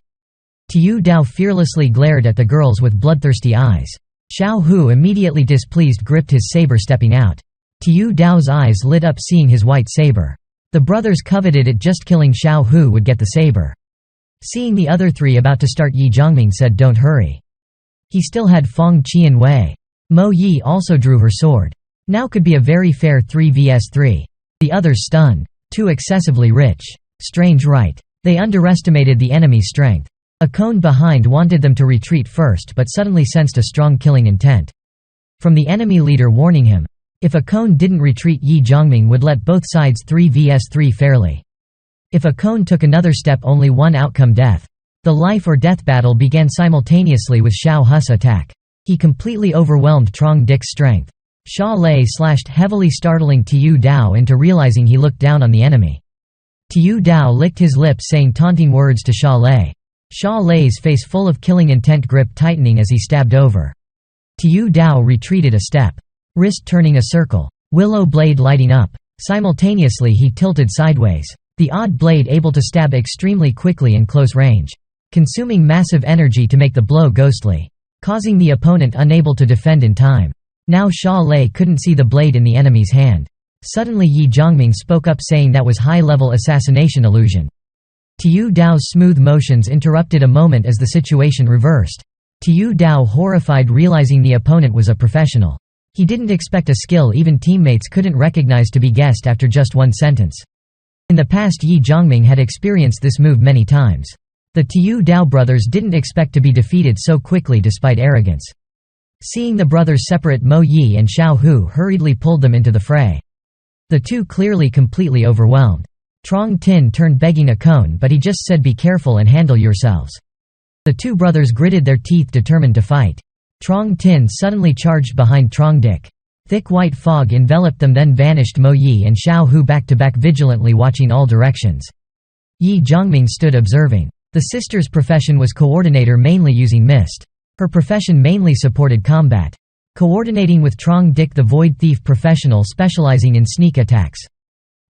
Tiu Dao fearlessly glared at the girls with bloodthirsty eyes. Xiao Hu, immediately displeased, gripped his saber, stepping out. Tiu Dao's eyes lit up seeing his white saber. The brothers coveted it, just killing Xiao Hu would get the saber. Seeing the other three about to start, Ye Zhongming said, "Don't hurry." He still had Feng Qian Wei. Mo Yi also drew her sword. Now could be a very fair 3 vs 3. The others stunned. Too excessively rich. Strange, right? They underestimated the enemy's strength. A cone behind wanted them to retreat first, but suddenly sensed a strong killing intent from the enemy leader, warning him. If a cone didn't retreat, Ye Zhongming would let both sides 3 vs 3 fairly. If a cone took another step, only one outcome: death. The life or death battle began simultaneously with Xiao Hu's attack. He completely overwhelmed Trong Dic's strength. Sha Lei slashed heavily, startling Tiu Dao into realizing he looked down on the enemy. Tiu Dao licked his lips, saying taunting words to Sha Lei. Sha Lei's face, full of killing intent, grip tightening as he stabbed over. Tiu Dao retreated a step, wrist turning a circle, willow blade lighting up. Simultaneously he tilted sideways, the odd blade able to stab extremely quickly in close range, consuming massive energy to make the blow ghostly, causing the opponent unable to defend in time. Now Sha Lei couldn't see the blade in the enemy's hand. Suddenly Ye Zhongming spoke up, saying that was high-level assassination illusion. Tiu Dao's smooth motions interrupted a moment as the situation reversed. Tiu Dao, horrified, realizing the opponent was a professional. He didn't expect a skill even teammates couldn't recognize to be guessed after just one sentence. In the past, Ye Zhongming had experienced this move many times. The Tiu Dao brothers didn't expect to be defeated so quickly despite arrogance. Seeing the brothers separate, Mo Yi and Xiao Hu hurriedly pulled them into the fray. The two clearly completely overwhelmed. Trong Tin turned, begging a cone, but he just said, "Be careful and handle yourselves." The two brothers gritted their teeth, determined to fight. Trong Tin suddenly charged behind Trong Dic. Thick white fog enveloped them, then vanished. Mo Yi and Xiao Hu back to back, vigilantly watching all directions. Ye Zhongming stood observing. The sister's profession was coordinator, mainly using mist. Her profession mainly supported combat, coordinating with Trong Dic, the Void Thief professional specializing in sneak attacks.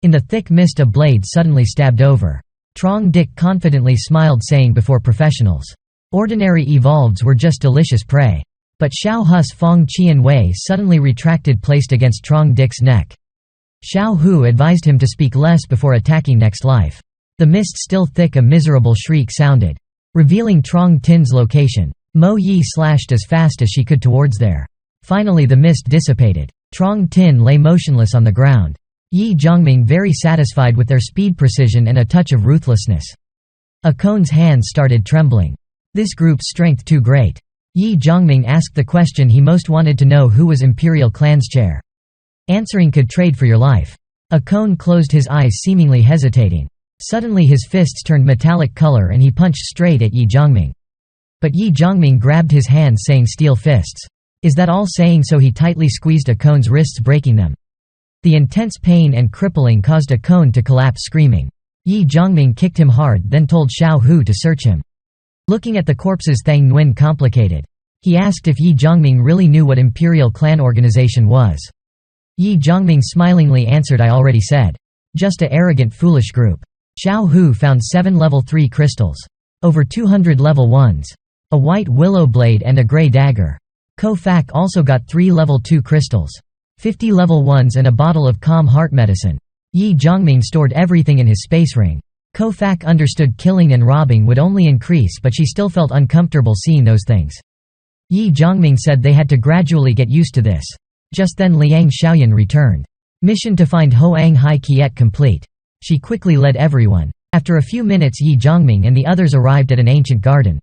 In the thick mist a blade suddenly stabbed over. Trong Dic confidently smiled, saying, "Before professionals, ordinary evolveds were just delicious prey." But Xiao Hu's Feng Qian Wei suddenly retracted, placed against Trong Dic's neck. Xiao Hu advised him to speak less before attacking next life. The mist still thick, a miserable shriek sounded, revealing Trong Tin's location. Mo Yi slashed as fast as she could towards there. Finally the mist dissipated. Trong Tin lay motionless on the ground. Ye Zhongming very satisfied with their speed, precision, and a touch of ruthlessness. A cone's hands started trembling. This group's strength too great. Ye Zhongming asked the question he most wanted to know: who was Imperial Clan's chair? Answering could trade for your life. A cone closed his eyes, seemingly hesitating. Suddenly his fists turned metallic color and he punched straight at Ye Zhongming. But Ye Zhongming grabbed his hands, saying, "Steel fists. Is that all?" Saying so, he tightly squeezed a cone's wrists, breaking them. The intense pain and crippling caused a cone to collapse, screaming. Ye Zhongming kicked him hard, then told Xiao Hu to search him. Looking at the corpses, Thang Nguyen complicated. He asked if Ye Zhongming really knew what Imperial Clan organization was. Ye Zhongming smilingly answered, "I already said. Just a arrogant, foolish group." Xiao Hu found 7 level 3 crystals, over 200 level 1s, a white willow blade and a grey dagger. Ko Fak also got 3 level 2 crystals, 50 level 1s, and a bottle of calm heart medicine. Ye Zhongming stored everything in his space ring. Ko Fak understood killing and robbing would only increase, but she still felt uncomfortable seeing those things. Ye Zhongming said they had to gradually get used to this. Just then Liang Xiaoyan returned. Mission to find Hoang Hai Kiet complete. She quickly led everyone. After a few minutes, Ye Zhongming and the others arrived at an ancient garden.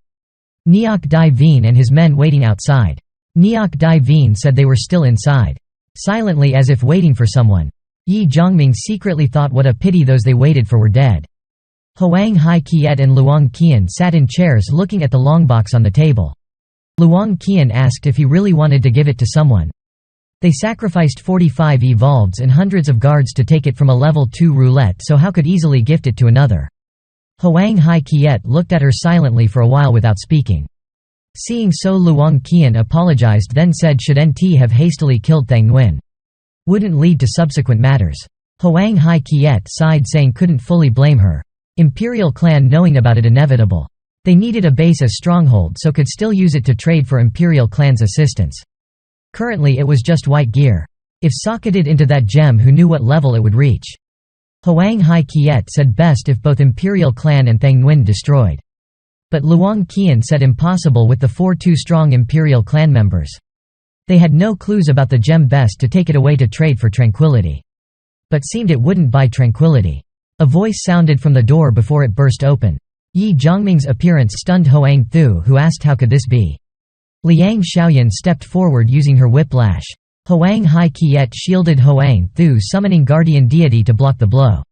Neok Dai Vien and his men waiting outside. Neok Dai Vien said they were still inside, silently as if waiting for someone. Ye Zhongming secretly thought what a pity those they waited for were dead. Hoang Hai Kiet and Luang Qian sat in chairs looking at the long box on the table. Luang Qian asked if he really wanted to give it to someone. They sacrificed 45 evolveds and hundreds of guards to take it from a level 2 roulette, so how could easily gift it to another? Hoang Hai Kiet looked at her silently for a while without speaking. Seeing so, Luang Qian apologized, then said, "Should NT have hastily killed Thang Nguyen? Wouldn't lead to subsequent matters." Hoang Hai Kiet sighed, saying couldn't fully blame her. Imperial Clan knowing about it inevitable. They needed a base as stronghold so could still use it to trade for Imperial clan's assistance. Currently it was just white gear. If socketed into that gem, who knew what level it would reach? Hoang Hai Kiet said best if both Imperial clan and Thang Nguyen destroyed. But Luang Qian said impossible with the 4 too strong Imperial clan members. They had no clues about the gem, best to take it away to trade for tranquility. But seemed it wouldn't buy tranquility. A voice sounded from the door before it burst open. Ye Zhongming's appearance stunned Hoang Thu, who asked how could this be. Liang Xiaoyan stepped forward using her whiplash. Hoang Hai Kiet shielded Hoang Thu, summoning guardian deity to block the blow.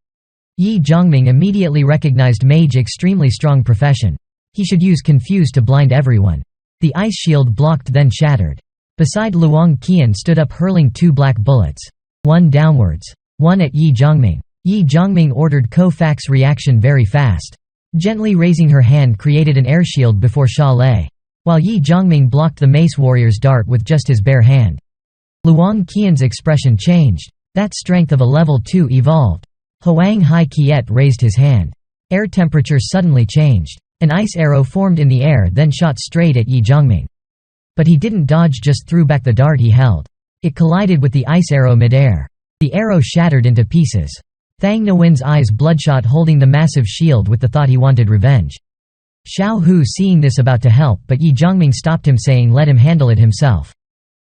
Ye Zhongming immediately recognized mage, extremely strong profession. He should use confuse to blind everyone. The ice shield blocked, then shattered. Beside Luang Qian stood up, hurling 2 black bullets. One downwards. One at Ye Zhongming. Ye Zhongming ordered Ko-Fak's reaction very fast. Gently raising her hand created an air shield before Sha Lei. While Ye Zhongming blocked the mace warrior's dart with just his bare hand. Luang Qian's expression changed. That strength of a level 2 evolved. Hoang Hai Kiet raised his hand. Air temperature suddenly changed. An ice arrow formed in the air, then shot straight at Ye Zhongming. But he didn't dodge, just threw back the dart he held. It collided with the ice arrow mid-air. The arrow shattered into pieces. Thang Nguyen's eyes bloodshot, holding the massive shield with the thought he wanted revenge. Xiao Hu seeing this about to help, but Ye Zhongming stopped him, saying let him handle it himself.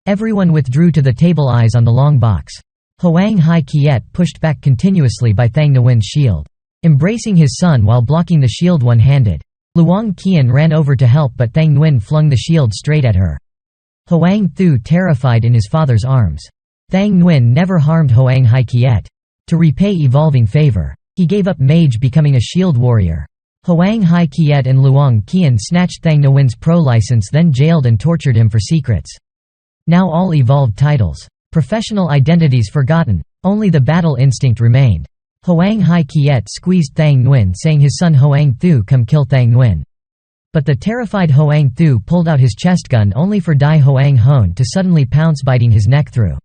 Everyone withdrew to the table, eyes on the long box. Hoang Hai Kiet pushed back continuously by Thang Nguyen's shield. Embracing his son while blocking the shield one-handed. Luang Qian ran over to help, but Thang Nguyen flung the shield straight at her. Hoang Thu terrified in his father's arms. Thang Nguyen never harmed Hoang Hai Kiet. To repay evolving favor, he gave up mage, becoming a shield warrior. Hoang Hai Kiet and Luang Qian snatched Thang Nguyen's pro license, then jailed and tortured him for secrets. Now all evolved titles. Professional identities forgotten. Only the battle instinct remained. Hoang Hai Kiet squeezed Thang Nguyen, saying his son Hoang Thu come kill Thang Nguyen. But the terrified Hoang Thu pulled out his chest gun, only for Dai Hoang Hone to suddenly pounce, biting his neck through.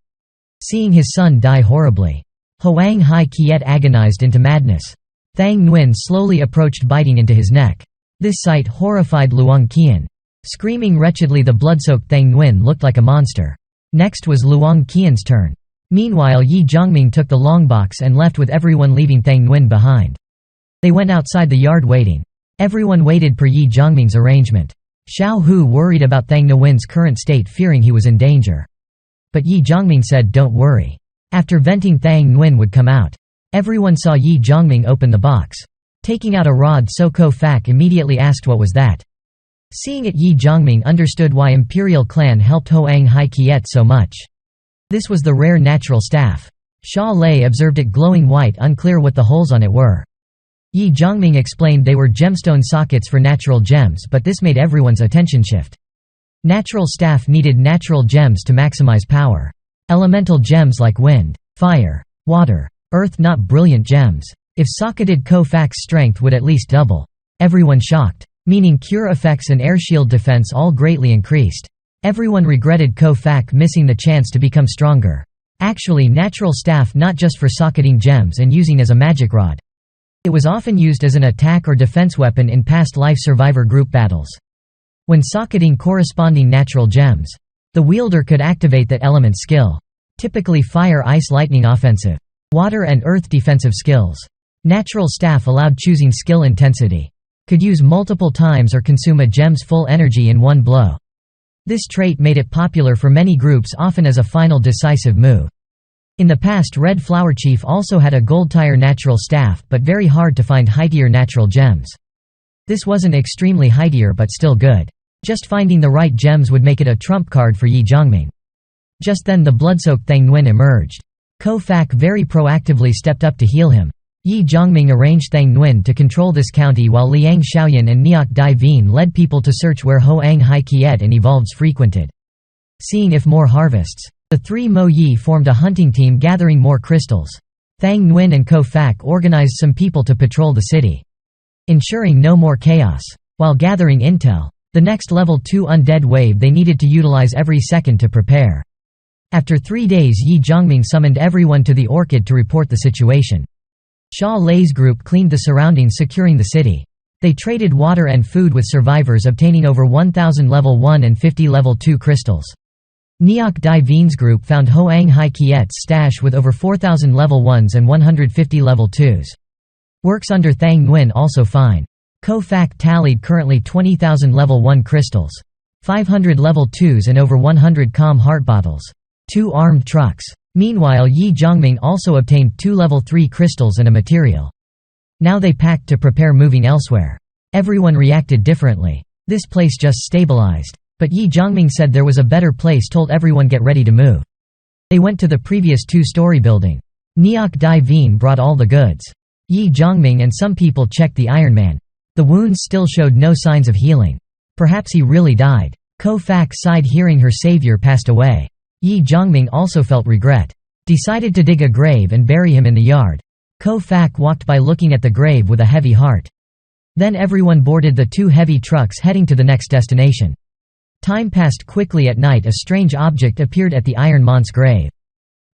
Seeing his son die horribly, Hoang Hai Kiet agonized into madness. Thang Nguyen slowly approached, biting into his neck. This sight horrified Luang Qian. Screaming wretchedly, the blood-soaked Thang Nguyen looked like a monster. Next was Luang Qian's turn. Meanwhile, Ye Zhongming took the long box and left with everyone, leaving Thang Nguyen behind. They went outside the yard waiting. Everyone waited per Ye Zhongming's arrangement. Xiao Hu worried about Thang Nguyen's current state, fearing he was in danger. But Ye Zhongming said don't worry. After venting, Thang Nguyen would come out. Everyone saw Ye Zhongming open the box. Taking out a rod, so Ko-Fak immediately asked what was that. Seeing it, Ye Zhongming understood why Imperial clan helped Hoang Hai Kiet so much. This was the rare natural staff. Sha Lei observed it glowing white, unclear what the holes on it were. Ye Zhongming explained they were gemstone sockets for natural gems, but this made everyone's attention shift. Natural staff needed natural gems to maximize power. Elemental gems like wind, fire, water, earth, not brilliant gems. If socketed, Ko-Fak's strength would at least double. Everyone shocked. Meaning cure effects and air shield defense all greatly increased. Everyone regretted Ko-Fak missing the chance to become stronger. Actually, natural staff not just for socketing gems and using as a magic rod. It was often used as an attack or defense weapon in past life survivor group battles. When socketing corresponding natural gems, the wielder could activate that element's skill. Typically fire, ice, lightning offensive, water and earth defensive skills. Natural staff allowed choosing skill intensity. Could use multiple times or consume a gem's full energy in one blow. This trait made it popular for many groups, often as a final decisive move. In the past, Red Flower Chief also had a gold tier natural staff, but very hard to find high-tier natural gems. This wasn't extremely high-tier, but still good. Just finding the right gems would make it a trump card for Ye Zhongming. Just then the blood-soaked Thang Nguyen emerged. Ko-Fak very proactively stepped up to heal him. Ye Zhongming arranged Thang Nguyen to control this county, while Liang Xiaoyan and Neok Dai Vien led people to search where Hoang Hai Kiet and Evolves frequented. Seeing if more harvests. The 3 Mo Yi formed a hunting team, gathering more crystals. Thang Nguyen and Ko-Fak organized some people to patrol the city, ensuring no more chaos. While gathering intel, the next level 2 undead wave they needed to utilize every second to prepare. After 3 days, Ye Zhongming summoned everyone to the orchid to report the situation. Sha Lei's group cleaned the surroundings, securing the city. They traded water and food with survivors, obtaining over 1,000 level 1 and 50 level 2 crystals. Neok Dai Vien's group found Hoang Hai Kiet's stash with over 4,000 level 1s and 150 level 2s. Works under Thang Nguyen also fine. Ko Fak tallied currently 20,000 level 1 crystals, 500 level 2s and over 100 calm heart bottles. 2 armed trucks. Meanwhile, Ye Zhongming also obtained 2 level 3 crystals and a material. Now they packed to prepare moving elsewhere. Everyone reacted differently. This place just stabilized. But Ye Zhongming said there was a better place, told everyone get ready to move. They went to the previous 2-story building. Neok Dai Vien brought all the goods. Ye Zhongming and some people checked the Iron Man. The wounds still showed no signs of healing. Perhaps he really died. Ko Fak sighed hearing her savior passed away. Ye Zhongming also felt regret. Decided to dig a grave and bury him in the yard. Ko Fak walked by looking at the grave with a heavy heart. Then everyone boarded the 2 heavy trucks heading to the next destination. Time passed quickly. At night a strange object appeared at the Iron Man's grave.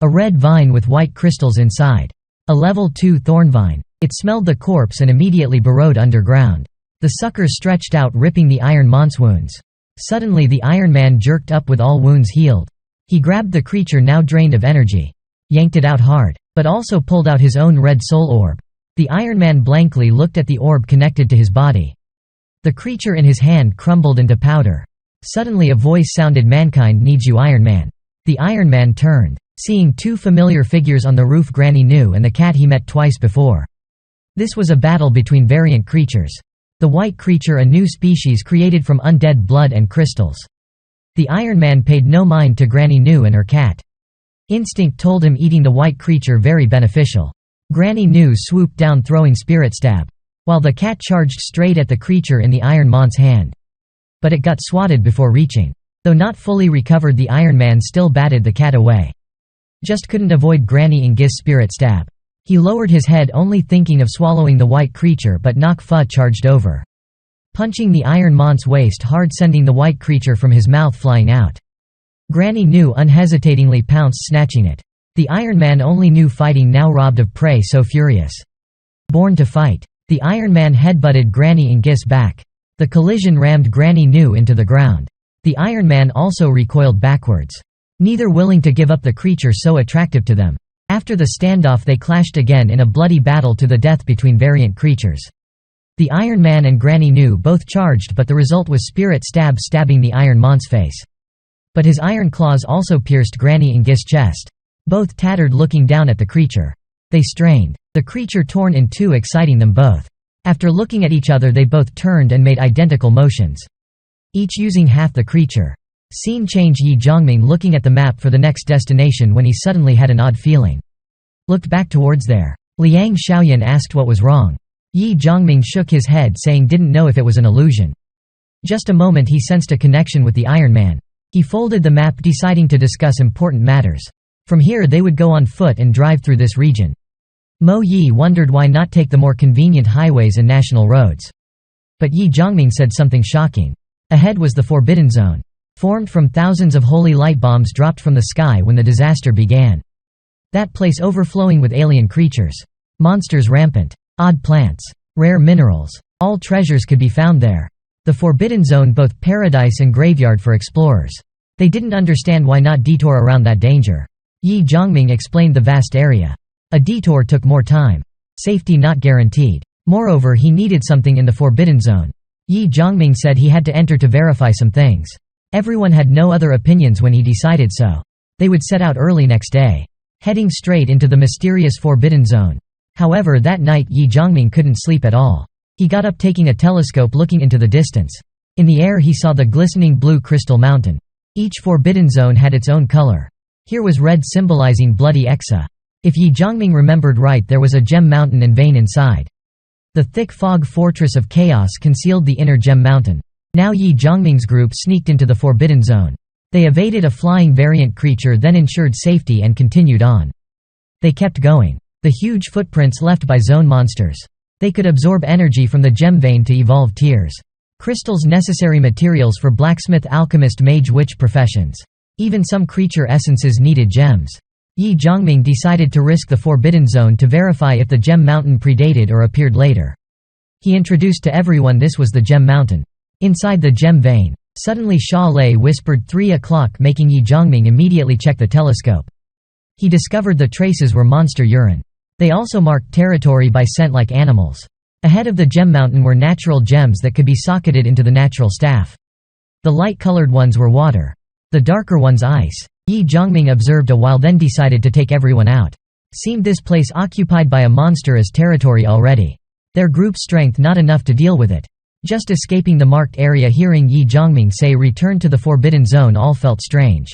A red vine with white crystals inside. A level 2 thorn vine. It smelled the corpse and immediately burrowed underground. The suckers stretched out, ripping the Iron Man's wounds. Suddenly the Iron Man jerked up with all wounds healed. He grabbed the creature, now drained of energy. Yanked it out hard, but also pulled out his own red soul orb. The Iron Man blankly looked at the orb connected to his body. The creature in his hand crumbled into powder. Suddenly a voice sounded, "Mankind needs you, Iron Man." The Iron Man turned, seeing 2 familiar figures on the roof, Granny Nu and the cat he met twice before. This was a battle between variant creatures. The white creature, a new species created from undead blood and crystals. The Iron Man paid no mind to Granny Nu and her cat. Instinct told him eating the white creature very beneficial. Granny Nu swooped down, throwing spirit stab, while the cat charged straight at the creature in the Iron Man's hand. But it got swatted before reaching. Though not fully recovered, the Iron Man still batted the cat away. Just couldn't avoid Granny Ng's spirit stab. He lowered his head, only thinking of swallowing the white creature, but Nok Pha charged over, punching the Iron Man's waist hard, sending the white creature from his mouth flying out. Granny Nu unhesitatingly pounced, snatching it. The Iron Man only knew fighting, now robbed of prey, so furious. Born to fight. The Iron Man headbutted Granny Ng's back. The collision rammed Granny Nu into the ground. The Iron Man also recoiled backwards, neither willing to give up the creature so attractive to them. After the standoff they clashed again in a bloody battle to the death between variant creatures. The Iron Man and Granny Nu both charged, but the result was spirit stab, stabbing the Iron Man's face. But his iron claws also pierced Granny Ng's chest. Both tattered, looking down at the creature. They strained. The creature torn in 2, exciting them both. After looking at each other they both turned and made identical motions, each using half the creature. Scene change: Ye Zhongming looking at the map for the next destination when he suddenly had an odd feeling. Looked back towards there. Liang Xiaoyan asked what was wrong. Ye Zhongming shook his head, saying didn't know if it was an illusion. Just a moment he sensed a connection with the Iron Man. He folded the map, deciding to discuss important matters. From here they would go on foot and drive through this region. Mo Yi wondered why not take the more convenient highways and national roads. But Ye Zhongming said something shocking. Ahead was the Forbidden Zone, formed from thousands of holy light bombs dropped from the sky when the disaster began. That place overflowing with alien creatures, monsters rampant, odd plants, rare minerals. All treasures could be found there. The Forbidden Zone, both paradise and graveyard for explorers. They didn't understand why not detour around that danger. Ye Zhongming explained the vast area. A detour took more time. Safety not guaranteed. Moreover, he needed something in the Forbidden Zone. Ye Zhongming said he had to enter to verify some things. Everyone had no other opinions when he decided so. They would set out early next day, heading straight into the mysterious Forbidden Zone. However, that night Ye Zhongming couldn't sleep at all. He got up, taking a telescope, looking into the distance. In the air he saw the glistening blue crystal mountain. Each Forbidden Zone had its own color. Here was red, symbolizing bloody Exa. If Ye Zhongming remembered right, there was a gem mountain and vein inside. The thick fog fortress of chaos concealed the inner gem mountain. Now Ye Zhongming's group sneaked into the Forbidden Zone. They evaded a flying variant creature, then ensured safety and continued on. They kept going. The huge footprints left by zone monsters. They could absorb energy from the gem vein to evolve tears. Crystals, necessary materials for blacksmith, alchemist, mage, witch professions. Even some creature essences needed gems. Ye Zhongming decided to risk the Forbidden Zone to verify if the gem mountain predated or appeared later. He introduced to everyone this was the gem mountain. Inside the gem vein. Suddenly Sha Lei whispered 3 o'clock, making Ye Zhongming immediately check the telescope. He discovered the traces were monster urine. They also marked territory by scent like animals. Ahead of the gem mountain were natural gems that could be socketed into the natural staff. The light-colored ones were water. The darker ones ice. Ye Zhongming observed a while, then decided to take everyone out. Seemed this place occupied by a monster as territory already. Their group strength not enough to deal with it. Just escaping the marked area. Hearing Ye Zhongming say return to the forbidden zone, all felt strange.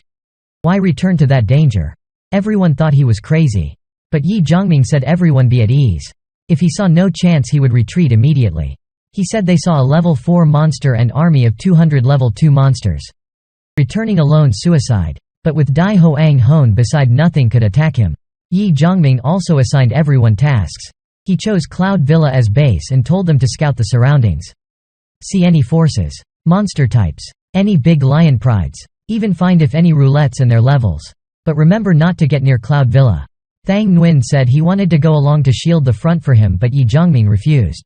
Why return to that danger? Everyone thought he was crazy. But Ye Zhongming said everyone be at ease. If he saw no chance he would retreat immediately. He said they saw a level 4 monster and army of 200 level 2 monsters. Returning alone suicide. But with Dai Hoang Hone beside, nothing could attack him. Ye Zhongming also assigned everyone tasks. He chose Cloud Villa as base and told them to scout the surroundings. See any forces. Monster types. Any big lion prides. Even find if any roulettes and their levels. But remember not to get near Cloud Villa. Thang Nguyen said he wanted to go along to shield the front for him, but Ye Zhongming refused.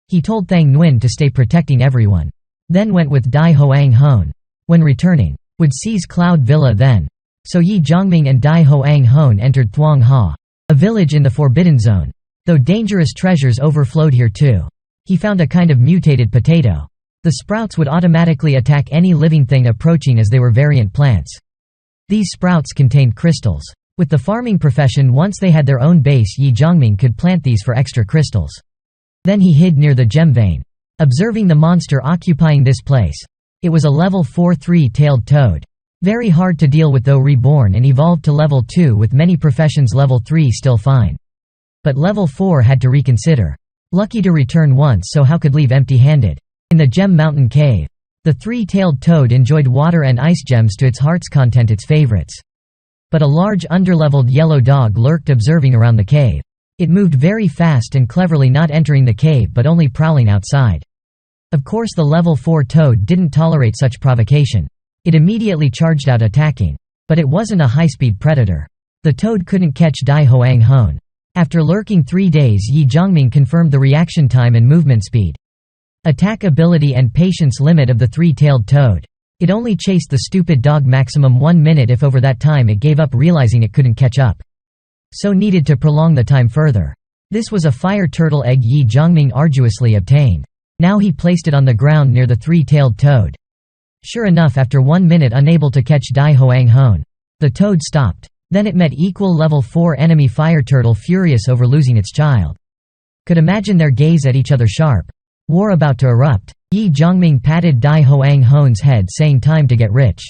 He told Thang Nguyen to stay protecting everyone. Then went with Dai Hoang Hone. When returning, would seize Cloud Villa then. So Ye Zhongming and Dai Hoang Hone entered Thuong Ha, a village in the Forbidden Zone. Though dangerous treasures overflowed here too. He found a kind of mutated potato. The sprouts would automatically attack any living thing approaching, as they were variant plants. These sprouts contained crystals. With the farming profession, once they had their own base, Ye Zhongming could plant these for extra crystals. Then he hid near the gem vein, observing the monster occupying this place. It was a level 4 3-tailed toad. Very hard to deal with, though reborn and evolved to level 2 with many professions. Level 3 still fine. But level 4 had to reconsider. Lucky to return once, so how could leave empty-handed? In the Gem Mountain Cave. The 3-tailed toad enjoyed water and ice gems to its heart's content, its favorites. But a large underleveled yellow dog lurked, observing around the cave. It moved very fast and cleverly, not entering the cave but only prowling outside. Of course the level 4 toad didn't tolerate such provocation. It immediately charged out, attacking. But it wasn't a high-speed predator. The toad couldn't catch Dai Hoang Hone. After lurking 3 days, Ye Zhongming confirmed the reaction time and movement speed. Attack ability and patience limit of the 3-tailed toad. It only chased the stupid dog maximum 1 minute. If over that time it gave up, realizing it couldn't catch up. So needed to prolong the time further. This was a fire turtle egg Ye Zhongming arduously obtained. Now he placed it on the ground near the 3-tailed toad. Sure enough, after 1 minute unable to catch Dai Hoang Hone, the toad stopped. Then it met equal level 4 enemy fire turtle, furious over losing its child. Could imagine their gaze at each other sharp. War about to erupt. Ye Zhongming patted Dai Hoang Hone's head, saying time to get rich.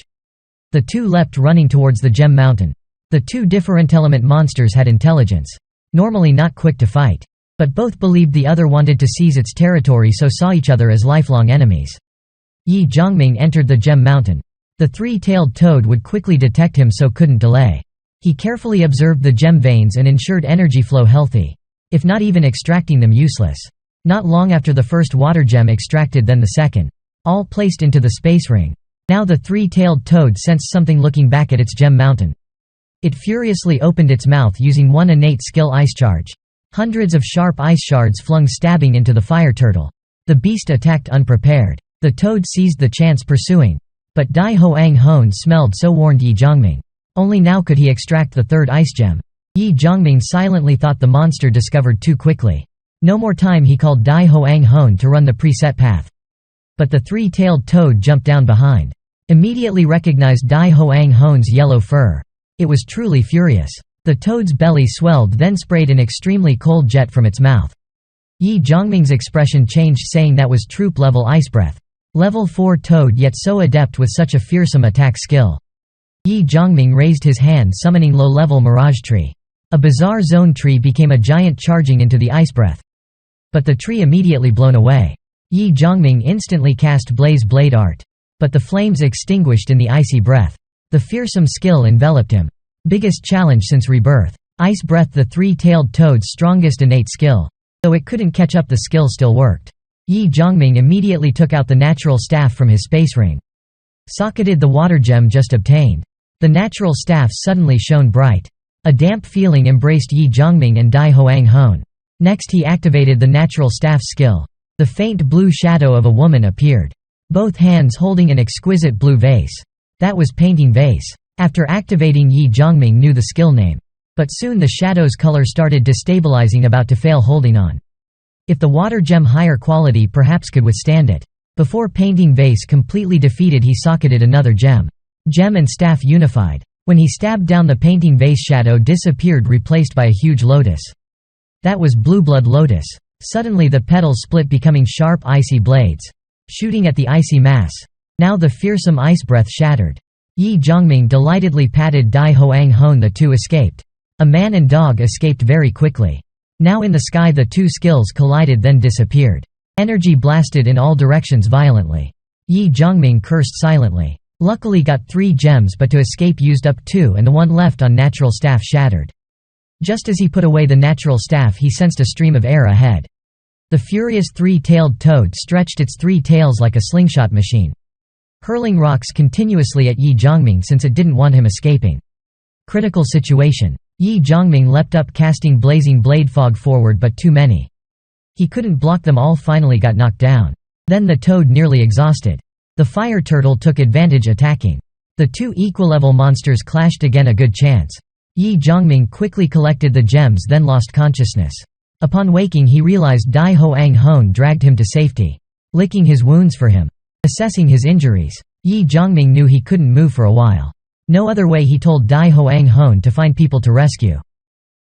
The two leapt, running towards the Gem Mountain. The 2 different element monsters had intelligence. Normally not quick to fight. But both believed the other wanted to seize its territory, so saw each other as lifelong enemies. Ye Zhongming entered the Gem Mountain. The 3-tailed toad would quickly detect him, so couldn't delay. He carefully observed the gem veins and ensured energy flow healthy. If not even extracting them, useless. Not long after the first water gem extracted, then the second. All placed into the space ring. Now the 3-tailed toad sensed something looking back at its Gem Mountain. It furiously opened its mouth, using one innate skill, Ice Charge. Hundreds of sharp ice shards flung, stabbing into the fire turtle. The beast attacked unprepared. The toad seized the chance, pursuing. But Dai Hoang Hone smelled, so warned Ye Zhongming. Only now could he extract the 3rd ice gem. Ye Zhongming silently thought the monster discovered too quickly. No more time, he called Dai Hoang Hone to run the preset path. But the 3-tailed toad jumped down behind. Immediately recognized Dai Hoang Hone's yellow fur. It was truly furious. The toad's belly swelled, then sprayed an extremely cold jet from its mouth. Ye Zhongming's expression changed, saying that was troop level ice breath. Level 4 toad, yet so adept with such a fearsome attack skill. Ye Zhongming raised his hand, summoning low-level Mirage Tree. A bizarre zone tree became a giant, charging into the ice breath. But the tree immediately blown away. Ye Zhongming instantly cast Blaze Blade Art. But the flames extinguished in the icy breath. The fearsome skill enveloped him. Biggest challenge since Rebirth. Ice Breath, the 3-tailed toad's strongest innate skill. Though it couldn't catch up, the skill still worked. Ye Zhongming immediately took out the natural staff from his space ring. Socketed the water gem just obtained. The natural staff suddenly shone bright. A damp feeling embraced Ye Zhongming and Dai Hoang Hone. Next he activated the natural staff skill. The faint blue shadow of a woman appeared, both hands holding an exquisite blue vase. That was painting vase. After activating, Ye Zhongming knew the skill name. But soon the shadow's color started destabilizing, about to fail holding on. If the water gem higher quality perhaps could withstand it. Before painting vase completely defeated, he socketed another gem. Gem and staff unified. When he stabbed down the painting vase, shadow disappeared, replaced by a huge lotus. That was blue blood lotus. Suddenly the petals split, becoming sharp icy blades, shooting at the icy mass. Now the fearsome ice breath shattered. Ye Zhongming delightedly patted Dai Hoang Hone. The two escaped. A man and dog escaped very quickly. Now in the sky the two skills collided, then disappeared. Energy blasted in all directions violently. Ye Zhongming cursed silently. Luckily got 3 gems, but to escape used up 2, and the one left on natural staff shattered. Just as he put away the natural staff, he sensed a stream of air ahead. The furious 3-tailed toad stretched its 3 tails like a slingshot machine, hurling rocks continuously at Ye Zhongming since it didn't want him escaping. Critical situation. Ye Zhongming leapt up, casting blazing blade fog forward, but too many. He couldn't block them all, finally got knocked down. Then the toad nearly exhausted. The fire turtle took advantage, attacking. The 2 equilevel monsters clashed again, a good chance. Ye Zhongming quickly collected the gems, then lost consciousness. Upon waking he realized Dai Hoang Hone dragged him to safety, licking his wounds for him, assessing his injuries. Ye Zhongming knew he couldn't move for a while. No other way, he told Dai Hoang Hone to find people to rescue.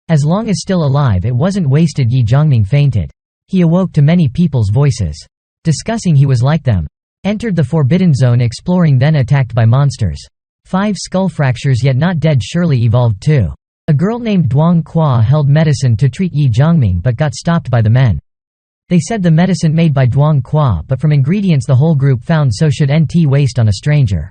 As long as still alive, it wasn't wasted. Ye Zhongming fainted. He awoke to many people's voices, discussing he was like them. Entered the forbidden zone exploring, then attacked by monsters. 5 skull fractures, yet not dead, surely evolved too. A girl named Duang Qua held medicine to treat Ye Zhongming but got stopped by the men. They said the medicine made by Duang Qua, but from ingredients the whole group found, so should nt waste on a stranger.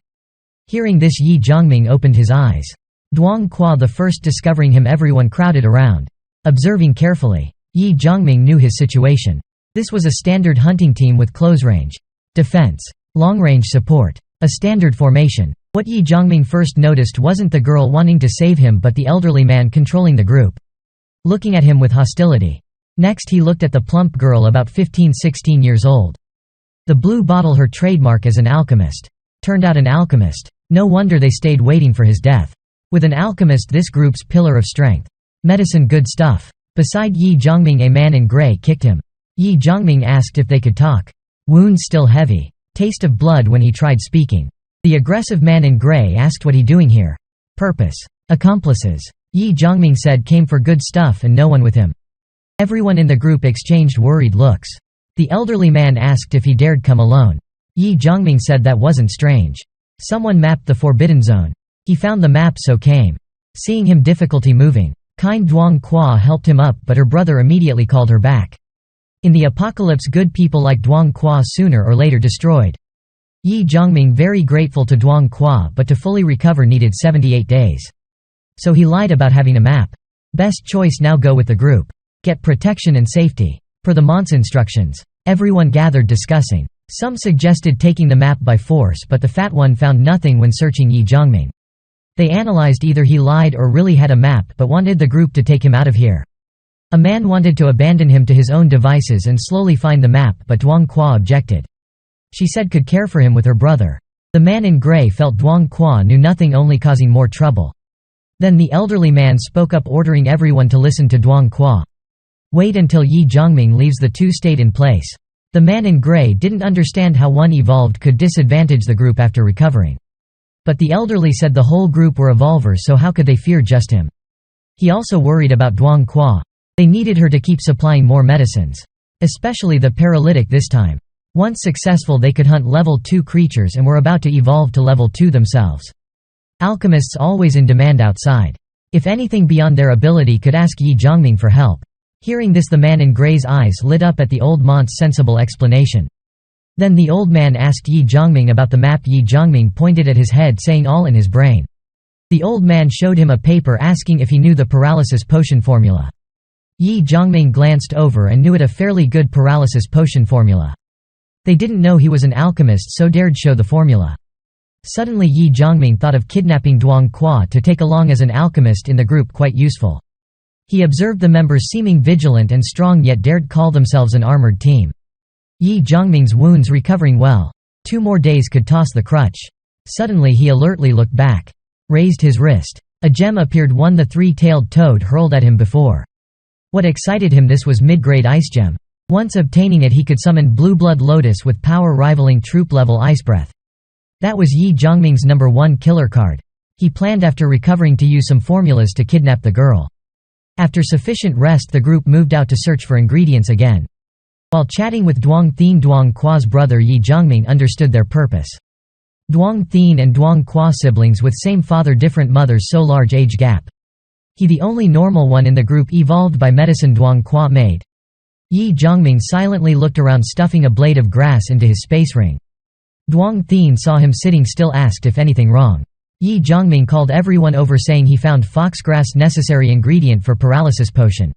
Hearing this, Ye Zhongming opened his eyes. Duang Qua the first discovering him, everyone crowded around, observing carefully. Ye Zhongming knew his situation. This was a standard hunting team with close range defense, long-range support, a standard formation. What Ye Zhongming first noticed wasn't the girl wanting to save him, but the elderly man controlling the group, looking at him with hostility. Next he looked at the plump girl, about 15–16 years old. The blue bottle, her trademark as an alchemist. Turned out an alchemist. No wonder they stayed waiting for his death. With an alchemist, this group's pillar of strength. Medicine, good stuff. Beside Ye Zhongming, a man in gray kicked him. Ye Zhongming asked if they could talk. Wounds still heavy. Taste of blood when he tried speaking. The aggressive man in gray asked what he doing here. Purpose. Accomplices. Ye Zhongming said came for good stuff and no one with him. Everyone in the group exchanged worried looks. The elderly man asked if he dared come alone. Ye Zhongming said that wasn't strange. Someone mapped the forbidden zone. He found the map, so came. Seeing him difficulty moving, kind Duang Qua helped him up, but her brother immediately called her back. In the apocalypse, good people like Duang Qua sooner or later destroyed. Ye Zhongming very grateful to Duang Qua, but to fully recover needed 78 days. So he lied about having a map. Best choice now, go with the group. Get protection and safety. Per the Mont's instructions. Everyone gathered discussing. Some suggested taking the map by force, but the fat one found nothing when searching Ye Zhongming. They analyzed either he lied or really had a map but wanted the group to take him out of here. A man wanted to abandon him to his own devices and slowly find the map, but Duang Qua objected. She said could care for him with her brother. The man in gray felt Duang Qua knew nothing, only causing more trouble. Then the elderly man spoke up, ordering everyone to listen to Duang Qua. Wait until Ye Zhongming leaves. The two stayed in place. The man in gray didn't understand how one evolved could disadvantage the group after recovering. But the elderly said the whole group were evolvers, so how could they fear just him? He also worried about Duang Qua. They needed her to keep supplying more medicines. Especially the paralytic this time. Once successful, they could hunt level 2 creatures and were about to evolve to level 2 themselves. Alchemists always in demand outside. If anything beyond their ability could ask Ye Zhongming for help. Hearing this, the man in gray's eyes lit up at the old Mont's sensible explanation. Then the old man asked Ye Zhongming about the map. Ye Zhongming pointed at his head, saying all in his brain. The old man showed him a paper asking if he knew the paralysis potion formula. Ye Zhongming glanced over and knew it, a fairly good paralysis potion formula. They didn't know he was an alchemist, so dared show the formula. Suddenly Ye Zhongming thought of kidnapping Duang Qua to take along as an alchemist in the group, quite useful. He observed the members seeming vigilant and strong, yet dared call themselves an armored team. Ye Zhongming's wounds recovering well. 2 more days could toss the crutch. Suddenly he alertly looked back. Raised his wrist. A gem appeared, one the 3-tailed toad hurled at him before. What excited him, this was mid-grade ice gem. Once obtaining it he could summon Blue Blood Lotus with power rivaling troop-level Ice Breath. That was Ye Zhongming's number 1 killer card. He planned after recovering to use some formulas to kidnap the girl. After sufficient rest the group moved out to search for ingredients again. While chatting with Duong Thien, Duong Qua's brother Ye Zhongming understood their purpose. Duong Thien and Duong Qua siblings with same father different mothers, so large age gap. He the only normal one in the group, evolved by medicine Duong Qua made. Ye Zhongming silently looked around, stuffing a blade of grass into his space ring. Duong Thien saw him sitting still, asked if anything wrong. Ye Zhongming called everyone over saying he found foxgrass, necessary ingredient for paralysis potion.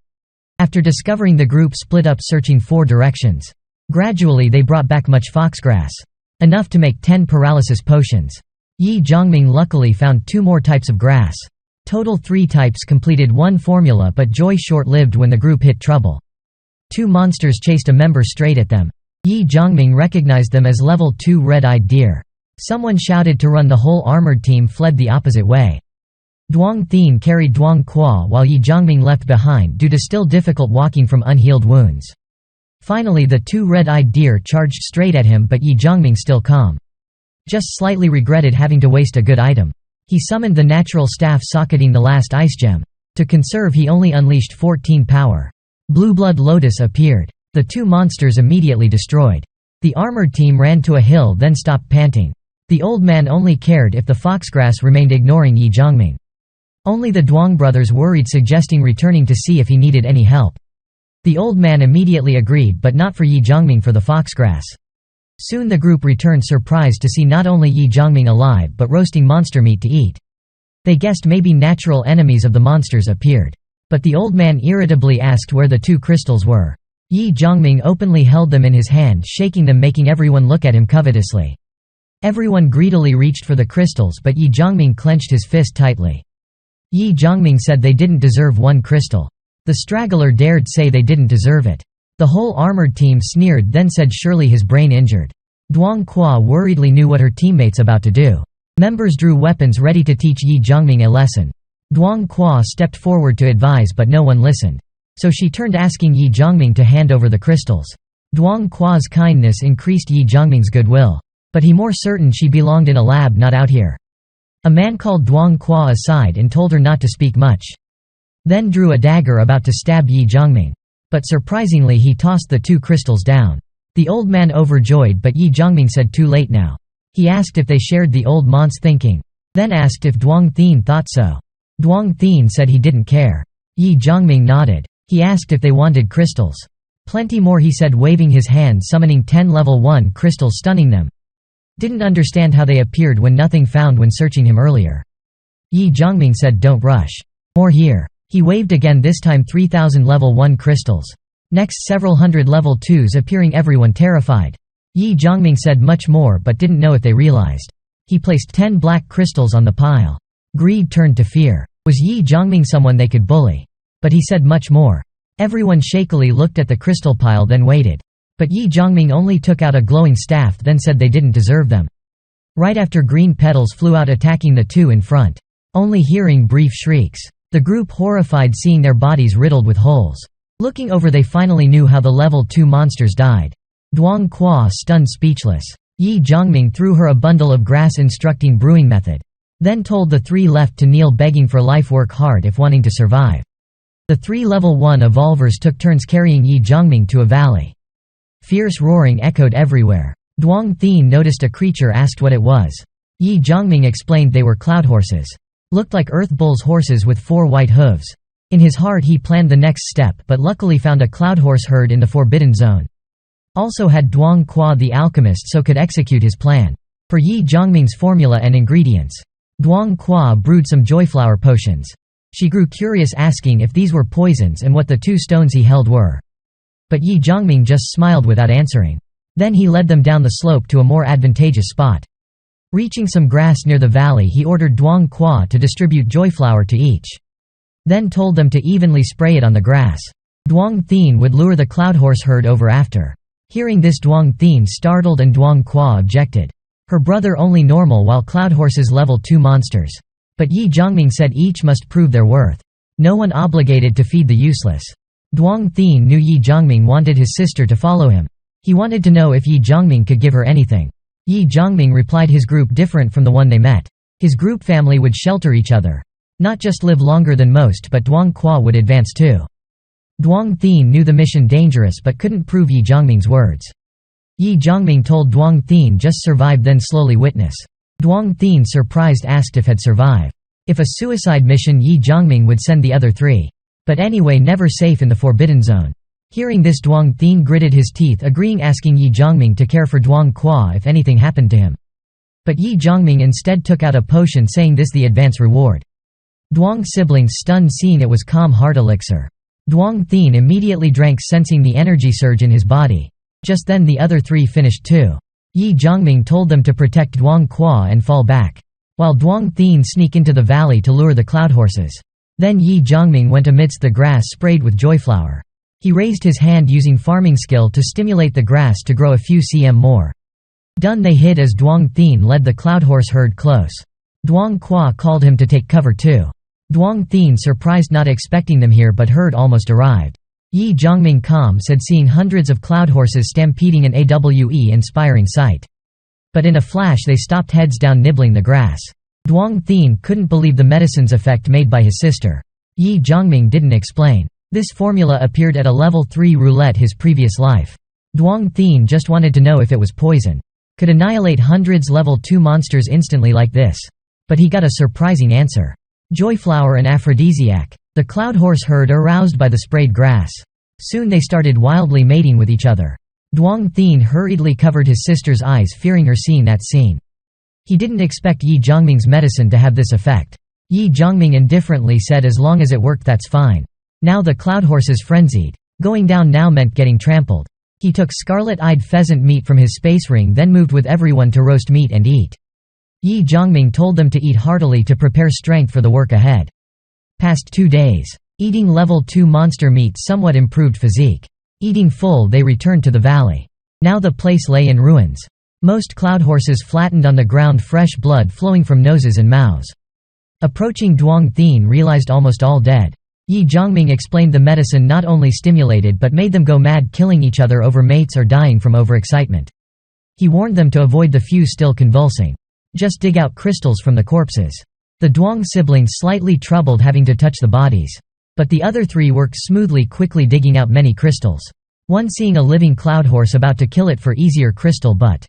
After discovering, the group split up searching 4 directions. Gradually they brought back much foxgrass. Enough to make 10 paralysis potions. Ye Zhongming luckily found 2 more types of grass. Total 3 types completed 1 formula, but joy short-lived when the group hit trouble. 2 monsters chased a member straight at them. Ye Zhongming recognized them as level 2 red-eyed deer. Someone shouted to run, the whole armored team fled the opposite way. Duong Thien carried Duong Qua while Ye Zhongming left behind due to still difficult walking from unhealed wounds. Finally the 2 red-eyed deer charged straight at him, but Ye Zhongming still calm. Just slightly regretted having to waste a good item. He summoned the natural staff socketing the last ice gem. To conserve he only unleashed 14 power. Blue Blood Lotus appeared. The 2 monsters immediately destroyed. The armored team ran to a hill, then stopped panting. The old man only cared if the foxgrass remained, ignoring Ye Zhongming. Only the Duong brothers worried, suggesting returning to see if he needed any help. The old man immediately agreed, but not for Ye Zhongming, for the foxgrass. Soon the group returned, surprised to see not only Ye Zhongming alive but roasting monster meat to eat. They guessed maybe natural enemies of the monsters appeared. But the old man irritably asked where the 2 crystals were. Ye Zhongming openly held them in his hand, shaking them, making everyone look at him covetously. Everyone greedily reached for the crystals, but Ye Zhongming clenched his fist tightly. Ye Zhongming said they didn't deserve 1 crystal. The straggler dared say they didn't deserve it. The whole armored team sneered, then said surely his brain injured. Duong Qua worriedly knew what her teammates about to do. Members drew weapons ready to teach Ye Zhongming a lesson. Duong Qua stepped forward to advise, but no one listened. So she turned, asking Ye Zhongming to hand over the crystals. Duong Qua's kindness increased Ye Zhongming's goodwill. But he more certain she belonged in a lab, not out here. A man called Duong Qua aside and told her not to speak much. Then drew a dagger, about to stab Ye Zhongming. But surprisingly he tossed the 2 crystals down. The old man overjoyed, but Ye Zhongming said too late now. He asked if they shared the old man's thinking. Then asked if Duong Thien thought so. Duong Thien said he didn't care. Ye Zhongming nodded. He asked if they wanted crystals. Plenty more, he said, waving his hand, summoning 10 level 1 crystals, stunning them. Didn't understand how they appeared when nothing found when searching him earlier. Ye Zhongming said don't rush. More here. He waved again, this time 3,000 level 1 crystals. Next several hundred level 2s appearing, everyone terrified. Ye Zhongming said much more, but didn't know if they realized. He placed 10 black crystals on the pile. Greed turned to fear. Was Ye Zhongming someone they could bully? But he said much more. Everyone shakily looked at the crystal pile, then waited. But Ye Zhongming only took out a glowing staff, then said they didn't deserve them. Right after, green petals flew out, attacking the 2 in front. Only hearing brief shrieks. The group horrified, seeing their bodies riddled with holes. Looking over they finally knew how the level 2 monsters died. Duong Qua stunned, speechless. Ye Zhongming threw her a bundle of grass, instructing brewing method. Then told the 3 left to kneel, begging for life, work hard if wanting to survive. The 3 level 1 evolvers took turns carrying Ye Zhongming to a valley. Fierce roaring echoed everywhere. Duong Thien noticed a creature, asked what it was. Ye Zhongming explained they were cloud horses. Looked like Earth Bull's horses with 4 white hooves. In his heart he planned the next step, but luckily found a cloud horse herd in the Forbidden Zone. Also had Duong Qua the alchemist, so could execute his plan. For Ye Zhongming's formula and ingredients. Duong Qua brewed some joyflower potions. She grew curious, asking if these were poisons and what the 2 stones he held were. But Ye Zhongming just smiled without answering. Then he led them down the slope to a more advantageous spot. Reaching some grass near the valley, he ordered Duong Qua to distribute joyflower to each. Then told them to evenly spray it on the grass. Duong Thien would lure the cloud horse herd over after. Hearing this, Duang Thien startled and Duang Qua objected. Her brother only normal while Cloud Horses level 2 monsters. But Ye Zhongming said each must prove their worth. No one obligated to feed the useless. Duang Thien knew Ye Zhongming wanted his sister to follow him. He wanted to know if Ye Zhongming could give her anything. Ye Zhongming replied his group different from the one they met. His group family would shelter each other. Not just live longer than most, but Duang Qua would advance too. Duang Thien knew the mission dangerous but couldn't prove Ye Zhongming's words. Ye Zhongming told Duang Thien just survive, then slowly witness. Duang Thien surprised asked if had survive. If a suicide mission, Ye Zhongming would send the other 3. But anyway, never safe in the Forbidden Zone. Hearing this, Duang Thien gritted his teeth, agreeing, asking Ye Zhongming to care for Duang Qua if anything happened to him. But Ye Zhongming instead took out a potion, saying this the advance reward. Duang siblings stunned, seeing it was calm heart elixir. Duang Thien immediately drank, sensing the energy surge in his body. Just then the other 3 finished too. Ye Zhongming told them to protect Duang Qua and fall back, while Duang Thien sneak into the valley to lure the Cloud Horses. Then Ye Zhongming went amidst the grass sprayed with joyflower. He raised his hand using farming skill to stimulate the grass to grow a few cm more. Done, they hid as Duang Thien led the Cloud Horse herd close. Duang Qua called him to take cover too. Duang Thien surprised, not expecting them here, but herd almost arrived. Ye Zhongming calm said, seeing hundreds of Cloud Horses stampeding, an AWE-inspiring sight. But in a flash they stopped, heads down, nibbling the grass. Duang Thien couldn't believe the medicine's effect made by his sister. Ye Zhongming didn't explain. This formula appeared at a level 3 roulette his previous life. Duang Thien just wanted to know if it was poison. Could annihilate hundreds level 2 monsters instantly like this. But he got a surprising answer. Joyflower and aphrodisiac. The Cloud Horse herd aroused by the sprayed grass. Soon they started wildly mating with each other. Duang Thien hurriedly covered his sister's eyes, fearing her seeing that scene. He didn't expect Ye Zhongming's medicine to have this effect. Ye Zhongming indifferently said as long as it worked, that's fine. Now the Cloud Horses frenzied. Going down now meant getting trampled. He took scarlet-eyed pheasant meat from his space ring, then moved with everyone to roast meat and eat. Ye Zhongming told them to eat heartily to prepare strength for the work ahead. Past 2 days. Eating level 2 monster meat somewhat improved physique. Eating full, they returned to the valley. Now the place lay in ruins. Most Cloud Horses flattened on the ground, fresh blood flowing from noses and mouths. Approaching, Duang Thien realized almost all dead. Ye Zhongming explained the medicine not only stimulated but made them go mad, killing each other over mates or dying from overexcitement. He warned them to avoid the few still convulsing. Just dig out crystals from the corpses. The Duang siblings slightly troubled having to touch the bodies. But the other 3 worked smoothly, quickly digging out many crystals. One seeing a living Cloud Horse about to kill it for easier crystal, but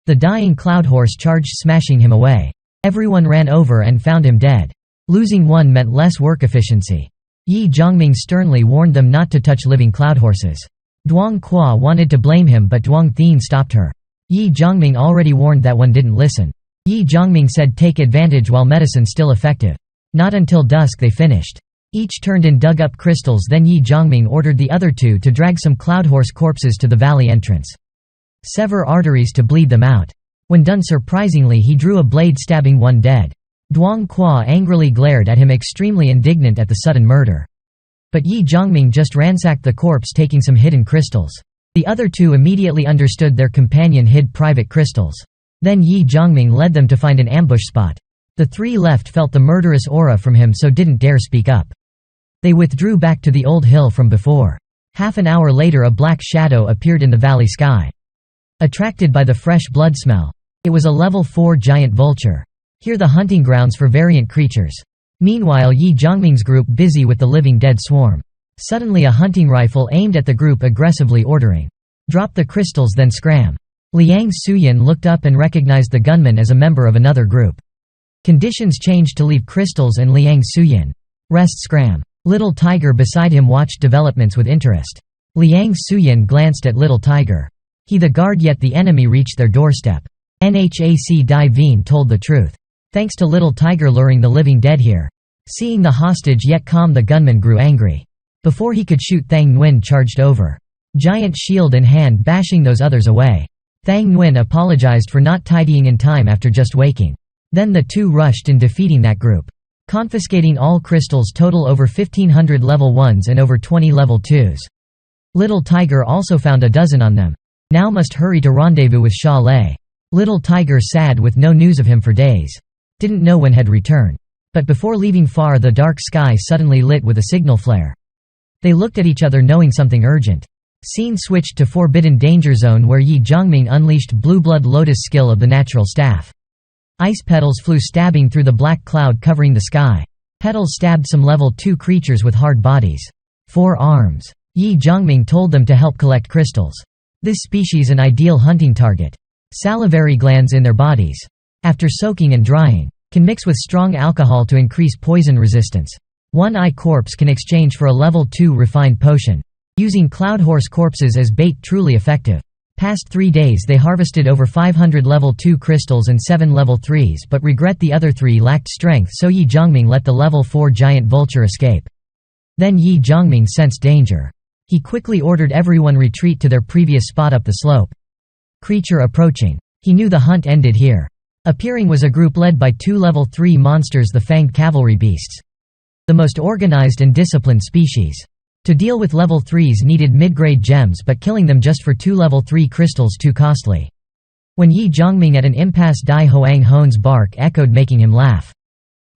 the dying Cloud Horse charged, smashing him away. Everyone ran over and found him dead. Losing one meant less work efficiency. Ye Zhongming sternly warned them not to touch living Cloud Horses. Duang Qua wanted to blame him, but Duang Thien stopped her. Ye Zhongming already warned that one didn't listen. Ye Zhongming said take advantage while medicine still effective. Not until dusk they finished. Each turned and dug up crystals, then Ye Zhongming ordered the other 2 to drag some Cloud Horse corpses to the valley entrance. Sever arteries to bleed them out. When done, surprisingly he drew a blade, stabbing one dead. Duang Qua angrily glared at him, extremely indignant at the sudden murder. But Ye Zhongming just ransacked the corpse, taking some hidden crystals. The other 2 immediately understood their companion hid private crystals. Then Ye Zhongming led them to find an ambush spot. The 3 left felt the murderous aura from him, so didn't dare speak up. They withdrew back to the old hill from before. Half an hour later a black shadow appeared in the valley sky. Attracted by the fresh blood smell. It was a level 4 giant vulture. Here the hunting grounds for variant creatures. Meanwhile Ye Zhongming's group busy with the living dead swarm. Suddenly a hunting rifle aimed at the group, aggressively ordering, "Drop the crystals, then scram." Liang Suyin looked up and recognized the gunman as a member of another group. Conditions changed to leave crystals and Liang Suyin. Rest, scram. Little Tiger beside him watched developments with interest. Liang Suyin glanced at Little Tiger. He the guard, yet the enemy reached their doorstep. Nhak Dai Vien told the truth. Thanks to Little Tiger luring the living dead here. Seeing the hostage yet calm, the gunman grew angry. Before he could shoot, Thang Nguyen charged over. Giant shield in hand, bashing those others away. Thang Nguyen apologized for not tidying in time after just waking. Then the 2 rushed in, defeating that group. Confiscating all crystals, total over 1,500 level 1s and over 20 level 2s. Little Tiger also found a dozen on them. now must hurry to rendezvous with Sha Lei. Little Tiger sad with no news of him for days. Didn't know when he'd return. But before leaving far, the dark sky suddenly lit with a signal flare. They looked at each other knowing something urgent. Scene switched to Forbidden Danger Zone where Ye Zhongming unleashed Blue Blood Lotus skill of the natural staff. Ice petals flew stabbing through the black cloud covering the sky. Petals stabbed some level 2 creatures with hard bodies. 4 arms. Ye Zhongming told them to help collect crystals. This species an ideal hunting target. Salivary glands in their bodies, after soaking and drying, can mix with strong alcohol to increase poison resistance. One eye corpse can exchange for a level 2 refined potion. Using cloud horse corpses as bait truly effective. Past 3 days they harvested over 500 level 2 crystals and 7 level 3s, but regret the other 3 lacked strength, so Ye Zhongming let the level 4 giant vulture escape. Then Ye Zhongming sensed danger. He quickly ordered everyone retreat to their previous spot up the slope. Creature approaching. He knew the hunt ended here. Appearing was a group led by 2 level 3 monsters, the fanged cavalry beasts. The most organized and disciplined species. To deal with level 3s needed mid-grade gems, but killing them just for 2 level 3 crystals too costly. When Ye Zhongming at an impasse, Dai Hoang Hon's bark echoed, making him laugh.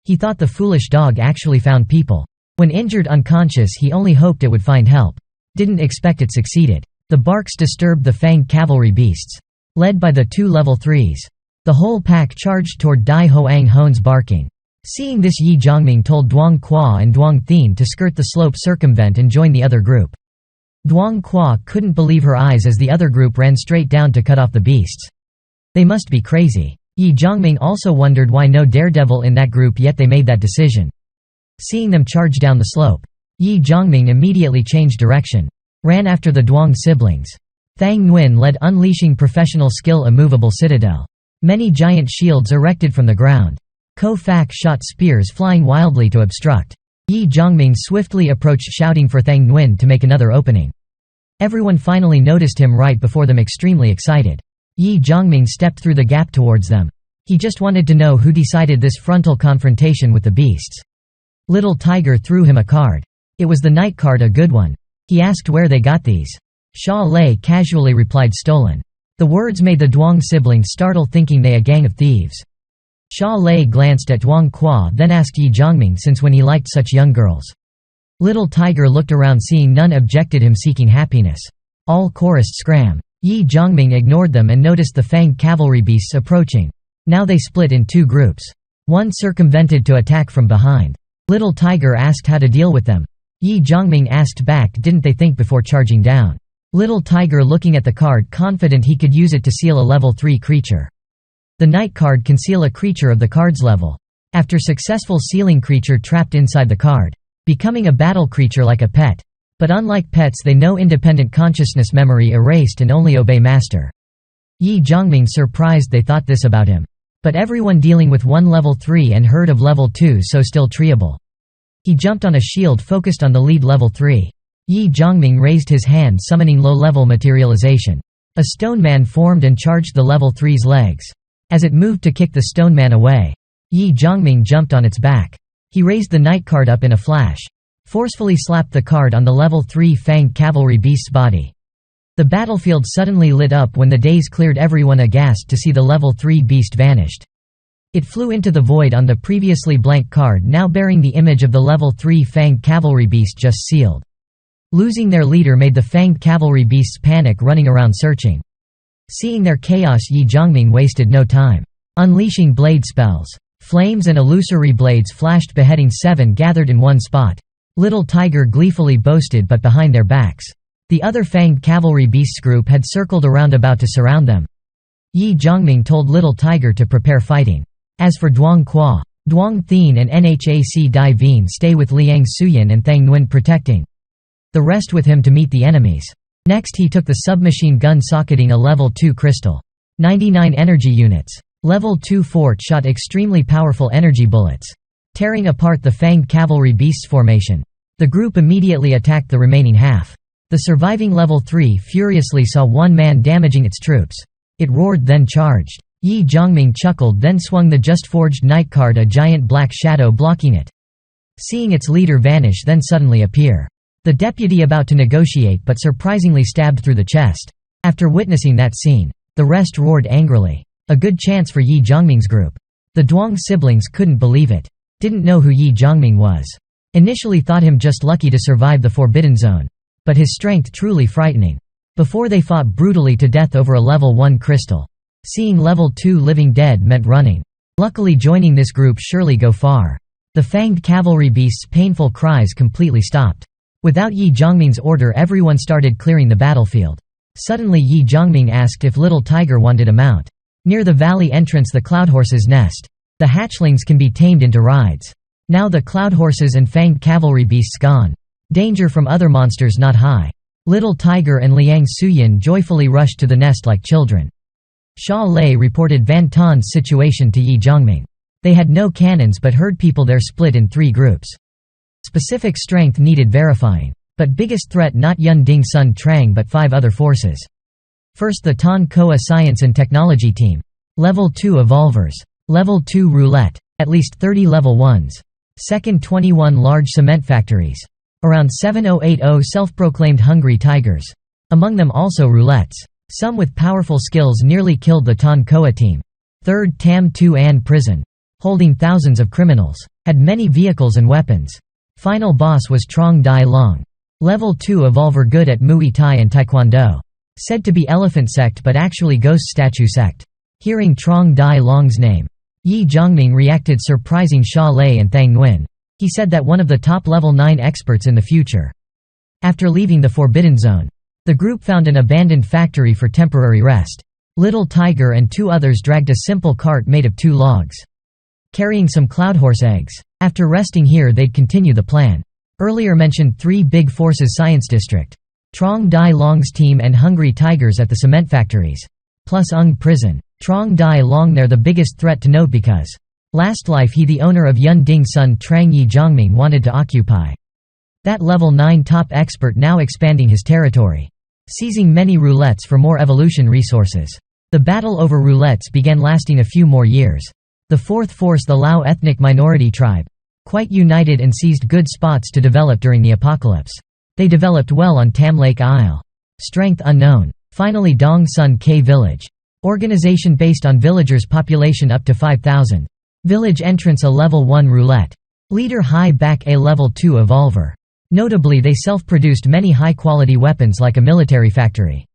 He thought the foolish dog actually found people. When injured unconscious he only hoped it would find help. Didn't expect it succeeded. The barks disturbed the fanged cavalry beasts. Led by the 2 level 3s. The whole pack charged toward Dai Hoang Hon's barking. Seeing this, Ye Zhongming told Duong Qua and Duong Thien to skirt the slope, circumvent and join the other group. Duong Qua couldn't believe her eyes as the other group ran straight down to cut off the beasts. They must be crazy. Ye Zhongming also wondered why no daredevil in that group, yet they made that decision. Seeing them charge down the slope, Ye Zhongming immediately changed direction. Ran after the Duong siblings. Thang Nguyen led, unleashing professional skill, a movable citadel. Many giant shields erected from the ground. Ko Fak shot spears flying wildly to obstruct. Ye Zhongming swiftly approached, shouting for Thang Nguyen to make another opening. Everyone finally noticed him right before them, extremely excited. Ye Zhongming stepped through the gap towards them. He just wanted to know who decided this frontal confrontation with the beasts. Little Tiger threw him a card. It was the night card, a good one. He asked where they got these. Sha Lei casually replied, stolen. The words made the Duong siblings startle, thinking they a gang of thieves. Sha Lei glanced at Duong Qua, then asked Ye Zhongming since when he liked such young girls. Little Tiger looked around, seeing none objected him seeking happiness. All chorused scram. Ye Zhongming ignored them and noticed the fanged cavalry beasts approaching. Now they split in 2 groups. One circumvented to attack from behind. Little Tiger asked how to deal with them. Ye Zhongming asked back, didn't they think before charging down. Little Tiger looking at the card, confident he could use it to seal a level 3 creature. The night card can seal a creature of the card's level. After successful sealing, creature trapped inside the card, becoming a battle creature like a pet. But unlike pets, they know independent consciousness, memory erased, and only obey master. Ye Zhongming surprised they thought this about him. But everyone dealing with 1 level 3 and heard of level 2, so still treeable. He jumped on a shield focused on the lead level 3. Ye Zhongming raised his hand, summoning low-level materialization. A stone man formed and charged the level 3's legs. As it moved to kick the stone man away, Ye Zhongming jumped on its back. He raised the night card up in a flash. Forcefully slapped the card on the level 3 fanged cavalry beast's body. The battlefield suddenly lit up when the daze cleared, everyone aghast to see the level 3 beast vanished. It flew into the void on the previously blank card, now bearing the image of the level 3 fanged cavalry beast just sealed. Losing their leader made the fanged cavalry beasts panic, running around searching. Seeing their chaos, Ye Zhongming wasted no time. Unleashing blade spells. Flames and illusory blades flashed, beheading 7 gathered in one spot. Little Tiger gleefully boasted, but behind their backs, the other fanged cavalry beasts group had circled around, about to surround them. Ye Zhongming told Little Tiger to prepare fighting. As for Duong Qua, Duong Thien and Nhac Dai Vien stay with Liang Suyin and Thang Nguyen, protecting the rest with him to meet the enemies. Next he took the submachine gun, socketing a level 2 crystal. 99 energy units. Level 2 fort shot extremely powerful energy bullets, tearing apart the fanged cavalry beasts formation. The group immediately attacked the remaining half. The surviving level 3 furiously saw one man damaging its troops. It roared, then charged. Ye Zhongming chuckled, then swung the just forged night card, a giant black shadow blocking it. Seeing its leader vanish, then suddenly appear. The deputy about to negotiate, but surprisingly stabbed through the chest. After witnessing that scene, the rest roared angrily. A good chance for Ye Zhongming's group. The Duong siblings couldn't believe it. Didn't know who Ye Zhongming was. Initially thought him just lucky to survive the Forbidden Zone. But his strength truly frightening. Before they fought brutally to death over a level 1 crystal. Seeing level 2 living dead meant running. Luckily joining this group surely go far. The fanged cavalry beasts' painful cries completely stopped. Without Ye Zhongming's order everyone started clearing the battlefield. Suddenly Ye Zhongming asked if Little Tiger wanted a mount. Near the valley entrance the cloud horses nest. The hatchlings can be tamed into rides. Now the cloud horses and fanged cavalry beasts gone. Danger from other monsters not high. Little Tiger and Liang Suyin joyfully rushed to the nest like children. Sha Lei reported Van Ton's situation to Ye Zhongming. They had no cannons but heard people there split in 3 groups. Specific strength needed verifying. But biggest threat not Yun Ding Sun Trang but 5 other forces. First the Ton Koa Science and Technology Team. Level 2 Evolvers. Level 2 Roulette. At least 30 level 1s. Second 21 large cement factories. Around 7080 self-proclaimed hungry tigers. Among them also roulettes. Some with powerful skills nearly killed the Ton Koa team. Third Tam Tu An Prison. Holding thousands of criminals. Had many vehicles and weapons. Final boss was Trong Dai Long. Level 2 Evolver good at Muay Thai and Taekwondo. Said to be Elephant Sect but actually Ghost Statue Sect. Hearing Trong Dai Long's name, Ye Zhongming reacted surprising Sha Lei and Thang Nguyen. He said that one of the top level 9 experts in the future. After leaving the Forbidden Zone, the group found an abandoned factory for temporary rest. Little Tiger and 2 others dragged a simple cart made of 2 logs. Carrying some cloudhorse eggs. After resting here they'd continue the plan. Earlier mentioned 3 big forces science district. Trong Dai Long's team and hungry tigers at the cement factories. Plus Ung Prison. Trong Dai Long there the biggest threat to note because last life he the owner of Yun Ding Sun Trang Ye Zhongming wanted to occupy. That level 9 top expert now expanding his territory. Seizing many roulettes for more evolution resources. The battle over roulettes began lasting a few more years. The 4th force the Lao ethnic minority tribe. Quite united and seized good spots to develop during the apocalypse. They developed well on Tam Lake Isle. Strength unknown. Finally Dong Sun K Village. Organization based on villagers population up to 5,000. Village entrance a level 1 roulette. Leader high back a level 2 evolver. Notably they self-produced many high-quality weapons like a military factory.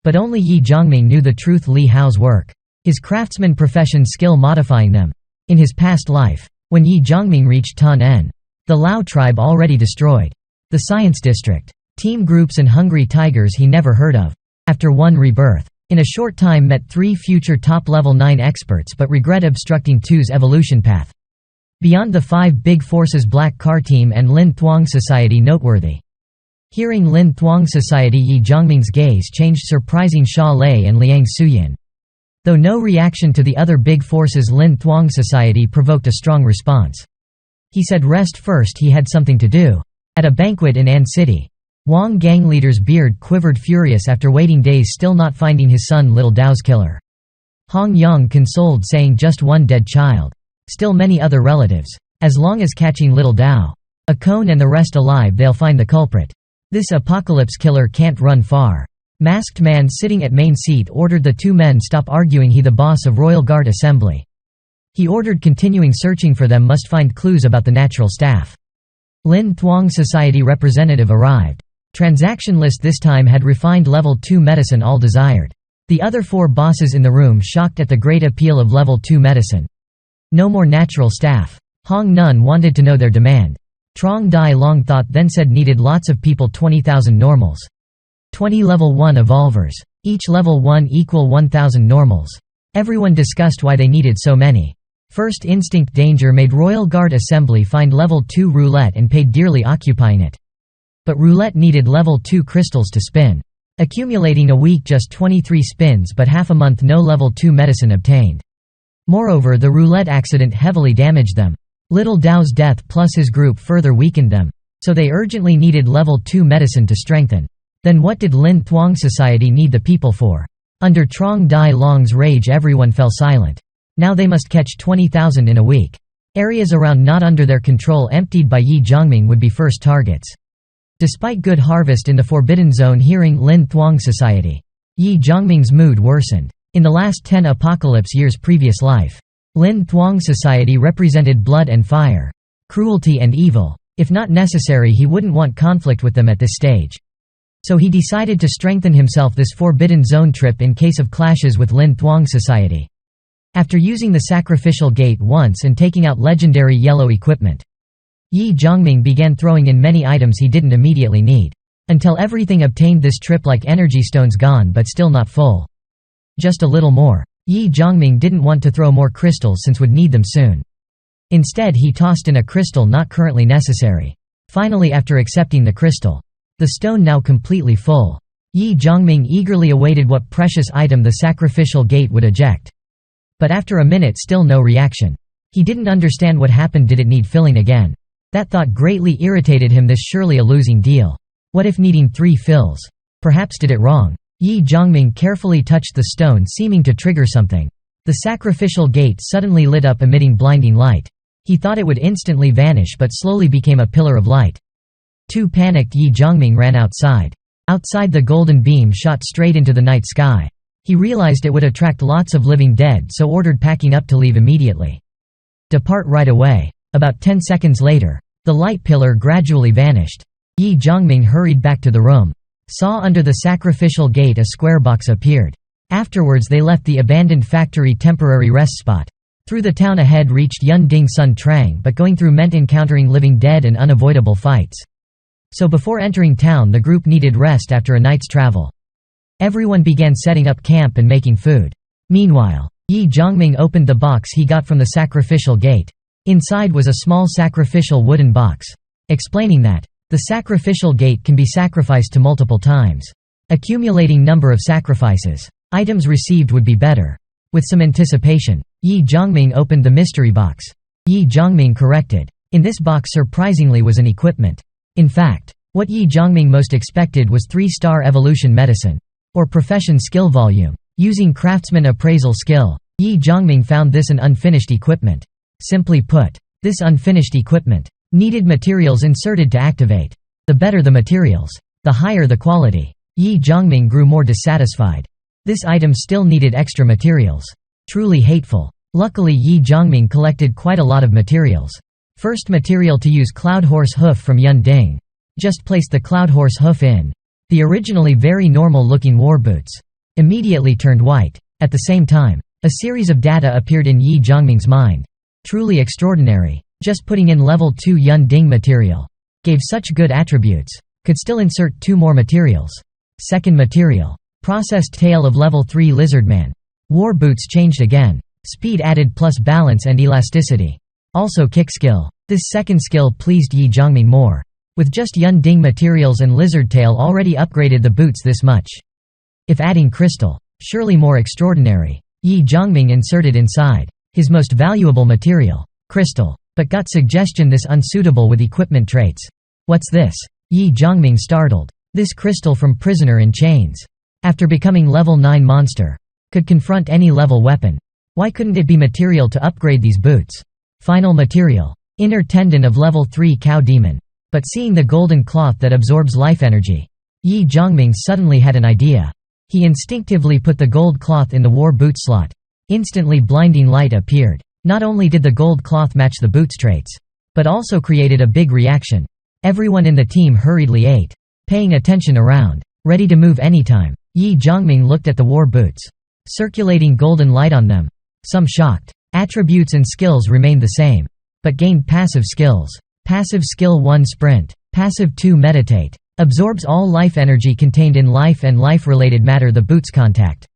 But only Ye Zhongming knew the truth Li Hao's work. His craftsman profession skill modifying them. In his past life, when Ye Zhongming reached Tan En, the Lao tribe already destroyed. The science district. Team groups and hungry tigers he never heard of. After one rebirth. In a short time met 3 future top level 9 experts but regret obstructing 2's evolution path. Beyond the 5 big forces Black Car Team and Lin Thuong Society noteworthy. Hearing Lin Thuong Society Ye Zhongming's gaze changed surprising Sha Lei and Liang Suyin. Though no reaction to the other big forces Lin Thuong Society provoked a strong response. He said rest first he had something to do. At a banquet in An City. Wang gang leader's beard quivered furious after waiting days still not finding his son Little Dao's killer. Hong Yang consoled saying just one dead child. Still many other relatives. As long as catching Little Dao. A cone and the rest alive they'll find the culprit. This apocalypse killer can't run far. Masked man sitting at main seat ordered the 2 men stop arguing he the boss of Royal Guard Assembly. He ordered continuing searching for them must find clues about the natural staff. Lin Thuong Society representative arrived. Transaction list this time had refined level 2 medicine all desired. The other 4 bosses in the room shocked at the great appeal of level 2 medicine. No more natural staff. Hong Nun wanted to know their demand. Trong Dai Long thought then said needed lots of people 20,000 normals. 20 level 1 evolvers. Each level 1 equal 1,000 normals. Everyone discussed why they needed so many. First instinct danger made Royal Guard Assembly find level 2 roulette and paid dearly occupying it. But roulette needed level 2 crystals to spin. Accumulating a week just 23 spins but half a month no level 2 medicine obtained. Moreover the roulette accident heavily damaged them. Little Dao's death plus his group further weakened them. So they urgently needed level 2 medicine to strengthen. Then what did Lin Thuong Society need the people for? Under Trong Dai Long's rage everyone fell silent. Now they must catch 20,000 in a week. Areas around not under their control emptied by Ye Zhongming would be first targets. Despite good harvest in the Forbidden Zone hearing Lin Thuong Society. Ye Zhongming's mood worsened. In the last 10 apocalypse years' previous life, Lin Thuong society represented blood and fire, cruelty and evil. If not necessary, he wouldn't want conflict with them at this stage. So he decided to strengthen himself this Forbidden Zone trip in case of clashes with Lin Thuong society. After using the sacrificial gate once and taking out legendary yellow equipment, Ye Zhongming began throwing in many items he didn't immediately need, until everything obtained this trip like energy stones gone but still not full. Just a little more. Ye Zhongming didn't want to throw more crystals since would need them soon. Instead he tossed in a crystal not currently necessary. Finally, after accepting the crystal, the stone now completely full, Ye Zhongming eagerly awaited what precious item the sacrificial gate would eject. But after a minute still no reaction. He didn't understand what happened. Did it need filling again? That thought greatly irritated him. This surely a losing deal. What if needing 3 fills? Perhaps did it wrong. Ye Zhongming carefully touched the stone, seeming to trigger something. The sacrificial gate suddenly lit up, emitting blinding light. He thought it would instantly vanish but slowly became a pillar of light. Too panicked, Ye Zhongming ran outside. Outside, the golden beam shot straight into the night sky. He realized it would attract lots of living dead, so ordered packing up to leave immediately. Depart right away. About 10 seconds later, the light pillar gradually vanished. Ye Zhongming hurried back to the room. Saw under the sacrificial gate a square box appeared. Afterwards they left the abandoned factory temporary rest spot. Through the town ahead reached Yunding Sun Trang, but going through meant encountering living dead and unavoidable fights. So before entering town the group needed rest after a night's travel. Everyone began setting up camp and making food. Meanwhile, Ye Zhongming opened the box he got from the sacrificial gate. Inside was a small sacrificial wooden box, explaining that the sacrificial gate can be sacrificed to multiple times. Accumulating number of sacrifices, items received would be better. With some anticipation, Ye Zhongming opened the mystery box. Ye Zhongming corrected. In this box surprisingly was an equipment. In fact, what Ye Zhongming most expected was 3-star evolution medicine, or profession skill volume. Using craftsman appraisal skill, Ye Zhongming found this an unfinished equipment. Simply put, this unfinished equipment needed materials inserted to activate. The better the materials, the higher the quality. Ye Zhongming grew more dissatisfied. This item still needed extra materials. Truly hateful. Luckily Ye Zhongming collected quite a lot of materials. First material to use cloud horse hoof from Yunding. Just placed the cloud horse hoof in. The originally very normal looking war boots immediately turned white. At the same time, a series of data appeared in Ye Zhongming's mind. Truly extraordinary. Just putting in level 2 Yunding material gave such good attributes. Could still insert 2 more materials. Second material. Processed tail of level 3 lizardman. War boots changed again. Speed added plus balance and elasticity. Also kick skill. This second skill pleased Ye Zhongming more. With just Yunding materials and lizard tail already upgraded the boots this much. If adding crystal, surely more extraordinary. Ye Zhongming inserted inside his most valuable material, crystal, but got suggestion this unsuitable with equipment traits. What's this? Ye Zhongming startled. This crystal from prisoner in chains. After becoming level 9 monster, could confront any level weapon. Why couldn't it be material to upgrade these boots? Final material. Inner tendon of level 3 cow demon. But seeing the golden cloth that absorbs life energy, Ye Zhongming suddenly had an idea. He instinctively put the gold cloth in the war boot slot. Instantly blinding light appeared. Not only did the gold cloth match the boots traits, but also created a big reaction. Everyone in the team hurriedly ate, paying attention around, ready to move anytime. Ye Zhongming looked at the war boots, circulating golden light on them. Some shocked. Attributes and skills remained the same, but gained passive skills. Passive skill 1 sprint, passive 2 meditate. Absorbs all life energy contained in life and life-related matter. The boots contact.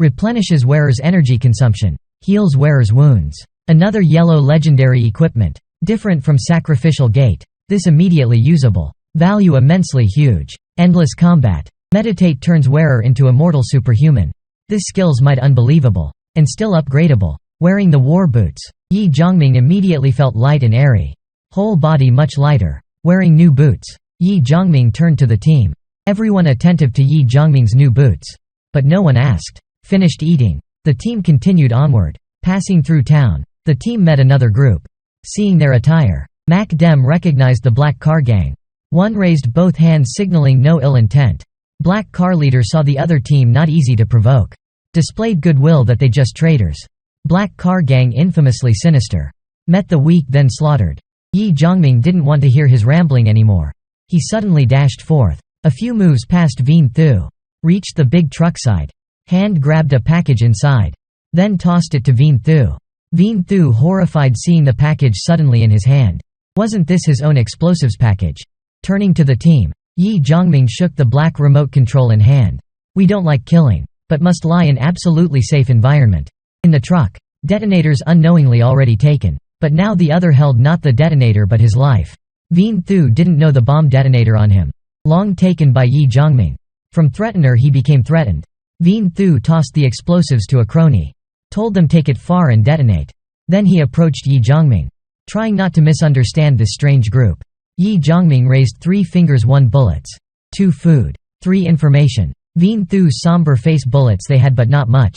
Replenishes wearer's energy consumption. Heals wearer's wounds. Another yellow legendary equipment. Different from sacrificial gate. This immediately usable. Value immensely huge. Endless combat. Meditate turns wearer into immortal superhuman. This skills might unbelievable. And still upgradable. Wearing the war boots, Ye Zhongming immediately felt light and airy. Whole body much lighter. Wearing new boots, Ye Zhongming turned to the team. Everyone attentive to Ye Zhongming's new boots. But no one asked. Finished eating. The team continued onward. Passing through town, the team met another group. Seeing their attire, Mac Dem recognized the black car gang. One raised both hands signaling no ill intent. Black car leader saw the other team not easy to provoke. Displayed goodwill that they just traitors. Black car gang infamously sinister. Met the weak then slaughtered. Ye Zhongming didn't want to hear his rambling anymore. He suddenly dashed forth. A few moves past Vien Thu. Reached the big truck side. Hand grabbed a package inside. Then tossed it to Vien Thu. Vien Thu horrified seeing the package suddenly in his hand. Wasn't this his own explosives package? Turning to the team, Ye Zhongming shook the black remote control in hand. We don't like killing, but must lie in absolutely safe environment. In the truck, detonators unknowingly already taken, but now the other held not the detonator but his life. Vien Thu didn't know the bomb detonator on him. Long taken by Ye Zhongming. From threatener he became threatened. Vien Thu tossed the explosives to a crony. Told them take it far and detonate. Then he approached Ye Zhongming. Trying not to misunderstand this strange group. Ye Zhongming raised 3 fingers 1 bullets. 2 food. 3 information. Vien Thu's somber face bullets they had but not much.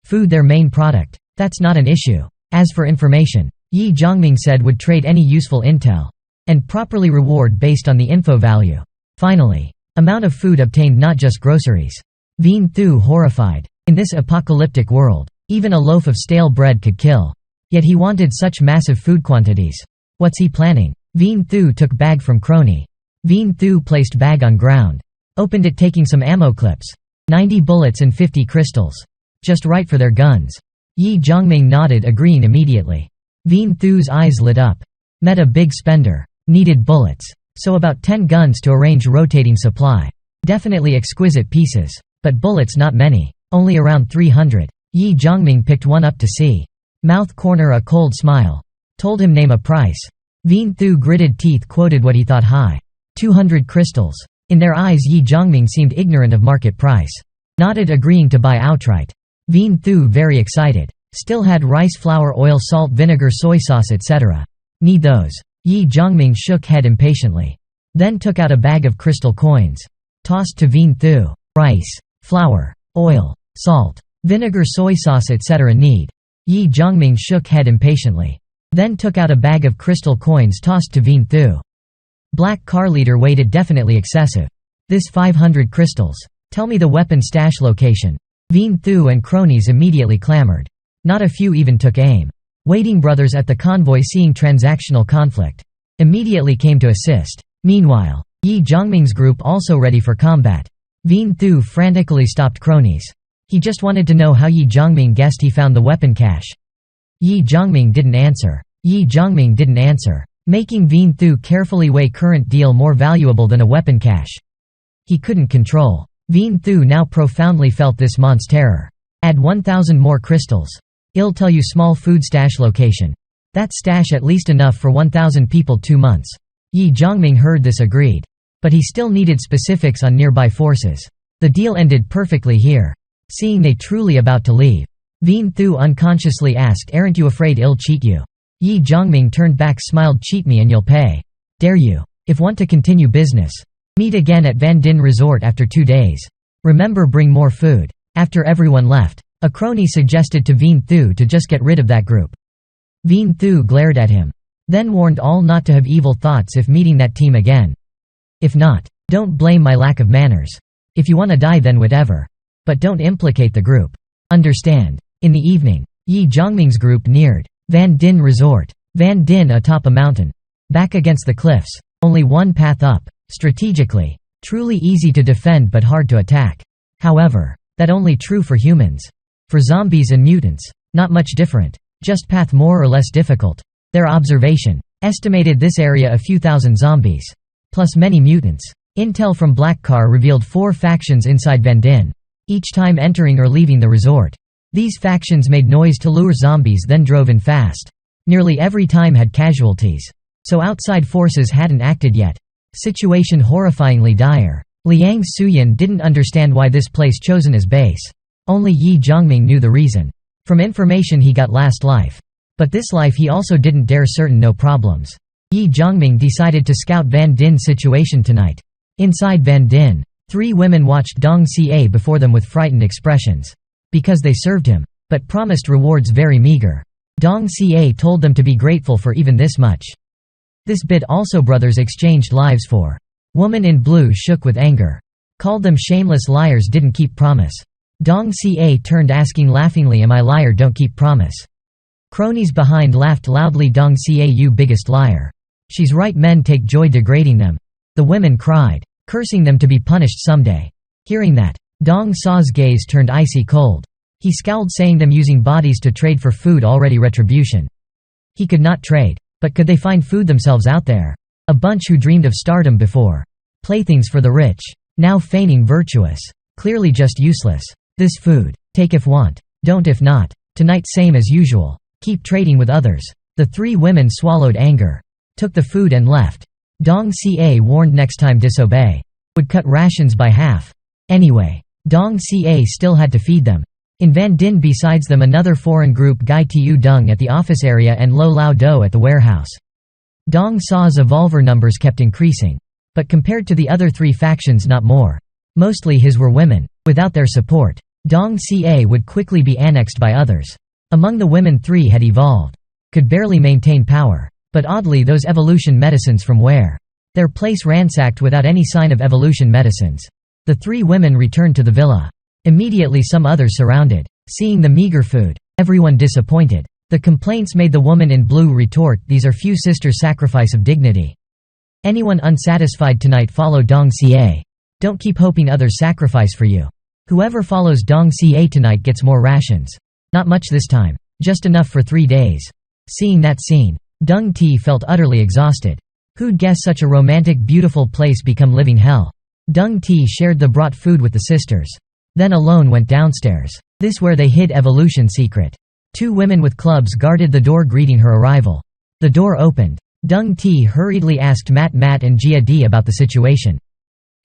Food their main product. That's not an issue. As for information, Ye Zhongming said would trade any useful intel. And properly reward based on the info value. Finally, amount of food obtained not just groceries. Vien Thu horrified. In this apocalyptic world, even a loaf of stale bread could kill. Yet he wanted such massive food quantities. What's he planning? Vien Thu took bag from crony. Vien Thu placed bag on ground. Opened it taking some ammo clips. 90 bullets and 50 crystals. Just right for their guns. Ye Zhongming nodded agreeing immediately. Vien Thu's eyes lit up. Met a big spender. Needed bullets. So about 10 guns to arrange rotating supply. Definitely exquisite pieces. But bullets not many. Only around 300. Ye Zhongming picked one up to see. Mouth corner a cold smile. Told him name a price. Vien Thu gritted teeth quoted what he thought high. 200 crystals. In their eyes Ye Zhongming seemed ignorant of market price. Nodded agreeing to buy outright. Vien Thu very excited. Still had rice flour oil salt vinegar soy sauce etc. Need those. Ye Zhongming shook head impatiently. Then took out a bag of crystal coins. Tossed to Vien Thu. Rice, flour, oil, salt, vinegar soy sauce etc. Need. Ye Zhongming shook head impatiently. Then took out a bag of crystal coins tossed to Vien Thu. Black car leader waited definitely excessive. This 500 crystals. Tell me the weapon stash location. Vien Thu and cronies immediately clamored. Not a few even took aim. Waiting brothers at the convoy seeing transactional conflict. Immediately came to assist. Meanwhile, Ye Zhongming's group also ready for combat. Vien Thu frantically stopped cronies. He just wanted to know how Ye Zhongming guessed he found the weapon cache. Ye Zhongming didn't answer. Ye Zhongming didn't answer. Making Vien Thu carefully weigh current deal more valuable than a weapon cache. He couldn't control. Vien Thu now profoundly felt this mon's terror. Add 1,000 more crystals. I'll tell you small food stash location. That stash at least enough for 1,000 people 2 months. Ye Zhongming heard this agreed. But he still needed specifics on nearby forces. The deal ended perfectly here. Seeing they truly about to leave. Vien Thu unconsciously asked, aren't you afraid I'll cheat you? Ye Zhongming turned back smiled, cheat me and you'll pay. Dare you. If want to continue business. Meet again at Van Din Resort after 2 days. Remember bring more food. After everyone left, a crony suggested to Vien Thu to just get rid of that group. Vien Thu glared at him. Then warned all not to have evil thoughts if meeting that team again. If not, don't blame my lack of manners. If you wanna die then whatever. But don't implicate the group. Understand? In the evening, Ye Zhongming's group neared Van Din Resort. Van Din atop a mountain. Back against the cliffs. Only one path up. Strategically. Truly easy to defend but hard to attack. However, that only true for humans. For zombies and mutants, not much different. Just path more or less difficult. Their observation estimated this area a few thousand zombies. Plus many mutants. Intel from Black Car revealed 4 factions inside Van Din. Each time entering or leaving the resort. These factions made noise to lure zombies then drove in fast. Nearly every time had casualties. So outside forces hadn't acted yet. Situation horrifyingly dire. Liang Suyin didn't understand why this place chosen as base. Only Ye Zhongming knew the reason. From information he got last life. But this life he also didn't dare certain no problems. Ye Zhongming decided to scout Van Din's situation tonight. Inside Van Din, 3 women watched Dong Ca before them with frightened expressions. Because they served him, but promised rewards very meager. Dong Ca told them to be grateful for even this much. This bit also brothers exchanged lives for. Woman in blue shook with anger. Called them shameless liars, didn't keep promise. Dong Ca turned asking laughingly, am I liar, don't keep promise? Cronies behind laughed loudly, Dong Ca, you biggest liar. She's right, men take joy degrading them. The women cried, cursing them to be punished someday. Hearing that, Dong Sa's gaze turned icy cold. He scowled, saying them using bodies to trade for food, already retribution. He could not trade, but could they find food themselves out there? A bunch who dreamed of stardom before. Playthings for the rich. Now feigning virtuous. Clearly just useless. This food. Take if want. Don't if not. Tonight same as usual. Keep trading with others. The three women swallowed anger. Took the food and left. Dong Ca warned next time disobey. Would cut rations by half. Anyway, Dong Ca still had to feed them. In Van Dinh besides them another foreign group, Gai Tu Dung at the office area and Lo Lao Do at the warehouse. Dong Sa's evolver numbers kept increasing. But compared to the other three factions, not more. Mostly his were women. Without their support, Dong Ca would quickly be annexed by others. Among the women, 3 had evolved. Could barely maintain power. But oddly, those evolution medicines from where? Their place ransacked without any sign of evolution medicines. The 3 women returned to the villa. Immediately some others surrounded. Seeing the meager food, everyone disappointed. The complaints made the woman in blue retort, these are few sisters' sacrifice of dignity. Anyone unsatisfied tonight follow Dong Ca. Don't keep hoping others sacrifice for you. Whoever follows Dong Ca tonight gets more rations. Not much this time. Just enough for 3 days. Seeing that scene, Deng Ti felt utterly exhausted. Who'd guess such a romantic, beautiful place become living hell? Deng Ti shared the brought food with the sisters. Then alone went downstairs. This where they hid evolution secret. 2 women with clubs guarded the door greeting her arrival. The door opened. Deng Ti hurriedly asked Mat Mat and Jia Di about the situation.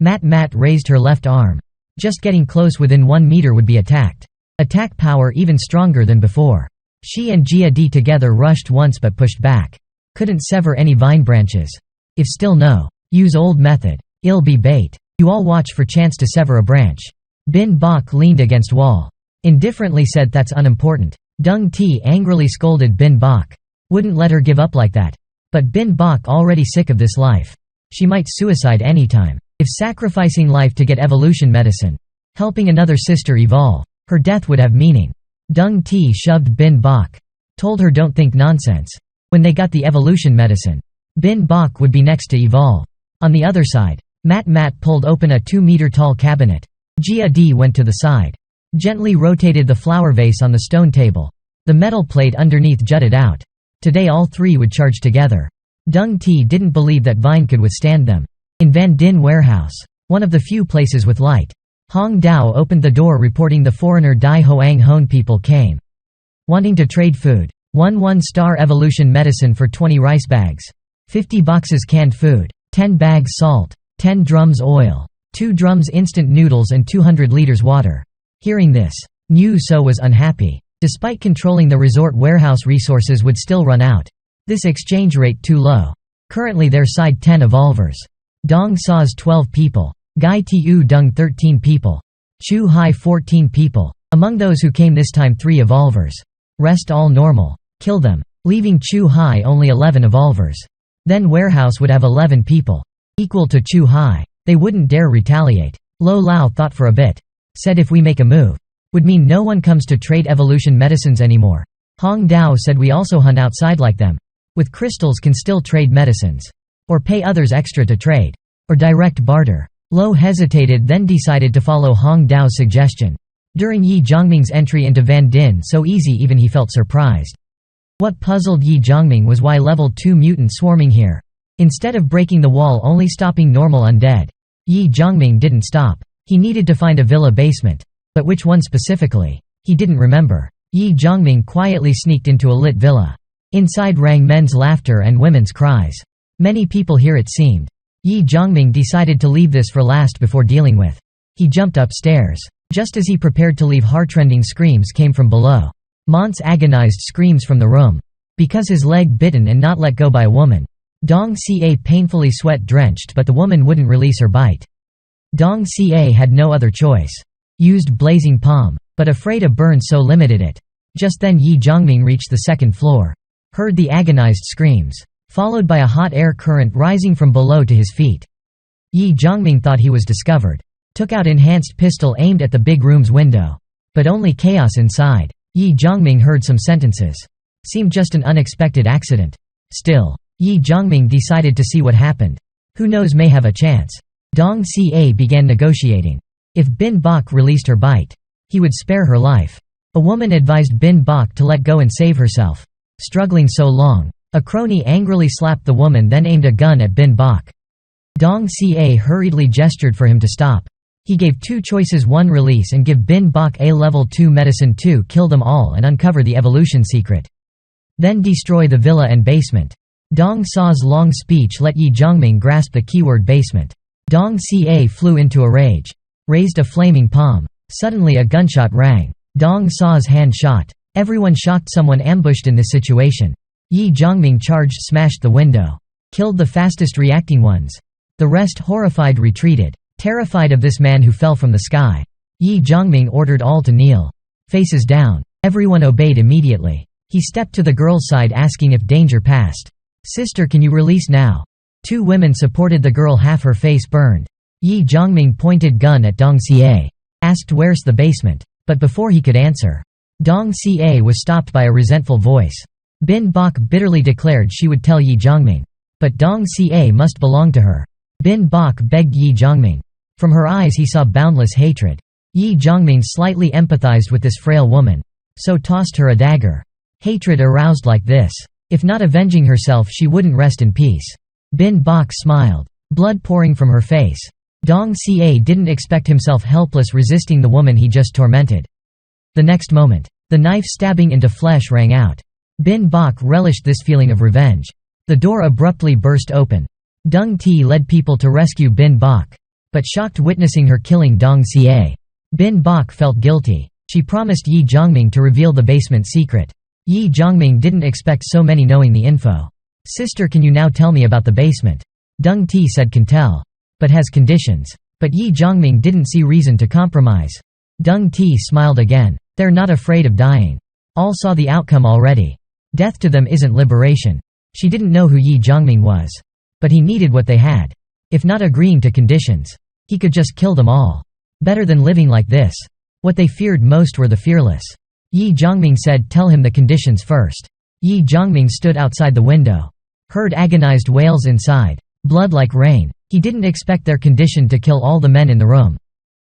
Mat Mat raised her left arm. Just getting close within 1 meter would be attacked. Attack power even stronger than before. She and Jia Di together rushed once but pushed back. Couldn't sever any vine branches. If still no, use old method. It'll be bait. You all watch for chance to sever a branch. Bin Bok leaned against wall. Indifferently said that's unimportant. Deng Ti angrily scolded Bin Bok. Wouldn't let her give up like that. But Bin Bok already sick of this life. She might suicide anytime. If sacrificing life to get evolution medicine, helping another sister evolve, her death would have meaning. Deng Ti shoved Bin Bok. Told her don't think nonsense. When they got the evolution medicine, Bin Bok would be next to evolve. On the other side, Mat Mat pulled open a 2-meter-tall cabinet. Jia Di went to the side. Gently rotated the flower vase on the stone table. The metal plate underneath jutted out. Today all 3 would charge together. Deng Ti didn't believe that Vine could withstand them. In Van Dinh warehouse, one of the few places with light, Hong Dao opened the door reporting the foreigner Dai Hoang Hone people came. Wanting to trade food. 1 1-star evolution medicine for 20 rice bags. 50 boxes canned food. 10 bags salt. 10 drums oil. 2 drums instant noodles and 200 liters water. Hearing this, Niu So was unhappy. Despite controlling the resort, warehouse resources would still run out. This exchange rate too low. Currently their side 10 evolvers. Dong Sa's 12 people. Gai Tu Dung 13 people. Chu Hai 14 people. Among those who came this time 3 evolvers. Rest all normal. Kill them. Leaving Chu Hai only 11 evolvers. Then warehouse would have 11 people. Equal to Chu Hai. They wouldn't dare retaliate. Lo Lao thought for a bit. Said if we make a move, would mean no one comes to trade evolution medicines anymore. Hong Dao said we also hunt outside like them. With crystals can still trade medicines. Or pay others extra to trade. Or direct barter. Lo hesitated, then decided to follow Hong Dao's suggestion. During Ye Zhongming's entry into Van Dinh so easy even he felt surprised. What puzzled Ye Zhongming was why level 2 mutants swarming here. Instead of breaking the wall only stopping normal undead. Ye Zhongming didn't stop. He needed to find a villa basement. But which one specifically? He didn't remember. Ye Zhongming quietly sneaked into a lit villa. Inside rang men's laughter and women's cries. Many people here it seemed. Ye Zhongming decided to leave this for last before dealing with. He jumped upstairs. Just as he prepared to leave, heartrending screams came from below. Mont's agonized screams from the room. Because his leg bitten and not let go by a woman. Dong Ca painfully sweat-drenched, but the woman wouldn't release her bite. Dong Ca had no other choice. Used blazing palm, but afraid a burn so limited it. Just then Ye Zhongming reached the 2nd floor. Heard the agonized screams, followed by a hot air current rising from below to his feet. Ye Zhongming thought he was discovered. took out enhanced pistol aimed at the big room's window. But only chaos inside. Ye Zhongming heard some sentences. Seemed just an unexpected accident. Still, Ye Zhongming decided to see what happened. Who knows, may have a chance. Dong Ca began negotiating. If Bin Bok released her bite, he would spare her life. A woman advised Bin Bok to let go and save herself. Struggling so long, a crony angrily slapped the woman, then aimed a gun at Bin Bok. Dong Ca hurriedly gestured for him to stop. He gave two choices: 1, release and give Bin Bok a level 2 medicine; 2, kill them all and uncover the evolution secret. Then destroy the villa and basement. Dong Sa's long speech let Ye Zhongming grasp the keyword basement. Dong Ca flew into a rage. Raised a flaming palm. Suddenly a gunshot rang. Dong Sa's hand shot. Everyone shocked, someone ambushed in this situation. Ye Zhongming charged, smashed the window. Killed the fastest reacting ones. The rest, horrified, retreated. Terrified of this man who fell from the sky, Ye Zhongming ordered all to kneel. Faces down. Everyone obeyed immediately. He stepped to the girl's side asking if danger passed. "Sister, can you release now?" 2 women supported the girl, half her face burned. Ye Zhongming pointed gun at Dong Ca. Asked where's the basement. But before he could answer, Dong Ca was stopped by a resentful voice. Bin Bok bitterly declared she would tell Ye Zhongming. But Dong Ca must belong to her. Bin Bok begged Ye Zhongming. From her eyes he saw boundless hatred. Ye Zhongming slightly empathized with this frail woman. So tossed her a dagger. Hatred aroused like this. If not avenging herself, she wouldn't rest in peace. Bin Bok smiled. Blood pouring from her face. Dong Ca didn't expect himself helpless resisting the woman he just tormented. The next moment, the knife stabbing into flesh rang out. Bin Bok relished this feeling of revenge. The door abruptly burst open. Dung Ti led people to rescue Bin Bok. But shocked witnessing her killing Dong Ca, Bin Bok felt guilty. She promised Ye Zhongming to reveal the basement secret. Ye Zhongming didn't expect so many knowing the info. "Sister, can you now tell me about the basement?" Dung Ti said can tell. But has conditions. But Ye Zhongming didn't see reason to compromise. Dung Ti smiled again. They're not afraid of dying. All saw the outcome already. Death to them isn't liberation. She didn't know who Ye Zhongming was. But he needed what they had. If not agreeing to conditions, he could just kill them all. Better than living like this. What they feared most were the fearless. Ye Zhongming said tell him the conditions first. Ye Zhongming stood outside the window. Heard agonized wails inside. Blood like rain. He didn't expect their condition to kill all the men in the room.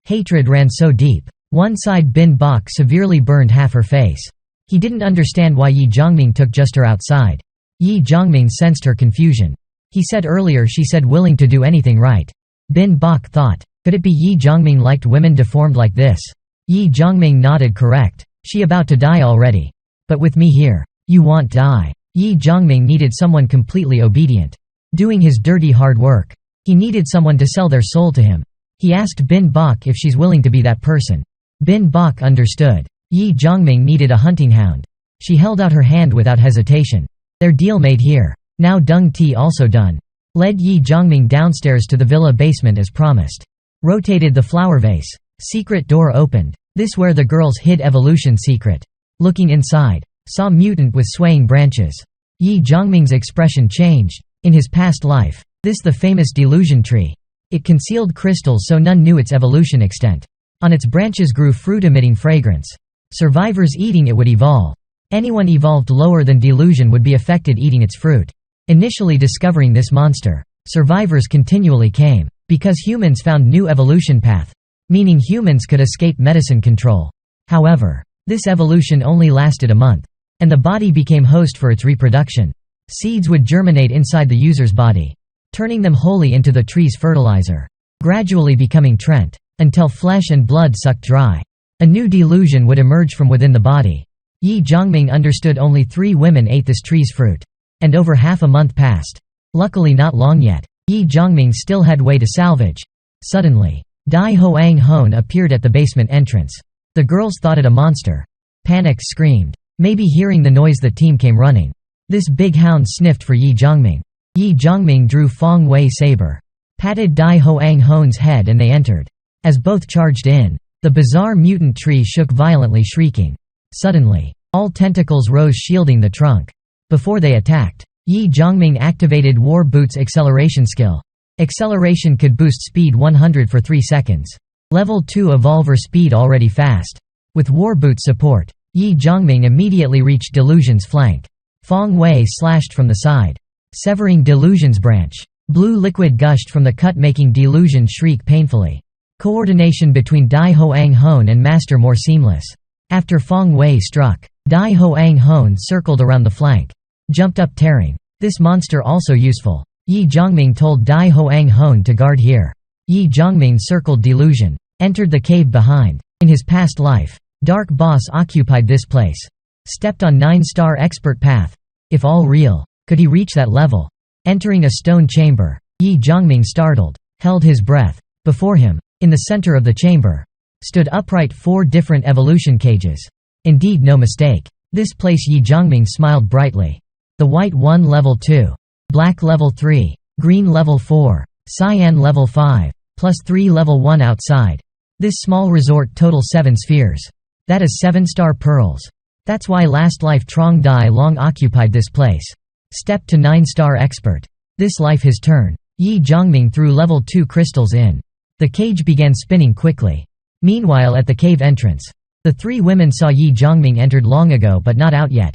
Hatred ran so deep. One side Bin Bok severely burned half her face. He didn't understand why Ye Zhongming took just her outside. Ye Zhongming sensed her confusion. He said earlier she said willing to do anything right. Bin Bok thought, could it be Ye Zhongming liked women deformed like this? Ye Zhongming nodded correct. She about to die already. But with me here, you won't die. Ye Zhongming needed someone completely obedient. Doing his dirty hard work. He needed someone to sell their soul to him. He asked Bin Bok if she's willing to be that person. Bin Bok understood. Ye Zhongming needed a hunting hound. She held out her hand without hesitation. Their deal made here. Now Dung Ti also done. Led Ye Zhongming downstairs to the villa basement as promised. Rotated the flower vase. Secret door opened. This where the girls hid evolution secret. Looking inside, saw mutant with swaying branches. Ye Zhongming's expression changed. In his past life, this the famous delusion tree. It concealed crystals so none knew its evolution extent. On its branches grew fruit emitting fragrance. Survivors eating it would evolve. Anyone evolved lower than delusion would be affected eating its fruit. Initially discovering this monster, survivors continually came. Because humans found new evolution path. Meaning humans could escape medicine control. However, this evolution only lasted a month. And the body became host for its reproduction. Seeds would germinate inside the user's body, turning them wholly into the tree's fertilizer. Gradually becoming Trent. Until flesh and blood sucked dry. A new delusion would emerge from within the body. Ye Zhongming understood only 3 women ate this tree's fruit. And over half a month passed. Luckily not long yet. Ye Zhongming still had way to salvage. Suddenly, Dai Hoang Hone appeared at the basement entrance. The girls thought it a monster. Panicked screamed. Maybe hearing the noise the team came running. This big hound sniffed for Ye Zhongming. Ye Zhongming drew Feng Wei saber. Patted Dai Hoang Hone's head and they entered. As both charged in, the bizarre mutant tree shook violently, shrieking. Suddenly, all tentacles rose shielding the trunk. Before they attacked, Ye Zhongming activated War Boot's acceleration skill. Acceleration could boost speed 100 for 3 seconds. Level 2 evolver speed already fast. With warboot support, Ye Zhongming immediately reached Delusion's flank. Feng Wei slashed from the side, severing Delusion's branch. Blue liquid gushed from the cut, making Delusion shriek painfully. Coordination between Dai Hoang Hone and Master more seamless. After Feng Wei struck, Dai Hoang Hone circled around the flank, jumped up tearing. This monster also useful. Ye Zhongming told Dai Hoang Hone to guard here. Ye Zhongming circled Delusion, entered the cave behind. In his past life, Dark Boss occupied this place. Stepped on 9-star expert path. If all real, could he reach that level? Entering a stone chamber, Ye Zhongming startled, held his breath. Before him, in the center of the chamber, stood upright 4 different evolution cages. Indeed, no mistake. This place. Ye Zhongming smiled brightly. The white one level 2, black level 3, green level 4, cyan level 5, plus 3 level 1 outside. This small resort total 7 spheres. That is 7-star pearls. That's why last life Trong Dai long occupied this place. Step to 9-star expert. This life his turn. Ye Zhongming threw level 2 crystals in. The cage began spinning quickly. Meanwhile, at the cave entrance, the 3 women saw Ye Zhongming entered long ago but not out yet.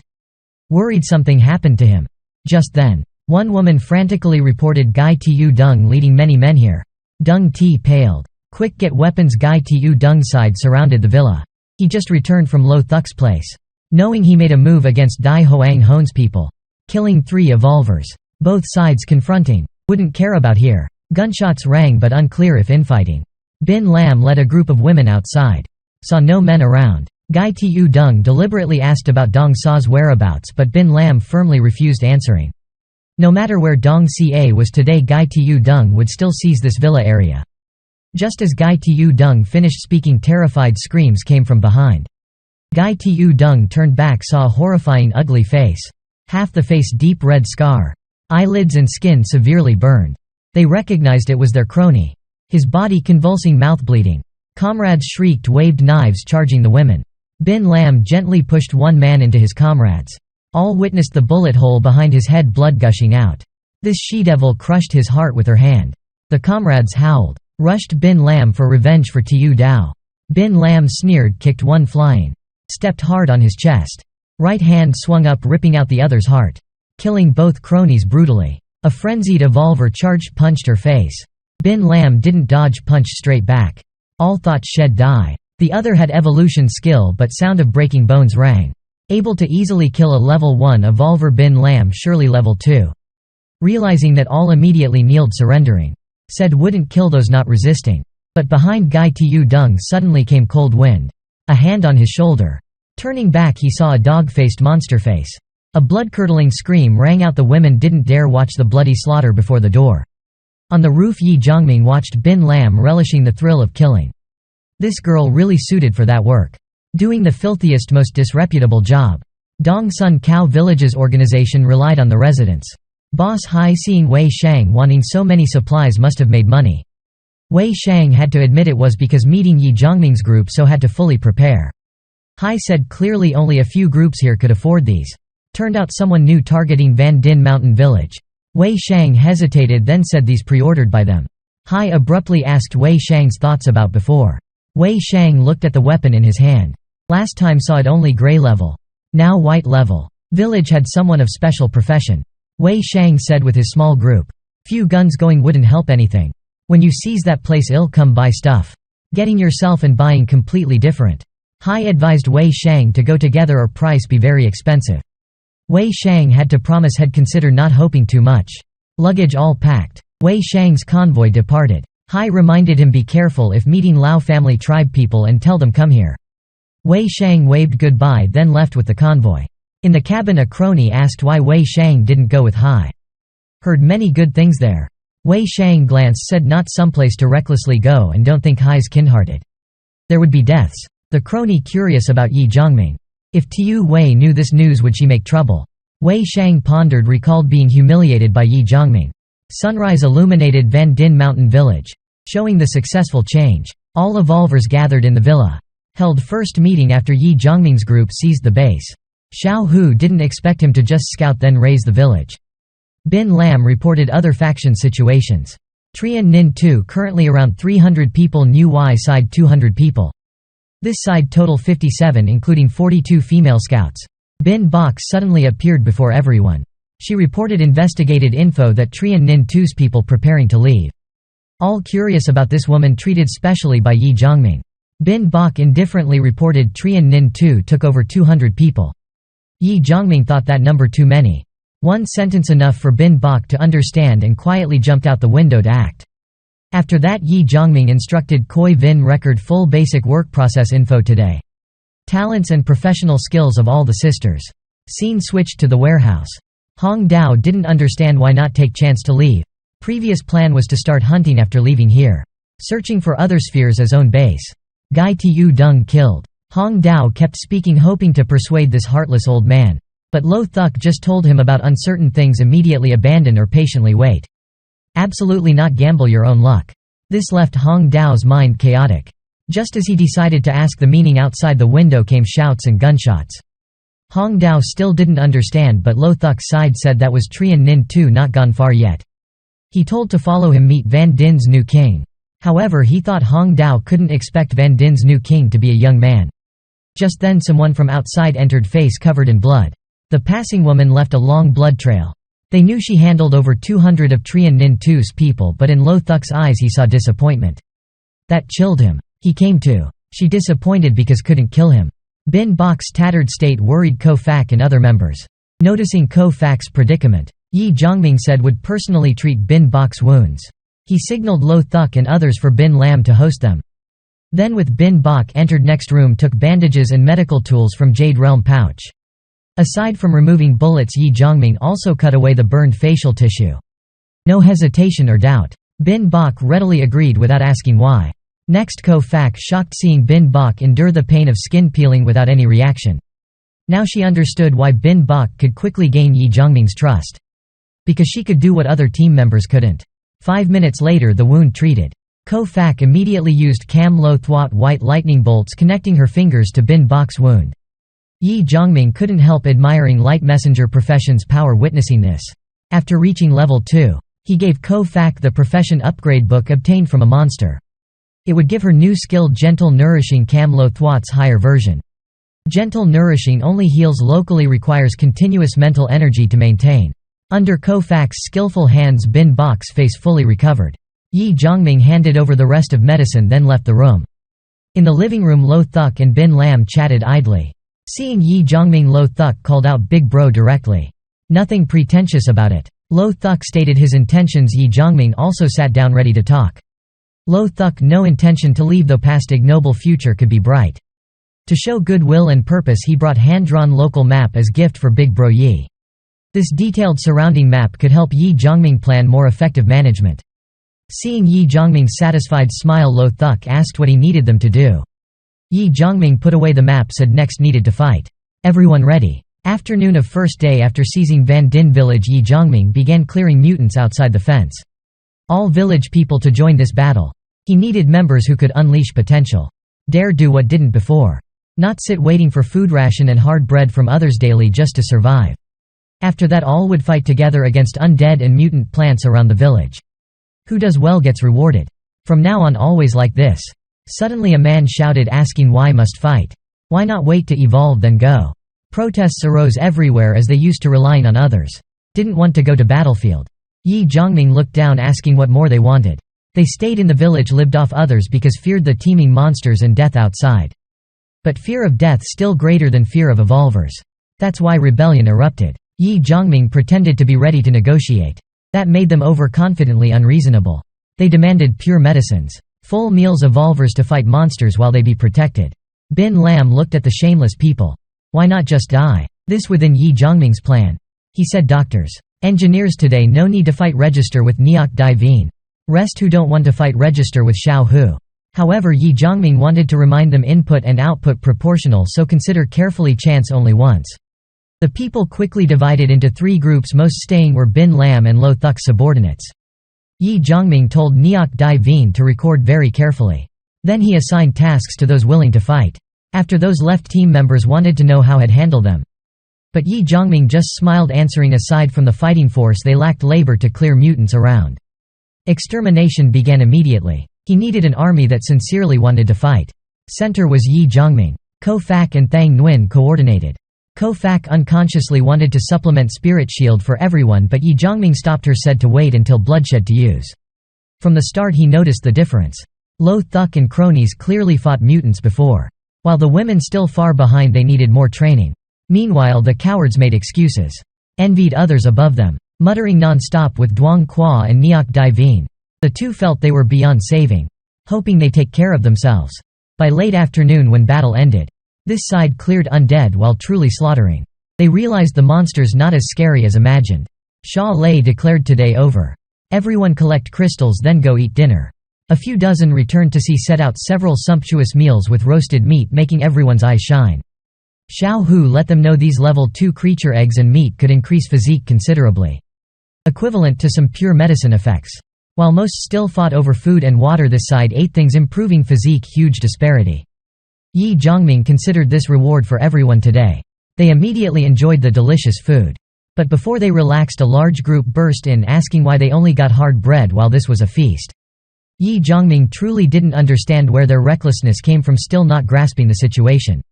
Worried something happened to him. Just then, one woman frantically reported Gai Tu Dung leading many men here. Dung Ti paled. Quick, get weapons. Gai Tu Dung's side surrounded the villa. He just returned from Lo Thuk's place. Knowing he made a move against Dai Hoang Hone's people, killing 3 evolvers. Both sides confronting. Wouldn't care about here. Gunshots rang but unclear if infighting. Bin Lam led a group of women outside. Saw no men around. Gai Tu Dung deliberately asked about Dong Sa's whereabouts, but Bin Lam firmly refused answering. No matter where Dong Ca was today, Gai Tu Dung would still seize this villa area. Just as Gai Tu Dung finished speaking, terrified screams came from behind. Gai Tu Dung turned back, saw a horrifying ugly face. Half the face deep red scar. Eyelids and skin severely burned. They recognized it was their crony. His body convulsing, mouth bleeding. Comrades shrieked, waved knives, charging the women. Bin Lam gently pushed one man into his comrades. All witnessed the bullet hole behind his head, blood gushing out. This she-devil crushed his heart with her hand. The comrades howled, rushed Bin Lam for revenge for Tu Dao. Bin Lam sneered, kicked one flying. Stepped hard on his chest. Right hand swung up, ripping out the other's heart. Killing both cronies brutally. A frenzied evolver charged, punched her face. Bin Lam didn't dodge, punched straight back. All thought shed die. The other had evolution skill, but sound of breaking bones rang. Able to easily kill a level 1 evolver. Bin Lam surely level 2. Realizing that, all immediately kneeled, surrendering. Said wouldn't kill those not resisting. But behind Gai Tu Dung suddenly came cold wind. A hand on his shoulder. Turning back, he saw a dog-faced monster face. A blood-curdling scream rang out. The women didn't dare watch the bloody slaughter before the door. On the roof, Ye Zhongming watched Bin Lam relishing the thrill of killing. This girl really suited for that work. Doing the filthiest, most disreputable job. Dong Sun Cow Village's organization relied on the residents. Boss Hai, seeing Wei Shang wanting so many supplies, must have made money. Wei Shang had to admit it was because meeting Ye Zhongming's group, so had to fully prepare. Hai said clearly only a few groups here could afford these. Turned out someone new targeting Van Din Mountain Village. Wei Shang hesitated, then said these pre-ordered by them. Hai abruptly asked Wei Shang's thoughts about before. Wei Shang looked at the weapon in his hand. Last time saw it only gray level. Now white level. Village had someone of special profession. Wei Shang said with his small group. Few guns going wouldn't help anything. When you seize that place, ill come buy stuff. Getting yourself and buying completely different. Hai advised Wei Shang to go together or price be very expensive. Wei Shang had to promise, had consider not hoping too much. Luggage all packed. Wei Shang's convoy departed. Hai reminded him be careful if meeting Lao family tribe people and tell them come here. Wei Shang waved goodbye, then left with the convoy. In the cabin, a crony asked why Wei Shang didn't go with Hai. Heard many good things there. Wei Shang glanced, said not someplace to recklessly go, and don't think Hai's kindhearted. There would be deaths. The crony curious about Ye Zhongming. If Tu Wei knew this news, would she make trouble? Wei Shang pondered, recalled being humiliated by Ye Zhongming. Sunrise illuminated Van Din Mountain Village, showing the successful change. All evolvers gathered in the villa. Held first meeting after Ye Zhongming's group seized the base. Xiao Hu didn't expect him to just scout then raise the village. Bin Lam reported other faction situations. Trian Nin 2 currently around 300 people, New Y side 200 people. This side total 57 including 42 female scouts. Bin Bok suddenly appeared before everyone. She reported investigated info that Trian Nin 2's people preparing to leave. All curious about this woman treated specially by Ye Zhongming. Bin Bok indifferently reported Trian Nin 2 took over 200 people. Ye Zhongming thought that number too many. One sentence enough for Bin Bok to understand and quietly jumped out the window to act. After that Ye Zhongming instructed Koi Vin record full basic work process info today. Talents and professional skills of all the sisters. Scene switched to the warehouse. Hong Dao didn't understand why not take chance to leave. Previous plan was to start hunting after leaving here. Searching for other spheres as own base. Gai Tiu Dung killed. Hong Dao kept speaking hoping to persuade this heartless old man. But Lo Thuk just told him about uncertain things, immediately abandon or patiently wait. Absolutely not, gamble your own luck. This left Hong Dao's mind chaotic. Just as he decided to ask the meaning, outside the window came shouts and gunshots. Hong Dao still didn't understand, but Lo Thuk's side said that was Trian Nin 2 not gone far yet. He told to follow him meet Van Din's new king. However, he thought Hong Dao couldn't expect Van Din's new king to be a young man. Just then someone from outside entered, face covered in blood. The passing woman left a long blood trail. They knew she handled over 200 of Trian Nin 2's people, but in Lo Thuk's eyes he saw disappointment. That chilled him. He came to. She disappointed because couldn't kill him. Bin Bok's tattered state worried Ko Fak and other members. Noticing Ko Fak's predicament, Ye Zhongming said would personally treat Bin Bok's wounds. He signaled Lo Thuk and others for Bin Lam to host them. Then with Bin Bok entered next room, took bandages and medical tools from Jade Realm pouch. Aside from removing bullets, Ye Zhongming also cut away the burned facial tissue. No hesitation or doubt. Bin Bok readily agreed without asking why. Next, Ko Fak shocked seeing Bin Bok endure the pain of skin peeling without any reaction. Now she understood why Bin Bok could quickly gain Ye Zhongming's trust. Because she could do what other team members couldn't. 5 minutes later, the wound treated. Ko Fak immediately used Cam Lo Thwat white lightning bolts connecting her fingers to Bin Bok's wound. Ye Zhongming couldn't help admiring Light Messenger profession's power witnessing this. After reaching level 2, he gave Ko Fak the profession upgrade book obtained from a monster. It would give her new skill Gentle Nourishing, Cam Lo Thwat's higher version. Gentle Nourishing only heals locally, requires continuous mental energy to maintain. Under Ko Fak's skillful hands, Bin Bok's face fully recovered. Ye Zhongming handed over the rest of medicine, then left the room. In the living room, Lo Thuk and Bin Lam chatted idly. Seeing Ye Zhongming, Lo Thuk called out Big Bro directly. Nothing pretentious about it. Lo Thuk stated his intentions. Ye Zhongming also sat down ready to talk. Lo Thuk no intention to leave, though past ignoble future could be bright. To show goodwill and purpose, he brought hand-drawn local map as gift for Big Bro Yi. This detailed surrounding map could help Ye Zhongming plan more effective management. Seeing Ye Zhongming's satisfied smile, Lo Thuk asked what he needed them to do. Ye Zhongming put away the map, said next needed to fight. Everyone ready. Afternoon of first day after seizing Van Din village, Ye Zhongming began clearing mutants outside the fence. All village people to join this battle. He needed members who could unleash potential. Dare do what didn't before. Not sit waiting for food ration and hard bread from others daily just to survive. After that, all would fight together against undead and mutant plants around the village. Who does well gets rewarded. From now on, always like this. Suddenly a man shouted, asking why must fight? Why not wait to evolve then go? Protests arose everywhere as they used to relying on others. Didn't want to go to battlefield. Ye Zhongming looked down, asking what more they wanted. They stayed in the village, lived off others because feared the teeming monsters and death outside. But fear of death still greater than fear of evolvers. That's why rebellion erupted. Ye Zhongming pretended to be ready to negotiate. That made them overconfidently unreasonable. They demanded pure medicines. Full meals, evolvers to fight monsters while they be protected. Bin Lam looked at the shameless people. Why not just die? This within Ye Zhongming's plan. He said, doctors, engineers today, no need to fight, register with Neok Dai Veen. Rest who don't want to fight, register with Xiao Hu. However, Ye Zhongming wanted to remind them input and output proportional, so consider carefully, chance only once. The people quickly divided into 3 groups, most staying were Bin Lam and Lo Thuk's subordinates. Ye Zhongming told Neok Dai Veen to record very carefully. Then he assigned tasks to those willing to fight. After those left, team members wanted to know how he'd handle them. But Ye Zhongming just smiled, answering aside from the fighting force, they lacked labor to clear mutants around. Extermination began immediately. He needed an army that sincerely wanted to fight. Center was Ye Zhongming. Ko-Fak and Thang Nguyen coordinated. Ko-Fak unconsciously wanted to supplement Spirit Shield for everyone, but Ye Zhongming stopped her, said to wait until bloodshed to use. From the start he noticed the difference. Lo Thuk and cronies clearly fought mutants before. While the women still far behind, they needed more training. Meanwhile the cowards made excuses. Envied others above them. Muttering non-stop with Duong Qua and Neok Dai Vien. The two felt they were beyond saving. Hoping they take care of themselves. By late afternoon when battle ended, this side cleared undead while truly slaughtering. They realized the monsters not as scary as imagined. Sha Lei declared today over. Everyone collect crystals then go eat dinner. A few dozen returned to see set out several sumptuous meals with roasted meat making everyone's eyes shine. Xiao Hu let them know these level 2 creature eggs and meat could increase physique considerably. Equivalent to some pure medicine effects. While most still fought over food and water, this side ate things improving physique. Huge disparity. Ye Zhongming considered this reward for everyone today. They immediately enjoyed the delicious food. But before they relaxed, a large group burst in asking why they only got hard bread while this was a feast. Ye Zhongming truly didn't understand where their recklessness came from, still not grasping the situation.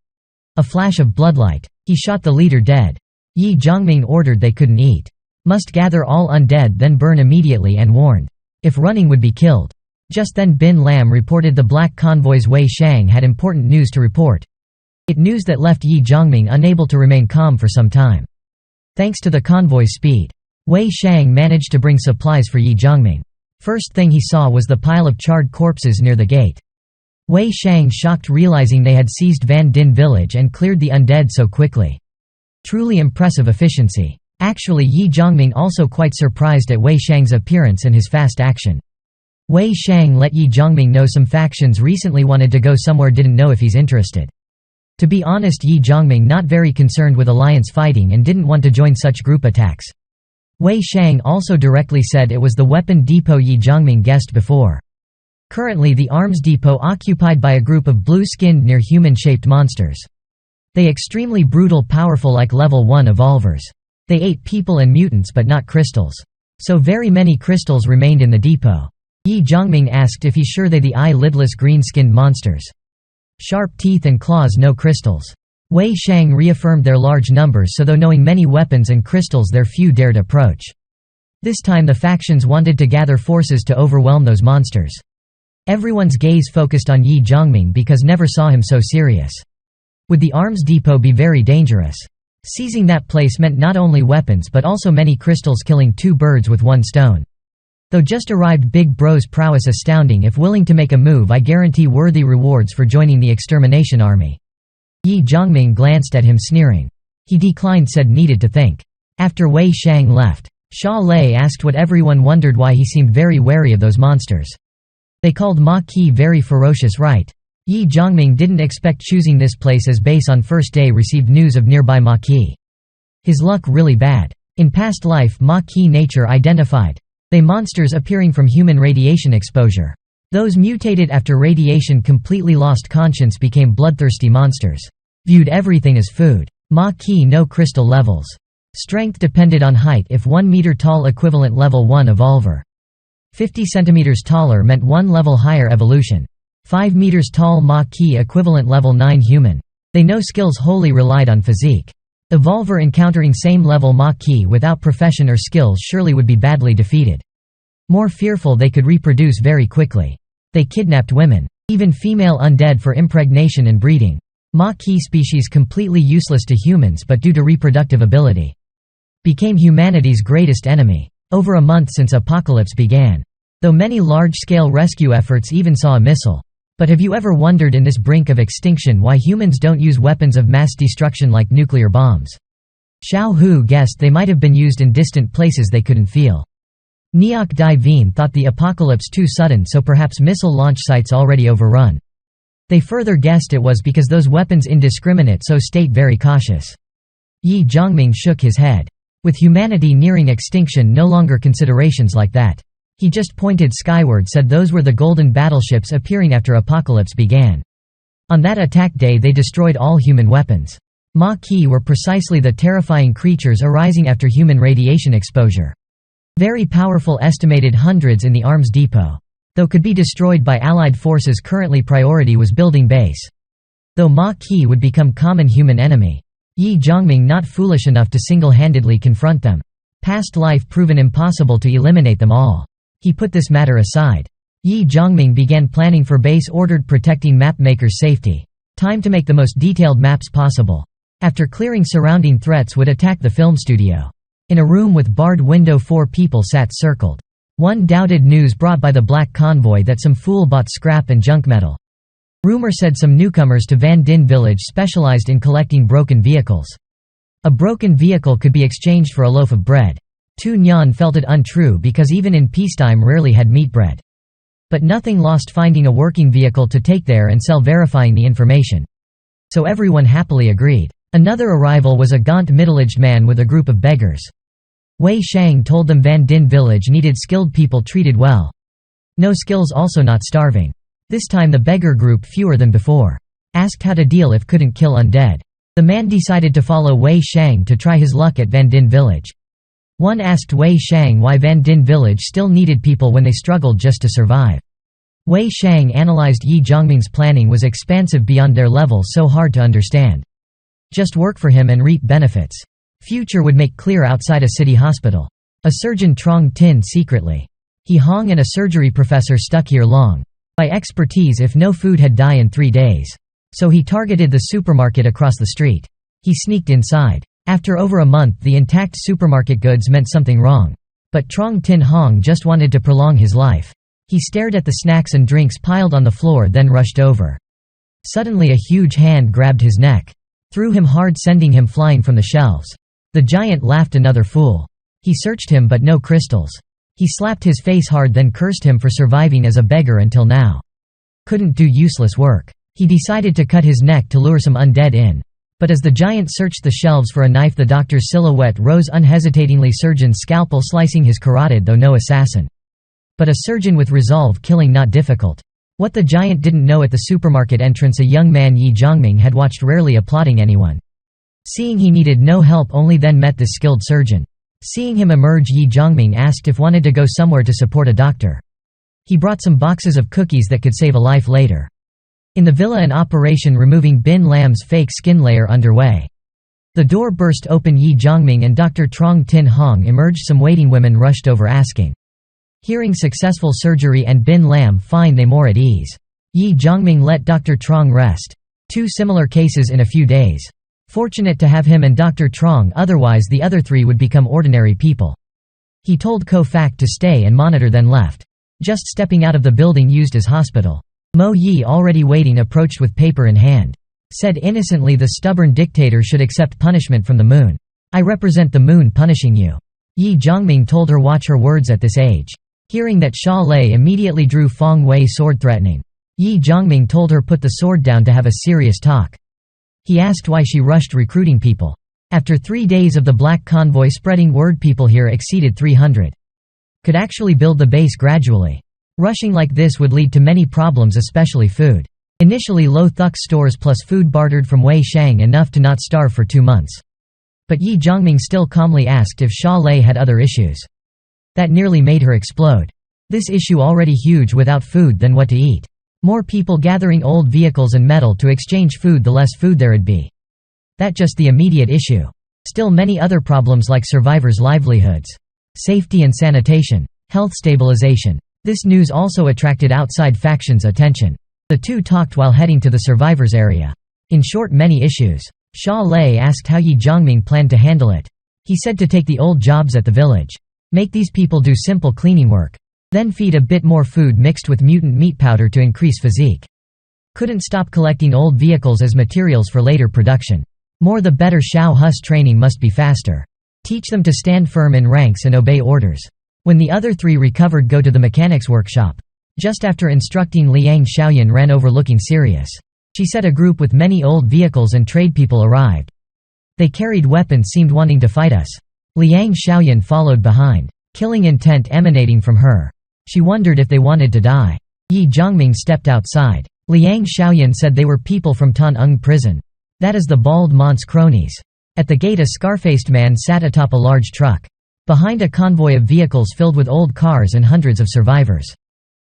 A flash of bloodlight. He shot the leader dead. Ye Zhongming ordered they couldn't eat. Must gather all undead then burn immediately, and warned. If running would be killed. Just then Bin Lam reported the black convoy's Wei Shang had important news to report. It news that left Ye Zhongming unable to remain calm for some time. Thanks to the convoy's speed, Wei Shang managed to bring supplies for Ye Zhongming. First thing he saw was the pile of charred corpses near the gate. Wei Shang shocked, realizing they had seized Van Din village and cleared the undead so quickly. Truly impressive efficiency. Actually, Ye Zhongming also quite surprised at Wei Shang's appearance and his fast action. Wei Shang let Ye Zhongming know some factions recently wanted to go somewhere, didn't know if he's interested. To be honest, Ye Zhongming not very concerned with alliance fighting and didn't want to join such group attacks. Wei Shang also directly said it was the weapon depot Ye Zhongming guessed before. Currently the arms depot occupied by a group of blue-skinned near human-shaped monsters. They extremely brutal, powerful, like level 1 evolvers. They ate people and mutants but not crystals. So very many crystals remained in the depot. Ye Zhongming asked if he's sure they the eye-lidless green-skinned monsters. Sharp teeth and claws, no crystals. Wei Shang reaffirmed their large numbers, so though knowing many weapons and crystals there few dared approach. This time the factions wanted to gather forces to overwhelm those monsters. Everyone's gaze focused on Ye Zhongming because never saw him so serious. Would the arms depot be very dangerous? Seizing that place meant not only weapons but also many crystals, killing 2 birds with 1 stone. Though just arrived, Big Bro's prowess astounding. If willing to make a move, I guarantee worthy rewards for joining the extermination army. Ye Zhongming glanced at him sneering. He declined, said needed to think. After Wei Shang left, Sha Lei asked what everyone wondered, why he seemed very wary of those monsters. They called Ma Qi very ferocious, right? Ye Zhongming didn't expect choosing this place as base on first day. Received news of nearby Ma Qi. His luck really bad. In past life Ma Qi nature identified. They monsters appearing from human radiation exposure. Those mutated after radiation completely lost conscience, became bloodthirsty monsters. Viewed everything as food. Ma Qi no crystal levels. Strength depended on height. If 1 meter tall equivalent level 1 evolver. 50 centimeters taller meant 1 level higher evolution. 5 meters tall Ma Qi equivalent level 9 human. They no skills, wholly relied on physique. Evolver encountering same level Ma Qi without profession or skills surely would be badly defeated. More fearful, they could reproduce very quickly. They kidnapped women, even female undead, for impregnation and breeding. Ma Qi species completely useless to humans but due to reproductive ability. Became humanity's greatest enemy. Over a month since apocalypse began. Though many large-scale rescue efforts even saw a missile. But have you ever wondered in this brink of extinction why humans don't use weapons of mass destruction like nuclear bombs? Xiao Hu guessed they might have been used in distant places they couldn't feel. Neok Dai Vien thought the apocalypse too sudden, so perhaps missile launch sites already overrun. They further guessed it was because those weapons indiscriminate, so stayed very cautious. Ye Zhongming shook his head. With humanity nearing extinction, no longer considerations like that. He just pointed skyward, said those were the golden battleships appearing after apocalypse began. On that attack day they destroyed all human weapons. Ma Qi were precisely the terrifying creatures arising after human radiation exposure. Very powerful, estimated hundreds in the arms depot. Though could be destroyed by Allied forces, currently priority was building base. Though Ma Qi would become common human enemy. Ye Zhongming not foolish enough to single-handedly confront them. Past life proven impossible to eliminate them all. He put this matter aside. Ye Zhongming began planning for base, ordered protecting map makers' safety. Time to make the most detailed maps possible. After clearing surrounding threats, would attack the film studio. In a room with barred window 4 people sat circled. One doubted news brought by the Black Convoy that some fool bought scrap and junk metal. Rumor said some newcomers to Van Din village specialized in collecting broken vehicles. A broken vehicle could be exchanged for a loaf of bread. Tu Nyan felt it untrue because even in peacetime rarely had meat bread. But nothing lost finding a working vehicle to take there and sell, verifying the information. So everyone happily agreed. Another arrival was a gaunt middle-aged man with a group of beggars. Wei Shang told them Van Din village needed skilled people treated well. No skills, also not starving. This time the beggar group, fewer than before, asked how to deal if couldn't kill undead. The man decided to follow Wei Shang to try his luck at Van Din village. One asked Wei Shang why Van Din village still needed people when they struggled just to survive. Wei Shang analyzed Ye Zhongming's planning was expansive beyond their level, so hard to understand. Just work for him and reap benefits. Future would make clear outside a city hospital. A surgeon Trong Tin secretly. He Hong and a surgery professor stuck here long. By expertise, if no food had die in 3 days. So he targeted the supermarket across the street. He sneaked inside. After over a month the intact supermarket goods meant something wrong. But Trong Tin Hong just wanted to prolong his life. He stared at the snacks and drinks piled on the floor, then rushed over. Suddenly a huge hand grabbed his neck. Threw him hard, sending him flying from the shelves. The giant laughed, another fool. He searched him but no crystals. He slapped his face hard, then cursed him for surviving as a beggar until now. Couldn't do useless work. He decided to cut his neck to lure some undead in. But as the giant searched the shelves for a knife, the doctor's silhouette rose unhesitatingly, surgeon's scalpel slicing his carotid, though no assassin. But a surgeon with resolve, killing not difficult. What the giant didn't know, at the supermarket entrance a young man Ye Zhongming had watched, rarely applauding anyone. Seeing he needed no help, only then met this skilled surgeon. Seeing him emerge, Ye Zhongming asked if wanted to go somewhere to support a doctor. He brought some boxes of cookies that could save a life later. In the villa, an operation removing Bin Lam's fake skin layer underway. The door burst open. Ye Zhongming and Dr. Trong Tin Hong emerged. Some waiting women rushed over asking. Hearing successful surgery and Bin Lam fine, they more at ease. Ye Zhongming let Dr. Trong rest. 2 similar cases in a few days. Fortunate to have him and Dr. Trong, otherwise the other 3 would become ordinary people. He told Ko-Fak to stay and monitor, then left. Just stepping out of the building used as hospital. Mo Yi, already waiting, approached with paper in hand. Said innocently, the stubborn dictator should accept punishment from the moon. I represent the moon punishing you. Ye Zhongming told her watch her words at this age. Hearing that, Sha Lei immediately drew Feng Wei sword, threatening. Ye Zhongming told her put the sword down to have a serious talk. He asked why she rushed recruiting people. After 3 days of the Black Convoy spreading word, people here exceeded 300. Could actually build the base gradually. Rushing like this would lead to many problems, especially food. Initially Lo Thuk stores plus food bartered from Wei Shang, enough to not starve for 2 months. But Ye Zhongming still calmly asked if Sha Lei had other issues. That nearly made her explode. This issue already huge, without food then what to eat? More people gathering old vehicles and metal to exchange food, the less food there'd be. That just the immediate issue. Still many other problems like survivors' livelihoods, safety and sanitation, health stabilization. This news also attracted outside factions' attention. The 2 talked while heading to the survivors' area. In short, many issues. Sha Lei asked how Ye Zhongming planned to handle it. He said to take the old jobs at the village. Make these people do simple cleaning work. Then feed a bit more food mixed with mutant meat powder to increase physique. Couldn't stop collecting old vehicles as materials for later production. More the better. Shao Hus training must be faster. Teach them to stand firm in ranks and obey orders. When the other 3 recovered, go to the mechanics workshop. Just after instructing, Liang Xiaoyan ran over looking serious. She said a group with many old vehicles and tradespeople arrived. They carried weapons, seemed wanting to fight us. Liang Xiaoyan followed behind, killing intent emanating from her. She wondered if they wanted to die. Ye Zhongming stepped outside. Liang Xiaoyan said they were people from Tan Ung prison. That is the bald Mont's cronies. At the gate a scar-faced man sat atop a large truck. behind a convoy of vehicles filled with old cars and hundreds of survivors.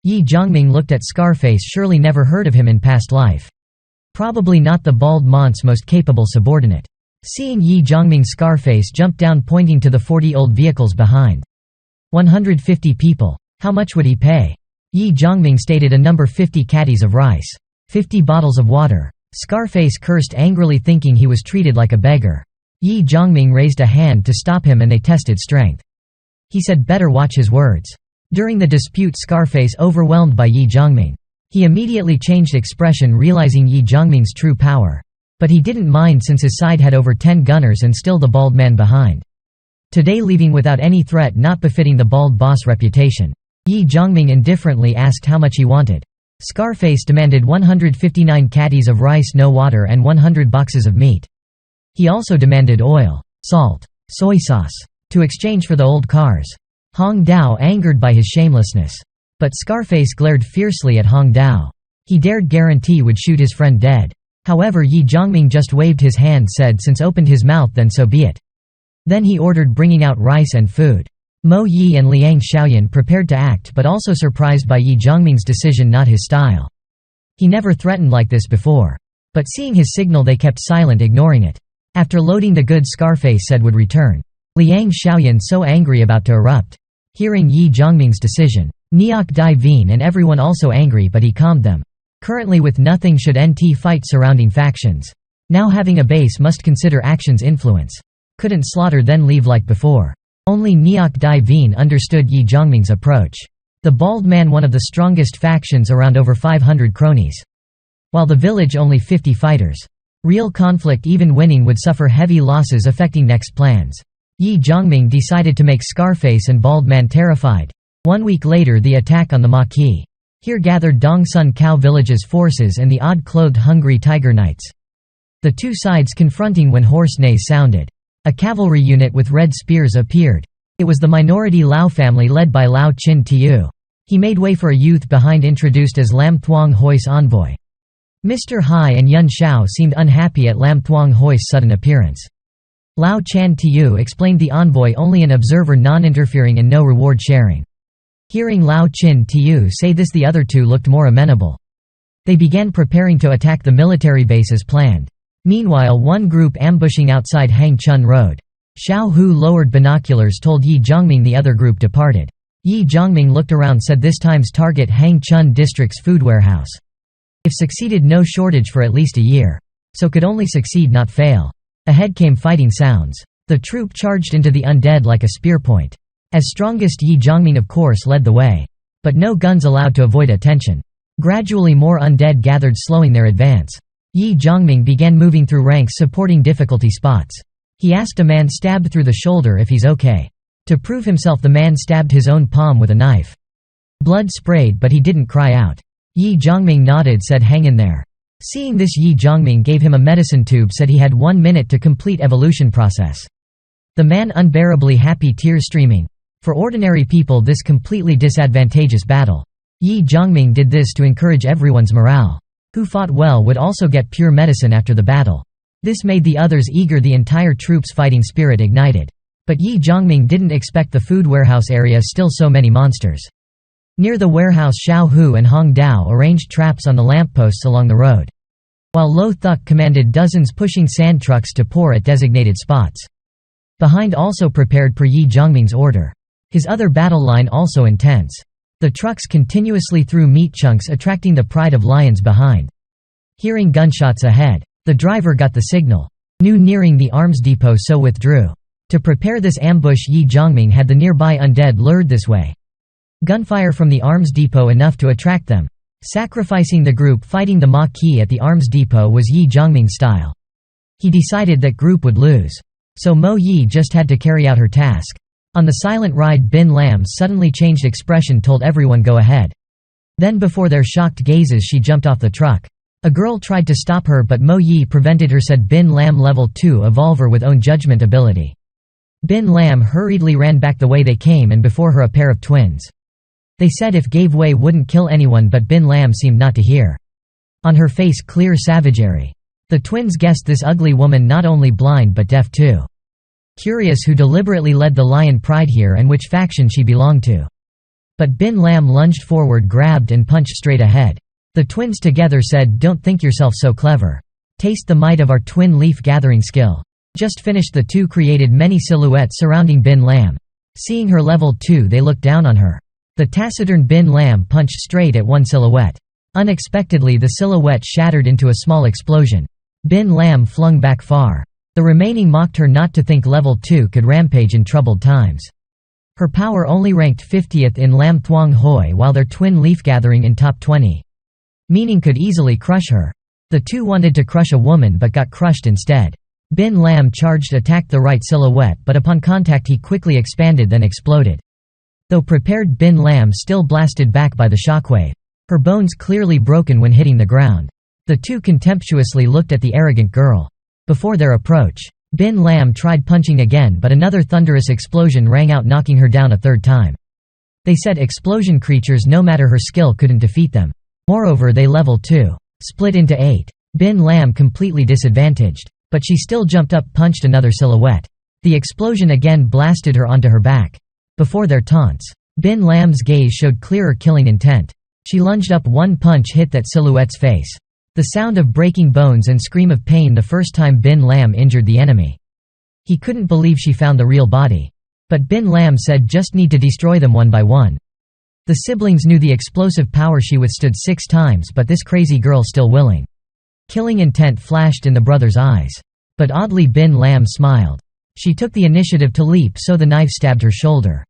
Ye Zhongming looked at Scarface, surely never heard of him in past life. Probably not the bald Mont's most capable subordinate. Seeing Ye Zhongming, Scarface jumped down, pointing to the 40 old vehicles behind. 150 people. How much would he pay? Ye Zhongming stated a number: 50 caddies of rice. 50 bottles of water. Scarface cursed angrily, thinking he was treated like a beggar. Ye Zhongming raised a hand to stop him and they tested strength. He said better watch his words. During the dispute, Scarface overwhelmed by Ye Zhongming. He immediately changed expression, realizing Ye Zhongming's true power. But he didn't mind since his side had over 10 gunners and still the bald man behind. Today leaving without any threat, not befitting the bald boss reputation. Ye Zhongming indifferently asked how much he wanted. Scarface demanded 159 caddies of rice, no water, and 100 boxes of meat. He also demanded oil, salt, soy sauce, to exchange for the old cars. Hong Dao angered by his shamelessness. But Scarface glared fiercely at Hong Dao. He dared guarantee would shoot his friend dead. However, Ye Zhongming just waved his hand, said since opened his mouth then so be it. Then he ordered bringing out rice and food. Mo Yi and Liang Xiaoyan prepared to act, but also surprised by Ye Zhongming's decision, not his style. He never threatened like this before. But seeing his signal they kept silent, ignoring it. After loading the goods Scarface said would return. Liang Xiaoyan so angry about to erupt. Hearing Ye Zhongming's decision. Neok Dai Vien and everyone also angry, but he calmed them. Currently with nothing should NT fight surrounding factions. Now having a base must consider actions influence. Couldn't slaughter then leave like before. Only Neok Dai Vien understood Ye Zhongming's approach. The bald man one of the strongest factions, around over 500 cronies. While the village only 50 fighters. Real conflict, even winning would suffer heavy losses affecting next plans. Ye Zhongming decided to make Scarface and bald man terrified. 1 week later, the attack on the Maquis. Here gathered Dongsun Cow Village's forces and the odd-clothed Hungry Tiger Knights. The two sides confronting when horse neighs sounded. A cavalry unit with red spears appeared. It was the minority Lao family led by Lao Chin Tiu. He made way for a youth behind, introduced as Lam Thuong Hoi's envoy. Mr. Hai and Yun Xiao seemed unhappy at Lam Thuong Hoi's sudden appearance. Lao Chan Tiu explained the envoy only an observer, non-interfering and no reward sharing. Hearing Lao Chin Tiu say this, the other two looked more amenable. They began preparing to attack the military base as planned. Meanwhile, one group ambushing outside Hangchun Road. Xiao Hu lowered binoculars, told Ye Zhongming, the other group departed. Ye Zhongming looked around, said this time's target Hangchun district's food warehouse. If succeeded, no shortage for at least a year. So could only succeed, not fail. Ahead came fighting sounds. The troop charged into the undead like a spear point. As strongest, Ye Zhongming of course led the way. But no guns allowed to avoid attention. Gradually more undead gathered, slowing their advance. Ye Zhongming began moving through ranks, supporting difficulty spots. He asked a man stabbed through the shoulder if he's okay. To prove himself, the man stabbed his own palm with a knife. Blood sprayed, but he didn't cry out. Ye Zhongming nodded, said hang in there. Seeing this, Ye Zhongming gave him a medicine tube, said he had 1 minute to complete evolution process. The man unbearably happy, tears streaming. For ordinary people this completely disadvantageous battle. Ye Zhongming did this to encourage everyone's morale. Who fought well would also get pure medicine after the battle. This made the others eager, the entire troop's fighting spirit ignited. But Ye Zhongming didn't expect the food warehouse area still so many monsters. Near the warehouse, Xiao Hu and Hong Dao arranged traps on the lampposts along the road. While Lo Thuk commanded dozens pushing sand trucks to pour at designated spots. Behind also prepared per Ye Zhongming's order. His other battle line also intense. The trucks continuously threw meat chunks, attracting the pride of lions behind. Hearing gunshots ahead, the driver got the signal. Knew nearing the arms depot, so withdrew. To prepare this ambush, Ye Zhongming had the nearby undead lured this way. Gunfire from the arms depot enough to attract them. Sacrificing the group fighting the Maquis at the arms depot was Ye Zhongming's style. He decided that group would lose. So Mo Yi just had to carry out her task. On the silent ride, Bin Lam suddenly changed expression, told everyone go ahead. Then before their shocked gazes she jumped off the truck. A girl tried to stop her but Mo Yi prevented her, said Bin Lam level 2 evolver with own judgment ability. Bin Lam hurriedly ran back the way they came and before her a pair of twins. They said if gave way wouldn't kill anyone, but Bin Lam seemed not to hear. On her face clear savagery. The twins guessed this ugly woman not only blind but deaf too. curious who deliberately led the lion pride here and which faction she belonged to. But Bin Lam lunged forward, grabbed and punched straight ahead. The twins together said, "Don't think yourself so clever. Taste the might of our twin leaf gathering skill." Just finished, the two created many silhouettes surrounding Bin Lam. Seeing her level 2, they looked down on her. The taciturn Bin Lam punched straight at one silhouette. Unexpectedly, the silhouette shattered into a small explosion. Bin Lam flung back far. The remaining mocked her not to think level 2 could rampage in troubled times. Her power only ranked 50th in Lam Thuong Hoi, while their twin leaf gathering in top 20. Meaning could easily crush her. The two wanted to crush a woman but got crushed instead. Bin Lam charged, attacked the right silhouette, but upon contact he quickly expanded then exploded. Though prepared, Bin Lam still blasted back by the shockwave. Her bones clearly broken when hitting the ground. The two contemptuously looked at the arrogant girl. Before their approach, Bin Lam tried punching again, but another thunderous explosion rang out, knocking her down a third time. They said explosion creatures, no matter her skill, couldn't defeat them. Moreover, they level 2. Split into 8. Bin Lam completely disadvantaged. But she still jumped up, punched another silhouette. The explosion again blasted her onto her back. Before their taunts, Bin Lam's gaze showed clearer killing intent. She lunged up, one punch hit that silhouette's face. The sound of breaking bones and scream of pain the first time Bin Lam injured the enemy. He couldn't believe she found the real body. But Bin Lam said, "Just need to destroy them one by one." The siblings knew the explosive power she withstood 6 times, but this crazy girl still willing. Killing intent flashed in the brothers' eyes. But oddly, Bin Lam smiled. She took the initiative to leap, so the knife stabbed her shoulder.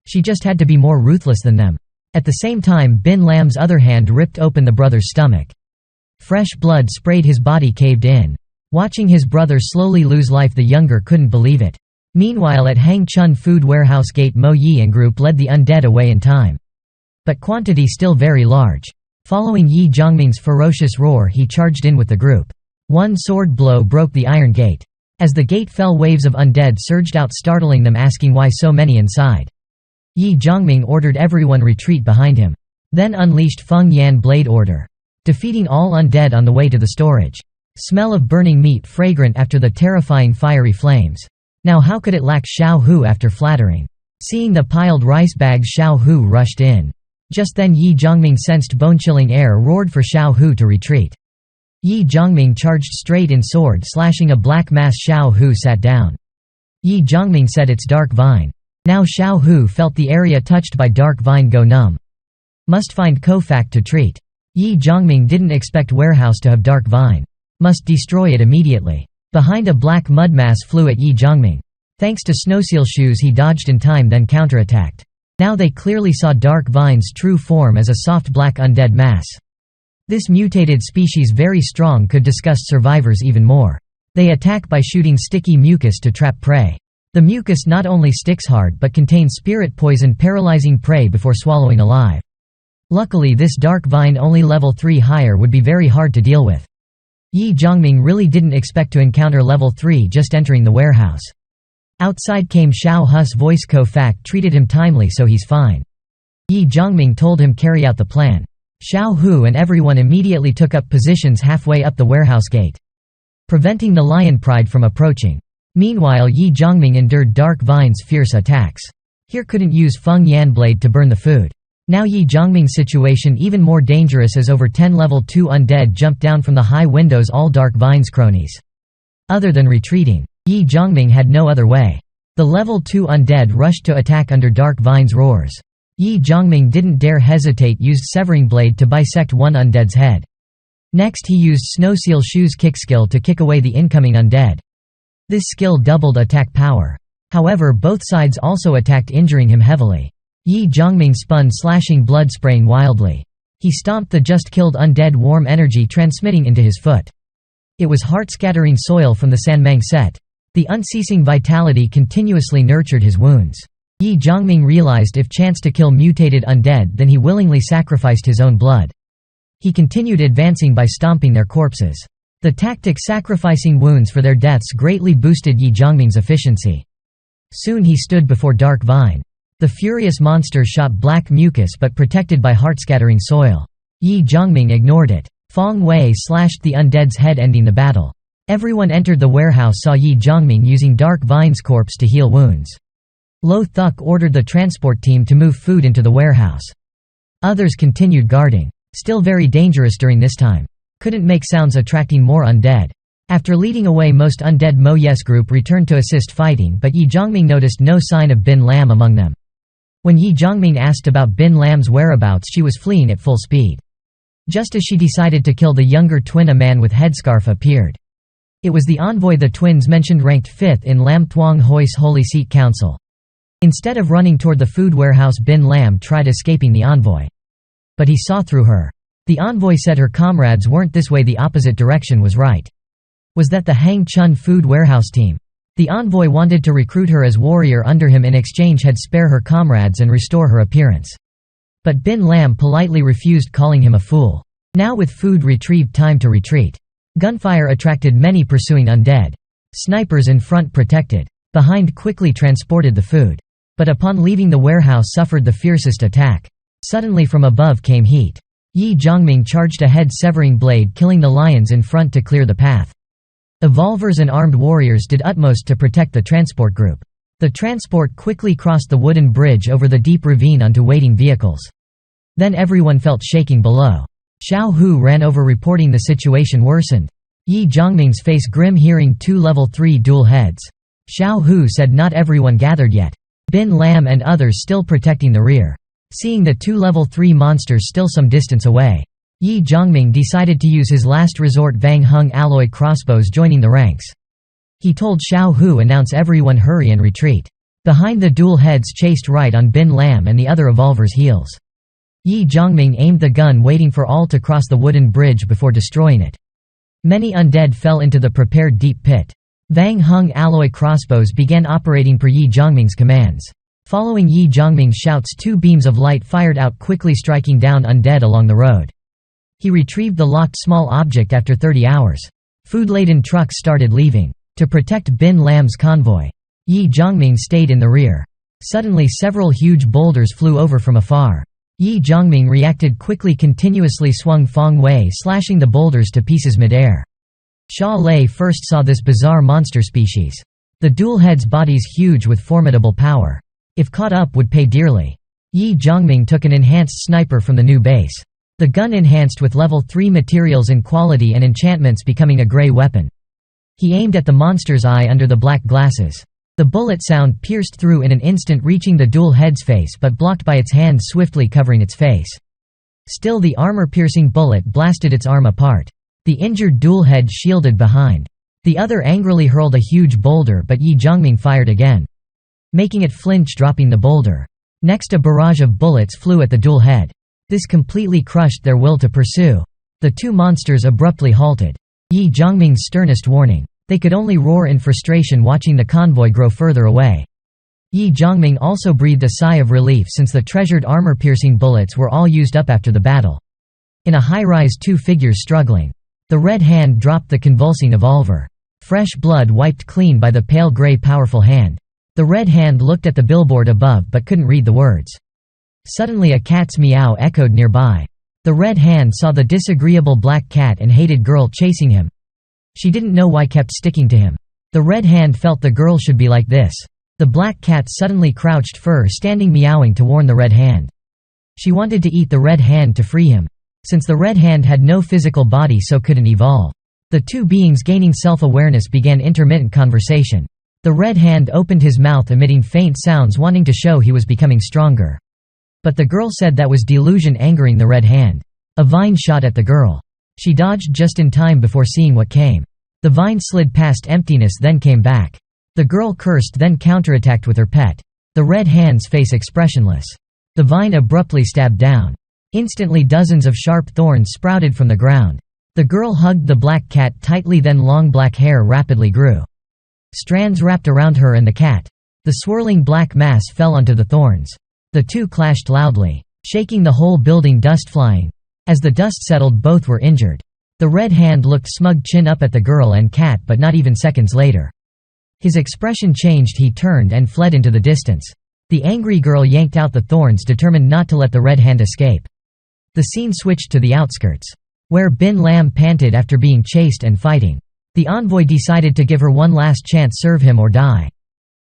She just had to be more ruthless than them. At the same time, Bin Lam's other hand ripped open the brother's stomach. Fresh blood sprayed, his body caved in. Watching his brother slowly lose life, the younger couldn't believe it. Meanwhile, at Hang Chun Food Warehouse Gate, Mo Yi and group led the undead away in time. But quantity still very large. Following Ye Zhongming's ferocious roar, he charged in with the group. One sword blow broke the iron gate. As the gate fell, waves of undead surged out, startling them, asking why so many inside. Ye Zhongming ordered everyone retreat behind him. Then unleashed Feng Yan Blade Order, defeating all undead on the way to the storage. Smell of burning meat fragrant after the terrifying fiery flames. Now how could it lack Xiao Hu after flattering? Seeing the piled rice bags, Xiao Hu rushed in. Just then Ye Zhongming sensed bone-chilling air, roared for Xiao Hu to retreat. Ye Zhongming charged straight in, sword slashing a black mass. Xiao Hu sat down. Ye Zhongming said, "It's dark vine." Now Xiao Hu felt the area touched by dark vine go numb. Must find Kofac to treat. Ye Zhongming didn't expect warehouse to have dark vine. Must destroy it immediately. Behind, a black mud mass flew at Ye Zhongming. Thanks to snowseel shoes, he dodged in time, then counterattacked. Now they clearly saw dark vine's true form as a soft black undead mass. This mutated species, very strong, could disgust survivors even more. They attack by shooting sticky mucus to trap prey. The mucus not only sticks hard but contains spirit poison, paralyzing prey before swallowing alive. Luckily, this dark vine, only level 3 higher, would be very hard to deal with. Ye Zhongming really didn't expect to encounter level 3 just entering the warehouse. Outside came Xiao Hu's voice. Kofac treated him timely, so he's fine. Ye Zhongming told him carry out the plan. Xiao Hu and everyone immediately took up positions halfway up the warehouse gate, preventing the lion pride from approaching. Meanwhile, Ye Zhongming endured dark vine's fierce attacks. Here couldn't use Feng Yan Blade to burn the food. Now Ye Zhongming's situation even more dangerous, as over 10 level 2 undead jumped down from the high windows, all dark vine's cronies. Other than retreating, Ye Zhongming had no other way. The level 2 undead rushed to attack under dark vine's roars. Ye Zhongming didn't dare hesitate, used severing blade to bisect one undead's head. Next he used snowseel shoes kick skill to kick away the incoming undead. This skill doubled attack power. However, both sides also attacked, injuring him heavily. Ye Zhongming spun, slashing blood, spraying wildly. He stomped the just killed undead, warm energy transmitting into his foot. It was heart-scattering soil from the Sanmang set. The unceasing vitality continuously nurtured his wounds. Ye Zhongming realized if chance to kill mutated undead, then he willingly sacrificed his own blood. He continued advancing by stomping their corpses. The tactic sacrificing wounds for their deaths greatly boosted Ye Zhongming's efficiency. Soon he stood before dark vine. The furious monster shot black mucus but protected by heart-scattering soil. Ye Zhongming ignored it. Feng Wei slashed the undead's head, ending the battle. Everyone entered the warehouse saw Ye Zhongming using Dark Vine's corpse to heal wounds. Lo Thuk ordered the transport team to move food into the warehouse. Others continued guarding. Still very dangerous during this time. Couldn't make sounds attracting more undead. After leading away most undead, Mo Yes group returned to assist fighting, but Ye Zhongming noticed no sign of Bin Lam among them. When Ye Zhongming asked about Bin Lam's whereabouts, she was fleeing at full speed. Just as she decided to kill the younger twin, a man with headscarf appeared. It was the envoy the twins mentioned, ranked 5th in Lam Thuong Hoi's Holy Seat Council. Instead of running toward the food warehouse, Bin Lam tried escaping the envoy. But he saw through her. The envoy said her comrades weren't this way, the opposite direction was right. Was that the Hang Chun food warehouse team? The envoy wanted to recruit her as warrior under him, in exchange had spare her comrades and restore her appearance. But Bin Lam politely refused, calling him a fool. Now with food retrieved, time to retreat. Gunfire attracted many pursuing undead. Snipers in front protected. Behind quickly transported the food. But upon leaving the warehouse suffered the fiercest attack. Suddenly from above came heat. Ye Zhongming charged ahead, severing blade, killing the lions in front to clear the path. Evolvers and armed warriors did utmost to protect the transport group. The transport quickly crossed the wooden bridge over the deep ravine onto waiting vehicles. Then everyone felt shaking below. Xiao Hu ran over, reporting the situation worsened. Ye Zhongming's face grim, hearing 2 level 3 dual heads. Xiao Hu said not everyone gathered yet. Bin Lam and others still protecting the rear. Seeing the 2 level 3 monsters still some distance away, Ye Zhongming decided to use his last resort, Vang Hung alloy crossbows, joining the ranks. He told Xiao Hu, announce everyone hurry and retreat. Behind, the dual heads chased right on Bin Lam and the other evolvers' heels. Ye Zhongming aimed the gun, waiting for all to cross the wooden bridge before destroying it. Many undead fell into the prepared deep pit. Vang Hung alloy crossbows began operating per Ye Zhongming's commands. Following Ye Zhongming's shouts, 2 beams of light fired out, quickly striking down undead along the road. He retrieved the locked small object after 30 hours. Food-laden trucks started leaving. To protect Bin Lam's convoy, Ye Zhongming stayed in the rear. Suddenly several huge boulders flew over from afar. Ye Zhongming reacted quickly, continuously swung Feng Wei, slashing the boulders to pieces midair. Sha Lei first saw this bizarre monster species. The dual heads' bodies huge with formidable power. If caught up, would pay dearly. Ye Zhongming took an enhanced sniper from the new base. The gun enhanced with level 3 materials in quality and enchantments, becoming a grey weapon. He aimed at the monster's eye under the black glasses. The bullet sound pierced through in an instant, reaching the dual head's face, but blocked by its hand swiftly covering its face. Still, the armor-piercing bullet blasted its arm apart. The injured dual head shielded behind. The other angrily hurled a huge boulder, but Ye Zhongming fired again, making it flinch, dropping the boulder. Next, a barrage of bullets flew at the dual head. This completely crushed their will to pursue. The 2 monsters abruptly halted. Ye Zhongming's sternest warning. They could only roar in frustration, watching the convoy grow further away. Ye Zhongming also breathed a sigh of relief, since the treasured armor-piercing bullets were all used up after the battle. In a high-rise, 2 figures struggling. The red hand dropped the convulsing evolver. Fresh blood wiped clean by the pale grey powerful hand. The red hand looked at the billboard above but couldn't read the words. Suddenly a cat's meow echoed nearby. The red hand saw the disagreeable black cat and hated girl chasing him. She didn't know why kept sticking to him. The red hand felt the girl should be like this. The black cat suddenly crouched, fur standing, meowing to warn the red hand. She wanted to eat the red hand to free him. Since the red hand had no physical body, so couldn't evolve. The 2 beings, gaining self-awareness, began intermittent conversation. The red hand opened his mouth, emitting faint sounds, wanting to show he was becoming stronger. But the girl said that was delusion, angering the red hand. A vine shot at the girl. She dodged just in time before seeing what came. The vine slid past emptiness, then came back. The girl cursed, then counterattacked with her pet. The red hand's face expressionless. The vine abruptly stabbed down. Instantly dozens of sharp thorns sprouted from the ground. The girl hugged the black cat tightly, then long black hair rapidly grew. Strands wrapped around her and the cat. The swirling black mass fell onto the thorns. The 2 clashed loudly, shaking the whole building, dust flying. As the dust settled, both were injured. The red hand looked smug, chin up at the girl and cat, but not even seconds later. His expression changed, he turned and fled into the distance. The angry girl yanked out the thorns, determined not to let the red hand escape. The scene switched to the outskirts, where Bin Lam panted after being chased and fighting. The envoy decided to give her one last chance, serve him or die.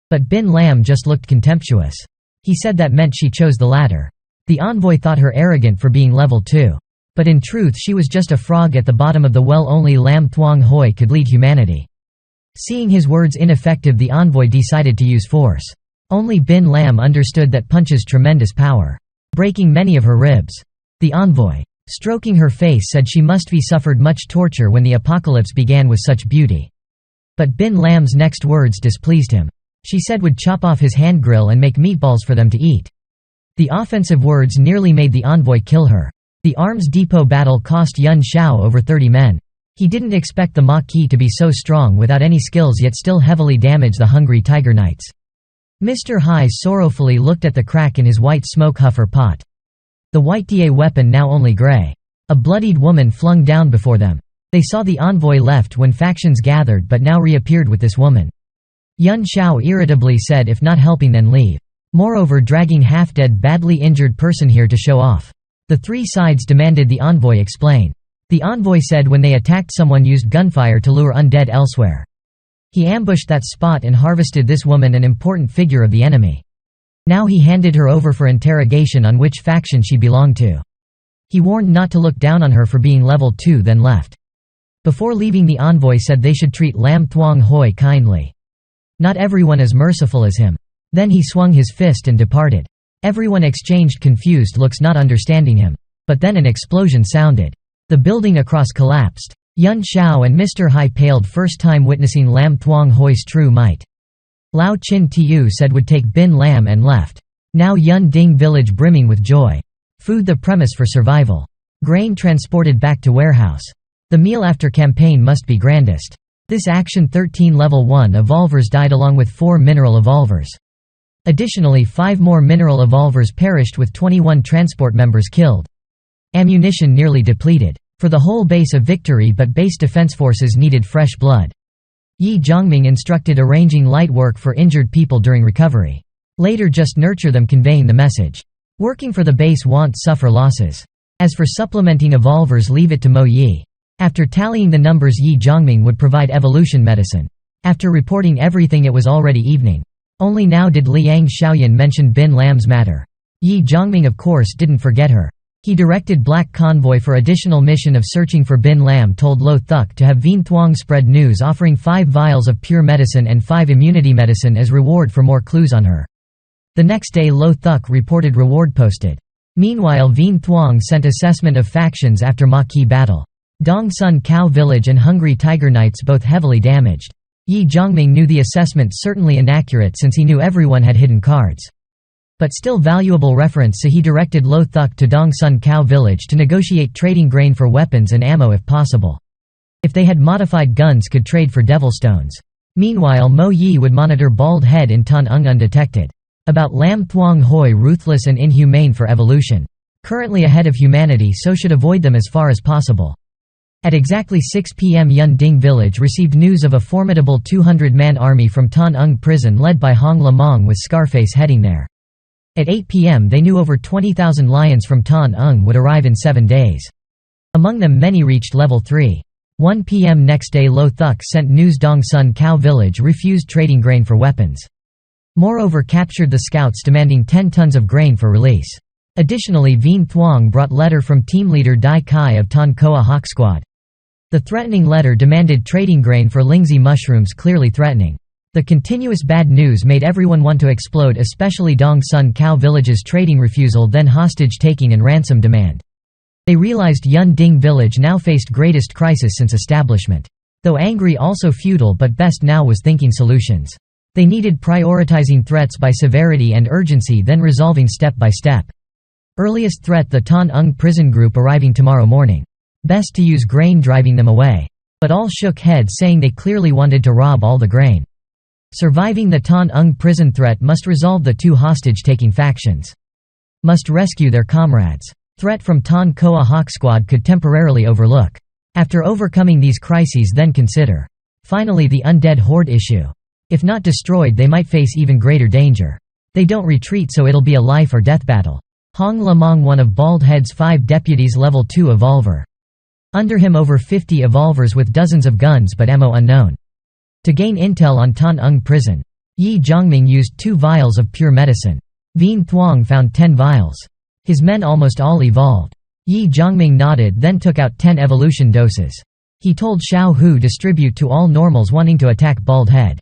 But Bin Lam just looked contemptuous. He said that meant she chose the latter. The envoy thought her arrogant for being level 2. But in truth she was just a frog at the bottom of the well. Only Lam Thuong Hoi could lead humanity. Seeing his words ineffective, the envoy decided to use force. Only Bin Lam understood that punches tremendous power, breaking many of her ribs. The envoy, stroking her face, said she must be suffered much torture when the apocalypse began with such beauty. But Bin Lam's next words displeased him. She said would chop off his hand grill and make meatballs for them to eat. The offensive words nearly made the envoy kill her. The arms depot battle cost Yun Shao over 30 men. He didn't expect the Maquis to be so strong without any skills, yet still heavily damage the hungry tiger knights. Mr. Hai sorrowfully looked at the crack in his white smoke huffer pot. The white DA weapon now only grey. A bloodied woman flung down before them. They saw the envoy left when factions gathered, but now reappeared with this woman. Yun Shao irritably said, if not helping then leave. Moreover, dragging half-dead badly injured person here to show off. The three sides demanded the envoy explain. The envoy said when they attacked someone used gunfire to lure undead elsewhere. He ambushed that spot and harvested this woman, an important figure of the enemy. Now he handed her over for interrogation on which faction she belonged to. He warned not to look down on her for being level 2, then left. Before leaving, the envoy said they should treat Lam Thuong Hoi kindly. Not everyone as merciful as him. Then he swung his fist and departed. Everyone exchanged confused looks, not understanding him. But then an explosion sounded. The building across collapsed. Yun Shao and Mr. Hai paled, first time witnessing Lam Thuong Hoi's true might. Lao Chin Tu said would take Bin Lam and left. Now Yun Ding village brimming with joy. Food the premise for survival. Grain transported back to warehouse. The meal after campaign must be grandest. This action 13 level 1 evolvers died along with 4 mineral evolvers. Additionally 5 more mineral evolvers perished with 21 transport members killed. Ammunition nearly depleted. For the whole base of victory, but base defense forces needed fresh blood. Ye Zhongming instructed arranging light work for injured people during recovery. Later just nurture them, conveying the message. Working for the base won't suffer losses. As for supplementing evolvers, leave it to Mo Yi. After tallying the numbers, Ye Zhongming would provide evolution medicine. After reporting everything, it was already evening. Only now did Liang Xiaoyan mention Bin Lam's matter. Ye Zhongming of course didn't forget her. He directed Black Convoy for additional mission of searching for Bin Lam, told Lo Thuk to have Vien Thuong spread news offering 5 vials of pure medicine and 5 immunity medicine as reward for more clues on her. The next day Lo Thuk reported reward posted. Meanwhile Vien Thuong sent assessment of factions after Maquis battle. Dong Sun Cow Village and Hungry Tiger Knights both heavily damaged. Ye Zhongming knew the assessment certainly inaccurate since he knew everyone had hidden cards. But still valuable reference, so he directed Lo Thuk to Dong Sun Cow Village to negotiate trading grain for weapons and ammo if possible. If they had modified guns, could trade for devil stones. Meanwhile Mo Yi would monitor Bald Head in Tan Ung undetected. About Lam Thuong Hoi, ruthless and inhumane for evolution. Currently ahead of humanity, so should avoid them as far as possible. At exactly 6 p.m. Yun Ding village received news of a formidable 200-man army from Tan Ung prison led by Hong Lamong with Scarface heading there. At 8 p.m. they knew over 20,000 lions from Tan Ung would arrive in 7 days. Among them many reached level 3. 1 p.m. next day Lo Thuk sent news Dong Sun Cow Village refused trading grain for weapons. Moreover captured the scouts demanding 10 tons of grain for release. Additionally Vien Thuong brought letter from team leader Dai Kai of Tan Koa Hawk Squad. The threatening letter demanded trading grain for Lingzi mushrooms, clearly threatening. The continuous bad news made everyone want to explode, especially Dong Sun Cow Village's trading refusal, then hostage-taking and ransom demand. They realized Yun Ding village now faced greatest crisis since establishment. Though angry, also futile, but best now was thinking solutions. They needed prioritizing threats by severity and urgency, then resolving step by step. Earliest threat, the Tan Ung prison group arriving tomorrow morning. Best to use grain, driving them away. But all shook heads, saying they clearly wanted to rob all the grain. Surviving the Tan Ung prison threat must resolve the 2 hostage-taking factions. Must rescue their comrades. Threat from Tan Koa Hawk Squad could temporarily overlook. After overcoming these crises, then consider. Finally the undead horde issue. If not destroyed, they might face even greater danger. They don't retreat, so it'll be a life or death battle. Hong Lamong, one of Bald Head's 5 deputies, level 2 evolver. Under him over 50 evolvers with dozens of guns but ammo unknown. To gain intel on Tan Ung prison, Ye Zhongming used 2 vials of pure medicine. Vien Thuong found 10 vials. His men almost all evolved. Ye Zhongming nodded, then took out 10 evolution doses. He told Xiao Hu distribute to all normals wanting to attack Bald Head.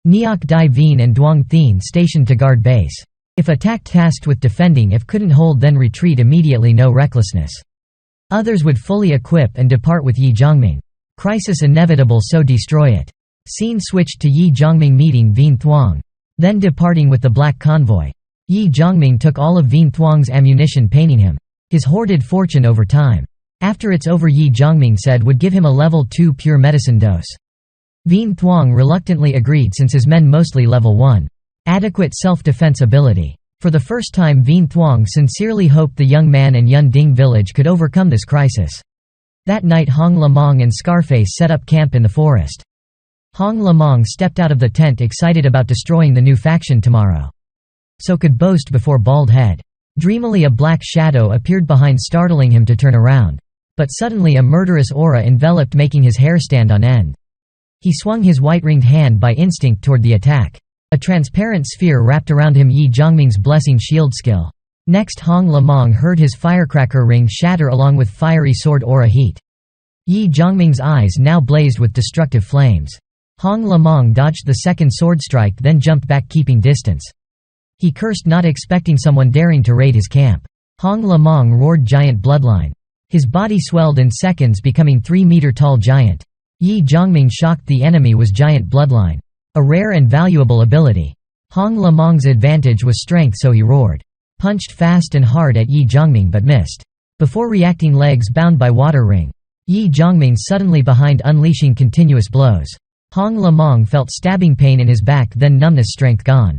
Neok Dai Vien and Duong Thien stationed to guard base. If attacked, tasked with defending, if couldn't hold then retreat immediately, no recklessness. Others would fully equip and depart with Ye Zhongming. Crisis inevitable, so destroy it. Scene switched to Ye Zhongming meeting Vien Thuong. Then departing with the black convoy. Ye Zhongming took all of Vien Thuong's ammunition, paying him his hoarded fortune over time. After it's over, Ye Zhongming said would give him a level 2 pure medicine dose. Vien Thuong reluctantly agreed since his men mostly level 1. Adequate self-defense ability. For the first time, Vien Thuong sincerely hoped the young man and Yun Ding village could overcome this crisis. That night Hong Lamong and Scarface set up camp in the forest. Hong Lamong stepped out of the tent excited about destroying the new faction tomorrow. So could boast before Bald Head. Dreamily a black shadow appeared behind, startling him to turn around. But suddenly a murderous aura enveloped, making his hair stand on end. He swung his white-ringed hand by instinct toward the attack. A transparent sphere wrapped around him, Ye Zhongming's blessing shield skill. Next Hong Lamong heard his firecracker ring shatter along with fiery sword aura heat. Ye Zhongming's eyes now blazed with destructive flames. Hong Lamong dodged the second sword strike, then jumped back, keeping distance. He cursed, not expecting someone daring to raid his camp. Hong Lamong roared giant bloodline. His body swelled in seconds, becoming 3-meter-tall giant. Ye Zhongming shocked the enemy was giant bloodline. A rare and valuable ability. Hong Lamong's advantage was strength, so he roared. Punched fast and hard at Ye Zhongming but missed. Before reacting, legs bound by water ring. Ye Zhongming suddenly behind, unleashing continuous blows. Hong Lamong felt stabbing pain in his back, then numbness, strength gone.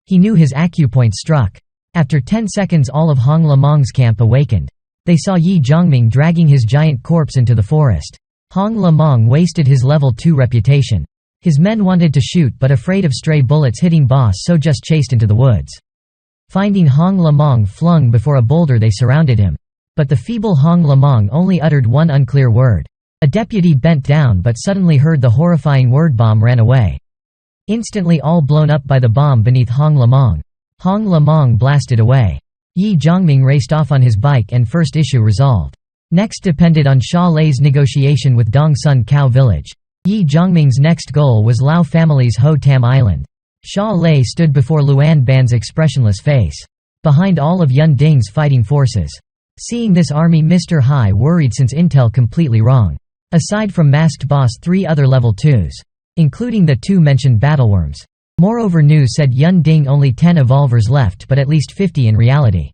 He knew his acupoint struck. After 10 seconds all of Hong Lamong's camp awakened. They saw Ye Zhongming dragging his giant corpse into the forest. Hong Lamong wasted his level 2 reputation. His men wanted to shoot but afraid of stray bullets hitting boss, so just chased into the woods. Finding Hong Lamong flung before a boulder, they surrounded him. But the feeble Hong Lamong only uttered one unclear word. A deputy bent down but suddenly heard the horrifying word bomb, ran away. Instantly all blown up by the bomb beneath Hong Lamong. Hong Lamong blasted away. Ye Zhongming raced off on his bike and first issue resolved. Next depended on Sha Lei's negotiation with Dong Sun Cow village. Ye Zhongming's next goal was Lao family's Ho Tam Island. Sha Lei stood before Luan Ban's expressionless face. Behind all of Yun Ding's fighting forces. Seeing this army, Mr. Hai worried since intel completely wrong. Aside from masked boss, 3 other level 2s. Including the 2 mentioned battleworms. Moreover, news said Yun Ding only 10 evolvers left but at least 50 in reality.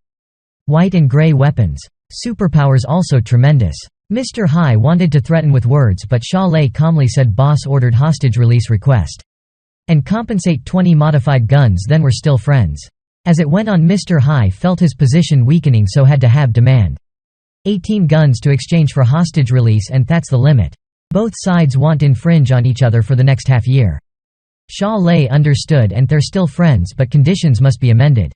White and grey weapons. Superpowers also tremendous. Mr. Hai wanted to threaten with words but Sha Lei calmly said boss ordered hostage release request. And compensate 20 modified guns, then we're still friends. As it went on, Mr. Hai felt his position weakening, so had to have demand. 18 guns to exchange for hostage release, and that's the limit. Both sides want infringe on each other for the next half year. Sha Lei understood and they're still friends but conditions must be amended.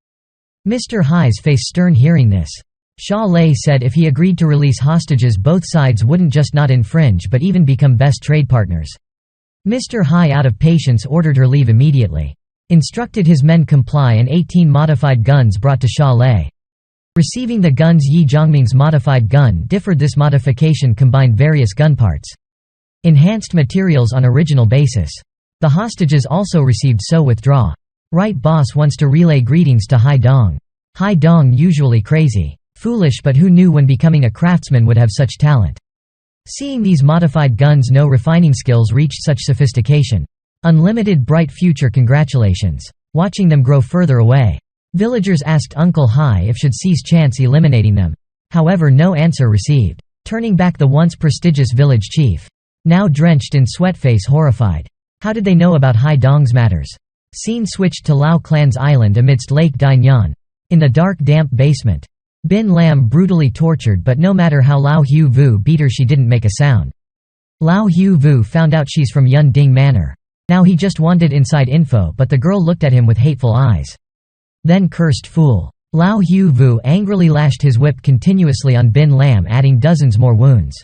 Mr. Hai's face stern hearing this. Sha Lei said if he agreed to release hostages, both sides wouldn't just not infringe but even become best trade partners. Mr. Hai, out of patience, ordered her leave immediately. Instructed his men comply and 18 modified guns brought to Sha Lei. Receiving the guns, Ye Zhongming's modified gun differed. This modification combined various gun parts. Enhanced materials on original basis. The hostages also received so withdraw. Right boss wants to relay greetings to Hai Dong. Hai Dong usually crazy. Foolish, but who knew when becoming a craftsman would have such talent. Seeing these modified guns, no refining skills reached such sophistication. Unlimited bright future, congratulations. Watching them grow further away. Villagers asked Uncle Hai if should seize chance eliminating them. However, no answer received. Turning back the once prestigious village chief. Now drenched in sweat, face horrified. How did they know about Hai Dong's matters? Scene switched to Lao clan's island amidst Lake Dainyan. In the dark, damp basement. Bin Lam brutally tortured, but no matter how Lao Hu Vu beat her, she didn't make a sound. Lao Hu Vu found out she's from Yun Ding Manor. Now he just wanted inside info, but the girl looked at him with hateful eyes. Then cursed fool. Lao Hu Vu angrily lashed his whip continuously on Bin Lam, adding dozens more wounds.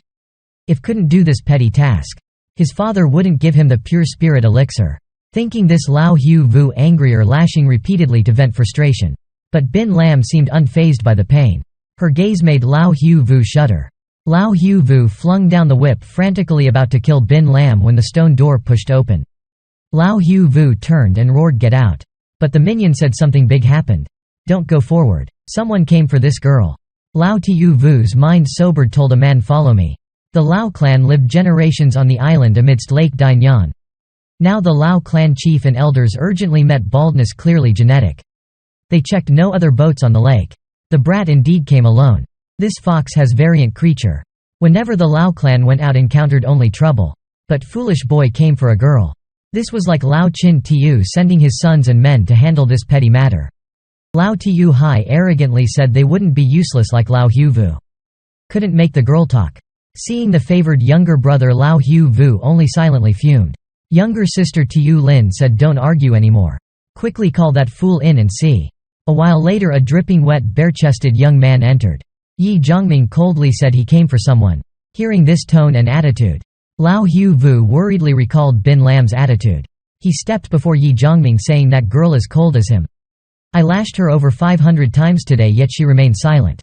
if couldn't do this petty task. His father wouldn't give him the pure spirit elixir. Thinking this, Lao Hu Vu angrier, lashing repeatedly to vent frustration. But Bin Lam seemed unfazed by the pain. Her gaze made Lao Hu Vu shudder. Lao Hu Vu flung down the whip, frantically about to kill Bin Lam when the stone door pushed open. Lao Hu Vu turned and roared, "Get out!" But the minion said something big happened. "Don't go forward. Someone came for this girl." Lao Tu Vu's mind sobered, told a man, "Follow me." The Lao clan lived generations on the island amidst Lake Dainyan. Now the Lao clan chief and elders urgently met baldness clearly genetic. They checked no other boats on the lake. The brat indeed came alone. This fox has variant creature. Whenever the Lao clan went out encountered only trouble. But foolish boy came for a girl. This was like Lao Chin Tiu sending his sons and men to handle this petty matter. Lao Tiu Hai arrogantly said they wouldn't be useless like Lao Hu Vu. Couldn't make the girl talk. Seeing the favored younger brother, Lao Hu Vu only silently fumed. Younger sister Tiu Lin said, "Don't argue anymore. Quickly call that fool in and see." A while later a dripping wet, bare-chested young man entered. Ye Zhongming coldly said he came for someone. Hearing this tone and attitude, Lao Hu Vu worriedly recalled Bin Lam's attitude. He stepped before Ye Zhongming saying, "That girl as cold as him. I lashed her over 500 times today, yet she remained silent.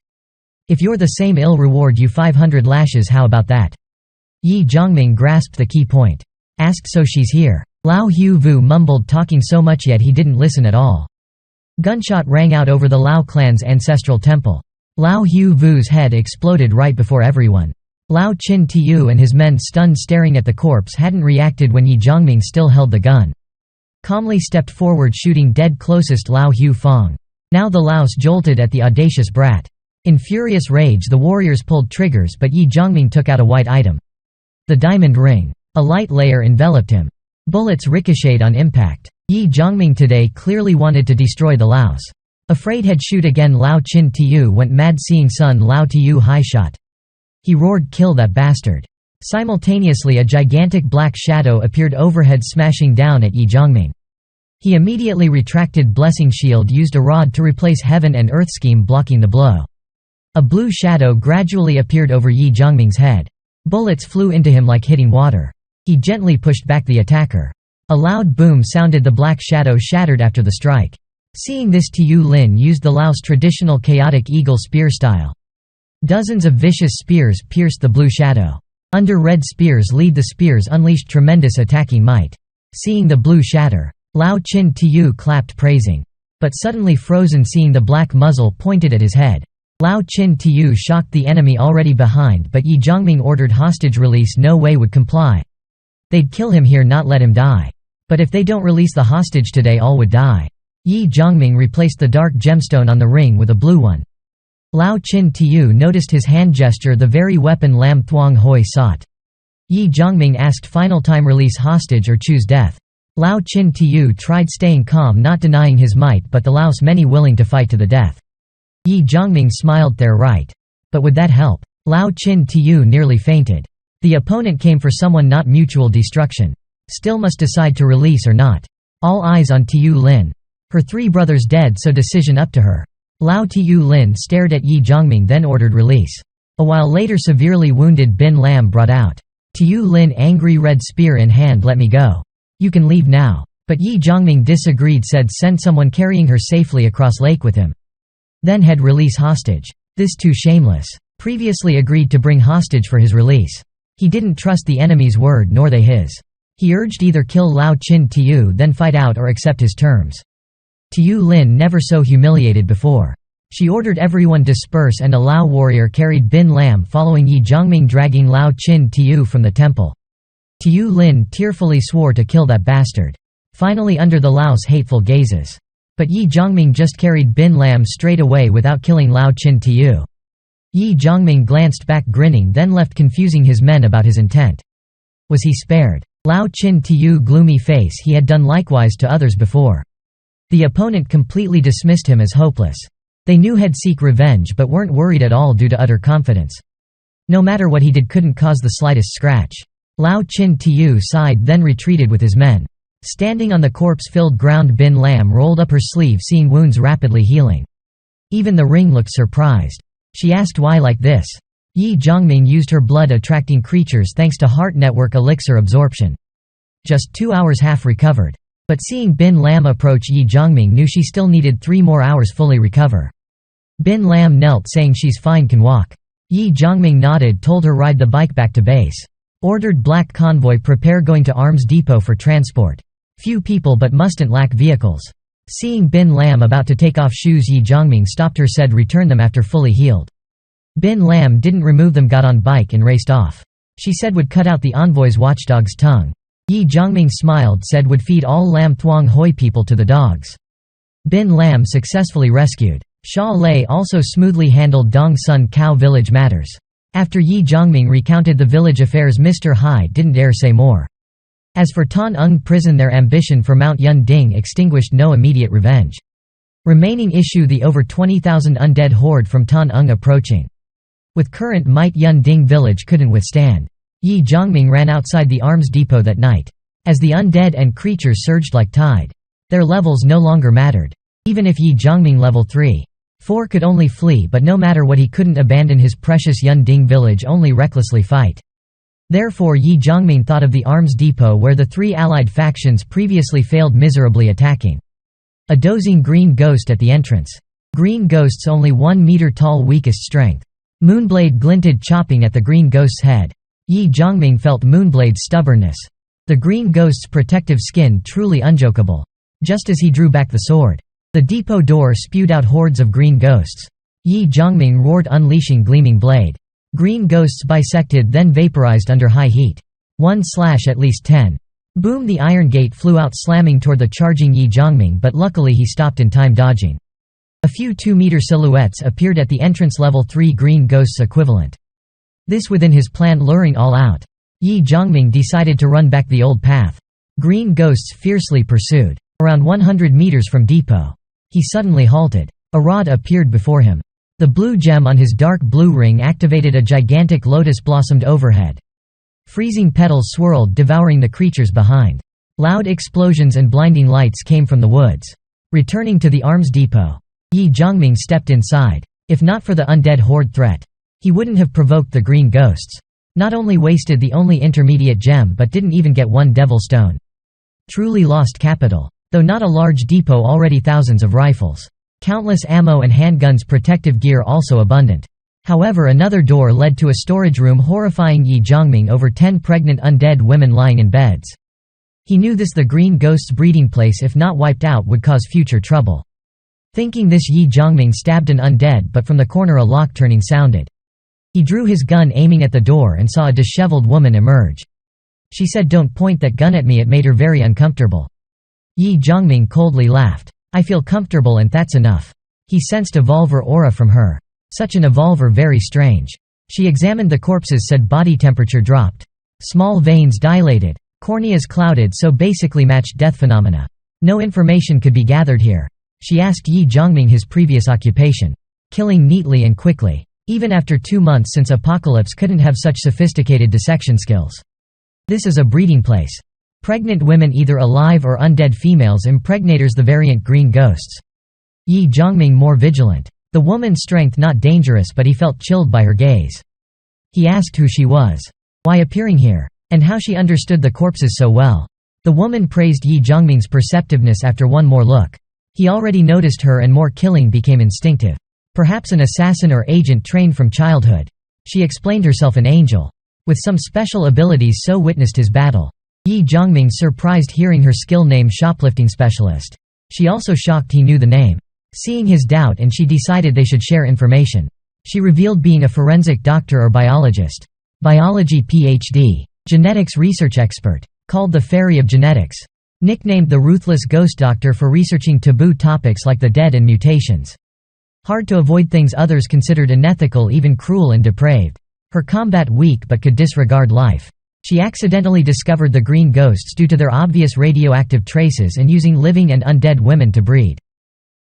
If you're the same, I'll reward you 500 lashes, how about that?" Ye Zhongming grasped the key point. Asked, "So she's here?" Lao Hu Vu mumbled, talking so much yet he didn't listen at all. Gunshot rang out over the Lao clan's ancestral temple. Lao Hu Vu's head exploded right before everyone. Lao Chin Tiu and his men, stunned staring at the corpse, hadn't reacted when Ye Zhongming still held the gun. Calmly stepped forward, shooting dead closest Lao Hu Fong. Now the Laos jolted at the audacious brat. In furious rage the warriors pulled triggers, but Ye Zhongming took out a white item. The diamond ring. A light layer enveloped him. Bullets ricocheted on impact. Ye Zhongming today clearly wanted to destroy the Laos. Afraid he'd shoot again, Lao Chin Tiu went mad seeing son Lao Tiu Hai shot. He roared, "Kill that bastard." Simultaneously a gigantic black shadow appeared overhead, smashing down at Ye Zhongming. He immediately retracted blessing shield, used a rod to replace heaven and earth scheme, blocking the blow. A blue shadow gradually appeared over Ye Zhongming's head. Bullets flew into him like hitting water. He gently pushed back the attacker. A loud boom sounded, the black shadow shattered after the strike. Seeing this, Tiu Lin used the Laos traditional chaotic eagle spear style. Dozens of vicious spears pierced the blue shadow. Under red spears lead, the spears unleashed tremendous attacking might. Seeing the blue shatter, Lao Chin Tiu clapped praising. But suddenly frozen seeing the black muzzle pointed at his head. Lao Chin Tiu shocked the enemy already behind, but Ye Zhongming ordered hostage release. No way would comply. They'd kill him here, not let him die. But if they don't release the hostage today, all would die. Ye Zhongming replaced the dark gemstone on the ring with a blue one. Lao Chin Tiu noticed his hand gesture, the very weapon Lam Thuong Hoi sought. Ye Zhongming asked, "Final time, release hostage or choose death." Lao Chin Tiu tried staying calm, not denying his might, but the Laos many willing to fight to the death. Ye Zhongming smiled, "They're right. But would that help?" Lao Chin Tiu nearly fainted. The opponent came for someone, not mutual destruction. Still must decide to release or not. All eyes on Tiu Lin. Her 3 brothers dead, so decision up to her. Lao Tiu Lin stared at Ye Zhongming, then ordered release. A while later severely wounded Bin Lam brought out. Tiu Lin, angry, red spear in hand, "Let me go. You can leave now." But Ye Zhongming disagreed, said send someone carrying her safely across lake with him. Then head release hostage. This too shameless. Previously agreed to bring hostage for his release. He didn't trust the enemy's word nor they his. He urged either kill Lao Chin Tiu then fight out or accept his terms. Tiu Lin never so humiliated before. She ordered everyone disperse and a Lao warrior carried Bin Lam following Ye Zhongming, dragging Lao Chin Tiu from the temple. Tiu Lin tearfully swore to kill that bastard. Finally under the Laos' hateful gazes. But Ye Zhongming just carried Bin Lam straight away without killing Lao Chin Tiu. Ye Zhongming glanced back grinning, then left, confusing his men about his intent. Was he spared? Lao Chin Tiu gloomy face, he had done likewise to others before. The opponent completely dismissed him as hopeless. They knew he'd seek revenge but weren't worried at all due to utter confidence. No matter what he did couldn't cause the slightest scratch. Lao Chin Tiu sighed, then retreated with his men. Standing on the corpse-filled ground, Bin Lam rolled up her sleeve, seeing wounds rapidly healing. Even the ring looked surprised. She asked, "Why like this?" Ye Zhongming used her blood-attracting creatures thanks to heart network elixir absorption. Just 2 hours half recovered. But seeing Bin Lam approach, Ye Zhongming knew she still needed 3 more hours fully recover. Bin Lam knelt saying she's fine, can walk. Ye Zhongming nodded, told her ride the bike back to base. Ordered black convoy prepare going to arms depot for transport. Few people but mustn't lack vehicles. Seeing Bin Lam about to take off shoes, Ye Zhongming stopped her, said return them after fully healed. Bin Lam didn't remove them, got on bike and raced off. She said would cut out the envoy's watchdog's tongue. Ye Zhongming smiled, said would feed all Lam Thuong Hoi people to the dogs. Bin Lam successfully rescued. Sha Lei also smoothly handled Dong Sun Cow village matters. After Ye Zhongming recounted the village affairs, Mr. Hai didn't dare say more. As for Tan Ung prison, their ambition for Mount Yun Ding extinguished no immediate revenge. Remaining issue the over 20,000 undead horde from Tan Ung approaching. With current might, Yun Ding village couldn't withstand. Ye Zhongming ran outside the arms depot that night. As the undead and creatures surged like tide. Their levels no longer mattered. Even if Ye Zhongming level 3. 4 could only flee, but no matter what he couldn't abandon his precious Yun Ding village, only recklessly fight. Therefore Ye Zhongming thought of the arms depot where the 3 allied factions previously failed miserably attacking. A dozing green ghost at the entrance. Green ghosts only 1 meter tall, weakest strength. Moonblade glinted, chopping at the green ghost's head. Ye Zhongming felt Moonblade's stubbornness. The green ghost's protective skin truly unjokeable. Just as he drew back the sword, the depot door spewed out hordes of green ghosts. Ye Zhongming roared, unleashing gleaming blade. Green ghosts bisected, then vaporized under high heat. 1 slash at least 10. Boom! The iron gate flew out, slamming toward the charging Ye Zhongming, but luckily he stopped in time, dodging. A few 2-meter silhouettes appeared at the entrance, level 3 green ghosts equivalent. This within his plan, luring all out. Ye Zhongming decided to run back the old path. Green ghosts fiercely pursued. Around 100 meters from depot, he suddenly halted. A rod appeared before him. The blue gem on his dark blue ring activated a gigantic lotus blossomed overhead. Freezing petals swirled, devouring the creatures behind. Loud explosions and blinding lights came from the woods. Returning to the arms depot, Ye Zhongming stepped inside. If not for the undead horde threat, he wouldn't have provoked the green ghosts. Not only wasted the only intermediate gem, but didn't even get 1 devil stone. Truly lost capital. Though not a large depot, already thousands of rifles. Countless ammo and handguns, protective gear also abundant. However, another door led to a storage room, horrifying Ye Zhongming. Over 10 pregnant undead women lying in beds. He knew this, the green ghost's breeding place, if not wiped out, would cause future trouble. Thinking this, Ye Zhongming stabbed an undead, but from the corner a lock turning sounded. He drew his gun, aiming at the door, and saw a disheveled woman emerge. She said, "Don't point that gun at me." It made her very uncomfortable. Ye Zhongming coldly laughed. "I feel comfortable and that's enough." He sensed a Volver aura from her. Such an evolver, very strange. She examined the corpses, said body temperature dropped. Small veins dilated. Corneas clouded, so basically matched death phenomena. No information could be gathered here. She asked Ye Zhongming his previous occupation. Killing neatly and quickly. Even after 2 months since Apocalypse couldn't have such sophisticated dissection skills. This is a breeding place. Pregnant women, either alive or undead females, impregnators, the variant green ghosts. Ye Zhongming more vigilant. The woman's strength not dangerous, but he felt chilled by her gaze. He asked who she was, why appearing here, and how she understood the corpses so well. The woman praised Ye Zhongming's perceptiveness after one more look. He already noticed her, and more killing became instinctive. Perhaps an assassin or agent trained from childhood. She explained herself an angel. With some special abilities, so witnessed his battle. Ye Zhongming surprised hearing her skill name, shoplifting specialist. She also shocked he knew the name. Seeing his doubt, and she decided they should share information. She revealed being a forensic doctor or biologist. Biology PhD. Genetics research expert. Called the Fairy of Genetics. Nicknamed the Ruthless Ghost Doctor for researching taboo topics like the dead and mutations. Hard to avoid, things others considered unethical, even cruel and depraved. Her combat weak but could disregard life. She accidentally discovered the green ghosts due to their obvious radioactive traces and using living and undead women to breed.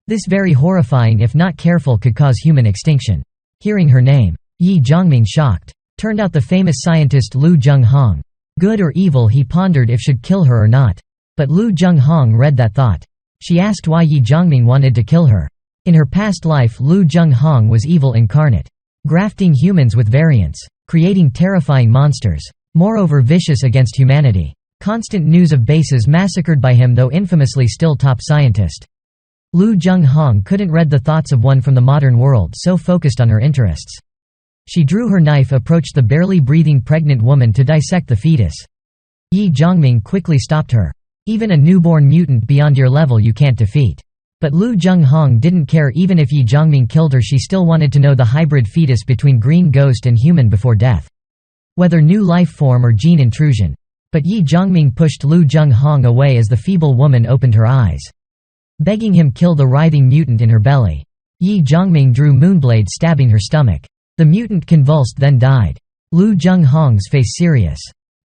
This very horrifying, if not careful, could cause human extinction. Hearing her name, Ye Zhongming shocked. Turned out the famous scientist Lu Zhenghong. Good or evil, he pondered if should kill her or not. But Lu Zhenghong read that thought. She asked why Ye Zhongming wanted to kill her. In her past life, Lu Zhenghong was evil incarnate. grafting humans with variants, creating terrifying monsters, moreover vicious against humanity. Constant news of bases massacred by him, though infamously still top scientist. Lu Zhongming couldn't read the thoughts of one from the modern world, so focused on her interests. She drew her knife, approached the barely breathing pregnant woman to dissect the fetus. Ye Zhongming quickly stopped her. Even a newborn mutant beyond your level you can't defeat. But Lu Zhongming didn't care. Even if Ye Zhongming killed her, she still wanted to know the hybrid fetus between green ghost and human before death. Whether new life form or gene intrusion. But Ye Zhongming pushed Lu Zhongming away as the feeble woman opened her eyes, begging him kill the writhing mutant in her belly. Ye Zhongming drew Moonblade, stabbing her stomach. The mutant convulsed, then died. Lu Zhongming's face serious.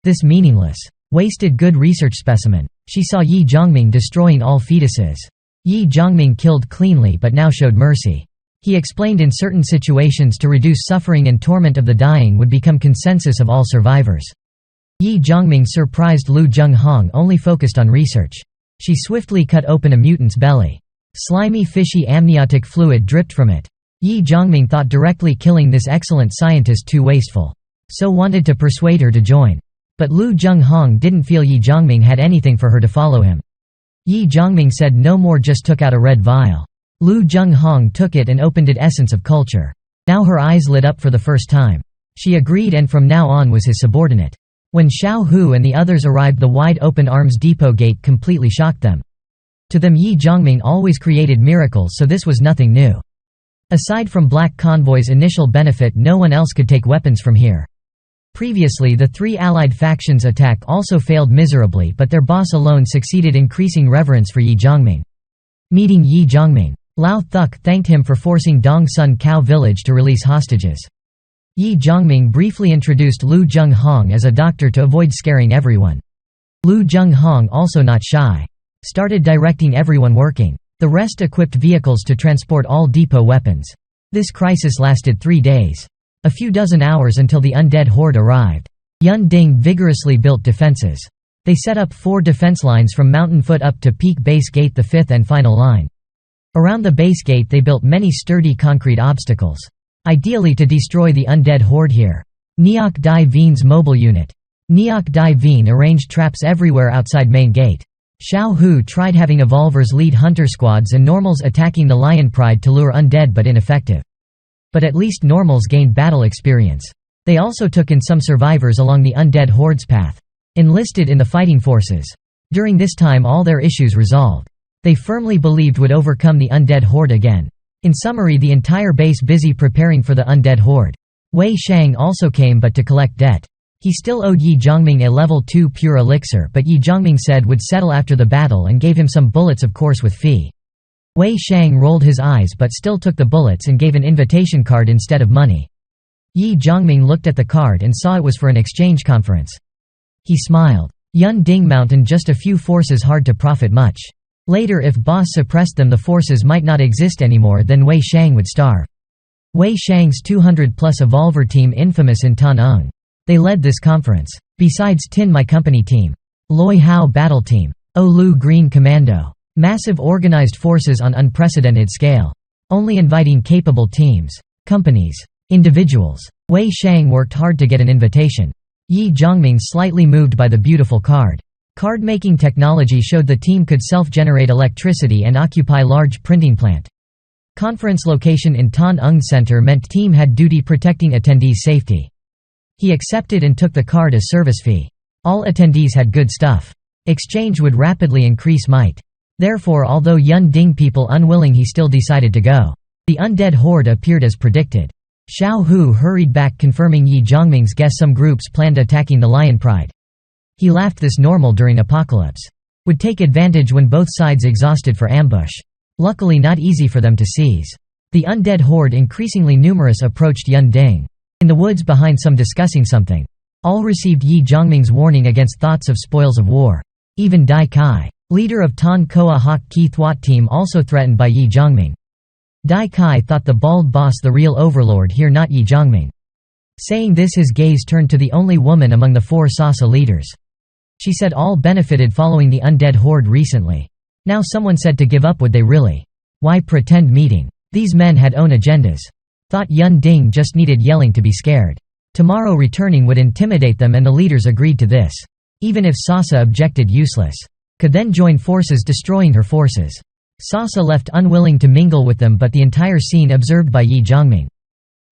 This meaningless, wasted good research specimen. She saw Ye Zhongming destroying all fetuses. Ye Zhongming killed cleanly but now showed mercy. He explained in certain situations to reduce suffering and torment of the dying would become consensus of all survivors. Ye Zhongming surprised Lu Zhongming only focused on research. She swiftly cut open a mutant's belly. Slimy fishy amniotic fluid dripped from it. Ye Zhongming thought directly killing this excellent scientist too wasteful, so wanted to persuade her to join. But Lu Zhongming didn't feel Ye Zhongming had anything for her to follow him. Ye Zhongming said no more, just took out a red vial. Lu Zhongming took it and opened it. Essence of culture. Now her eyes lit up for the first time. She agreed and from now on was his subordinate. When Xiao Hu and the others arrived, the wide-open arms depot gate completely shocked them. To them, Ye Zhongming always created miracles, so this was nothing new. Aside from Black Convoy's initial benefit, no one else could take weapons from here. Previously, the three allied factions' attack also failed miserably, but their boss alone succeeded, increasing reverence for Ye Zhongming. Meeting Ye Zhongming, Lao Thuk thanked him for forcing Dong Sun Cow Village to release hostages. Ye Zhongming briefly introduced Lu Zhongming as a doctor to avoid scaring everyone. Lu Zhongming, also not shy, started directing everyone working. The rest equipped vehicles to transport all depot weapons. This crisis lasted 3 days. A few dozen hours until the undead horde arrived. Yun Ding vigorously built defenses. They set up 4 defense lines from Mountain Foot up to Peak Base Gate, the 5th and final line. Around the base gate they built many sturdy concrete obstacles, ideally to destroy the undead horde here. Neok Dai Vien's mobile unit. Neok Dai Vien arranged traps everywhere outside main gate. Xiao Hu tried having evolvers lead hunter squads and normals attacking the lion pride to lure undead, but ineffective. But at least normals gained battle experience. They also took in some survivors along the undead horde's path, enlisted in the fighting forces. During this time all their issues resolved. They firmly believed would overcome the undead horde again. In summary, the entire base busy preparing for the undead horde. Wei Shang also came, but to collect debt. He still owed Ye Zhongming a level 2 pure elixir, but Ye Zhongming said would settle after the battle and gave him some bullets, of course with fee. Wei Shang rolled his eyes but still took the bullets and gave an invitation card instead of money. Ye Zhongming looked at the card and saw it was for an exchange conference. He smiled. Yun Ding Mountain, just a few forces, hard to profit much. Later, if boss suppressed them, the forces might not exist anymore, then Wei Shang would starve. Wei Shang's 200-plus evolver team infamous in Tan'eng. They led this conference. Besides Tin, my company team. Loi Hao battle team. Olu Green Commando. Massive organized forces on unprecedented scale. Only inviting capable teams, companies, individuals. Wei Shang worked hard to get an invitation. Ye Zhongming slightly moved by the beautiful card. Card-making technology showed the team could self-generate electricity and occupy large printing plant. Conference location in Tan'eng Center meant team had duty protecting attendees' safety. He accepted and took the card as service fee. All attendees had good stuff. Exchange would rapidly increase might. Therefore, although Yun Ding people unwilling, he still decided to go. The undead horde appeared as predicted. Xiao Hu hurried back confirming Ye Zhongming's guess some groups planned attacking the Lion Pride. He laughed, this normal during apocalypse. Would take advantage when both sides exhausted for ambush. Luckily not easy for them to seize. The undead horde, increasingly numerous, approached Yun Ding. In the woods behind, some discussing something. All received Ye Zhongming's warning against thoughts of spoils of war. Even Dai Kai, leader of Tan Koa Hak Ki Thwat team, also threatened by Ye Zhongming. Dai Kai thought the bald boss the real overlord here, not Ye Zhongming. Saying this, his gaze turned to the only woman among the 4 Sasa leaders. She said all benefited following the undead horde recently. Now someone said to give up, would they really? Why pretend meeting? These men had own agendas. Thought Yun Ding just needed yelling to be scared. Tomorrow returning would intimidate them, and the leaders agreed to this. Even if Sasa objected, useless. Could then join forces, destroying her forces. Sasa left unwilling to mingle with them, but the entire scene observed by Ye Zhongming.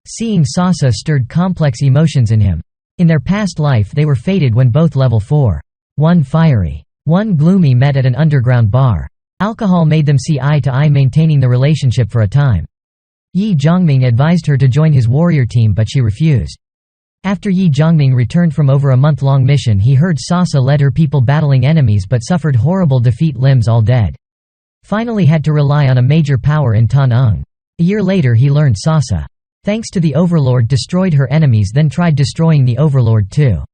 Seeing Sasa stirred complex emotions in him. In their past life they were fated when both level 4. One fiery, one gloomy met at an underground bar. Alcohol made them see eye to eye, maintaining the relationship for a time. Ye Zhongming advised her to join his warrior team, but she refused. After Ye Zhongming returned from over a month-long mission, he heard Sasa led her people battling enemies but suffered horrible defeat, limbs all dead. Finally had to rely on a major power in Tan Ung. A year later he learned Sasa, thanks to the Overlord, destroyed her enemies, then tried destroying the Overlord too.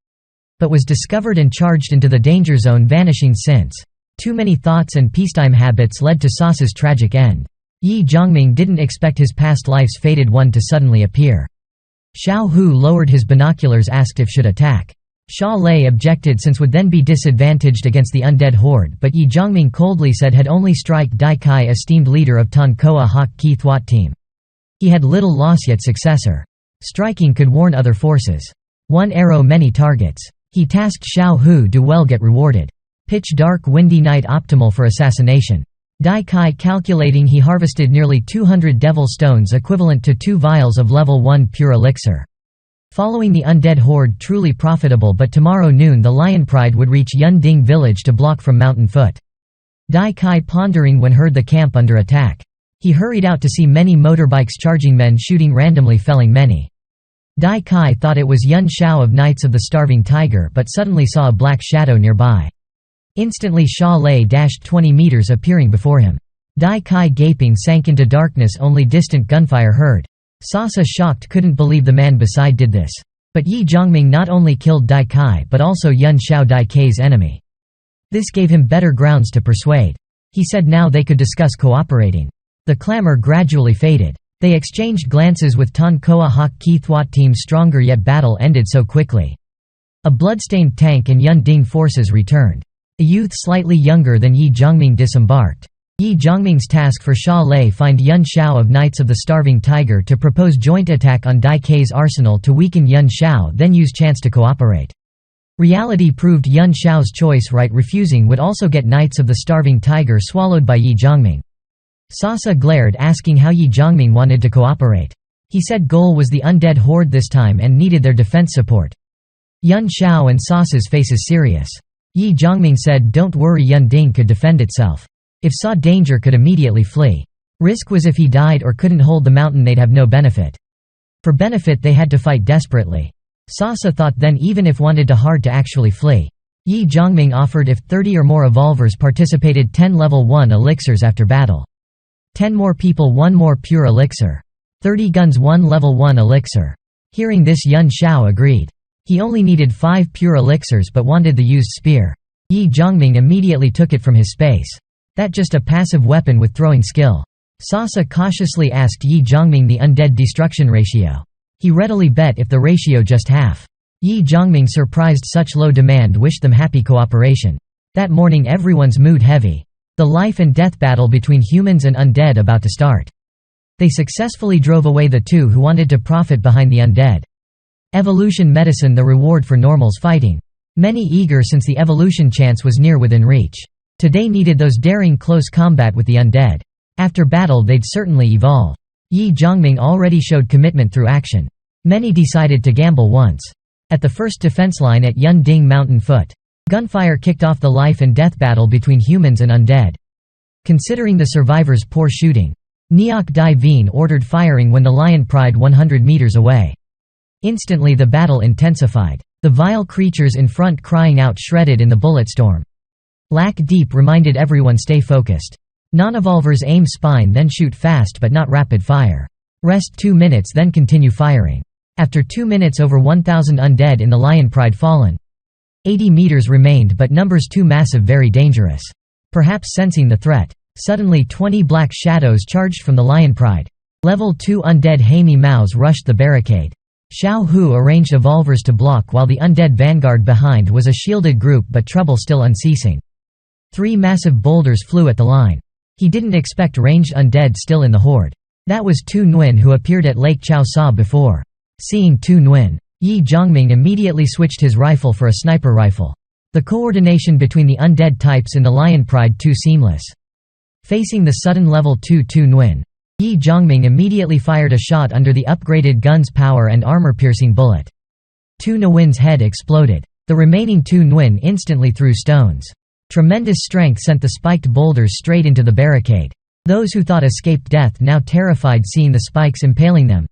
But was discovered and charged into the danger zone, vanishing since. Too many thoughts and peacetime habits led to Sasa's tragic end. Ye Zhongming didn't expect his past life's fated one to suddenly appear. Xiao Hu lowered his binoculars, asked if should attack. Sha Lei objected since would then be disadvantaged against the undead horde, but Ye Zhongming coldly said had only strike Dai Kai, esteemed leader of Tan Koa Hak Ki Thwat team. He had little loss, yet successor. Striking could warn other forces. One arrow, many targets. He tasked Xiao Hu, do well, get rewarded. Pitch dark windy night, optimal for assassination. Dai Kai calculating he harvested nearly 200 devil stones, equivalent to 2 vials of level 1 pure elixir. Following the undead horde, truly profitable, but tomorrow noon the Lion Pride would reach Yun Ding village to block from mountain foot. Dai Kai pondering when heard the camp under attack. He hurried out to see many motorbikes charging, men shooting randomly, felling many. Dai Kai thought it was Yun Shao of Knights of the Starving Tiger, but suddenly saw a black shadow nearby. Instantly Sha Lei dashed 20 meters, appearing before him. Dai Kai gaping sank into darkness, only distant gunfire heard. Sasa shocked couldn't believe the man beside did this. But Ye Zhongming not only killed Dai Kai but also Yun Shao, Dai Kai's enemy. This gave him better grounds to persuade. He said now they could discuss cooperating. The clamor gradually faded. They exchanged glances with Tan Koa Hak Ki Thwat team, stronger, yet battle ended so quickly. A bloodstained tank and Yun Ding forces returned. A youth slightly younger than Ye Zhongming disembarked. Ye Zhongming's task for Sha Lei find Yun Shao of Knights of the Starving Tiger to propose joint attack on Dai Kai's arsenal to weaken Yun Shao, then use chance to cooperate. Reality proved Yun Shao's choice right, refusing would also get Knights of the Starving Tiger swallowed by Ye Zhongming. Sasa glared, asking how Ye Zhongming wanted to cooperate. He said goal was the undead horde this time and needed their defense support. Yun Shao and Sasa's faces serious. Ye Zhongming said don't worry, Yun Ding could defend itself. If saw danger could immediately flee. Risk was if he died or couldn't hold the mountain they'd have no benefit. For benefit they had to fight desperately. Sasa thought then even if wanted to hard to actually flee. Ye Zhongming offered if 30 or more evolvers participated 10 level 1 elixirs after battle. 10 more people 1 more pure elixir. 30 guns 1 level 1 elixir. Hearing this Yun Shao agreed. He only needed 5 pure elixirs but wanted the used spear. Ye Zhongming immediately took it from his space. That just a passive weapon with throwing skill. Sasa cautiously asked Ye Zhongming the undead destruction ratio. He readily bet if the ratio just half. Ye Zhongming, surprised such low demand, wished them happy cooperation. That morning everyone's mood heavy. The life and death battle between humans and undead about to start. They successfully drove away the two who wanted to profit behind the undead. Evolution medicine, the reward for normals fighting. Many eager since the evolution chance was near within reach. Today needed those daring close combat with the undead. After battle they'd certainly evolve. Ye Zhongming already showed commitment through action. Many decided to gamble once. At the first defense line at Yun Ding mountain foot. Gunfire kicked off the life and death battle between humans and undead. Considering the survivors' poor shooting, Neok Dai Veen ordered firing when the Lion Pride 100 meters away. Instantly the battle intensified. The vile creatures in front crying out, shredded in the bullet storm. Lack Deep reminded everyone stay focused. Non-evolvers aim spine then shoot fast but not rapid fire. Rest 2 minutes then continue firing. After 2 minutes over 1,000 undead in the Lion Pride fallen. 80 meters remained but numbers too massive, very dangerous. Perhaps sensing the threat. Suddenly 20 black shadows charged from the Lion Pride. Level 2 undead Haimi Maos rushed the barricade. Xiao Hu arranged evolvers to block while the undead vanguard behind was a shielded group, but trouble still unceasing. 3 massive boulders flew at the line. He didn't expect ranged undead still in the horde. That was Tu Nguyen, who appeared at Lake Chao Sa before. Seeing Tu Nguyen, Ye Zhongming immediately switched his rifle for a sniper rifle. The coordination between the undead types in the lion pride too seamless. Facing the sudden level 2 Tu Nguyen, Ye Zhongming immediately fired a shot under the upgraded gun's power and armor-piercing bullet. Tu Nguyen's head exploded. The remaining Tu Nguyen instantly threw stones. Tremendous strength sent the spiked boulders straight into the barricade. Those who thought escaped death now terrified seeing the spikes impaling them.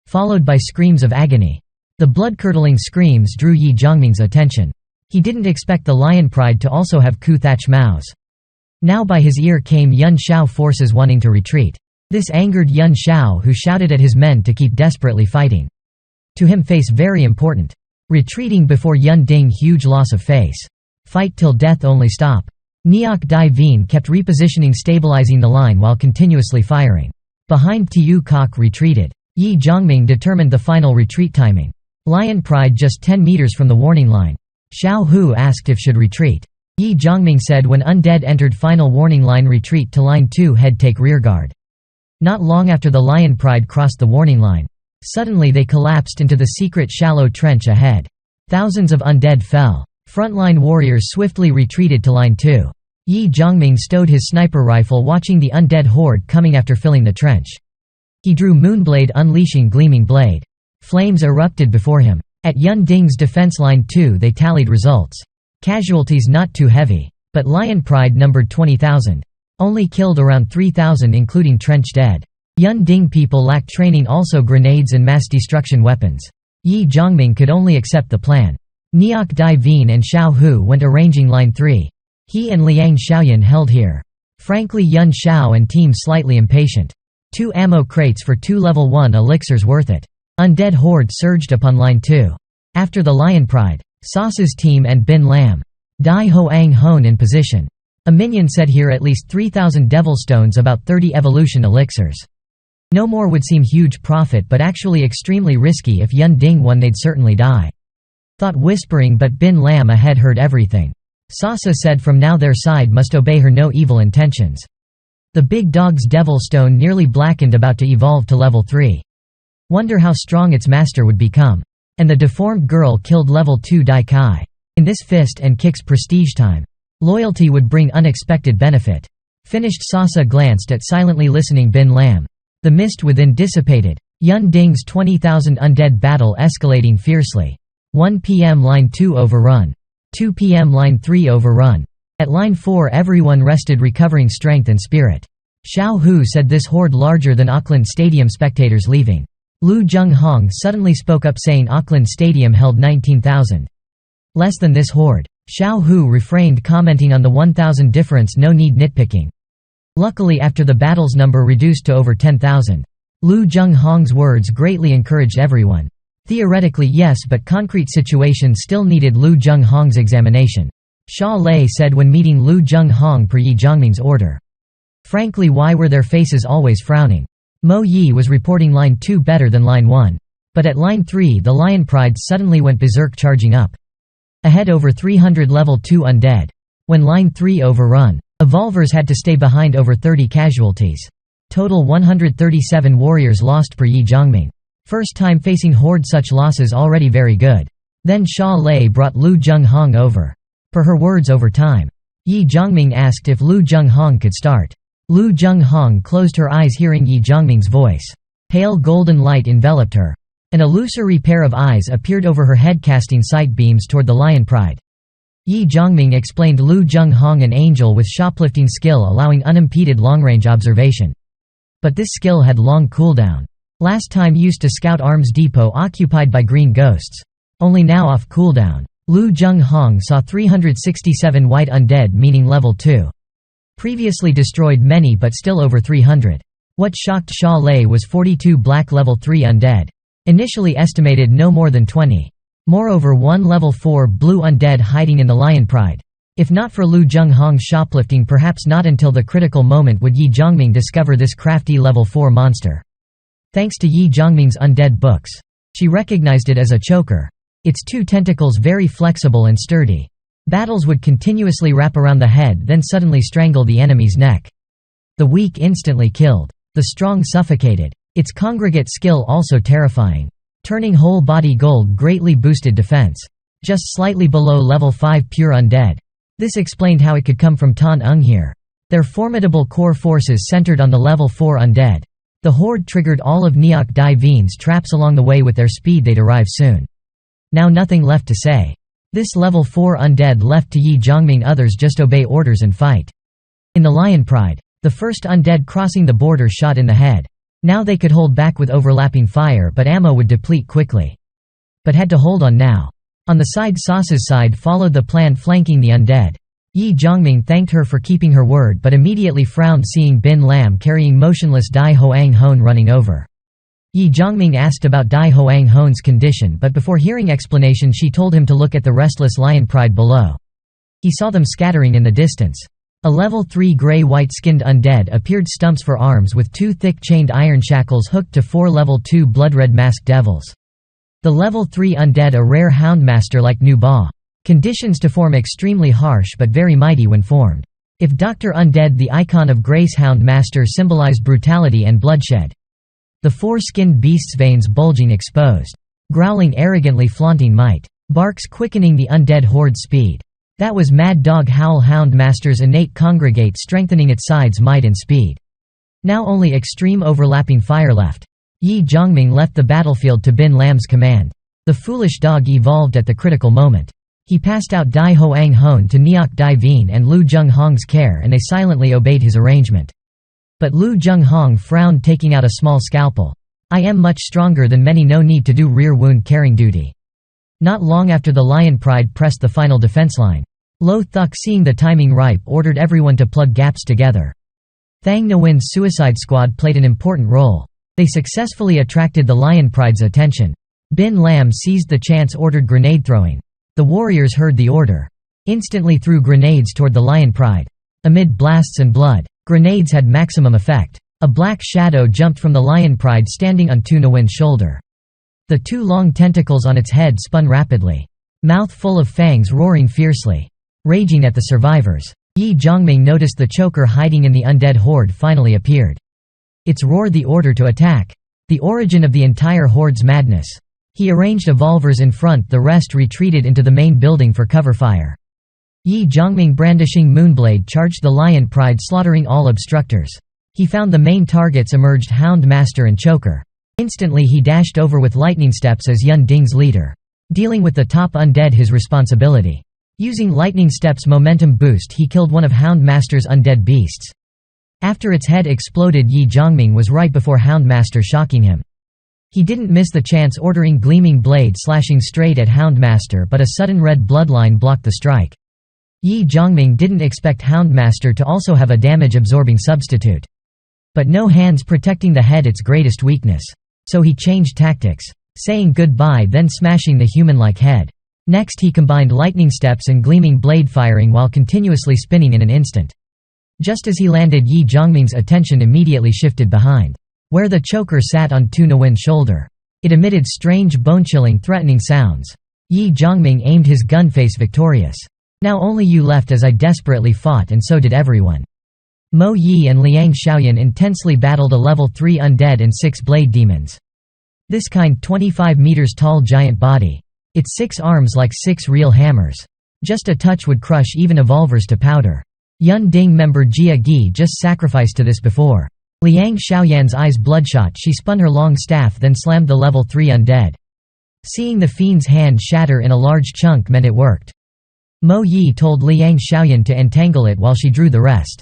Followed by screams of agony. The blood-curdling screams drew Ye Zhongming's attention. He didn't expect the lion pride to also have Ku-Thach Maos. Now by his ear came Yun Shao forces wanting to retreat. This angered Yun Shao, who shouted at his men to keep desperately fighting. To him, face very important. Retreating before Yun Ding, huge loss of face. Fight till death, only stop. Neok Dai Vien kept repositioning, stabilizing the line while continuously firing. Behind Tu Kok retreated. Ye Zhongming determined the final retreat timing. Lion pride just 10 meters from the warning line. Xiao Hu asked if should retreat. Ye Zhongming said when undead entered final warning line, retreat to line 2, head take rearguard. Not long after the lion pride crossed the warning line, suddenly they collapsed into the secret shallow trench ahead. Thousands of undead fell. Frontline warriors swiftly retreated to line 2. Ye Zhongming stowed his sniper rifle, watching the undead horde coming after filling the trench. He drew Moonblade, unleashing gleaming blade. Flames erupted before him. At Yun Ding's defense line 2 they tallied results. Casualties not too heavy, but lion pride numbered 20,000. Only killed around 3,000, including trench dead. Yun Ding people lacked training, also grenades and mass destruction weapons. Ye Zhongming could only accept the plan. Neok Dai Vien and Xiao Hu went arranging line 3. He and Liang Xiaoyan held here. Frankly, Yun Shao and team slightly impatient. 2 ammo crates for 2 level 1 elixirs worth it. Undead horde surged upon line 2. After the lion pride, Sauce's team and Bin Lam. Dai Hoang Hone in position. A minion said here at least 3,000 devil stones, about 30 evolution elixirs. No more would seem huge profit, but actually extremely risky. If Yun Ding won, they'd certainly die. Thought whispering, but Bin Lam ahead heard everything. Sasa said from now their side must obey her, no evil intentions. The big dog's devil stone nearly blackened, about to evolve to level 3. Wonder how strong its master would become. And the deformed girl killed level 2 Dai Kai. In this fist and kicks prestige time. Loyalty would bring unexpected benefit. Finished. Sasa glanced at silently listening Bin Lam. The mist within dissipated. Yun Ding's 20,000 undead battle escalating fiercely. 1 p.m. line 2 overrun. 2 p.m. line 3 overrun. At line 4 everyone rested, recovering strength and spirit. Xiao Hu said this horde larger than Auckland Stadium, spectators leaving. Lu Zhonghong suddenly spoke up saying Auckland Stadium held 19,000. Less than this horde. Xiao Hu refrained, commenting on the 1,000 difference, no need nitpicking. Luckily after the battle's number reduced to over 10,000. Lu Zhonghong's words greatly encouraged everyone. Theoretically yes, but concrete situations still needed Lu Zhonghong's examination. Sha Lei said when meeting Lu Zhonghong per Ye Zhongming's order. Frankly, why were their faces always frowning? Mo Yi was reporting line 2 better than line 1. But at line 3 the lion pride suddenly went berserk, charging up. Ahead over 300 level 2 undead. When line 3 overrun, evolvers had to stay behind, over 30 casualties. Total 137 warriors lost per Ye Zhongming. First time facing horde, such losses already very good. Then Sha Lei brought Lu Zhonghong over. Per her words, over time. Ye Zhongming asked if Lu Zhonghong could start. Lu Zhonghong closed her eyes, hearing Ye Zhongming's voice. Pale golden light enveloped her. An illusory pair of eyes appeared over her head, casting sight beams toward the lion pride. Ye Zhongming explained Lu Zhonghong an angel with shoplifting skill, allowing unimpeded long-range observation. But this skill had long cooldown. Last time used to scout arms depot occupied by green ghosts. Only now off cooldown. Lu Zhonghong saw 367 white undead, meaning level 2. Previously destroyed many, but still over 300. What shocked Sha Lei was 42 black level 3 undead. Initially estimated no more than 20. Moreover, 1 level 4 blue undead hiding in the lion pride. If not for Lu Zhonghong's shoplifting, perhaps not until the critical moment would Ye Zhongming discover this crafty level 4 monster. Thanks to Ye Zhongming's undead books. She recognized it as a choker. Its 2 tentacles very flexible and sturdy. Battles would continuously wrap around the head, then suddenly strangle the enemy's neck. The weak instantly killed. The strong suffocated. Its congregate skill also terrifying. Turning whole body gold greatly boosted defense. Just slightly below level 5 pure undead. This explained how it could come from Tan Ung here. Their formidable core forces centered on the level 4 undead. The horde triggered all of Neok Dai Veen's traps along the way. With their speed they'd arrive soon. Now nothing left to say. This level 4 undead left to Ye Zhongming, others just obey orders and fight. In the Lion Pride, the first undead crossing the border shot in the head. Now they could hold back with overlapping fire, but ammo would deplete quickly. But had to hold on now. On the side, Sauce's side followed the plan, flanking the undead. Ye Zhongming thanked her for keeping her word, but immediately frowned seeing Bin Lam carrying motionless Dai Hoang Hone running over. Ye Zhongming asked about Dai Hoang Hone's condition, but before hearing explanation she told him to look at the restless Lion Pride below. He saw them scattering in the distance. A level 3 grey-white-skinned undead appeared, stumps for arms with 2 thick chained iron shackles hooked to 4 level 2 blood-red masked devils. The level 3 undead, a rare houndmaster like Nu Ba. Conditions to form extremely harsh but very mighty when formed. If Dr. Undead, the icon of Grace Houndmaster, symbolized brutality and bloodshed. The 4-skinned beast's veins bulging exposed. Growling arrogantly, flaunting might. Barks quickening the undead horde's speed. That was Mad Dog Howl, Houndmaster's innate congregate, strengthening its side's might and speed. Now only extreme overlapping fire left. Ye Zhongming left the battlefield to Bin Lam's command. The foolish dog evolved at the critical moment. He passed out Dai Hoang Hone to Neok Dai Veen and Lu Zheng Hong's care, and they silently obeyed his arrangement. But Lu Zheng Hong frowned, taking out a small scalpel. I am much stronger than many, no need to do rear wound carrying duty. Not long after, the Lion Pride pressed the final defense line. Lo Thuk, seeing the timing ripe, ordered everyone to plug gaps together. Thang Nguyen's suicide squad played an important role. They successfully attracted the Lion Pride's attention. Bin Lam seized the chance, ordered grenade throwing. The warriors heard the order. Instantly threw grenades toward the Lion Pride. Amid blasts and blood, grenades had maximum effect. A black shadow jumped from the Lion Pride, standing on Tu Nguyen's shoulder. The 2 long tentacles on its head spun rapidly. Mouth full of fangs, roaring fiercely. Raging at the survivors. Ye Zhongming noticed the choker hiding in the undead horde finally appeared. Its roar, the order to attack. The origin of the entire horde's madness. He arranged evolvers in front, the rest retreated into the main building for cover fire. Ye Zhongming, brandishing Moonblade, charged the Lion Pride, slaughtering all obstructors. He found the main targets emerged, Houndmaster and Choker. Instantly he dashed over with lightning steps as Yun Ding's leader. Dealing with the top undead his responsibility. Using lightning steps momentum boost, he killed one of Houndmaster's undead beasts. After its head exploded, Ye Zhongming was right before Houndmaster, shocking him. He didn't miss the chance, ordering Gleaming Blade slashing straight at Houndmaster, but a sudden red bloodline blocked the strike. Ye Zhongming didn't expect Houndmaster to also have a damage-absorbing substitute. But no hands protecting the head, its greatest weakness. So he changed tactics. Saying goodbye, then smashing the human-like head. Next he combined lightning steps and Gleaming Blade, firing while continuously spinning in an instant. Just as he landed, Ye Zhongming's attention immediately shifted behind, where the choker sat on Tu Nguyen's shoulder. It emitted strange, bone-chilling, threatening sounds. Ye Zhongming aimed his gun, face victorious. Now only you left, as I desperately fought, and so did everyone. Mo Yi and Liang Xiaoyan intensely battled a level 3 undead and 6 blade demons. This kind, 25 meters tall giant body. Its 6 arms like 6 real hammers. Just a touch would crush even evolvers to powder. Yun Ding member Jia Gi just sacrificed to this before. Liang Xiaoyan's eyes bloodshot, she spun her long staff, then slammed the level 3 undead. Seeing the fiend's hand shatter in a large chunk meant it worked. Mo Yi told Liang Xiaoyan to entangle it while she drew the rest.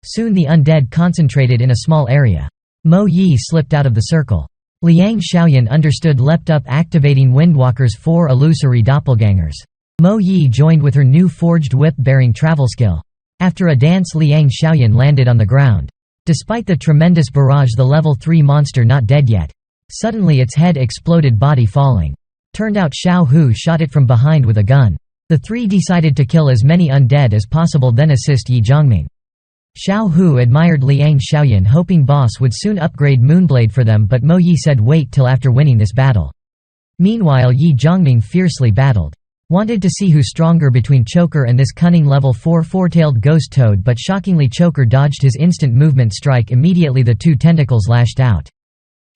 Soon the undead concentrated in a small area. Mo Yi slipped out of the circle. Liang Xiaoyan understood, leapt up, activating Windwalker's 4 illusory doppelgangers. Mo Yi joined with her new forged whip-bearing travel skill. After a dance, Liang Xiaoyan landed on the ground. Despite the tremendous barrage, the level 3 monster not dead yet. Suddenly its head exploded, body falling. Turned out Xiao Hu shot it from behind with a gun. The 3 decided to kill as many undead as possible, then assist Ye Zhongming. Xiao Hu admired Liang Xiaoyan, hoping boss would soon upgrade Moonblade for them, but Mo Yi said wait till after winning this battle. Meanwhile, Ye Zhongming fiercely battled. Wanted to see who's stronger between Choker and this cunning level 4 four-tailed ghost toad, but shockingly Choker dodged his instant movement strike. Immediately the two tentacles lashed out.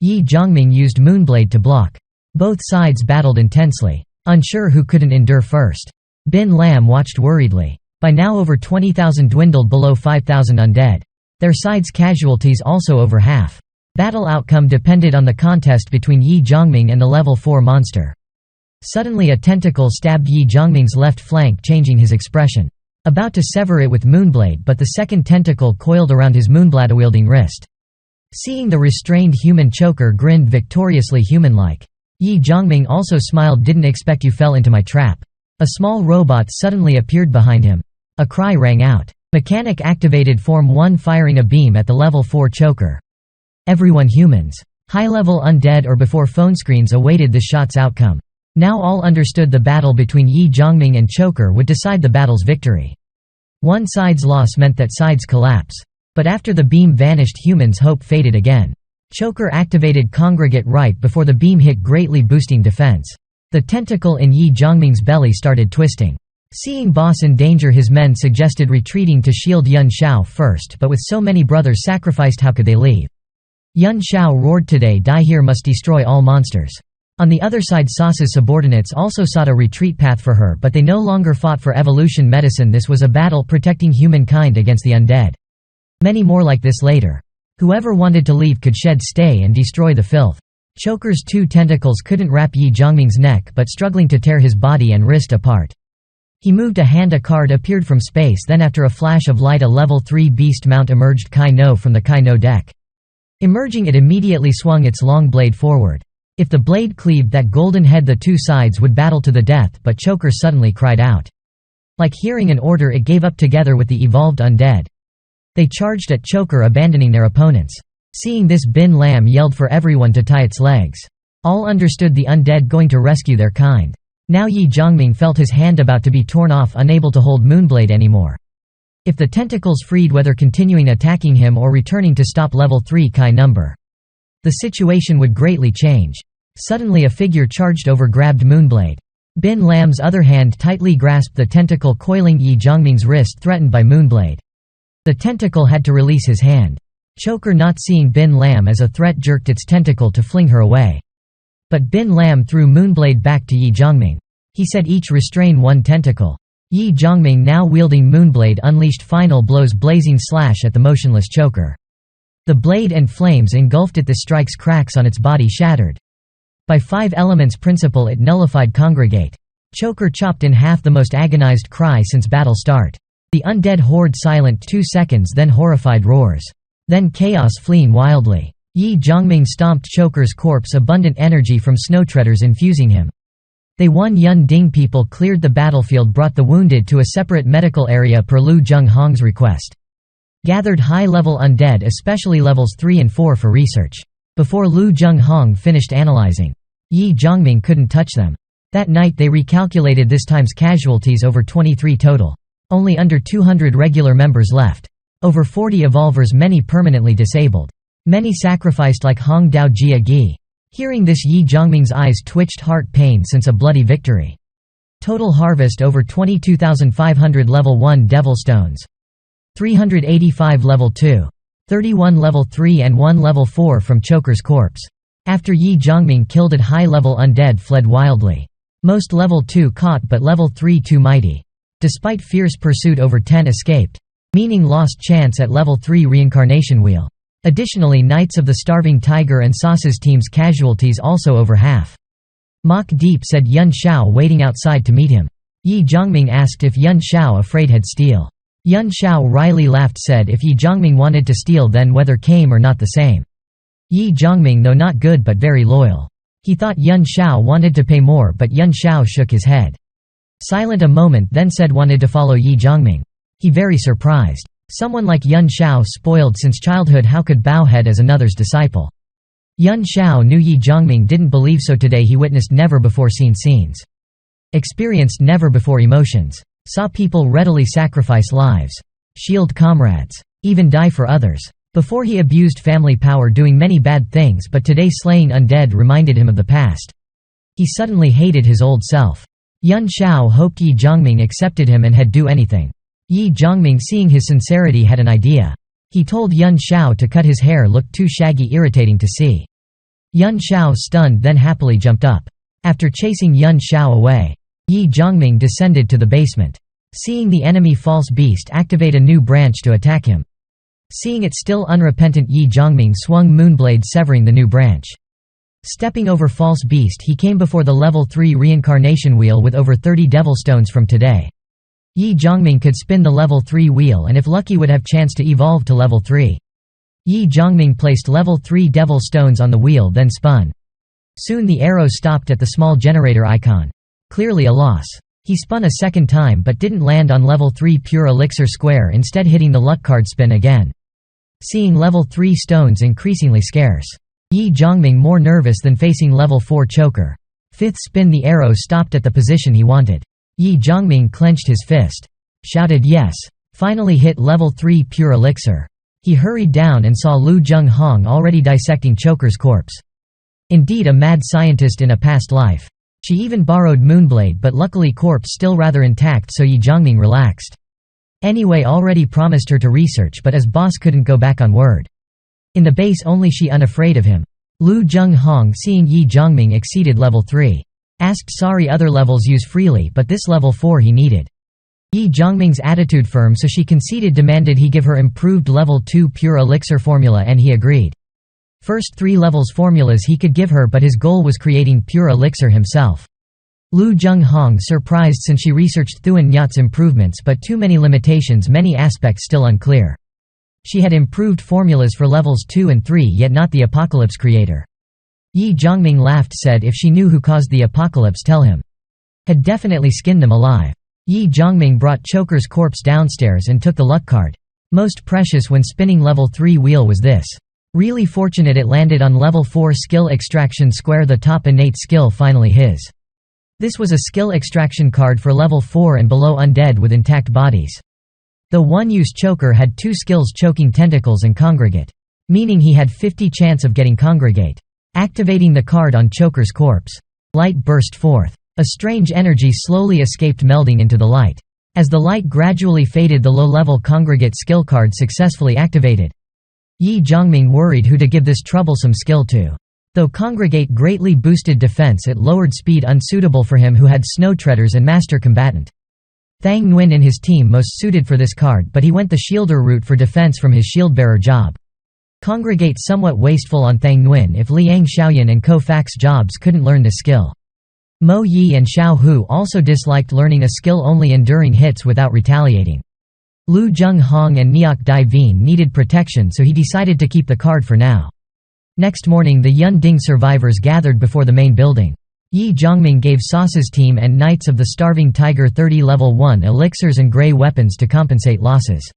Ye Zhongming used Moonblade to block. Both sides battled intensely, unsure who couldn't endure first. Bin Lam watched worriedly. By now over 20,000 dwindled below 5,000 undead. Their side's casualties also over half. Battle outcome depended on the contest between Ye Zhongming and the level 4 monster. Suddenly a tentacle stabbed Ye Zhongming's left flank, changing his expression. About to sever it with Moonblade, but the second tentacle coiled around his Moonblade-wielding wrist. Seeing the restrained human, Choker grinned victoriously human-like. Ye Zhongming also smiled. Didn't expect you fell into my trap. A small robot suddenly appeared behind him. A cry rang out. Mechanic activated Form 1, firing a beam at the level 4 Choker. Everyone humans. High-level undead or before phone screens awaited the shot's outcome. Now all understood the battle between Ye Zhongming and Choker would decide the battle's victory. One side's loss meant that side's collapse. But after the beam vanished, humans' hope faded again. Choker activated Congregate right before the beam hit, greatly boosting defense. The tentacle in Ye Zhongming's belly started twisting. Seeing boss in danger, his men suggested retreating to shield Yun Shao first, but with so many brothers sacrificed, how could they leave? Yun Shao roared, "Today die here, must destroy all monsters." On the other side, Sasa's subordinates also sought a retreat path for her, but they no longer fought for evolution medicine. This was a battle protecting humankind against the undead. Many more like this later. Whoever wanted to leave could shed stay and destroy the filth. Choker's two tentacles couldn't wrap Ye Zhongming's neck, but struggling to tear his body and wrist apart. He moved a hand, a card appeared from space, then after a flash of light a level 3 beast mount emerged, Kai No, from the Kai No deck. Emerging, it immediately swung its long blade forward. If the blade cleaved that golden head, the two sides would battle to the death, but Choker suddenly cried out. Like hearing an order, it gave up together with the evolved undead. They charged at Choker, abandoning their opponents. Seeing this, Bin Lam yelled for everyone to tie its legs. All understood the undead going to rescue their kind. Now Ye Zhongming felt his hand about to be torn off, unable to hold Moonblade anymore. If the tentacles freed, whether continuing attacking him or returning to stop level 3 Kai number, the situation would greatly change. Suddenly a figure charged over, grabbed Moonblade. Bin Lam's other hand tightly grasped the tentacle coiling Ye Zhongming's wrist, threatened by Moonblade. The tentacle had to release his hand. Choker, not seeing Bin Lam as a threat, jerked its tentacle to fling her away. But Bin Lam threw Moonblade back to Ye Zhongming. He said, "Each restrain one tentacle." Ye Zhongming, now wielding Moonblade, unleashed final blows, blazing slash at the motionless Choker. The blade and flames engulfed it, the strike's cracks on its body shattered. By 5 elements principle, it nullified Congregate. Choker chopped in half, the most agonized cry since battle start. The undead horde silent 2 seconds, then horrified roars. Then chaos, fleeing wildly. Ye Zhongming stomped Choker's corpse, abundant energy from snowtreaders infusing him. They won. Yun Ding people cleared the battlefield, brought the wounded to a separate medical area per Lu Zhenghong's request. Gathered high-level undead, especially levels 3 and 4, for research. Before Lu Zhenghong finished analyzing, Ye Zhongming couldn't touch them. That night they recalculated this time's casualties, over 23 total. Only under 200 regular members left. Over 40 evolvers, many permanently disabled. Many sacrificed like Hong Dao Jia Gi. Hearing this, Ye Zhongming's eyes twitched, heart pain since a bloody victory. Total harvest over 22,500 level 1 devil stones. 385 level 2. 31 level 3 and 1 level 4 from Choker's corpse. After Ye Zhongming killed it, high-level undead fled wildly. Most level 2 caught, but level 3 too mighty. Despite fierce pursuit, over 10 escaped. Meaning lost chance at level 3 reincarnation wheel. Additionally, Knights of the Starving Tiger and Sasa's team's casualties also over half. Mock Deep, said Yun Shao, waiting outside to meet him. Ye Zhongming asked if Yun Shao afraid had steal. Yun Shao wryly laughed, said if Ye Zhongming wanted to steal, then whether came or not the same. Ye Zhongming, though not good but very loyal. He thought Yun Shao wanted to pay more, but Yun Shao shook his head. Silent a moment, then said wanted to follow Ye Zhongming. He very surprised. Someone like Yun Shao, spoiled since childhood, how could bow head as another's disciple? Yun Shao knew Ye Zhongming didn't believe so. Today he witnessed never before seen scenes. Experienced never before emotions. Saw people readily sacrifice lives. Shield comrades. Even die for others. Before he abused family power, doing many bad things, but today slaying undead reminded him of the past. He suddenly hated his old self. Yun Shao hoped Ye Zhongming accepted him and had do anything. Ye Zhongming, seeing his sincerity, had an idea. He told Yun Shao to cut his hair looked too shaggy, irritating to see. Yun Shao, stunned, then happily jumped up. After chasing Yun Shao away, Ye Zhongming descended to the basement. Seeing the enemy false beast activate a new branch to attack him. Seeing it still unrepentant, Ye Zhongming swung Moonblade, severing the new branch. Stepping over false beast, he came before the level 3 reincarnation wheel with over 30 devil stones from today. Ye Zhongming could spin the level 3 wheel and if lucky would have chance to evolve to level 3. Ye Zhongming placed level 3 devil stones on the wheel, then spun. Soon the arrow stopped at the small generator icon. Clearly a loss. He spun a second time but didn't land on level 3 pure elixir square, instead hitting the luck card spin again. Seeing level 3 stones increasingly scarce, Ye Zhongming more nervous than facing level 4 choker. Fifth spin, the arrow stopped at the position he wanted. Ye Zhongming clenched his fist. Shouted yes. Finally hit level 3 pure elixir. He hurried down and saw Lu Zhonghong already dissecting choker's corpse. Indeed a mad scientist in a past life. She even borrowed Moonblade, but luckily corpse still rather intact, so Ye Zhongming relaxed. Anyway, already promised her to research, but as boss couldn't go back on word. In the base only she unafraid of him. Lu Zhonghong, seeing Ye Zhongming exceeded level 3. Asked sorry, other levels use freely, but this level 4 he needed. Ye Zhongming's attitude firm, so she conceded, demanded he give her improved level 2 pure elixir formula, and he agreed. First 3 levels formulas he could give her, but his goal was creating pure elixir himself. Lu Zhonghong surprised since she researched Thuan Yat's improvements, but too many limitations, many aspects still unclear. She had improved formulas for levels 2 and 3, yet not the apocalypse creator. Ye Zhongming laughed, said if she knew who caused the apocalypse, tell him. Had definitely skinned them alive. Ye Zhongming brought choker's corpse downstairs and took the luck card. Most precious when spinning level 3 wheel was this. Really fortunate it landed on level 4 skill extraction square, the top innate skill, finally his. This was a skill extraction card for level 4 and below undead with intact bodies. The one-use choker had 2 skills, choking tentacles and congregate, meaning he had 50 chance of getting congregate. Activating the card on choker's corpse. Light burst forth. A strange energy slowly escaped, melding into the light. As the light gradually faded, the low-level congregate skill card successfully activated. Ye Zhongming worried who to give this troublesome skill to. Though congregate greatly boosted defense, it lowered speed, unsuitable for him who had snow treaders and master combatant. Thang Nguyen and his team most suited for this card, but he went the shielder route for defense from his shieldbearer job. Congregate somewhat wasteful on Thang Nguyen if Liang Xiaoyan and Ko-Fax jobs couldn't learn this skill. Mo Yi and Xiao Hu also disliked learning a skill only enduring hits without retaliating. Lu Zhonghong and Neok Dai Vien needed protection, so he decided to keep the card for now. Next morning the Yun Ding survivors gathered before the main building. Ye Zhongming gave Sauce's team and Knights of the Starving Tiger 30 level 1 elixirs and grey weapons to compensate losses.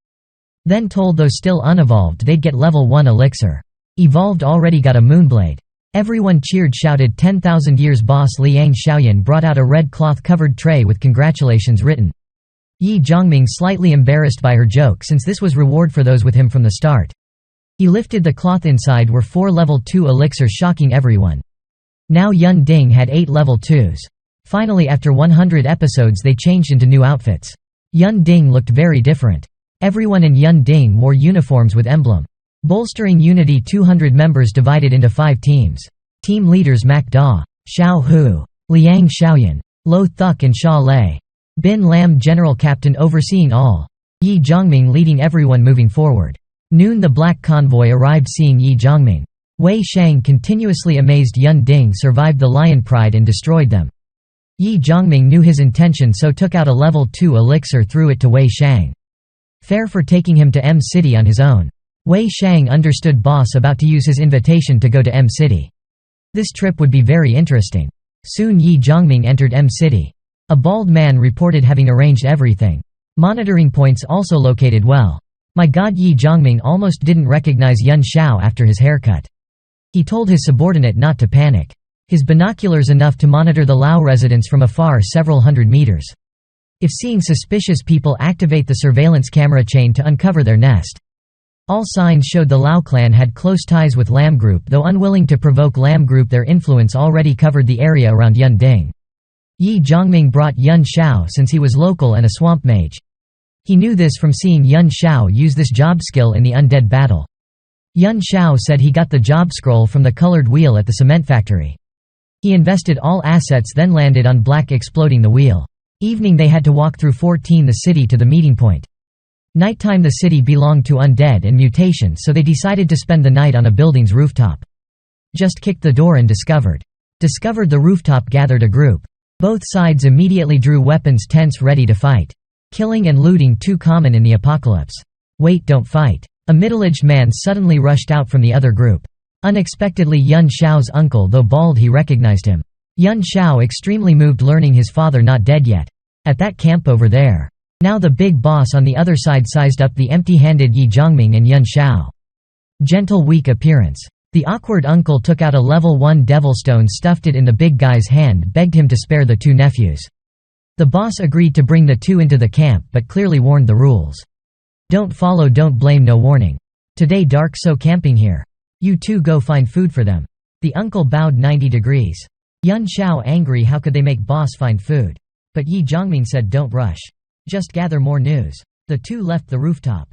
Then told those still unevolved they'd get level 1 elixir. Evolved already got a Moonblade. Everyone cheered, shouted 10,000 years. Boss Liang Xiaoyan brought out a red cloth-covered tray with congratulations written. Ye Zhongming slightly embarrassed by her joke, since this was reward for those with him from the start. He lifted the cloth. Inside were 4 level 2 elixirs, shocking everyone. Now Yun Ding had 8 level 2s. Finally, after 100 episodes they changed into new outfits. Yun Ding looked very different. Everyone in Yun Ding wore uniforms with emblem. Bolstering unity, 200 members divided into 5 teams. Team leaders Mac Da, Xiao Hu, Liang Xiaoyan, Lo Thuk and Sha Lei. Bin Lam general captain overseeing all. Ye Zhongming leading everyone moving forward. Noon the black convoy arrived, seeing Ye Zhongming. Wei Shang, continuously amazed Yun Ding survived the Lion Pride and destroyed them. Ye Zhongming knew his intention, so took out a level 2 elixir, threw it to Wei Shang. Fair for taking him to M City on his own. Wei Shang understood boss about to use his invitation to go to M City. This trip would be very interesting. Soon Ye Zhongming entered M City. A bald man reported having arranged everything. Monitoring points also located well. My god, Ye Zhongming almost didn't recognize Yun Shao after his haircut. He told his subordinate not to panic. His binoculars enough to monitor the Lao residents from afar, several hundred meters. If seeing suspicious people, activate the surveillance camera chain to uncover their nest. All signs showed the Lao clan had close ties with Lam Group, though unwilling to provoke Lam Group, their influence already covered the area around Yun Ding. Ye Zhongming brought Yun Xiao since he was local and a swamp mage. He knew this from seeing Yun Xiao use this job skill in the undead battle. Yun Xiao said he got the job scroll from the colored wheel at the cement factory. He invested all assets, then landed on Black, exploding the wheel. Evening, they had to walk through 14 the city to the meeting point. Nighttime, the city belonged to undead and mutation, so they decided to spend the night on a building's rooftop. Just kicked the door and discovered the rooftop, gathered a group. Both sides immediately drew weapons, tense, ready to fight. Killing and looting too common in the apocalypse. Wait, don't fight. A middle-aged man suddenly rushed out from the other group. Unexpectedly, Yun Xiao's uncle, though bald, he recognized him. Yun Xiao extremely moved learning his father not dead yet. At that camp over there. Now the big boss on the other side sized up the empty-handed Ye Zhongming and Yun Xiao. Gentle, weak appearance. The awkward uncle took out a level 1 devil stone, stuffed it in the big guy's hand, begged him to spare the two nephews. The boss agreed to bring the two into the camp, but clearly warned the rules. Don't follow, don't blame, no warning. Today dark, so camping here. You two go find food for them. The uncle bowed 90 degrees. Yun Xiao angry, how could they make boss find food? But Ye Zhongming said don't rush. Just gather more news. The two left the rooftop.